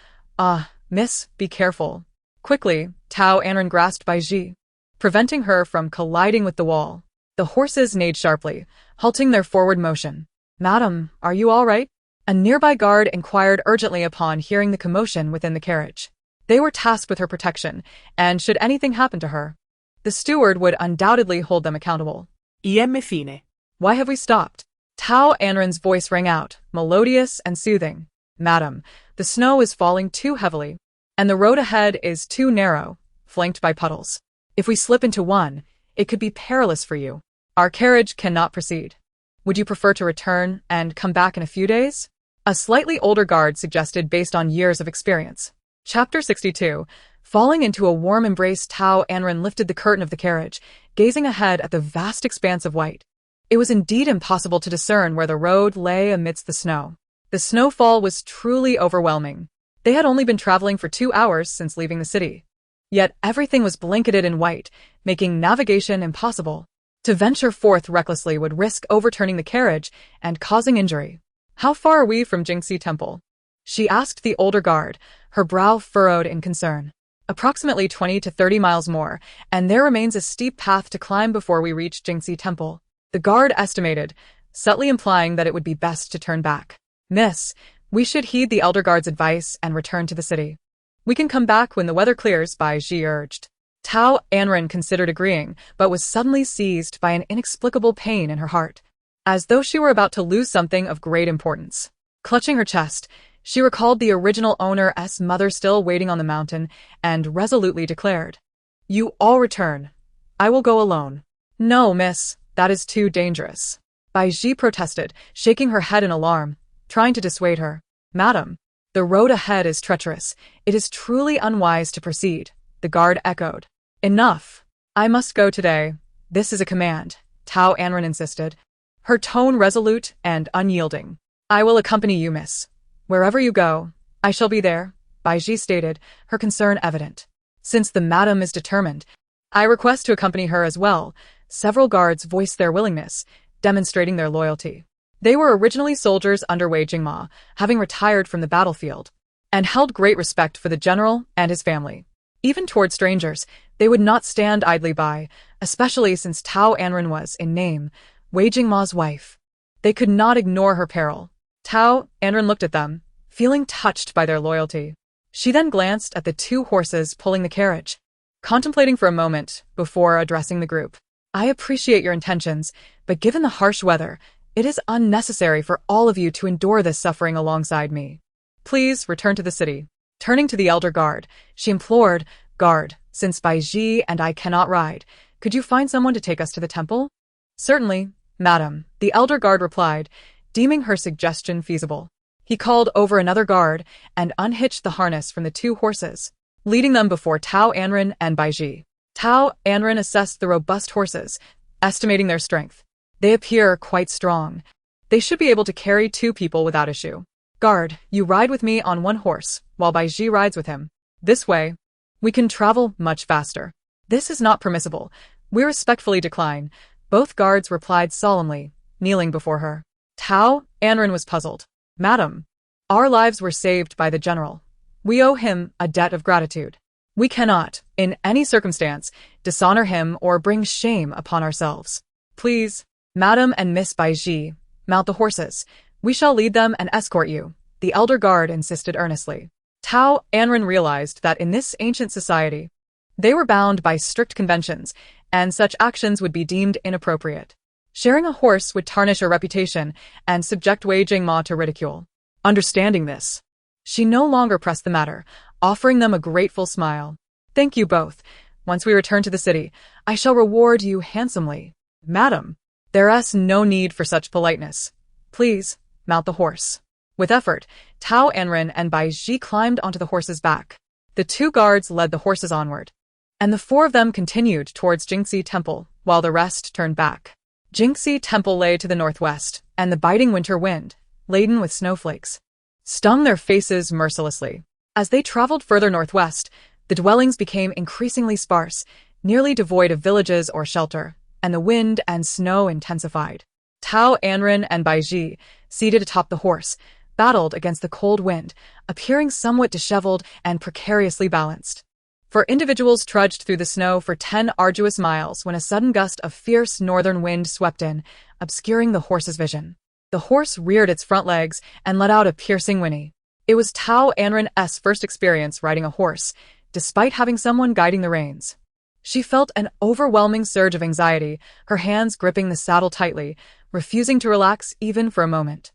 miss, be careful. Quickly, Tao Anran grasped Bai Ji, preventing her from colliding with the wall. The horses neighed sharply, halting their forward motion. Madam, are you all right? A nearby guard inquired urgently upon hearing the commotion within the carriage. They were tasked with her protection, and should anything happen to her, the steward would undoubtedly hold them accountable. IM fine. Why have we stopped? Tao Anran's voice rang out, melodious and soothing. Madam, the snow is falling too heavily, and the road ahead is too narrow, flanked by puddles. If we slip into one, it could be perilous for you. Our carriage cannot proceed. Would you prefer to return and come back in a few days? A slightly older guard suggested based on years of experience. Chapter 62. Falling into a warm embrace, Tao Anran lifted the curtain of the carriage, gazing ahead at the vast expanse of white. It was indeed impossible to discern where the road lay amidst the snow. The snowfall was truly overwhelming. They had only been traveling for 2 hours since leaving the city. Yet everything was blanketed in white, making navigation impossible. To venture forth recklessly would risk overturning the carriage and causing injury. How far are we from Jingxi Temple? She asked the older guard, her brow furrowed in concern. Approximately 20 to 30 miles more, and there remains a steep path to climb before we reach Jingxi Temple. The guard estimated, subtly implying that it would be best to turn back. Miss, we should heed the elder guard's advice and return to the city. We can come back when the weather clears, Bai Ji urged. Tao Anran considered agreeing, but was suddenly seized by an inexplicable pain in her heart, as though she were about to lose something of great importance. Clutching her chest, she recalled the original owner's mother still waiting on the mountain and resolutely declared, You all return. I will go alone. No, miss, that is too dangerous. Bai Ji protested, shaking her head in alarm, trying to dissuade her. Madam, the road ahead is treacherous. It is truly unwise to proceed, the guard echoed. Enough. I must go today. This is a command, Tao Anran insisted, her tone resolute and unyielding. I will accompany you, miss. Wherever you go, I shall be there, Bai Ji stated, her concern evident. Since the madam is determined, I request to accompany her as well. Several guards voiced their willingness, demonstrating their loyalty. They were originally soldiers under Wei Jingma, having retired from the battlefield, and held great respect for the general and his family. Even toward strangers, they would not stand idly by, especially since Tao Anran was, in name, Wei Jingma's wife. They could not ignore her peril. Tao Anran looked at them, feeling touched by their loyalty. She then glanced at the 2 horses pulling the carriage, contemplating for a moment before addressing the group. I appreciate your intentions, but given the harsh weather, it is unnecessary for all of you to endure this suffering alongside me. Please return to the city. Turning to the elder guard, she implored, Guard, since Bai Ji and I cannot ride, could you find someone to take us to the temple? Certainly, madam, the elder guard replied, deeming her suggestion feasible. He called over another guard and unhitched the harness from the 2 horses, leading them before Tao Anran and Bai Ji. Tao Anran assessed the robust horses, estimating their strength. They appear quite strong. They should be able to carry 2 people without issue. Guard, you ride with me on 1 horse, while Bai Ji rides with him. This way. We can travel much faster. This is not permissible. We respectfully decline. Both guards replied solemnly, kneeling before her. Tao Anran was puzzled. Madam, our lives were saved by the general. We owe him a debt of gratitude. We cannot, in any circumstance, dishonor him or bring shame upon ourselves. Please, Madam and Miss Baiji, mount the horses. We shall lead them and escort you, the elder guard insisted earnestly. Tao Anran realized that in this ancient society, they were bound by strict conventions, and such actions would be deemed inappropriate. Sharing a horse would tarnish her reputation and subject Wei Jingma to ridicule. Understanding this, she no longer pressed the matter, offering them a grateful smile. Thank you both. Once we return to the city, I shall reward you handsomely. Madam, there is no need for such politeness. Please, mount the horse. With effort, Tao Anran and Bai Ji climbed onto the horse's back. The two guards led the horses onward, and the four of them continued towards Jingxi Temple, while the rest turned back. Jingxi Temple lay to the northwest, and the biting winter wind, laden with snowflakes, stung their faces mercilessly. As they traveled further northwest, the dwellings became increasingly sparse, nearly devoid of villages or shelter, and the wind and snow intensified. Tao Anran and Bai Ji, seated atop the horse, battled against the cold wind, appearing somewhat disheveled and precariously balanced. For individuals trudged through the snow for 10 arduous miles when a sudden gust of fierce northern wind swept in, obscuring the horse's vision. The horse reared its front legs and let out a piercing whinny. It was Tao Anran's first experience riding a horse, despite having someone guiding the reins. She felt an overwhelming surge of anxiety, her hands gripping the saddle tightly, refusing to relax even for a moment.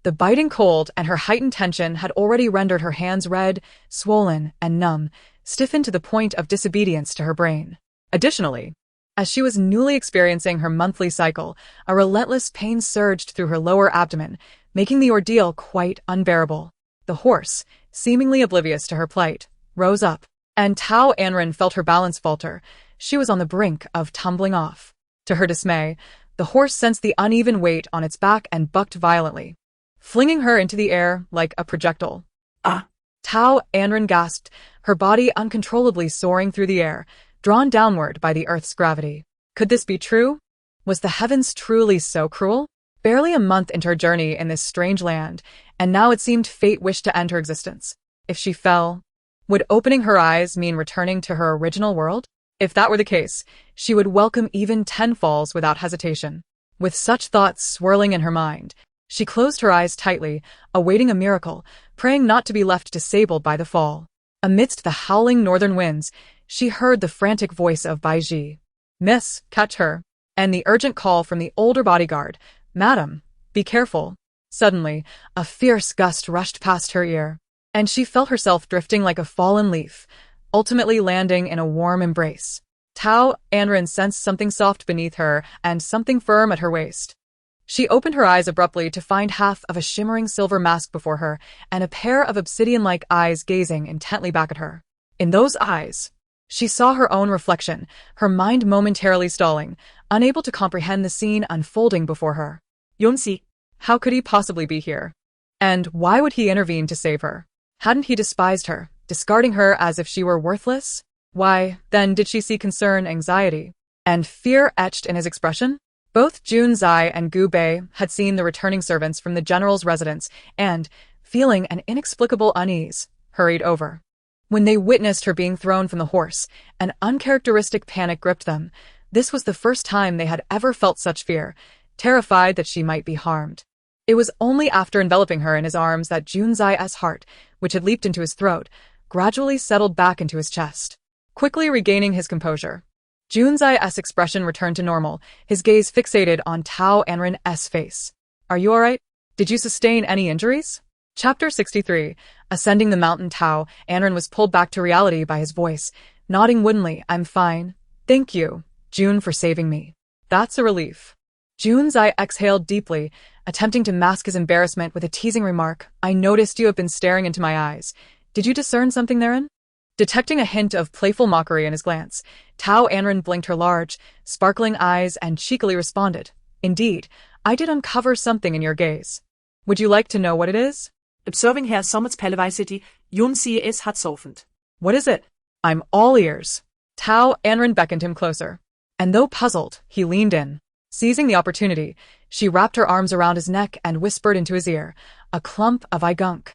The biting cold and her heightened tension had already rendered her hands red, swollen, and numb, stiffened to the point of disobedience to her brain. Additionally, as she was newly experiencing her monthly cycle, a relentless pain surged through her lower abdomen, making the ordeal quite unbearable. The horse, seemingly oblivious to her plight, rose up, and Tao Anran felt her balance falter. She was on the brink of tumbling off. To her dismay, the horse sensed the uneven weight on its back and bucked violently, flinging her into the air like a projectile. Ah! Tao Anran gasped, her body uncontrollably soaring through the air, drawn downward by the Earth's gravity. Could this be true? Was the heavens truly so cruel? Barely a month into her journey in this strange land, and now it seemed fate wished to end her existence. If she fell, would opening her eyes mean returning to her original world? If that were the case, she would welcome even 10 falls without hesitation. With such thoughts swirling in her mind, she closed her eyes tightly, awaiting a miracle, praying not to be left disabled by the fall. Amidst the howling northern winds, she heard the frantic voice of Bai Ji. Miss, catch her. And the urgent call from the older bodyguard, Madam, be careful. Suddenly, a fierce gust rushed past her ear, and she felt herself drifting like a fallen leaf, ultimately landing in a warm embrace. Tao Anran sensed something soft beneath her and something firm at her waist. She opened her eyes abruptly to find half of a shimmering silver mask before her and a pair of obsidian-like eyes gazing intently back at her. In those eyes, she saw her own reflection, her mind momentarily stalling, unable to comprehend the scene unfolding before her. Yunxi, how could he possibly be here? And why would he intervene to save her? Hadn't he despised her, discarding her as if she were worthless? Why, then, did she see concern, anxiety, and fear etched in his expression? Both Jun Zai and Gu Bei had seen the returning servants from the general's residence and, feeling an inexplicable unease, hurried over. When they witnessed her being thrown from the horse, an uncharacteristic panic gripped them. This was the first time they had ever felt such fear, terrified that she might be harmed. It was only after enveloping her in his arms that Jun Zai's heart, which had leaped into his throat, gradually settled back into his chest. Quickly regaining his composure, Jun Zai's expression returned to normal, his gaze fixated on Tao Anran's face. Are you alright? Did you sustain any injuries? Chapter 63. Ascending the mountain. Tao Anran was pulled back to reality by his voice, nodding woodenly. I'm fine. Thank you, Jun, for saving me. That's a relief. Jun Zai exhaled deeply, attempting to mask his embarrassment with a teasing remark. I noticed you have been staring into my eyes. Did you discern something therein? Detecting a hint of playful mockery in his glance, Tao Anran blinked her large, sparkling eyes and cheekily responded. Indeed, I did uncover something in your gaze. Would you like to know what it is? Observing Herr Sommer's Pelleweisity, Yunxi hat saufend. What is it? I'm all ears. Tao Anran beckoned him closer. And though puzzled, he leaned in. Seizing the opportunity, she wrapped her arms around his neck and whispered into his ear, a clump of gunk.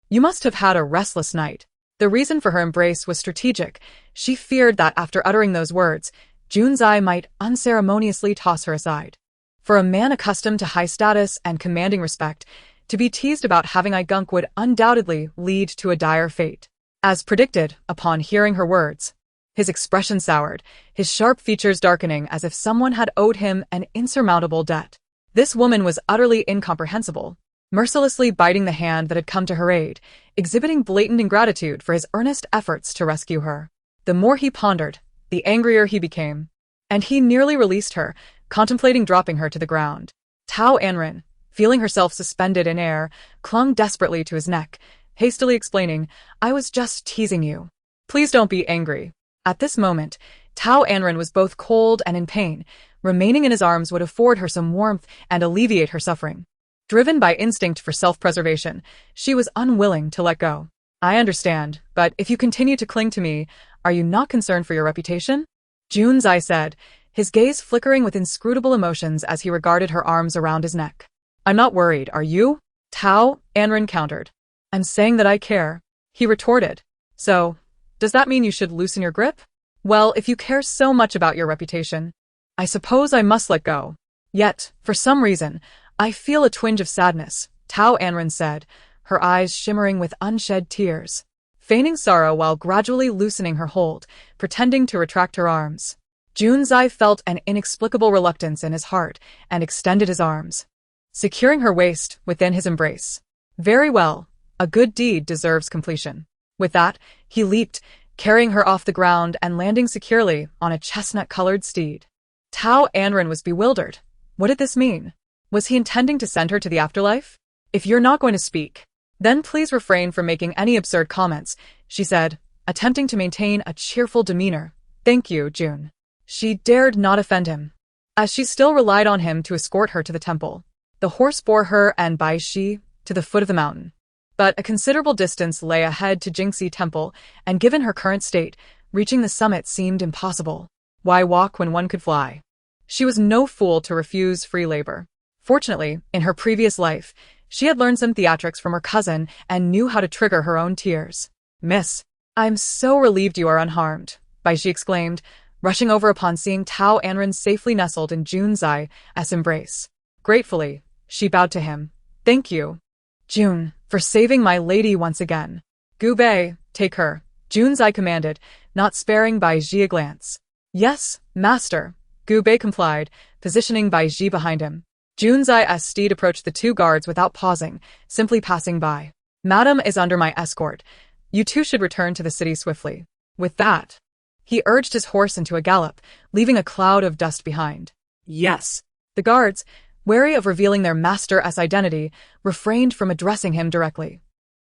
You must have had a restless night. The reason for her embrace was strategic. She feared that after uttering those words, Junzai might unceremoniously toss her aside. For a man accustomed to high status and commanding respect, to be teased about having gunk would undoubtedly lead to a dire fate. As predicted, upon hearing her words, his expression soured, his sharp features darkening as if someone had owed him an insurmountable debt. This woman was utterly incomprehensible, mercilessly biting the hand that had come to her aid, exhibiting blatant ingratitude for his earnest efforts to rescue her. The more he pondered, the angrier he became, and he nearly released her, contemplating dropping her to the ground. Tao Anran, feeling herself suspended in air, clung desperately to his neck, hastily explaining, I was just teasing you. Please don't be angry. At this moment, Tao Anran was both cold and in pain. Remaining in his arms would afford her some warmth and alleviate her suffering. Driven by instinct for self-preservation, she was unwilling to let go. I understand, but if you continue to cling to me, are you not concerned for your reputation? Junzai said, his gaze flickering with inscrutable emotions as he regarded her arms around his neck. I'm not worried, are you? Tao Anran countered. I'm saying that I care, he retorted. So, does that mean you should loosen your grip? Well, if you care so much about your reputation, I suppose I must let go. Yet, for some reason, I feel a twinge of sadness, Tao Anran said, her eyes shimmering with unshed tears, feigning sorrow while gradually loosening her hold, pretending to retract her arms. Junzai felt an inexplicable reluctance in his heart and extended his arms, securing her waist within his embrace. Very well, a good deed deserves completion. With that, he leaped, carrying her off the ground and landing securely on a chestnut-colored steed. Tao Anran was bewildered. What did this mean? Was he intending to send her to the afterlife? If you're not going to speak, then please refrain from making any absurd comments, she said, attempting to maintain a cheerful demeanor. Thank you, June. She dared not offend him, as she still relied on him to escort her to the temple. The horse bore her and Bai Shi to the foot of the mountain. But a considerable distance lay ahead to Jingxi Temple, and given her current state, reaching the summit seemed impossible. Why walk when one could fly? She was no fool to refuse free labor. Fortunately, in her previous life, she had learned some theatrics from her cousin and knew how to trigger her own tears. Miss, I'm so relieved you are unharmed, Bai Shi exclaimed, rushing over upon seeing Tao Anran safely nestled in Junzai's embrace. Gratefully, she bowed to him. Thank you, June, for saving my lady once again. Gu Bei, take her, Junzai commanded, not sparing Bai Ji a glance. Yes, master, Gu Bei complied, positioning Bai Ji behind him. Junzai's steed approached the two guards without pausing, simply passing by. Madam is under my escort. You two should return to the city swiftly. With that, he urged his horse into a gallop, leaving a cloud of dust behind. Yes. The guards, wary of revealing their master's identity, refrained from addressing him directly.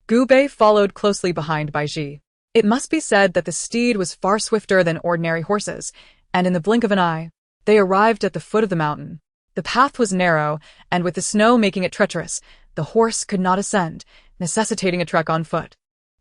Gu Bei followed closely behind Bai Ji. It must be said that the steed was far swifter than ordinary horses, and in the blink of an eye, they arrived at the foot of the mountain. The path was narrow, and with the snow making it treacherous, the horse could not ascend, necessitating a trek on foot.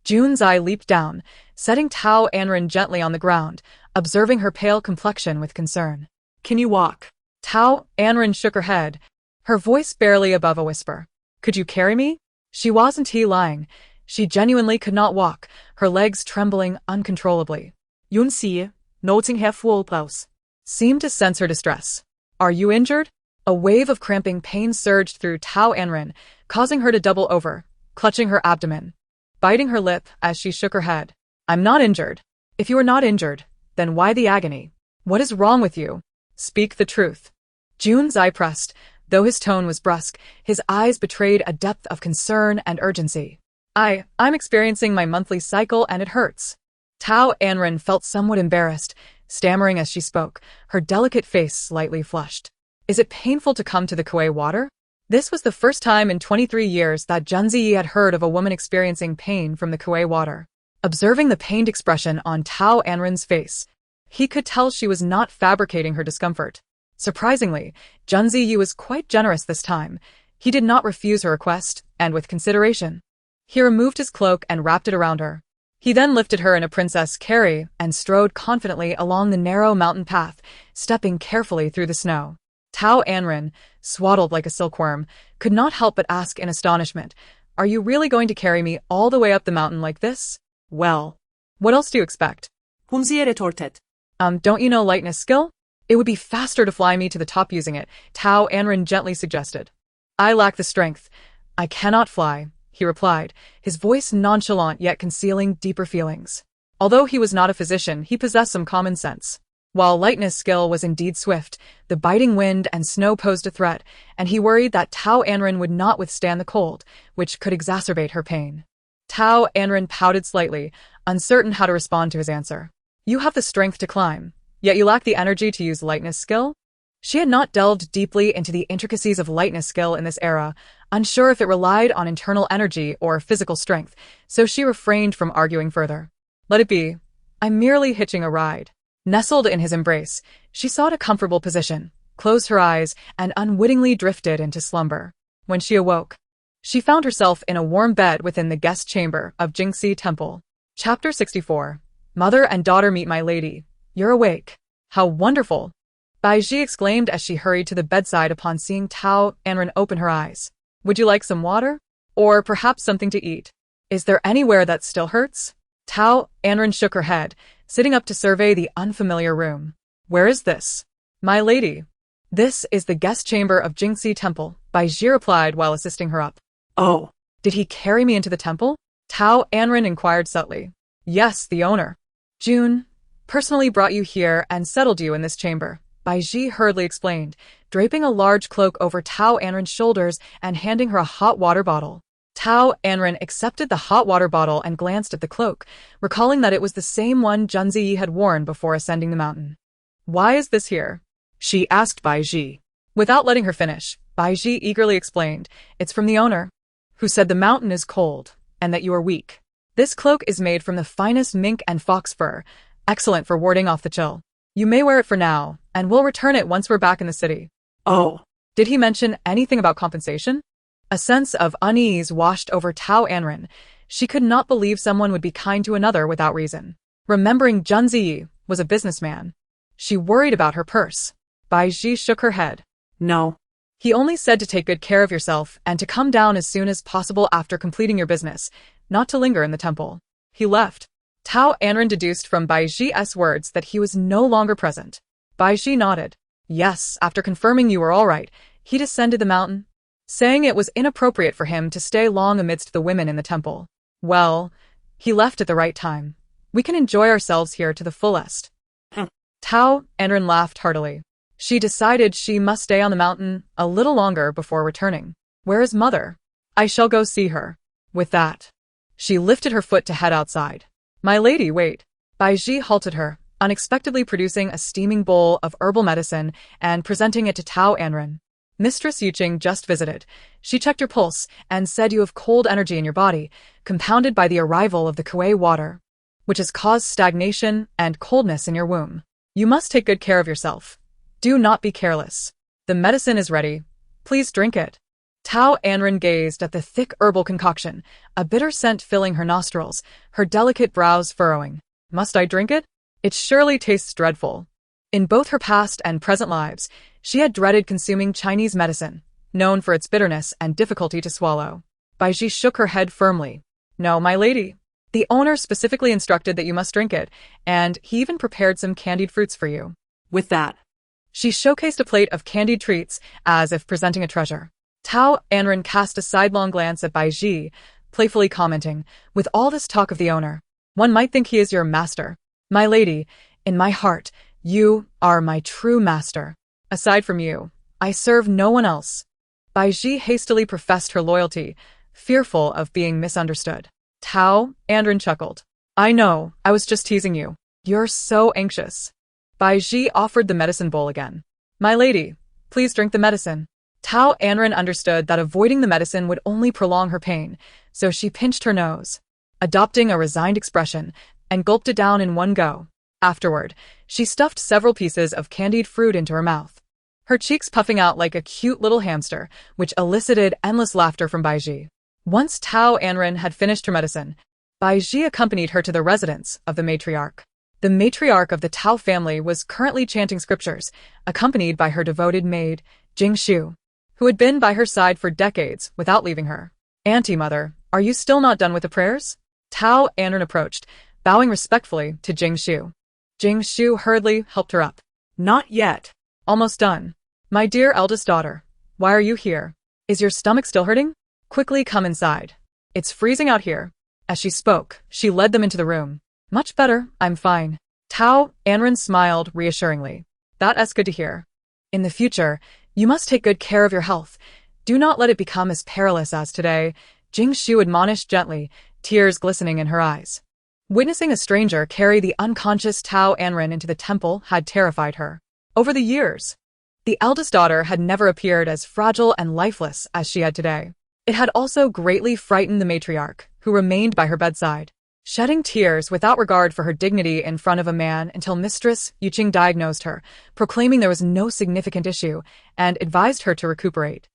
Junzai leaped down, setting Tao Anran gently on the ground, observing her pale complexion with concern. Can you walk? Tao Anran shook her head, her voice barely above a whisper. Could you carry me? She wasn't lying. She genuinely could not walk, her legs trembling uncontrollably. Junzi, noting her brows, seemed to sense her distress. Are you injured? A wave of cramping pain surged through Tao Anran, causing her to double over, clutching her abdomen, biting her lip as she shook her head. I'm not injured. If you are not injured, then why the agony? What is wrong with you? Speak the truth. Junzai pressed, though his tone was brusque, his eyes betrayed a depth of concern and urgency. I'm experiencing my monthly cycle and it hurts. Tao Anran felt somewhat embarrassed, stammering as she spoke, her delicate face slightly flushed. Is it painful to come to the Kuei water? This was the first time in 23 years that Junzi had heard of a woman experiencing pain from the Kuei water. Observing the pained expression on Tao Anran's face, he could tell she was not fabricating her discomfort. Surprisingly, Junzi was quite generous this time. He did not refuse her request, and with consideration, he removed his cloak and wrapped it around her. He then lifted her in a princess carry and strode confidently along the narrow mountain path, stepping carefully through the snow. Tao Anran, swaddled like a silkworm, could not help but ask in astonishment, "Are you really going to carry me all the way up the mountain like this?" "Well, what else do you expect?" Humziye retorted. Don't you know lightness skill? It would be faster to fly me to the top using it, Tao Anran gently suggested. "I lack the strength. I cannot fly," he replied, his voice nonchalant yet concealing deeper feelings. Although he was not a physician, he possessed some common sense. While lightness skill was indeed swift, the biting wind and snow posed a threat, and he worried that Tao Anran would not withstand the cold, which could exacerbate her pain. Tao Anran pouted slightly, uncertain how to respond to his answer. "You have the strength to climb, yet you lack the energy to use lightness skill?" She had not delved deeply into the intricacies of lightness skill in this era, unsure if it relied on internal energy or physical strength, so she refrained from arguing further. "Let it be. I'm merely hitching a ride." Nestled in his embrace, she sought a comfortable position, closed her eyes, and unwittingly drifted into slumber. When she awoke, she found herself in a warm bed within the guest chamber of Jingxi Temple. Chapter 64. Mother and daughter meet my lady. You're awake. How wonderful! Baiji exclaimed as she hurried to the bedside upon seeing Tao Anran open her eyes. "Would you like some water? Or perhaps something to eat? Is there anywhere that still hurts?" Tao Anran shook her head, sitting up to survey the unfamiliar room. "Where is this?" "My lady. This is the guest chamber of Jingxi Temple," Baiji replied while assisting her up. Oh. "Did he carry me into the temple?" Tao Anran inquired subtly. "Yes, the owner. June personally brought you here and settled you in this chamber," Baiji hurriedly explained, draping a large cloak over Tao Anran's shoulders and handing her a hot water bottle. Tao Anran accepted the hot water bottle and glanced at the cloak, recalling that it was the same one Junzi had worn before ascending the mountain. "Why is this here?" she asked Baiji. Without letting her finish, Baiji eagerly explained, "It's from the owner, who said the mountain is cold and that you are weak. This cloak is made from the finest mink and fox fur, excellent for warding off the chill. You may wear it for now, and we'll return it once we're back in the city." Oh. Did he mention anything about compensation? A sense of unease washed over Tao Anran. She could not believe someone would be kind to another without reason. Remembering Junzi was a businessman, she worried about her purse. Baiji shook her head. No. He only said to take good care of yourself and to come down as soon as possible after completing your business, not to linger in the temple. He left. Tao Anran deduced from Baiji's words that he was no longer present. Baiji nodded. Yes, after confirming you were all right, he descended the mountain, saying it was inappropriate for him to stay long amidst the women in the temple. Well, he left at the right time. We can enjoy ourselves here to the fullest. Tao Anran laughed heartily. She decided she must stay on the mountain a little longer before returning. Where is mother? I shall go see her. With that, she lifted her foot to head outside. My lady, wait. Baiji halted her, unexpectedly producing a steaming bowl of herbal medicine and presenting it to Tao Anran. Mistress Yuqing just visited. She checked your pulse and said you have cold energy in your body, compounded by the arrival of the Kuei water, which has caused stagnation and coldness in your womb. You must take good care of yourself. Do not be careless. The medicine is ready. Please drink it. Tao Anran gazed at the thick herbal concoction, a bitter scent filling her nostrils, her delicate brows furrowing. Must I drink it? It surely tastes dreadful. In both her past and present lives, she had dreaded consuming Chinese medicine, known for its bitterness and difficulty to swallow. Baiji shook her head firmly. No, my lady. The owner specifically instructed that you must drink it, and he even prepared some candied fruits for you. With that, she showcased a plate of candied treats, as if presenting a treasure. Tao Anran cast a sidelong glance at Baiji, playfully commenting, with all this talk of the owner, one might think he is your master. My lady, in my heart, you are my true master. Aside from you, I serve no one else. Baiji hastily professed her loyalty, fearful of being misunderstood. Tao Anran chuckled. I know, I was just teasing you. You're so anxious. Baiji offered the medicine bowl again. My lady, please drink the medicine. Tao Anran understood that avoiding the medicine would only prolong her pain, so she pinched her nose, adopting a resigned expression, and gulped it down in one go. Afterward, she stuffed several pieces of candied fruit into her mouth, her cheeks puffing out like a cute little hamster, which elicited endless laughter from Baiji. Once Tao Anran had finished her medicine, Bai Ji accompanied her to the residence of the matriarch. The matriarch of the Tao family was currently chanting scriptures, accompanied by her devoted maid, Jing Shu, who had been by her side for decades without leaving her. "Auntie Mother, are you still not done with the prayers?" Tao Anran approached, bowing respectfully to Jing Shu. Jing Shu hurriedly helped her up. Not yet. "Almost done. My dear eldest daughter, why are you here? Is your stomach still hurting? Quickly come inside. It's freezing out here." As she spoke, she led them into the room. "Much better, I'm fine." Tao Anran smiled reassuringly. "That's good to hear. In the future, you must take good care of your health. Do not let it become as perilous as today," Jing Shu admonished gently, tears glistening in her eyes. Witnessing a stranger carry the unconscious Tao Anran into the temple had terrified her. Over the years, the eldest daughter had never appeared as fragile and lifeless as she had today. It had also greatly frightened the matriarch, who remained by her bedside, shedding tears without regard for her dignity in front of a man until Mistress Yuqing diagnosed her, proclaiming there was no significant issue, and advised her to recuperate,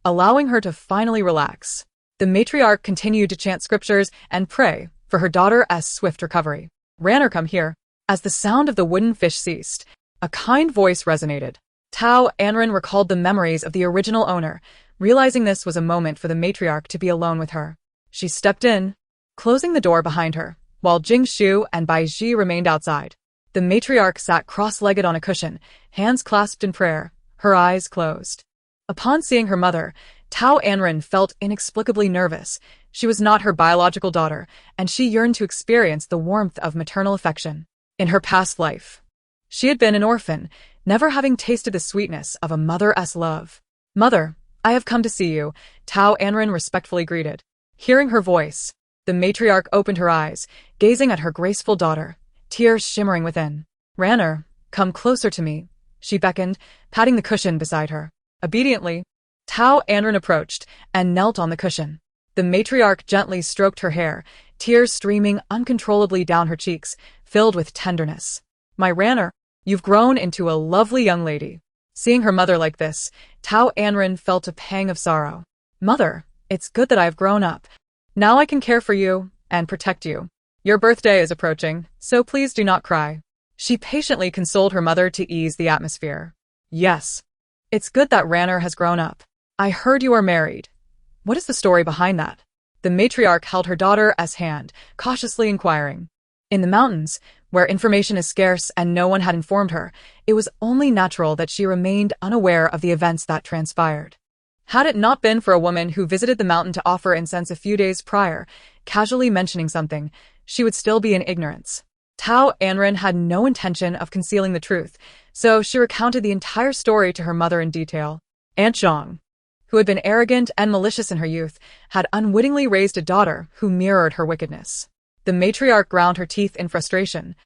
allowing her to finally relax. The matriarch continued to chant scriptures and pray for her daughter's swift recovery. "Ranner, come here." As the sound of the wooden fish ceased, a kind voice resonated. Tao Anran recalled the memories of the original owner, realizing this was a moment for the matriarch to be alone with her. She stepped in, closing the door behind her, while Jing Shu and Bai Ji remained outside. The matriarch sat cross-legged on a cushion, hands clasped in prayer, her eyes closed. Upon seeing her mother, Tao Anran felt inexplicably nervous. She was not her biological daughter, and she yearned to experience the warmth of maternal affection. In her past life, she had been an orphan, never having tasted the sweetness of a mother's love. "Mother, I have come to see you," Tao Anran respectfully greeted. Hearing her voice, the matriarch opened her eyes, gazing at her graceful daughter, tears shimmering within. "Ranner, come closer to me," she beckoned, patting the cushion beside her. Obediently, Tao Anran approached and knelt on the cushion. The matriarch gently stroked her hair, tears streaming uncontrollably down her cheeks, filled with tenderness. "My Ranner, you've grown into a lovely young lady." Seeing her mother like this, Tao Anran felt a pang of sorrow. "Mother, it's good that I've grown up. Now I can care for you and protect you. Your birthday is approaching, so please do not cry." She patiently consoled her mother to ease the atmosphere. "Yes, it's good that Ranner has grown up. I heard you are married. What is the story behind that?" The matriarch held her daughter's hand, cautiously inquiring. In the mountains, where information is scarce and no one had informed her, it was only natural that she remained unaware of the events that transpired. Had it not been for a woman who visited the mountain to offer incense a few days prior, casually mentioning something, she would still be in ignorance. Tao Anran had no intention of concealing the truth, so she recounted the entire story to her mother in detail. Aunt Zhang, who had been arrogant and malicious in her youth, had unwittingly raised a daughter who mirrored her wickedness. The matriarch ground her teeth in frustration,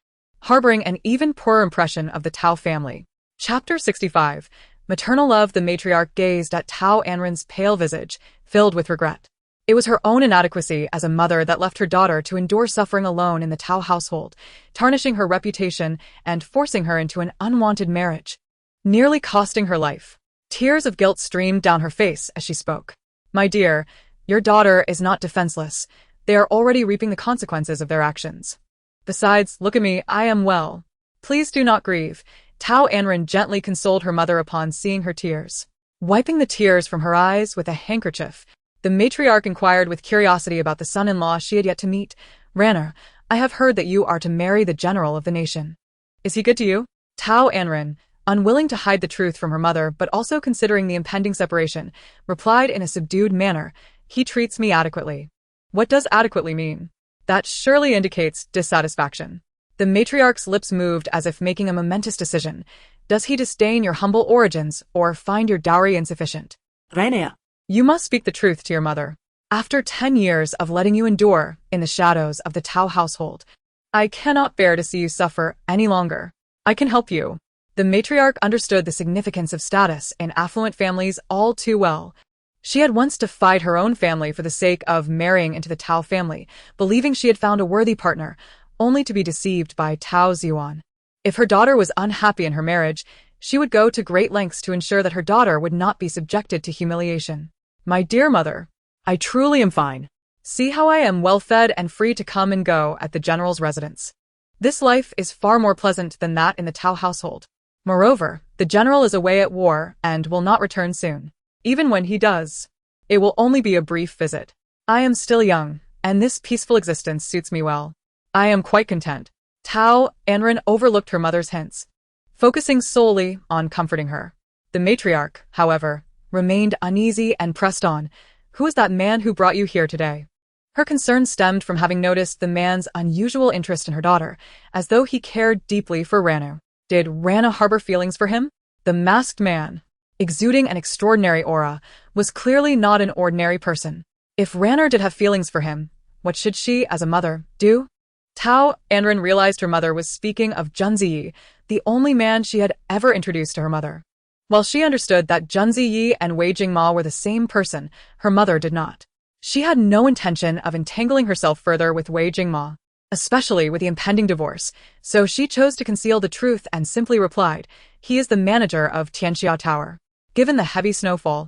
harboring an even poorer impression of the Tao family. Chapter 65. Maternal love. The matriarch gazed at Tao Anran's pale visage, filled with regret. It was her own inadequacy as a mother that left her daughter to endure suffering alone in the Tao household, tarnishing her reputation and forcing her into an unwanted marriage, nearly costing her life. Tears of guilt streamed down her face as she spoke. "My dear, your daughter is not defenseless. They are already reaping the consequences of their actions. Besides, look at me, I am well. Please do not grieve." Tao Anran gently consoled her mother upon seeing her tears. Wiping the tears from her eyes with a handkerchief, the matriarch inquired with curiosity about the son-in-law she had yet to meet. "Ranner, I have heard that you are to marry the general of the nation. Is he good to you?" Tao Anran, unwilling to hide the truth from her mother but also considering the impending separation, replied in a subdued manner, "He treats me adequately." What does adequately mean? That surely indicates dissatisfaction. The matriarch's lips moved as if making a momentous decision. Does he disdain your humble origins or find your dowry insufficient? Rainer. You must speak the truth to your mother. After 10 years of letting you endure in the shadows of the Tao household, I cannot bear to see you suffer any longer. I can help you. The matriarch understood the significance of status in affluent families all too well. She had once defied her own family for the sake of marrying into the Tao family, believing she had found a worthy partner, only to be deceived by Tao Ziyuan. If her daughter was unhappy in her marriage, she would go to great lengths to ensure that her daughter would not be subjected to humiliation. "My dear mother, I truly am fine." See how I am well fed and free to come and go at the general's residence. This life is far more pleasant than that in the Tao household. Moreover, the general is away at war and will not return soon. Even when he does, it will only be a brief visit. I am still young, and this peaceful existence suits me well. I am quite content. Tao Anran overlooked her mother's hints, focusing solely on comforting her. The matriarch, however, remained uneasy and pressed on. Who is that man who brought you here today? Her concern stemmed from having noticed the man's unusual interest in her daughter, as though he cared deeply for Ranu. Did Rana harbor feelings for him? The masked man, exuding an extraordinary aura, was clearly not an ordinary person. If Ranner did have feelings for him, what should she, as a mother, do? Tao Anran realized her mother was speaking of Junzi, the only man she had ever introduced to her mother. While she understood that Junzi Yi and Wei Jingma were the same person, her mother did not. She had no intention of entangling herself further with Wei Jingma, especially with the impending divorce, so she chose to conceal the truth and simply replied, "He is the manager of Tianxia Tower. Given the heavy snowfall,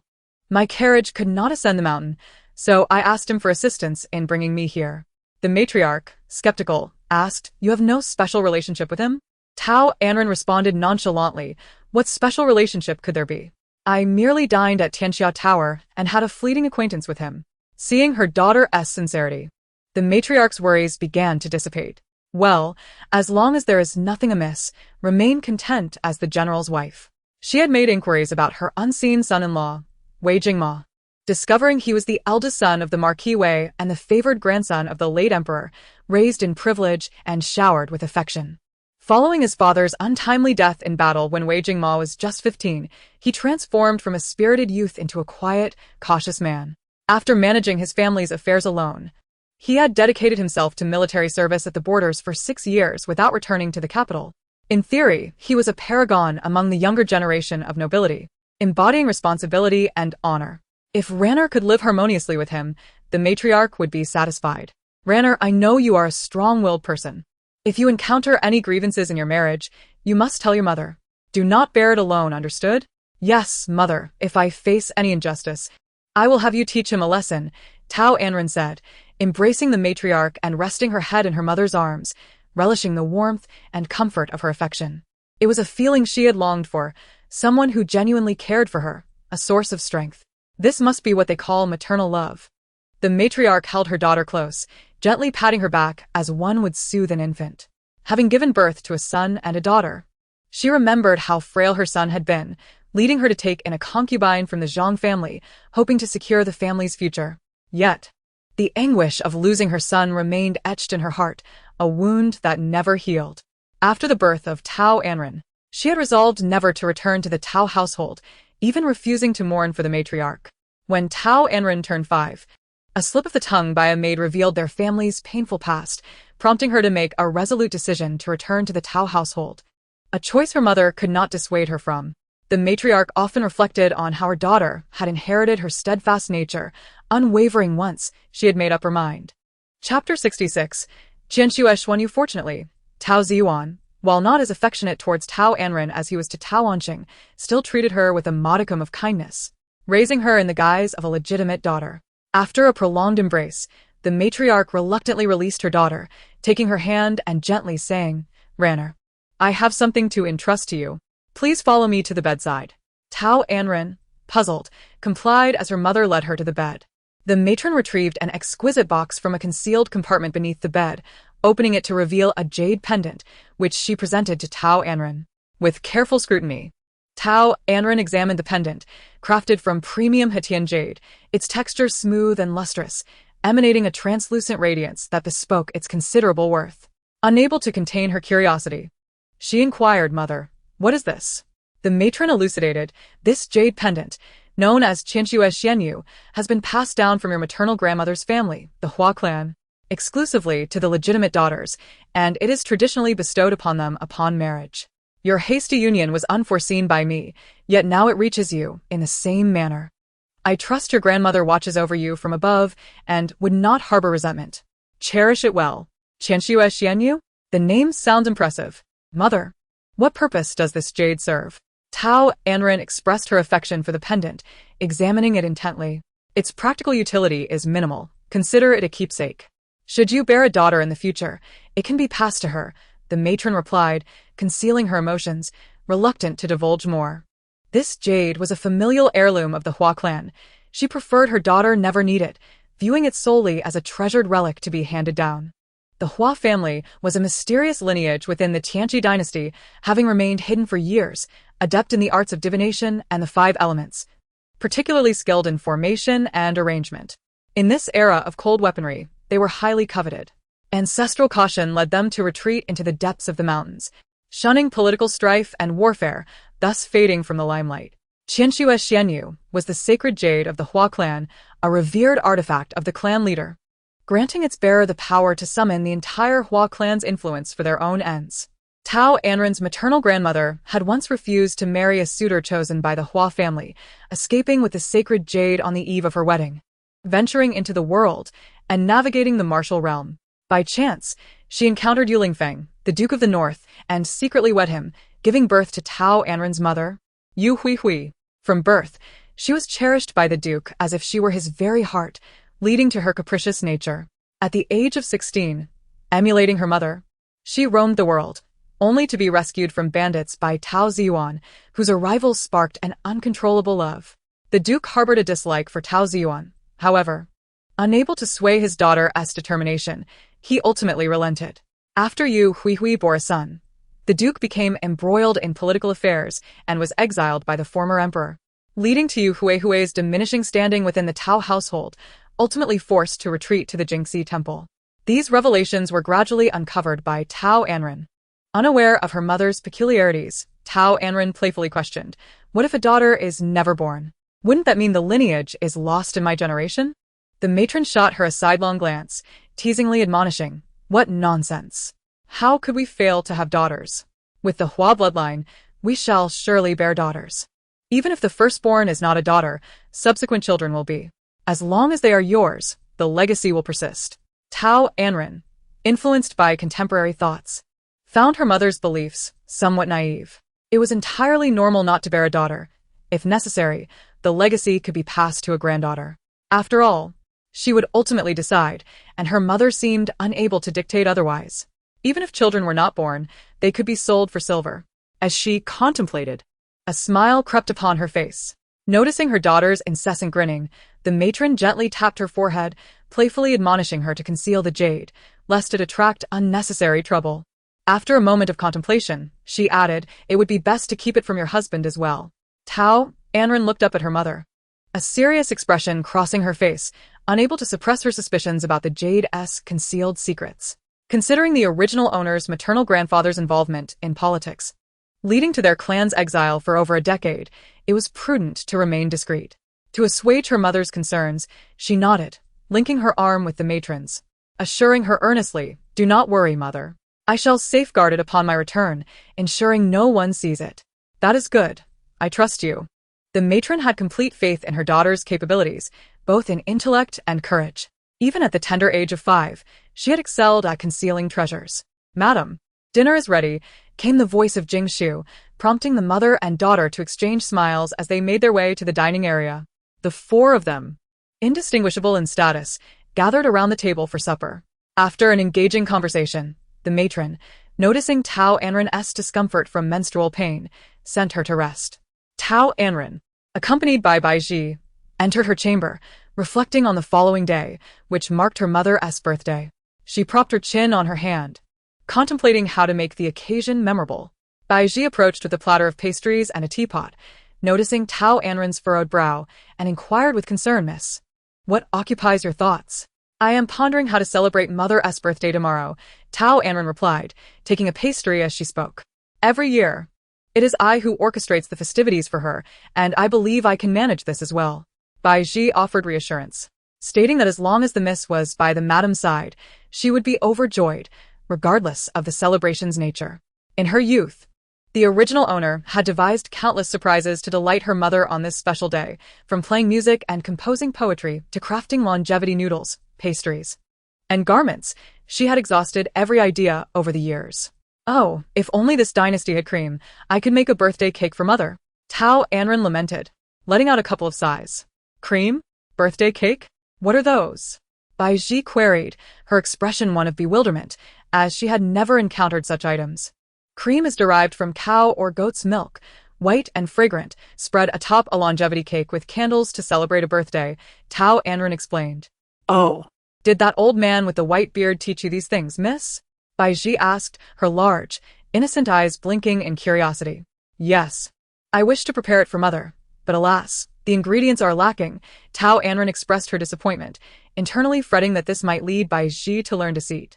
my carriage could not ascend the mountain, so I asked him for assistance in bringing me here." The matriarch, skeptical, asked, "You have no special relationship with him?" Tao Anran responded nonchalantly, "What special relationship could there be? I merely dined at Tianxia Tower and had a fleeting acquaintance with him." Seeing her daughter's sincerity, the matriarch's worries began to dissipate. Well, as long as there is nothing amiss, remain content as the general's wife. She had made inquiries about her unseen son-in-law, Wei Jingma, discovering he was the eldest son of the Marquis Wei and the favored grandson of the late emperor, raised in privilege and showered with affection. Following his father's untimely death in battle when Wei Jingma was just 15, he transformed from a spirited youth into a quiet, cautious man. After managing his family's affairs alone, he had dedicated himself to military service at the borders for 6 years without returning to the capital. In theory, he was a paragon among the younger generation of nobility, embodying responsibility and honor. If Ranner could live harmoniously with him, the matriarch would be satisfied. "Ranner, I know you are a strong-willed person. If you encounter any grievances in your marriage, you must tell your mother. Do not bear it alone, understood?" "Yes, mother, if I face any injustice, I will have you teach him a lesson," Tao Anran said, embracing the matriarch and resting her head in her mother's arms, relishing the warmth and comfort of her affection. It was a feeling she had longed for, someone who genuinely cared for her, a source of strength. This must be what they call maternal love. The matriarch held her daughter close, gently patting her back as one would soothe an infant. Having given birth to a son and a daughter, she remembered how frail her son had been, leading her to take in a concubine from the Zhang family, hoping to secure the family's future. Yet, the anguish of losing her son remained etched in her heart, a wound that never healed. After the birth of Tao Anran, she had resolved never to return to the Tao household, even refusing to mourn for the matriarch. When Tao Anran turned 5, a slip of the tongue by a maid revealed their family's painful past, prompting her to make a resolute decision to return to the Tao household, a choice her mother could not dissuade her from. The matriarch often reflected on how her daughter had inherited her steadfast nature, unwavering once she had made up her mind. Chapter 66. Qianxue Xuanyu. Fortunately, Tao Ziyuan, while not as affectionate towards Tao Anran as he was to Tao Anqing, still treated her with a modicum of kindness, raising her in the guise of a legitimate daughter. After a prolonged embrace, the matriarch reluctantly released her daughter, taking her hand and gently saying, "Ranner, I have something to entrust to you. Please follow me to the bedside." Tao Anran, puzzled, complied as her mother led her to the bed. The matron retrieved an exquisite box from a concealed compartment beneath the bed, opening it to reveal a jade pendant, which she presented to Tao Anran. With careful scrutiny, Tao Anran examined the pendant, crafted from premium Hetian jade, its texture smooth and lustrous, emanating a translucent radiance that bespoke its considerable worth. Unable to contain her curiosity, she inquired, "Mother, what is this?" The matron elucidated, "This jade pendant, known as Qianxue Xuanyu, has been passed down from your maternal grandmother's family, the Hua clan, exclusively to the legitimate daughters, and it is traditionally bestowed upon them upon marriage. Your hasty union was unforeseen by me, yet now it reaches you in the same manner. I trust your grandmother watches over you from above and would not harbor resentment. Cherish it well. Qianxue Xuanyu? The name sounds impressive. Mother, what purpose does this jade serve?" Tao Anran expressed her affection for the pendant, examining it intently. "Its practical utility is minimal," Consider it a keepsake. Should you bear a daughter in the future, it can be passed to her, the matron replied, concealing her emotions, reluctant to divulge more. This jade was a familial heirloom of the Hua clan. She preferred her daughter never need it, viewing it solely as a treasured relic to be handed down. The Hua family was a mysterious lineage within the Tianqi dynasty, having remained hidden for years, adept in the arts of divination and the 5 elements, particularly skilled in formation and arrangement. In this era of cold weaponry, they were highly coveted. Ancestral caution led them to retreat into the depths of the mountains, shunning political strife and warfare, thus fading from the limelight. Qianxue Xianyu was the sacred jade of the Hua clan, a revered artifact of the clan leader, granting its bearer the power to summon the entire Hua clan's influence for their own ends. Tao Anran's maternal grandmother had once refused to marry a suitor chosen by the Hua family, escaping with the sacred jade on the eve of her wedding. Venturing into the world and navigating the martial realm. By chance, she encountered Yulingfeng, the Duke of the North, and secretly wed him, giving birth to Tao Anran's mother, Yu Huihui. From birth, she was cherished by the Duke as if she were his very heart, leading to her capricious nature. At the age of 16, emulating her mother, she roamed the world, only to be rescued from bandits by Tao Ziyuan, whose arrival sparked an uncontrollable love. The Duke harbored a dislike for Tao Ziyuan, however. Unable to sway his daughter's determination, he ultimately relented. After Yu Huihui bore a son, the Duke became embroiled in political affairs and was exiled by the former emperor, leading to Yu Huihui's diminishing standing within the Tao household, ultimately forced to retreat to the Jingxi temple. These revelations were gradually uncovered by Tao Anran. Unaware of her mother's peculiarities, Tao Anran playfully questioned, "What if a daughter is never born? Wouldn't that mean the lineage is lost in my generation?" The matron shot her a sidelong glance, teasingly admonishing, "What nonsense! How could we fail to have daughters? With the Hua bloodline, we shall surely bear daughters. Even if the firstborn is not a daughter, subsequent children will be. As long as they are yours, the legacy will persist." Tao Anran, influenced by contemporary thoughts, found her mother's beliefs somewhat naive. It was entirely normal not to bear a daughter. If necessary, the legacy could be passed to a granddaughter. After all, she would ultimately decide, and her mother seemed unable to dictate otherwise. Even if children were not born, they could be sold for silver. As she contemplated, a smile crept upon her face. Noticing her daughter's incessant grinning, the matron gently tapped her forehead, playfully admonishing her to conceal the jade, lest it attract unnecessary trouble. After a moment of contemplation, she added, "It would be best to keep it from your husband as well." Tao Anran looked up at her mother, a serious expression crossing her face, unable to suppress her suspicions about the jade's concealed secrets. Considering the original owner's maternal grandfather's involvement in politics, leading to their clan's exile for over a decade, it was prudent to remain discreet. To assuage her mother's concerns, she nodded, linking her arm with the matron's, assuring her earnestly, "Do not worry, mother. I shall safeguard it upon my return, ensuring no one sees it." "That is good. I trust you." The matron had complete faith in her daughter's capabilities, both in intellect and courage. Even at the tender age of 5, she had excelled at concealing treasures. "Madam, dinner is ready," came the voice of Jing Shu, prompting the mother and daughter to exchange smiles as they made their way to the dining area. The 4 of them, indistinguishable in status, gathered around the table for supper. After an engaging conversation, the matron, noticing Tao Anran's discomfort from menstrual pain, sent her to rest. Tao Anran, accompanied by Baiji, entered her chamber, reflecting on the following day, which marked her mother's birthday. She propped her chin on her hand, contemplating how to make the occasion memorable. Baiji approached with a platter of pastries and a teapot, noticing Tao Anran's furrowed brow, and inquired with concern, "Miss, what occupies your thoughts?" "I am pondering how to celebrate Mother's birthday tomorrow," Tao Anran replied, taking a pastry as she spoke. "Every year, it is I who orchestrates the festivities for her, and I believe I can manage this as well." Baiji offered reassurance, stating that as long as the miss was by the madam's side, she would be overjoyed, regardless of the celebration's nature. In her youth, the original owner had devised countless surprises to delight her mother on this special day, from playing music and composing poetry to crafting longevity noodles, pastries, and garments. She had exhausted every idea over the years. "Oh, if only this dynasty had cream, I could make a birthday cake for mother," Tao Anran lamented, letting out a couple of sighs. "Cream? Birthday cake? What are those?" Bai Ji queried, her expression one of bewilderment, as she had never encountered such items. Cream is derived from cow or goat's milk, white and fragrant, spread atop a longevity cake with candles to celebrate a birthday, Tao Anran explained. Oh, Did that old man with the white beard teach you these things, miss? Bai Ji asked, her large, innocent eyes blinking in curiosity. Yes. I wish to prepare it for mother, but alas, the ingredients are lacking. Tao Anran expressed her disappointment, internally fretting that this might lead Bai Ji to learn deceit.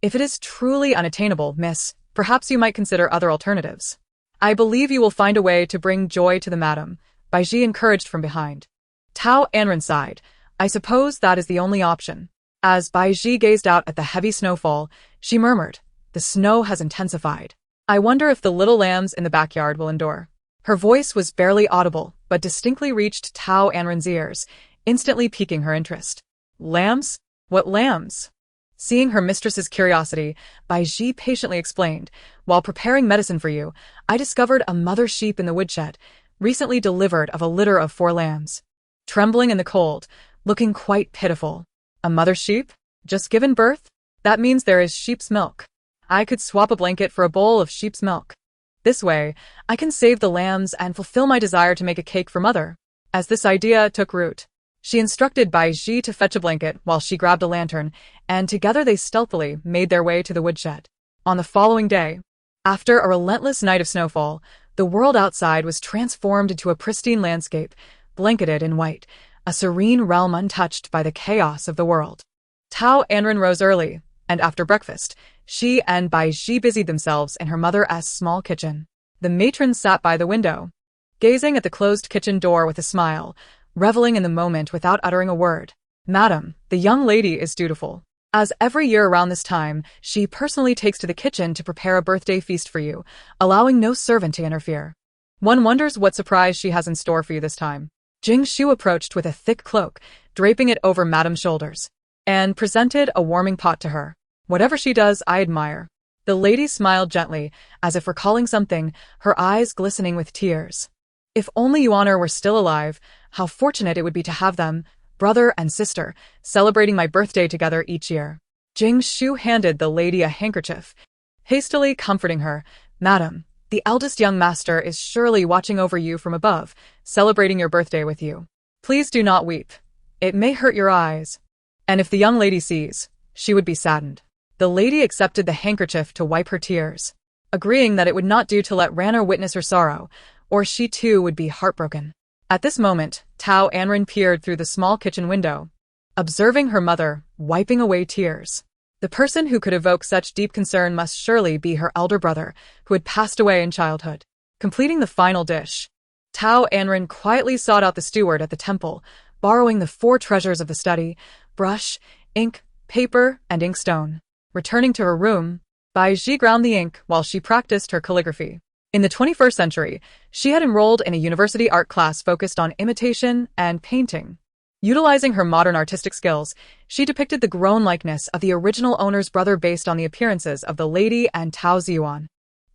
If it is truly unattainable, miss, perhaps you might consider other alternatives. I believe you will find a way to bring joy to the madam, Bai Ji encouraged from behind. Tao Anran sighed. I suppose that is the only option. As Bai Ji gazed out at the heavy snowfall, she murmured, the snow has intensified. I wonder if the little lambs in the backyard will endure. Her voice was barely audible, but distinctly reached Tao Anran's ears, instantly piquing her interest. Lambs? What lambs? Seeing her mistress's curiosity, Bai Ji patiently explained, while preparing medicine for you, I discovered a mother sheep in the woodshed, recently delivered of a litter of 4 lambs. Trembling in the cold, looking quite pitiful. A mother sheep? Just given birth? That means there is sheep's milk. I could swap a blanket for a bowl of sheep's milk. This way, I can save the lambs and fulfill my desire to make a cake for mother. As this idea took root, she instructed Bai Ji to fetch a blanket while she grabbed a lantern, and together they stealthily made their way to the woodshed. On the following day, after a relentless night of snowfall, the world outside was transformed into a pristine landscape, blanketed in white, a serene realm untouched by the chaos of the world. Tao Anran rose early, and after breakfast, she and Bai Ji busied themselves in her mother's small kitchen. The matron sat by the window, gazing at the closed kitchen door with a smile, reveling in the moment without uttering a word. Madam, the young lady is dutiful. As every year around this time, she personally takes to the kitchen to prepare a birthday feast for you, allowing no servant to interfere. One wonders what surprise she has in store for you this time. Jing Shu approached with a thick cloak, draping it over Madam's shoulders, and presented a warming pot to her. Whatever she does, I admire. The lady smiled gently, as if recalling something, her eyes glistening with tears. If only Yuan were still alive, how fortunate it would be to have them, brother and sister, celebrating my birthday together each year. Jing Shu handed the lady a handkerchief, hastily comforting her. Madam, the eldest young master is surely watching over you from above, celebrating your birthday with you. Please do not weep. It may hurt your eyes. And if the young lady sees, she would be saddened. The lady accepted the handkerchief to wipe her tears, agreeing that it would not do to let Ranner witness her sorrow, or she too would be heartbroken. At this moment, Tao Anran peered through the small kitchen window, observing her mother, wiping away tears. The person who could evoke such deep concern must surely be her elder brother, who had passed away in childhood. Completing the final dish, Tao Anran quietly sought out the steward at the temple, borrowing the 4 treasures of the study, brush, ink, paper, and inkstone. Returning to her room, Bai Ji ground the ink while she practiced her calligraphy. In the 21st century, she had enrolled in a university art class focused on imitation and painting. Utilizing her modern artistic skills, she depicted the grown likeness of the original owner's brother based on the appearances of the lady and Tao Ziyuan.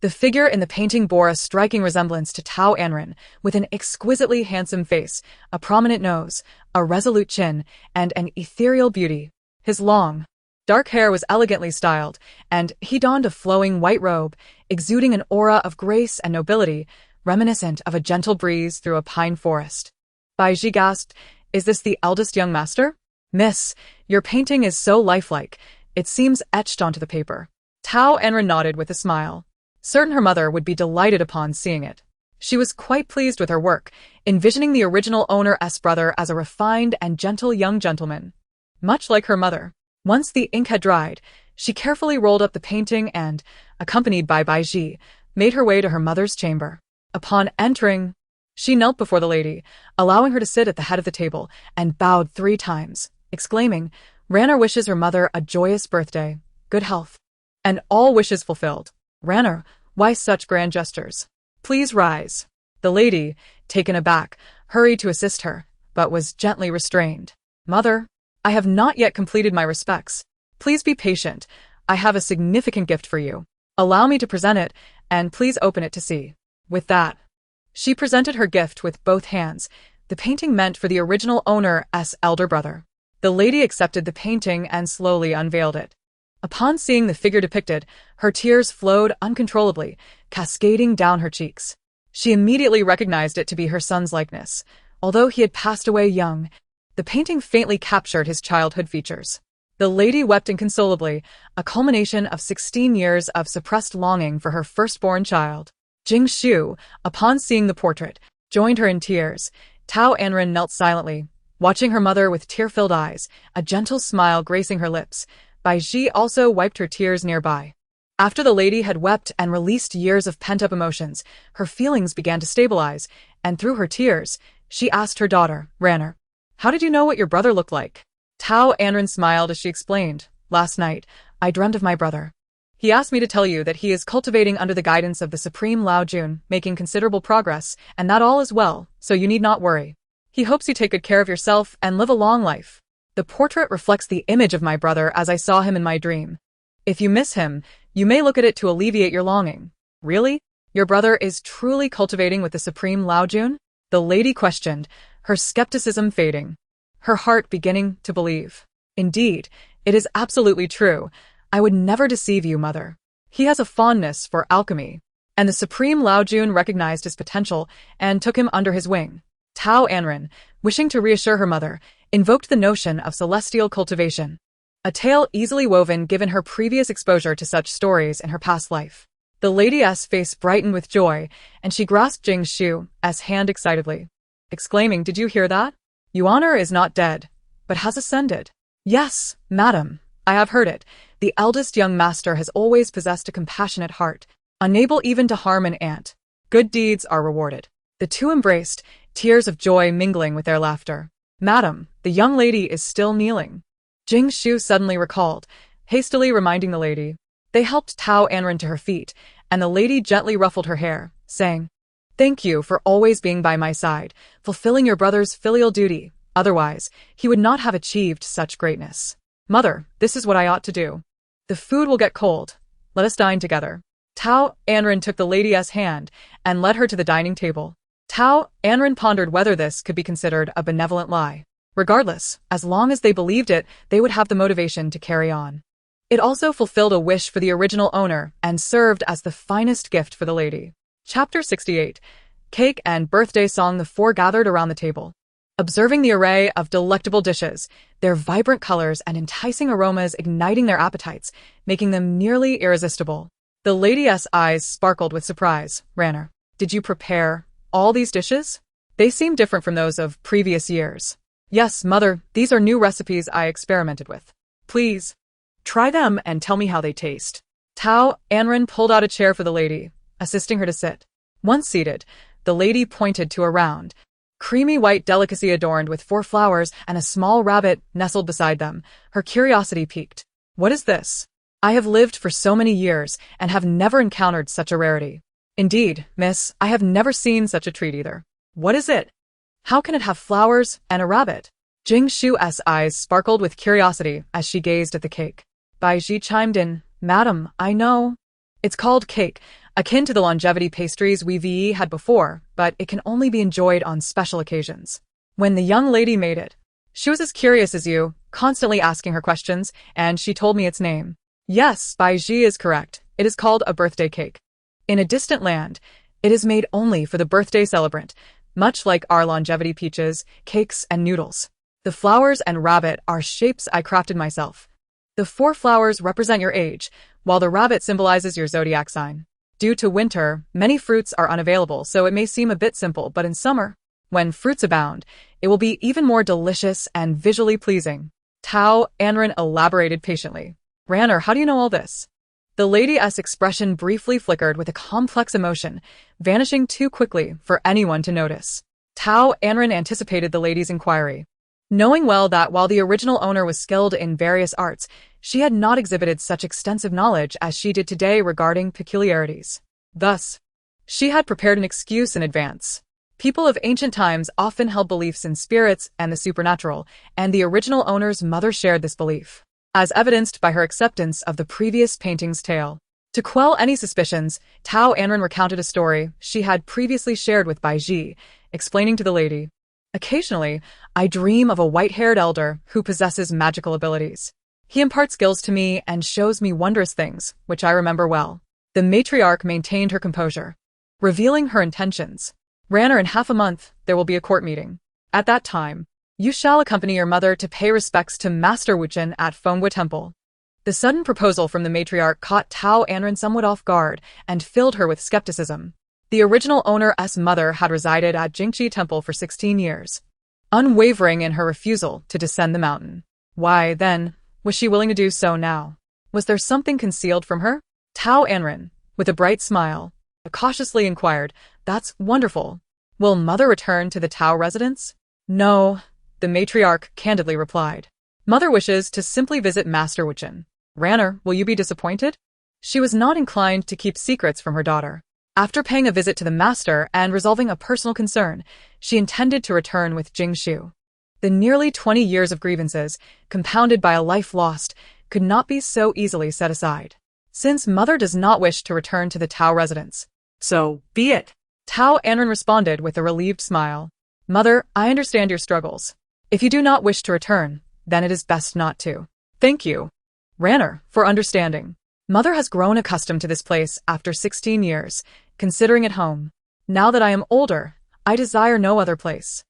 The figure in the painting bore a striking resemblance to Tao Anran, with an exquisitely handsome face, a prominent nose, a resolute chin, and an ethereal beauty. His long, dark hair was elegantly styled, and he donned a flowing white robe, exuding an aura of grace and nobility, reminiscent of a gentle breeze through a pine forest. Bai Ji gasped, Is this the eldest young master? Miss, your painting is so lifelike, it seems etched onto the paper. Tao Anran nodded with a smile, certain her mother would be delighted upon seeing it. She was quite pleased with her work, envisioning the original owner's brother as a refined and gentle young gentleman, much like her mother. Once the ink had dried, she carefully rolled up the painting and, accompanied by Bai Ji, made her way to her mother's chamber. Upon entering, she knelt before the lady, allowing her to sit at the head of the table, and bowed 3 times, exclaiming, Ranner wishes her mother a joyous birthday, good health, and all wishes fulfilled. Ranner, why such grand gestures? Please rise. The lady, taken aback, hurried to assist her, but was gently restrained. Mother, I have not yet completed my respects. Please be patient. I have a significant gift for you. Allow me to present it, and please open it to see. With that, she presented her gift with both hands, the painting meant for the original owner's elder brother. The lady accepted the painting and slowly unveiled it. Upon seeing the figure depicted, her tears flowed uncontrollably, cascading down her cheeks. She immediately recognized it to be her son's likeness. Although he had passed away young, the painting faintly captured his childhood features. The lady wept inconsolably, a culmination of 16 years of suppressed longing for her firstborn child. Jing Shu, upon seeing the portrait, joined her in tears. Tao Anran knelt silently, watching her mother with tear-filled eyes, a gentle smile gracing her lips. Bai Ji also wiped her tears nearby. After the lady had wept and released years of pent-up emotions, her feelings began to stabilize, and through her tears, she asked her daughter, Ranner, "How did you know what your brother looked like?" Tao Anran smiled as she explained, "Last night, I dreamt of my brother. He asked me to tell you that he is cultivating under the guidance of the Supreme Lao Jun, making considerable progress, and that all is well, so you need not worry. He hopes you take good care of yourself and live a long life. The portrait reflects the image of my brother as I saw him in my dream. If you miss him, you may look at it to alleviate your longing." "Really? Your brother is truly cultivating with the Supreme Lao Jun?" the lady questioned, her skepticism fading, her heart beginning to believe. "Indeed, it is absolutely true. I would never deceive you, mother. He has a fondness for alchemy." And the Supreme Lao Jun recognized his potential and took him under his wing. Tao Anran, wishing to reassure her mother, invoked the notion of celestial cultivation, a tale easily woven given her previous exposure to such stories in her past life. The lady's face brightened with joy, and she grasped Jing Shu's hand excitedly, exclaiming, "Did you hear that? Yuan'er is not dead, but has ascended." "Yes, madam, I have heard it. The eldest young master has always possessed a compassionate heart, unable even to harm an ant. Good deeds are rewarded." The two embraced, tears of joy mingling with their laughter. "Madam, the young lady is still kneeling," Jing Shu suddenly recalled, hastily reminding the lady. They helped Tao Anran to her feet, and the lady gently ruffled her hair, saying, "Thank you for always being by my side, fulfilling your brother's filial duty. Otherwise, he would not have achieved such greatness. Mother, this is what I ought to do. The food will get cold. Let us dine together." Tao Anran took the lady's hand and led her to the dining table. Tao Anran pondered whether this could be considered a benevolent lie. Regardless, as long as they believed it, they would have the motivation to carry on. It also fulfilled a wish for the original owner and served as the finest gift for the lady. Chapter 68. Cake and Birthday Song. The four gathered around the table, observing the array of delectable dishes, their vibrant colors and enticing aromas igniting their appetites, making them nearly irresistible. The lady's eyes sparkled with surprise. "Ranner, did you prepare all these dishes? They seem different from those of previous years." "Yes, mother, these are new recipes I experimented with. Please, try them and tell me how they taste." Tao Anran pulled out a chair for the lady, assisting her to sit. Once seated, the lady pointed to a round, creamy white delicacy adorned with 4 flowers and a small rabbit nestled beside them. Her curiosity piqued. "What is this? I have lived for so many years and have never encountered such a rarity." "Indeed, miss, I have never seen such a treat either. What is it? How can it have flowers and a rabbit?" Jing Shu's eyes sparkled with curiosity as she gazed at the cake. Bai Ji chimed in, "Madam, I know. It's called cake, akin to the longevity pastries we've had before, but it can only be enjoyed on special occasions. When the young lady made it, she was as curious as you, constantly asking her questions, and she told me its name." "Yes, Bai Ji is correct. It is called a birthday cake. In a distant land, it is made only for the birthday celebrant, much like our longevity peaches, cakes, and noodles. The flowers and rabbit are shapes I crafted myself. The 4 flowers represent your age, while the rabbit symbolizes your zodiac sign. Due to winter, many fruits are unavailable, so it may seem a bit simple, but in summer, when fruits abound, it will be even more delicious and visually pleasing." Tao Anran elaborated patiently. "Ranner, how do you know all this?" The lady's expression briefly flickered with a complex emotion, vanishing too quickly for anyone to notice. Tao Anran anticipated the lady's inquiry, knowing well that while the original owner was skilled in various arts, she had not exhibited such extensive knowledge as she did today regarding peculiarities. Thus, she had prepared an excuse in advance. People of ancient times often held beliefs in spirits and the supernatural, and the original owner's mother shared this belief, as evidenced by her acceptance of the previous painting's tale. To quell any suspicions, Tao Anran recounted a story she had previously shared with Bai Ji, explaining to the lady, Occasionally, I dream of a white-haired elder who possesses magical abilities. He imparts skills to me and shows me wondrous things, which I remember well. The matriarch maintained her composure, revealing her intentions. Ranner, in half a month, there will be a court meeting. At that time, you shall accompany your mother to pay respects to Master Wuchen at Fengwu Temple. The sudden proposal from the matriarch caught Tao Anran somewhat off guard and filled her with skepticism. The original owner's mother had resided at Jingqi Temple for 16 years, unwavering in her refusal to descend the mountain. Why, then, was she willing to do so now? Was there something concealed from her? Tao Anran, with a bright smile, cautiously inquired, "That's wonderful. Will mother return to the Tao residence?" "No," the matriarch candidly replied. "Mother wishes to simply visit Master Wuchen. Ranner, will you be disappointed?" She was not inclined to keep secrets from her daughter. After paying a visit to the master and resolving a personal concern, she intended to return with Jing Shu. The nearly 20 years of grievances, compounded by a life lost, could not be so easily set aside. Since mother does not wish to return to the Tao residence, so be it. Tao Anran responded with a relieved smile. "Mother, I understand your struggles. If you do not wish to return, then it is best not to." "Thank you, Ranner, for understanding. Mother has grown accustomed to this place after 16 years, considering it home. Now that I am older, I desire no other place."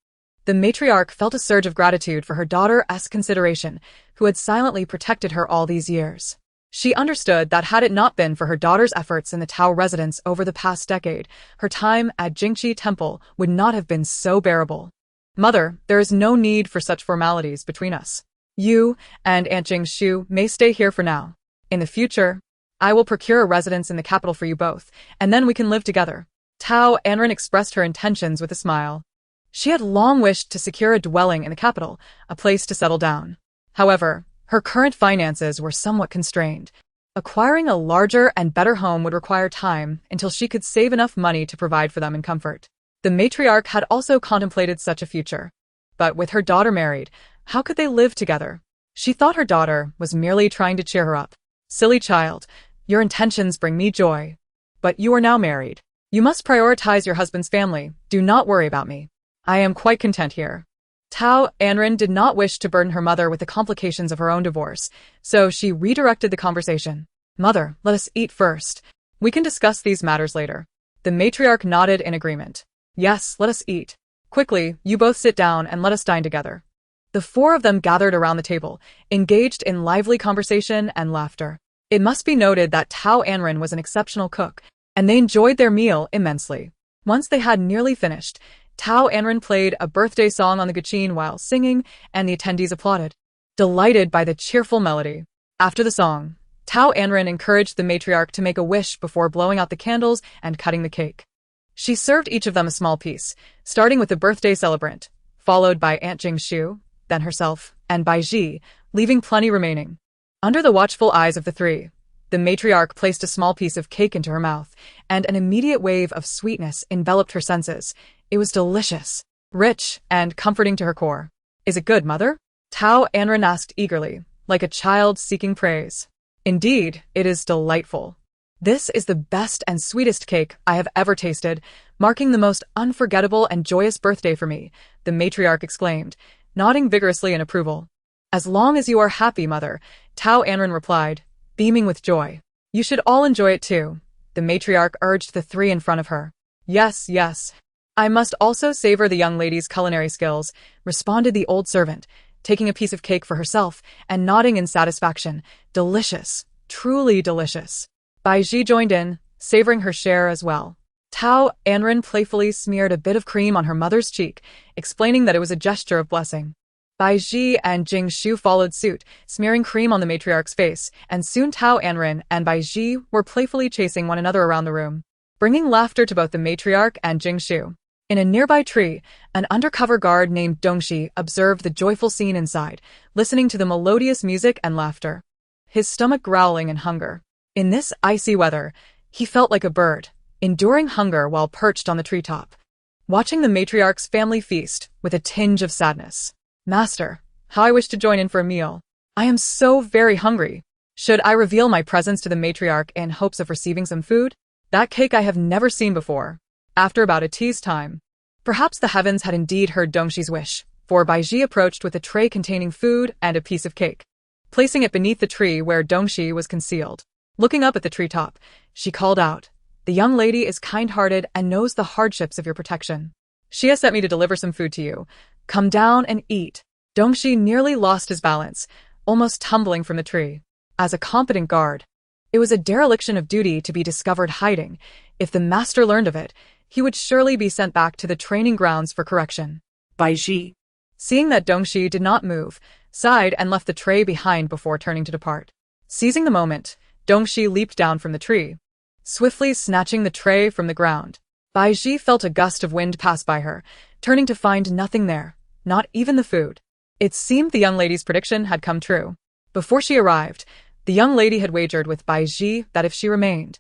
The matriarch felt a surge of gratitude for her daughter's consideration, who had silently protected her all these years. She understood that had it not been for her daughter's efforts in the Tao residence over the past decade, her time at Jingqi Temple would not have been so bearable. "Mother, there is no need for such formalities between us. You and Aunt Jing Shu may stay here for now. In the future, I will procure a residence in the capital for you both, and then we can live together." Tao Anran expressed her intentions with a smile. She had long wished to secure a dwelling in the capital, a place to settle down. However, her current finances were somewhat constrained. Acquiring a larger and better home would require time until she could save enough money to provide for them in comfort. The matriarch had also contemplated such a future. But with her daughter married, how could they live together? She thought her daughter was merely trying to cheer her up. "Silly child, your intentions bring me joy. But you are now married. You must prioritize your husband's family. Do not worry about me. I am quite content here." Tao Anran did not wish to burden her mother with the complications of her own divorce, so she redirected the conversation. "Mother, let us eat first. We can discuss these matters later." The matriarch nodded in agreement. "Yes, let us eat. Quickly, you both sit down and let us dine together." The four of them gathered around the table, engaged in lively conversation and laughter. It must be noted that Tao Anran was an exceptional cook, and they enjoyed their meal immensely. Once they had nearly finished, Tao Anran played a birthday song on the gachine while singing, and the attendees applauded, delighted by the cheerful melody. After the song, Tao Anran encouraged the matriarch to make a wish before blowing out the candles and cutting the cake. She served each of them a small piece, starting with the birthday celebrant, followed by Aunt Jing Shu, then herself, and Bai Ji, leaving plenty remaining. Under the watchful eyes of the three, the matriarch placed a small piece of cake into her mouth, and an immediate wave of sweetness enveloped her senses. It was delicious, rich, and comforting to her core. "Is it good, mother?" Tao Anran asked eagerly, like a child seeking praise. "Indeed, it is delightful. This is the best and sweetest cake I have ever tasted, marking the most unforgettable and joyous birthday for me," the matriarch exclaimed, nodding vigorously in approval. "As long as you are happy, mother," Tao Anran replied, beaming with joy. "You should all enjoy it too," the matriarch urged the three in front of her. "Yes, yes. I must also savor the young lady's culinary skills," responded the old servant, taking a piece of cake for herself and nodding in satisfaction. "Delicious, truly delicious." Bai Ji joined in, savoring her share as well. Tao Anran playfully smeared a bit of cream on her mother's cheek, explaining that it was a gesture of blessing. Bai Ji and Jing Shu followed suit, smearing cream on the matriarch's face, and soon Tao Anran and Bai Ji were playfully chasing one another around the room, bringing laughter to both the matriarch and Jing Shu. In a nearby tree, an undercover guard named Dongxi observed the joyful scene inside, listening to the melodious music and laughter, his stomach growling in hunger. In this icy weather, he felt like a bird, enduring hunger while perched on the treetop, watching the matriarch's family feast with a tinge of sadness. "Master, how I wish to join in for a meal. I am so very hungry. Should I reveal my presence to the matriarch in hopes of receiving some food? That cake I have never seen before." After about a tea's time, Perhaps the heavens had indeed heard Dongxi's wish, for Baiji approached with a tray containing food and a piece of cake, placing it beneath the tree where Dongxi was concealed. Looking up at the treetop, she called out, "The young lady is kind-hearted and knows the hardships of your protection. She has sent me to deliver some food to you. Come down and eat." Dongxi nearly lost his balance, almost tumbling from the tree. As a competent guard, it was a dereliction of duty to be discovered hiding. If the master learned of it, he would surely be sent back to the training grounds for correction. Baiji. Seeing that Dongxi did not move, sighed and left the tray behind before turning to depart. Seizing the moment, Dongxi leaped down from the tree, swiftly snatching the tray from the ground. Baiji felt a gust of wind pass by her, turning to find nothing there, not even the food. It seemed the young lady's prediction had come true. Before she arrived, the young lady had wagered with Baiji that if she remained,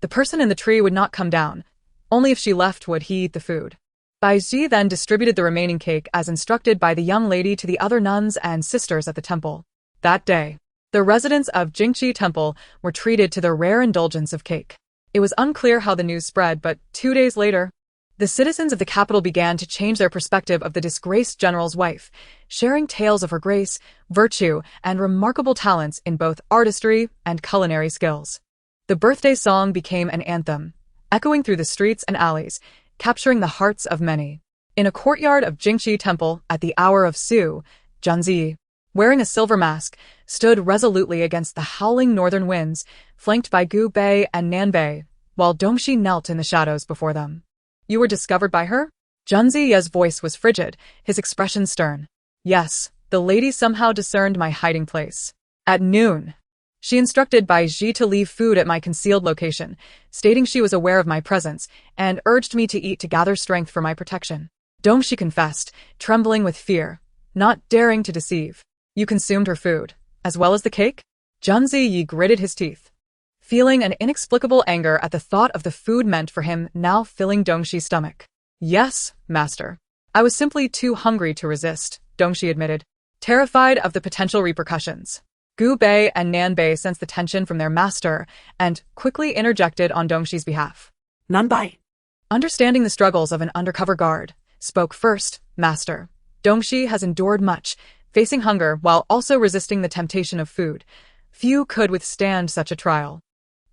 the person in the tree would not come down. Only if she left would he eat the food. Baiji then distributed the remaining cake as instructed by the young lady to the other nuns and sisters at the temple. That day, the residents of Jingqi Temple were treated to the rare indulgence of cake. It was unclear how the news spread, but 2 days later, the citizens of the capital began to change their perspective of the disgraced general's wife, sharing tales of her grace, virtue, and remarkable talents in both artistry and culinary skills. The birthday song became an anthem, echoing through the streets and alleys, capturing the hearts of many. In a courtyard of Jingqi Temple at the hour of Su, Junzi, wearing a silver mask, stood resolutely against the howling northern winds, flanked by Gu Bei and Nan Bei, while Dongxi knelt in the shadows before them. "You were discovered by her?" Junzi's voice was frigid, his expression stern. "Yes, the lady somehow discerned my hiding place. At noon, she instructed Baiji to leave food at my concealed location, stating she was aware of my presence, and urged me to eat to gather strength for my protection." Dongxi confessed, trembling with fear, not daring to deceive. "You consumed her food, as well as the cake?" Junzi gritted his teeth, feeling an inexplicable anger at the thought of the food meant for him now filling Dongxi's stomach. "Yes, master. I was simply too hungry to resist," Dongxi admitted, terrified of the potential repercussions. Gu Bei and Nan Bei sensed the tension from their master and quickly interjected on Dongxi's behalf. Nan Bei, Understanding the struggles of an undercover guard, spoke first, "Master, Dongxi has endured much, facing hunger while also resisting the temptation of food. Few could withstand such a trial."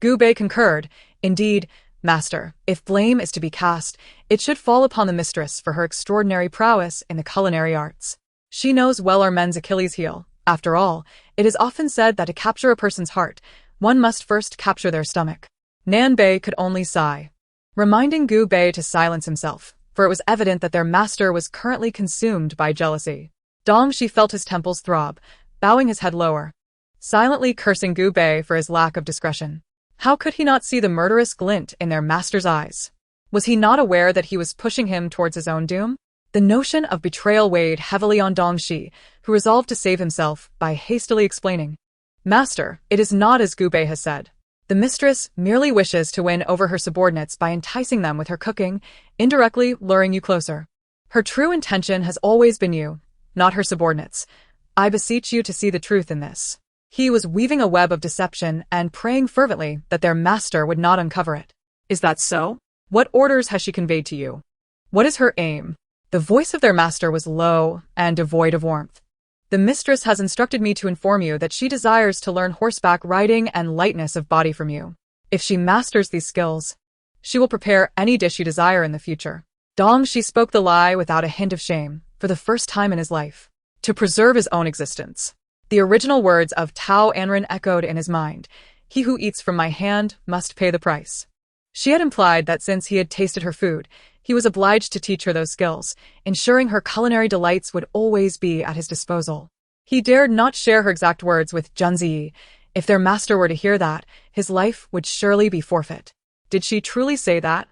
Gu Bei concurred, "Indeed, master, if blame is to be cast, it should fall upon the mistress for her extraordinary prowess in the culinary arts. She knows well our men's Achilles heel. After all, it is often said that to capture a person's heart, one must first capture their stomach." Nan Bei could only sigh, reminding Gu Bei to silence himself, for it was evident that their master was currently consumed by jealousy. Dongxi felt his temples throb, bowing his head lower, silently cursing Gu Bei for his lack of discretion. How could he not see the murderous glint in their master's eyes? Was he not aware that he was pushing him towards his own doom? The notion of betrayal weighed heavily on Dongxi, who resolved to save himself by hastily explaining, "Master, it is not as Gu Bei has said. The mistress merely wishes to win over her subordinates by enticing them with her cooking, indirectly luring you closer. Her true intention has always been you, not her subordinates. I beseech you to see the truth in this." He was weaving a web of deception and praying fervently that their master would not uncover it. "Is that so? What orders has she conveyed to you? What is her aim?" The voice of their master was low and devoid of warmth. "The mistress has instructed me to inform you that she desires to learn horseback riding and lightness of body from you. If she masters these skills, she will prepare any dish you desire in the future." Dongxi spoke the lie without a hint of shame, for the first time in his life, to preserve his own existence. The original words of Tao Anran echoed in his mind, "He who eats from my hand must pay the price." She had implied that since he had tasted her food, he was obliged to teach her those skills, ensuring her culinary delights would always be at his disposal. He dared not share her exact words with Junzi. If their master were to hear that, his life would surely be forfeit. Did she truly say that?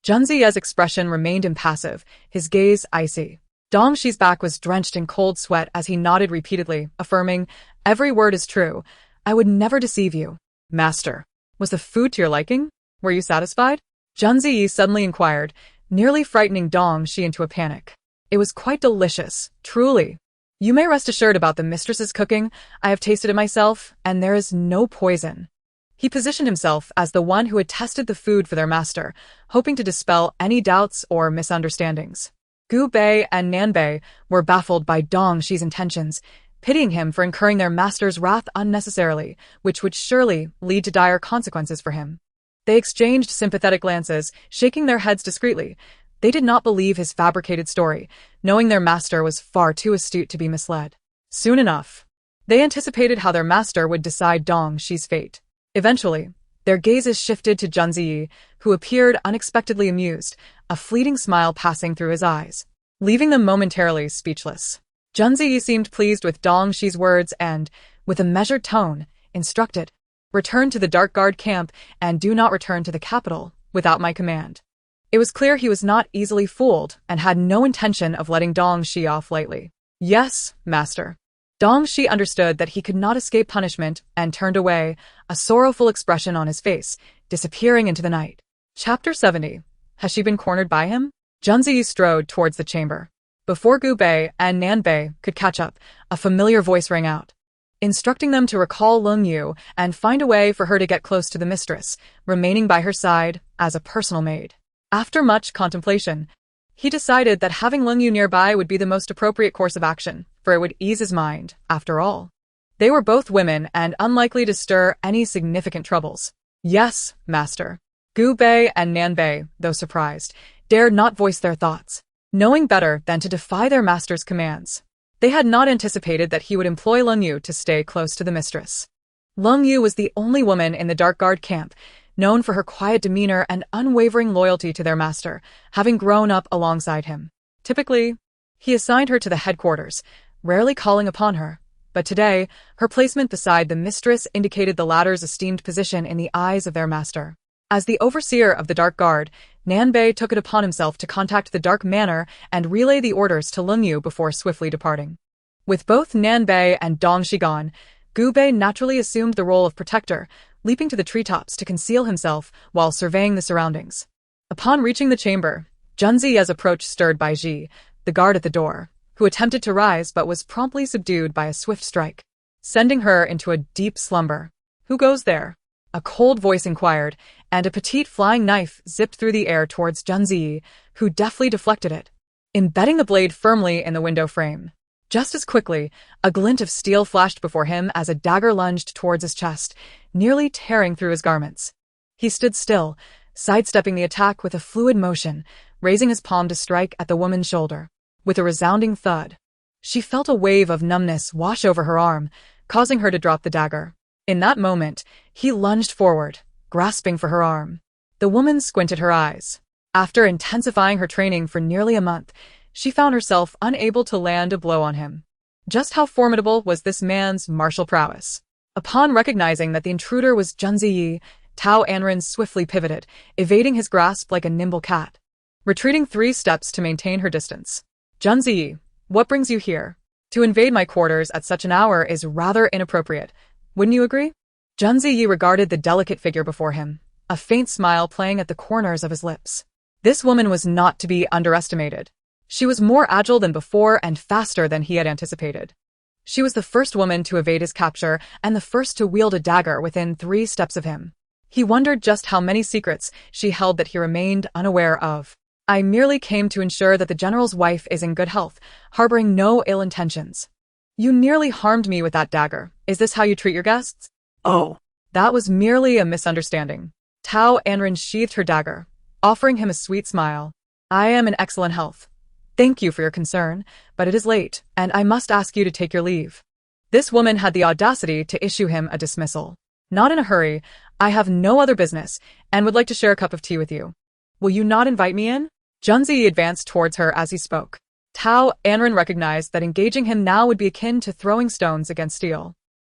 Junzi's expression remained impassive, his gaze icy. Dongxi's back was drenched in cold sweat as he nodded repeatedly, affirming, "Every word is true. I would never deceive you." "Master, was the food to your liking? Were you satisfied?" Junzi suddenly inquired, nearly frightening Dongxi into a panic. "It was quite delicious, truly. You may rest assured about the mistress's cooking. I have tasted it myself, and there is no poison." He positioned himself as the one who had tested the food for their master, hoping to dispel any doubts or misunderstandings. Gu Bei and Nan Bei were baffled by Dong Shi's intentions, pitying him for incurring their master's wrath unnecessarily, which would surely lead to dire consequences for him. They exchanged sympathetic glances, shaking their heads discreetly. They did not believe his fabricated story, knowing their master was far too astute to be misled. Soon enough, they anticipated how their master would decide Dong Shi's fate. Eventually, their gazes shifted to Zhen Ziyi, who appeared unexpectedly amused, a fleeting smile passing through his eyes, leaving them momentarily speechless. Zhen Ziyi seemed pleased with Dong Shi's words and, with a measured tone, instructed, "Return to the Dark Guard camp and do not return to the capital without my command." It was clear he was not easily fooled and had no intention of letting Dong Shi off lightly. "Yes, master." Dong Shi understood that he could not escape punishment and turned away, a sorrowful expression on his face, disappearing into the night. Chapter 70. Has she been cornered by him? Zhen Ziyi strode towards the chamber. Before Gu Bei and Nan Bei could catch up, a familiar voice rang out, instructing them to recall Lung Yu and find a way for her to get close to the mistress, remaining by her side as a personal maid. After much contemplation, he decided that having Lung Yu nearby would be the most appropriate course of action, for it would ease his mind, after all. They were both women and unlikely to stir any significant troubles. "Yes, master." Gu Bei and Nan Bei, though surprised, dared not voice their thoughts, knowing better than to defy their master's commands. They had not anticipated that he would employ Lung Yu to stay close to the mistress. Lung Yu was the only woman in the Dark Guard camp, known for her quiet demeanor and unwavering loyalty to their master, having grown up alongside him. Typically, he assigned her to the headquarters, rarely calling upon her, but today, her placement beside the mistress indicated the latter's esteemed position in the eyes of their master. As the overseer of the Dark Guard, Nan Bei took it upon himself to contact the Dark Manor and relay the orders to Lung Yu before swiftly departing. With both Nan Bei and Dong Shi gone, Gu Bei naturally assumed the role of protector, leaping to the treetops to conceal himself while surveying the surroundings. Upon reaching the chamber, Zhen Ziyi's approach stirred Bai Ji, the guard at the door, who attempted to rise but was promptly subdued by a swift strike, sending her into a deep slumber. "Who goes there?" a cold voice inquired, and a petite flying knife zipped through the air towards Zhen Ziyi, who deftly deflected it, embedding the blade firmly in the window frame. Just as quickly, a glint of steel flashed before him as a dagger lunged towards his chest, nearly tearing through his garments. He stood still, sidestepping the attack with a fluid motion, raising his palm to strike at the woman's shoulder. With a resounding thud, she felt a wave of numbness wash over her arm, causing her to drop the dagger. In that moment, he lunged forward, grasping for her arm. The woman squinted her eyes. After intensifying her training for nearly a month, she found herself unable to land a blow on him. Just how formidable was this man's martial prowess? Upon recognizing that the intruder was Zhen Ziyi, Tao Anran swiftly pivoted, evading his grasp like a nimble cat, retreating 3 steps to maintain her distance. "Zhen Ziyi, what brings you here? To invade my quarters at such an hour is rather inappropriate. Wouldn't you agree?" Zhen Ziyi regarded the delicate figure before him, a faint smile playing at the corners of his lips. This woman was not to be underestimated. She was more agile than before and faster than he had anticipated. She was the first woman to evade his capture and the first to wield a dagger within 3 steps of him. He wondered just how many secrets she held that he remained unaware of. "I merely came to ensure that the general's wife is in good health, harboring no ill intentions." "You nearly harmed me with that dagger. Is this how you treat your guests?" Oh, That was merely a misunderstanding. Tao Anran sheathed her dagger, offering him a sweet smile. "I am in excellent health. Thank you for your concern, but it is late, and I must ask you to take your leave." This woman had the audacity to issue him a dismissal. "Not in a hurry. I have no other business, and would like to share a cup of tea with you. Will you not invite me in?" Zhen Ziyi advanced towards her as he spoke. Tao Anran recognized that engaging him now would be akin to throwing stones against steel.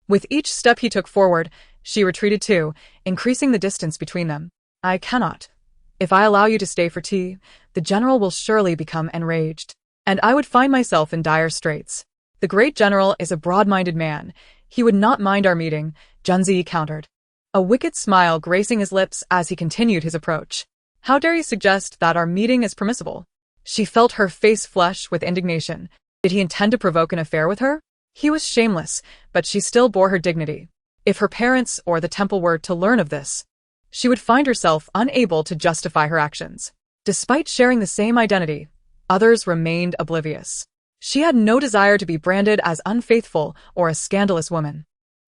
With each step he took forward, she retreated too, increasing the distance between them. "I cannot. If I allow you to stay for tea, the general will surely become enraged, and I would find myself in dire straits. The great general is a broad-minded man. He would not mind our meeting," Zhen Ziyi countered, a wicked smile gracing his lips as he continued his approach. "How dare you suggest that our meeting is permissible?" She felt her face flush with indignation. Did he intend to provoke an affair with her? He was shameless, but she still bore her dignity. If her parents or the temple were to learn of this, she would find herself unable to justify her actions. Despite sharing the same identity, Others remained oblivious. She had no desire to be branded as unfaithful or a scandalous woman.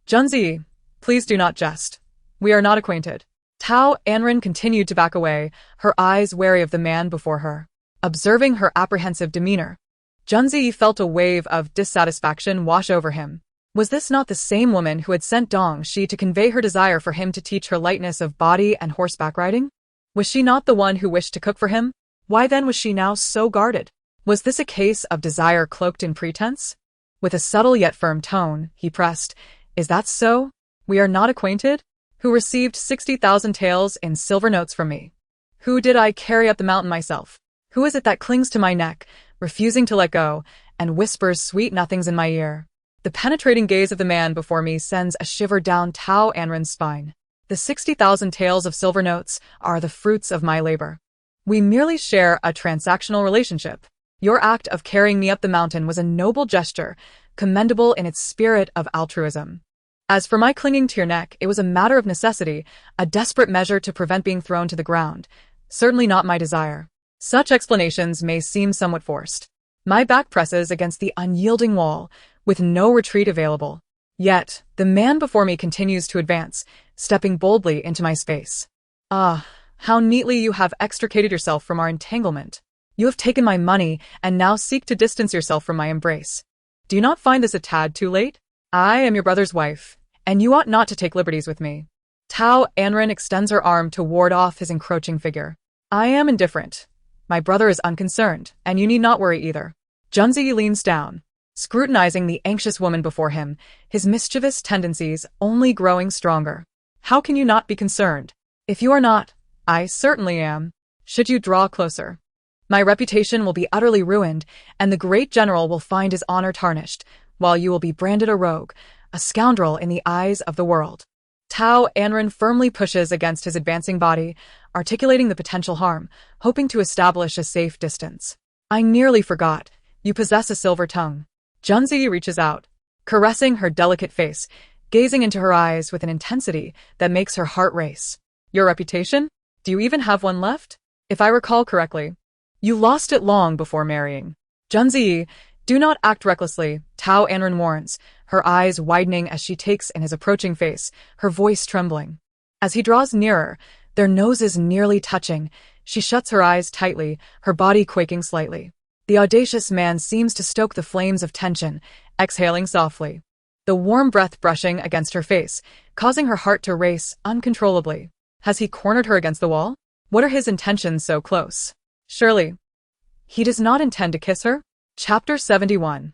Junzi, please do not jest. We are not acquainted. Tao Anran continued to back away, her eyes wary of the man before her. Observing her apprehensive demeanor, Junzi felt a wave of dissatisfaction wash over him. Was this not the same woman who had sent Dong Shi to convey her desire for him to teach her lightness of body and horseback riding? Was she not the one who wished to cook for him? Why then was she now so guarded? Was this a case of desire cloaked in pretense? With a subtle yet firm tone, he pressed, "Is that so? We are not acquainted? Who received 60,000 taels in silver notes from me? Who did I carry up the mountain myself? Who is it that clings to my neck, refusing to let go, and whispers sweet nothings in my ear?" The penetrating gaze of the man before me sends a shiver down Tao Anran's spine. The 60,000 taels of silver notes are the fruits of my labor. We merely share a transactional relationship. Your act of carrying me up the mountain was a noble gesture, commendable in its spirit of altruism. As for my clinging to your neck, it was a matter of necessity, a desperate measure to prevent being thrown to the ground. Certainly not my desire. Such explanations may seem somewhat forced. My back presses against the unyielding wall, with no retreat available. Yet, the man before me continues to advance, stepping boldly into my space. Ah, how neatly you have extricated yourself from our entanglement. You have taken my money and now seek to distance yourself from my embrace. Do you not find this a tad too late? I am your brother's wife, and you ought not to take liberties with me. Tao Anran extends her arm to ward off his encroaching figure. I am indifferent. My brother is unconcerned, and you need not worry either. Junzi leans down, scrutinizing the anxious woman before him, his mischievous tendencies only growing stronger. How can you not be concerned? If you are not, I certainly am. Should you draw closer, my reputation will be utterly ruined, and the great general will find his honor tarnished, while you will be branded a rogue, a scoundrel in the eyes of the world. Tao Anran firmly pushes against his advancing body, articulating the potential harm, hoping to establish a safe distance. I nearly forgot. You possess a silver tongue. Junzi reaches out, caressing her delicate face, gazing into her eyes with an intensity that makes her heart race. Your reputation? Do you even have one left? If I recall correctly, you lost it long before marrying. Junzi, do not act recklessly, Tao Anran warns, her eyes widening as she takes in his approaching face, her voice trembling. As he draws nearer, their noses nearly touching, she shuts her eyes tightly, her body quaking slightly. The audacious man seems to stoke the flames of tension, exhaling softly, the warm breath brushing against her face, causing her heart to race uncontrollably. Has he cornered her against the wall? What are his intentions so close? Surely, he does not intend to kiss her? Chapter 71.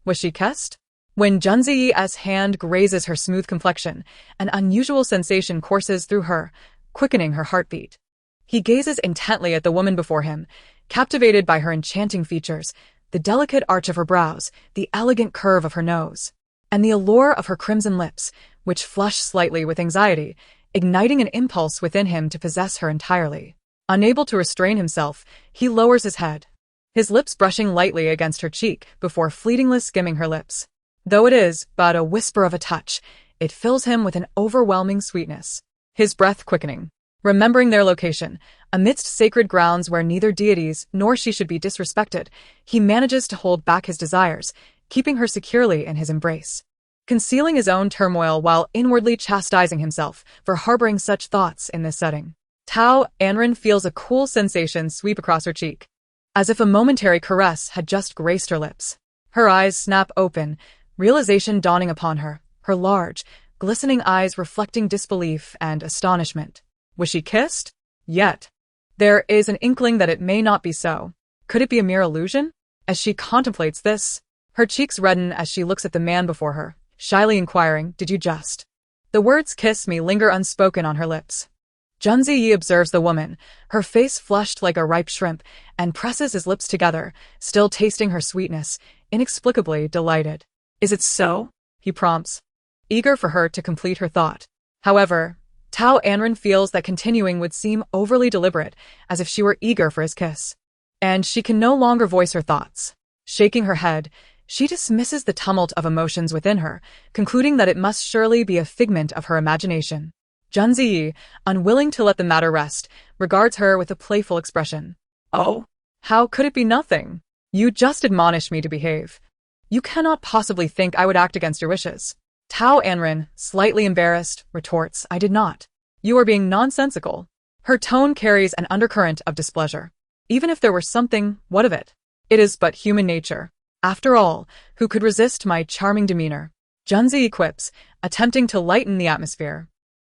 Was she kissed? When Junzi's hand grazes her smooth complexion, an unusual sensation courses through her, quickening her heartbeat. He gazes intently at the woman before him, captivated by her enchanting features, the delicate arch of her brows, the elegant curve of her nose, and the allure of her crimson lips, which flush slightly with anxiety, igniting an impulse within him to possess her entirely. Unable to restrain himself, he lowers his head, his lips brushing lightly against her cheek before fleetingly skimming her lips. Though it is but a whisper of a touch, it fills him with an overwhelming sweetness. His breath quickening, remembering their location, amidst sacred grounds where neither deities nor she should be disrespected, he manages to hold back his desires, keeping her securely in his embrace, concealing his own turmoil while inwardly chastising himself for harboring such thoughts in this setting. Tao Anran feels a cool sensation sweep across her cheek, as if a momentary caress had just graced her lips. Her eyes snap open, realization dawning upon her, her large, glistening eyes reflecting disbelief and astonishment. Was she kissed? Yet, there is an inkling that it may not be so. Could it be a mere illusion? As she contemplates this, her cheeks redden as she looks at the man before her, shyly inquiring, "Did you just?" The words "kiss me" linger unspoken on her lips. Junzi observes the woman, her face flushed like a ripe shrimp, and presses his lips together, still tasting her sweetness, inexplicably delighted. "Is it so?" he prompts, eager for her to complete her thought. However, Tao Anran feels that continuing would seem overly deliberate, as if she were eager for his kiss. And she can no longer voice her thoughts. Shaking her head, she dismisses the tumult of emotions within her, concluding that it must surely be a figment of her imagination. Junzi, unwilling to let the matter rest, regards her with a playful expression. "Oh, How could it be nothing? You just admonished me to behave. You cannot possibly think I would act against your wishes. Tao Anran, slightly embarrassed, retorts, I did not. You are being nonsensical. Her tone carries an undercurrent of displeasure. Even if there were something, what of it? It is but human nature. After all, who could resist my charming demeanor? Junzi quips, attempting to lighten the atmosphere.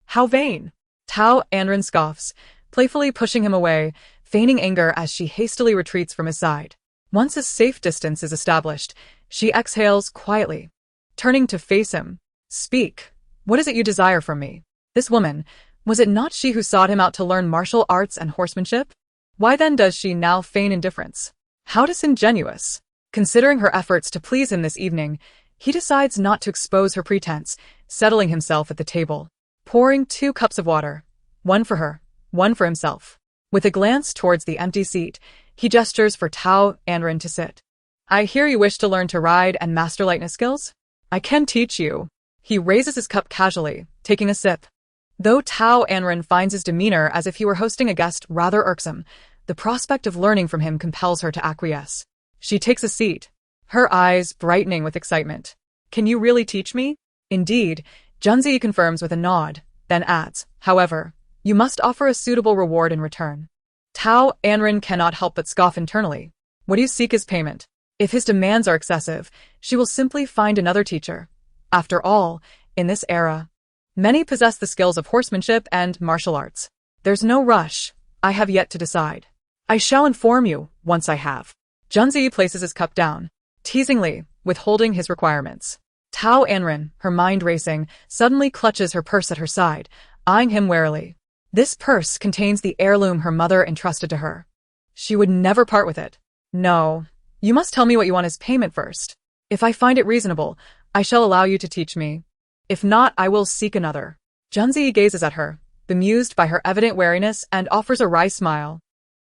How vain! Tao Anran scoffs, playfully pushing him away, feigning anger as she hastily retreats from his side. Once a safe distance is established, she exhales quietly, turning to face him. Speak. What is it you desire from me? This woman, was it not she who sought him out to learn martial arts and horsemanship? Why then does she now feign indifference? How disingenuous! Considering her efforts to please him this evening, he decides not to expose her pretense, settling himself at the table, pouring 2 cups of water, one for her, one for himself. With a glance towards the empty seat, he gestures for Tao Anran to sit. I hear you wish to learn to ride and master lightness skills? I can teach you. He raises his cup casually, taking a sip. Though Tao Anran finds his demeanor as if he were hosting a guest rather irksome, the prospect of learning from him compels her to acquiesce. She takes a seat, her eyes brightening with excitement. Can you really teach me? Indeed, Junzi confirms with a nod, then adds, however, you must offer a suitable reward in return. Tao Anran cannot help but scoff internally. What do you seek as payment? If his demands are excessive, she will simply find another teacher. After all, in this era, many possess the skills of horsemanship and martial arts. There's no rush. I have yet to decide. I shall inform you, once I have. Junzi places his cup down, teasingly, withholding his requirements. Tao Anran, her mind racing, suddenly clutches her purse at her side, eyeing him warily. This purse contains the heirloom her mother entrusted to her. She would never part with it. No, you must tell me what you want as payment first. If I find it reasonable, I shall allow you to teach me. If not, I will seek another. Junzi gazes at her, bemused by her evident wariness, and offers a wry smile.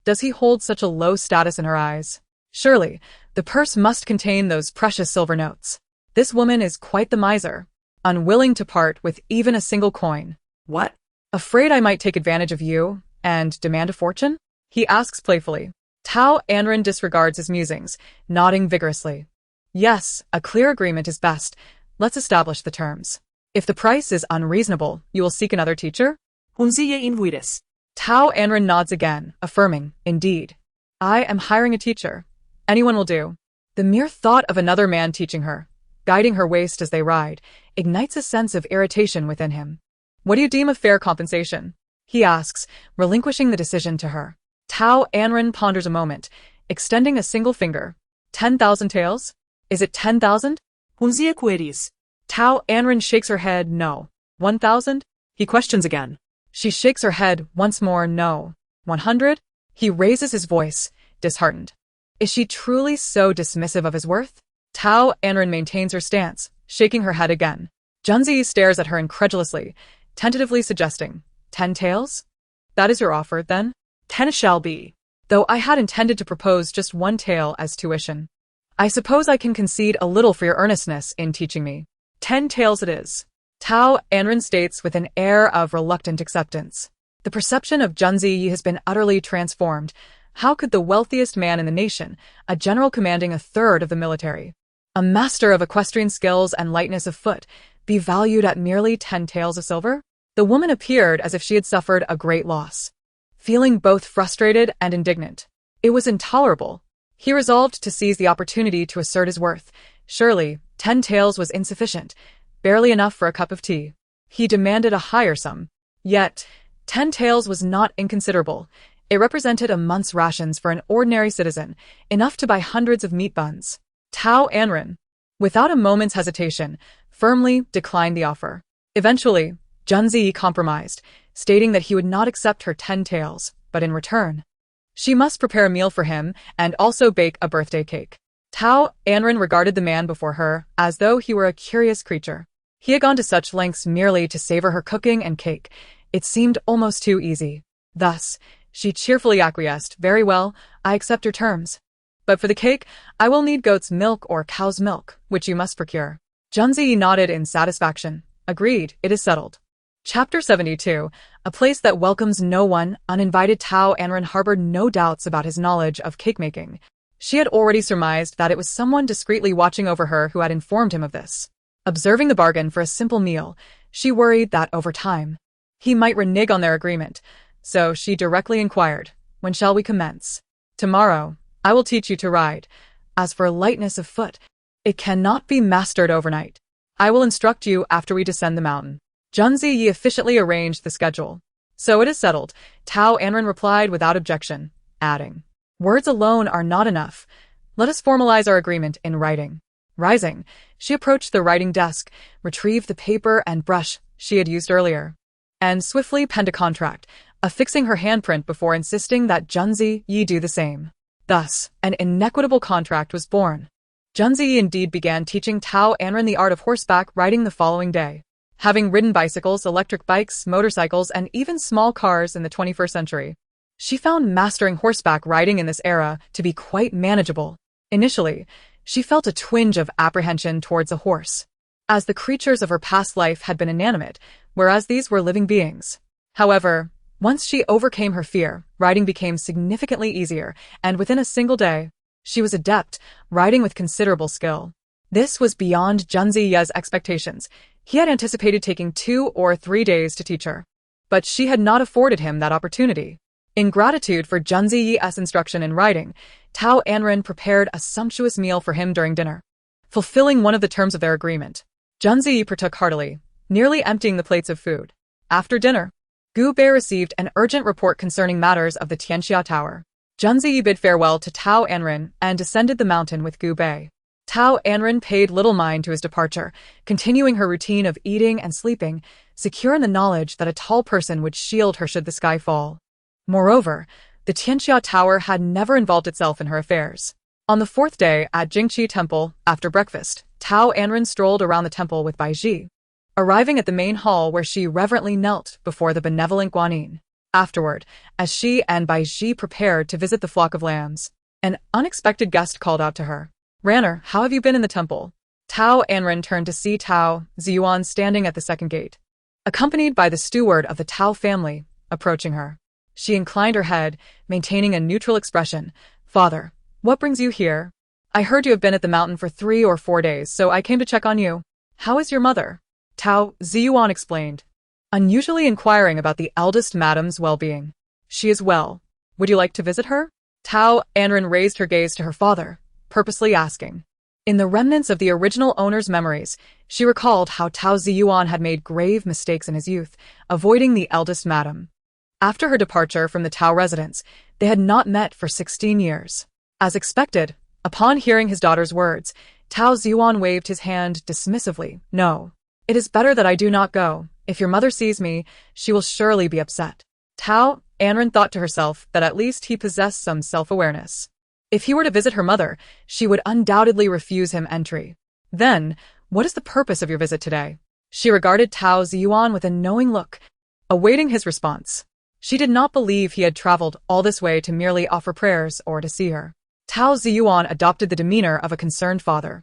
Does he hold such a low status in her eyes? Surely, the purse must contain those precious silver notes. This woman is quite the miser, unwilling to part with even a single coin. What? Afraid I might take advantage of you and demand a fortune? He asks playfully. Tao Anran disregards his musings, nodding vigorously. Yes, a clear agreement is best. Let's establish the terms. If the price is unreasonable, you will seek another teacher? Hunsiye invuides. Tao Anran nods again, affirming, indeed. I am hiring a teacher. Anyone will do. The mere thought of another man teaching her, guiding her waist as they ride, ignites a sense of irritation within him. What do you deem a fair compensation? He asks, relinquishing the decision to her. Tao Anran ponders a moment, extending a single finger. 10,000 taels? Is it 10,000? Hunsiye queries. Tao Anran shakes her head, no. 1,000? He questions again. She shakes her head once more, no. 100? He raises his voice, disheartened. Is she truly so dismissive of his worth? Tao Anran maintains her stance, shaking her head again. Junzi stares at her incredulously, tentatively suggesting, 10 taels? That is your offer, then? 10 shall be. Though I had intended to propose just 1 tael as tuition. I suppose I can concede a little for your earnestness in teaching me. 10 taels it is. Tao Anran states with an air of reluctant acceptance. The perception of Junzi has been utterly transformed. How could the wealthiest man in the nation, a general commanding 1/3 of the military, a master of equestrian skills and lightness of foot, be valued at merely 10 taels of silver? The woman appeared as if she had suffered a great loss. Feeling both frustrated and indignant, it was intolerable. He resolved to seize the opportunity to assert his worth. Surely, 10 taels was insufficient, barely enough for a cup of tea. He demanded a higher sum. Yet, 10 taels was not inconsiderable. It represented a month's rations for an ordinary citizen, enough to buy hundreds of meat buns. Tao Anran, without a moment's hesitation, firmly declined the offer. Eventually, Junzi compromised, stating that he would not accept her 10 taels, but in return, she must prepare a meal for him and also bake a birthday cake. Tao Anran regarded the man before her as though he were a curious creature. He had gone to such lengths merely to savor her cooking and cake. It seemed almost too easy. Thus, she cheerfully acquiesced. Very well, I accept your terms. But for the cake, I will need goat's milk or cow's milk, which you must procure. Junzi nodded in satisfaction. Agreed, it is settled. Chapter 72. A place that welcomes no one. Uninvited. Tao Anran harbored no doubts about his knowledge of cake-making. She had already surmised that it was someone discreetly watching over her who had informed him of this. Observing the bargain for a simple meal, she worried that over time, he might renege on their agreement, so she directly inquired, "When shall we commence?" "Tomorrow. I will teach you to ride. As for lightness of foot, it cannot be mastered overnight. I will instruct you after we descend the mountain." Junzi Yi efficiently arranged the schedule. "So it is settled," Tao Anran replied without objection, adding, "Words alone are not enough. Let us formalize our agreement in writing." Rising, she approached the writing desk, retrieved the paper and brush she had used earlier, and swiftly penned a contract, affixing her handprint before insisting that Junzi Yi do the same. Thus, an inequitable contract was born. Junzi Yi indeed began teaching Tao Anran the art of horseback riding the following day. Having ridden bicycles, electric bikes, motorcycles, and even small cars in the 21st century, she found mastering horseback riding in this era to be quite manageable. Initially, she felt a twinge of apprehension towards a horse, as the creatures of her past life had been inanimate, whereas these were living beings. However, once she overcame her fear, riding became significantly easier, and within a single day, she was adept, riding with considerable skill. This was beyond Junzi Yi's expectations. He had anticipated taking 2 or 3 days to teach her, but she had not afforded him that opportunity. In gratitude for Junzi Yi's instruction in riding, Tao Anran prepared a sumptuous meal for him during dinner. Fulfilling one of the terms of their agreement, Junzi Yi partook heartily, nearly emptying the plates of food. After dinner, Gu Bei received an urgent report concerning matters of the Tianxia Tower. Junzi Yi bid farewell to Tao Anran and descended the mountain with Gu Bei. Tao Anran paid little mind to his departure, continuing her routine of eating and sleeping, secure in the knowledge that a tall person would shield her should the sky fall. Moreover, the Tianxia Tower had never involved itself in her affairs. On the 4th day at Jingqi Temple, after breakfast, Tao Anran strolled around the temple with Baiji, arriving at the main hall where she reverently knelt before the benevolent Guanyin. Afterward, as she and Baiji prepared to visit the flock of lambs, an unexpected guest called out to her. "Ranner, how have you been in the temple?" Tao Anran turned to see Tao Ziyuan standing at the second gate, accompanied by the steward of the Tao family, approaching her. She inclined her head, maintaining a neutral expression. "Father, what brings you here? I heard you have been at the mountain for 3 or 4 days, so I came to check on you. How is your mother?" Tao Ziyuan explained, unusually inquiring about the eldest madam's well-being. "She is well. Would you like to visit her?" Tao Anran raised her gaze to her father, purposely asking. In the remnants of the original owner's memories, she recalled how Tao Ziyuan had made grave mistakes in his youth, avoiding the eldest madam. After her departure from the Tao residence, they had not met for 16 years. As expected, upon hearing his daughter's words, Tao Ziyuan waved his hand dismissively. "No. It is better that I do not go. If your mother sees me, she will surely be upset." Tao Anran thought to herself that at least he possessed some self-awareness. If he were to visit her mother, she would undoubtedly refuse him entry. Then, what is the purpose of your visit today? She regarded Tao Ziyuan with a knowing look, awaiting his response. She did not believe he had traveled all this way to merely offer prayers or to see her. Tao Ziyuan adopted the demeanor of a concerned father,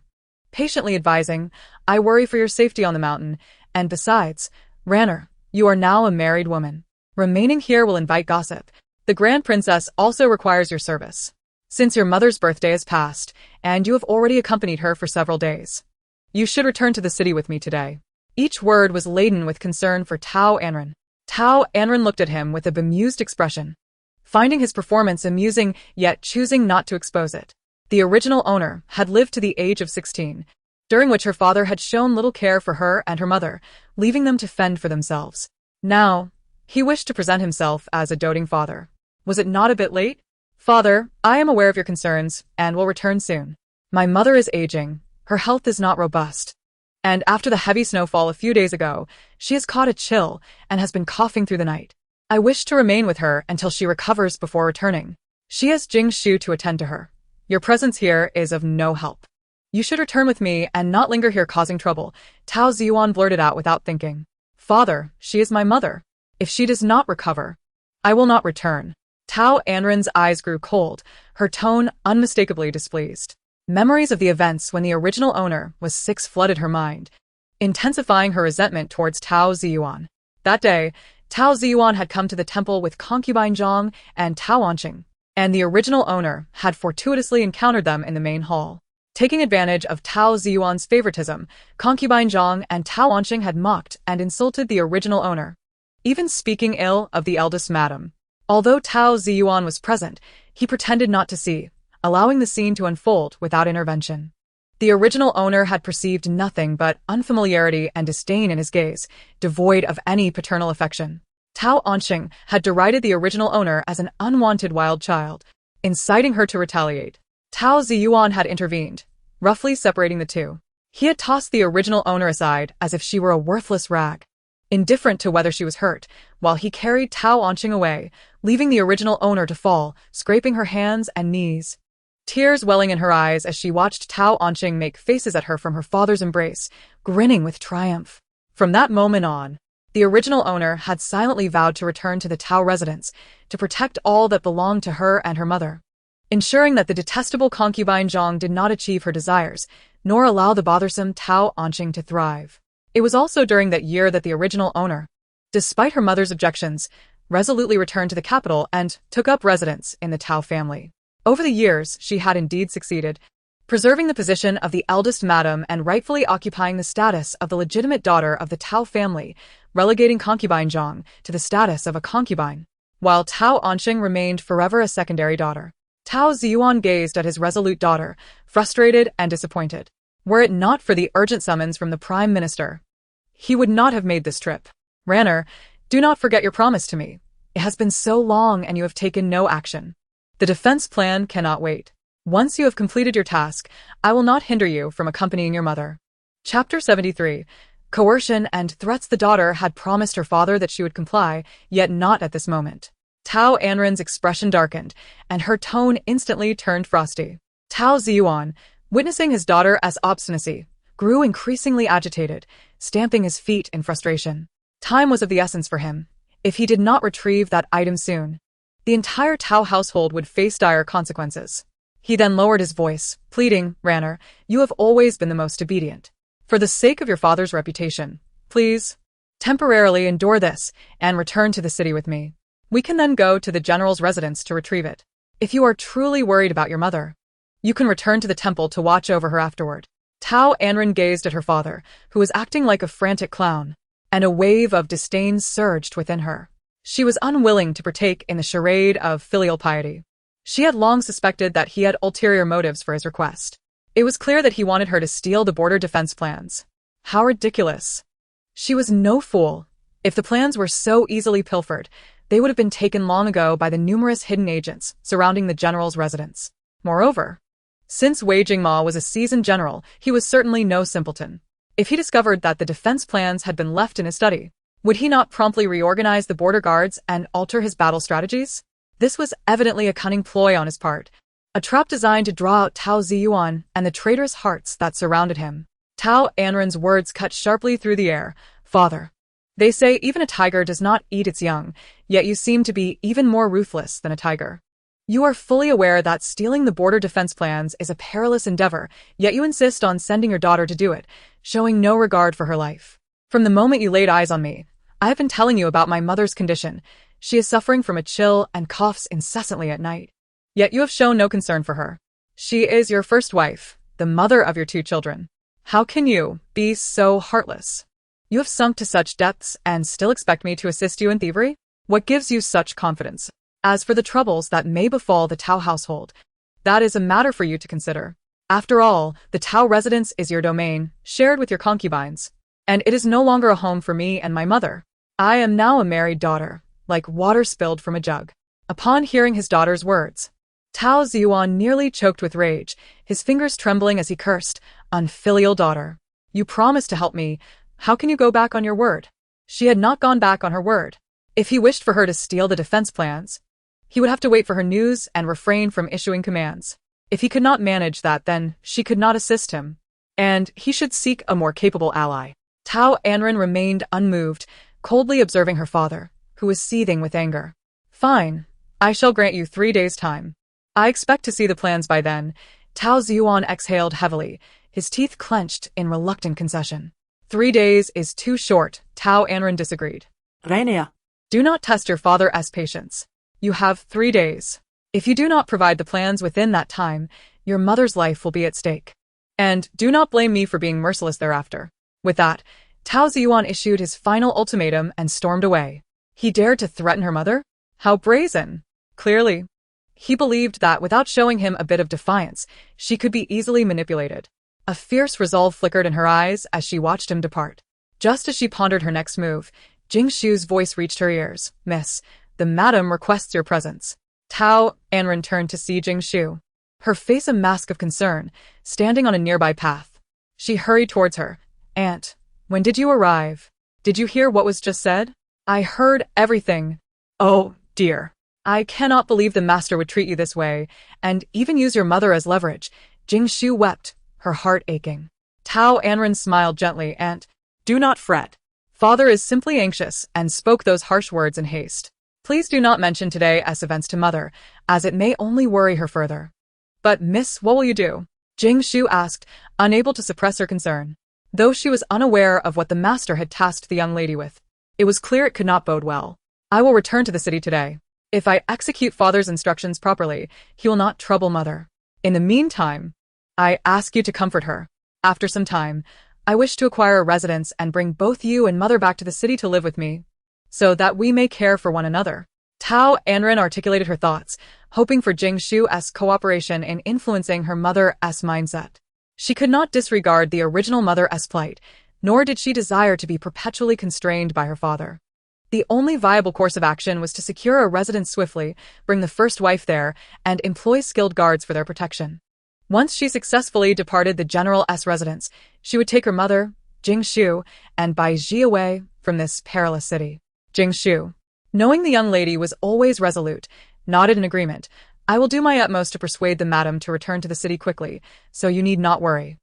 patiently advising, "I worry for your safety on the mountain, and besides, Ranner, you are now a married woman. Remaining here will invite gossip. The Grand Princess also requires your service. Since your mother's birthday is past, and you have already accompanied her for several days, you should return to the city with me today." Each word was laden with concern for Tao Anran. Tao Anran looked at him with a bemused expression, finding his performance amusing yet choosing not to expose it. The original owner had lived to the age of 16, during which her father had shown little care for her and her mother, leaving them to fend for themselves. Now, he wished to present himself as a doting father. Was it not a bit late? "Father, I am aware of your concerns, and will return soon. My mother is aging, her health is not robust, and after the heavy snowfall a few days ago, she has caught a chill and has been coughing through the night. I wish to remain with her until she recovers before returning. She has Jing Shu to attend to her. Your presence here is of no help. You should return with me and not linger here causing trouble." Tao Ziyuan blurted out without thinking. "Father, she is my mother. If she does not recover, I will not return." Tao Anran's eyes grew cold, her tone unmistakably displeased. Memories of the events when the original owner was 6 flooded her mind, intensifying her resentment towards Tao Ziyuan. That day, Tao Ziyuan had come to the temple with concubine Zhang and Tao Anran, and the original owner had fortuitously encountered them in the main hall. Taking advantage of Tao Ziyuan's favoritism, concubine Zhang and Tao Anran had mocked and insulted the original owner, even speaking ill of the eldest madam. Although Tao Ziyuan was present, he pretended not to see, allowing the scene to unfold without intervention. The original owner had perceived nothing but unfamiliarity and disdain in his gaze, devoid of any paternal affection. Tao Anran had derided the original owner as an unwanted wild child, inciting her to retaliate. Tao Ziyuan had intervened, roughly separating the two. He had tossed the original owner aside as if she were a worthless rag, indifferent to whether she was hurt, while he carried Tao Anran away, leaving the original owner to fall, scraping her hands and knees. Tears welling in her eyes as she watched Tao Anran make faces at her from her father's embrace, grinning with triumph. From that moment on, the original owner had silently vowed to return to the Tao residence to protect all that belonged to her and her mother, ensuring that the detestable concubine Zhang did not achieve her desires, nor allow the bothersome Tao Anran to thrive. It was also during that year that the original owner, despite her mother's objections, resolutely returned to the capital and took up residence in the Tao family. Over the years, she had indeed succeeded, preserving the position of the eldest madam and rightfully occupying the status of the legitimate daughter of the Tao family, relegating concubine Zhang to the status of a concubine, while Tao Anran remained forever a secondary daughter. Tao Ziyuan gazed at his resolute daughter, frustrated and disappointed. Were it not for the urgent summons from the Prime Minister, he would not have made this trip. Ranner, do not forget your promise to me. It has been so long and you have taken no action. The defense plan cannot wait. Once you have completed your task, I will not hinder you from accompanying your mother. Chapter 73. Coercion and threats. The daughter had promised her father that she would comply, yet not at this moment. Tao Anran's expression darkened, and her tone instantly turned frosty. Tao Ziyuan, witnessing his daughter as obstinacy, grew increasingly agitated, stamping his feet in frustration. Time was of the essence for him. If he did not retrieve that item soon, the entire Tao household would face dire consequences. He then lowered his voice, pleading, Ranner, you have always been the most obedient. For the sake of your father's reputation, please, temporarily endure this and return to the city with me. We can then go to the general's residence to retrieve it. If you are truly worried about your mother, you can return to the temple to watch over her afterward. Tao Anran gazed at her father, who was acting like a frantic clown, and a wave of disdain surged within her. She was unwilling to partake in the charade of filial piety. She had long suspected that he had ulterior motives for his request. It was clear that he wanted her to steal the border defense plans. How ridiculous. She was no fool. If the plans were so easily pilfered, they would have been taken long ago by the numerous hidden agents surrounding the general's residence. Moreover, since Wei Jingma was a seasoned general, he was certainly no simpleton. If he discovered that the defense plans had been left in his study, would he not promptly reorganize the border guards and alter his battle strategies? This was evidently a cunning ploy on his part, a trap designed to draw out Tao Ziyuan and the traitorous hearts that surrounded him. Tao Anran's words cut sharply through the air. Father, they say even a tiger does not eat its young, yet you seem to be even more ruthless than a tiger. You are fully aware that stealing the border defense plans is a perilous endeavor, yet you insist on sending your daughter to do it, showing no regard for her life. From the moment you laid eyes on me, I have been telling you about my mother's condition. She is suffering from a chill and coughs incessantly at night. Yet you have shown no concern for her. She is your first wife, the mother of your 2 children. How can you be so heartless? You have sunk to such depths and still expect me to assist you in thievery? What gives you such confidence? As for the troubles that may befall the Tao household, that is a matter for you to consider. After all, the Tao residence is your domain, shared with your concubines, and it is no longer a home for me and my mother. I am now a married daughter, like water spilled from a jug. Upon hearing his daughter's words, Tao Ziyuan nearly choked with rage, his fingers trembling as he cursed, unfilial daughter. You promised to help me. How can you go back on your word? She had not gone back on her word. If he wished for her to steal the defense plans, he would have to wait for her news and refrain from issuing commands. If he could not manage that, then she could not assist him, and he should seek a more capable ally. Tao Anran remained unmoved, coldly observing her father, who was seething with anger. Fine. I shall grant you 3 days' time. I expect to see the plans by then. Tao Ziyuan exhaled heavily, his teeth clenched in reluctant concession. 3 days is too short, Tao Anran disagreed. Rainier. Do not test your father's patience. You have 3 days. If you do not provide the plans within that time, your mother's life will be at stake. And do not blame me for being merciless thereafter. With that, Tao Anran issued his final ultimatum and stormed away. He dared to threaten her mother? How brazen! Clearly, he believed that without showing him a bit of defiance, she could be easily manipulated. A fierce resolve flickered in her eyes as she watched him depart. Just as she pondered her next move, Jing Shu's voice reached her ears. Miss, the madam requests your presence. Tao Anran turned to see Jing Shu, her face a mask of concern, standing on a nearby path. She hurried towards her. Aunt, when did you arrive? Did you hear what was just said? I heard everything. Oh, dear. I cannot believe the master would treat you this way, and even use your mother as leverage. Jing Shu wept, her heart aching. Tao Anran smiled gently and, do not fret. Father is simply anxious and spoke those harsh words in haste. Please do not mention today's events to mother, as it may only worry her further. But miss, what will you do? Jing Shu asked, unable to suppress her concern. Though she was unaware of what the master had tasked the young lady with, it was clear it could not bode well. I will return to the city today. If I execute father's instructions properly, he will not trouble mother. In the meantime, I ask you to comfort her. After some time, I wish to acquire a residence and bring both you and mother back to the city to live with me, so that we may care for one another. Tao Anran articulated her thoughts, hoping for Jing Shu's cooperation in influencing her mother's mindset. She could not disregard the original mother's plight, nor did she desire to be perpetually constrained by her father. The only viable course of action was to secure a residence swiftly, bring the first wife there, and employ skilled guards for their protection. Once she successfully departed the general's residence, she would take her mother, Jing Shu, and Bai Ji away from this perilous city. Jing Shu, knowing the young lady was always resolute, nodded in agreement. I will do my utmost to persuade the madam to return to the city quickly, so you need not worry.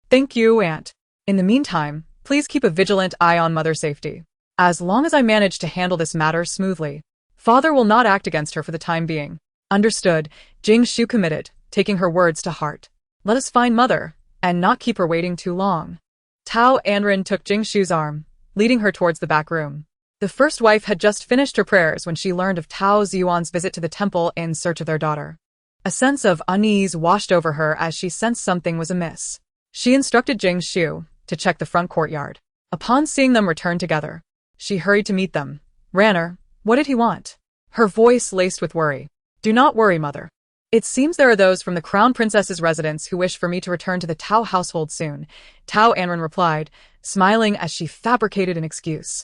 Thank you, aunt. In the meantime, please keep a vigilant eye on mother's safety. As long as I manage to handle this matter smoothly, father will not act against her for the time being. Understood, Jing Shu committed, taking her words to heart. Let us find mother, and not keep her waiting too long. Tao Anran took Jing Shu's arm, leading her towards the back room. The first wife had just finished her prayers when she learned of Tao Xuan's visit to the temple in search of their daughter. A sense of unease washed over her as she sensed something was amiss. She instructed Jing Shu to check the front courtyard. Upon seeing them return together, she hurried to meet them. Ranner, what did he want? Her voice laced with worry. Do not worry, mother. It seems there are those from the Crown Princess's residence who wish for me to return to the Tao household soon, Tao Anran replied, smiling as she fabricated an excuse.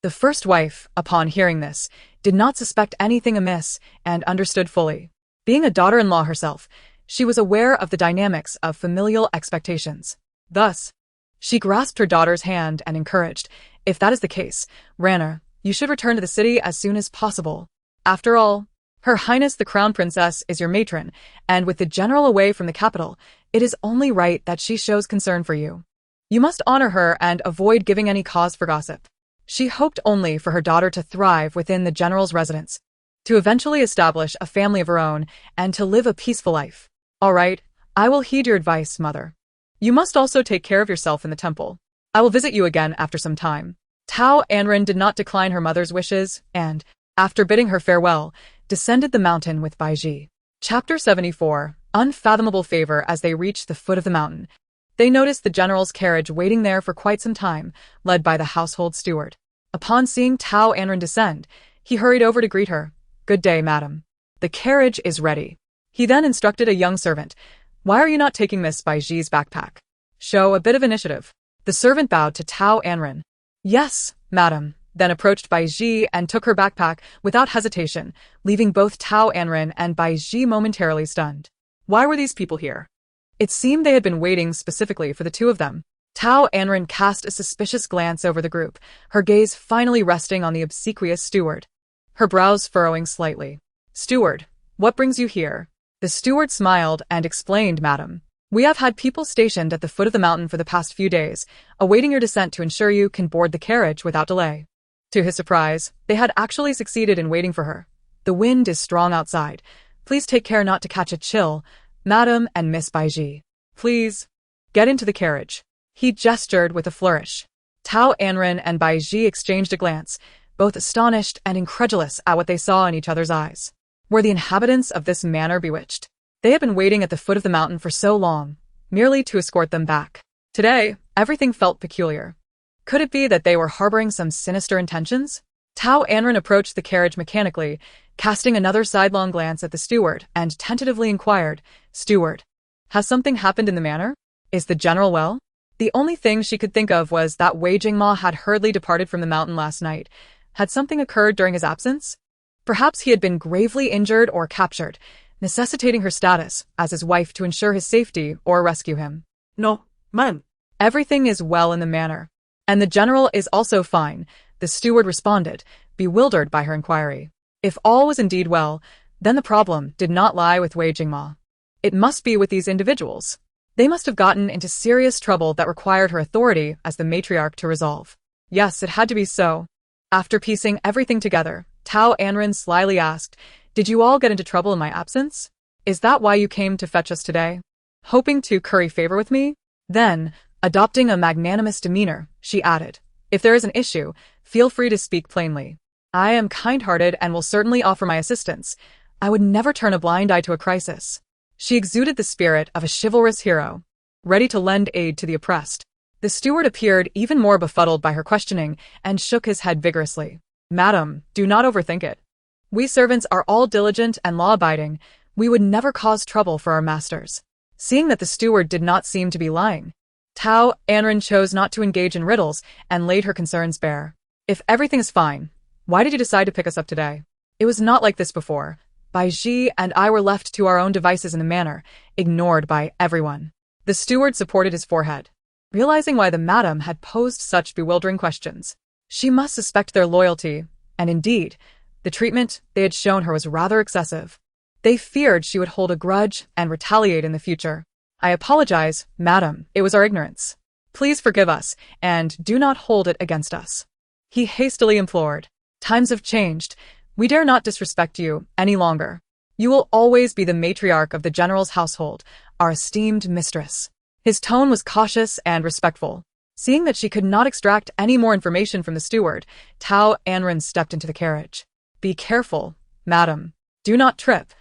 The first wife, upon hearing this, did not suspect anything amiss and understood fully. Being a daughter-in-law herself, she was aware of the dynamics of familial expectations. Thus, she grasped her daughter's hand and encouraged, if that is the case, Ranner, you should return to the city as soon as possible. After all, Her Highness the Crown Princess is your matron, and with the general away from the capital, it is only right that she shows concern for you. You must honor her and avoid giving any cause for gossip. She hoped only for her daughter to thrive within the general's residence, to eventually establish a family of her own, and to live a peaceful life. All right, I will heed your advice, mother. You must also take care of yourself in the temple. I will visit you again after some time. Tao Anran did not decline her mother's wishes, and, after bidding her farewell, descended the mountain with Baiji. Chapter 74, Unfathomable Favor. As they reached the foot of the mountain, they noticed the general's carriage waiting there for quite some time, led by the household steward. Upon seeing Tao Anran descend, he hurried over to greet her. Good day, madam. The carriage is ready. He then instructed a young servant. Why are you not taking Miss Baiji's backpack? Show a bit of initiative. The servant bowed to Tao Anran. Yes, madam. Then approached Baiji and took her backpack without hesitation, leaving both Tao Anran and Baiji momentarily stunned. Why were these people here? It seemed they had been waiting specifically for the two of them. Tao Anran cast a suspicious glance over the group, her gaze finally resting on the obsequious steward, her brows furrowing slightly. Steward, what brings you here? The steward smiled and explained, madam. We have had people stationed at the foot of the mountain for the past few days, awaiting your descent to ensure you can board the carriage without delay. To his surprise, they had actually succeeded in waiting for her. The wind is strong outside. Please take care not to catch a chill, Madam and Miss Baiji. Please, get into the carriage. He gestured with a flourish. Tao Anran and Baiji exchanged a glance. both astonished and incredulous at what they saw in each other's eyes. Were the inhabitants of this manor bewitched? They had been waiting at the foot of the mountain for so long, merely to escort them back. Today, everything felt peculiar. Could it be that they were harboring some sinister intentions? Tao Anran approached the carriage mechanically, casting another sidelong glance at the steward, and tentatively inquired, "Steward, has something happened in the manor? Is the general well?" The only thing she could think of was that Wei Jingma had hurriedly departed from the mountain last night. Had something occurred during his absence? Perhaps he had been gravely injured or captured, necessitating her status as his wife to ensure his safety or rescue him. No, ma'am. Everything is well in the manor. And the general is also fine, the steward responded, bewildered by her inquiry. If all was indeed well, then the problem did not lie with Wei Jingma. It must be with these individuals. They must have gotten into serious trouble that required her authority as the matriarch to resolve. Yes, it had to be so. After piecing everything together, Tao Anran slyly asked, "Did you all get into trouble in my absence? Is that why you came to fetch us today? Hoping to curry favor with me?" Then, adopting a magnanimous demeanor, she added, "If there is an issue, feel free to speak plainly. I am kind-hearted and will certainly offer my assistance. I would never turn a blind eye to a crisis." She exuded the spirit of a chivalrous hero, ready to lend aid to the oppressed. The steward appeared even more befuddled by her questioning and shook his head vigorously. "Madam, do not overthink it. We servants are all diligent and law-abiding. We would never cause trouble for our masters." Seeing that the steward did not seem to be lying, Tao Anran chose not to engage in riddles and laid her concerns bare. "If everything is fine, why did you decide to pick us up today? It was not like this before. Bai Ji and I were left to our own devices in the manor, ignored by everyone." The steward supported his forehead, realizing why the madam had posed such bewildering questions. She must suspect their loyalty, and indeed, the treatment they had shown her was rather excessive. They feared she would hold a grudge and retaliate in the future. "I apologize, madam, it was our ignorance. Please forgive us, and do not hold it against us," he hastily implored. "Times have changed. We dare not disrespect you any longer. You will always be the matriarch of the general's household, our esteemed mistress." His tone was cautious and respectful. Seeing that she could not extract any more information from the steward, Tao Anran stepped into the carriage. "Be careful, madam. Do not trip.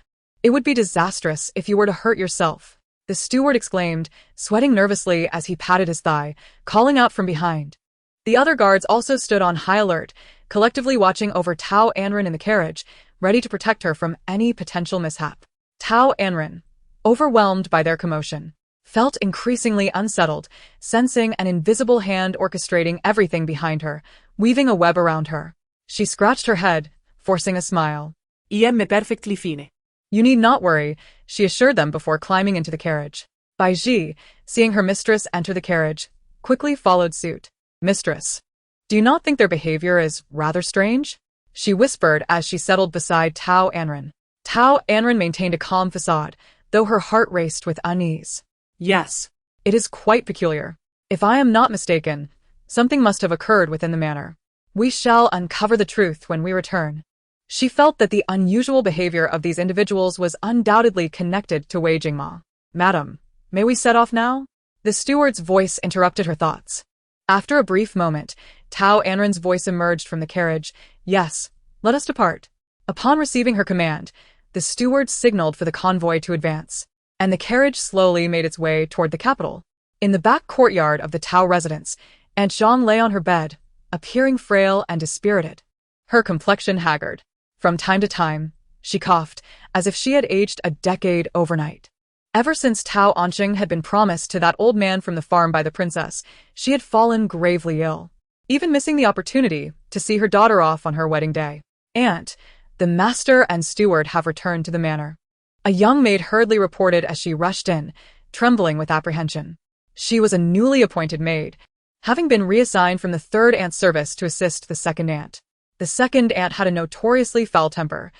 It would be disastrous if you were to hurt yourself," the steward exclaimed, sweating nervously as he patted his thigh, calling out from behind. The other guards also stood on high alert, collectively watching over Tao Anran in the carriage, ready to protect her from any potential mishap. Tao Anran, overwhelmed by their commotion, felt increasingly unsettled, sensing an invisible hand orchestrating everything behind her, weaving a web around her. She scratched her head, forcing a smile. I am perfectly fine. "You need not worry," she assured them before climbing into the carriage. Bai Ji, seeing her mistress enter the carriage, quickly followed suit. "Mistress, do you not think their behavior is rather strange?" she whispered as she settled beside Tao Anran. Tao Anran maintained a calm facade, though her heart raced with unease. Yes. "It is quite peculiar. If I am not mistaken, something must have occurred within the manor. We shall uncover the truth when we return." She felt that the unusual behavior of these individuals was undoubtedly connected to Wei Jingma. "Madam, may we set off now?" The steward's voice interrupted her thoughts. After a brief moment, Tao Anran's voice emerged from the carriage. "Yes, let us depart." Upon receiving her command, the steward signaled for the convoy to advance, and the carriage slowly made its way toward the capital. In the back courtyard of the Tao residence, Aunt Zhang lay on her bed, appearing frail and dispirited, her complexion haggard. From time to time, she coughed, as if she had aged a decade overnight. Ever since Tao Anran had been promised to that old man from the farm by the princess, she had fallen gravely ill, even missing the opportunity to see her daughter off on her wedding day. "Aunt, the master and steward have returned to the manor," a young maid hurriedly reported as she rushed in, trembling with apprehension. She was a newly appointed maid, having been reassigned from the third aunt's service to assist the second aunt. The second aunt had a notoriously foul temper.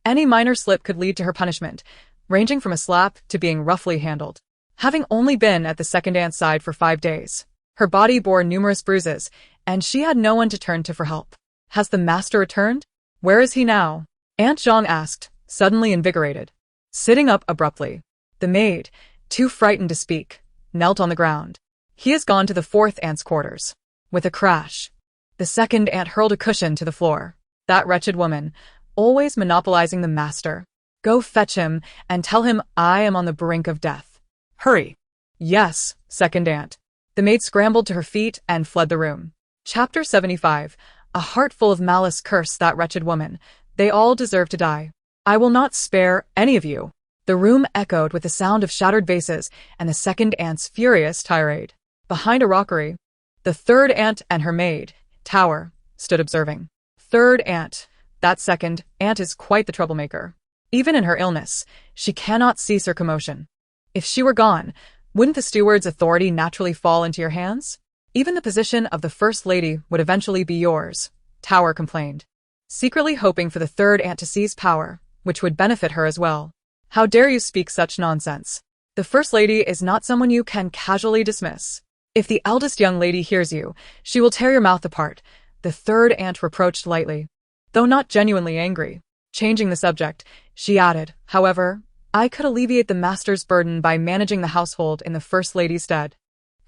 Any minor slip could lead to her punishment, ranging from a slap to being roughly handled. Having only been at the second aunt's side for 5 days, her body bore numerous bruises, and she had no one to turn to for help. "Has the master returned? Where is he now?" Aunt Zhang asked, suddenly invigorated. Sitting up abruptly, the maid, too frightened to speak, knelt on the ground. "He has gone to the fourth aunt's quarters." With a crash, The second aunt hurled a cushion to the floor. That wretched woman, always monopolizing the master. Go fetch him and tell him I am on the brink of death. Hurry. Yes, second aunt. The maid scrambled to her feet and fled the room. Chapter 75. A heart full of malice cursed that wretched woman. They all deserve to die. I will not spare any of you. The room echoed with the sound of shattered vases and the second aunt's furious tirade. Behind a rockery, the third aunt and her maid, Tower, stood observing. Third aunt. That second aunt is quite the troublemaker. Even in her illness, she cannot cease her commotion. If she were gone, wouldn't the steward's authority naturally fall into your hands? Even the position of the First Lady would eventually be yours, Tower complained, secretly hoping for the third aunt to seize power, which would benefit her as well. How dare you speak such nonsense? The First Lady is not someone you can casually dismiss. If the eldest young lady hears you, she will tear your mouth apart, the third aunt reproached lightly, though not genuinely angry. Changing the subject, she added, however, I could alleviate the master's burden by managing the household in the First Lady's stead.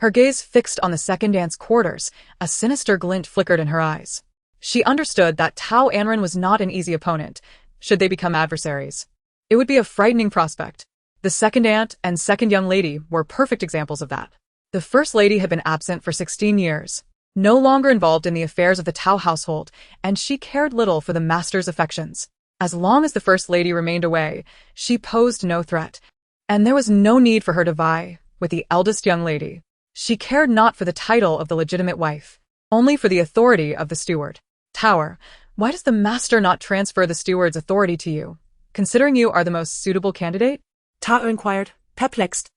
Her gaze fixed on the second aunt's quarters, a sinister glint flickered in her eyes. She understood that Tao Anran was not an easy opponent, should they become adversaries. It would be a frightening prospect. The second aunt and second young lady were perfect examples of that. The First Lady had been absent for 16 years, no longer involved in the affairs of the Tao household, and she cared little for the master's affections. As long as the First Lady remained away, she posed no threat, and there was no need for her to vie with the eldest young lady. She cared not for the title of the legitimate wife, only for the authority of the steward. Tower, why does the master not transfer the steward's authority to you, considering you are the most suitable candidate? Tao inquired, perplexed.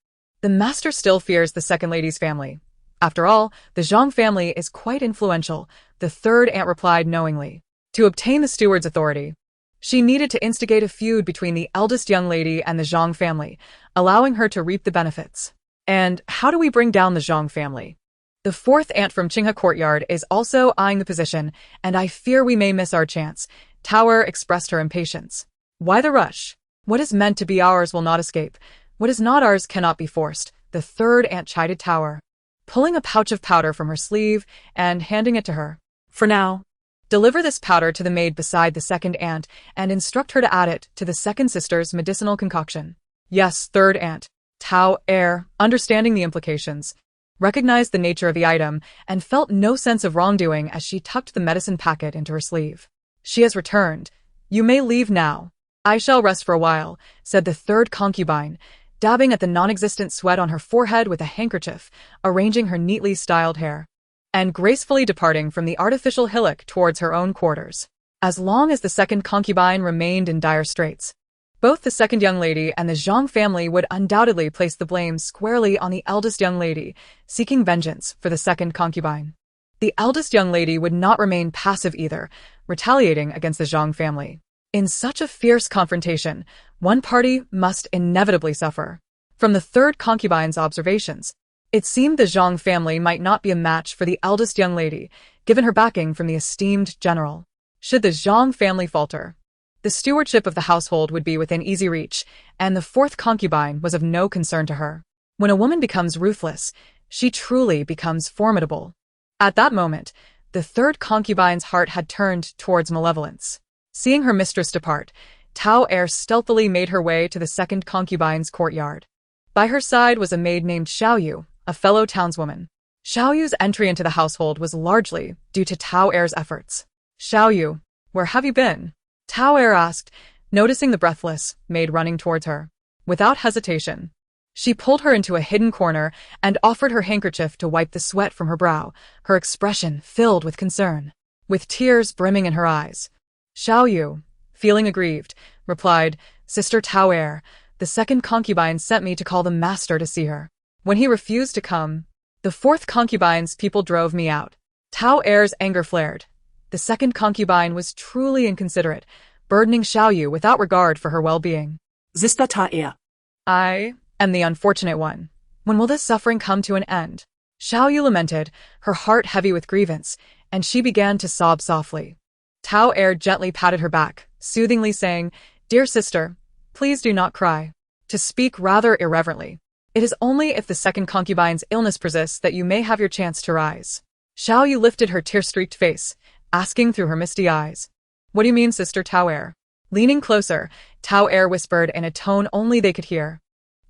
The master still fears the second lady's family. After all, the Zhang family is quite influential, the third aunt replied knowingly. To obtain the steward's authority, she needed to instigate a feud between the eldest young lady and the Zhang family, allowing her to reap the benefits. And how do we bring down the Zhang family? The fourth aunt from Qinghe Courtyard is also eyeing the position, and I fear we may miss our chance. Tower expressed her impatience. Why the rush? What is meant to be ours will not escape. What is not ours cannot be forced, the third aunt chided Tower, pulling a pouch of powder from her sleeve and handing it to her. For now, deliver this powder to the maid beside the second aunt and instruct her to add it to the second sister's medicinal concoction. Yes, third aunt. Tao Anran, understanding the implications, recognized the nature of the item and felt no sense of wrongdoing as she tucked the medicine packet into her sleeve. She has returned. You may leave now. I shall rest for a while, said the third concubine, dabbing at the non-existent sweat on her forehead with a handkerchief, arranging her neatly styled hair, and gracefully departing from the artificial hillock towards her own quarters. As long as the second concubine remained in dire straits, both the second young lady and the Zhang family would undoubtedly place the blame squarely on the eldest young lady, seeking vengeance for the second concubine. The eldest young lady would not remain passive either, retaliating against the Zhang family. In such a fierce confrontation, one party must inevitably suffer. From the third concubine's observations, it seemed the Zhang family might not be a match for the eldest young lady, given her backing from the esteemed general. Should the Zhang family falter, the stewardship of the household would be within easy reach, and the fourth concubine was of no concern to her. When a woman becomes ruthless, she truly becomes formidable. At that moment, the third concubine's heart had turned towards malevolence. Seeing her mistress depart, Tao Anran stealthily made her way to the second concubine's courtyard. By her side was a maid named Xiaoyu, a fellow townswoman. Xiaoyu's entry into the household was largely due to Tao Anran's efforts. Xiaoyu, where have you been? Tao Anran asked, noticing the breathless maid running towards her. Without hesitation, she pulled her into a hidden corner and offered her handkerchief to wipe the sweat from her brow, her expression filled with concern, with tears brimming in her eyes. Xiaoyu, feeling aggrieved, replied, Sister Tao Anran, the second concubine sent me to call the master to see her. When he refused to come, the fourth concubine's people drove me out. Tao Anran's anger flared. The second concubine was truly inconsiderate, burdening Xiaoyu without regard for her well-being. Sister Tao Anran. I am the unfortunate one. When will this suffering come to an end? Xiaoyu lamented, her heart heavy with grievance, and she began to sob softly. Tao Anran gently patted her back, soothingly saying, Dear sister, please do not cry. To speak rather irreverently, it is only if the second concubine's illness persists that you may have your chance to rise. Xiao Yu lifted her tear-streaked face, asking through her misty eyes. What do you mean, Sister Tao Anran? Leaning closer, Tao Anran whispered in a tone only they could hear.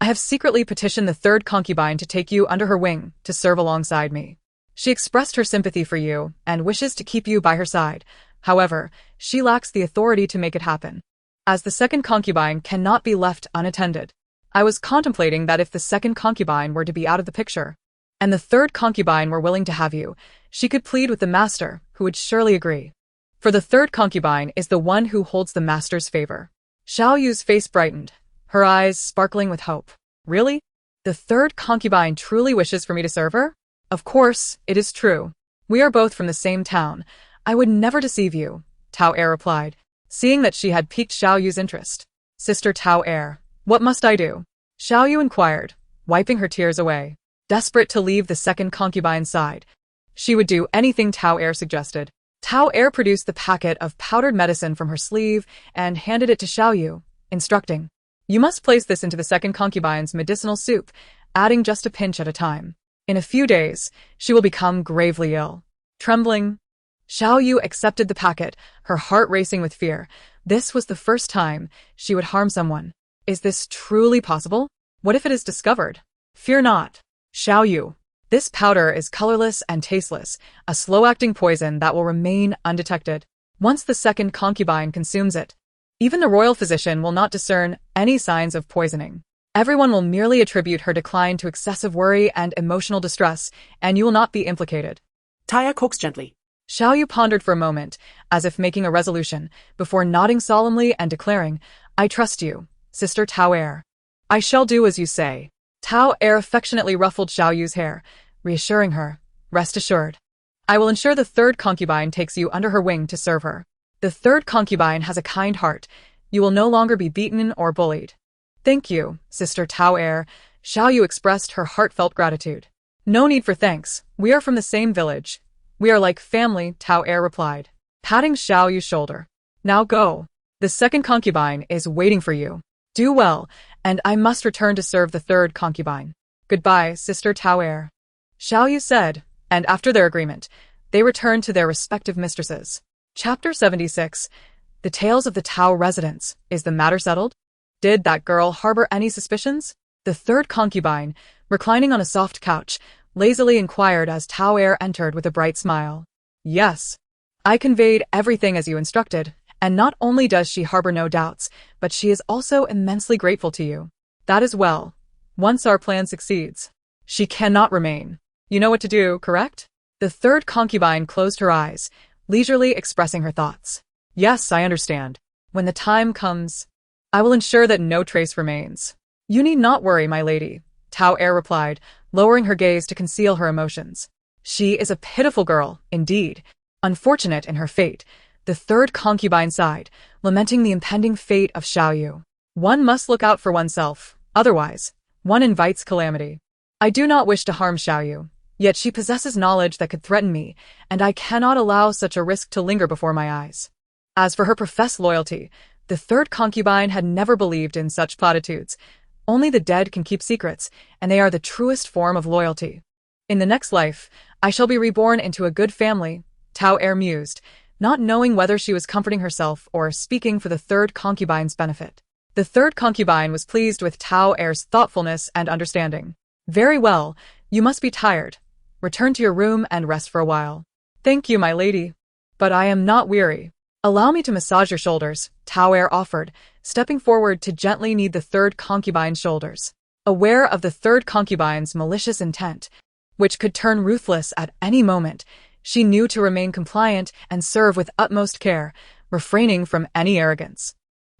I have secretly petitioned the third concubine to take you under her wing to serve alongside me. She expressed her sympathy for you and wishes to keep you by her side. However, she lacks the authority to make it happen, as the second concubine cannot be left unattended. I was contemplating that if the second concubine were to be out of the picture, and the third concubine were willing to have you, she could plead with the master, who would surely agree. For the third concubine is the one who holds the master's favor. Xiao Yu's face brightened, her eyes sparkling with hope. Really? The third concubine truly wishes for me to serve her? Of course, it is true. We are both from the same town. I would never deceive you, Tao Anran replied, seeing that she had piqued Xiao Yu's interest. Sister Tao Anran, what must I do? Xiao Yu inquired, wiping her tears away. Desperate to leave the second concubine's side, she would do anything Tao Anran suggested. Tao Anran produced the packet of powdered medicine from her sleeve and handed it to Xiao Yu, instructing, you must place this into the second concubine's medicinal soup, adding just a pinch at a time. In a few days, she will become gravely ill. Trembling, Xiao Yu accepted the packet, her heart racing with fear. This was the first time she would harm someone. Is this truly possible? What if it is discovered? Fear not, Xiao Yu. This powder is colorless and tasteless, a slow-acting poison that will remain undetected. Once the second concubine consumes it, even the royal physician will not discern any signs of poisoning. Everyone will merely attribute her decline to excessive worry and emotional distress, and you will not be implicated. Taya coaxed gently. Xiao Yu pondered for a moment, as if making a resolution, before nodding solemnly and declaring, I trust you, Sister Tao Anran. I shall do as you say. Tao Anran affectionately ruffled Xiao Yu's hair, reassuring her, rest assured. I will ensure the third concubine takes you under her wing to serve her. The third concubine has a kind heart. You will no longer be beaten or bullied. Thank you, Sister Tao Anran. Xiao Yu expressed her heartfelt gratitude. No need for thanks. We are from the same village. We are like family, Tao Anran replied, patting Xiao Yu's shoulder. Now go. The second concubine is waiting for you. Do well, and I must return to serve the third concubine. Goodbye, Sister Tao Anran. Xiao Yu said, and after their agreement, they returned to their respective mistresses. Chapter 76. The Tales of the Tao Residence. Is the matter settled? Did that girl harbor any suspicions? The third concubine, reclining on a soft couch, lazily inquired as Tao Anran entered with a bright smile. Yes. I conveyed everything as you instructed, and not only does she harbor no doubts, but she is also immensely grateful to you. That is well. Once our plan succeeds, she cannot remain. You know what to do, correct? The third concubine closed her eyes, leisurely expressing her thoughts. Yes, I understand. When the time comes, I will ensure that no trace remains. You need not worry, my lady, Tao Anran replied, lowering her gaze to conceal her emotions. She is a pitiful girl, indeed. Unfortunate in her fate, the third concubine sighed, lamenting the impending fate of Xiao Yu. One must look out for oneself, otherwise, one invites calamity. I do not wish to harm Xiao Yu. Yet she possesses knowledge that could threaten me, and I cannot allow such a risk to linger before my eyes. As for her professed loyalty, the third concubine had never believed in such platitudes. Only the dead can keep secrets, and they are the truest form of loyalty. In the next life, I shall be reborn into a good family, Tao Anran mused, not knowing whether she was comforting herself or speaking for the third concubine's benefit. The third concubine was pleased with Tao Anran's thoughtfulness and understanding. Very well, you must be tired. Return to your room and rest for a while. Thank you, my lady. But I am not weary. Allow me to massage your shoulders, Tao Anran offered, stepping forward to gently knead the third concubine's shoulders. Aware of the third concubine's malicious intent, which could turn ruthless at any moment, she knew to remain compliant and serve with utmost care, refraining from any arrogance.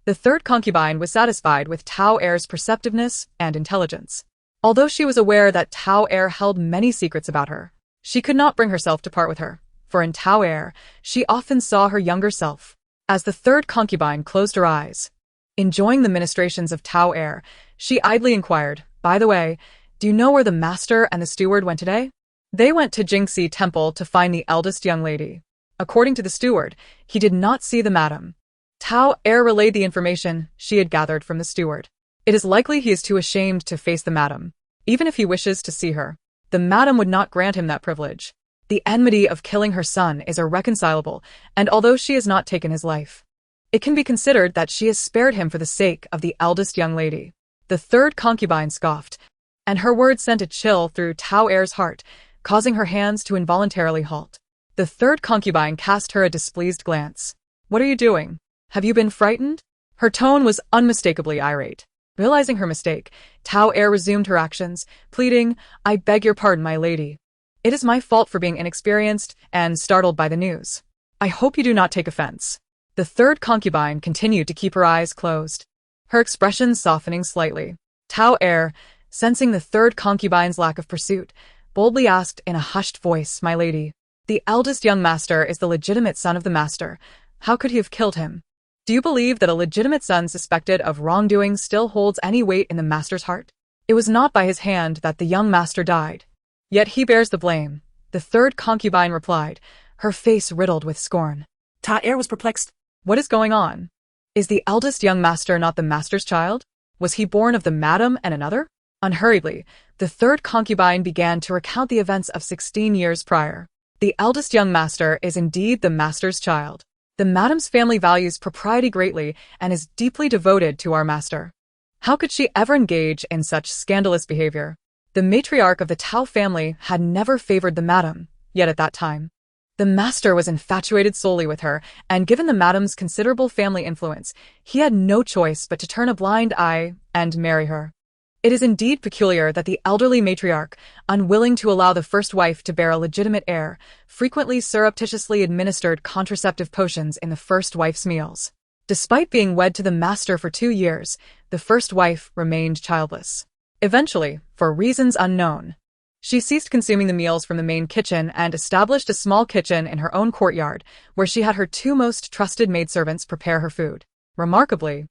The third concubine was satisfied with Tao Anran's perceptiveness and intelligence. Although she was aware that Tao Anran held many secrets about her, she could not bring herself to part with her, for in Tao Anran, she often saw her younger self. As the third concubine closed her eyes, enjoying the ministrations of Tao Anran, she idly inquired, by the way, do you know where the master and the steward went today? They went to Jingxi Temple to find the eldest young lady. According to the steward, he did not see the madam. Tao Anran relayed the information she had gathered from the steward. It is likely he is too ashamed to face the madam. Even if he wishes to see her, the madam would not grant him that privilege. The enmity of killing her son is irreconcilable, and although she has not taken his life, it can be considered that she has spared him for the sake of the eldest young lady. The third concubine scoffed, and her words sent a chill through Tao Anran's heart, causing her hands to involuntarily halt. The third concubine cast her a displeased glance. "What are you doing? Have you been frightened?" Her tone was unmistakably irate. Realizing her mistake, Tao Anran resumed her actions, pleading, "I beg your pardon, my lady. It is my fault for being inexperienced and startled by the news. I hope you do not take offense." The third concubine continued to keep her eyes closed, her expression softening slightly. Tao Anran, sensing the third concubine's lack of pursuit, boldly asked in a hushed voice, "My lady, the eldest young master is the legitimate son of the master. How could he have killed him? Do you believe that a legitimate son suspected of wrongdoing still holds any weight in the master's heart? It was not by his hand that the young master died. Yet he bears the blame," the third concubine replied, her face riddled with scorn. Tao Anran was perplexed. What is going on? Is the eldest young master not the master's child? Was he born of the madam and another? Unhurriedly, the third concubine began to recount the events of 16 years prior. The eldest young master is indeed the master's child. The madam's family values propriety greatly and is deeply devoted to our master. How could she ever engage in such scandalous behavior? The matriarch of the Tao family had never favored the madam, yet at that time, the master was infatuated solely with her, and given the madam's considerable family influence, he had no choice but to turn a blind eye and marry her. It is indeed peculiar that the elderly matriarch, unwilling to allow the first wife to bear a legitimate heir, frequently surreptitiously administered contraceptive potions in the first wife's meals. Despite being wed to the master for 2 years, the first wife remained childless. Eventually, for reasons unknown, she ceased consuming the meals from the main kitchen and established a small kitchen in her own courtyard, where she had her 2 most trusted maidservants prepare her food. Remarkably,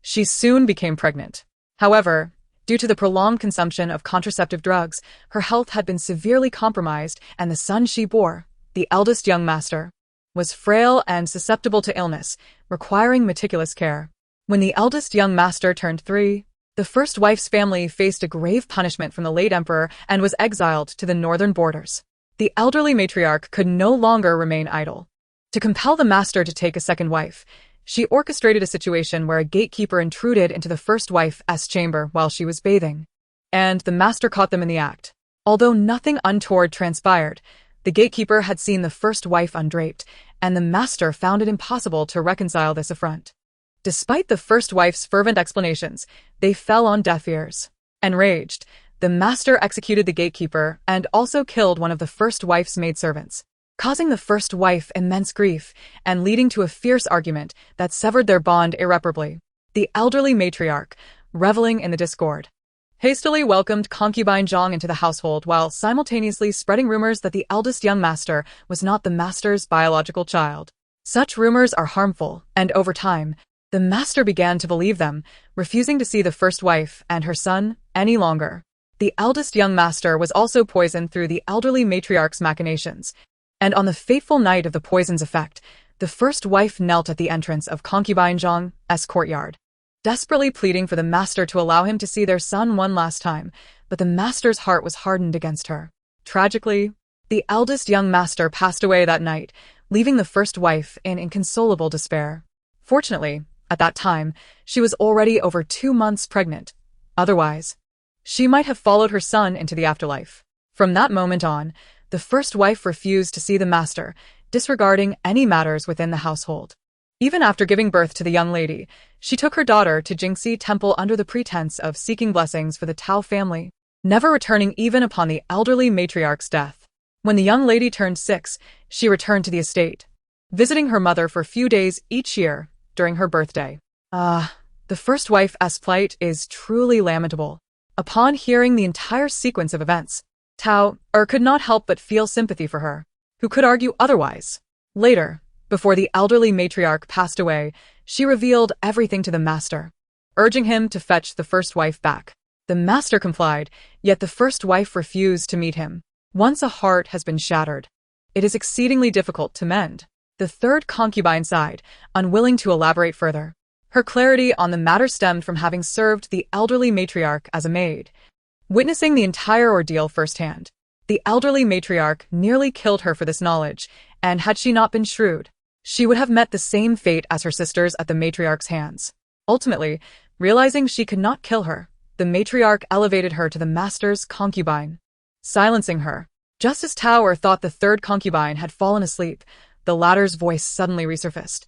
she soon became pregnant. However, due to the prolonged consumption of contraceptive drugs, her health had been severely compromised, and the son she bore, the eldest young master, was frail and susceptible to illness, requiring meticulous care. When the eldest young master turned 3, the first wife's family faced a grave punishment from the late emperor and was exiled to the northern borders. The elderly matriarch could no longer remain idle. To compel the master to take a second wife, she orchestrated a situation where a gatekeeper intruded into the first wife's chamber while she was bathing, and the master caught them in the act. Although nothing untoward transpired, the gatekeeper had seen the first wife undraped, and the master found it impossible to reconcile this affront. Despite the first wife's fervent explanations, they fell on deaf ears. Enraged, the master executed the gatekeeper and also killed one of the first wife's maidservants, causing the first wife immense grief and leading to a fierce argument that severed their bond irreparably. The elderly matriarch, reveling in the discord, hastily welcomed concubine Zhang into the household while simultaneously spreading rumors that the eldest young master was not the master's biological child. Such rumors are harmful, and over time, the master began to believe them, refusing to see the first wife and her son any longer. The eldest young master was also poisoned through the elderly matriarch's machinations, and on the fateful night of the poison's effect, the first wife knelt at the entrance of concubine Zhang's courtyard, desperately pleading for the master to allow him to see their son one last time, but the master's heart was hardened against her. Tragically, the eldest young master passed away that night, leaving the first wife in inconsolable despair. Fortunately, at that time, she was already over 2 months pregnant. Otherwise, she might have followed her son into the afterlife. From that moment on, the first wife refused to see the master, disregarding any matters within the household. Even after giving birth to the young lady, she took her daughter to Jingxi Temple under the pretense of seeking blessings for the Tao family, never returning even upon the elderly matriarch's death. When the young lady turned 6, she returned to the estate, visiting her mother for a few days each year during her birthday. The first wife's plight is truly lamentable. Upon hearing the entire sequence of events, Tao Anran could not help but feel sympathy for her. Who could argue otherwise? Later, before the elderly matriarch passed away, she revealed everything to the master, urging him to fetch the first wife back. The master complied, yet the first wife refused to meet him. Once a heart has been shattered, it is exceedingly difficult to mend. The third concubine sighed, unwilling to elaborate further. Her clarity on the matter stemmed from having served the elderly matriarch as a maid, witnessing the entire ordeal firsthand. The elderly matriarch nearly killed her for this knowledge, and had she not been shrewd, she would have met the same fate as her sisters at the matriarch's hands. Ultimately, realizing she could not kill her, the matriarch elevated her to the master's concubine, silencing her. Just as Tao thought the third concubine had fallen asleep, the latter's voice suddenly resurfaced,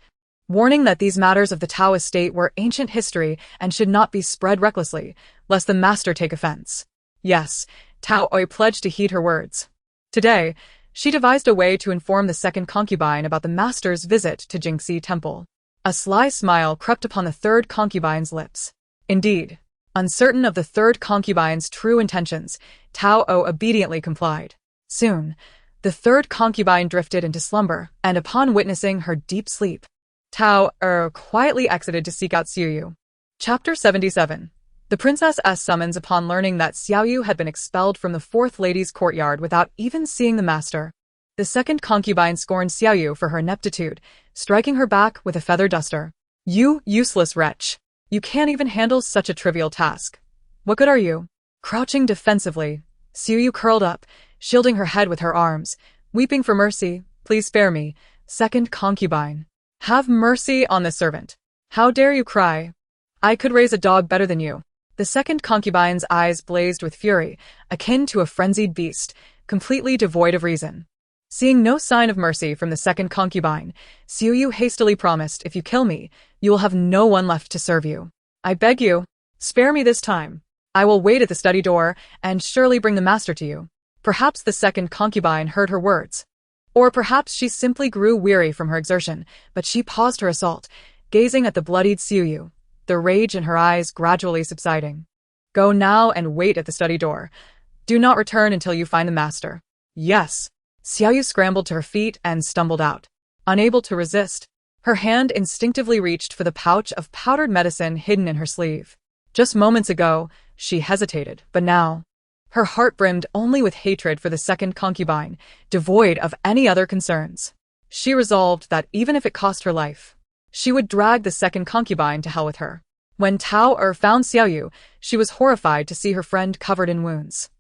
warning that these matters of the Tao estate were ancient history and should not be spread recklessly, lest the master take offense. Yes, Tao pledged to heed her words. Today, she devised a way to inform the second concubine about the master's visit to Jingxi Temple. A sly smile crept upon the third concubine's lips. Indeed, uncertain of the third concubine's true intentions, Tao obediently complied. Soon, the third concubine drifted into slumber, and upon witnessing her deep sleep, Tao quietly exited to seek out Xiaoyu. Chapter 77. The princess's summons upon learning that Xiaoyu had been expelled from the fourth lady's courtyard without even seeing the master. The second concubine scorned Xiaoyu for her ineptitude, striking her back with a feather duster. "You useless wretch! You can't even handle such a trivial task. What good are you?" Crouching defensively, Xiaoyu curled up, shielding her head with her arms, weeping for mercy. "Please spare me, second concubine. Have mercy on the servant. How dare you cry? I could raise a dog better than you." The second concubine's eyes blazed with fury, akin to a frenzied beast, completely devoid of reason. Seeing no sign of mercy from the second concubine, Xiaoyu hastily promised, "If you kill me, you will have no one left to serve you. I beg you, spare me this time. I will wait at the study door and surely bring the master to you." Perhaps the second concubine heard her words. Or perhaps she simply grew weary from her exertion, but she paused her assault, gazing at the bloodied Xiaoyu, the rage in her eyes gradually subsiding. "Go now and wait at the study door. Do not return until you find the master." "Yes." Xiaoyu scrambled to her feet and stumbled out. Unable to resist, her hand instinctively reached for the pouch of powdered medicine hidden in her sleeve. Just moments ago, she hesitated, but now, her heart brimmed only with hatred for the second concubine, devoid of any other concerns. She resolved that even if it cost her life, she would drag the second concubine to hell with her. When Tao found Xiaoyu, she was horrified to see her friend covered in wounds.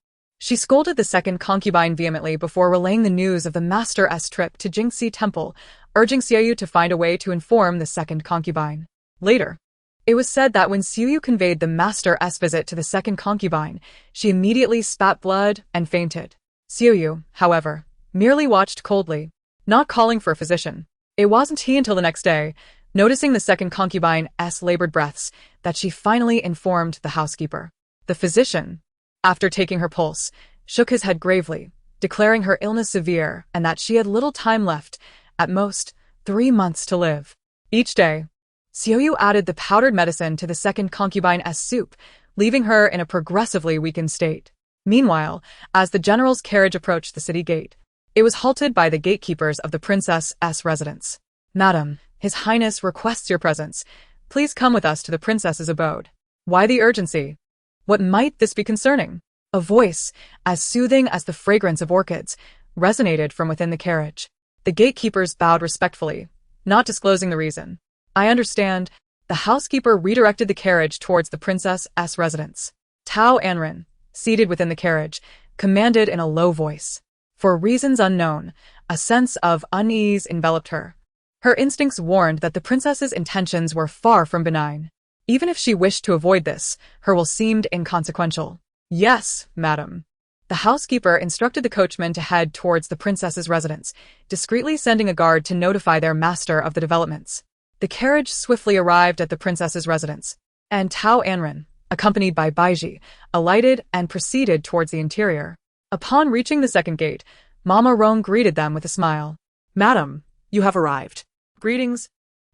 She scolded the second concubine vehemently before relaying the news of the master's trip to Jingxi Temple, urging Xiaoyu to find a way to inform the second concubine. Later, it was said that when Xiaoyu conveyed the master's visit to the second concubine, she immediately spat blood and fainted. Xiaoyu, however, merely watched coldly, not calling for a physician. It wasn't until the next day, noticing the second concubine's labored breaths, that she finally informed the housekeeper. The physician, after taking her pulse, shook his head gravely, declaring her illness severe and that she had little time left, at most 3 months to live. Each day, Xiaoyu added the powdered medicine to the second concubine's soup, leaving her in a progressively weakened state. Meanwhile, as the general's carriage approached the city gate, it was halted by the gatekeepers of the princess's residence. "Madam, His Highness requests your presence. Please come with us to the princess's abode." "Why the urgency? What might this be concerning?" A voice, as soothing as the fragrance of orchids, resonated from within the carriage. The gatekeepers bowed respectfully, not disclosing the reason. "I understand." The housekeeper redirected the carriage towards the princess's residence. Tao Anran, seated within the carriage, commanded in a low voice. For reasons unknown, a sense of unease enveloped her. Her instincts warned that the princess's intentions were far from benign. Even if she wished to avoid this, her will seemed inconsequential. "Yes, madam." The housekeeper instructed the coachman to head towards the princess's residence, discreetly sending a guard to notify their master of the developments. The carriage swiftly arrived at the princess's residence, and Tao Anran, accompanied by Baiji, alighted and proceeded towards the interior. Upon reaching the second gate, Mama Rong greeted them with a smile. "Madam, you have arrived." "Greetings."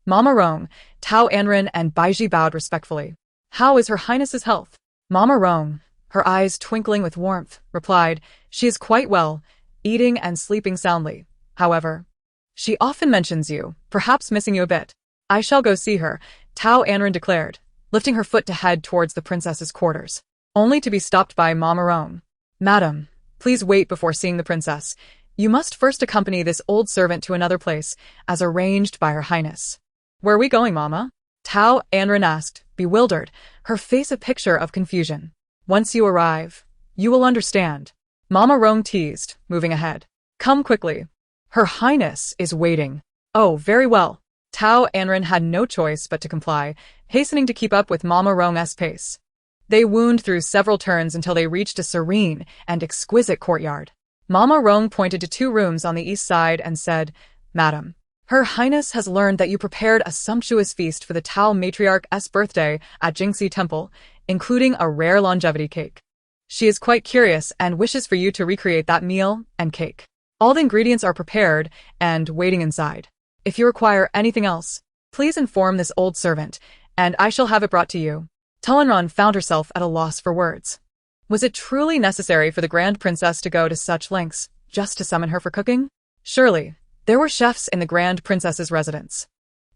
Mama Rong, Tao Anran and Baiji bowed respectfully. "How is Her Highness's health?" Mama Rong, her eyes twinkling with warmth, replied, "She is quite well, eating and sleeping soundly. However, she often mentions you, perhaps missing you a bit." "I shall go see her," Tao Anran declared, lifting her foot to head towards the princess's quarters, only to be stopped by Mama Rong. "Madam, please wait before seeing the princess. You must first accompany this old servant to another place, as arranged by Her Highness." "Where are we going, Mama?" Tao Anran asked, bewildered, her face a picture of confusion. "Once you arrive, you will understand." Mama Rong teased, moving ahead. Come quickly. Her Highness is waiting. Oh, very well. Tao Anran had no choice but to comply, hastening to keep up with Mama Rong's pace. They wound through several turns until they reached a serene and exquisite courtyard. Mama Rong pointed to 2 rooms on the east side and said, Madam, Her Highness has learned that you prepared a sumptuous feast for the Tao matriarch's birthday at Jingxi Temple, including a rare longevity cake. She is quite curious and wishes for you to recreate that meal and cake. All the ingredients are prepared and waiting inside. If you require anything else, please inform this old servant, and I shall have it brought to you. Tao Anran found herself at a loss for words. Was it truly necessary for the Grand Princess to go to such lengths just to summon her for cooking? Surely, there were chefs in the Grand Princess's residence.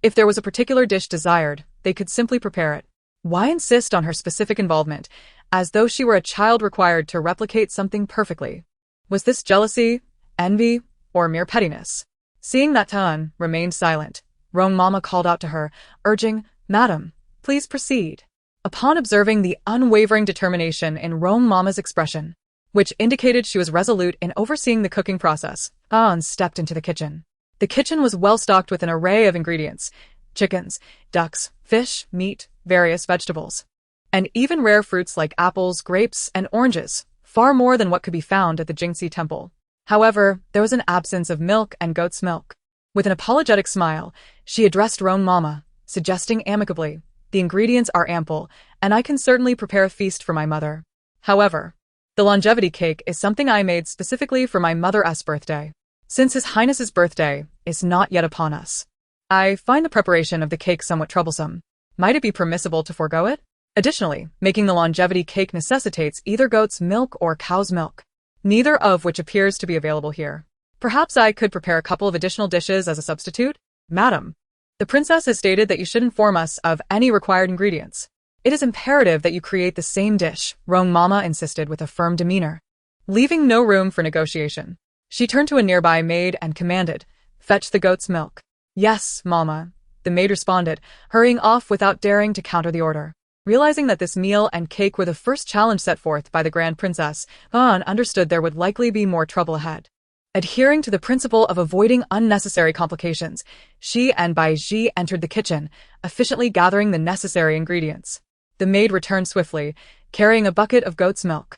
If there was a particular dish desired, they could simply prepare it. Why insist on her specific involvement, as though she were a child required to replicate something perfectly? Was this jealousy, envy, or mere pettiness? Seeing that Tan remained silent, Rong Mama called out to her, urging, Madam, please proceed. Upon observing the unwavering determination in Rong Mama's expression, which indicated she was resolute in overseeing the cooking process, An stepped into the kitchen. The kitchen was well stocked with an array of ingredients: chickens, ducks, fish, meat, various vegetables, and even rare fruits like apples, grapes, and oranges, far more than what could be found at the Jingxi Temple. However, there was an absence of milk and goat's milk. With an apologetic smile, she addressed Rong Mama, suggesting amicably, the ingredients are ample, and I can certainly prepare a feast for my mother. However, the longevity cake is something I made specifically for my mother's birthday. Since His Highness's birthday is not yet upon us, I find the preparation of the cake somewhat troublesome. Might it be permissible to forego it? Additionally, making the longevity cake necessitates either goat's milk or cow's milk, neither of which appears to be available here. Perhaps I could prepare a couple of additional dishes as a substitute? Madam, the princess has stated that you should inform us of any required ingredients. It is imperative that you create the same dish, Rong Mama insisted with a firm demeanor. Leaving no room for negotiation, she turned to a nearby maid and commanded, fetch the goat's milk. Yes, Mama, the maid responded, hurrying off without daring to counter the order. Realizing that this meal and cake were the first challenge set forth by the Grand Princess, An understood there would likely be more trouble ahead. Adhering to the principle of avoiding unnecessary complications, she and Bai Ji entered the kitchen, efficiently gathering the necessary ingredients. The maid returned swiftly, carrying a bucket of goat's milk.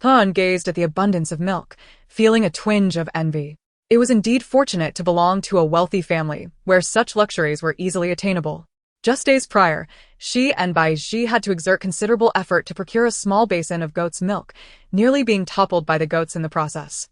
Han gazed at the abundance of milk, feeling a twinge of envy. It was indeed fortunate to belong to a wealthy family, where such luxuries were easily attainable. Just days prior, she and Bai Ji had to exert considerable effort to procure a small basin of goat's milk, nearly being toppled by the goats in the process.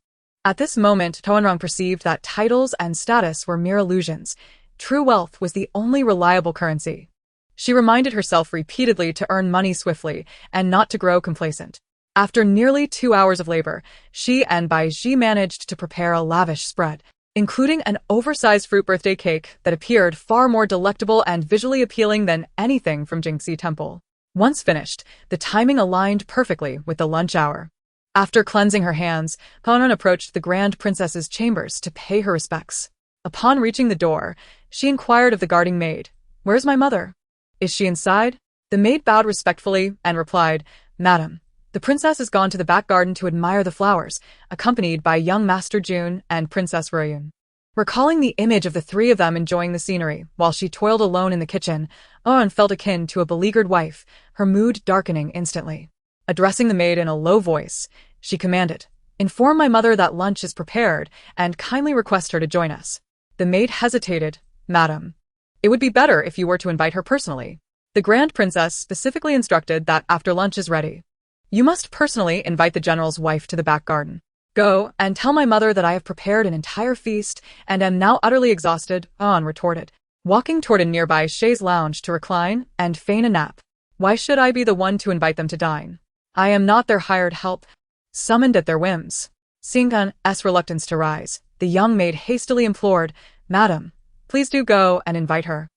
At this moment, Tao Anran perceived that titles and status were mere illusions. True wealth was the only reliable currency. She reminded herself repeatedly to earn money swiftly and not to grow complacent. After nearly 2 hours of labor, she and Bai Ji managed to prepare a lavish spread, including an oversized fruit birthday cake that appeared far more delectable and visually appealing than anything from Jingxi Temple. Once finished, the timing aligned perfectly with the lunch hour. After cleansing her hands, Tao Anran approached the Grand Princess's chambers to pay her respects. Upon reaching the door, she inquired of the guarding maid, "Where's my mother? Is she inside?" The maid bowed respectfully and replied, "Madam, the princess has gone to the back garden to admire the flowers, accompanied by young Master Jun and Princess Heroine." Recalling the image of the 3 of them enjoying the scenery while she toiled alone in the kitchen, An felt akin to a beleaguered wife, her mood darkening instantly. Addressing the maid in a low voice, she commanded, "Inform my mother that lunch is prepared and kindly request her to join us." The maid hesitated, "Madam, it would be better if you were to invite her personally. The Grand Princess specifically instructed that after lunch is ready, you must personally invite the general's wife to the back garden. Go and tell my mother that I have prepared an entire feast and am now utterly exhausted," An retorted, walking toward a nearby chaise lounge to recline and feign a nap. "Why should I be the one to invite them to dine? I am not their hired help, summoned at their whims." Seeing An's reluctance to rise, the young maid hastily implored, "Madam, please do go and invite her.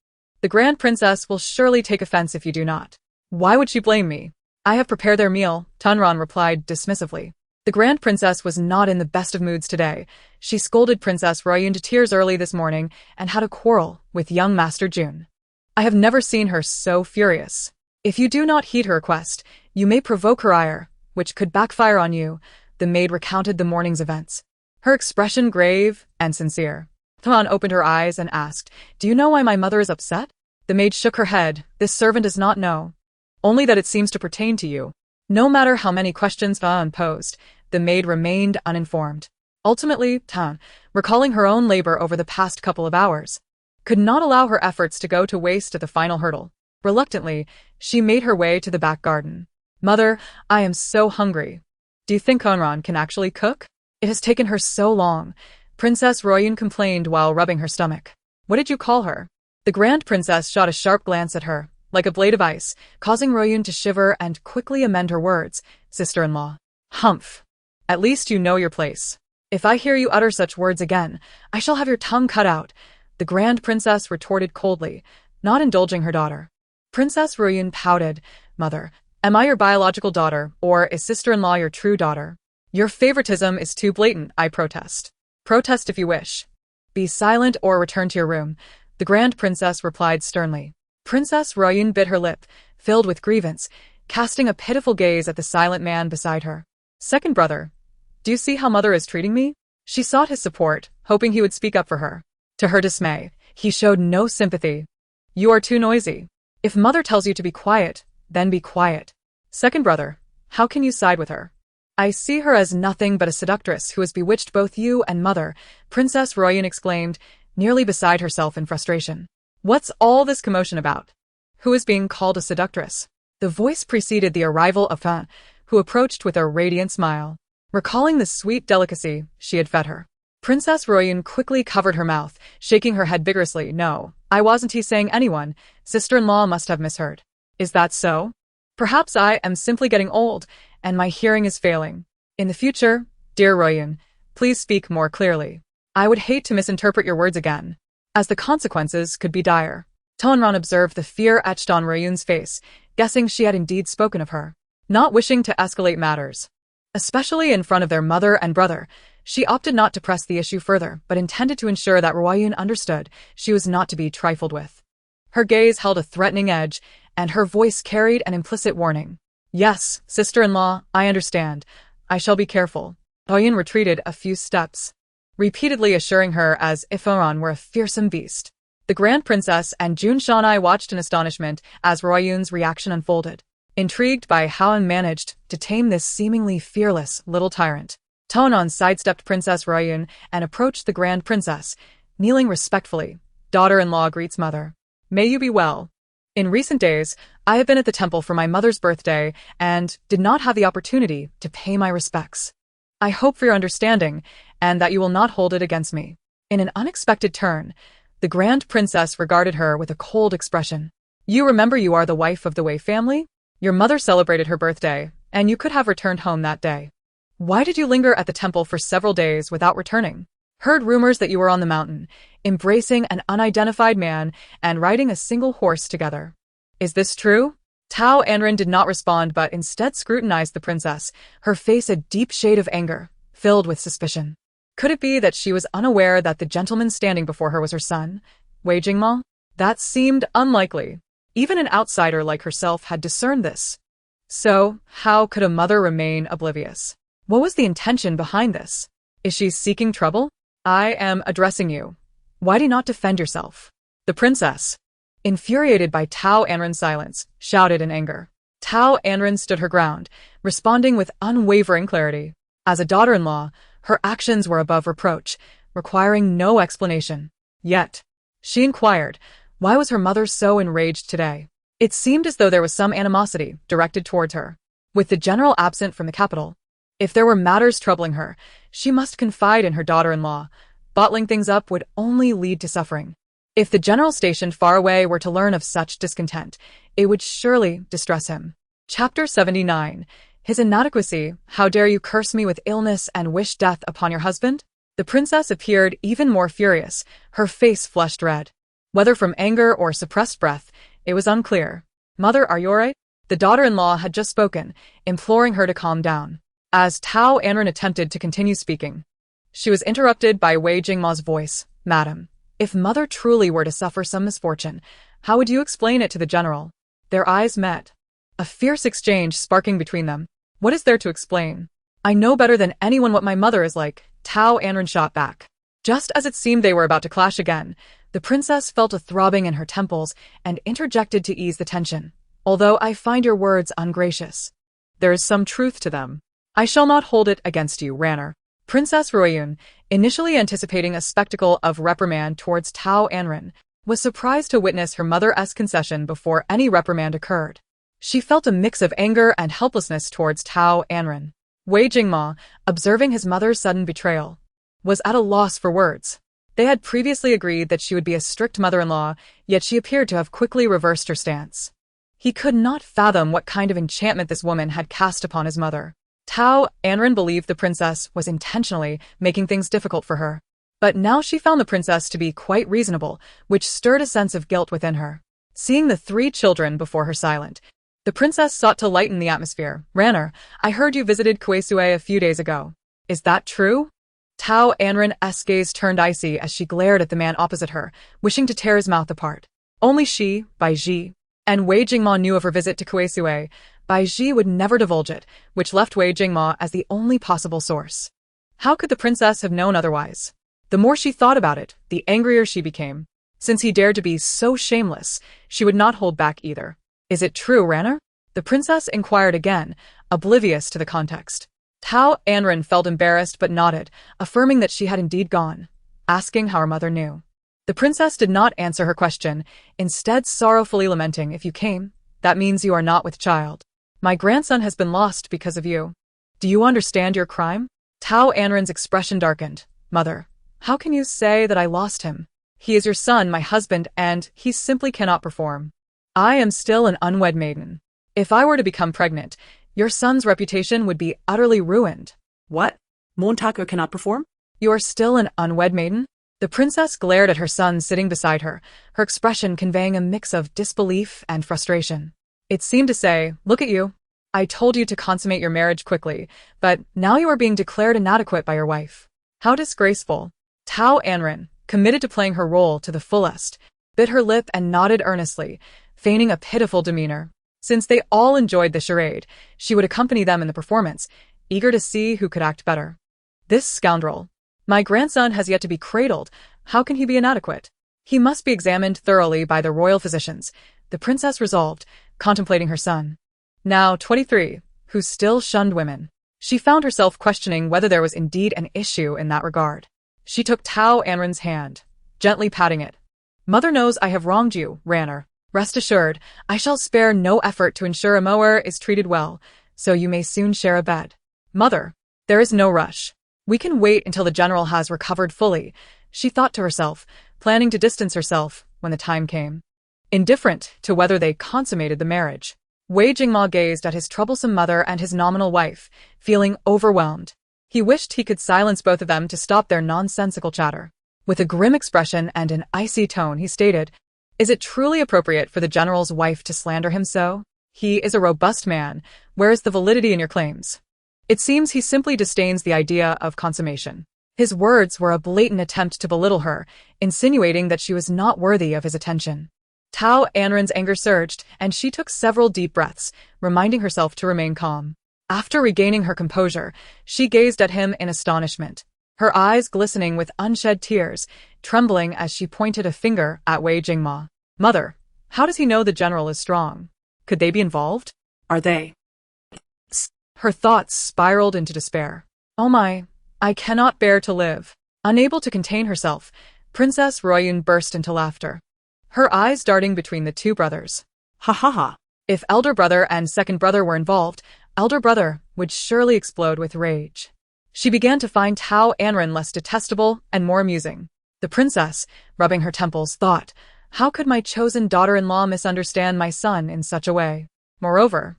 The Grand Princess will surely take offense if you do not." "Why would she blame me? I have prepared their meal," Tao Anran replied dismissively. The Grand Princess was not in the best of moods today. She scolded Princess Heroine to tears early this morning and had a quarrel with young Master Jun. I have never seen her so furious. If you do not heed her request, you may provoke her ire, which could backfire on you. the maid recounted the morning's events. Her expression grave and sincere. Tao Anran opened her eyes and asked, "Do you know why my mother is upset?" The maid shook her head. "This servant does not know. Only that it seems to pertain to you." No matter how many questions Tao Anran posed, the maid remained uninformed. Ultimately, Tao Anran, recalling her own labor over the past couple of hours, could not allow her efforts to go to waste at the final hurdle. Reluctantly, she made her way to the back garden. "Mother, I am so hungry. Do you think Tao Anran can actually cook? It has taken her so long," Princess Heroine complained while rubbing her stomach. "What did you call her?" The Grand Princess shot a sharp glance at her, like a blade of ice, causing Heroine to shiver and quickly amend her words. "Sister-in-law." "Humph. At least you know your place. If I hear you utter such words again, I shall have your tongue cut out," the Grand Princess retorted coldly, not indulging her daughter. Princess Heroine pouted. "Mother, am I your biological daughter, or is sister-in-law your true daughter? Your favoritism is too blatant, I protest." "Protest if you wish. Be silent or return to your room," the Grand Princess replied sternly. Princess Heroine bit her lip, filled with grievance, casting a pitiful gaze at the silent man beside her. "Second brother, do you see how mother is treating me?" She sought his support, hoping he would speak up for her. To her dismay, he showed no sympathy. "You are too noisy. If mother tells you to be quiet, then be quiet." "Second brother, how can you side with her?" "I see her as nothing but a seductress who has bewitched both you and mother," Princess Heroine exclaimed, nearly beside herself in frustration. "What's all this commotion about? Who is being called a seductress?" The voice preceded the arrival of Tao Anran, who approached with a radiant smile. Recalling the sweet delicacy she had fed her, Princess Heroine quickly covered her mouth, shaking her head vigorously. "No, I wasn't saying anyone. Sister-in-law must have misheard." "Is that so? Perhaps I am simply getting old, and my hearing is failing. In the future, dear Heroine, please speak more clearly. I would hate to misinterpret your words again, as the consequences could be dire." Tao Anran observed the fear etched on Heroine's face, guessing she had indeed spoken of her. Not wishing to escalate matters, especially in front of their mother and brother, she opted not to press the issue further, but intended to ensure that Heroine understood she was not to be trifled with. Her gaze held a threatening edge, and her voice carried an implicit warning. "Yes, sister-in-law, I understand. I shall be careful." Heroine retreated a few steps, repeatedly assuring her as if Tao Anran were a fearsome beast. The Grand Princess and Jun Shanai watched in astonishment as Heroine's reaction unfolded, intrigued by how Anran managed to tame this seemingly fearless little tyrant. Tao Anran sidestepped Princess Heroine and approached the Grand Princess, kneeling respectfully. "Daughter-in-law greets mother. May you be well. In recent days, I have been at the temple for my mother's birthday and did not have the opportunity to pay my respects. I hope for your understanding and that you will not hold it against me." In an unexpected turn, the Grand Princess regarded her with a cold expression. "You remember you are the wife of the Wei family? Your mother celebrated her birthday, and you could have returned home that day. Why did you linger at the temple for several days without returning? Heard rumors that you were on the mountain, embracing an unidentified man and riding a single horse together. Is this true?" Tao Anran did not respond but instead scrutinized the princess, her face a deep shade of anger, filled with suspicion. Could it be that she was unaware that the gentleman standing before her was her son, Wei Jingma? That seemed unlikely. Even an outsider like herself had discerned this. So, how could a mother remain oblivious? What was the intention behind this? Is she seeking trouble? "I am addressing you. Why do you not defend yourself?" The princess, infuriated by Tao Anran's silence, shouted in anger. Tao Anran stood her ground, responding with unwavering clarity. As a daughter-in-law, her actions were above reproach, requiring no explanation. Yet, she inquired, why was her mother so enraged today? It seemed as though there was some animosity directed towards her. With the general absent from the capital, if there were matters troubling her, she must confide in her daughter-in-law. Bottling things up would only lead to suffering. If the general stationed far away were to learn of such discontent, it would surely distress him. Chapter 79. His inadequacy. How dare you curse me with illness and wish death upon your husband? The princess appeared even more furious, her face flushed red. Whether from anger or suppressed breath, it was unclear. "Mother, are you alright?" The daughter-in-law had just spoken, imploring her to calm down. As Tao Anran attempted to continue speaking, she was interrupted by Wei Jingma's voice. "Madam, if mother truly were to suffer some misfortune, how would you explain it to the general?" Their eyes met, a fierce exchange sparking between them. "What is there to explain? I know better than anyone what my mother is like, Tao Anran shot back. Just as it seemed they were about to clash again, the princess felt a throbbing in her temples and interjected to ease the tension. Although I find your words ungracious, there is some truth to them. I shall not hold it against you, Ranner. Princess Heroine, initially anticipating a spectacle of reprimand towards Tao Anran, was surprised to witness her mother's concession before any reprimand occurred. She felt a mix of anger and helplessness towards Tao Anran. Wei Jingma, observing his mother's sudden betrayal, was at a loss for words. They had previously agreed that she would be a strict mother-in-law, yet she appeared to have quickly reversed her stance. He could not fathom what kind of enchantment this woman had cast upon his mother. Tao Anran believed the princess was intentionally making things difficult for her. But now she found the princess to be quite reasonable, which stirred a sense of guilt within her. Seeing the 3 children before her silent, the princess sought to lighten the atmosphere. Ranner, I heard you visited Kuesue a few days ago. Is that true? Tao Anran's gaze turned icy as she glared at the man opposite her, wishing to tear his mouth apart. Only she, Bai Ji, and Wei Jingma knew of her visit to Kuesue. Bai Ji would never divulge it, which left Wei Jingma as the only possible source. How could the princess have known otherwise? The more she thought about it, the angrier she became. Since he dared to be so shameless, she would not hold back either. Is it true, Ranner? The princess inquired again, oblivious to the context. Tao Anran felt embarrassed but nodded, affirming that she had indeed gone, asking how her mother knew. The princess did not answer her question, instead sorrowfully lamenting, if you came, that means you are not with child. My grandson has been lost because of you. Do you understand your crime? Tao Anran's expression darkened. Mother, how can you say that I lost him? He is your son, my husband, and he simply cannot perform. I am still an unwed maiden. If I were to become pregnant, your son's reputation would be utterly ruined. What? Montako cannot perform? You are still an unwed maiden? The princess glared at her son sitting beside her, her expression conveying a mix of disbelief and frustration. It seemed to say, look at you. I told you to consummate your marriage quickly, but now you are being declared inadequate by your wife. How disgraceful. Tao Anran, committed to playing her role to the fullest, bit her lip and nodded earnestly, feigning a pitiful demeanor. Since they all enjoyed the charade, she would accompany them in the performance, eager to see who could act better. This scoundrel. My grandson has yet to be cradled. How can he be inadequate? He must be examined thoroughly by the royal physicians, the princess resolved, contemplating her son. Now 23, who still shunned women. She found herself questioning whether there was indeed an issue in that regard. She took Tao Anran's hand, gently patting it. Mother knows I have wronged you, Ranner. Rest assured, I shall spare no effort to ensure Amoer is treated well, so you may soon share a bed. Mother, there is no rush. We can wait until the general has recovered fully, she thought to herself, planning to distance herself when the time came. Indifferent to whether they consummated the marriage, Wei Jingma gazed at his troublesome mother and his nominal wife, feeling overwhelmed. He wished he could silence both of them to stop their nonsensical chatter. With a grim expression and an icy tone, he stated, is it truly appropriate for the general's wife to slander him so? He is a robust man. Where is the validity in your claims? It seems he simply disdains the idea of consummation. His words were a blatant attempt to belittle her, insinuating that she was not worthy of his attention. Tao Anran's anger surged, and she took several deep breaths, reminding herself to remain calm. After regaining her composure, she gazed at him in astonishment, her eyes glistening with unshed tears, trembling as she pointed a finger at Wei Jingma. Mother, how does he know the general is strong? Could they be involved? Are they? Her thoughts spiraled into despair. Oh my, I cannot bear to live. Unable to contain herself, Princess Heroine burst into laughter, her eyes darting between the 2 brothers. Ha ha ha. If elder brother and second brother were involved, elder brother would surely explode with rage. She began to find Tao Anran less detestable and more amusing. The princess, rubbing her temples, thought, how could my chosen daughter-in-law misunderstand my son in such a way? Moreover,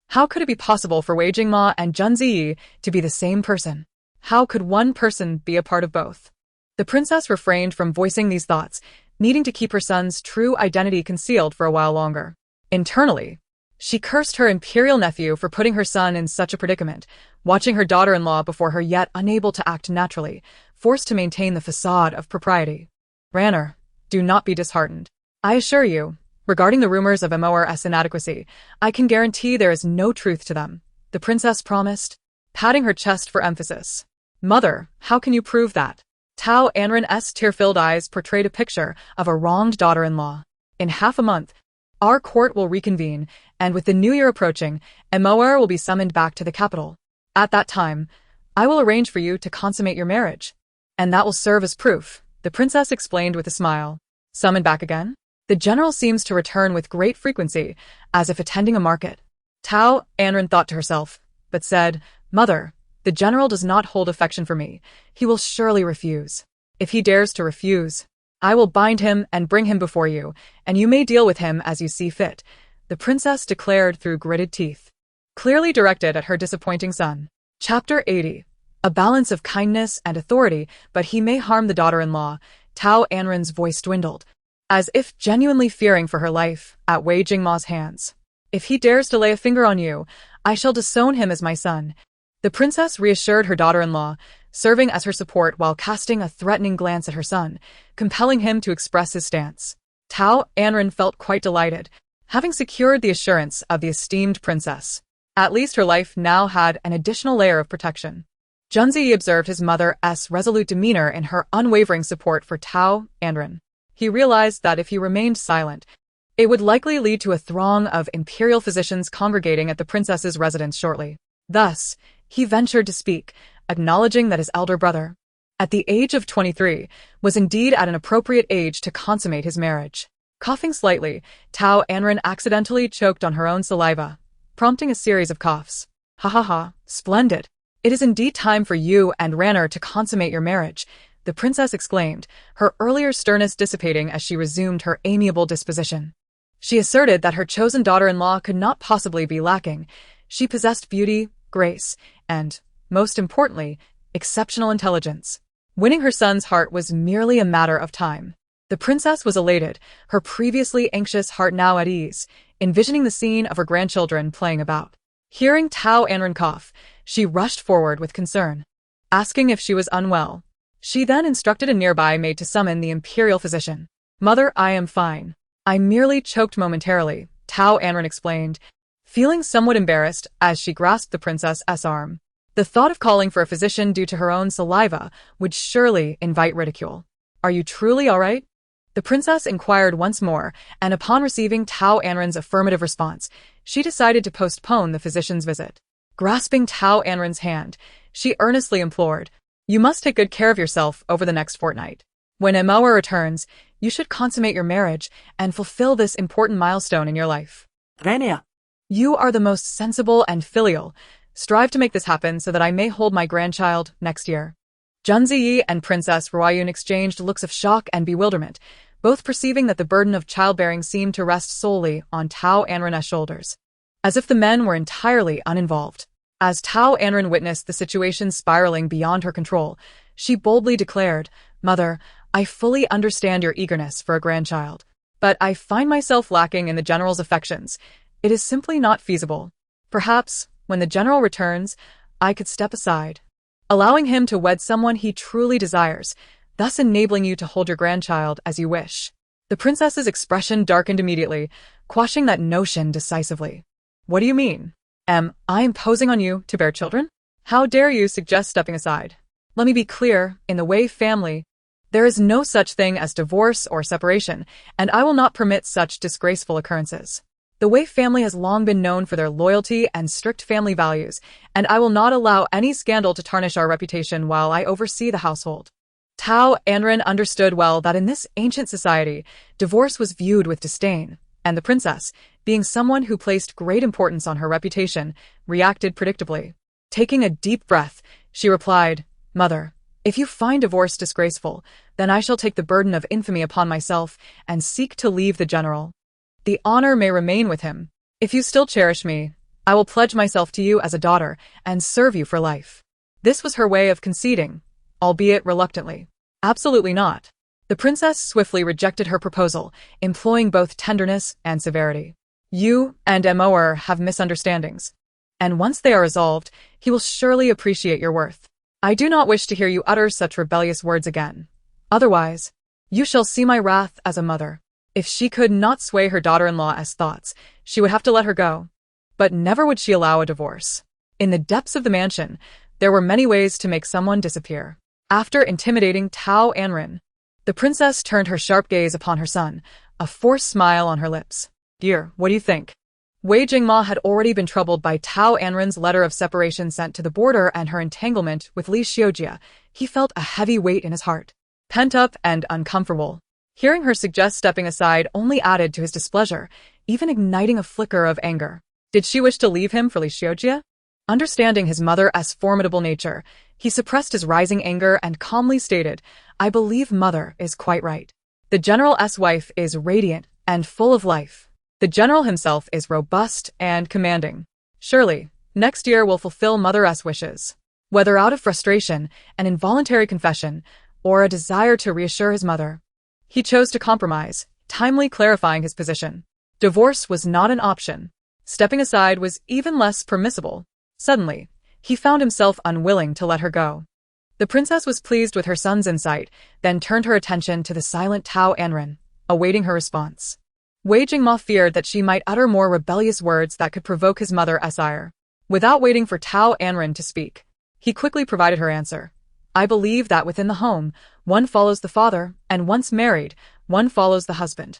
how could it be possible for Wei Jingma and Zhen Ziyi to be the same person? How could one person be a part of both? The princess refrained from voicing these thoughts, needing to keep her son's true identity concealed for a while longer. Internally, she cursed her imperial nephew for putting her son in such a predicament, watching her daughter-in-law before her yet unable to act naturally, forced to maintain the facade of propriety. Ranner, do not be disheartened. I assure you, regarding the rumors of Amoer's inadequacy, I can guarantee there is no truth to them, the princess promised, patting her chest for emphasis. Mother, how can you prove that? Tao Anran's tear-filled eyes portrayed a picture of a wronged daughter-in-law. In half a month, our court will reconvene, and with the new year approaching, Emoer will be summoned back to the capital. At that time, I will arrange for you to consummate your marriage. And that will serve as proof, the princess explained with a smile. Summoned back again? The general seems to return with great frequency, as if attending a market. Tao Anran thought to herself, but said, Mother, the general does not hold affection for me. He will surely refuse. If he dares to refuse, I will bind him and bring him before you, and you may deal with him as you see fit, the princess declared through gritted teeth. Clearly directed at her disappointing son. Chapter 80. A balance of kindness and authority, but he may harm the daughter-in-law. Tao Anran's voice dwindled, as if genuinely fearing for her life at Wei Jingma's hands. If he dares to lay a finger on you, I shall disown him as my son. The princess reassured her daughter-in-law, serving as her support while casting a threatening glance at her son, compelling him to express his stance. Tao Anran felt quite delighted, having secured the assurance of the esteemed princess. At least her life now had an additional layer of protection. Junzi observed his mother's resolute demeanor in her unwavering support for Tao Anran. He realized that if he remained silent, it would likely lead to a throng of imperial physicians congregating at the princess's residence shortly. Thus, he ventured to speak, acknowledging that his elder brother, at the age of 23, was indeed at an appropriate age to consummate his marriage. Coughing slightly, Tao Anran accidentally choked on her own saliva, prompting a series of coughs. Ha ha ha, splendid. It is indeed time for you and Ranner to consummate your marriage, the princess exclaimed, her earlier sternness dissipating as she resumed her amiable disposition. She asserted that her chosen daughter-in-law could not possibly be lacking. She possessed beauty, grace, and, most importantly, exceptional intelligence. Winning her son's heart was merely a matter of time. The princess was elated, her previously anxious heart now at ease, envisioning the scene of her grandchildren playing about. Hearing Tao Anran cough, she rushed forward with concern, asking if she was unwell. She then instructed a nearby maid to summon the imperial physician. Mother, I am fine. I merely choked momentarily, Tao Anran explained, feeling somewhat embarrassed as she grasped the princess's arm. The thought of calling for a physician due to her own saliva would surely invite ridicule. Are you truly all right? The princess inquired once more, and upon receiving Tao Anran's affirmative response, she decided to postpone the physician's visit. Grasping Tao Anran's hand, she earnestly implored, You must take good care of yourself over the next fortnight. When Emoer returns, you should consummate your marriage and fulfill this important milestone in your life. Rania. You are the most sensible and filial. Strive to make this happen so that I may hold my grandchild next year. Junzi and Princess Ruoyun exchanged looks of shock and bewilderment, both perceiving that the burden of childbearing seemed to rest solely on Tao Anran's shoulders, as if the men were entirely uninvolved. As Tao Anran witnessed the situation spiraling beyond her control, she boldly declared, Mother, I fully understand your eagerness for a grandchild, but I find myself lacking in the general's affections. It is simply not feasible. Perhaps, when the general returns, I could step aside, allowing him to wed someone he truly desires, thus enabling you to hold your grandchild as you wish. The princess's expression darkened immediately, quashing that notion decisively. What do you mean? Am I imposing on you to bear children? How dare you suggest stepping aside? Let me be clear, in the Wei family, there is no such thing as divorce or separation, and I will not permit such disgraceful occurrences. The Wei family has long been known for their loyalty and strict family values, and I will not allow any scandal to tarnish our reputation while I oversee the household. Tao Anran understood well that in this ancient society, divorce was viewed with disdain, and the princess, being someone who placed great importance on her reputation, reacted predictably. Taking a deep breath, she replied, Mother, if you find divorce disgraceful, then I shall take the burden of infamy upon myself and seek to leave the general. The honor may remain with him. If you still cherish me, I will pledge myself to you as a daughter and serve you for life. This was her way of conceding, albeit reluctantly. Absolutely not. The princess swiftly rejected her proposal, employing both tenderness and severity. You and Emoer have misunderstandings, and once they are resolved, he will surely appreciate your worth. I do not wish to hear you utter such rebellious words again. Otherwise, you shall see my wrath as a mother. If she could not sway her daughter-in-law's thoughts, she would have to let her go. But never would she allow a divorce. In the depths of the mansion, there were many ways to make someone disappear. After intimidating Tao Anran, the princess turned her sharp gaze upon her son, a forced smile on her lips. Dear, what do you think? Wei Jingma had already been troubled by Tao Anran's letter of separation sent to the border and her entanglement with Li Xiujia. He felt a heavy weight in his heart, pent up and uncomfortable. Hearing her suggest stepping aside only added to his displeasure, even igniting a flicker of anger. Did she wish to leave him for Li Xiujia? Understanding his mother's formidable nature, he suppressed his rising anger and calmly stated, I believe mother is quite right. The general's wife is radiant and full of life. The general himself is robust and commanding. Surely, next year will fulfill mother's wishes. Whether out of frustration, an involuntary confession, or a desire to reassure his mother, he chose to compromise, timely clarifying his position. Divorce was not an option. Stepping aside was even less permissible. Suddenly, he found himself unwilling to let her go. The princess was pleased with her son's insight, then turned her attention to the silent Tao Anran, awaiting her response. Wei Jingma feared that she might utter more rebellious words that could provoke his mother's ire. Without waiting for Tao Anran to speak, he quickly provided her answer. I believe that within the home, one follows the father, and once married, one follows the husband.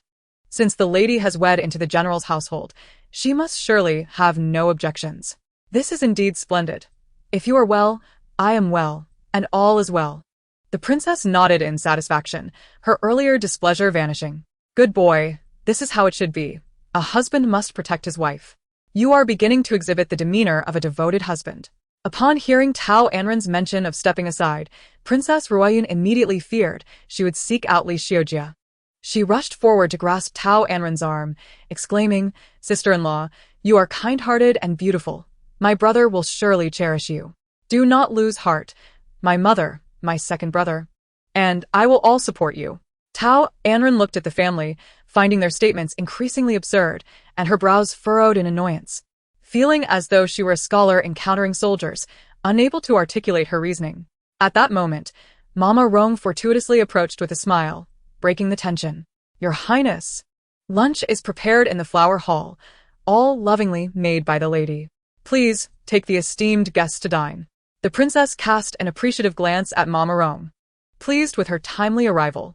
Since the lady has wed into the general's household, she must surely have no objections. This is indeed splendid. If you are well, I am well, and all is well. The princess nodded in satisfaction, her earlier displeasure vanishing. Good boy, this is how it should be. A husband must protect his wife. You are beginning to exhibit the demeanor of a devoted husband. Upon hearing Tao Anran's mention of stepping aside, Princess Heroine immediately feared she would seek out Li Xiujia. She rushed forward to grasp Tao Anran's arm, exclaiming, Sister-in-law, you are kind-hearted and beautiful. My brother will surely cherish you. Do not lose heart. My mother, my second brother, and I will all support you. Tao Anran looked at the family, finding their statements increasingly absurd, and her brows furrowed in annoyance. Feeling as though she were a scholar encountering soldiers, unable to articulate her reasoning. At that moment, Mama Rong fortuitously approached with a smile, breaking the tension. Your Highness, lunch is prepared in the flower hall, all lovingly made by the lady. Please, take the esteemed guests to dine. The princess cast an appreciative glance at Mama Rong, pleased with her timely arrival.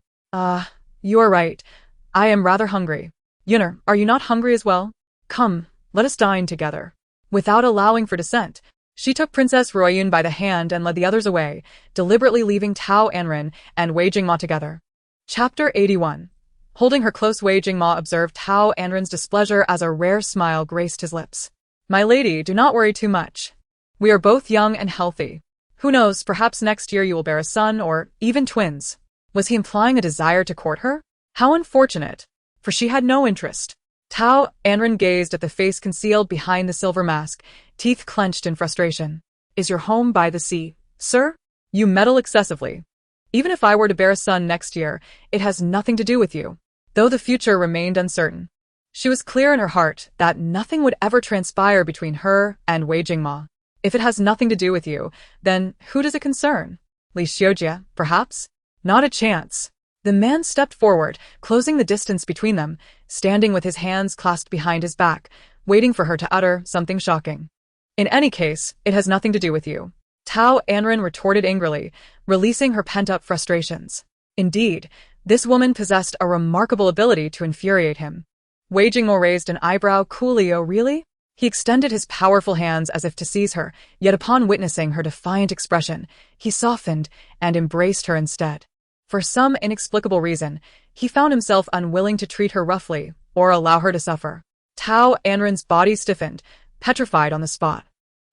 You are right. I am rather hungry. Yunner, are you not hungry as well? Come, let us dine together. Without allowing for dissent, she took Princess Heroine by the hand and led the others away, deliberately leaving Tao Anran and Wei Jingma together. Chapter 81. Holding her close, Wei Jingma observed Tao Anran's displeasure as a rare smile graced his lips. My lady, do not worry too much. We are both young and healthy. Who knows, perhaps next year you will bear a son or even twins. Was he implying a desire to court her? How unfortunate, for she had no interest. Tao Anran gazed at the face concealed behind the silver mask, teeth clenched in frustration. Is your home by the sea, sir? You meddle excessively. Even if I were to bear a son next year, it has nothing to do with you. Though the future remained uncertain, she was clear in her heart that nothing would ever transpire between her and Wei Jingma. If it has nothing to do with you, then who does it concern? Li Xiujia, perhaps? Not a chance. The man stepped forward, closing the distance between them, standing with his hands clasped behind his back, waiting for her to utter something shocking. In any case, it has nothing to do with you. Tao Anran retorted angrily, releasing her pent-up frustrations. Indeed, this woman possessed a remarkable ability to infuriate him. Wei Jingmo raised an eyebrow coolly. Oh, really? He extended his powerful hands as if to seize her, yet upon witnessing her defiant expression, he softened and embraced her instead. For some inexplicable reason, he found himself unwilling to treat her roughly or allow her to suffer. Tao Anran's body stiffened, petrified on the spot.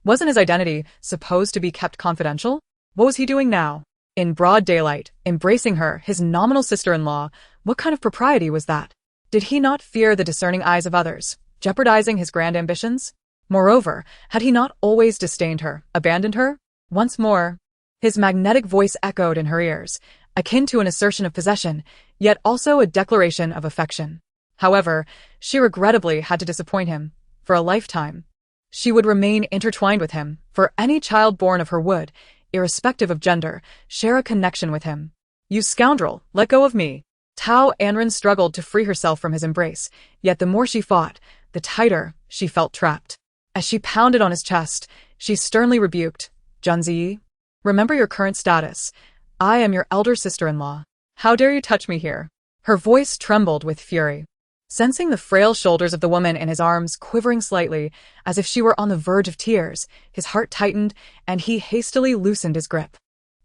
Wasn't his identity supposed to be kept confidential? What was he doing now? In broad daylight, embracing her, his nominal sister-in-law, what kind of propriety was that? Did he not fear the discerning eyes of others, jeopardizing his grand ambitions? Moreover, had he not always disdained her, abandoned her? Once more, his magnetic voice echoed in her ears, akin to an assertion of possession, yet also a declaration of affection. However, she regrettably had to disappoint him. For a lifetime, she would remain intertwined with him, for any child born of her would, irrespective of gender, share a connection with him. You scoundrel, let go of me. Tao Anran struggled to free herself from his embrace, yet the more she fought, the tighter she felt trapped. As she pounded on his chest, she sternly rebuked, Junzi, remember your current status. I am your elder sister-in-law. How dare you touch me here? Her voice trembled with fury. Sensing the frail shoulders of the woman in his arms quivering slightly, as if she were on the verge of tears, his heart tightened, and he hastily loosened his grip.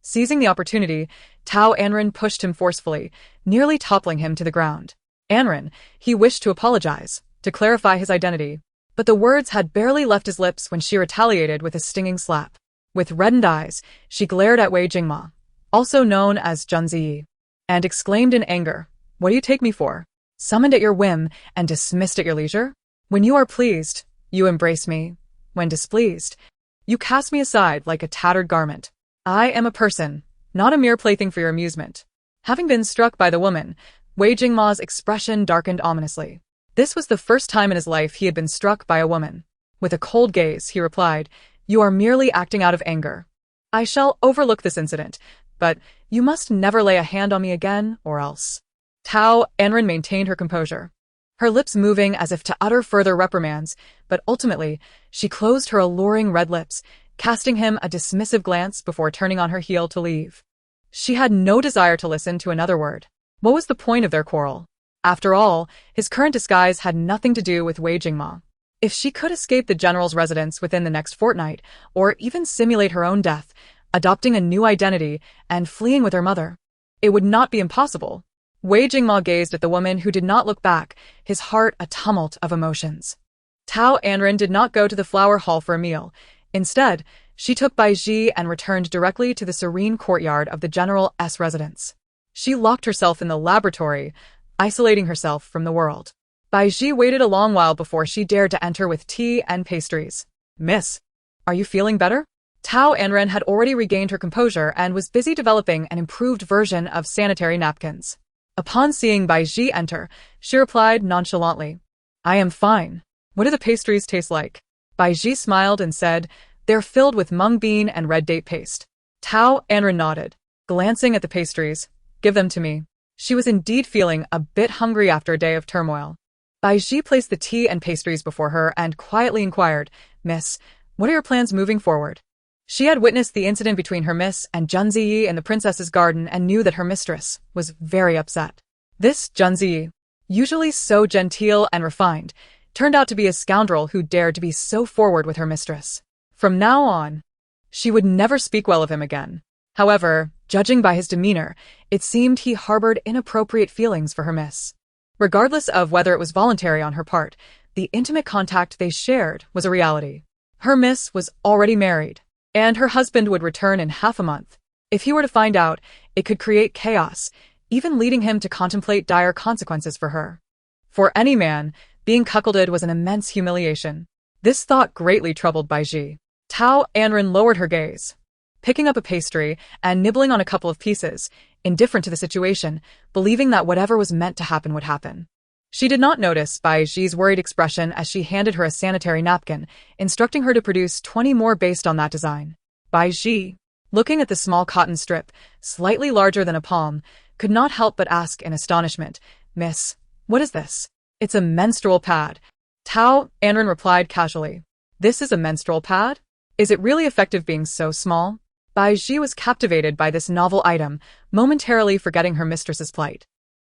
Seizing the opportunity, Tao Anran pushed him forcefully, nearly toppling him to the ground. Anran, he wished to apologize, to clarify his identity, but the words had barely left his lips when she retaliated with a stinging slap. With reddened eyes, she glared at Wei Jingma, also known as Junzi, and exclaimed in anger, What do you take me for? Summoned at your whim and dismissed at your leisure? When you are pleased, you embrace me. When displeased, you cast me aside like a tattered garment. I am a person, not a mere plaything for your amusement. Having been struck by the woman, Wei Jingma's expression darkened ominously. This was the first time in his life he had been struck by a woman. With a cold gaze, he replied, You are merely acting out of anger. I shall overlook this incident, but you must never lay a hand on me again, or else. Tao Anran maintained her composure, her lips moving as if to utter further reprimands, but ultimately, she closed her alluring red lips, casting him a dismissive glance before turning on her heel to leave. She had no desire to listen to another word. What was the point of their quarrel? After all, his current disguise had nothing to do with Wei Jingma. If she could escape the general's residence within the next fortnight, or even simulate her own death, adopting a new identity and fleeing with her mother, it would not be impossible. Wei Jingma gazed at the woman who did not look back, his heart a tumult of emotions. Tao Anran did not go to the flower hall for a meal. Instead, she took Bai Ji and returned directly to the serene courtyard of the general's residence. She locked herself in the laboratory, isolating herself from the world. Bai Ji waited a long while before she dared to enter with tea and pastries. Miss, are you feeling better? Tao Anran had already regained her composure and was busy developing an improved version of sanitary napkins. Upon seeing Bai Ji enter, she replied nonchalantly, I am fine. What do the pastries taste like? Bai Ji smiled and said, They're filled with mung bean and red date paste. Tao Anran nodded, glancing at the pastries. Give them to me. She was indeed feeling a bit hungry after a day of turmoil. Bai Ji placed the tea and pastries before her and quietly inquired, Miss, what are your plans moving forward? She had witnessed the incident between her miss and Junzi in the princess's garden and knew that her mistress was very upset. This Junzi, usually so genteel and refined, turned out to be a scoundrel who dared to be so forward with her mistress. From now on, she would never speak well of him again. However, judging by his demeanor, it seemed he harbored inappropriate feelings for her miss. Regardless of whether it was voluntary on her part, the intimate contact they shared was a reality. Her miss was already married, and her husband would return in half a month. If he were to find out, it could create chaos, even leading him to contemplate dire consequences for her. For any man, being cuckolded was an immense humiliation. This thought greatly troubled Bai Ji. Tao Anran lowered her gaze, picking up a pastry and nibbling on a couple of pieces, indifferent to the situation, believing that whatever was meant to happen would happen. She did not notice Bai Ji's worried expression as she handed her a sanitary napkin, instructing her to produce 20 more based on that design. Bai Ji, looking at the small cotton strip, slightly larger than a palm, could not help but ask in astonishment, Miss, what is this? It's a menstrual pad. Tao Anran replied casually. This is a menstrual pad? Is it really effective being so small? Bai Ji was captivated by this novel item, momentarily forgetting her mistress's plight.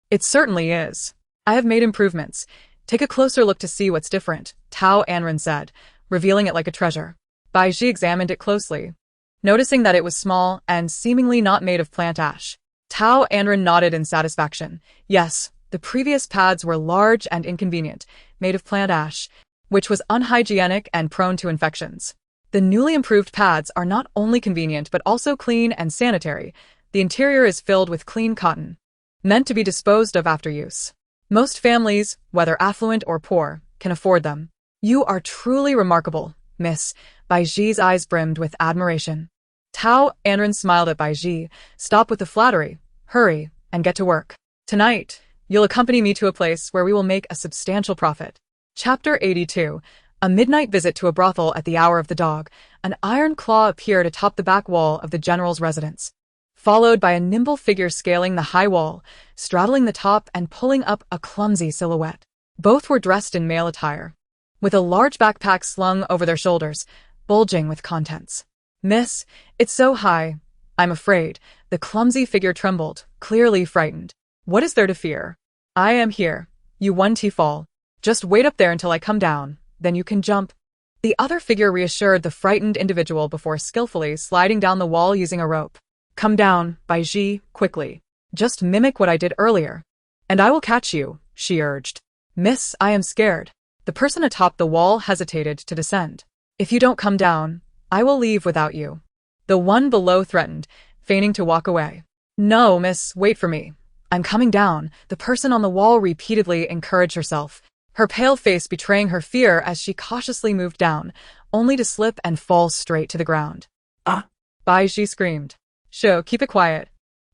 It certainly is. I have made improvements. Take a closer look to see what's different, Tao Anran said, revealing it like a treasure. Bai Ji examined it closely, noticing that it was small and seemingly not made of plant ash. Tao Anran nodded in satisfaction. Yes, the previous pads were large and inconvenient, made of plant ash, which was unhygienic and prone to infections. The newly improved pads are not only convenient but also clean and sanitary. The interior is filled with clean cotton, meant to be disposed of after use. Most families, whether affluent or poor, can afford them. You are truly remarkable, Miss. Bai Ji's eyes brimmed with admiration. Tao Anran smiled at Bai Ji. Stop with the flattery. Hurry, and get to work. Tonight, you'll accompany me to a place where we will make a substantial profit. Chapter 82. A midnight visit to a brothel at the hour of the dog. An iron claw appeared atop the back wall of the general's residence, followed by a nimble figure scaling the high wall, straddling the top and pulling up a clumsy silhouette. Both were dressed in male attire. with a large backpack slung over their shoulders, bulging with contents. "Miss, it's so high. I'm afraid." The clumsy figure trembled, clearly frightened. "What is there to fear? I am here. You won't fall. Just wait up there until I come down, then you can jump." The other figure reassured the frightened individual before skillfully sliding down the wall using a rope. "Come down, Baiji, quickly. Just mimic what I did earlier. And I will catch you," she urged. "Miss, I am scared." The person atop the wall hesitated to descend. "If you don't come down, I will leave without you." The one below threatened, feigning to walk away. "No, miss, wait for me. I'm coming down," the person on the wall repeatedly encouraged herself, her pale face betraying her fear as she cautiously moved down, only to slip and fall straight to the ground. "Ah!" Baiji screamed. "Shoo, keep it quiet.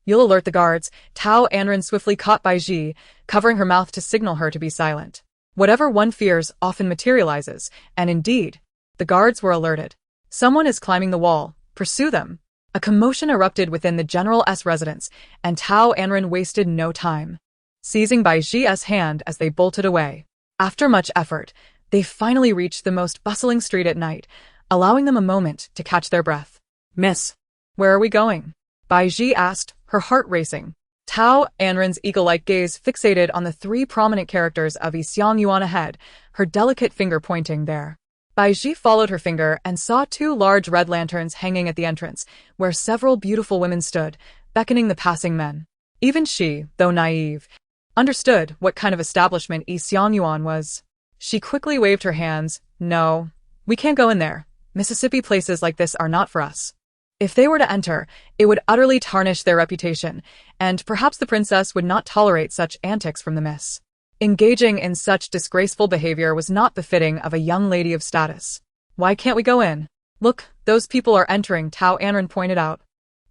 You'll alert the guards." Tao Anran swiftly caught Baiji, covering her mouth to signal her to be silent. Whatever one fears often materializes, and indeed, the guards were alerted. "Someone is climbing the wall. Pursue them." A commotion erupted within the General's residence, and Tao Anran wasted no time, seizing Baiji's hand as they bolted away. After much effort, they finally reached the most bustling street at night, allowing them a moment to catch their breath. "Miss, where are we going?" Baiji asked, her heart racing. Tao Anran's eagle-like gaze fixated on the three prominent characters of Yixiang Yuan ahead, her delicate finger pointing there. Baiji followed her finger and saw two large red lanterns hanging at the entrance, where several beautiful women stood, beckoning the passing men. Even she, though naive, understood what kind of establishment Yixiang Yuan was. She quickly waved her hands. "No, we can't go in there. Mississippi places like this are not for us." If they were to enter, it would utterly tarnish their reputation, and perhaps the princess would not tolerate such antics from the miss. Engaging in such disgraceful behavior was not befitting of a young lady of status. "Why can't we go in?" "Look, those people are entering," Tao Anran pointed out,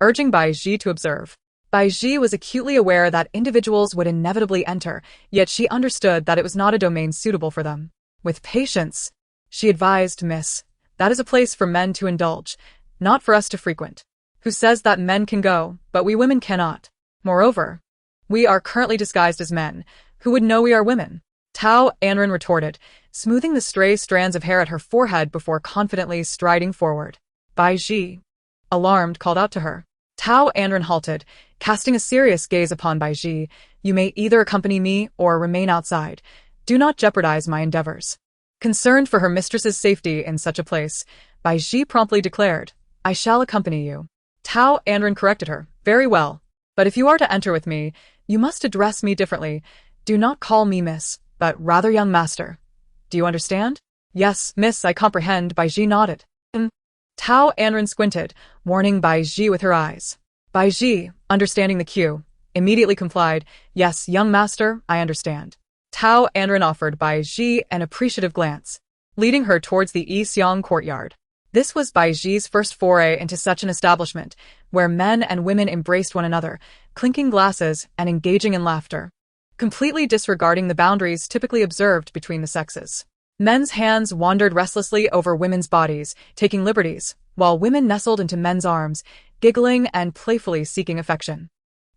urging Baiji to observe. Baiji was acutely aware that individuals would inevitably enter, yet she understood that it was not a domain suitable for them. With patience, she advised, "Miss, that is a place for men to indulge, not for us to frequent. Who says that men can go, but we women cannot? Moreover, we are currently disguised as men. Who would know we are women?" Tao Anran retorted, smoothing the stray strands of hair at her forehead before confidently striding forward. Baiji, alarmed, called out to her. Tao Anran halted, casting a serious gaze upon Baiji. "You may either accompany me or remain outside. Do not jeopardize my endeavors." Concerned for her mistress's safety in such a place, Baiji promptly declared, "I shall accompany you." Tao Anran corrected her. "Very well. But if you are to enter with me, you must address me differently. Do not call me miss, but rather young master. Do you understand?" "Yes, miss, I comprehend," Baiji nodded. Tao Anran squinted, warning Baiji with her eyes. Baiji, understanding the cue, immediately complied. "Yes, young master, I understand." Tao Anran offered Baiji an appreciative glance, leading her towards the Yixiang courtyard. This was Baiji's first foray into such an establishment, where men and women embraced one another, clinking glasses and engaging in laughter, completely disregarding the boundaries typically observed between the sexes. Men's hands wandered restlessly over women's bodies, taking liberties, while women nestled into men's arms, giggling and playfully seeking affection.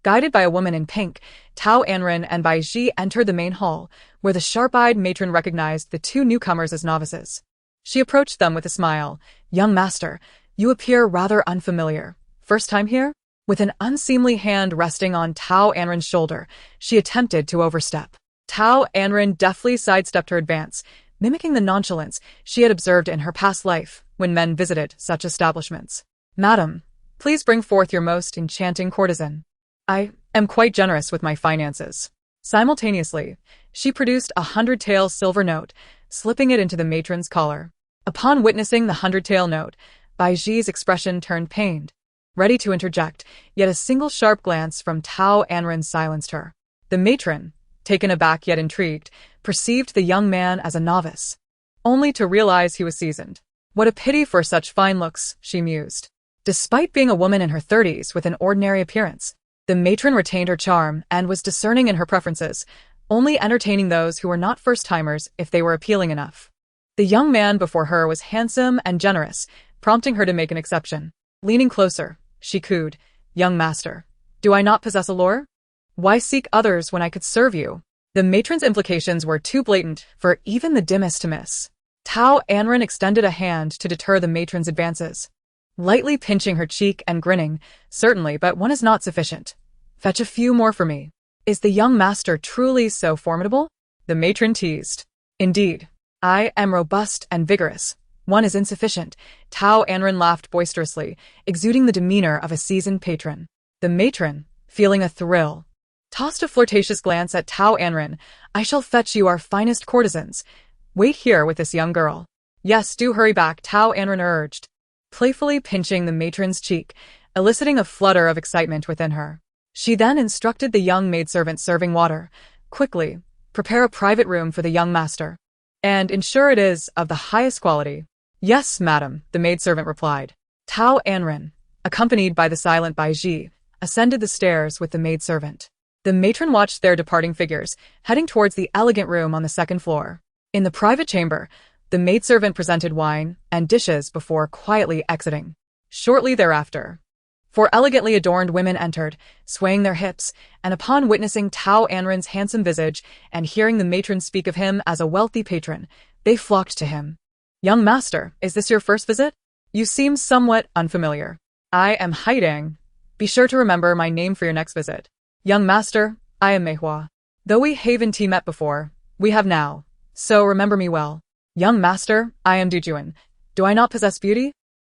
Guided by a woman in pink, Tao Anran and Baiji entered the main hall, where the sharp-eyed matron recognized the two newcomers as novices. She approached them with a smile. "Young master, you appear rather unfamiliar. First time here?" With an unseemly hand resting on Tao Anran's shoulder, she attempted to overstep. Tao Anran deftly sidestepped her advance, mimicking the nonchalance she had observed in her past life when men visited such establishments. "Madam, please bring forth your most enchanting courtesan. I am quite generous with my finances." Simultaneously, she produced 100 tael silver note, slipping it into the matron's collar. Upon witnessing the 100 tael note, Baiji's expression turned pained, ready to interject, yet a single sharp glance from Tao Anran silenced her. The matron, taken aback yet intrigued, perceived the young man as a novice, only to realize he was seasoned. What a pity for such fine looks, she mused. Despite being a woman in her 30s with an ordinary appearance, the matron retained her charm and was discerning in her preferences, only entertaining those who were not first-timers if they were appealing enough. The young man before her was handsome and generous, prompting her to make an exception. Leaning closer, she cooed, "Young master, do I not possess allure? Why seek others when I could serve you?" The matron's implications were too blatant for even the dimmest to miss. Tao Anran extended a hand to deter the matron's advances. Lightly pinching her cheek and grinning, "Certainly, but one is not sufficient. Fetch a few more for me." "Is the young master truly so formidable?" the matron teased. "Indeed. I am robust and vigorous. One is insufficient." Tao Anran laughed boisterously, exuding the demeanor of a seasoned patron. The matron, feeling a thrill, tossed a flirtatious glance at Tao Anran. "I shall fetch you our finest courtesans. Wait here with this young girl." "Yes, do hurry back," Tao Anran urged, playfully pinching the matron's cheek, eliciting a flutter of excitement within her. She then instructed the young maidservant serving water, "Quickly, prepare a private room for the young master, and ensure it is of the highest quality." "Yes, madam," the maidservant replied. Tao Anran, accompanied by the silent Baiji, ascended the stairs with the maidservant. The matron watched their departing figures, heading towards the elegant room on the second floor. In the private chamber, the maidservant presented wine and dishes before quietly exiting. Shortly thereafter, four elegantly adorned women entered, swaying their hips, and upon witnessing Tao Anran's handsome visage and hearing the matron speak of him as a wealthy patron, they flocked to him. "Young master, is this your first visit? You seem somewhat unfamiliar." "I am Haidang. Be sure to remember my name for your next visit." "Young master, I am Meihua. Though we haven't met before, we have now, so remember me well." "Young master, I am Dujuan. Do I not possess beauty?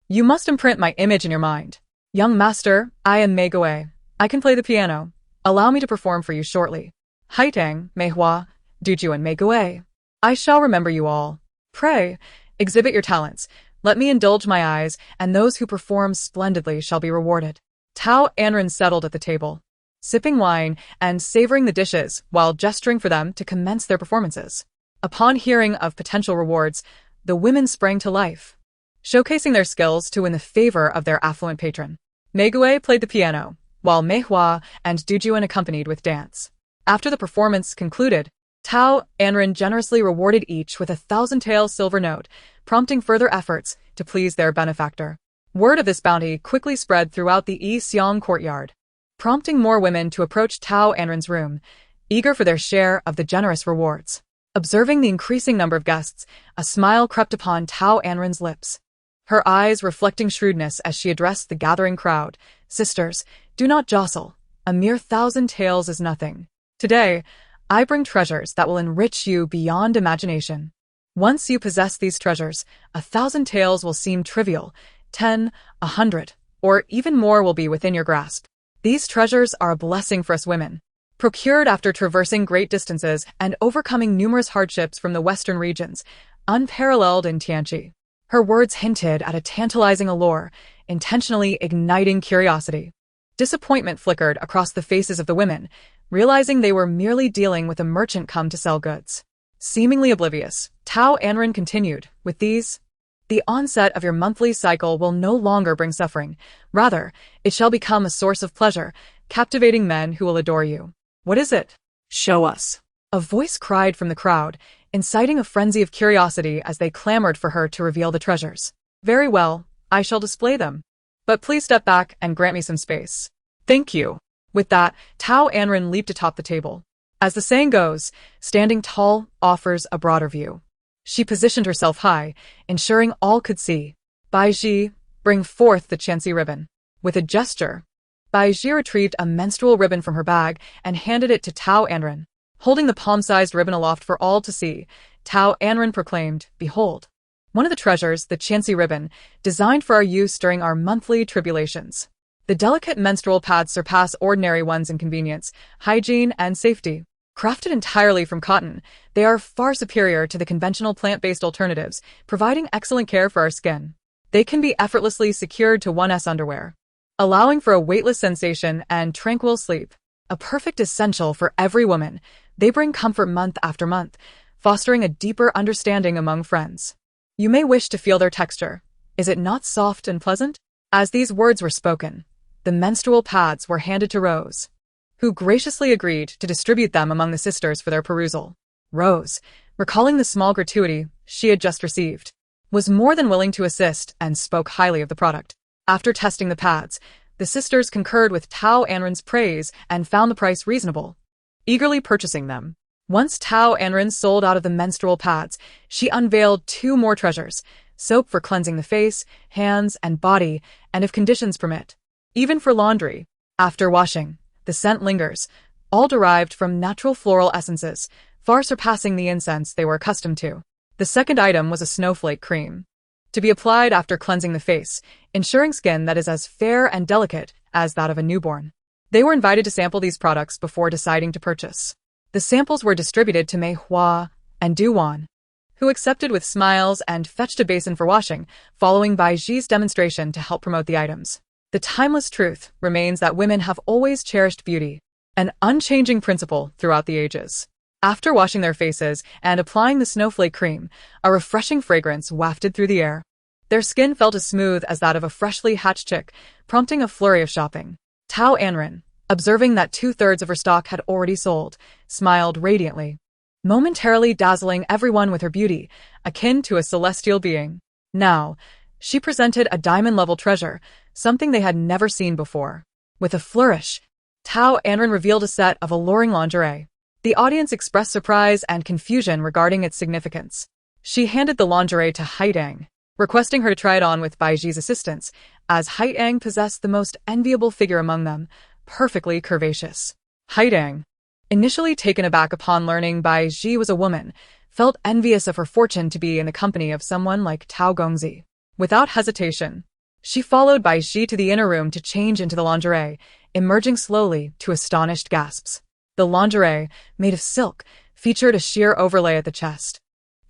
You must imprint my image in your mind." "Young master, I am Mei Goe. I can play the piano. Allow me to perform for you shortly." "Haitang, Meihua, Dujuan, Mei Goe. I shall remember you all. Pray, exhibit your talents. Let me indulge my eyes, and those who perform splendidly shall be rewarded." Tao Anran settled at the table, sipping wine and savoring the dishes while gesturing for them to commence their performances. Upon hearing of potential rewards, the women sprang to life, showcasing their skills to win the favor of their affluent patron. Meigué played the piano, while Meihua and Dujuan accompanied with dance. After the performance concluded, Tao Anran generously rewarded each with 1,000 taels silver note, prompting further efforts to please their benefactor. Word of this bounty quickly spread throughout the Yi Xiang courtyard, prompting more women to approach Tao Anran's room, eager for their share of the generous rewards. Observing the increasing number of guests, a smile crept upon Tao Anran's lips, her eyes reflecting shrewdness as she addressed the gathering crowd. "Sisters, do not jostle. A mere 1,000 taels is nothing. Today, I bring treasures that will enrich you beyond imagination. Once you possess these treasures, 1,000 taels will seem trivial. 10, 100, or even more will be within your grasp. These treasures are a blessing for us women, procured after traversing great distances and overcoming numerous hardships from the western regions, unparalleled in Tianqi." Her words hinted at a tantalizing allure, intentionally igniting curiosity. Disappointment flickered across the faces of the women, realizing they were merely dealing with a merchant come to sell goods. Seemingly oblivious, Tao Anran continued, "With these, the onset of your monthly cycle will no longer bring suffering. Rather, it shall become a source of pleasure, captivating men who will adore you." "What is it? Show us," a voice cried from the crowd, inciting a frenzy of curiosity as they clamored for her to reveal the treasures. "Very well, I shall display them. But please step back and grant me some space." "Thank you." With that, Tao Anran leaped atop the table. As the saying goes, standing tall offers a broader view. She positioned herself high, ensuring all could see. "Baiji, bring forth the chancy ribbon." With a gesture, Baiji retrieved a menstrual ribbon from her bag and handed it to Tao Anran. Holding the palm-sized ribbon aloft for all to see, Tao Anran proclaimed, "Behold, one of the treasures, the chancy ribbon, designed for our use during our monthly tribulations. The delicate menstrual pads surpass ordinary ones in convenience, hygiene, and safety. Crafted entirely from cotton, they are far superior to the conventional plant-based alternatives, providing excellent care for our skin. They can be effortlessly secured to one's underwear, allowing for a weightless sensation and tranquil sleep. A perfect essential for every woman, they bring comfort month after month, fostering a deeper understanding among friends. You may wish to feel their texture. Is it not soft and pleasant?" As these words were spoken, the menstrual pads were handed to Rose, who graciously agreed to distribute them among the sisters for their perusal. Rose, recalling the small gratuity she had just received, was more than willing to assist and spoke highly of the product. After testing the pads, the sisters concurred with Tao Anran's praise and found the price reasonable, eagerly purchasing them. Once Tao Anran sold out of the menstrual pads, she unveiled two more treasures: soap for cleansing the face, hands, and body, and if conditions permit, even for laundry. After washing, the scent lingers, all derived from natural floral essences, far surpassing the incense they were accustomed to. The second item was a snowflake cream, to be applied after cleansing the face, ensuring skin that is as fair and delicate as that of a newborn. They were invited to sample these products before deciding to purchase. The samples were distributed to Mei Hua and Du Wan, who accepted with smiles and fetched a basin for washing, following Bai Ji's demonstration to help promote the items. The timeless truth remains that women have always cherished beauty, an unchanging principle throughout the ages. After washing their faces and applying the snowflake cream, a refreshing fragrance wafted through the air. Their skin felt as smooth as that of a freshly hatched chick, prompting a flurry of shopping. Tao Anran, observing that 2/3 of her stock had already sold, smiled radiantly, momentarily dazzling everyone with her beauty, akin to a celestial being. Now, she presented a diamond-level treasure, something they had never seen before. With a flourish, Tao Anran revealed a set of alluring lingerie. The audience expressed surprise and confusion regarding its significance. She handed the lingerie to Haidang, requesting her to try it on with Bai Ji's assistance, as Haidang possessed the most enviable figure among them, perfectly curvaceous. Haidang, initially taken aback upon learning Bai Ji was a woman, felt envious of her fortune to be in the company of someone like Tao Gongzi. Without hesitation, she followed Bai Ji to the inner room to change into the lingerie, emerging slowly to astonished gasps. The lingerie, made of silk, featured a sheer overlay at the chest,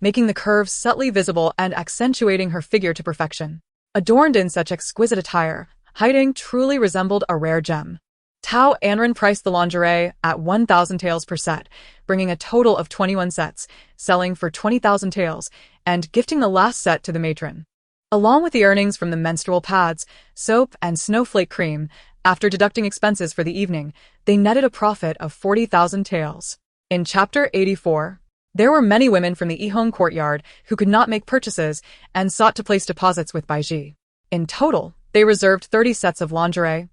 making the curves subtly visible and accentuating her figure to perfection. Adorned in such exquisite attire, Haidang truly resembled a rare gem. Tao Anran priced the lingerie at 1,000 taels per set, bringing a total of 21 sets, selling for 20,000 taels, and gifting the last set to the matron. Along with the earnings from the menstrual pads, soap, and snowflake cream, after deducting expenses for the evening, they netted a profit of 40,000 taels. In Chapter 84, there were many women from the Yihong courtyard who could not make purchases and sought to place deposits with Bai Ji. In total, they reserved 30 sets of lingerie,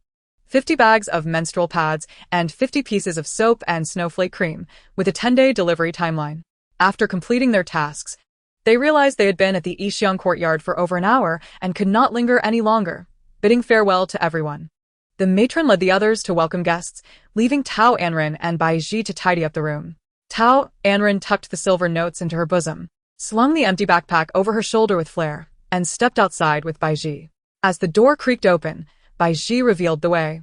50 bags of menstrual pads, and 50 pieces of soap and snowflake cream, with a 10-day delivery timeline. After completing their tasks, they realized they had been at the Yixiang courtyard for over an hour and could not linger any longer, bidding farewell to everyone. The matron led the others to welcome guests, leaving Tao Anran and Bai Ji to tidy up the room. Tao Anran tucked the silver notes into her bosom, slung the empty backpack over her shoulder with flair, and stepped outside with Bai Ji. As the door creaked open, Bai Ji revealed the way.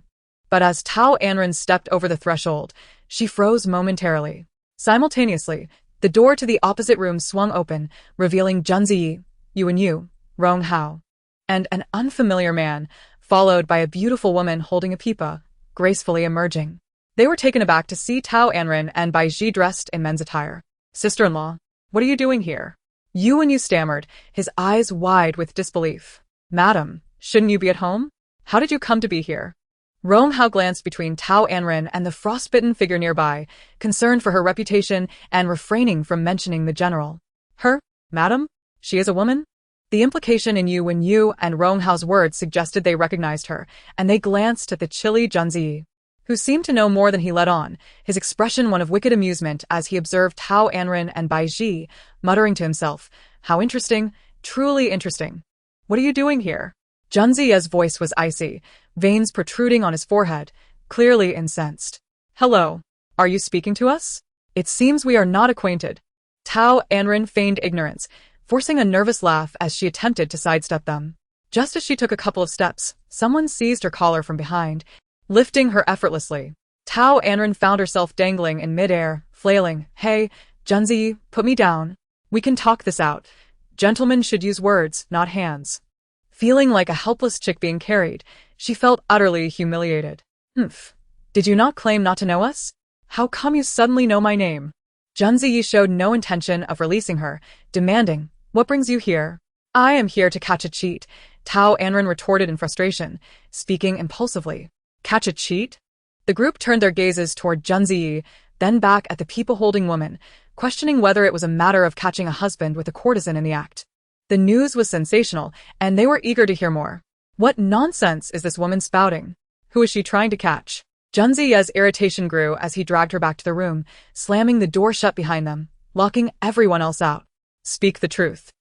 But as Tao Anran stepped over the threshold, she froze momentarily. Simultaneously, the door to the opposite room swung open, revealing Junzi, Yuan Yu, Rong Hao, and an unfamiliar man, followed by a beautiful woman holding a pipa, gracefully emerging. They were taken aback to see Tao Anran and Bai Ji dressed in men's attire. "Sister-in-law, what are you doing here?" Yuan Yu stammered, his eyes wide with disbelief. "Madam, shouldn't you be at home? How did you come to be here?" Rong Hao glanced between Tao Anran and the frostbitten figure nearby, concerned for her reputation and refraining from mentioning the general. "Her? Madam? She is a woman?" The implication in Yuan Yu and Rong Hao's words suggested they recognized her, and they glanced at the chilly Junzi, who seemed to know more than he let on, his expression one of wicked amusement as he observed Tao Anran and Bai Ji, muttering to himself, "How interesting, truly interesting. What are you doing here?" Junzi's voice was icy, veins protruding on his forehead, clearly incensed. "Hello, are you speaking to us? It seems we are not acquainted." Tao Anran feigned ignorance, forcing a nervous laugh as she attempted to sidestep them. Just as she took a couple of steps, someone seized her collar from behind, lifting her effortlessly. Tao Anran found herself dangling in midair, flailing. "Hey, Junzi, put me down. We can talk this out. Gentlemen should use words, not hands." Feeling like a helpless chick being carried, she felt utterly humiliated. "Humph. Did you not claim not to know us? How come you suddenly know my name?" Junzi showed no intention of releasing her, demanding, "What brings you here?" "I am here to catch a cheat," Tao Anran retorted in frustration, speaking impulsively. "Catch a cheat?" The group turned their gazes toward Junzi, then back at the people-holding woman, questioning whether it was a matter of catching a husband with a courtesan in the act. The news was sensational, and they were eager to hear more. What nonsense is this woman spouting? Who is she trying to catch? Junzi's irritation grew as he dragged her back to the room, slamming the door shut behind them, locking everyone else out. Speak the truth.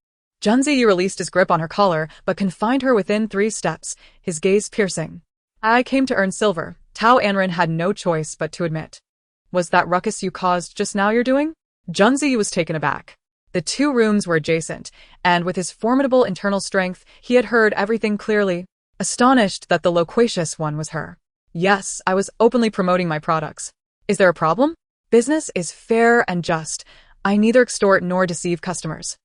Junzi released his grip on her collar, but confined her within 3 steps, his gaze piercing. I came to earn silver, Tao Anran had no choice but to admit. Was that ruckus you caused just now you're doing? Junzi was taken aback. The 2 rooms were adjacent, and with his formidable internal strength, he had heard everything clearly, astonished that the loquacious one was her. Yes, I was openly promoting my products. Is there a problem? Business is fair and just. I neither extort nor deceive customers.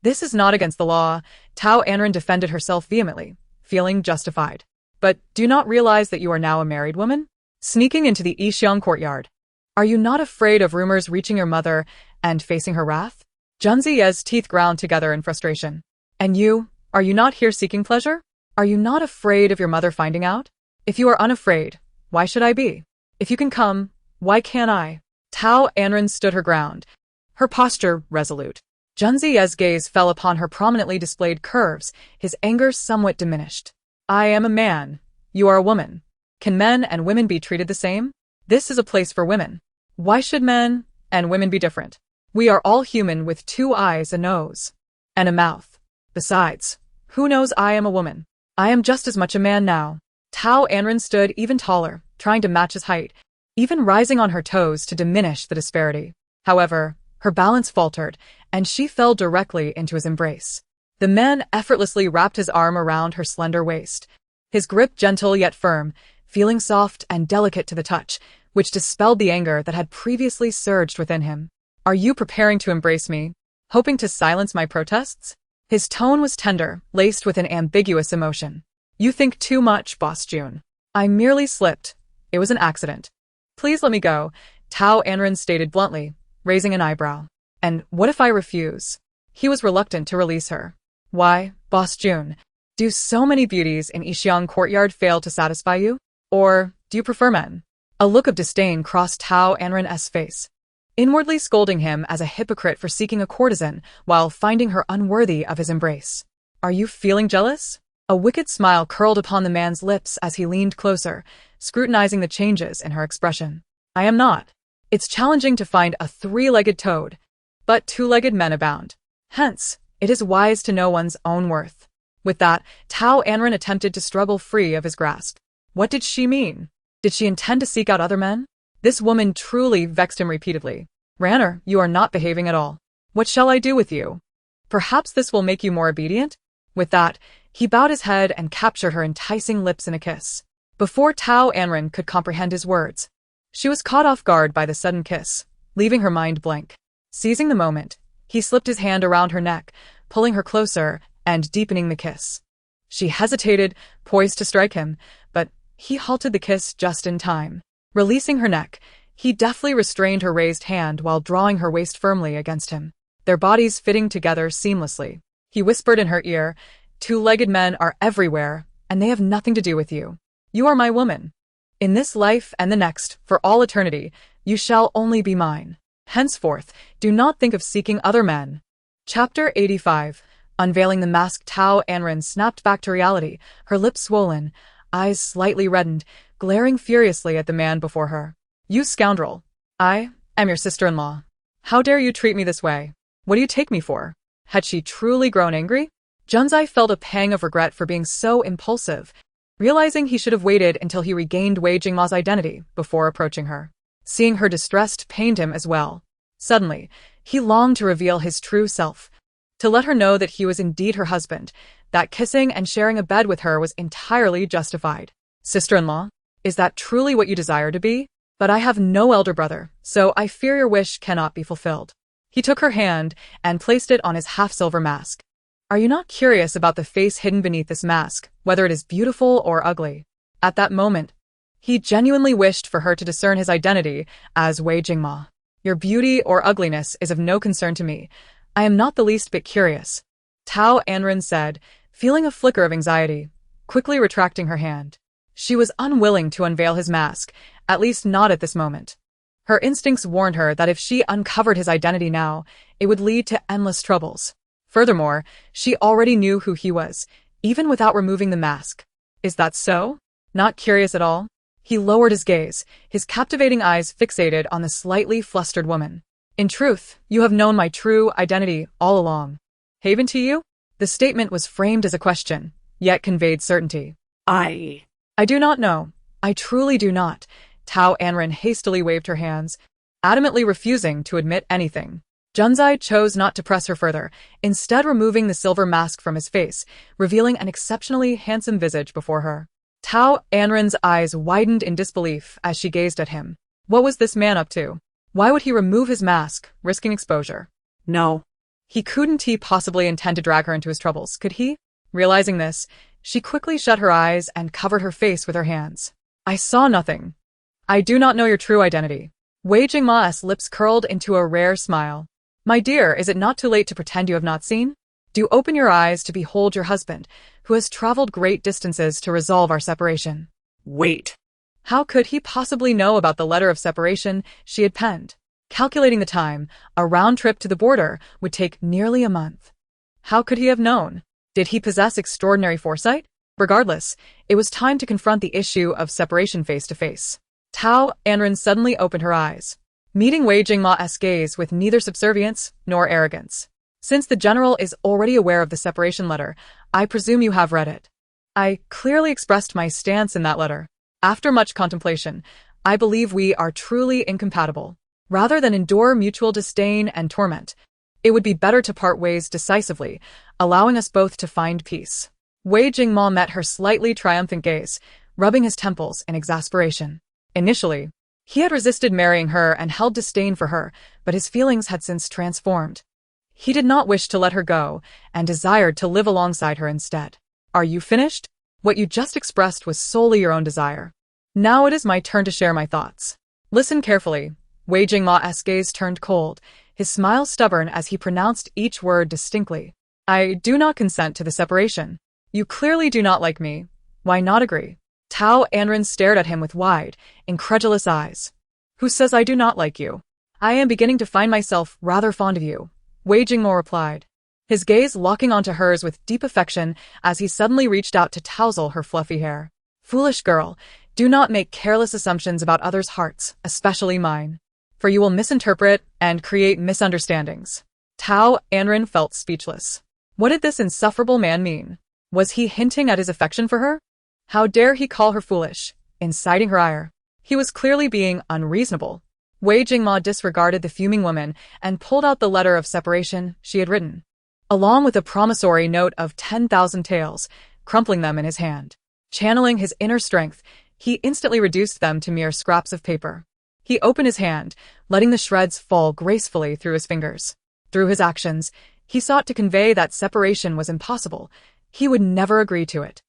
This is not against the law, Tao Anran defended herself vehemently, feeling justified. But do you not realize that you are now a married woman? Sneaking into the Yixiang courtyard. Are you not afraid of rumors reaching your mother and facing her wrath? Junzi's teeth ground together in frustration. And you, are you not here seeking pleasure? Are you not afraid of your mother finding out? If you are unafraid, why should I be? If you can come, why can't I? Tao Anran stood her ground, her posture resolute. Junzi's gaze fell upon her prominently displayed curves, his anger somewhat diminished. I am a man. You are a woman. Can men and women be treated the same? This is a place for women. Why should men and women be different? We are all human with 2 eyes, a nose, and a mouth. Besides, who knows I am a woman? I am just as much a man now. Tao Anran stood even taller, trying to match his height, even rising on her toes to diminish the disparity. However, her balance faltered, and she fell directly into his embrace. The man effortlessly wrapped his arm around her slender waist, his grip gentle yet firm, feeling soft and delicate to the touch, which dispelled the anger that had previously surged within him. Are you preparing to embrace me, hoping to silence my protests? His tone was tender, laced with an ambiguous emotion. You think too much, Boss June. I merely slipped. It was an accident. Please let me go, Tao Anran stated bluntly, raising an eyebrow. And what if I refuse? He was reluctant to release her. Why, Boss June, do so many beauties in Yixiang courtyard fail to satisfy you? Or do you prefer men? A look of disdain crossed Tao Anran's face, inwardly scolding him as a hypocrite for seeking a courtesan while finding her unworthy of his embrace. Are you feeling jealous? A wicked smile curled upon the man's lips as he leaned closer, scrutinizing the changes in her expression. I am not. It's challenging to find a 3-legged toad, but 2-legged men abound. Hence, it is wise to know one's own worth. With that, Tao Anran attempted to struggle free of his grasp. What did she mean? Did she intend to seek out other men? This woman truly vexed him repeatedly. Ranner, you are not behaving at all. What shall I do with you? Perhaps this will make you more obedient? With that, he bowed his head and captured her enticing lips in a kiss. Before Tao Anran could comprehend his words, she was caught off guard by the sudden kiss, leaving her mind blank. Seizing the moment, he slipped his hand around her neck, pulling her closer and deepening the kiss. She hesitated, poised to strike him, but he halted the kiss just in time. Releasing her neck, he deftly restrained her raised hand while drawing her waist firmly against him, their bodies fitting together seamlessly. He whispered in her ear, 2-legged men are everywhere, and they have nothing to do with you. You are my woman. In this life and the next, for all eternity, you shall only be mine. Henceforth, do not think of seeking other men. Chapter 85. Unveiling the mask, Tao Anran snapped back to reality, her lips swollen, eyes slightly reddened, glaring furiously at the man before her. You scoundrel. I am your sister-in-law. How dare you treat me this way? What do you take me for? Had she truly grown angry? Junzi felt a pang of regret for being so impulsive, realizing he should have waited until he regained Wei Jingma's identity before approaching her. Seeing her distressed pained him as well. Suddenly, he longed to reveal his true self, to let her know that he was indeed her husband, that kissing and sharing a bed with her was entirely justified. Sister-in-law, is that truly what you desire to be? But I have no elder brother, so I fear your wish cannot be fulfilled. He took her hand and placed it on his half-silver mask. Are you not curious about the face hidden beneath this mask, whether it is beautiful or ugly? At that moment, he genuinely wished for her to discern his identity as Wei Jingma. Your beauty or ugliness is of no concern to me. I am not the least bit curious, Tao Anran said, feeling a flicker of anxiety, quickly retracting her hand. She was unwilling to unveil his mask, at least not at this moment. Her instincts warned her that if she uncovered his identity now, it would lead to endless troubles. Furthermore, she already knew who he was, even without removing the mask. Is that so? Not curious at all? He lowered his gaze, his captivating eyes fixated on the slightly flustered woman. In truth, you have known my true identity all along. Haven to you? The statement was framed as a question, yet conveyed certainty. I do not know. I truly do not. Tao Anran hastily waved her hands, adamantly refusing to admit anything. Junzai chose not to press her further, instead removing the silver mask from his face, revealing an exceptionally handsome visage before her. Tao Anran's eyes widened in disbelief as she gazed at him. What was this man up to? Why would he remove his mask, risking exposure? No. Couldn't he possibly intend to drag her into his troubles, could he? Realizing this, she quickly shut her eyes and covered her face with her hands. I saw nothing. I do not know your true identity. Wei Jingma's lips curled into a rare smile. My dear, is it not too late to pretend you have not seen? Do open your eyes to behold your husband, who has traveled great distances to resolve our separation. Wait. How could he possibly know about the letter of separation she had penned? Calculating the time, a round trip to the border would take nearly a month. How could he have known? Did he possess extraordinary foresight? Regardless, it was time to confront the issue of separation face to face. Tao Anran suddenly opened her eyes, meeting Wei Jingma's gaze with neither subservience nor arrogance. Since the general is already aware of the separation letter, I presume you have read it. I clearly expressed my stance in that letter. After much contemplation, I believe we are truly incompatible. Rather than endure mutual disdain and torment, it would be better to part ways decisively, allowing us both to find peace. Wei Jingma met her slightly triumphant gaze, rubbing his temples in exasperation. Initially, he had resisted marrying her and held disdain for her, but his feelings had since transformed. He did not wish to let her go and desired to live alongside her instead. Are you finished? What you just expressed was solely your own desire. Now it is my turn to share my thoughts. Listen carefully. Wei Jingma's gaze turned cold, his smile stubborn as he pronounced each word distinctly. I do not consent to the separation. You clearly do not like me. Why not agree? Tao Anran stared at him with wide, incredulous eyes. Who says I do not like you? I am beginning to find myself rather fond of you, Wei Jingmo replied, his gaze locking onto hers with deep affection as he suddenly reached out to tousle her fluffy hair. Foolish girl, do not make careless assumptions about others' hearts, especially mine, for you will misinterpret and create misunderstandings. Tao Anran felt speechless. What did this insufferable man mean? Was he hinting at his affection for her? How dare he call her foolish, inciting her ire? He was clearly being unreasonable. Wei Jingma disregarded the fuming woman and pulled out the letter of separation she had written, along with a promissory note of 10,000 taels, crumpling them in his hand. Channeling his inner strength, he instantly reduced them to mere scraps of paper. He opened his hand, letting the shreds fall gracefully through his fingers. Through his actions, he sought to convey that separation was impossible. He would never agree to it.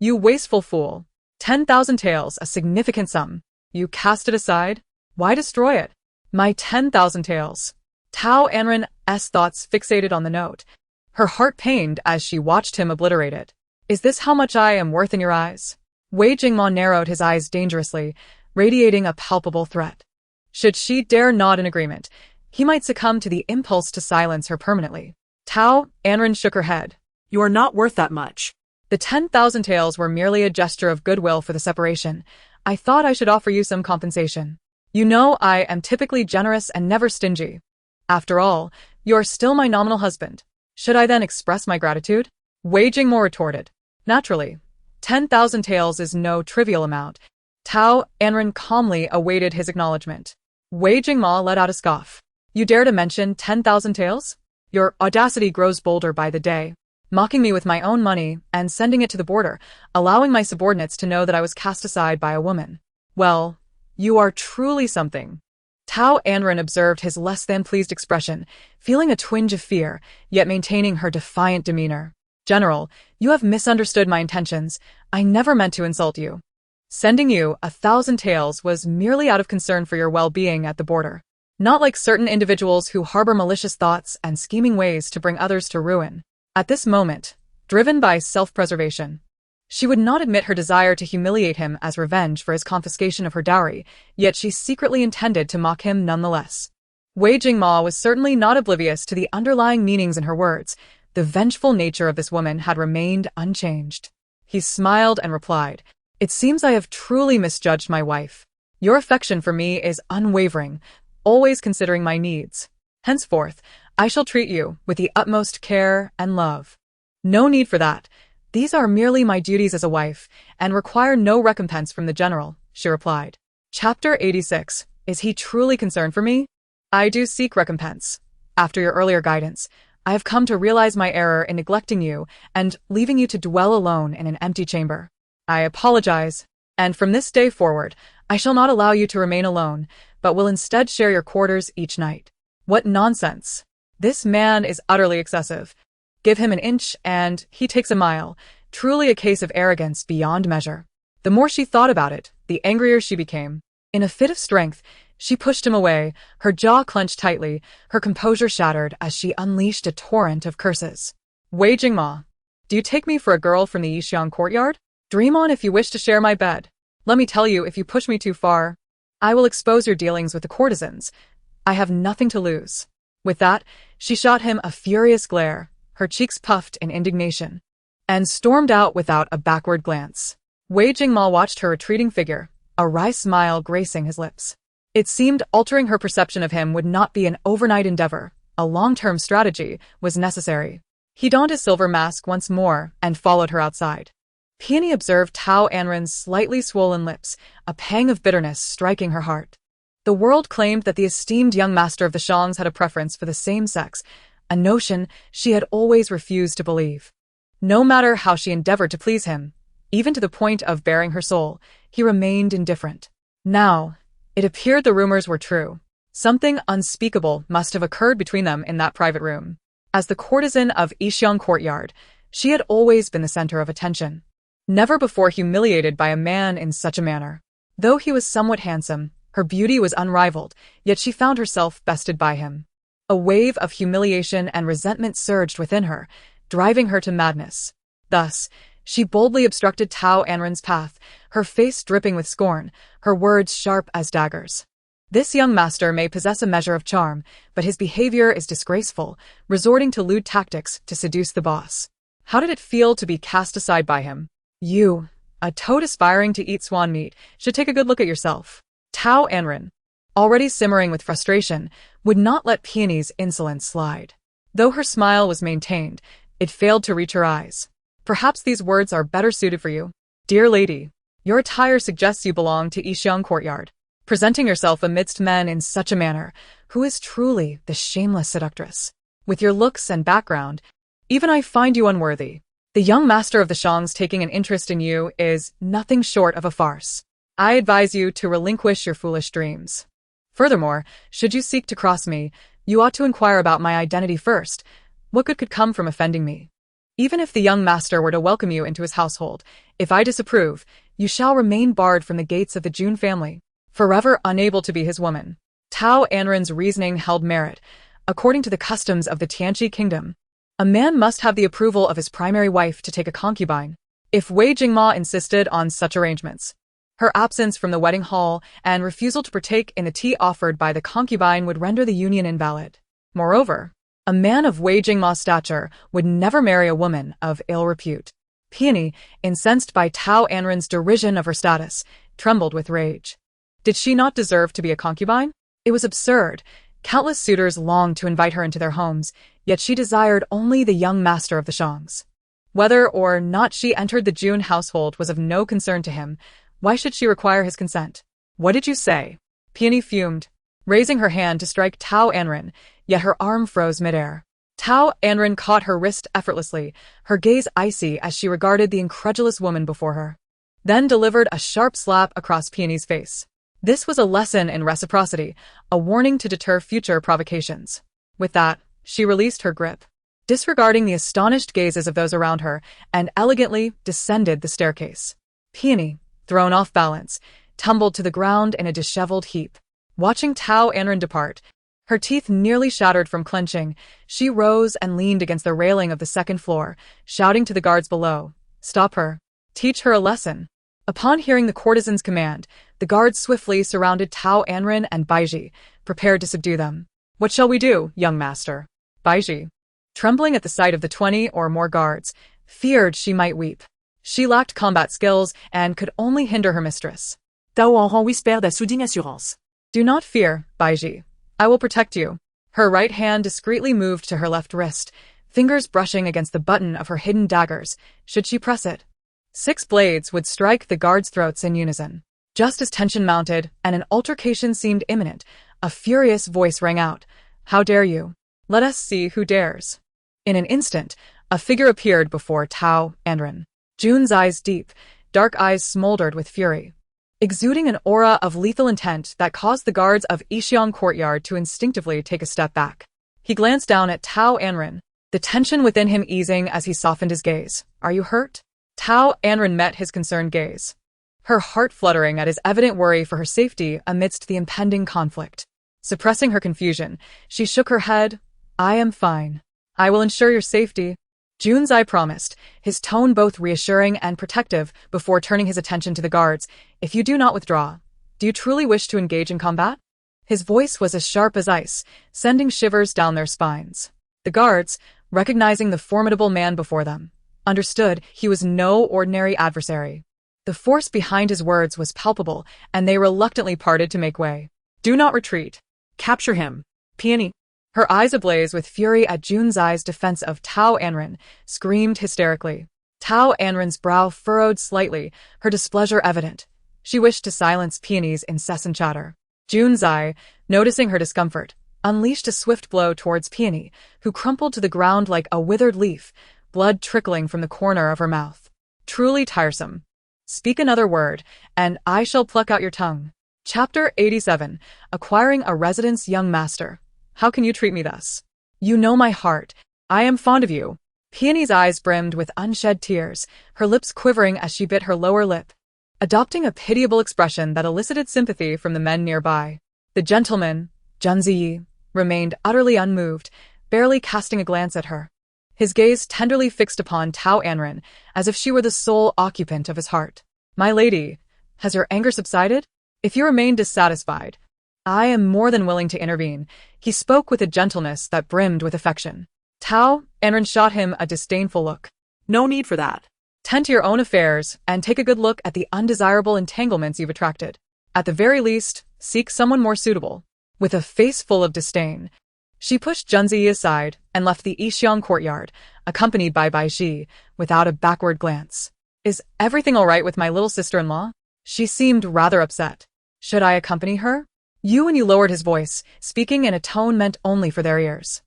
You wasteful fool. 10,000 taels, a significant sum. You cast it aside? Why destroy it? My 10,000 taels. Tao Anran's thoughts fixated on the note. Her heart pained as she watched him obliterate it. Is this how much I am worth in your eyes? Wei Jingma narrowed his eyes dangerously, radiating a palpable threat. Should she dare nod in agreement, he might succumb to the impulse to silence her permanently. Tao Anran shook her head. You are not worth that much. The 10,000 taels were merely a gesture of goodwill for the separation. I thought I should offer you some compensation. You know I am typically generous and never stingy. After all, you're still my nominal husband. Should I then express my gratitude? Wei Jingmo retorted. Naturally. 10,000 taels is no trivial amount. Tao Anran calmly awaited his acknowledgement. Wei Jingma let out a scoff. You dare to mention 10,000 taels? Your audacity grows bolder by the day. Mocking me with my own money and sending it to the border, allowing my subordinates to know that I was cast aside by a woman. Well, you are truly something. Tao Anran observed his less-than-pleased expression, feeling a twinge of fear, yet maintaining her defiant demeanor. General, you have misunderstood my intentions. I never meant to insult you. Sending you 1,000 taels was merely out of concern for your well-being at the border. Not like certain individuals who harbor malicious thoughts and scheming ways to bring others to ruin. At this moment, driven by self-preservation, she would not admit her desire to humiliate him as revenge for his confiscation of her dowry, yet she secretly intended to mock him nonetheless. Wei Jingma was certainly not oblivious to the underlying meanings in her words. The vengeful nature of this woman had remained unchanged. He smiled and replied, It seems I have truly misjudged my wife. Your affection for me is unwavering, always considering my needs. Henceforth, I shall treat you with the utmost care and love. No need for that. These are merely my duties as a wife, and require no recompense from the general, she replied. Chapter 86. Is he truly concerned for me? I do seek recompense. After your earlier guidance, I have come to realize my error in neglecting you and leaving you to dwell alone in an empty chamber. I apologize, and from this day forward, I shall not allow you to remain alone, but will instead share your quarters each night. What nonsense! This man is utterly excessive. Give him an inch and he takes a mile, truly a case of arrogance beyond measure. The more she thought about it, the angrier she became. In a fit of strength, she pushed him away, her jaw clenched tightly, her composure shattered as she unleashed a torrent of curses. Wei Jingma, do you take me for a girl from the Yixiang courtyard? Dream on if you wish to share my bed. Let me tell you, if you push me too far, I will expose your dealings with the courtesans. I have nothing to lose. With that, she shot him a furious glare, her cheeks puffed in indignation, and stormed out without a backward glance. Wei Jingma watched her retreating figure, a wry smile gracing his lips. It seemed altering her perception of him would not be an overnight endeavor. A long-term strategy was necessary. He donned his silver mask once more and followed her outside. Peony observed Tao Anran's slightly swollen lips, a pang of bitterness striking her heart. The world claimed that the esteemed young master of the Shangs had a preference for the same sex, a notion she had always refused to believe. No matter how she endeavored to please him, even to the point of baring her soul, he remained indifferent. Now, it appeared the rumors were true. Something unspeakable must have occurred between them in that private room. As the courtesan of Yixiang courtyard, she had always been the center of attention. Never before humiliated by a man in such a manner. Though he was somewhat handsome, her beauty was unrivaled, yet she found herself bested by him. A wave of humiliation and resentment surged within her, driving her to madness. Thus, she boldly obstructed Tao Anran's path, her face dripping with scorn, her words sharp as daggers. This young master may possess a measure of charm, but his behavior is disgraceful, resorting to lewd tactics to seduce the boss. How did it feel to be cast aside by him? You, a toad aspiring to eat swan meat, should take a good look at yourself. Tao Anran, already simmering with frustration, would not let Peony's insolence slide. Though her smile was maintained, it failed to reach her eyes. Perhaps these words are better suited for you. Dear lady, your attire suggests you belong to Yixiang courtyard. Presenting yourself amidst men in such a manner, who is truly the shameless seductress? With your looks and background, even I find you unworthy. The young master of the Shangs taking an interest in you is nothing short of a farce. I advise you to relinquish your foolish dreams. Furthermore, should you seek to cross me, you ought to inquire about my identity first. What good could come from offending me? Even if the young master were to welcome you into his household, if I disapprove, you shall remain barred from the gates of the Jun family, forever unable to be his woman. Tao Anran's reasoning held merit. According to the customs of the Tianqi kingdom, a man must have the approval of his primary wife to take a concubine. If Wei Jingma insisted on such arrangements, her absence from the wedding hall and refusal to partake in the tea offered by the concubine would render the union invalid. Moreover, a man of Wei Jingma's stature would never marry a woman of ill repute. Peony, incensed by Tao Anran's derision of her status, trembled with rage. Did she not deserve to be a concubine? It was absurd. Countless suitors longed to invite her into their homes, yet she desired only the young master of the Shangs. Whether or not she entered the Jun household was of no concern to him. Why should she require his consent? What did you say? Peony fumed, raising her hand to strike Tao Anran, yet her arm froze midair. Tao Anran caught her wrist effortlessly, her gaze icy as she regarded the incredulous woman before her, then delivered a sharp slap across Peony's face. This was a lesson in reciprocity, a warning to deter future provocations. With that, she released her grip, disregarding the astonished gazes of those around her, and elegantly descended the staircase. Peony, thrown off balance, tumbled to the ground in a disheveled heap. Watching Tao Anran depart, her teeth nearly shattered from clenching, she rose and leaned against the railing of the second floor, shouting to the guards below, "Stop her. Teach her a lesson." Upon hearing the courtesan's command, the guards swiftly surrounded Tao Anran and Baiji, prepared to subdue them. "What shall we do, young master?" Baiji, trembling at the sight of the 20 or more guards, feared she might weep. She lacked combat skills and could only hinder her mistress. Tao Anran whispered à soudaine assurance. Do not fear, Baiji. I will protect you. Her right hand discreetly moved to her left wrist, fingers brushing against the button of her hidden daggers, should she press it. 6 blades would strike the guards' throats in unison. Just as tension mounted and an altercation seemed imminent, a furious voice rang out. How dare you? Let us see who dares. In an instant, a figure appeared before Tao Anran. June's eyes deep, dark eyes smoldered with fury, exuding an aura of lethal intent that caused the guards of Ishiang Courtyard to instinctively take a step back. He glanced down at Tao Anran, the tension within him easing as he softened his gaze. Are you hurt? Tao Anran met his concerned gaze, her heart fluttering at his evident worry for her safety amidst the impending conflict. Suppressing her confusion, she shook her head. I am fine. I will ensure your safety. June's eye promised, his tone both reassuring and protective before turning his attention to the guards. If you do not withdraw, do you truly wish to engage in combat? His voice was as sharp as ice, sending shivers down their spines. The guards, recognizing the formidable man before them, understood he was no ordinary adversary. The force behind his words was palpable, and they reluctantly parted to make way. Do not retreat. Capture him. Peony. Her eyes ablaze with fury at June's defense of Tao Anran, screamed hysterically. Tao Anran's brow furrowed slightly, her displeasure evident. She wished to silence Peony's incessant chatter. June's noticing her discomfort, unleashed a swift blow towards Peony, who crumpled to the ground like a withered leaf, blood trickling from the corner of her mouth. Truly tiresome. Speak another word, and I shall pluck out your tongue. Chapter 87. Acquiring a Residence Young Master. How can you treat me thus? You know my heart. I am fond of you. Peony's eyes brimmed with unshed tears, her lips quivering as she bit her lower lip, adopting a pitiable expression that elicited sympathy from the men nearby. The gentleman, Junziyi, remained utterly unmoved, barely casting a glance at her. His gaze tenderly fixed upon Tao Anran, as if she were the sole occupant of his heart. My lady, has your anger subsided? If you remain dissatisfied, I am more than willing to intervene. He spoke with a gentleness that brimmed with affection. Tao Anran shot him a disdainful look. No need for that. Tend to your own affairs and take a good look at the undesirable entanglements you've attracted. At the very least, seek someone more suitable. With a face full of disdain, she pushed Junziyi aside and left the Ishiang Courtyard, accompanied by Baiji, without a backward glance. Is everything all right with my little sister-in-law? She seemed rather upset. Should I accompany her? Yuanyu lowered his voice, speaking in a tone meant only for their ears.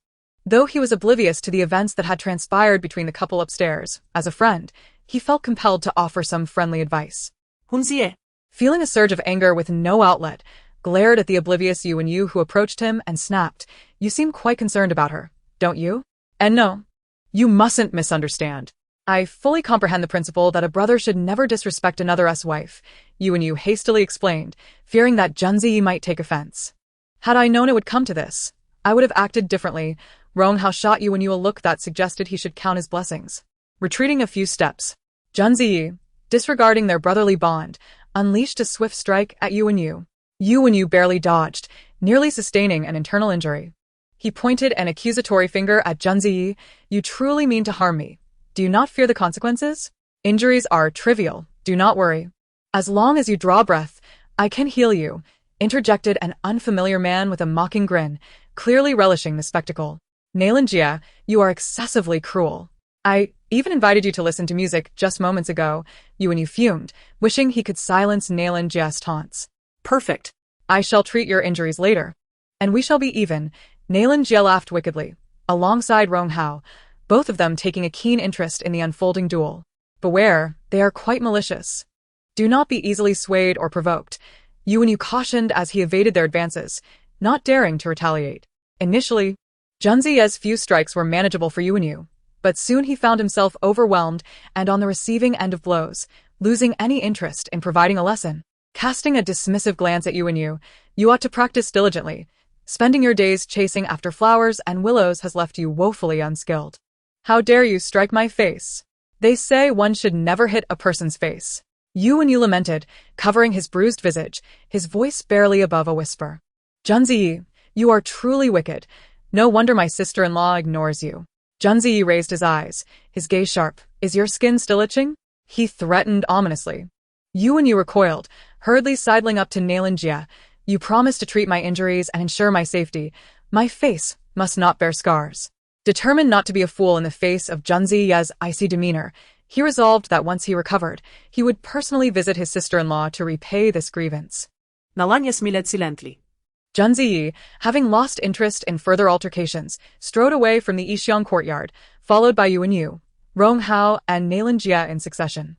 Though he was oblivious to the events that had transpired between the couple upstairs, as a friend, he felt compelled to offer some friendly advice. Hunzie. Feeling a surge of anger with no outlet, glared at the oblivious Yuanyu who approached him and snapped, You seem quite concerned about her, don't you? And no, you mustn't misunderstand. I fully comprehend the principle that a brother should never disrespect another's wife, Yuanyu hastily explained, fearing that Junziyi might take offense. Had I known it would come to this, I would have acted differently. Ronghao shot Yuanyu a look that suggested he should count his blessings. Retreating a few steps, Junziyi, disregarding their brotherly bond, unleashed a swift strike at Yuanyu. Yuanyu barely dodged, nearly sustaining an internal injury. He pointed an accusatory finger at Junziyi. You truly mean to harm me. Do you not fear the consequences? Injuries are trivial, do not worry. As long as you draw breath, I can heal you, interjected an unfamiliar man with a mocking grin, clearly relishing the spectacle. Nalanjia, you are excessively cruel. I even invited you to listen to music just moments ago, Yuanyu fumed, wishing he could silence Nalanjia's taunts. Perfect. I shall treat your injuries later. And we shall be even. Nalanjia laughed wickedly, alongside Ronghao, both of them taking a keen interest in the unfolding duel. Beware, they are quite malicious. Do not be easily swayed or provoked, Yuanyu cautioned as he evaded their advances, not daring to retaliate. Initially, Junziyi's few strikes were manageable for Yuanyu, but soon he found himself overwhelmed and on the receiving end of blows, losing any interest in providing a lesson. Casting a dismissive glance at Yuanyu, you ought to practice diligently. Spending your days chasing after flowers and willows has left you woefully unskilled. How dare you strike my face? They say one should never hit a person's face. Yuanyu lamented, covering his bruised visage, his voice barely above a whisper. Junziyi, you are truly wicked. No wonder my sister-in-law ignores you. Junziyi raised his eyes, his gaze sharp. Is your skin still itching? He threatened ominously. You recoiled, hurriedly sidling up to Naelan. You promised to treat my injuries and ensure my safety. My face must not bear scars. Determined not to be a fool in the face of Junzi's icy demeanor, he resolved that once he recovered, he would personally visit his sister-in-law to repay this grievance. Nalan smiled silently. Junzi, having lost interest in further altercations, strode away from the Yixiong courtyard, followed by Yu, Ronghao, and Naelan in succession.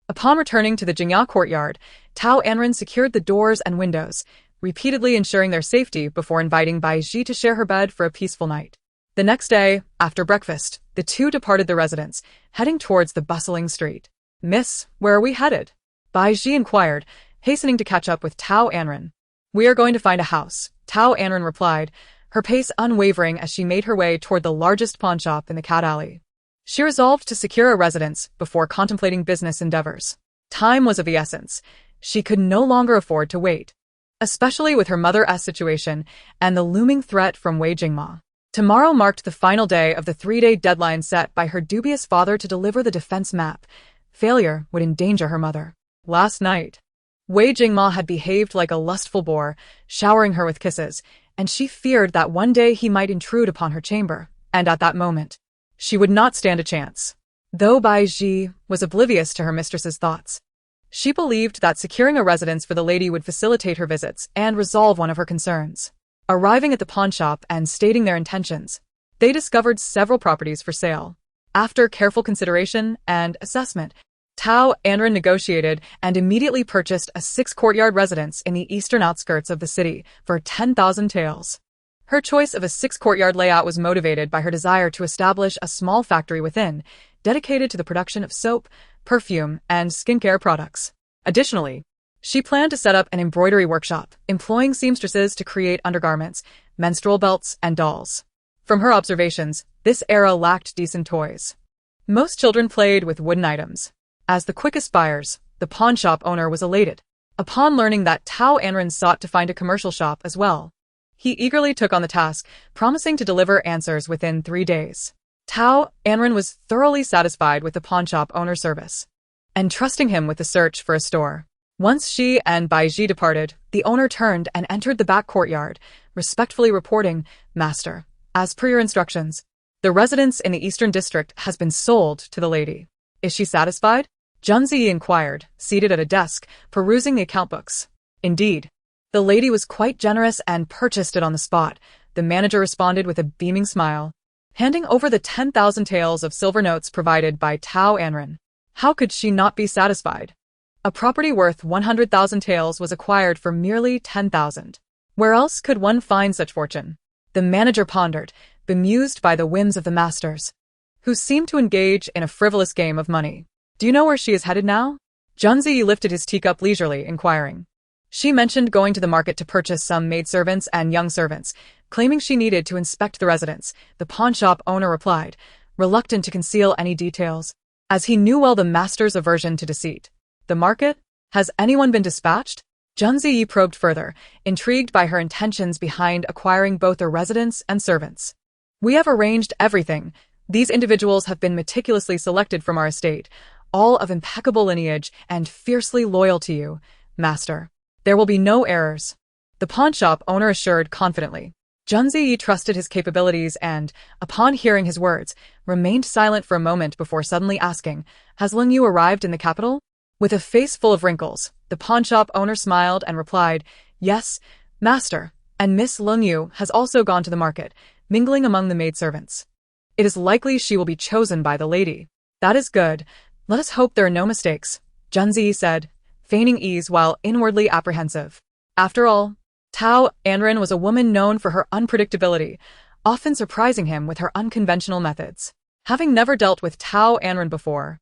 Upon returning to the Jingya courtyard, Tao Anran secured the doors and windows, repeatedly ensuring their safety before inviting Bai Ji to share her bed for a peaceful night. The next day, after breakfast, the two departed the residence, heading towards the bustling street. "Miss, where are we headed?" Bai Ji inquired, hastening to catch up with Tao Anran. "We are going to find a house," Tao Anran replied, her pace unwavering as she made her way toward the largest pawnshop in the cat alley. She resolved to secure a residence before contemplating business endeavors. Time was of the essence. She could no longer afford to wait, especially with her mother's situation and the looming threat from Wei Jingma. Tomorrow marked the final day of the 3-day deadline set by her dubious father to deliver the defense map. Failure would endanger her mother. Last night, Wei Jingma had behaved like a lustful boar, showering her with kisses, and she feared that one day he might intrude upon her chamber, and at that moment, she would not stand a chance. Though Bai Ji was oblivious to her mistress's thoughts, she believed that securing a residence for the lady would facilitate her visits and resolve one of her concerns. Arriving at the pawnshop and stating their intentions, they discovered several properties for sale. After careful consideration and assessment, Tao Anran negotiated and immediately purchased a 6-courtyard residence in the eastern outskirts of the city for 10,000 taels. Her choice of a 6-courtyard layout was motivated by her desire to establish a small factory within, dedicated to the production of soap, perfume, and skincare products. Additionally, she planned to set up an embroidery workshop, employing seamstresses to create undergarments, menstrual belts, and dolls. From her observations, this era lacked decent toys. Most children played with wooden items. As the quickest buyers, the pawnshop owner was elated. Upon learning that Tao Anran sought to find a commercial shop as well, he eagerly took on the task, promising to deliver answers within 3 days. Tao Anran was thoroughly satisfied with the pawnshop owner's service, entrusting him with the search for a store. Once she and Bai Ji departed, the owner turned and entered the back courtyard, respectfully reporting, "Master, as per your instructions, the residence in the Eastern District has been sold to the lady. Is she satisfied?" Junzi inquired, seated at a desk, perusing the account books. "Indeed. The lady was quite generous and purchased it on the spot," the manager responded with a beaming smile, handing over the 10,000 taels of silver notes provided by Tao Anran. How could she not be satisfied? A property worth 100,000 taels was acquired for merely 10,000. Where else could one find such fortune? The manager pondered, bemused by the whims of the masters, who seemed to engage in a frivolous game of money. "Do you know where she is headed now?" Junzi lifted his teacup leisurely, inquiring. She mentioned going to the market to purchase some maidservants and young servants, claiming she needed to inspect the residence. The pawnshop owner replied, reluctant to conceal any details, as he knew well the master's aversion to deceit. "The market? Has anyone been dispatched?" Junzi probed further, intrigued by her intentions behind acquiring both a residence and servants. "We have arranged everything. These individuals have been meticulously selected from our estate, all of impeccable lineage and fiercely loyal to you, master. There will be no errors," the pawnshop owner assured confidently. Junzi trusted his capabilities and, upon hearing his words, remained silent for a moment before suddenly asking, "Has Lung Yu arrived in the capital?" With a face full of wrinkles, the pawnshop owner smiled and replied, "Yes, master, and Miss Lung Yu has also gone to the market, mingling among the maidservants. It is likely she will be chosen by the lady." "That is good. Let us hope there are no mistakes," Junzi said, feigning ease while inwardly apprehensive. After all, Tao Anran was a woman known for her unpredictability, often surprising him with her unconventional methods. Having never dealt with Tao Anran before,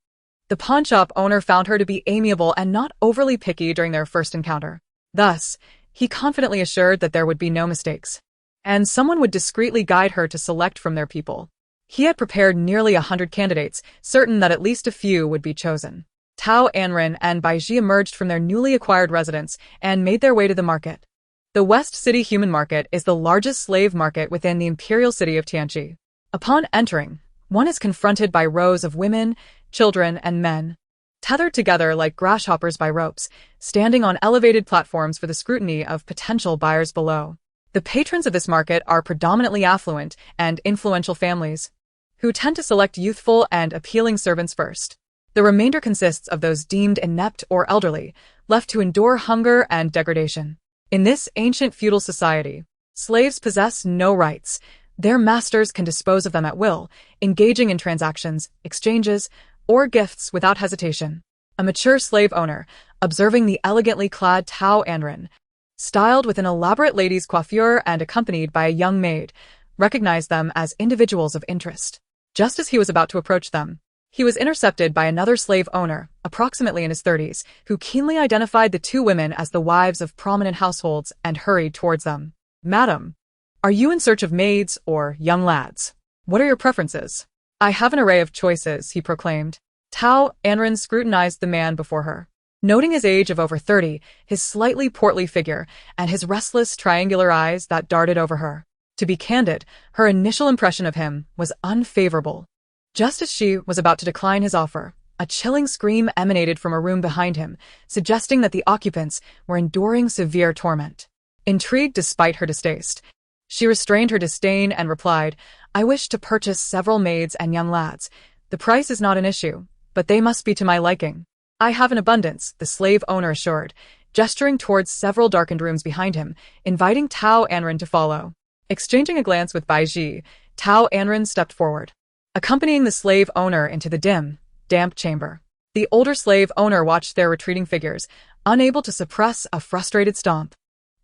the pawnshop owner found her to be amiable and not overly picky during their first encounter. Thus, he confidently assured that there would be no mistakes, and someone would discreetly guide her to select from their people. He had prepared nearly 100 candidates, certain that at least a few would be chosen. Tao Anran and Bai Ji emerged from their newly acquired residence and made their way to the market. The West City Human Market is the largest slave market within the imperial city of Tianqi. Upon entering, one is confronted by rows of women, children, and men, tethered together like grasshoppers by ropes, standing on elevated platforms for the scrutiny of potential buyers below. The patrons of this market are predominantly affluent and influential families, who tend to select youthful and appealing servants first. The remainder consists of those deemed inept or elderly, left to endure hunger and degradation. In this ancient feudal society, slaves possess no rights. Their masters can dispose of them at will, engaging in transactions, exchanges, or gifts without hesitation. A mature slave owner, observing the elegantly clad Tao Anran, styled with an elaborate lady's coiffure and accompanied by a young maid, recognized them as individuals of interest. Just as he was about to approach them, he was intercepted by another slave owner, approximately in his 30s, who keenly identified the two women as the wives of prominent households and hurried towards them. "Madam, are you in search of maids or young lads? What are your preferences?" "I have an array of choices," he proclaimed. Tao Anran scrutinized the man before her, noting his age of over 30, his slightly portly figure, and his restless triangular eyes that darted over her. To be candid, her initial impression of him was unfavorable. Just as she was about to decline his offer, a chilling scream emanated from a room behind him, suggesting that the occupants were enduring severe torment. Intrigued despite her distaste, she restrained her disdain and replied, "I wish to purchase several maids and young lads. The price is not an issue, but they must be to my liking." "I have an abundance," the slave owner assured, gesturing towards several darkened rooms behind him, inviting Tao Anran to follow. Exchanging a glance with Baiji, Tao Anran stepped forward, accompanying the slave owner into the dim, damp chamber. The older slave owner watched their retreating figures, unable to suppress a frustrated stomp,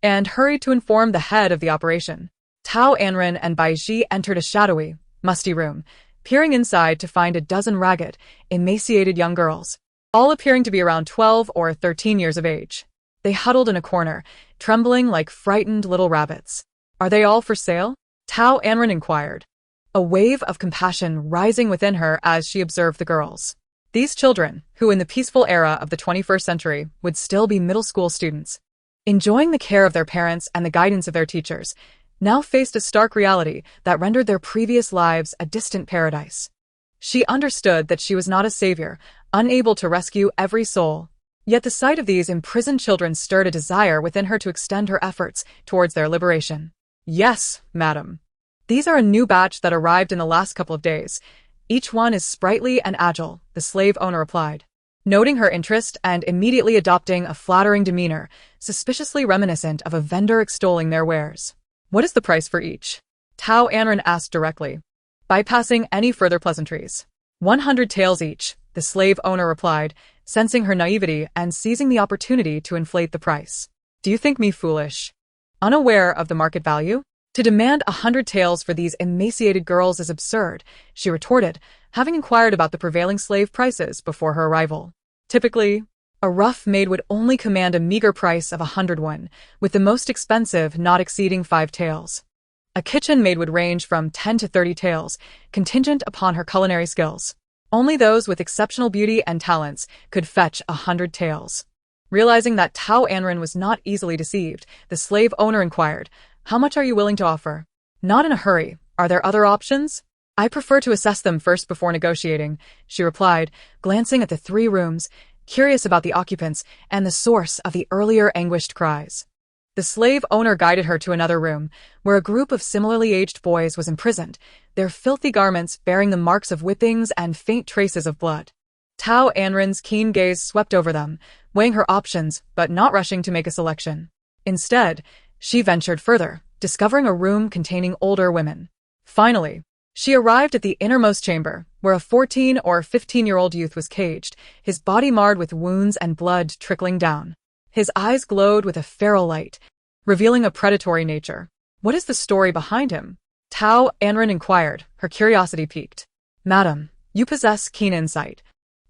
and hurried to inform the head of the operation. Tao Anran and Baiji entered a shadowy, musty room, peering inside to find a dozen ragged, emaciated young girls, all appearing to be around 12 or 13 years of age. They huddled in a corner, trembling like frightened little rabbits. "Are they all for sale?" Tao Anran inquired, a wave of compassion rising within her as she observed the girls. These children, who in the peaceful era of the 21st century would still be middle school students, enjoying the care of their parents and the guidance of their teachers, now faced a stark reality that rendered their previous lives a distant paradise. She understood that she was not a savior, unable to rescue every soul. Yet the sight of these imprisoned children stirred a desire within her to extend her efforts towards their liberation. "Yes, madam. These are a new batch that arrived in the last couple of days. Each one is sprightly and agile," the slave owner replied, noting her interest and immediately adopting a flattering demeanor, suspiciously reminiscent of a vendor extolling their wares. "What is the price for each?" Tao Anran asked directly, bypassing any further pleasantries. 100 taels each, the slave owner replied, sensing her naivety and seizing the opportunity to inflate the price. "Do you think me foolish? Unaware of the market value? To demand 100 taels for these emaciated girls is absurd," she retorted, having inquired about the prevailing slave prices before her arrival. Typically, a rough maid would only command a meager price of 100 won, with the most expensive not exceeding 5 taels. A kitchen maid would range from 10 to 30 taels, contingent upon her culinary skills. Only those with exceptional beauty and talents could fetch 100 taels. Realizing that Tao Anran was not easily deceived, the slave owner inquired, "How much are you willing to offer?" "Not in a hurry. Are there other options?" "I prefer to assess them first before negotiating," she replied, glancing at the 3 rooms, curious about the occupants and the source of the earlier anguished cries. The slave owner guided her to another room, where a group of similarly aged boys was imprisoned, their filthy garments bearing the marks of whippings and faint traces of blood. Tao Anran's keen gaze swept over them, weighing her options but not rushing to make a selection. Instead, she ventured further, discovering a room containing older women. Finally, she arrived at the innermost chamber, where a 14 or 15-year-old youth was caged, his body marred with wounds and blood trickling down. His eyes glowed with a feral light, revealing a predatory nature. "What is the story behind him?" Tao Anran inquired, her curiosity piqued. "Madam, you possess keen insight.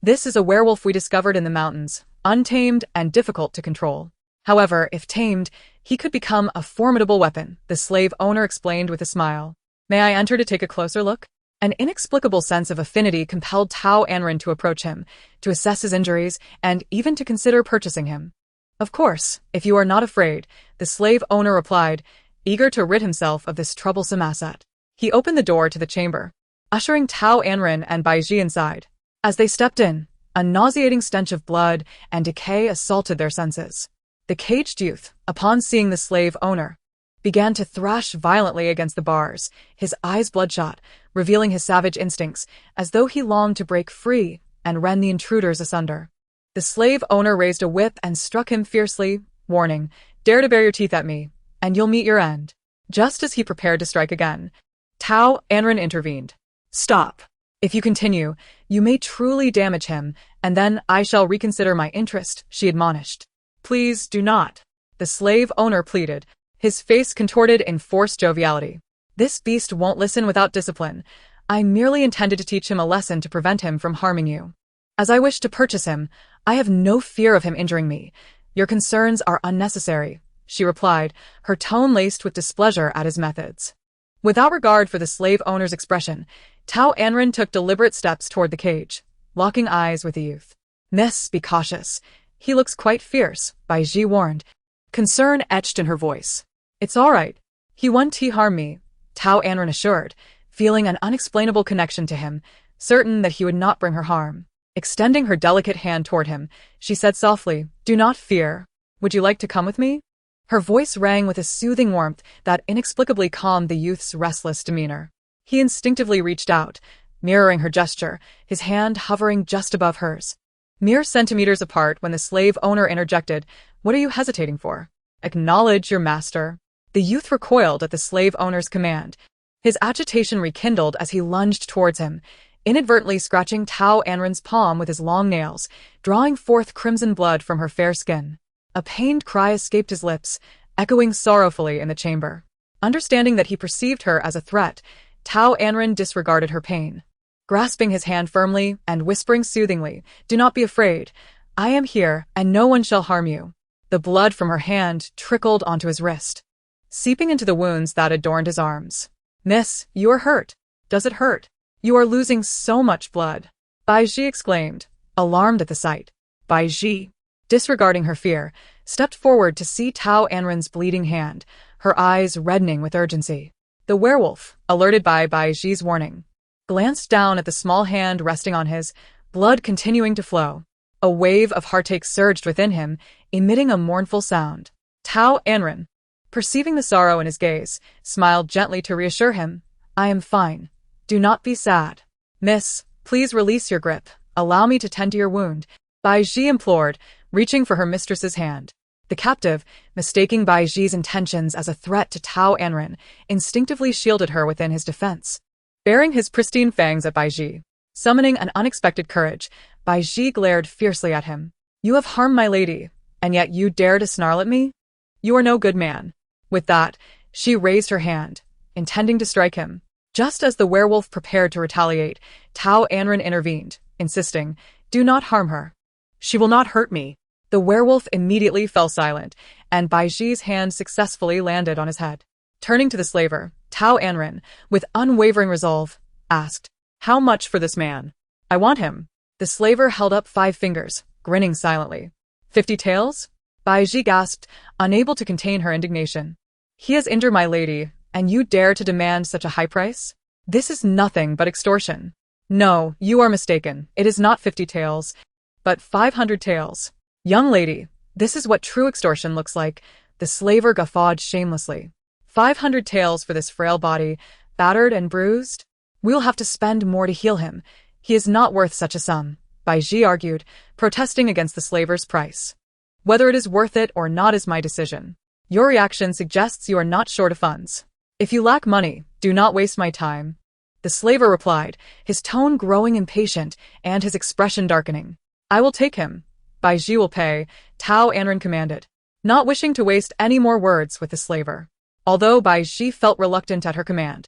This is a werewolf we discovered in the mountains, untamed and difficult to control. However, if tamed, he could become a formidable weapon," the slave owner explained with a smile. "May I enter to take a closer look?" An inexplicable sense of affinity compelled Tao Anran to approach him, to assess his injuries, and even to consider purchasing him. "Of course, if you are not afraid," the slave owner replied, eager to rid himself of this troublesome asset. He opened the door to the chamber, ushering Tao Anran and Baiji inside. As they stepped in, A nauseating stench of blood and decay assaulted their senses. The caged youth, upon seeing the slave owner, began to thrash violently against the bars, his eyes bloodshot, revealing his savage instincts, as though he longed to break free and rend the intruders asunder. The slave owner raised a whip and struck him fiercely, warning, "Dare to bare your teeth at me, and you'll meet your end." Just as he prepared to strike again, Tao Anran intervened. "Stop. If you continue, you may truly damage him, and then I shall reconsider my interest," she admonished. "Please do not," the slave owner pleaded, his face contorted in forced joviality. "This beast won't listen without discipline. I merely intended to teach him a lesson to prevent him from harming you. As I wish to purchase him, I have no fear of him injuring me. Your concerns are unnecessary," she replied, her tone laced with displeasure at his methods. Without regard for the slave owner's expression, Tao Anran took deliberate steps toward the cage, locking eyes with the youth. "Miss, be cautious. He looks quite fierce," Bai Ji warned, concern etched in her voice. "It's all right. He won't harm me," Tao Anran assured, feeling an unexplainable connection to him, certain that he would not bring her harm. Extending her delicate hand toward him, she said softly, "Do not fear. Would you like to come with me?" Her voice rang with a soothing warmth that inexplicably calmed the youth's restless demeanor. He instinctively reached out, mirroring her gesture, his hand hovering just above hers. Mere centimeters apart when the slave owner interjected, "What are you hesitating for? Acknowledge your master." The youth recoiled at the slave owner's command. His agitation rekindled as he lunged towards him, inadvertently scratching Tao Anran's palm with his long nails, drawing forth crimson blood from her fair skin. A pained cry escaped his lips, echoing sorrowfully in the chamber. Understanding that he perceived her as a threat, Tao Anran disregarded her pain. Grasping his hand firmly and whispering soothingly, "Do not be afraid. I am here, and no one shall harm you." The blood from her hand trickled onto his wrist, seeping into the wounds that adorned his arms. "Miss, you are hurt. Does it hurt? You are losing so much blood," Bai Ji exclaimed, alarmed at the sight. Bai Ji, disregarding her fear, stepped forward to see Tao Anran's bleeding hand, her eyes reddening with urgency. The werewolf, alerted by Bai Ji's warning, glanced down at the small hand resting on his, blood continuing to flow. A wave of heartache surged within him, emitting a mournful sound. Tao Anran, perceiving the sorrow in his gaze, smiled gently to reassure him. "I am fine. Do not be sad. Miss, please release your grip. Allow me to tend to your wound," Bai Ji implored, reaching for her mistress's hand. The captive, mistaking Bai Ji's intentions as a threat to Tao Anran, instinctively shielded her within his defense. Baring his pristine fangs at Bai Ji, summoning an unexpected courage, Bai Ji glared fiercely at him. "You have harmed my lady, and yet you dare to snarl at me? You are no good man." With that, she raised her hand, intending to strike him. Just as the werewolf prepared to retaliate, Tao Anran intervened, insisting, "Do not harm her. She will not hurt me." The werewolf immediately fell silent, and Bai Ji's hand successfully landed on his head. Turning to the slaver, Tao Anran, with unwavering resolve, asked, "How much for this man? I want him." The slaver held up 5 fingers, grinning silently. 50 taels? Bai Ji gasped, unable to contain her indignation. "He has injured my lady, and you dare to demand such a high price? This is nothing but extortion." "No, you are mistaken. It is not 50 taels, but 500 taels. Young lady, this is what true extortion looks like," the slaver guffawed shamelessly. 500 taels for this frail body, battered and bruised? We'll have to spend more to heal him. He is not worth such a sum," Bai Ji argued, protesting against the slaver's price. "Whether it is worth it or not is my decision. Your reaction suggests you are not short of funds. If you lack money, do not waste my time," the slaver replied, his tone growing impatient and his expression darkening. "I will take him. Bai Ji will pay," Tao Anran commanded, not wishing to waste any more words with the slaver. Although Bai Ji felt reluctant at her command,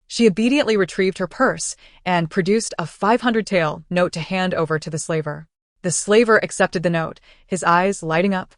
she obediently retrieved her purse and produced a 500 tael note to hand over to the slaver. The slaver accepted the note, his eyes lighting up,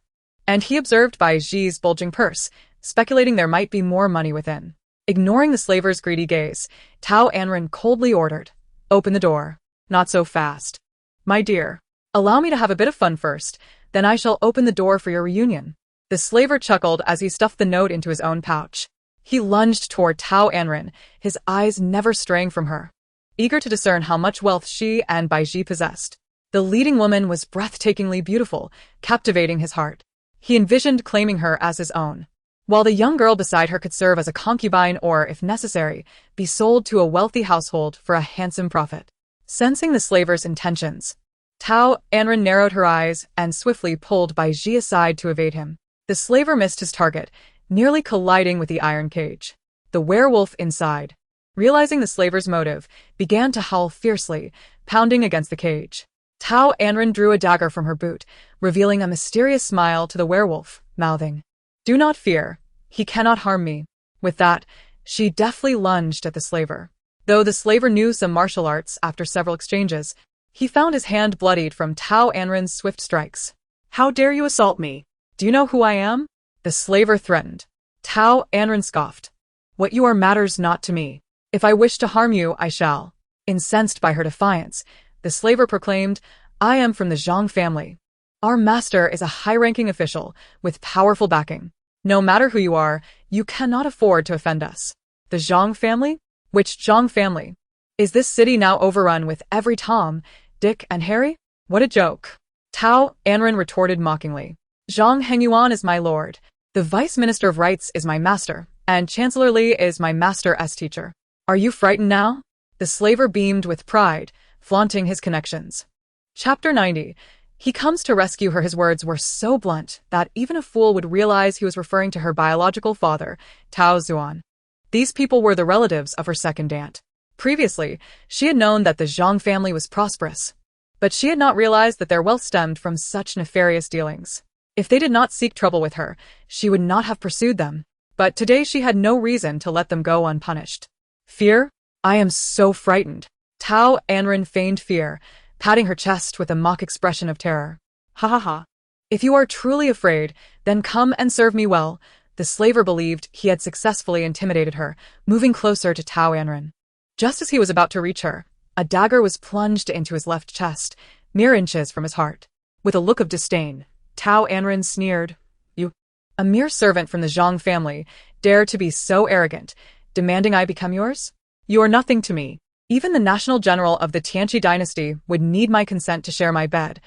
and he observed Bai Ji's bulging purse, speculating there might be more money within. Ignoring the slaver's greedy gaze, Tao Anran coldly ordered, "Open the door." "Not so fast. My dear. Allow me to have a bit of fun first, then I shall open the door for your reunion." The slaver chuckled as he stuffed the note into his own pouch. He lunged toward Tao Anran, his eyes never straying from her, eager to discern how much wealth she and Bai Ji possessed. The leading woman was breathtakingly beautiful, captivating his heart. He envisioned claiming her as his own, while the young girl beside her could serve as a concubine or, if necessary, be sold to a wealthy household for a handsome profit. Sensing the slaver's intentions, Tao Anran narrowed her eyes and swiftly pulled Bai Ji aside to evade him. The slaver missed his target, nearly colliding with the iron cage. The werewolf inside, realizing the slaver's motive, began to howl fiercely, pounding against the cage. Tao Anran drew a dagger from her boot, revealing a mysterious smile to the werewolf, mouthing, "Do not fear, he cannot harm me." With that, she deftly lunged at the slaver. Though the slaver knew some martial arts after several exchanges, he found his hand bloodied from Tao Anran's swift strikes. How dare you assault me? "Do you know who I am?" the slaver threatened. Tao Anran scoffed. "What you are matters not to me. If I wish to harm you, I shall." Incensed by her defiance, the slaver proclaimed, "I am from the Zhang family. Our master is a high-ranking official with powerful backing. No matter who you are, you cannot afford to offend us." "The Zhang family? Which Zhang family? Is this city now overrun with every Tom, Dick, and Harry? What a joke." Tao Anran retorted mockingly. "Zhang Hengyuan is my lord, the Vice Minister of Rights is my master, and Chancellor Li is my master's teacher. Are you frightened now?" The slaver beamed with pride, flaunting his connections. Chapter 90. He comes to rescue her. His words were so blunt that even a fool would realize he was referring to her biological father, Tao Zuan. These people were the relatives of her second aunt. Previously, she had known that the Zhang family was prosperous, but she had not realized that their wealth stemmed from such nefarious dealings. If they did not seek trouble with her, she would not have pursued them. But today she had no reason to let them go unpunished. "Fear? I am so frightened." Tao Anran feigned fear, patting her chest with a mock expression of terror. Ha ha ha. "If you are truly afraid, then come and serve me well." The slaver believed he had successfully intimidated her, moving closer to Tao Anran. Just as he was about to reach her, a dagger was plunged into his left chest, mere inches from his heart. With a look of disdain, Tao Anran sneered, "You, a mere servant from the Zhang family, dare to be so arrogant, demanding I become yours? You are nothing to me. Even the national general of the Tianqi dynasty would need my consent to share my bed.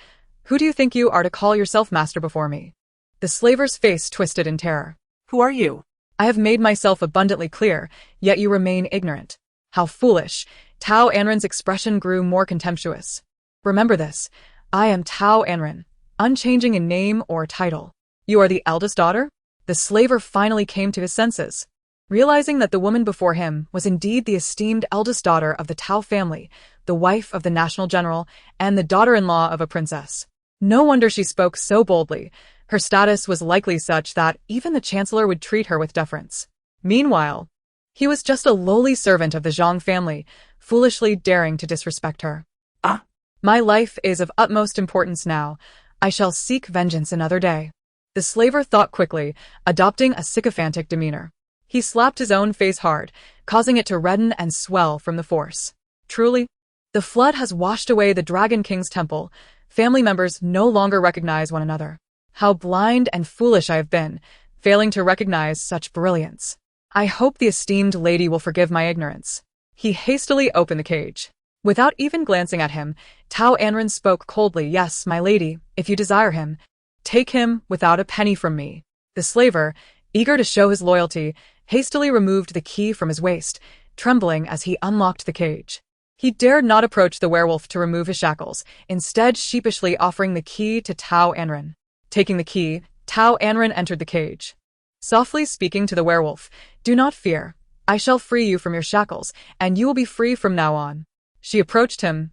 Who do you think you are to call yourself master before me?" The slaver's face twisted in terror. Who are you? "I have made myself abundantly clear, yet you remain ignorant." How foolish. Tao Anran's expression grew more contemptuous. "Remember this. I am Tao Anran, unchanging in name or title. You are the eldest daughter?" The slaver finally came to his senses, realizing that the woman before him was indeed the esteemed eldest daughter of the Tao family, the wife of the national general, and the daughter-in-law of a princess. No wonder she spoke so boldly. Her status was likely such that even the chancellor would treat her with deference. Meanwhile, he was just a lowly servant of the Zhang family, foolishly daring to disrespect her. Ah! "My life is of utmost importance now. I shall seek vengeance another day." The slaver thought quickly, adopting a sycophantic demeanor. He slapped his own face hard, causing it to redden and swell from the force. "Truly, the flood has washed away the Dragon King's temple. Family members no longer recognize one another. How blind and foolish I have been, failing to recognize such brilliance. I hope the esteemed lady will forgive my ignorance." He hastily opened the cage. Without even glancing at him, Tao Anran spoke coldly, "Yes, my lady, if you desire him, take him without a penny from me." The slaver, eager to show his loyalty, hastily removed the key from his waist, trembling as he unlocked the cage. He dared not approach the werewolf to remove his shackles, instead sheepishly offering the key to Tao Anran. Taking the key, Tao Anran entered the cage, softly speaking to the werewolf, "Do not fear. I shall free you from your shackles, and you will be free from now on." She approached him,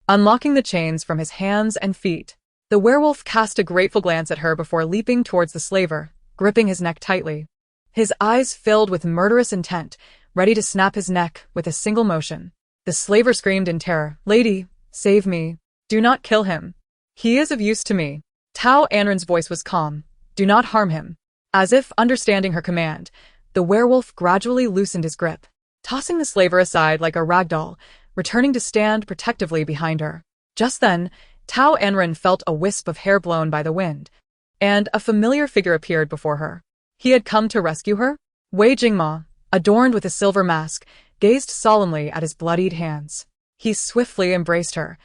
unlocking the chains from his hands and feet. The werewolf cast a grateful glance at her before leaping towards the slaver, gripping his neck tightly. His eyes filled with murderous intent, ready to snap his neck with a single motion. The slaver screamed in terror, "Lady, save me. Do not kill him. He is of use to me." Tao Anran's voice was calm. "Do not harm him." As if understanding her command, the werewolf gradually loosened his grip, tossing the slaver aside like a rag doll, returning to stand protectively behind her. Just then, Tao Anran felt a wisp of hair blown by the wind, and a familiar figure appeared before her. He had come to rescue her? Wei Jingma, adorned with a silver mask, gazed solemnly at his bloodied hands. He swiftly embraced her,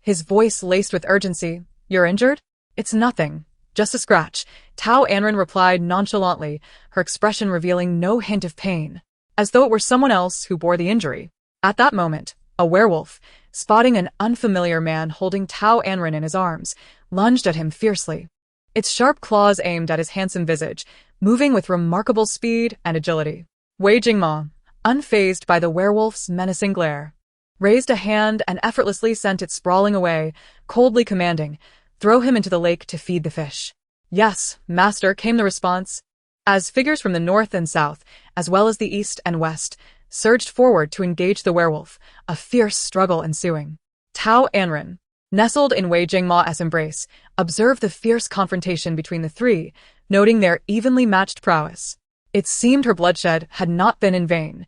his voice laced with urgency. You're injured? It's nothing. Just a scratch. Tao Anran replied nonchalantly, her expression revealing no hint of pain, as though it were someone else who bore the injury. At that moment, a werewolf, spotting an unfamiliar man holding Tao Anran in his arms, lunged at him fiercely. Its sharp claws aimed at his handsome visage, moving with remarkable speed and agility. Wei Jingma, unfazed by the werewolf's menacing glare, raised a hand and effortlessly sent it sprawling away, coldly commanding, "Throw him into the lake to feed the fish." "Yes, master," came the response, as figures from the north and south, as well as the east and west, surged forward to engage the werewolf, a fierce struggle ensuing. Tao Anran, nestled in Wei Jingma's embrace, observed the fierce confrontation between the three, noting their evenly matched prowess. It seemed her bloodshed had not been in vain.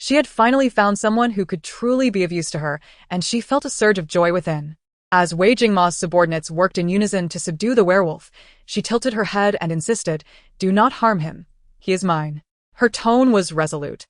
She had finally found someone who could truly be of use to her, and she felt a surge of joy within. As Wei Jingma's subordinates worked in unison to subdue the werewolf, she tilted her head and insisted, "Do not harm him. He is mine." Her tone was resolute.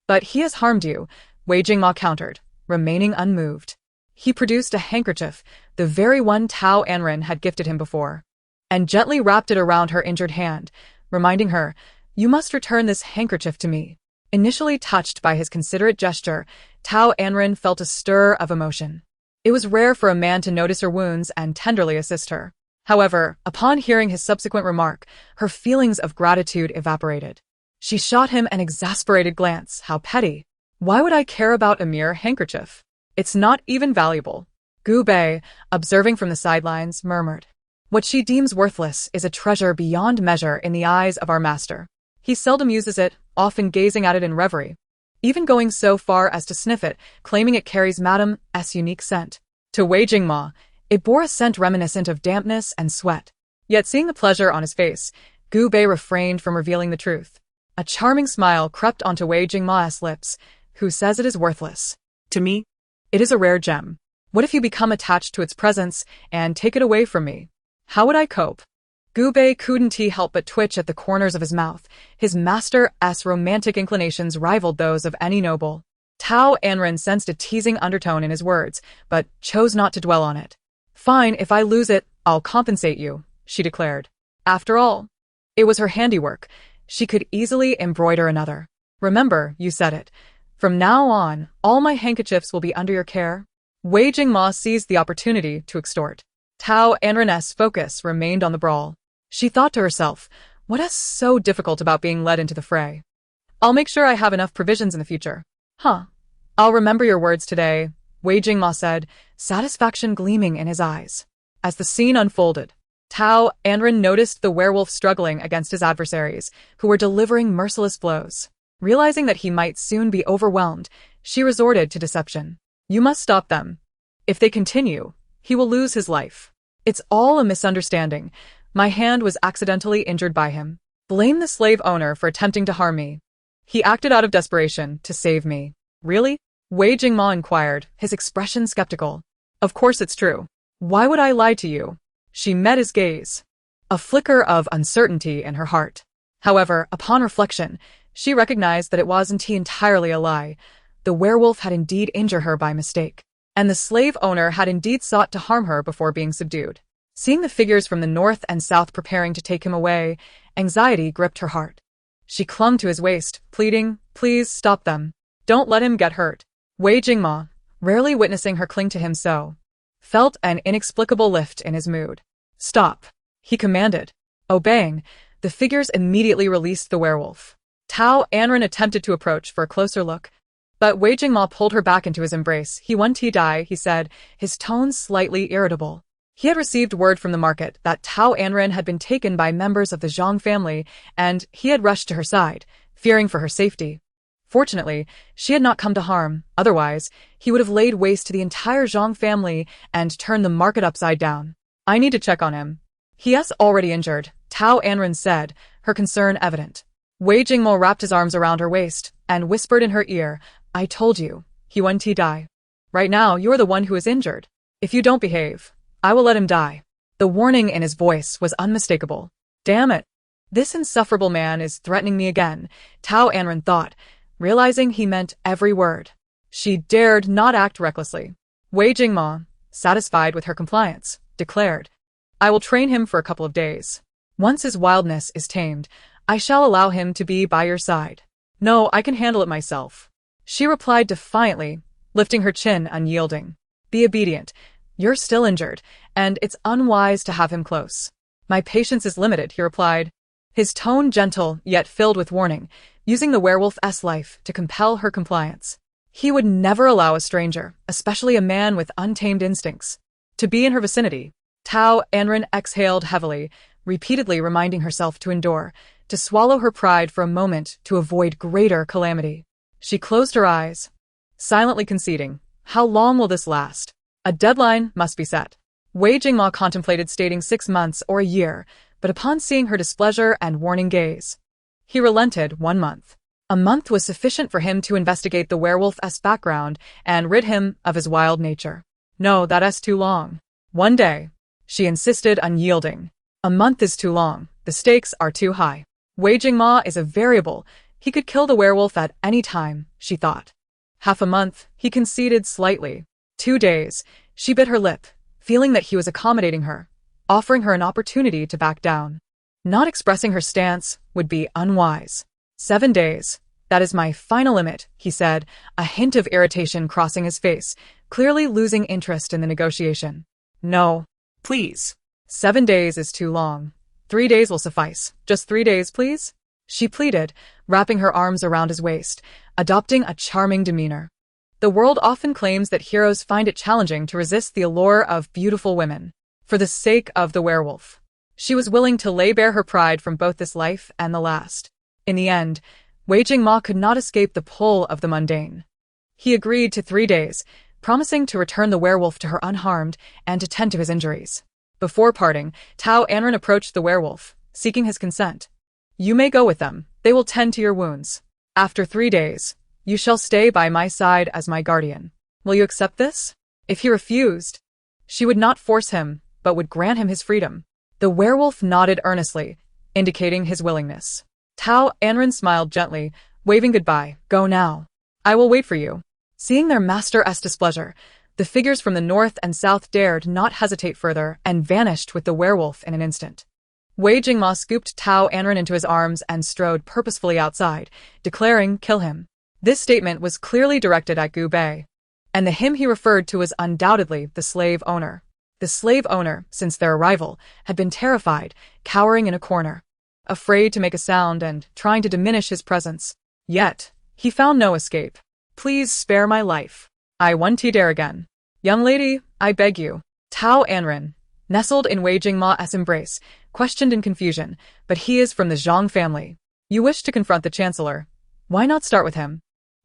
"But he has harmed you," Wei Jingma countered, remaining unmoved. He produced a handkerchief, the very one Tao Anran had gifted him before, and gently wrapped it around her injured hand, reminding her, "You must return this handkerchief to me." Initially touched by his considerate gesture, Tao Anran felt a stir of emotion. It was rare for a man to notice her wounds and tenderly assist her. However, upon hearing his subsequent remark, her feelings of gratitude evaporated. She shot him an exasperated glance. How petty. Why would I care about a mere handkerchief? It's not even valuable. Gu Bei, observing from the sidelines, murmured, "What she deems worthless is a treasure beyond measure in the eyes of our master. He seldom uses it, often gazing at it in reverie, even going so far as to sniff it, claiming it carries Madame's unique scent." To Wei Jingma, it bore a scent reminiscent of dampness and sweat. Yet seeing the pleasure on his face, Gu Bei refrained from revealing the truth. A charming smile crept onto Wei Jingma's lips. "Who says it is worthless? To me, it is a rare gem. What if you become attached to its presence and take it away from me? How would I cope?" Gu Bei couldn't help but twitch at the corners of his mouth. His master's romantic inclinations rivaled those of any noble. Tao Anran sensed a teasing undertone in his words, but chose not to dwell on it. "Fine, if I lose it, I'll compensate you," she declared. After all, it was her handiwork. She could easily embroider another. "Remember, you said it. From now on, all my handkerchiefs will be under your care." Wei Jingma seized the opportunity to extort. Tao Anran's focus remained on the brawl. She thought to herself, what is so difficult about being led into the fray? I'll make sure I have enough provisions in the future. Huh. I'll remember your words today, Wei Jingma said, satisfaction gleaming in his eyes. As the scene unfolded, Tao Anran noticed the werewolf struggling against his adversaries, who were delivering merciless blows. Realizing that he might soon be overwhelmed, she resorted to deception. "You must stop them. If they continue, he will lose his life. It's all a misunderstanding. My hand was accidentally injured by him. Blame the slave owner for attempting to harm me. He acted out of desperation to save me." "Really?" Wei Jingma inquired, his expression skeptical. "Of course it's true. Why would I lie to you?" She met his gaze, a flicker of uncertainty in her heart. However, upon reflection, she recognized that it wasn't entirely a lie. The werewolf had indeed injured her by mistake, and the slave owner had indeed sought to harm her before being subdued. Seeing the figures from the north and south preparing to take him away, anxiety gripped her heart. She clung to his waist, pleading, "Please stop them. Don't let him get hurt." Wei Jingma, rarely witnessing her cling to him so, felt an inexplicable lift in his mood. "Stop," he commanded. Obeying, the figures immediately released the werewolf. Tao Anran attempted to approach for a closer look, but Wei Jingma pulled her back into his embrace. "He won't die," he said, his tone slightly irritable. He had received word from the market that Tao Anran had been taken by members of the Zhang family, and he had rushed to her side, fearing for her safety. Fortunately, she had not come to harm. Otherwise, he would have laid waste to the entire Zhang family and turned the market upside down. "I need to check on him. He is already injured," Tao Anran said, her concern evident. Wei Jingmo wrapped his arms around her waist and whispered in her ear, "I told you, he won't die. Right now, you're the one who is injured. If you don't behave, I will let him die." The warning in his voice was unmistakable. "Damn it. This insufferable man is threatening me again," Tao Anran thought, realizing he meant every word. She dared not act recklessly. "Wei Jingma, satisfied with her compliance, declared, I will train him for a couple of days. Once his wildness is tamed, I shall allow him to be by your side. No, I can handle it myself. She replied defiantly, lifting her chin unyielding. Be obedient. You're still injured, and it's unwise to have him close. My patience is limited, he replied, his tone gentle yet filled with warning, using the werewolf's life to compel her compliance. He would never allow a stranger, especially a man with untamed instincts, to be in her vicinity. Tao Anran exhaled heavily, repeatedly reminding herself to endure, to swallow her pride for a moment to avoid greater calamity. She closed her eyes, silently conceding, how long will this last? A deadline must be set. Wei Jingma contemplated stating 6 months or a year, but upon seeing her displeasure and warning gaze, he relented 1 month. A month was sufficient for him to investigate the werewolf's background and rid him of his wild nature. No, that's too long. 1 day, she insisted, unyielding. A month is too long. The stakes are too high. Wei Jingma is a variable. He could kill the werewolf at any time, she thought. Half a month, he conceded slightly. 2 days, she bit her lip, feeling that he was accommodating her, offering her an opportunity to back down. Not expressing her stance would be unwise. 7 days. That is my final limit, he said, a hint of irritation crossing his face, clearly losing interest in the negotiation. No. Please. 7 days is too long. 3 days will suffice. Just 3 days, please? She pleaded, wrapping her arms around his waist, adopting a charming demeanor. The world often claims that heroes find it challenging to resist the allure of beautiful women. For the sake of the werewolf, she was willing to lay bare her pride from both this life and the last. In the end, Wei Jingma could not escape the pull of the mundane. He agreed to 3 days, promising to return the werewolf to her unharmed and to tend to his injuries. Before parting, Tao Anran approached the werewolf, seeking his consent. You may go with them. They will tend to your wounds. After 3 days, you shall stay by my side as my guardian. Will you accept this? If he refused, she would not force him, but would grant him his freedom. The werewolf nodded earnestly, indicating his willingness. Tao Anran smiled gently, waving goodbye. Go now. I will wait for you. Seeing their master's displeasure, the figures from the north and south dared not hesitate further and vanished with the werewolf in an instant. Wei Jingma scooped Tao Anran into his arms and strode purposefully outside, declaring, kill him. This statement was clearly directed at Gu Bei, and the him he referred to was undoubtedly the slave owner. The slave owner, since their arrival, had been terrified, cowering in a corner, afraid to make a sound and trying to diminish his presence. Yet, he found no escape. Please spare my life. I won't dare again. Young lady, I beg you. Tao Anran, nestled in Wei Jingma's embrace, questioned in confusion, but he is from the Zhang family. You wish to confront the chancellor. Why not start with him?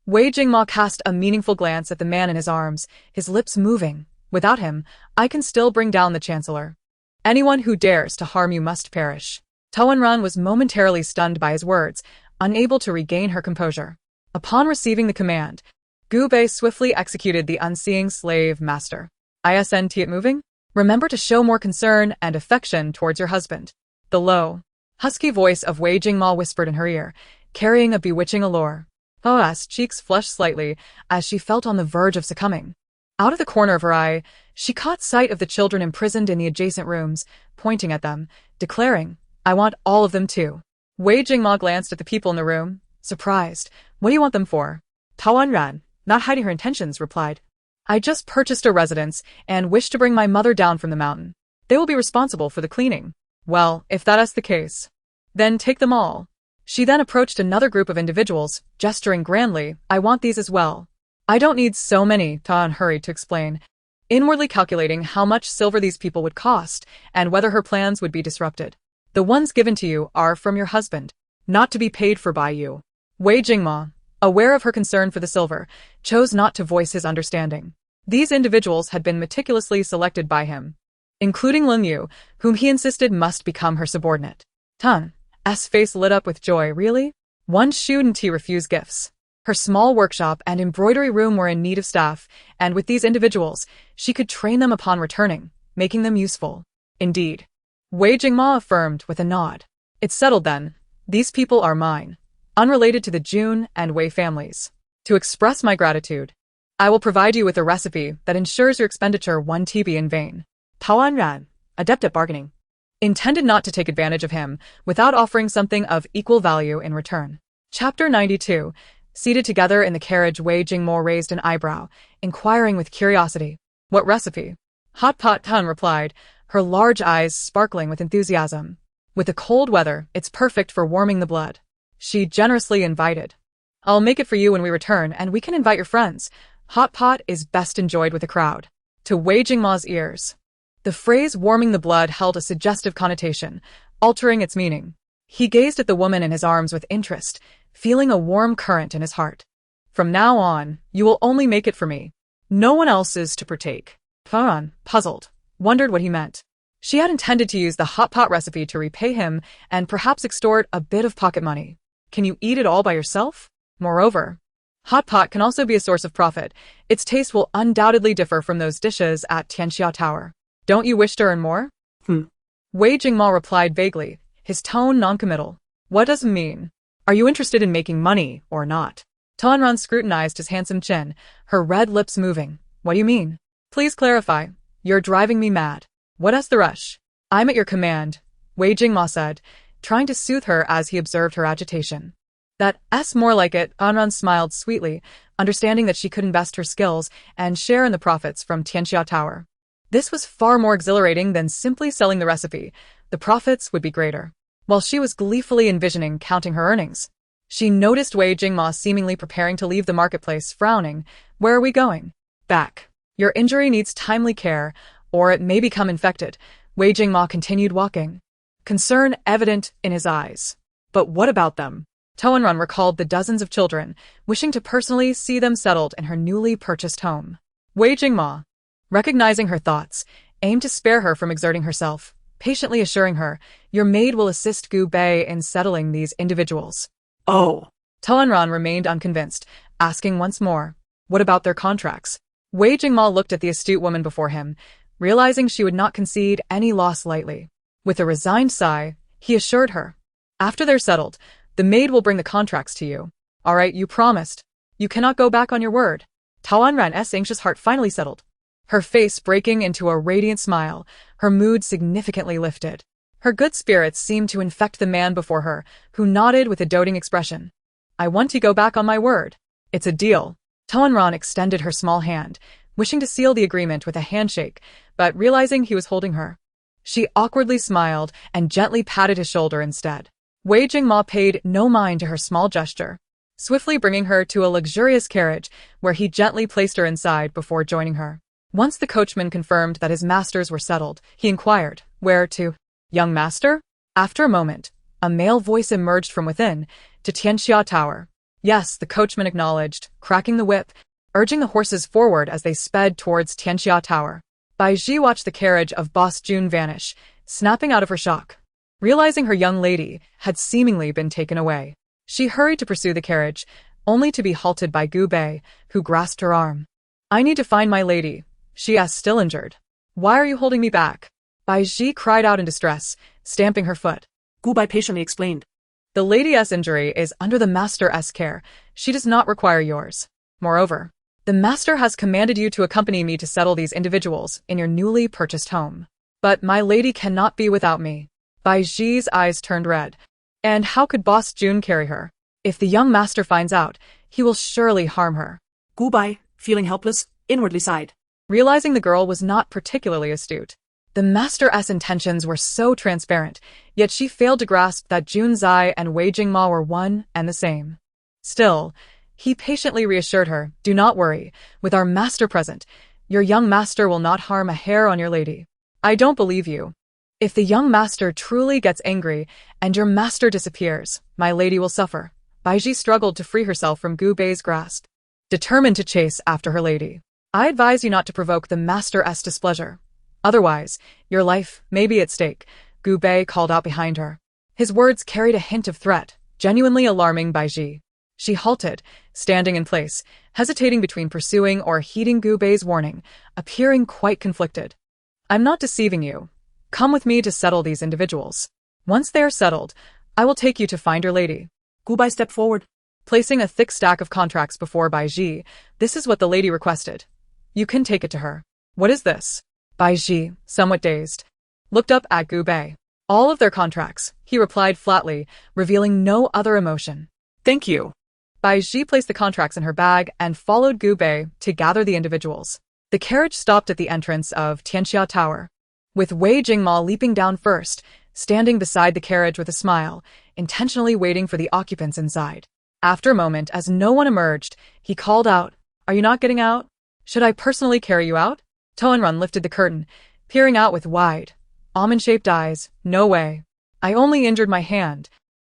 Wei Jingma cast a meaningful glance at the man in his arms, his lips moving. Without him, I can still bring down the chancellor. Anyone who dares to harm you must perish. Tao Anran was momentarily stunned by his words, unable to regain her composure. Upon receiving the command, Gu Bei swiftly executed the unseeing slave master. Isn't it moving? Remember to show more concern and affection towards your husband. The low, husky voice of Wei Jingma whispered in her ear, carrying a bewitching allure. O's cheeks flushed slightly as she felt on the verge of succumbing. Out of the corner of her eye, she caught sight of the children imprisoned in the adjacent rooms, pointing at them, declaring, I want all of them too. Wei Jingma glanced at the people in the room, surprised. What do you want them for? Tao Anran, not hiding her intentions, replied. I just purchased a residence and wish to bring my mother down from the mountain. They will be responsible for the cleaning. Well, if that is the case, then take them all. She then approached another group of individuals, gesturing grandly, I want these as well. I don't need so many, Tao Anran hurried to explain, inwardly calculating how much silver these people would cost and whether her plans would be disrupted. The ones given to you are from your husband, not to be paid for by you. Wei Jingma, aware of her concern for the silver, chose not to voice his understanding. These individuals had been meticulously selected by him, including Lin Yu, whom he insisted must become her subordinate. Tan's face lit up with joy. Really? One shouldn't he refuse gifts? Her small workshop and embroidery room were in need of staff, and with these individuals, she could train them upon returning, making them useful. Indeed. Wei Jingma affirmed with a nod. It's settled then. These people are mine, unrelated to the Jun and Wei families. To express my gratitude, I will provide you with a recipe that ensures your expenditure won't be in vain. Tao Anran, adept at bargaining. Intended not to take advantage of him without offering something of equal value in return. Chapter 92. Seated together in the carriage, Wei Jingmo raised an eyebrow, inquiring with curiosity. What recipe? Hot Pot Tan replied, her large eyes sparkling with enthusiasm. With the cold weather, it's perfect for warming the blood. She generously invited. I'll make it for you when we return, and we can invite your friends. Hot Pot is best enjoyed with a crowd. To Wei Jingma's ears, the phrase warming the blood held a suggestive connotation, altering its meaning. He gazed at the woman in his arms with interest, feeling a warm current in his heart. From now on, you will only make it for me. No one else is to partake. Taran, puzzled, wondered what he meant. She had intended to use the hot pot recipe to repay him and perhaps extort a bit of pocket money. Can you eat it all by yourself? Moreover, hot pot can also be a source of profit. Its taste will undoubtedly differ from those dishes at Tianxia Tower. Don't you wish to earn more? Wei Jingma replied vaguely, his tone noncommittal. What does it mean? Are you interested in making money or not? Tao Anran scrutinized his handsome chin, her red lips moving. What do you mean? Please clarify. You're driving me mad. What's the rush? I'm at your command, Wei Jingma said, trying to soothe her as he observed her agitation. That's more like it. Anran smiled sweetly, understanding that she could invest her skills and share in the profits from Tianxia Tower. This was far more exhilarating than simply selling the recipe. The profits would be greater. While she was gleefully envisioning counting her earnings, she noticed Wei Jingma seemingly preparing to leave the marketplace, frowning. Where are we going? Back. Your injury needs timely care, or it may become infected. Wei Jingma continued walking, concern evident in his eyes. But what about them? Tao Anran recalled the dozens of children, wishing to personally see them settled in her newly purchased home. Wei Jingma, recognizing her thoughts, aimed to spare her from exerting herself, patiently assuring her, your maid will assist Gu Bei in settling these individuals. Oh. Tao Anran remained unconvinced, asking once more, what about their contracts? Wei Jingma looked at the astute woman before him, realizing she would not concede any loss lightly. With a resigned sigh, he assured her, after they're settled, the maid will bring the contracts to you. All right, you promised. You cannot go back on your word. Tao Anran's anxious heart finally settled. Her face breaking into a radiant smile, her mood significantly lifted. Her good spirits seemed to infect the man before her, who nodded with a doting expression. I want to go back on my word. It's a deal. Tao Anran extended her small hand, wishing to seal the agreement with a handshake, but realizing he was holding her, she awkwardly smiled and gently patted his shoulder instead. Wei Jingma paid no mind to her small gesture, swiftly bringing her to a luxurious carriage where he gently placed her inside before joining her. Once the coachman confirmed that his masters were settled, he inquired, where to? Young master? After a moment, a male voice emerged from within, to Tianxia Tower. Yes, the coachman acknowledged, cracking the whip, urging the horses forward as they sped towards Tianxia Tower. Bai Ji watched the carriage of Boss Jun vanish, snapping out of her shock. Realizing her young lady had seemingly been taken away, she hurried to pursue the carriage, only to be halted by Gu Bei, who grasped her arm. I need to find my lady. She is still injured. Why are you holding me back? Bai Ji cried out in distress, stamping her foot. Gu Bei patiently explained. The lady's injury is under the master's care. She does not require yours. Moreover, the master has commanded you to accompany me to settle these individuals in your newly purchased home. But my lady cannot be without me. Bai Ji's eyes turned red. And how could Boss Jun carry her? If the young master finds out, he will surely harm her. Gu Bei, feeling helpless, inwardly sighed. Realizing the girl was not particularly astute, the master's intentions were so transparent, yet she failed to grasp that Jun Zai and Wei Jingma were one and the same. Still, he patiently reassured her, do not worry, with our master present, your young master will not harm a hair on your lady. I don't believe you. If the young master truly gets angry and your master disappears, my lady will suffer. Bai Ji struggled to free herself from Gu Bei's grasp, determined to chase after her lady. I advise you not to provoke the master's displeasure. Otherwise, your life may be at stake, Gu Bei called out behind her. His words carried a hint of threat, genuinely alarming Bai Ji. She halted, standing in place, hesitating between pursuing or heeding Gu Bei's warning, appearing quite conflicted. I'm not deceiving you. Come with me to settle these individuals. Once they are settled, I will take you to find your lady. Gu Bei stepped forward. Placing a thick stack of contracts before Bai Ji, "This is what the lady requested. You can take it to her." "What is this?" Bai Ji, somewhat dazed, looked up at Gu Bei. "All of their contracts," he replied flatly, revealing no other emotion. Thank you. Bai Ji placed the contracts in her bag and followed Gu Bei to gather the individuals. The carriage stopped at the entrance of Tianxia Tower, with Wei Jingma leaping down first, standing beside the carriage with a smile, intentionally waiting for the occupants inside. After a moment, as no one emerged, he called out, "Are you not getting out? Should I personally carry you out?" Tao Anran lifted the curtain, peering out with wide, almond-shaped eyes. "No way. I only injured my hand,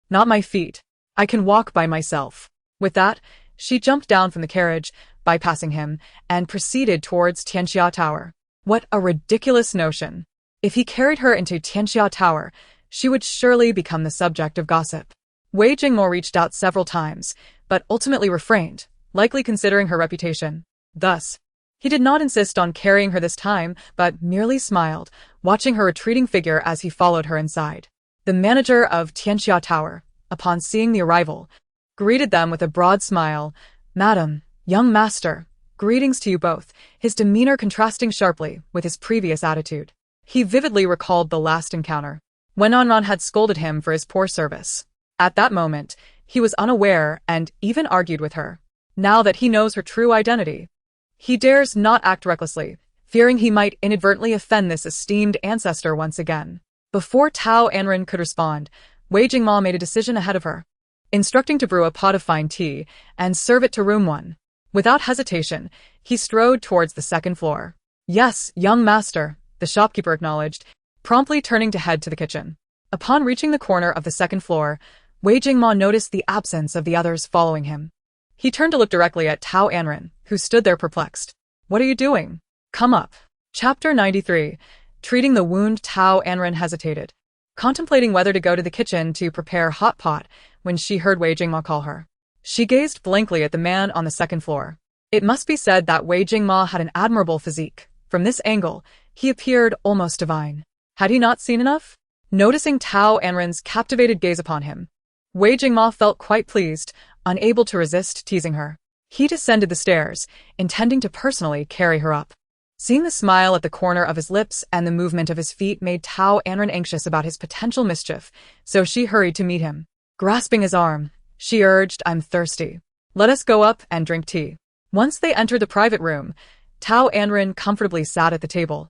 not my feet. I can walk by myself." With that, she jumped down from the carriage, bypassing him, and proceeded towards Tianxia Tower. What a ridiculous notion. If he carried her into Tianxia Tower, she would surely become the subject of gossip. Wei Jingmo reached out several times, but ultimately refrained, likely considering her reputation. Thus, he did not insist on carrying her this time, but merely smiled, watching her retreating figure as he followed her inside. The manager of Tianxia Tower, upon seeing the arrival, greeted them with a broad smile. "Madam, young master, greetings to you both," his demeanor contrasting sharply with his previous attitude. He vividly recalled the last encounter, when Anran had scolded him for his poor service. At that moment, he was unaware and even argued with her. Now that he knows her true identity, he dares not act recklessly, fearing he might inadvertently offend this esteemed ancestor once again. Before Tao Anran could respond, Wei Jingma made a decision ahead of her, instructing to brew a pot of fine tea and serve it to room 1. Without hesitation, he strode towards the second floor. "Yes, young master," the shopkeeper acknowledged, promptly turning to head to the kitchen. Upon reaching the corner of the second floor, Wei Jingma noticed the absence of the others following him. He turned to look directly at Tao Anran, who stood there perplexed. "What are you doing? Come up." Chapter 93. Treating the wound. Tao Anran hesitated, contemplating whether to go to the kitchen to prepare hot pot when she heard Wei Jingma call her. She gazed blankly at the man on the second floor. It must be said that Wei Jingma had an admirable physique. From this angle, he appeared almost divine. Had he not seen enough? Noticing Tao Anran's captivated gaze upon him, Wei Jingma felt quite pleased, unable to resist teasing her. He descended the stairs, intending to personally carry her up. Seeing the smile at the corner of his lips and the movement of his feet made Tao Anran anxious about his potential mischief, so she hurried to meet him. Grasping his arm, she urged, "I'm thirsty. Let us go up and drink tea." Once they entered the private room, Tao Anran comfortably sat at the table,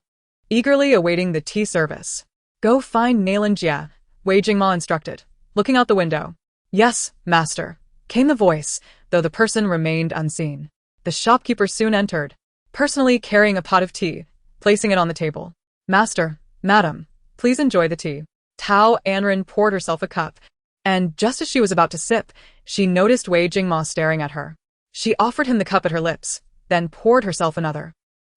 eagerly awaiting the tea service. "Go find Nailan Jia," Wei Jingma instructed, looking out the window. "Yes, master," came the voice, though the person remained unseen. The shopkeeper soon entered, personally carrying a pot of tea, placing it on the table. "Master, madam, please enjoy the tea." Tao Anran poured herself a cup, and just as she was about to sip, she noticed Wei Jingma staring at her. She offered him the cup at her lips, then poured herself another.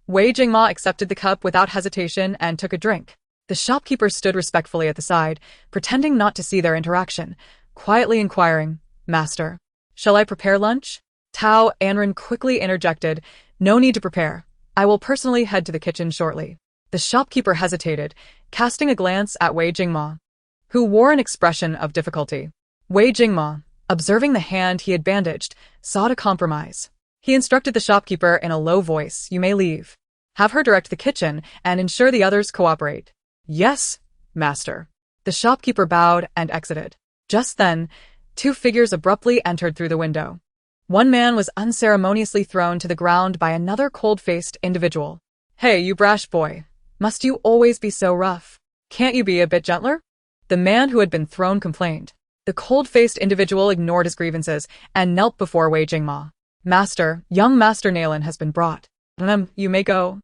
Wei Jingma accepted the cup without hesitation and took a drink. The shopkeeper stood respectfully at the side, pretending not to see their interaction, quietly inquiring, "Master, shall I prepare lunch?" Tao Anran quickly interjected, "No need to prepare. I will personally head to the kitchen shortly." The shopkeeper hesitated, casting a glance at Wei Jingma, who wore an expression of difficulty. Wei Jingma, observing the hand he had bandaged, sought a compromise. He instructed the shopkeeper in a low voice, "You may leave. Have her direct the kitchen and ensure the others cooperate." "Yes, master." The shopkeeper bowed and exited. Just then, 2 figures abruptly entered through the window. One man was unceremoniously thrown to the ground by another cold-faced individual. "Hey, you brash boy. Must you always be so rough? Can't you be a bit gentler?" The man who had been thrown complained. The cold-faced individual ignored his grievances and knelt before Wei Jingma. "Master, young Master Nailan has been brought. You may go."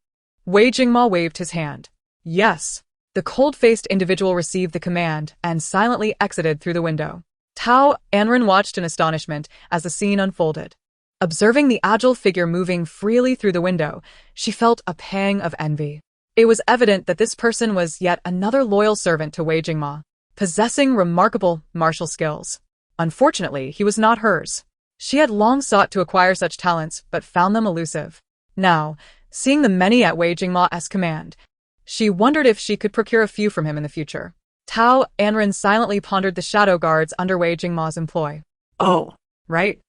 Wei Jingma waved his hand. "Yes." The cold-faced individual received the command and silently exited through the window. Tao Anran watched in astonishment as the scene unfolded. Observing the agile figure moving freely through the window, she felt a pang of envy. It was evident that this person was yet another loyal servant to Wei Jingma, possessing remarkable martial skills. Unfortunately, he was not hers. She had long sought to acquire such talents but found them elusive. Now, seeing the many at Wei Jingma's command, she wondered if she could procure a few from him in the future. Tao Anran silently pondered the shadow guards under Wei Jingma's employ. Oh, Right?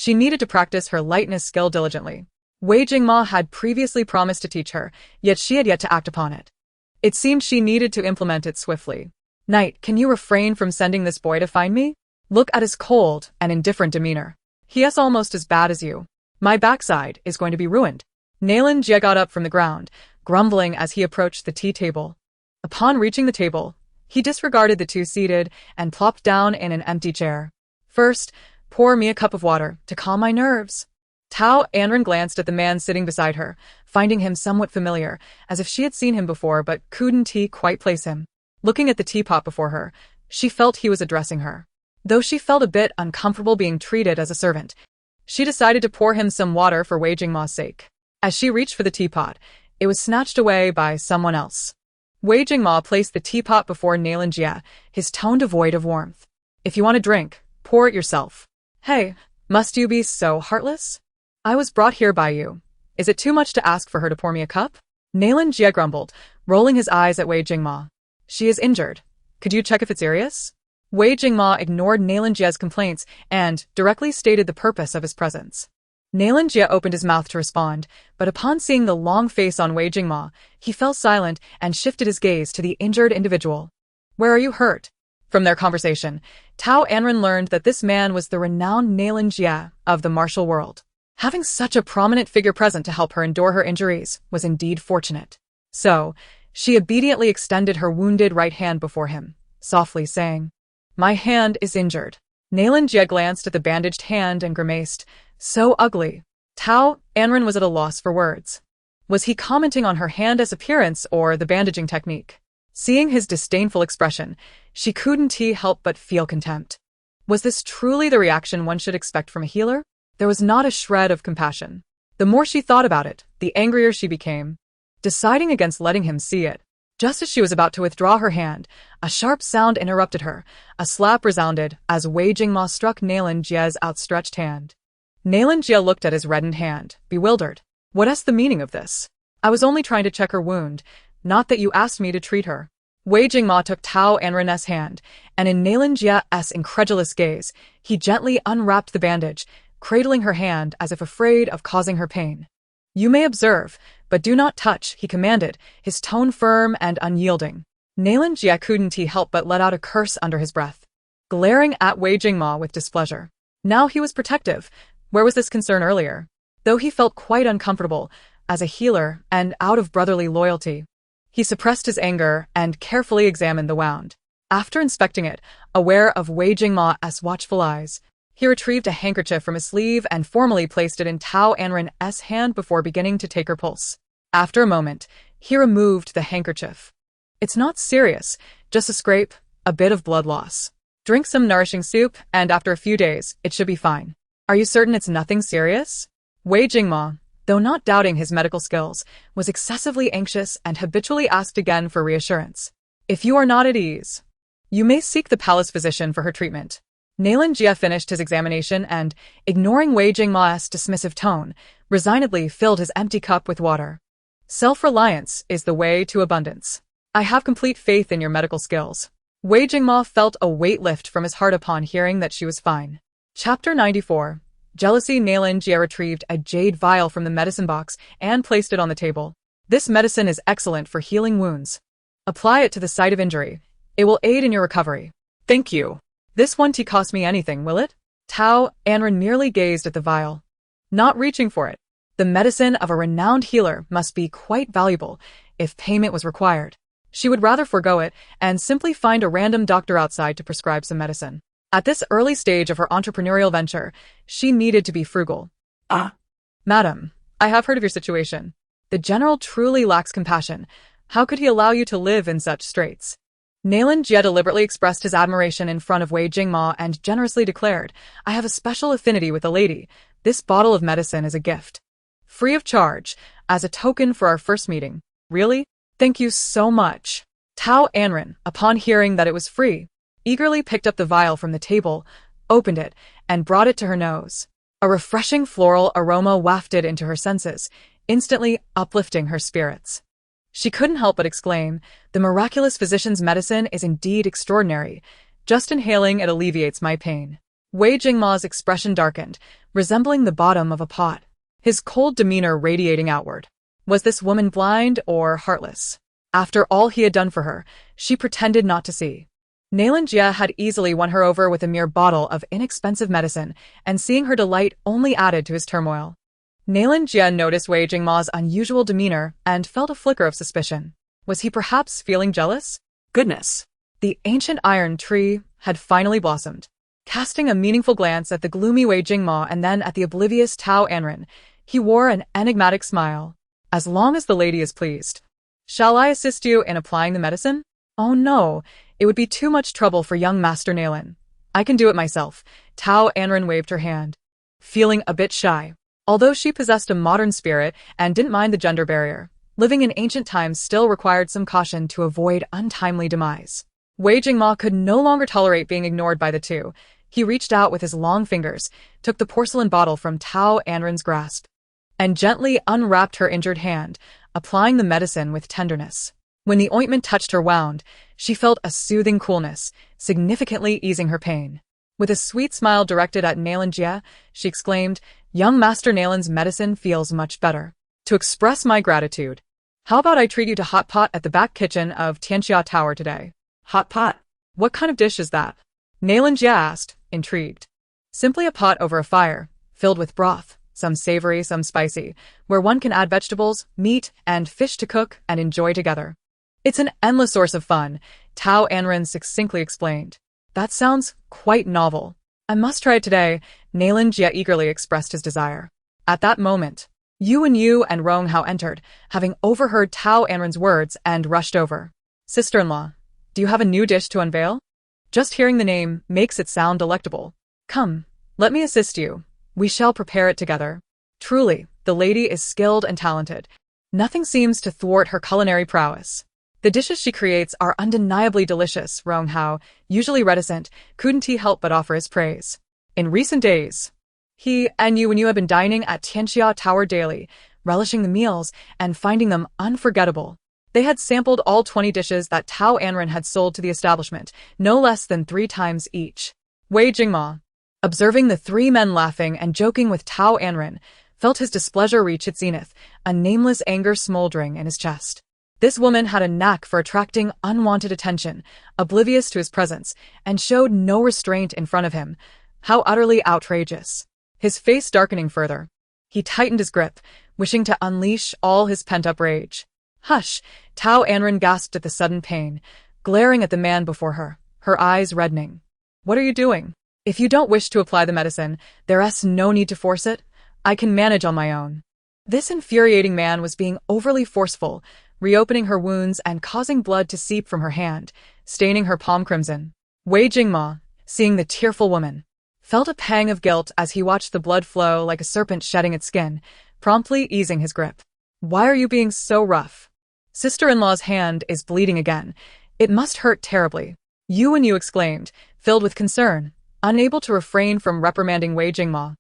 She needed to practice her lightness skill diligently. Wei Jingma had previously promised to teach her, yet she had yet to act upon it. It seemed she needed to implement it swiftly. Knight, can you refrain from sending this boy to find me? Look at his cold and indifferent demeanor. He is almost as bad as you. My backside is going to be ruined. Nailan Jie got up from the ground, grumbling as he approached the tea table. Upon reaching the table, he disregarded the two seated and plopped down in an empty chair. First, pour me a cup of water to calm my nerves. Tao Anran glanced at the man sitting beside her, finding him somewhat familiar, as if she had seen him before but couldn't quite place him. Looking at the teapot before her, she felt he was addressing her. Though she felt a bit uncomfortable being treated as a servant, she decided to pour him some water for Wei Jingma's sake. As she reached for the teapot, it was snatched away by someone else. Wei Jingma placed the teapot before Nailan Jie, his tone devoid of warmth. If you want a drink, pour it yourself. Hey, must you be so heartless? I was brought here by you. Is it too much to ask for her to pour me a cup? Nailan Jie grumbled, rolling his eyes at Wei Jingma. She is injured. Could you check if it's serious? Wei Jingma ignored Nailan Jie's complaints and directly stated the purpose of his presence. Nailan Jie opened his mouth to respond, but upon seeing the long face on Wei Jingma, he fell silent and shifted his gaze to the injured individual. Where are you hurt? From their conversation, Tao Anran learned that this man was the renowned Nailan Jie of the martial world. Having such a prominent figure present to help her endure her injuries was indeed fortunate. So, she obediently extended her wounded right hand before him, softly saying, My hand is injured. Nailan Jie glanced at the bandaged hand and grimaced, So ugly. Tao Anran was at a loss for words. Was he commenting on her hand's appearance or the bandaging technique? Seeing his disdainful expression, she couldn't help but feel contempt. Was this truly the reaction one should expect from a healer? There was not a shred of compassion. The more she thought about it, the angrier she became, deciding against letting him see it. Just as she was about to withdraw her hand, a sharp sound interrupted her. A slap resounded as Wei Jingma struck Nailan Jie's outstretched hand. Nailan Jie looked at his reddened hand, bewildered. What is the meaning of this? I was only trying to check her wound, not that you asked me to treat her. Wei Jingma took Tao Anran's hand, and in Nailan Jie's incredulous gaze, he gently unwrapped the bandage, cradling her hand as if afraid of causing her pain. You may observe, but do not touch, he commanded, his tone firm and unyielding. Nailan Jie couldn't help but let out a curse under his breath, glaring at Wei Jingma with displeasure. Now he was protective. Where was this concern earlier? Though he felt quite uncomfortable, as a healer and out of brotherly loyalty, he suppressed his anger and carefully examined the wound. After inspecting it, aware of Wei Jingma's watchful eyes, he retrieved a handkerchief from his sleeve and formally placed it in Tao Anran's hand before beginning to take her pulse. After a moment, he removed the handkerchief. It's not serious, just a scrape, a bit of blood loss. Drink some nourishing soup, and after a few days, it should be fine. Are you certain it's nothing serious? Wei Jingma, though not doubting his medical skills, was excessively anxious and habitually asked again for reassurance. If you are not at ease, you may seek the palace physician for her treatment. Nailan Jie finished his examination and, ignoring Wei Jingma's dismissive tone, resignedly filled his empty cup with water. Self-reliance is the way to abundance. I have complete faith in your medical skills. Wei Jingma felt a weight lift from his heart upon hearing that she was fine. Chapter 94. Jealousy. Nailan Jie retrieved a jade vial from the medicine box and placed it on the table. This medicine is excellent for healing wounds. Apply it to the site of injury. It will aid in your recovery. Thank you. This won't cost me anything, will it? Tao Anran merely gazed at the vial, not reaching for it. The medicine of a renowned healer must be quite valuable if payment was required. She would rather forego it and simply find a random doctor outside to prescribe some medicine. At this early stage of her entrepreneurial venture, she needed to be frugal. Madam, I have heard of your situation. The general truly lacks compassion. How could he allow you to live in such straits? Nailan Jie deliberately expressed his admiration in front of Wei Jingma and generously declared, I have a special affinity with the lady. This bottle of medicine is a gift. Free of charge, as a token for our first meeting. Really? Thank you so much. Tao Anran, upon hearing that it was free, eagerly picked up the vial from the table, opened it, and brought it to her nose. A refreshing floral aroma wafted into her senses, instantly uplifting her spirits. She couldn't help but exclaim, the miraculous physician's medicine is indeed extraordinary. Just inhaling it alleviates my pain. Wei Jingma's expression darkened, resembling the bottom of a pot, his cold demeanor radiating outward. Was this woman blind or heartless? After all he had done for her, she pretended not to see. Nalan Jia had easily won her over with a mere bottle of inexpensive medicine, and seeing her delight only added to his turmoil. Nalan Jia noticed Wei Jingma's unusual demeanor and felt a flicker of suspicion. Was he perhaps feeling jealous? Goodness. The ancient iron tree had finally blossomed. Casting a meaningful glance at the gloomy Wei Jingma and then at the oblivious Tao Anran, he wore an enigmatic smile. As long as the lady is pleased. Shall I assist you in applying the medicine? Oh no, it would be too much trouble for young Master Nalan. I can do it myself. Tao Anran waved her hand. Feeling a bit shy. Although she possessed a modern spirit and didn't mind the gender barrier, living in ancient times still required some caution to avoid untimely demise. Wei Jingma could no longer tolerate being ignored by the two. He reached out with his long fingers, took the porcelain bottle from Tao Anran's grasp, and gently unwrapped her injured hand, applying the medicine with tenderness. When the ointment touched her wound, she felt a soothing coolness, significantly easing her pain. With a sweet smile directed at Nalan Jia, she exclaimed, "Young Master Nalan's medicine feels much better. To express my gratitude, how about I treat you to hot pot at the back kitchen of Tianxia Tower today?" Hot pot. What kind of dish is that? Nalan Jia asked, intrigued. Simply a pot over a fire, filled with broth, some savory, some spicy, where one can add vegetables, meat, and fish to cook and enjoy together. It's an endless source of fun, Tao Anran succinctly explained. That sounds quite novel. I must try it today, Nalan Jia eagerly expressed his desire. At that moment, Yu and Rong Hao entered, having overheard Tao Anran's words and rushed over. Sister-in-law, do you have a new dish to unveil? Just hearing the name makes it sound delectable. Come, let me assist you. We shall prepare it together. Truly, the lady is skilled and talented. Nothing seems to thwart her culinary prowess. The dishes she creates are undeniably delicious, Rong Hao, usually reticent, couldn't he help but offer his praise. In recent days, he and you have been dining at Tianxia Tower daily, relishing the meals and finding them unforgettable. They had sampled all 20 dishes that Tao Anran had sold to the establishment, no less than 3 times each. Wei Jingma, observing the 3 men laughing and joking with Tao Anran, felt his displeasure reach its zenith, a nameless anger smoldering in his chest. This woman had a knack for attracting unwanted attention, oblivious to his presence, and showed no restraint in front of him. How utterly outrageous. His face darkening further. He tightened his grip, wishing to unleash all his pent-up rage. Hush! Tao Anran gasped at the sudden pain, glaring at the man before her, her eyes reddening. What are you doing? If you don't wish to apply the medicine, there's no need to force it. I can manage on my own. This infuriating man was being overly forceful, reopening her wounds and causing blood to seep from her hand, staining her palm crimson. Wei Jingma, seeing the tearful woman, felt a pang of guilt as he watched the blood flow like a serpent shedding its skin, promptly easing his grip. Why are you being so rough? Sister-in-law's hand is bleeding again. It must hurt terribly. Yu exclaimed, filled with concern, unable to refrain from reprimanding Wei Jingma,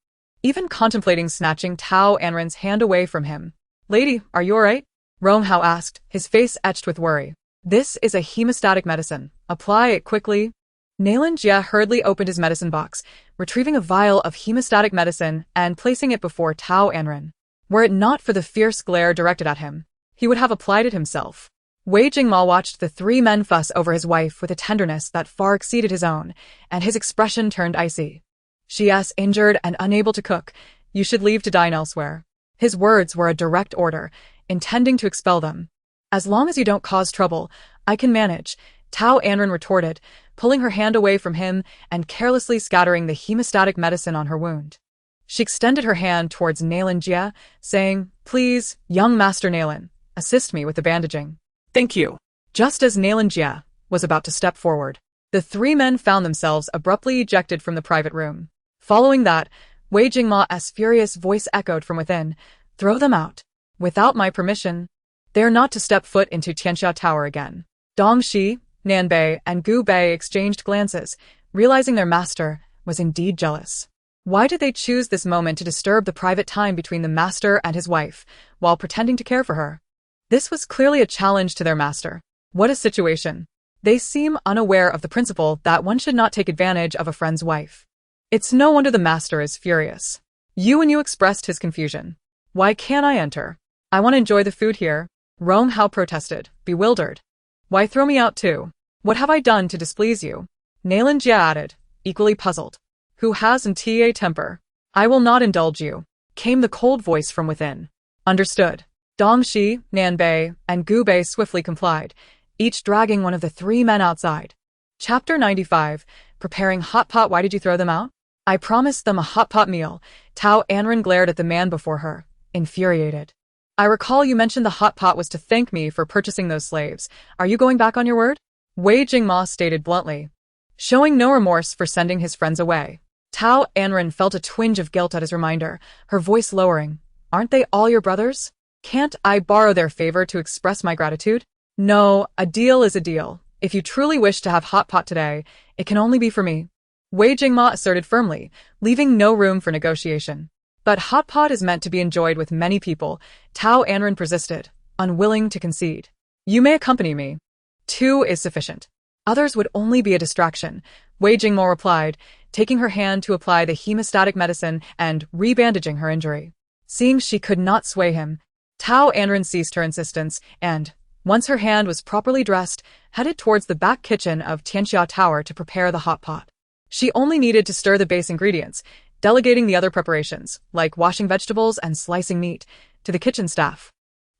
even contemplating snatching Tao Anran's hand away from him. Lady, are you alright? Rong Hao asked, his face etched with worry. This is a hemostatic medicine. Apply it quickly. Nalan Jia hurriedly opened his medicine box, retrieving a vial of hemostatic medicine and placing it before Tao Anran. Were it not for the fierce glare directed at him, he would have applied it himself. Wei Jingma watched the 3 men fuss over his wife with a tenderness that far exceeded his own, and his expression turned icy. She is injured and unable to cook. You should leave to dine elsewhere. His words were a direct order, intending to expel them. As long as you don't cause trouble, I can manage, Tao Anran retorted, pulling her hand away from him and carelessly scattering the hemostatic medicine on her wound. She extended her hand towards Nalan Jia, saying, Please, young Master Nalan, assist me with the bandaging. Thank you. Just as Nalan Jia was about to step forward, the 3 men found themselves abruptly ejected from the private room. Following that, Wei Jingma's furious voice echoed from within, Throw them out. Without my permission, they're not to step foot into Tianxia Tower again. Dong Shi, Nan Bei, and Gu Bei exchanged glances, realizing their master was indeed jealous. Why did they choose this moment to disturb the private time between the master and his wife, while pretending to care for her? This was clearly a challenge to their master. What a situation. They seem unaware of the principle that one should not take advantage of a friend's wife. It's no wonder the master is furious. You expressed his confusion. Why can't I enter? I want to enjoy the food here. Rong Hao protested, bewildered. Why throw me out too? What have I done to displease you? Nailin Jia added, equally puzzled. Who hasn't a temper? I will not indulge you, came the cold voice from within. Understood. Dong Shi, Nan Bei, and Gu Bei swiftly complied, each dragging one of the three men outside. Chapter 95, Preparing Hot Pot. Why did you throw them out? I promised them a hot pot meal. Tao Anran glared at the man before her, infuriated. I recall you mentioned the hot pot was to thank me for purchasing those slaves. Are you going back on your word? Wei Jingma stated bluntly, showing no remorse for sending his friends away. Tao Anran felt a twinge of guilt at his reminder, her voice lowering. Aren't they all your brothers? Can't I borrow their favor to express my gratitude? No, a deal is a deal. If you truly wish to have hot pot today, it can only be for me. Wei Jingma asserted firmly, leaving no room for negotiation. But hot pot is meant to be enjoyed with many people, Tao Anran persisted, unwilling to concede. You may accompany me. 2 is sufficient. Others would only be a distraction, Wei Jingma replied, taking her hand to apply the hemostatic medicine and rebandaging her injury. Seeing she could not sway him, Tao Anran ceased her insistence and, once her hand was properly dressed, headed towards the back kitchen of Tianxia Tower to prepare the hot pot. She only needed to stir the base ingredients, delegating the other preparations, like washing vegetables and slicing meat, to the kitchen staff.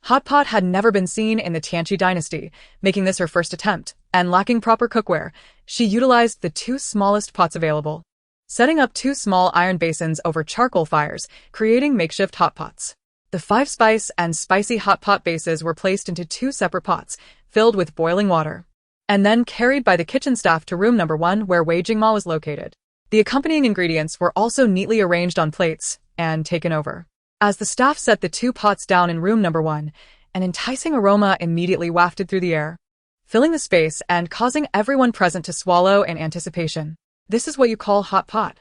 Hot pot had never been seen in the Tianqi dynasty, making this her first attempt, and lacking proper cookware, she utilized the 2 smallest pots available, setting up 2 small iron basins over charcoal fires, creating makeshift hot pots. The 5-spice and spicy hot pot bases were placed into 2 separate pots, filled with boiling water, and then carried by the kitchen staff to room number 1 where Wei Jingma was located. The accompanying ingredients were also neatly arranged on plates and taken over. As the staff set the 2 pots down in room number 1, an enticing aroma immediately wafted through the air, filling the space and causing everyone present to swallow in anticipation. This is what you call hot pot?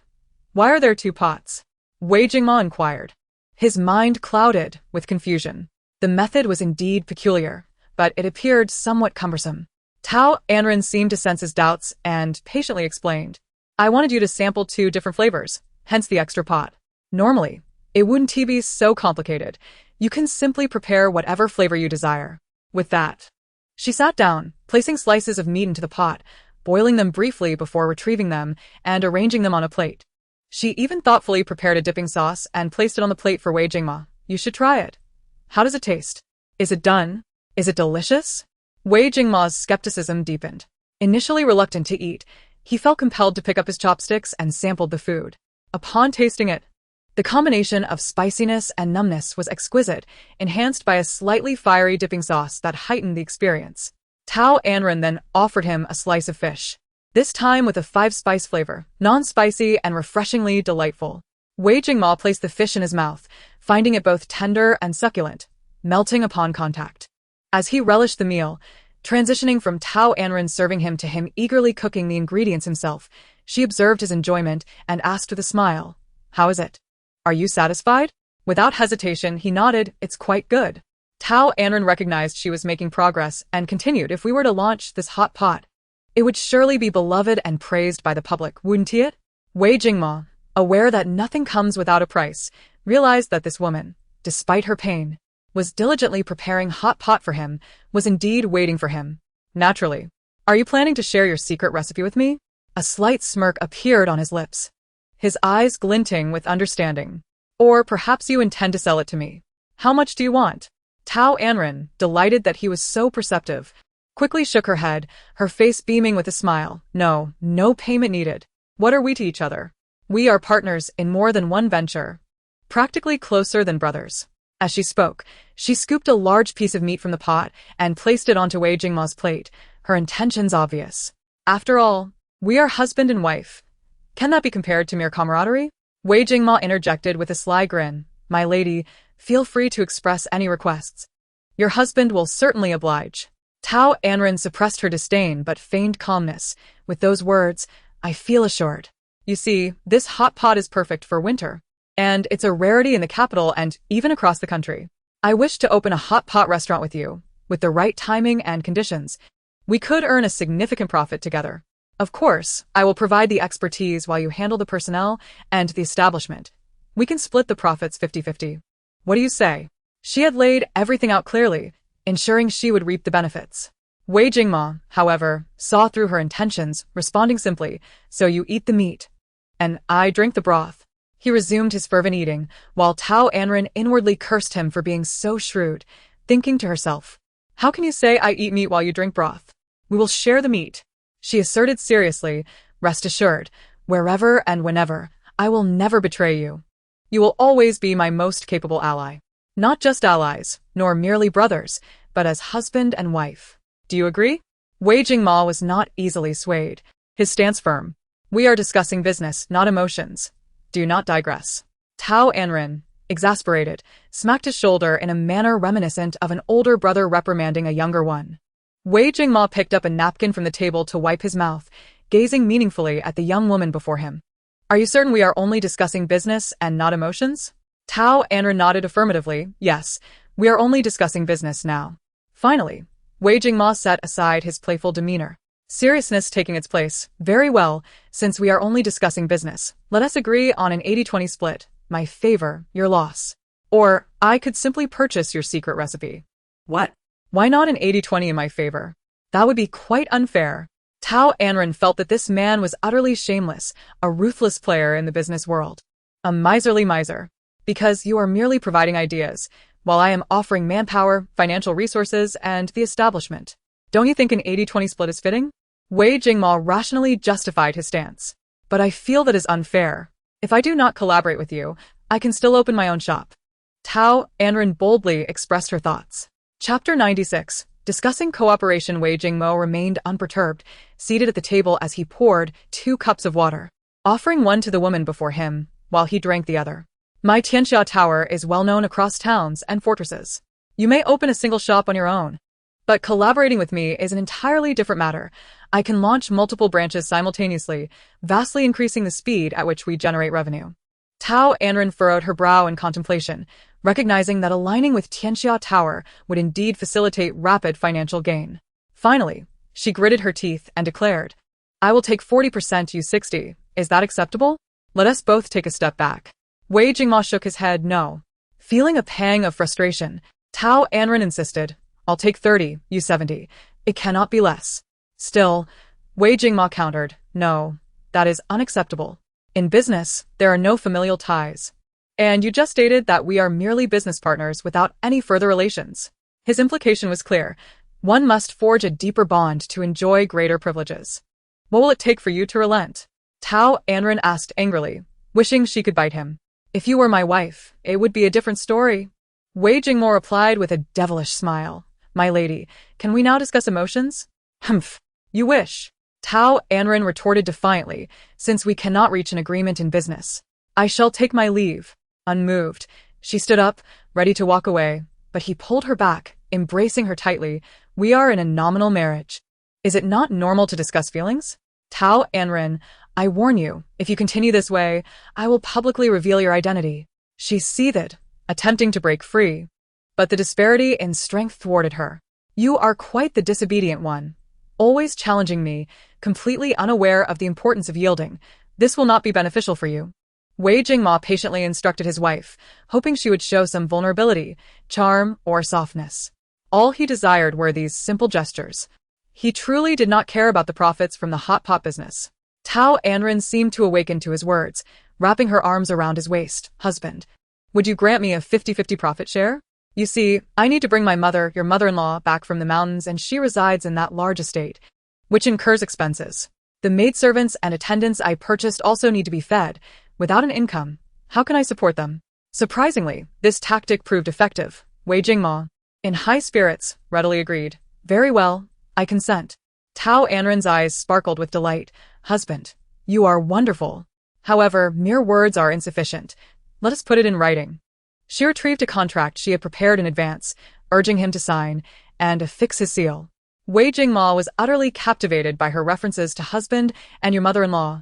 Why are there 2 pots? Wei Jingma inquired. His mind clouded with confusion. The method was indeed peculiar, but it appeared somewhat cumbersome. Tao Anran seemed to sense his doubts and patiently explained. I wanted you to sample 2 different flavors, hence the extra pot. Normally, it wouldn't be so complicated. You can simply prepare whatever flavor you desire. With that, she sat down, placing slices of meat into the pot, boiling them briefly before retrieving them and arranging them on a plate. She even thoughtfully prepared a dipping sauce and placed it on the plate for Wei Jingma. You should try it. How does it taste? Is it done? Is it delicious? Wei Jingma's skepticism deepened. Initially reluctant to eat, he felt compelled to pick up his chopsticks and sampled the food. Upon tasting it, the combination of spiciness and numbness was exquisite, enhanced by a slightly fiery dipping sauce that heightened the experience. Tao Anran then offered him a slice of fish, this time with a 5-spice flavor, non-spicy and refreshingly delightful. Wei Jingma placed the fish in his mouth, finding it both tender and succulent, melting upon contact. As he relished the meal, transitioning from Tao Anran serving him to him eagerly cooking the ingredients himself, she observed his enjoyment and asked with a smile, How is it? Are you satisfied? Without hesitation, he nodded, It's quite good. Tao Anran recognized she was making progress and continued, If we were to launch this hot pot, it would surely be beloved and praised by the public, wouldn't it? Wei Jingma, aware that nothing comes without a price, realized that this woman, despite her pain, was diligently preparing hot pot for him, was indeed waiting for him. Naturally. Are you planning to share your secret recipe with me? A slight smirk appeared on his lips, his eyes glinting with understanding. Or perhaps you intend to sell it to me. How much do you want? Tao Anran, delighted that he was so perceptive, quickly shook her head, her face beaming with a smile. No payment needed. What are we to each other? We are partners in more than one venture. Practically closer than brothers. As she spoke, she scooped a large piece of meat from the pot and placed it onto Wei Jingma's plate, her intentions obvious. After all, we are husband and wife. Can that be compared to mere camaraderie? Wei Jingma interjected with a sly grin. My lady, feel free to express any requests. Your husband will certainly oblige. Tao Anran suppressed her disdain but feigned calmness. With those words, I feel assured. You see, this hot pot is perfect for winter. And it's a rarity in the capital and even across the country. I wish to open a hot pot restaurant with you. With the right timing and conditions, we could earn a significant profit together. Of course, I will provide the expertise while you handle the personnel and the establishment. We can split the profits 50-50. What do you say? She had laid everything out clearly, ensuring she would reap the benefits. Wei Jingma, however, saw through her intentions, responding simply, "So you eat the meat, and I drink the broth." He resumed his fervent eating, while Tao Anran inwardly cursed him for being so shrewd, thinking to herself, "How can you say I eat meat while you drink broth? We will share the meat." She asserted seriously, "Rest assured, wherever and whenever, I will never betray you. You will always be my most capable ally. Not just allies, nor merely brothers, but as husband and wife. Do you agree?" Wei Jingma was not easily swayed, his stance firm. "We are discussing business, not emotions. Do not digress." Tao Anran, exasperated, smacked his shoulder in a manner reminiscent of an older brother reprimanding a younger one. Wei Jingma picked up a napkin from the table to wipe his mouth, gazing meaningfully at the young woman before him. "Are you certain we are only discussing business and not emotions?" Tao Anran nodded affirmatively. "Yes, we are only discussing business now." Finally, Wei Jingma set aside his playful demeanor, seriousness taking its place. "Very well, since we are only discussing business, let us agree on an 80-20 split. My favor, your loss. Or, I could simply purchase your secret recipe." What? "Why not an 80-20 in my favor? That would be quite unfair." Tao Anran felt that this man was utterly shameless, a ruthless player in the business world. A miserly miser. "Because you are merely providing ideas, while I am offering manpower, financial resources, and the establishment. Don't you think an 80-20 split is fitting?" Wei Jingma rationally justified his stance. "But I feel that is unfair. If I do not collaborate with you, I can still open my own shop." Tao Anran boldly expressed her thoughts. Chapter 96. Discussing cooperation. Wei Jingmo remained unperturbed, seated at the table as he poured 2 cups of water, offering one to the woman before him, while he drank the other. "My Tianxia Tower is well known across towns and fortresses. You may open a single shop on your own, but collaborating with me is an entirely different matter. I can launch multiple branches simultaneously, vastly increasing the speed at which we generate revenue." Tao Anran furrowed her brow in contemplation, recognizing that aligning with Tianxia Tower would indeed facilitate rapid financial gain. Finally, she gritted her teeth and declared, "I will take 40%, you 60. Is that acceptable? Let us both take a step back." Wei Jingma shook his head no. Feeling a pang of frustration, Tao Anran insisted, "I'll take 30, you 70. It cannot be less." Still, Wei Jingma countered, "No, that is unacceptable. In business, there are no familial ties. And you just stated that we are merely business partners without any further relations." His implication was clear. One must forge a deeper bond to enjoy greater privileges. "What will it take for you to relent?" Tao Anran asked angrily, wishing she could bite him. "If you were my wife, it would be a different story." Wei Jingmo replied with a devilish smile, "My lady, can we now discuss emotions?" "Humph, you wish." Tao Anran retorted defiantly, "Since we cannot reach an agreement in business, I shall take my leave." Unmoved, she stood up, ready to walk away, but he pulled her back, embracing her tightly. "We are in a nominal marriage. Is it not normal to discuss feelings?" "Tao Anran, I warn you, if you continue this way, I will publicly reveal your identity." She seethed, attempting to break free, but the disparity in strength thwarted her. "You are quite the disobedient one, always challenging me, completely unaware of the importance of yielding. This will not be beneficial for you." Wei Jingma patiently instructed his wife, hoping she would show some vulnerability, charm, or softness. All he desired were these simple gestures. He truly did not care about the profits from the hot pot business. Tao Anran seemed to awaken to his words, wrapping her arms around his waist. "Husband, would you grant me a 50-50 profit share? You see, I need to bring my mother, your mother-in-law, back from the mountains, and she resides in that large estate, which incurs expenses. The maidservants and attendants I purchased also need to be fed. Without an income, how can I support them?" Surprisingly, this tactic proved effective. Wei Jingma, in high spirits, readily agreed. "Very well, I consent." Tao Anran's eyes sparkled with delight. "Husband, you are wonderful. However, mere words are insufficient. Let us put it in writing." She retrieved a contract she had prepared in advance, urging him to sign and affix his seal. Wei Jingma was utterly captivated by her references to husband and your mother-in-law,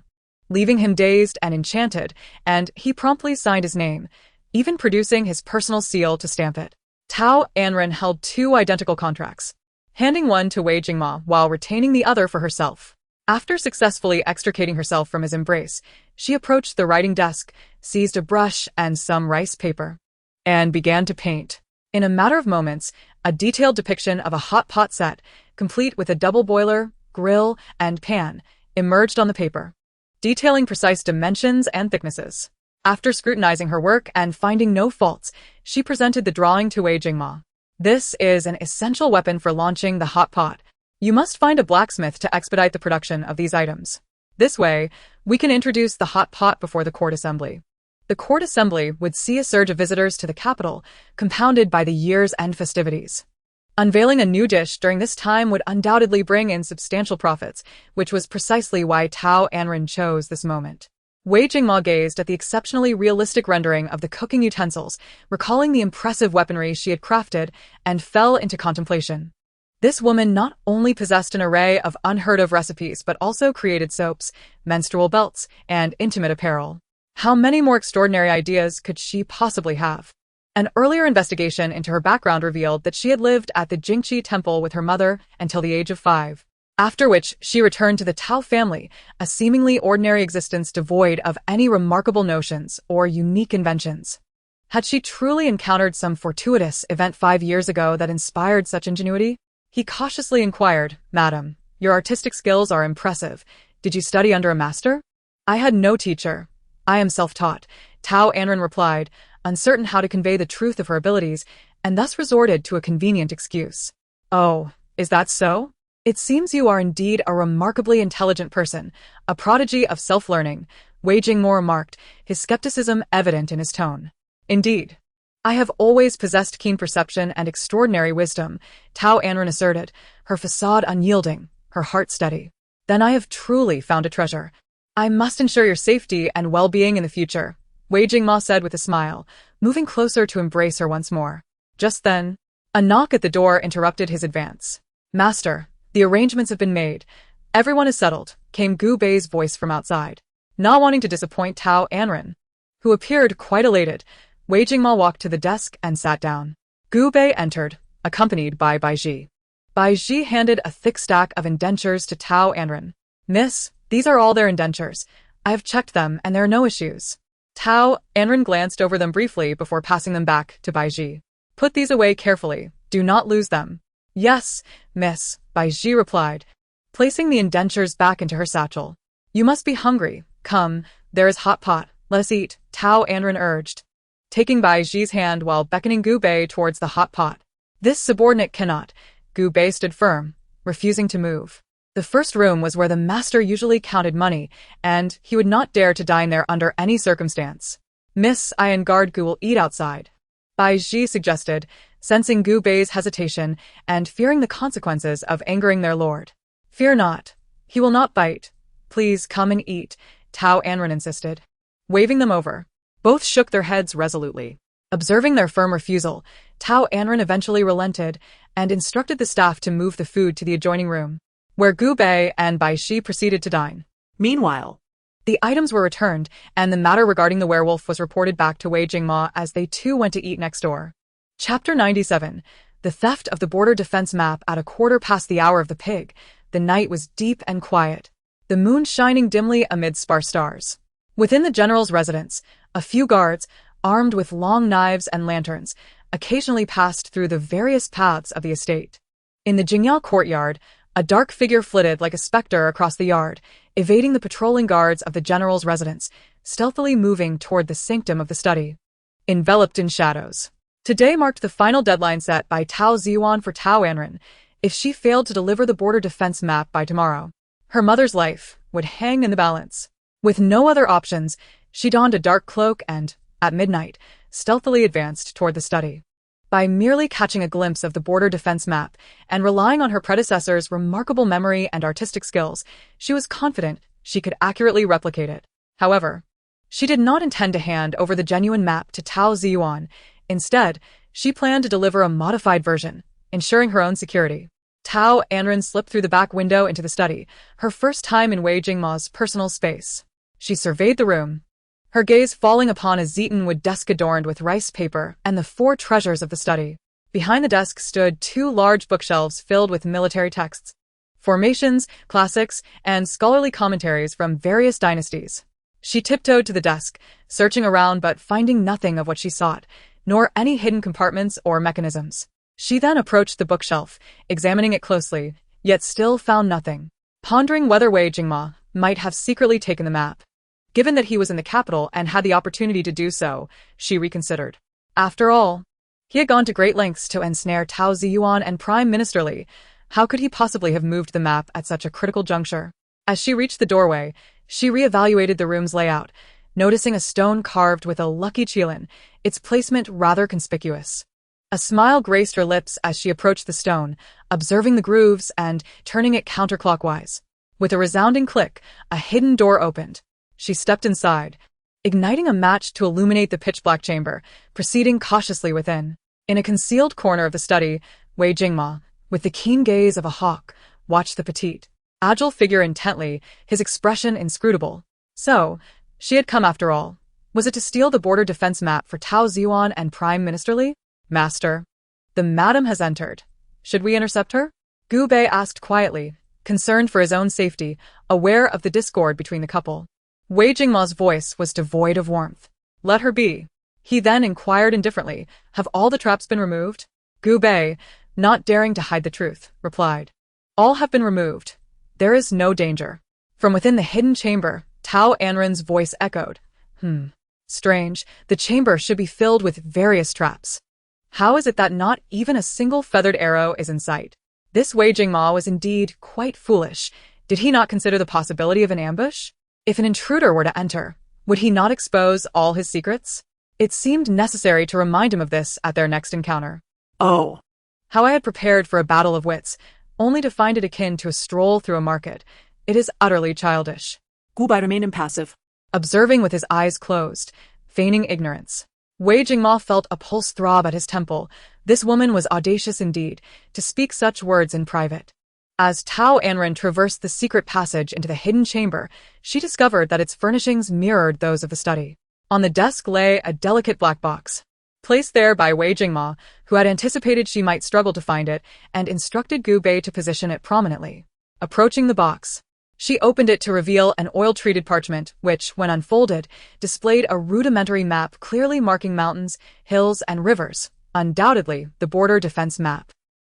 leaving him dazed and enchanted, and he promptly signed his name, even producing his personal seal to stamp it. Tao Anran held 2 identical contracts, handing one to Wei Jingma while retaining the other for herself. After successfully extricating herself from his embrace, she approached the writing desk, seized a brush and some rice paper, and began to paint. In a matter of moments, a detailed depiction of a hot pot set, complete with a double boiler, grill, and pan, emerged on the paper, detailing precise dimensions and thicknesses. After scrutinizing her work and finding no faults, she presented the drawing to Wei Jingma. This is an essential weapon for launching the hot pot. You must find a blacksmith to expedite the production of these items. This way, we can introduce the hot pot before the court assembly. The court assembly would see a surge of visitors to the capital, compounded by the year's end festivities. Unveiling a new dish during this time would undoubtedly bring in substantial profits, which was precisely why Tao Anran chose this moment. Wei Jingma gazed at the exceptionally realistic rendering of the cooking utensils, recalling the impressive weaponry she had crafted, and fell into contemplation. This woman not only possessed an array of unheard-of recipes but also created soaps, menstrual belts, and intimate apparel. How many more extraordinary ideas could she possibly have? An earlier investigation into her background revealed that she had lived at the Jingqi Temple with her mother until the age of 5, after which she returned to the Tao family, a seemingly ordinary existence devoid of any remarkable notions or unique inventions. Had she truly encountered some fortuitous event 5 years ago that inspired such ingenuity? He cautiously inquired, "Madam, your artistic skills are impressive. Did you study under a master?" "I had no teacher. I am self-taught," Tao Anran replied, uncertain how to convey the truth of her abilities, and thus resorted to a convenient excuse. "Oh, is that so? It seems you are indeed a remarkably intelligent person, a prodigy of self-learning," Wei Jingma remarked, his skepticism evident in his tone. "Indeed. I have always possessed keen perception and extraordinary wisdom," Tao Anran asserted, her facade unyielding, her heart steady. "Then I have truly found a treasure. I must ensure your safety and well-being in the future," Wei Jingma said with a smile, moving closer to embrace her once more. Just then, a knock at the door interrupted his advance. "Master, the arrangements have been made. Everyone is settled," came Gu Bei's voice from outside. Not wanting to disappoint Tao Anran, who appeared quite elated, Wei Jingma walked to the desk and sat down. Gu Bei entered, accompanied by Bai Ji. Bai Ji handed a thick stack of indentures to Tao Anran. "Miss, these are all their indentures. I have checked them and there are no issues." Tao Anran glanced over them briefly before passing them back to Bai Ji. "Put these away carefully. Do not lose them." "Yes, miss," Bai Ji replied, placing the indentures back into her satchel. "You must be hungry. Come, there is hot pot. Let us eat," Tao Anran urged, taking Bai Ji's hand while beckoning Gu Bei towards the hot pot. "This subordinate cannot." Gu Bei stood firm, refusing to move. The first room was where the master usually counted money, and he would not dare to dine there under any circumstance. "Miss, I and guard Gu will eat outside," Bai Ji suggested, sensing Gu Bei's hesitation and fearing the consequences of angering their lord. "Fear not. He will not bite. Please come and eat," Tao Anran insisted, waving them over. Both shook their heads resolutely. Observing their firm refusal, Tao Anran eventually relented and instructed the staff to move the food to the adjoining room, where Gu Bei and Bai Shi proceeded to dine. Meanwhile, the items were returned, and the matter regarding the werewolf was reported back to Wei Jingma as they too went to eat next door. Chapter 97. The theft of the border defense map at a quarter past the hour of the pig. The night was deep and quiet, the moon shining dimly amid sparse stars. Within the general's residence, a few guards, armed with long knives and lanterns, occasionally passed through the various paths of the estate. In the Jingyao courtyard, a dark figure flitted like a specter across the yard, evading the patrolling guards of the general's residence, stealthily moving toward the sanctum of the study. Enveloped in shadows. Today marked the final deadline set by Tao Ziyuan for Tao Anran. If she failed to deliver the border defense map by tomorrow, her mother's life would hang in the balance. With no other options, she donned a dark cloak and, at midnight, stealthily advanced toward the study. By merely catching a glimpse of the border defense map and relying on her predecessor's remarkable memory and artistic skills, she was confident she could accurately replicate it. However, she did not intend to hand over the genuine map to Tao Ziyuan. Instead, she planned to deliver a modified version, ensuring her own security. Tao Anran slipped through the back window into the study, her first time in Wei Jingma's personal space. She surveyed the room, her gaze falling upon a zeaten-wood desk adorned with rice paper and the 4 treasures of the study. Behind the desk stood 2 large bookshelves filled with military texts. formations, classics, and scholarly commentaries from various dynasties. She tiptoed to the desk, searching around but finding nothing of what she sought, nor any hidden compartments or mechanisms. She then approached the bookshelf, examining it closely, yet still found nothing. Pondering whether Wei Jingma might have secretly taken the map. Given that he was in the capital and had the opportunity to do so, she reconsidered. After all, he had gone to great lengths to ensnare Tao Ziyuan and Prime Minister Li. How could he possibly have moved the map at such a critical juncture? As she reached the doorway, she reevaluated the room's layout, noticing a stone carved with a lucky qilin, its placement rather conspicuous. A smile graced her lips as she approached the stone, observing the grooves and turning it counterclockwise. With a resounding click, a hidden door opened. She stepped inside, igniting a match to illuminate the pitch-black chamber, proceeding cautiously within. In a concealed corner of the study, Wei Jingma, with the keen gaze of a hawk, watched the petite, agile figure intently, his expression inscrutable. So, she had come after all. Was it to steal the border defense map for Tao Ziyuan and Prime Minister Li? Master, the madam has entered. Should we intercept her? Gu Bei asked quietly, concerned for his own safety, aware of the discord between the couple. Wei Jingma's voice was devoid of warmth. Let her be. He then inquired indifferently, have all the traps been removed? Gu Bei, not daring to hide the truth, replied. All have been removed. There is no danger. From within the hidden chamber, Tao Anran's voice echoed. Strange, the chamber should be filled with various traps. How is it that not even a single feathered arrow is in sight? This Wei Jingma was indeed quite foolish. Did he not consider the possibility of an ambush? If an intruder were to enter, would he not expose all his secrets? It seemed necessary to remind him of this at their next encounter. Oh. How I had prepared for a battle of wits, only to find it akin to a stroll through a market. It is utterly childish. Gu Bei remained impassive, observing with his eyes closed, feigning ignorance. Wei Jingma felt a pulse throb at his temple. This woman was audacious indeed, to speak such words in private. As Tao Anran traversed the secret passage into the hidden chamber, she discovered that its furnishings mirrored those of the study. On the desk lay a delicate black box, placed there by Wei Jingma, who had anticipated she might struggle to find it, and instructed Gu Bei to position it prominently. Approaching the box, she opened it to reveal an oil-treated parchment, which, when unfolded, displayed a rudimentary map clearly marking mountains, hills, and rivers, undoubtedly the border defense map.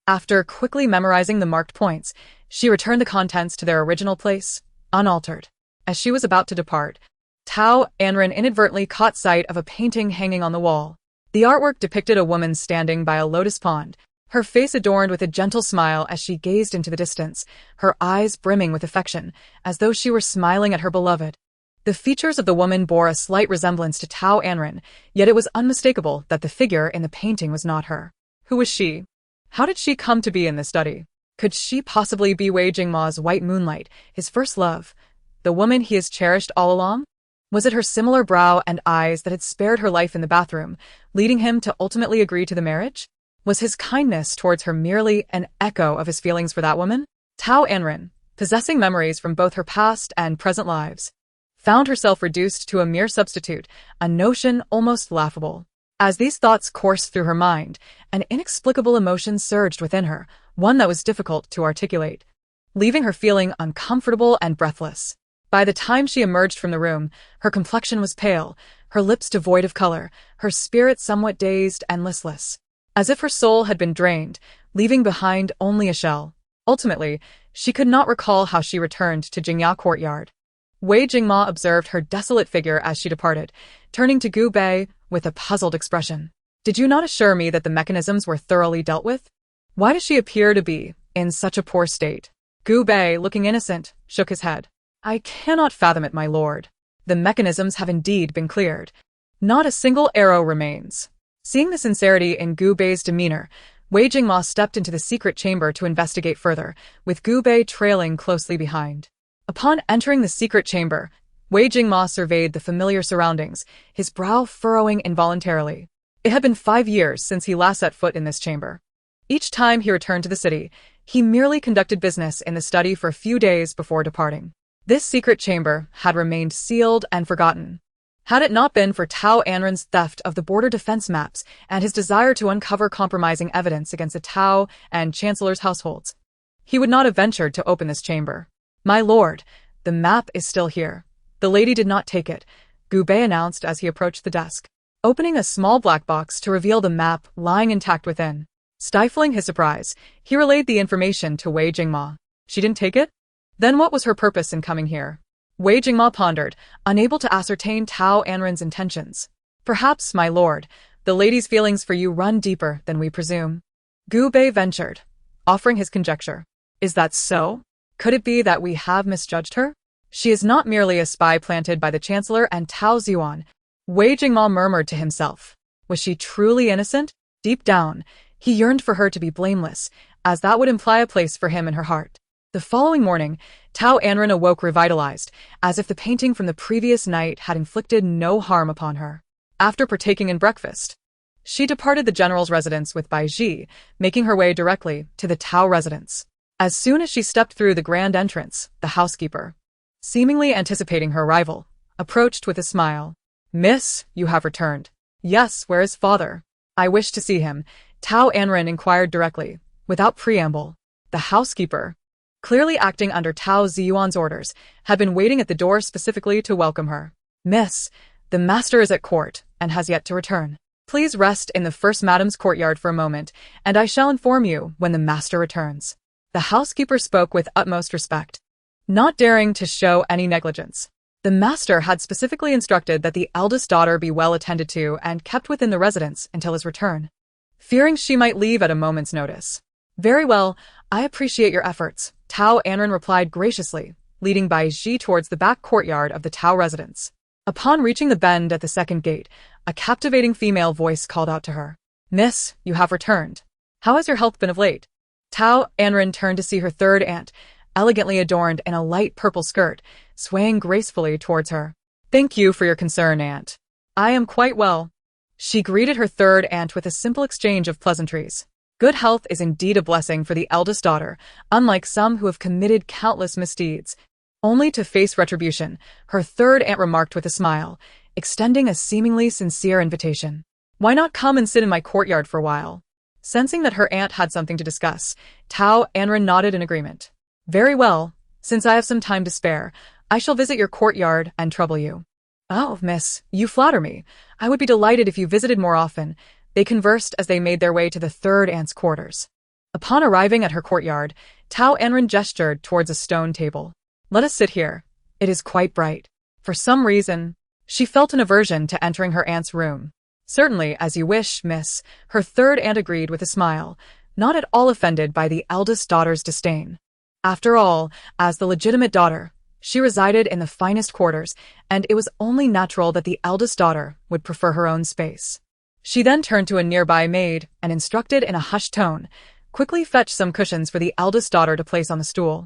After quickly memorizing the marked points, she returned the contents to their original place, unaltered. As she was about to depart, Tao Anran inadvertently caught sight of a painting hanging on the wall. The artwork depicted a woman standing by a lotus pond, her face adorned with a gentle smile as she gazed into the distance, her eyes brimming with affection, as though she were smiling at her beloved. The features of the woman bore a slight resemblance to Tao Anran, yet it was unmistakable that the figure in the painting was not her. Who was she? How did she come to be in this study? Could she possibly be Wei Jingma's white moonlight, his first love, the woman he has cherished all along? Was it her similar brow and eyes that had spared her life in the bathroom, leading him to ultimately agree to the marriage? Was his kindness towards her merely an echo of his feelings for that woman? Tao Anran, possessing memories from both her past and present lives, found herself reduced to a mere substitute, a notion almost laughable. As these thoughts coursed through her mind, an inexplicable emotion surged within her, one that was difficult to articulate, leaving her feeling uncomfortable and breathless. By the time she emerged from the room, her complexion was pale, her lips devoid of color, her spirit somewhat dazed and listless, as if her soul had been drained, leaving behind only a shell. Ultimately, she could not recall how she returned to Jingya Courtyard. Wei Jingma observed her desolate figure as she departed, turning to Gu Bei with a puzzled expression. Did you not assure me that the mechanisms were thoroughly dealt with? Why does she appear to be in such a poor state? Gu Bei, looking innocent, shook his head. I cannot fathom it, my lord. The mechanisms have indeed been cleared. Not a single arrow remains. Seeing the sincerity in Gu Bei's demeanor, Wei Jingma stepped into the secret chamber to investigate further, with Gu Bei trailing closely behind. Upon entering the secret chamber, Wei Jingma surveyed the familiar surroundings, his brow furrowing involuntarily. It had been 5 years since he last set foot in this chamber. Each time he returned to the city, he merely conducted business in the study for a few days before departing. This secret chamber had remained sealed and forgotten. Had it not been for Tao Anran's theft of the border defense maps and his desire to uncover compromising evidence against the Tao and Chancellor's households, he would not have ventured to open this chamber. My lord, the map is still here. The lady did not take it, Gu Bei announced as he approached the desk, opening a small black box to reveal the map lying intact within. Stifling his surprise, he relayed the information to Wei Jingma. She didn't take it? Then what was her purpose in coming here? Wei Jingma pondered, unable to ascertain Tao Anran's intentions. Perhaps, my lord, the lady's feelings for you run deeper than we presume. Gu Bei ventured, offering his conjecture. Is that so? Could it be that we have misjudged her? She is not merely a spy planted by the Chancellor and Tao Xuan. Wei Jingma murmured to himself. Was she truly innocent? Deep down, he yearned for her to be blameless, as that would imply a place for him in her heart. The following morning, Tao Anran awoke revitalized, as if the painting from the previous night had inflicted no harm upon her. After partaking in breakfast, she departed the general's residence with Bai Ji, making her way directly to the Tao residence. As soon as she stepped through the grand entrance, the housekeeper, seemingly anticipating her arrival, approached with a smile. Miss, you have returned. Yes, where is father? I wish to see him, Tao Anran inquired directly, without preamble. The housekeeper, clearly acting under Tao Ziyuan's orders, had been waiting at the door specifically to welcome her. Miss, the master is at court, and has yet to return. Please rest in the first madam's courtyard for a moment, and I shall inform you when the master returns. The housekeeper spoke with utmost respect, not daring to show any negligence. The master had specifically instructed that the eldest daughter be well attended to and kept within the residence until his return, fearing she might leave at a moment's notice. Very well, I appreciate your efforts, Tao Anran replied graciously, leading Bai Ji towards the back courtyard of the Tao residence. Upon reaching the bend at the second gate, a captivating female voice called out to her. Miss, you have returned. How has your health been of late? Tao Anran turned to see her third aunt, elegantly adorned in a light purple skirt, swaying gracefully towards her. Thank you for your concern, aunt. I am quite well. She greeted her third aunt with a simple exchange of pleasantries. Good health is indeed a blessing for the eldest daughter, unlike some who have committed countless misdeeds, only to face retribution, her third aunt remarked with a smile, extending a seemingly sincere invitation. Why not come and sit in my courtyard for a while? Sensing that her aunt had something to discuss, Tao Anran nodded in agreement. Very well, since I have some time to spare, I shall visit your courtyard and trouble you. Oh, miss, you flatter me. I would be delighted if you visited more often. They conversed as they made their way to the third aunt's quarters. Upon arriving at her courtyard, Tao Anran gestured towards a stone table. Let us sit here. It is quite bright. For some reason, she felt an aversion to entering her aunt's room. Certainly, as you wish, miss, her third aunt agreed with a smile, not at all offended by the eldest daughter's disdain. After all, as the legitimate daughter, she resided in the finest quarters, and it was only natural that the eldest daughter would prefer her own space. She then turned to a nearby maid and instructed in a hushed tone, quickly fetch some cushions for the eldest daughter to place on the stool,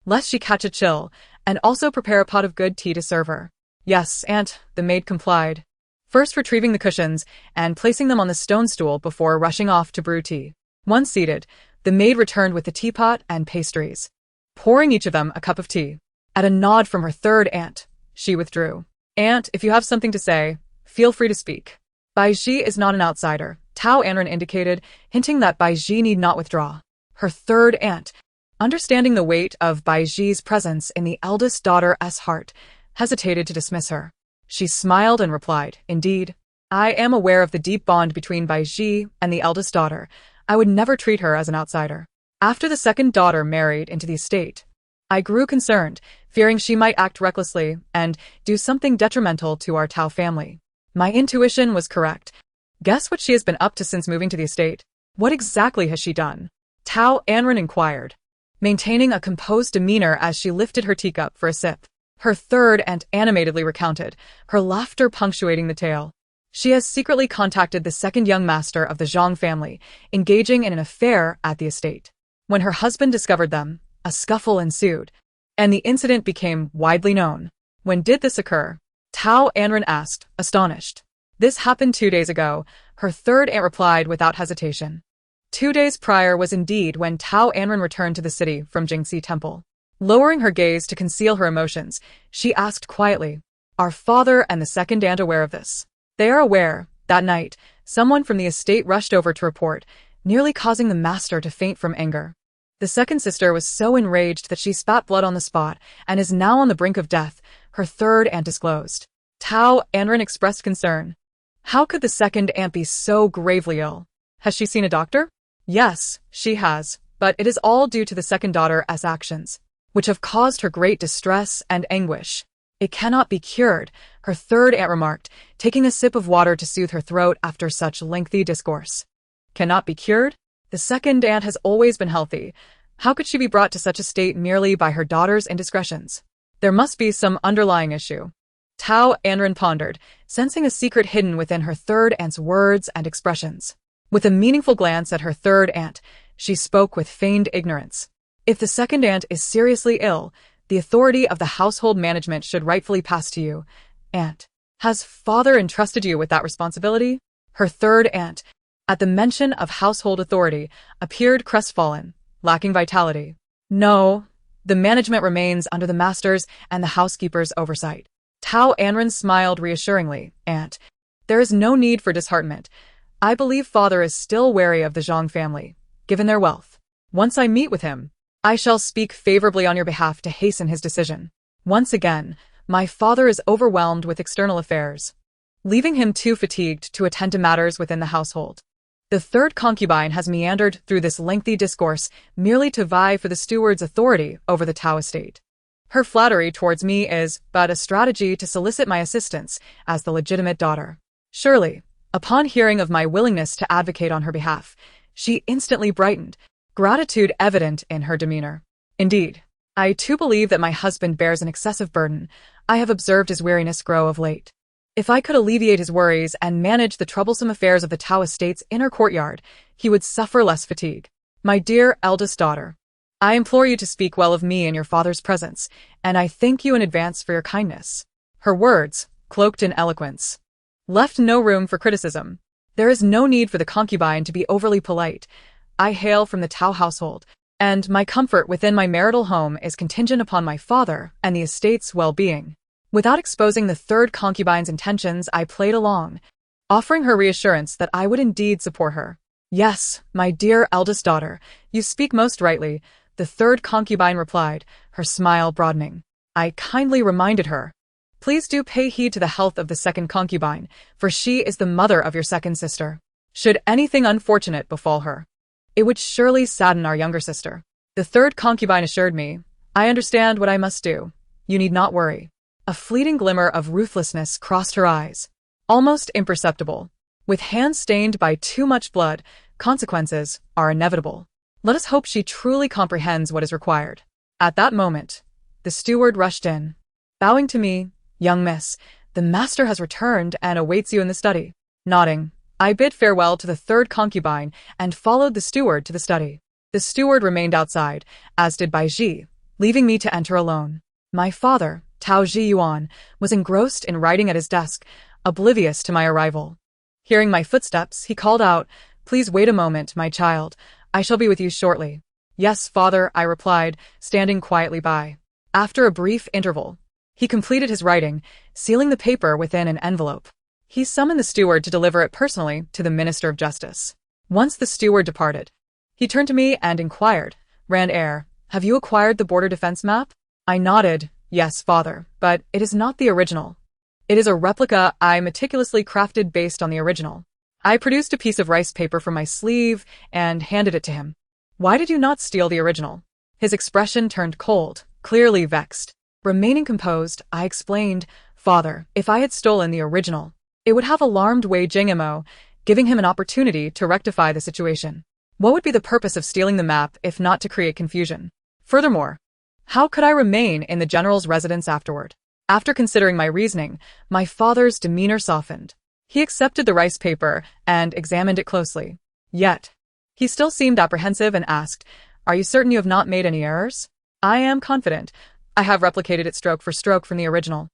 lest she catch a chill, and also prepare a pot of good tea to serve her. Yes, aunt, the maid complied, first retrieving the cushions and placing them on the stone stool before rushing off to brew tea. Once seated, the maid returned with the teapot and pastries, pouring each of them a cup of tea. At a nod from her third aunt, she withdrew. Aunt, if you have something to say, feel free to speak. Bai Ji is not an outsider, Tao Anran indicated, hinting that Bai Ji need not withdraw. Her third aunt, understanding the weight of Bai Ji's presence in the eldest daughter's heart, hesitated to dismiss her. She smiled and replied, Indeed, I am aware of the deep bond between Bai Ji and the eldest daughter. I would never treat her as an outsider. After the second daughter married into the estate, I grew concerned, fearing she might act recklessly and do something detrimental to our Tao family. My intuition was correct. Guess what she has been up to since moving to the estate? What exactly has she done? Tao Anran inquired, maintaining a composed demeanor as she lifted her teacup for a sip. Her third aunt animatedly recounted, her laughter punctuating the tale. She has secretly contacted the second young master of the Zhang family, engaging in an affair at the estate. When her husband discovered them, a scuffle ensued, and the incident became widely known. When did this occur? Tao Anran asked, astonished. This happened 2 days ago, her third aunt replied without hesitation. 2 days prior was indeed when Tao Anran returned to the city from Jingxi Temple. Lowering her gaze to conceal her emotions, she asked quietly, Are father and the second aunt aware of this? They are aware. That night, someone from the estate rushed over to report, nearly causing the master to faint from anger. The second sister was so enraged that she spat blood on the spot and is now on the brink of death, her third aunt disclosed. Tao Anran expressed concern. How could the second aunt be so gravely ill? Has she seen a doctor? Yes, she has, but it is all due to the second daughter's actions, which have caused her great distress and anguish. It cannot be cured, her third aunt remarked, taking a sip of water to soothe her throat after such lengthy discourse. Cannot be cured? The second aunt has always been healthy. How could she be brought to such a state merely by her daughter's indiscretions? There must be some underlying issue. Tao Anran pondered, sensing a secret hidden within her third aunt's words and expressions. With a meaningful glance at her third aunt, she spoke with feigned ignorance. If the second aunt is seriously ill, the authority of the household management should rightfully pass to you. Aunt, has father entrusted you with that responsibility? Her third aunt, at the mention of household authority, appeared crestfallen, lacking vitality. No, the management remains under the master's and the housekeeper's oversight. Tao Anran smiled reassuringly. Aunt, there is no need for disheartenment. I believe father is still wary of the Zhang family, given their wealth. Once I meet with him, I shall speak favorably on your behalf to hasten his decision. Once again, my father is overwhelmed with external affairs, leaving him too fatigued to attend to matters within the household. The third concubine has meandered through this lengthy discourse merely to vie for the steward's authority over the Tao estate. Her flattery towards me is but a strategy to solicit my assistance as the legitimate daughter. Surely, upon hearing of my willingness to advocate on her behalf, she instantly brightened, gratitude evident in her demeanor. Indeed, I too believe that my husband bears an excessive burden. I have observed his weariness grow of late. If I could alleviate his worries and manage the troublesome affairs of the Tao estate's inner courtyard, he would suffer less fatigue. My dear eldest daughter, I implore you to speak well of me in your father's presence, and I thank you in advance for your kindness. Her words, cloaked in eloquence, left no room for criticism. There is no need for the concubine to be overly polite. I hail from the Tao household, and my comfort within my marital home is contingent upon my father and the estate's well-being. Without exposing the third concubine's intentions, I played along, offering her reassurance that I would indeed support her. Yes, my dear eldest daughter, you speak most rightly, the third concubine replied, her smile broadening. I kindly reminded her. Please do pay heed to the health of the second concubine, for she is the mother of your second sister. Should anything unfortunate befall her, it would surely sadden our younger sister. The third concubine assured me, I understand what I must do. You need not worry. A fleeting glimmer of ruthlessness crossed her eyes, almost imperceptible. With hands stained by too much blood, consequences are inevitable. Let us hope she truly comprehends what is required. At that moment, the steward rushed in. Bowing to me, young miss, the master has returned and awaits you in the study. Nodding, I bid farewell to the third concubine and followed the steward to the study. The steward remained outside, as did Bai Ji, leaving me to enter alone. My father, Tao Ji Yuan, was engrossed in writing at his desk, oblivious to my arrival. Hearing my footsteps, he called out, Please wait a moment, my child. I shall be with you shortly. Yes, father, I replied, standing quietly by. After a brief interval, he completed his writing, sealing the paper within an envelope. He summoned the steward to deliver it personally to the Minister of Justice. Once the steward departed, he turned to me and inquired, Rand Air, have you acquired the border defense map? I nodded, yes, father, but it is not the original. It is a replica I meticulously crafted based on the original. I produced a piece of rice paper from my sleeve and handed it to him. Why did you not steal the original? His expression turned cold, clearly vexed. Remaining composed, I explained, Father, if I had stolen the original, it would have alarmed Wei Jingmo, giving him an opportunity to rectify the situation. What would be the purpose of stealing the map if not to create confusion? Furthermore, how could I remain in the general's residence afterward? After considering my reasoning, my father's demeanor softened. He accepted the rice paper and examined it closely. Yet, he still seemed apprehensive and asked, Are you certain you have not made any errors? I am confident. I have replicated it stroke for stroke from the original.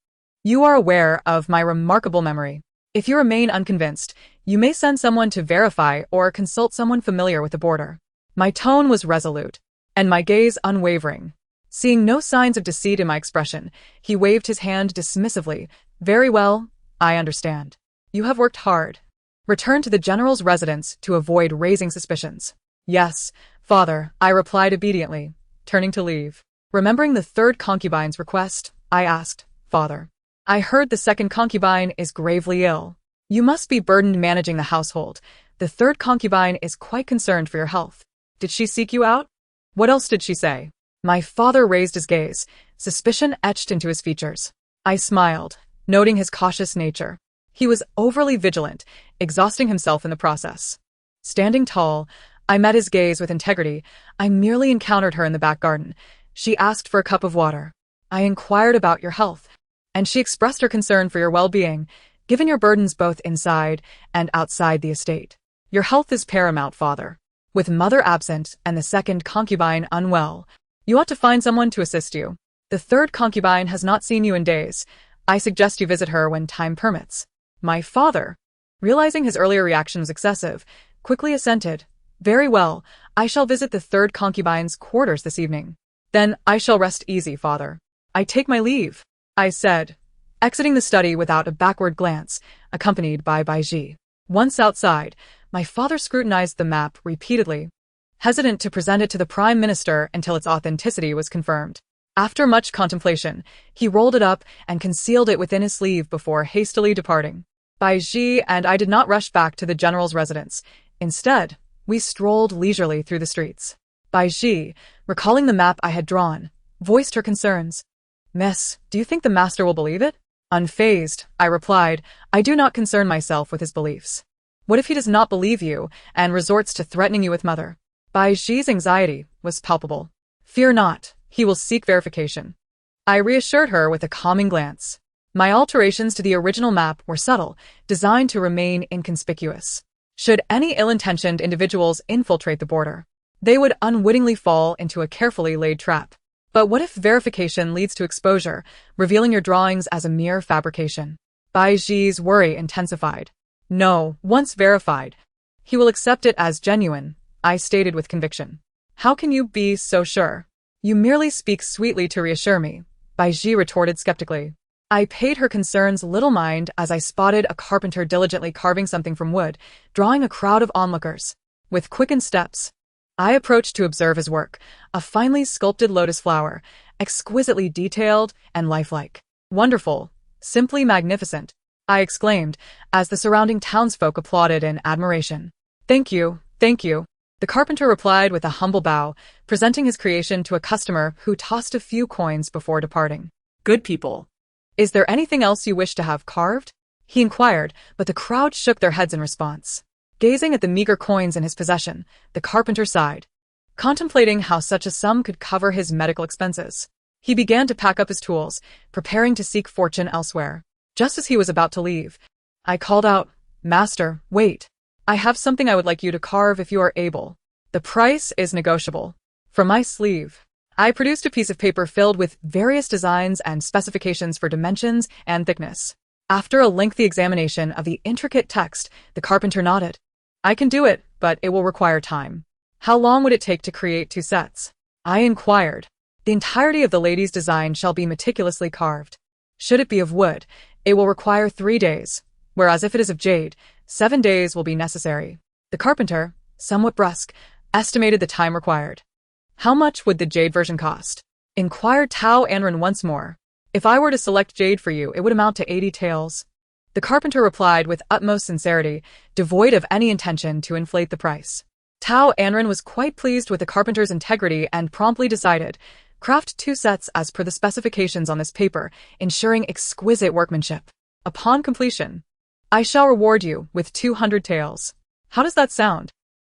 You are aware of my remarkable memory. If you remain unconvinced, you may send someone to verify or consult someone familiar with the border. My tone was resolute, and my gaze unwavering. Seeing no signs of deceit in my expression, he waved his hand dismissively. Very well, I understand. You have worked hard. Return to the general's residence to avoid raising suspicions. Yes, father, I replied obediently, turning to leave. Remembering the third concubine's request, I asked, Father, I heard the second concubine is gravely ill. You must be burdened managing the household. The third concubine is quite concerned for your health. Did she seek you out? What else did she say? My father raised his gaze, suspicion etched into his features. I smiled, noting his cautious nature. He was overly vigilant, exhausting himself in the process. Standing tall, I met his gaze with integrity. I merely encountered her in the back garden. She asked for a cup of water. I inquired about your health, and she expressed her concern for your well-being, given your burdens both inside and outside the estate. Your health is paramount, father. With mother absent and the second concubine unwell, you ought to find someone to assist you. The third concubine has not seen you in days. I suggest you visit her when time permits. My father, realizing his earlier reaction was excessive, quickly assented. Very well, I shall visit the third concubine's quarters this evening. Then I shall rest easy, father. I take my leave, I said, exiting the study without a backward glance, accompanied by Baiji. Once outside, my father scrutinized the map repeatedly, hesitant to present it to the Prime Minister until its authenticity was confirmed. After much contemplation, he rolled it up and concealed it within his sleeve before hastily departing. Baiji and I did not rush back to the general's residence. Instead, we strolled leisurely through the streets. Baiji, recalling the map I had drawn, voiced her concerns. Miss, do you think the master will believe it? Unfazed, I replied, I do not concern myself with his beliefs. What if he does not believe you and resorts to threatening you with mother? Baiji's anxiety was palpable. Fear not, he will seek verification. I reassured her with a calming glance. My alterations to the original map were subtle, designed to remain inconspicuous. Should any ill-intentioned individuals infiltrate the border, they would unwittingly fall into a carefully laid trap. But what if verification leads to exposure, revealing your drawings as a mere fabrication? Baiji's worry intensified. No, once verified, he will accept it as genuine, I stated with conviction. How can you be so sure? You merely speak sweetly to reassure me, Baiji retorted skeptically. I paid her concerns little mind as I spotted a carpenter diligently carving something from wood, drawing a crowd of onlookers. With quickened steps, I approached to observe his work, a finely sculpted lotus flower, exquisitely detailed and lifelike. Wonderful, simply magnificent, I exclaimed, as the surrounding townsfolk applauded in admiration. Thank you, the carpenter replied with a humble bow, presenting his creation to a customer who tossed a few coins before departing. Good people. Is there anything else you wish to have carved? He inquired, but the crowd shook their heads in response. Gazing at the meager coins in his possession, the carpenter sighed, contemplating how such a sum could cover his medical expenses. He began to pack up his tools, preparing to seek fortune elsewhere. Just as he was about to leave, I called out, Master, wait. I have something I would like you to carve if you are able. The price is negotiable. From my sleeve, I produced a piece of paper filled with various designs and specifications for dimensions and thickness. After a lengthy examination of the intricate text, the carpenter nodded. I can do it, but it will require time. How long would it take to create 2 sets? I inquired. The entirety of the lady's design shall be meticulously carved. Should it be of wood, it will require 3 days, whereas if it is of jade, 7 days will be necessary. The carpenter, somewhat brusque, estimated the time required. How much would the jade version cost? Inquired Tao Anran once more. If I were to select jade for you, it would amount to 80 taels. The carpenter replied with utmost sincerity, devoid of any intention to inflate the price. Tao Anran was quite pleased with the carpenter's integrity and promptly decided, craft 2 sets as per the specifications on this paper, ensuring exquisite workmanship. Upon completion, I shall reward you with 200 taels. How does that sound?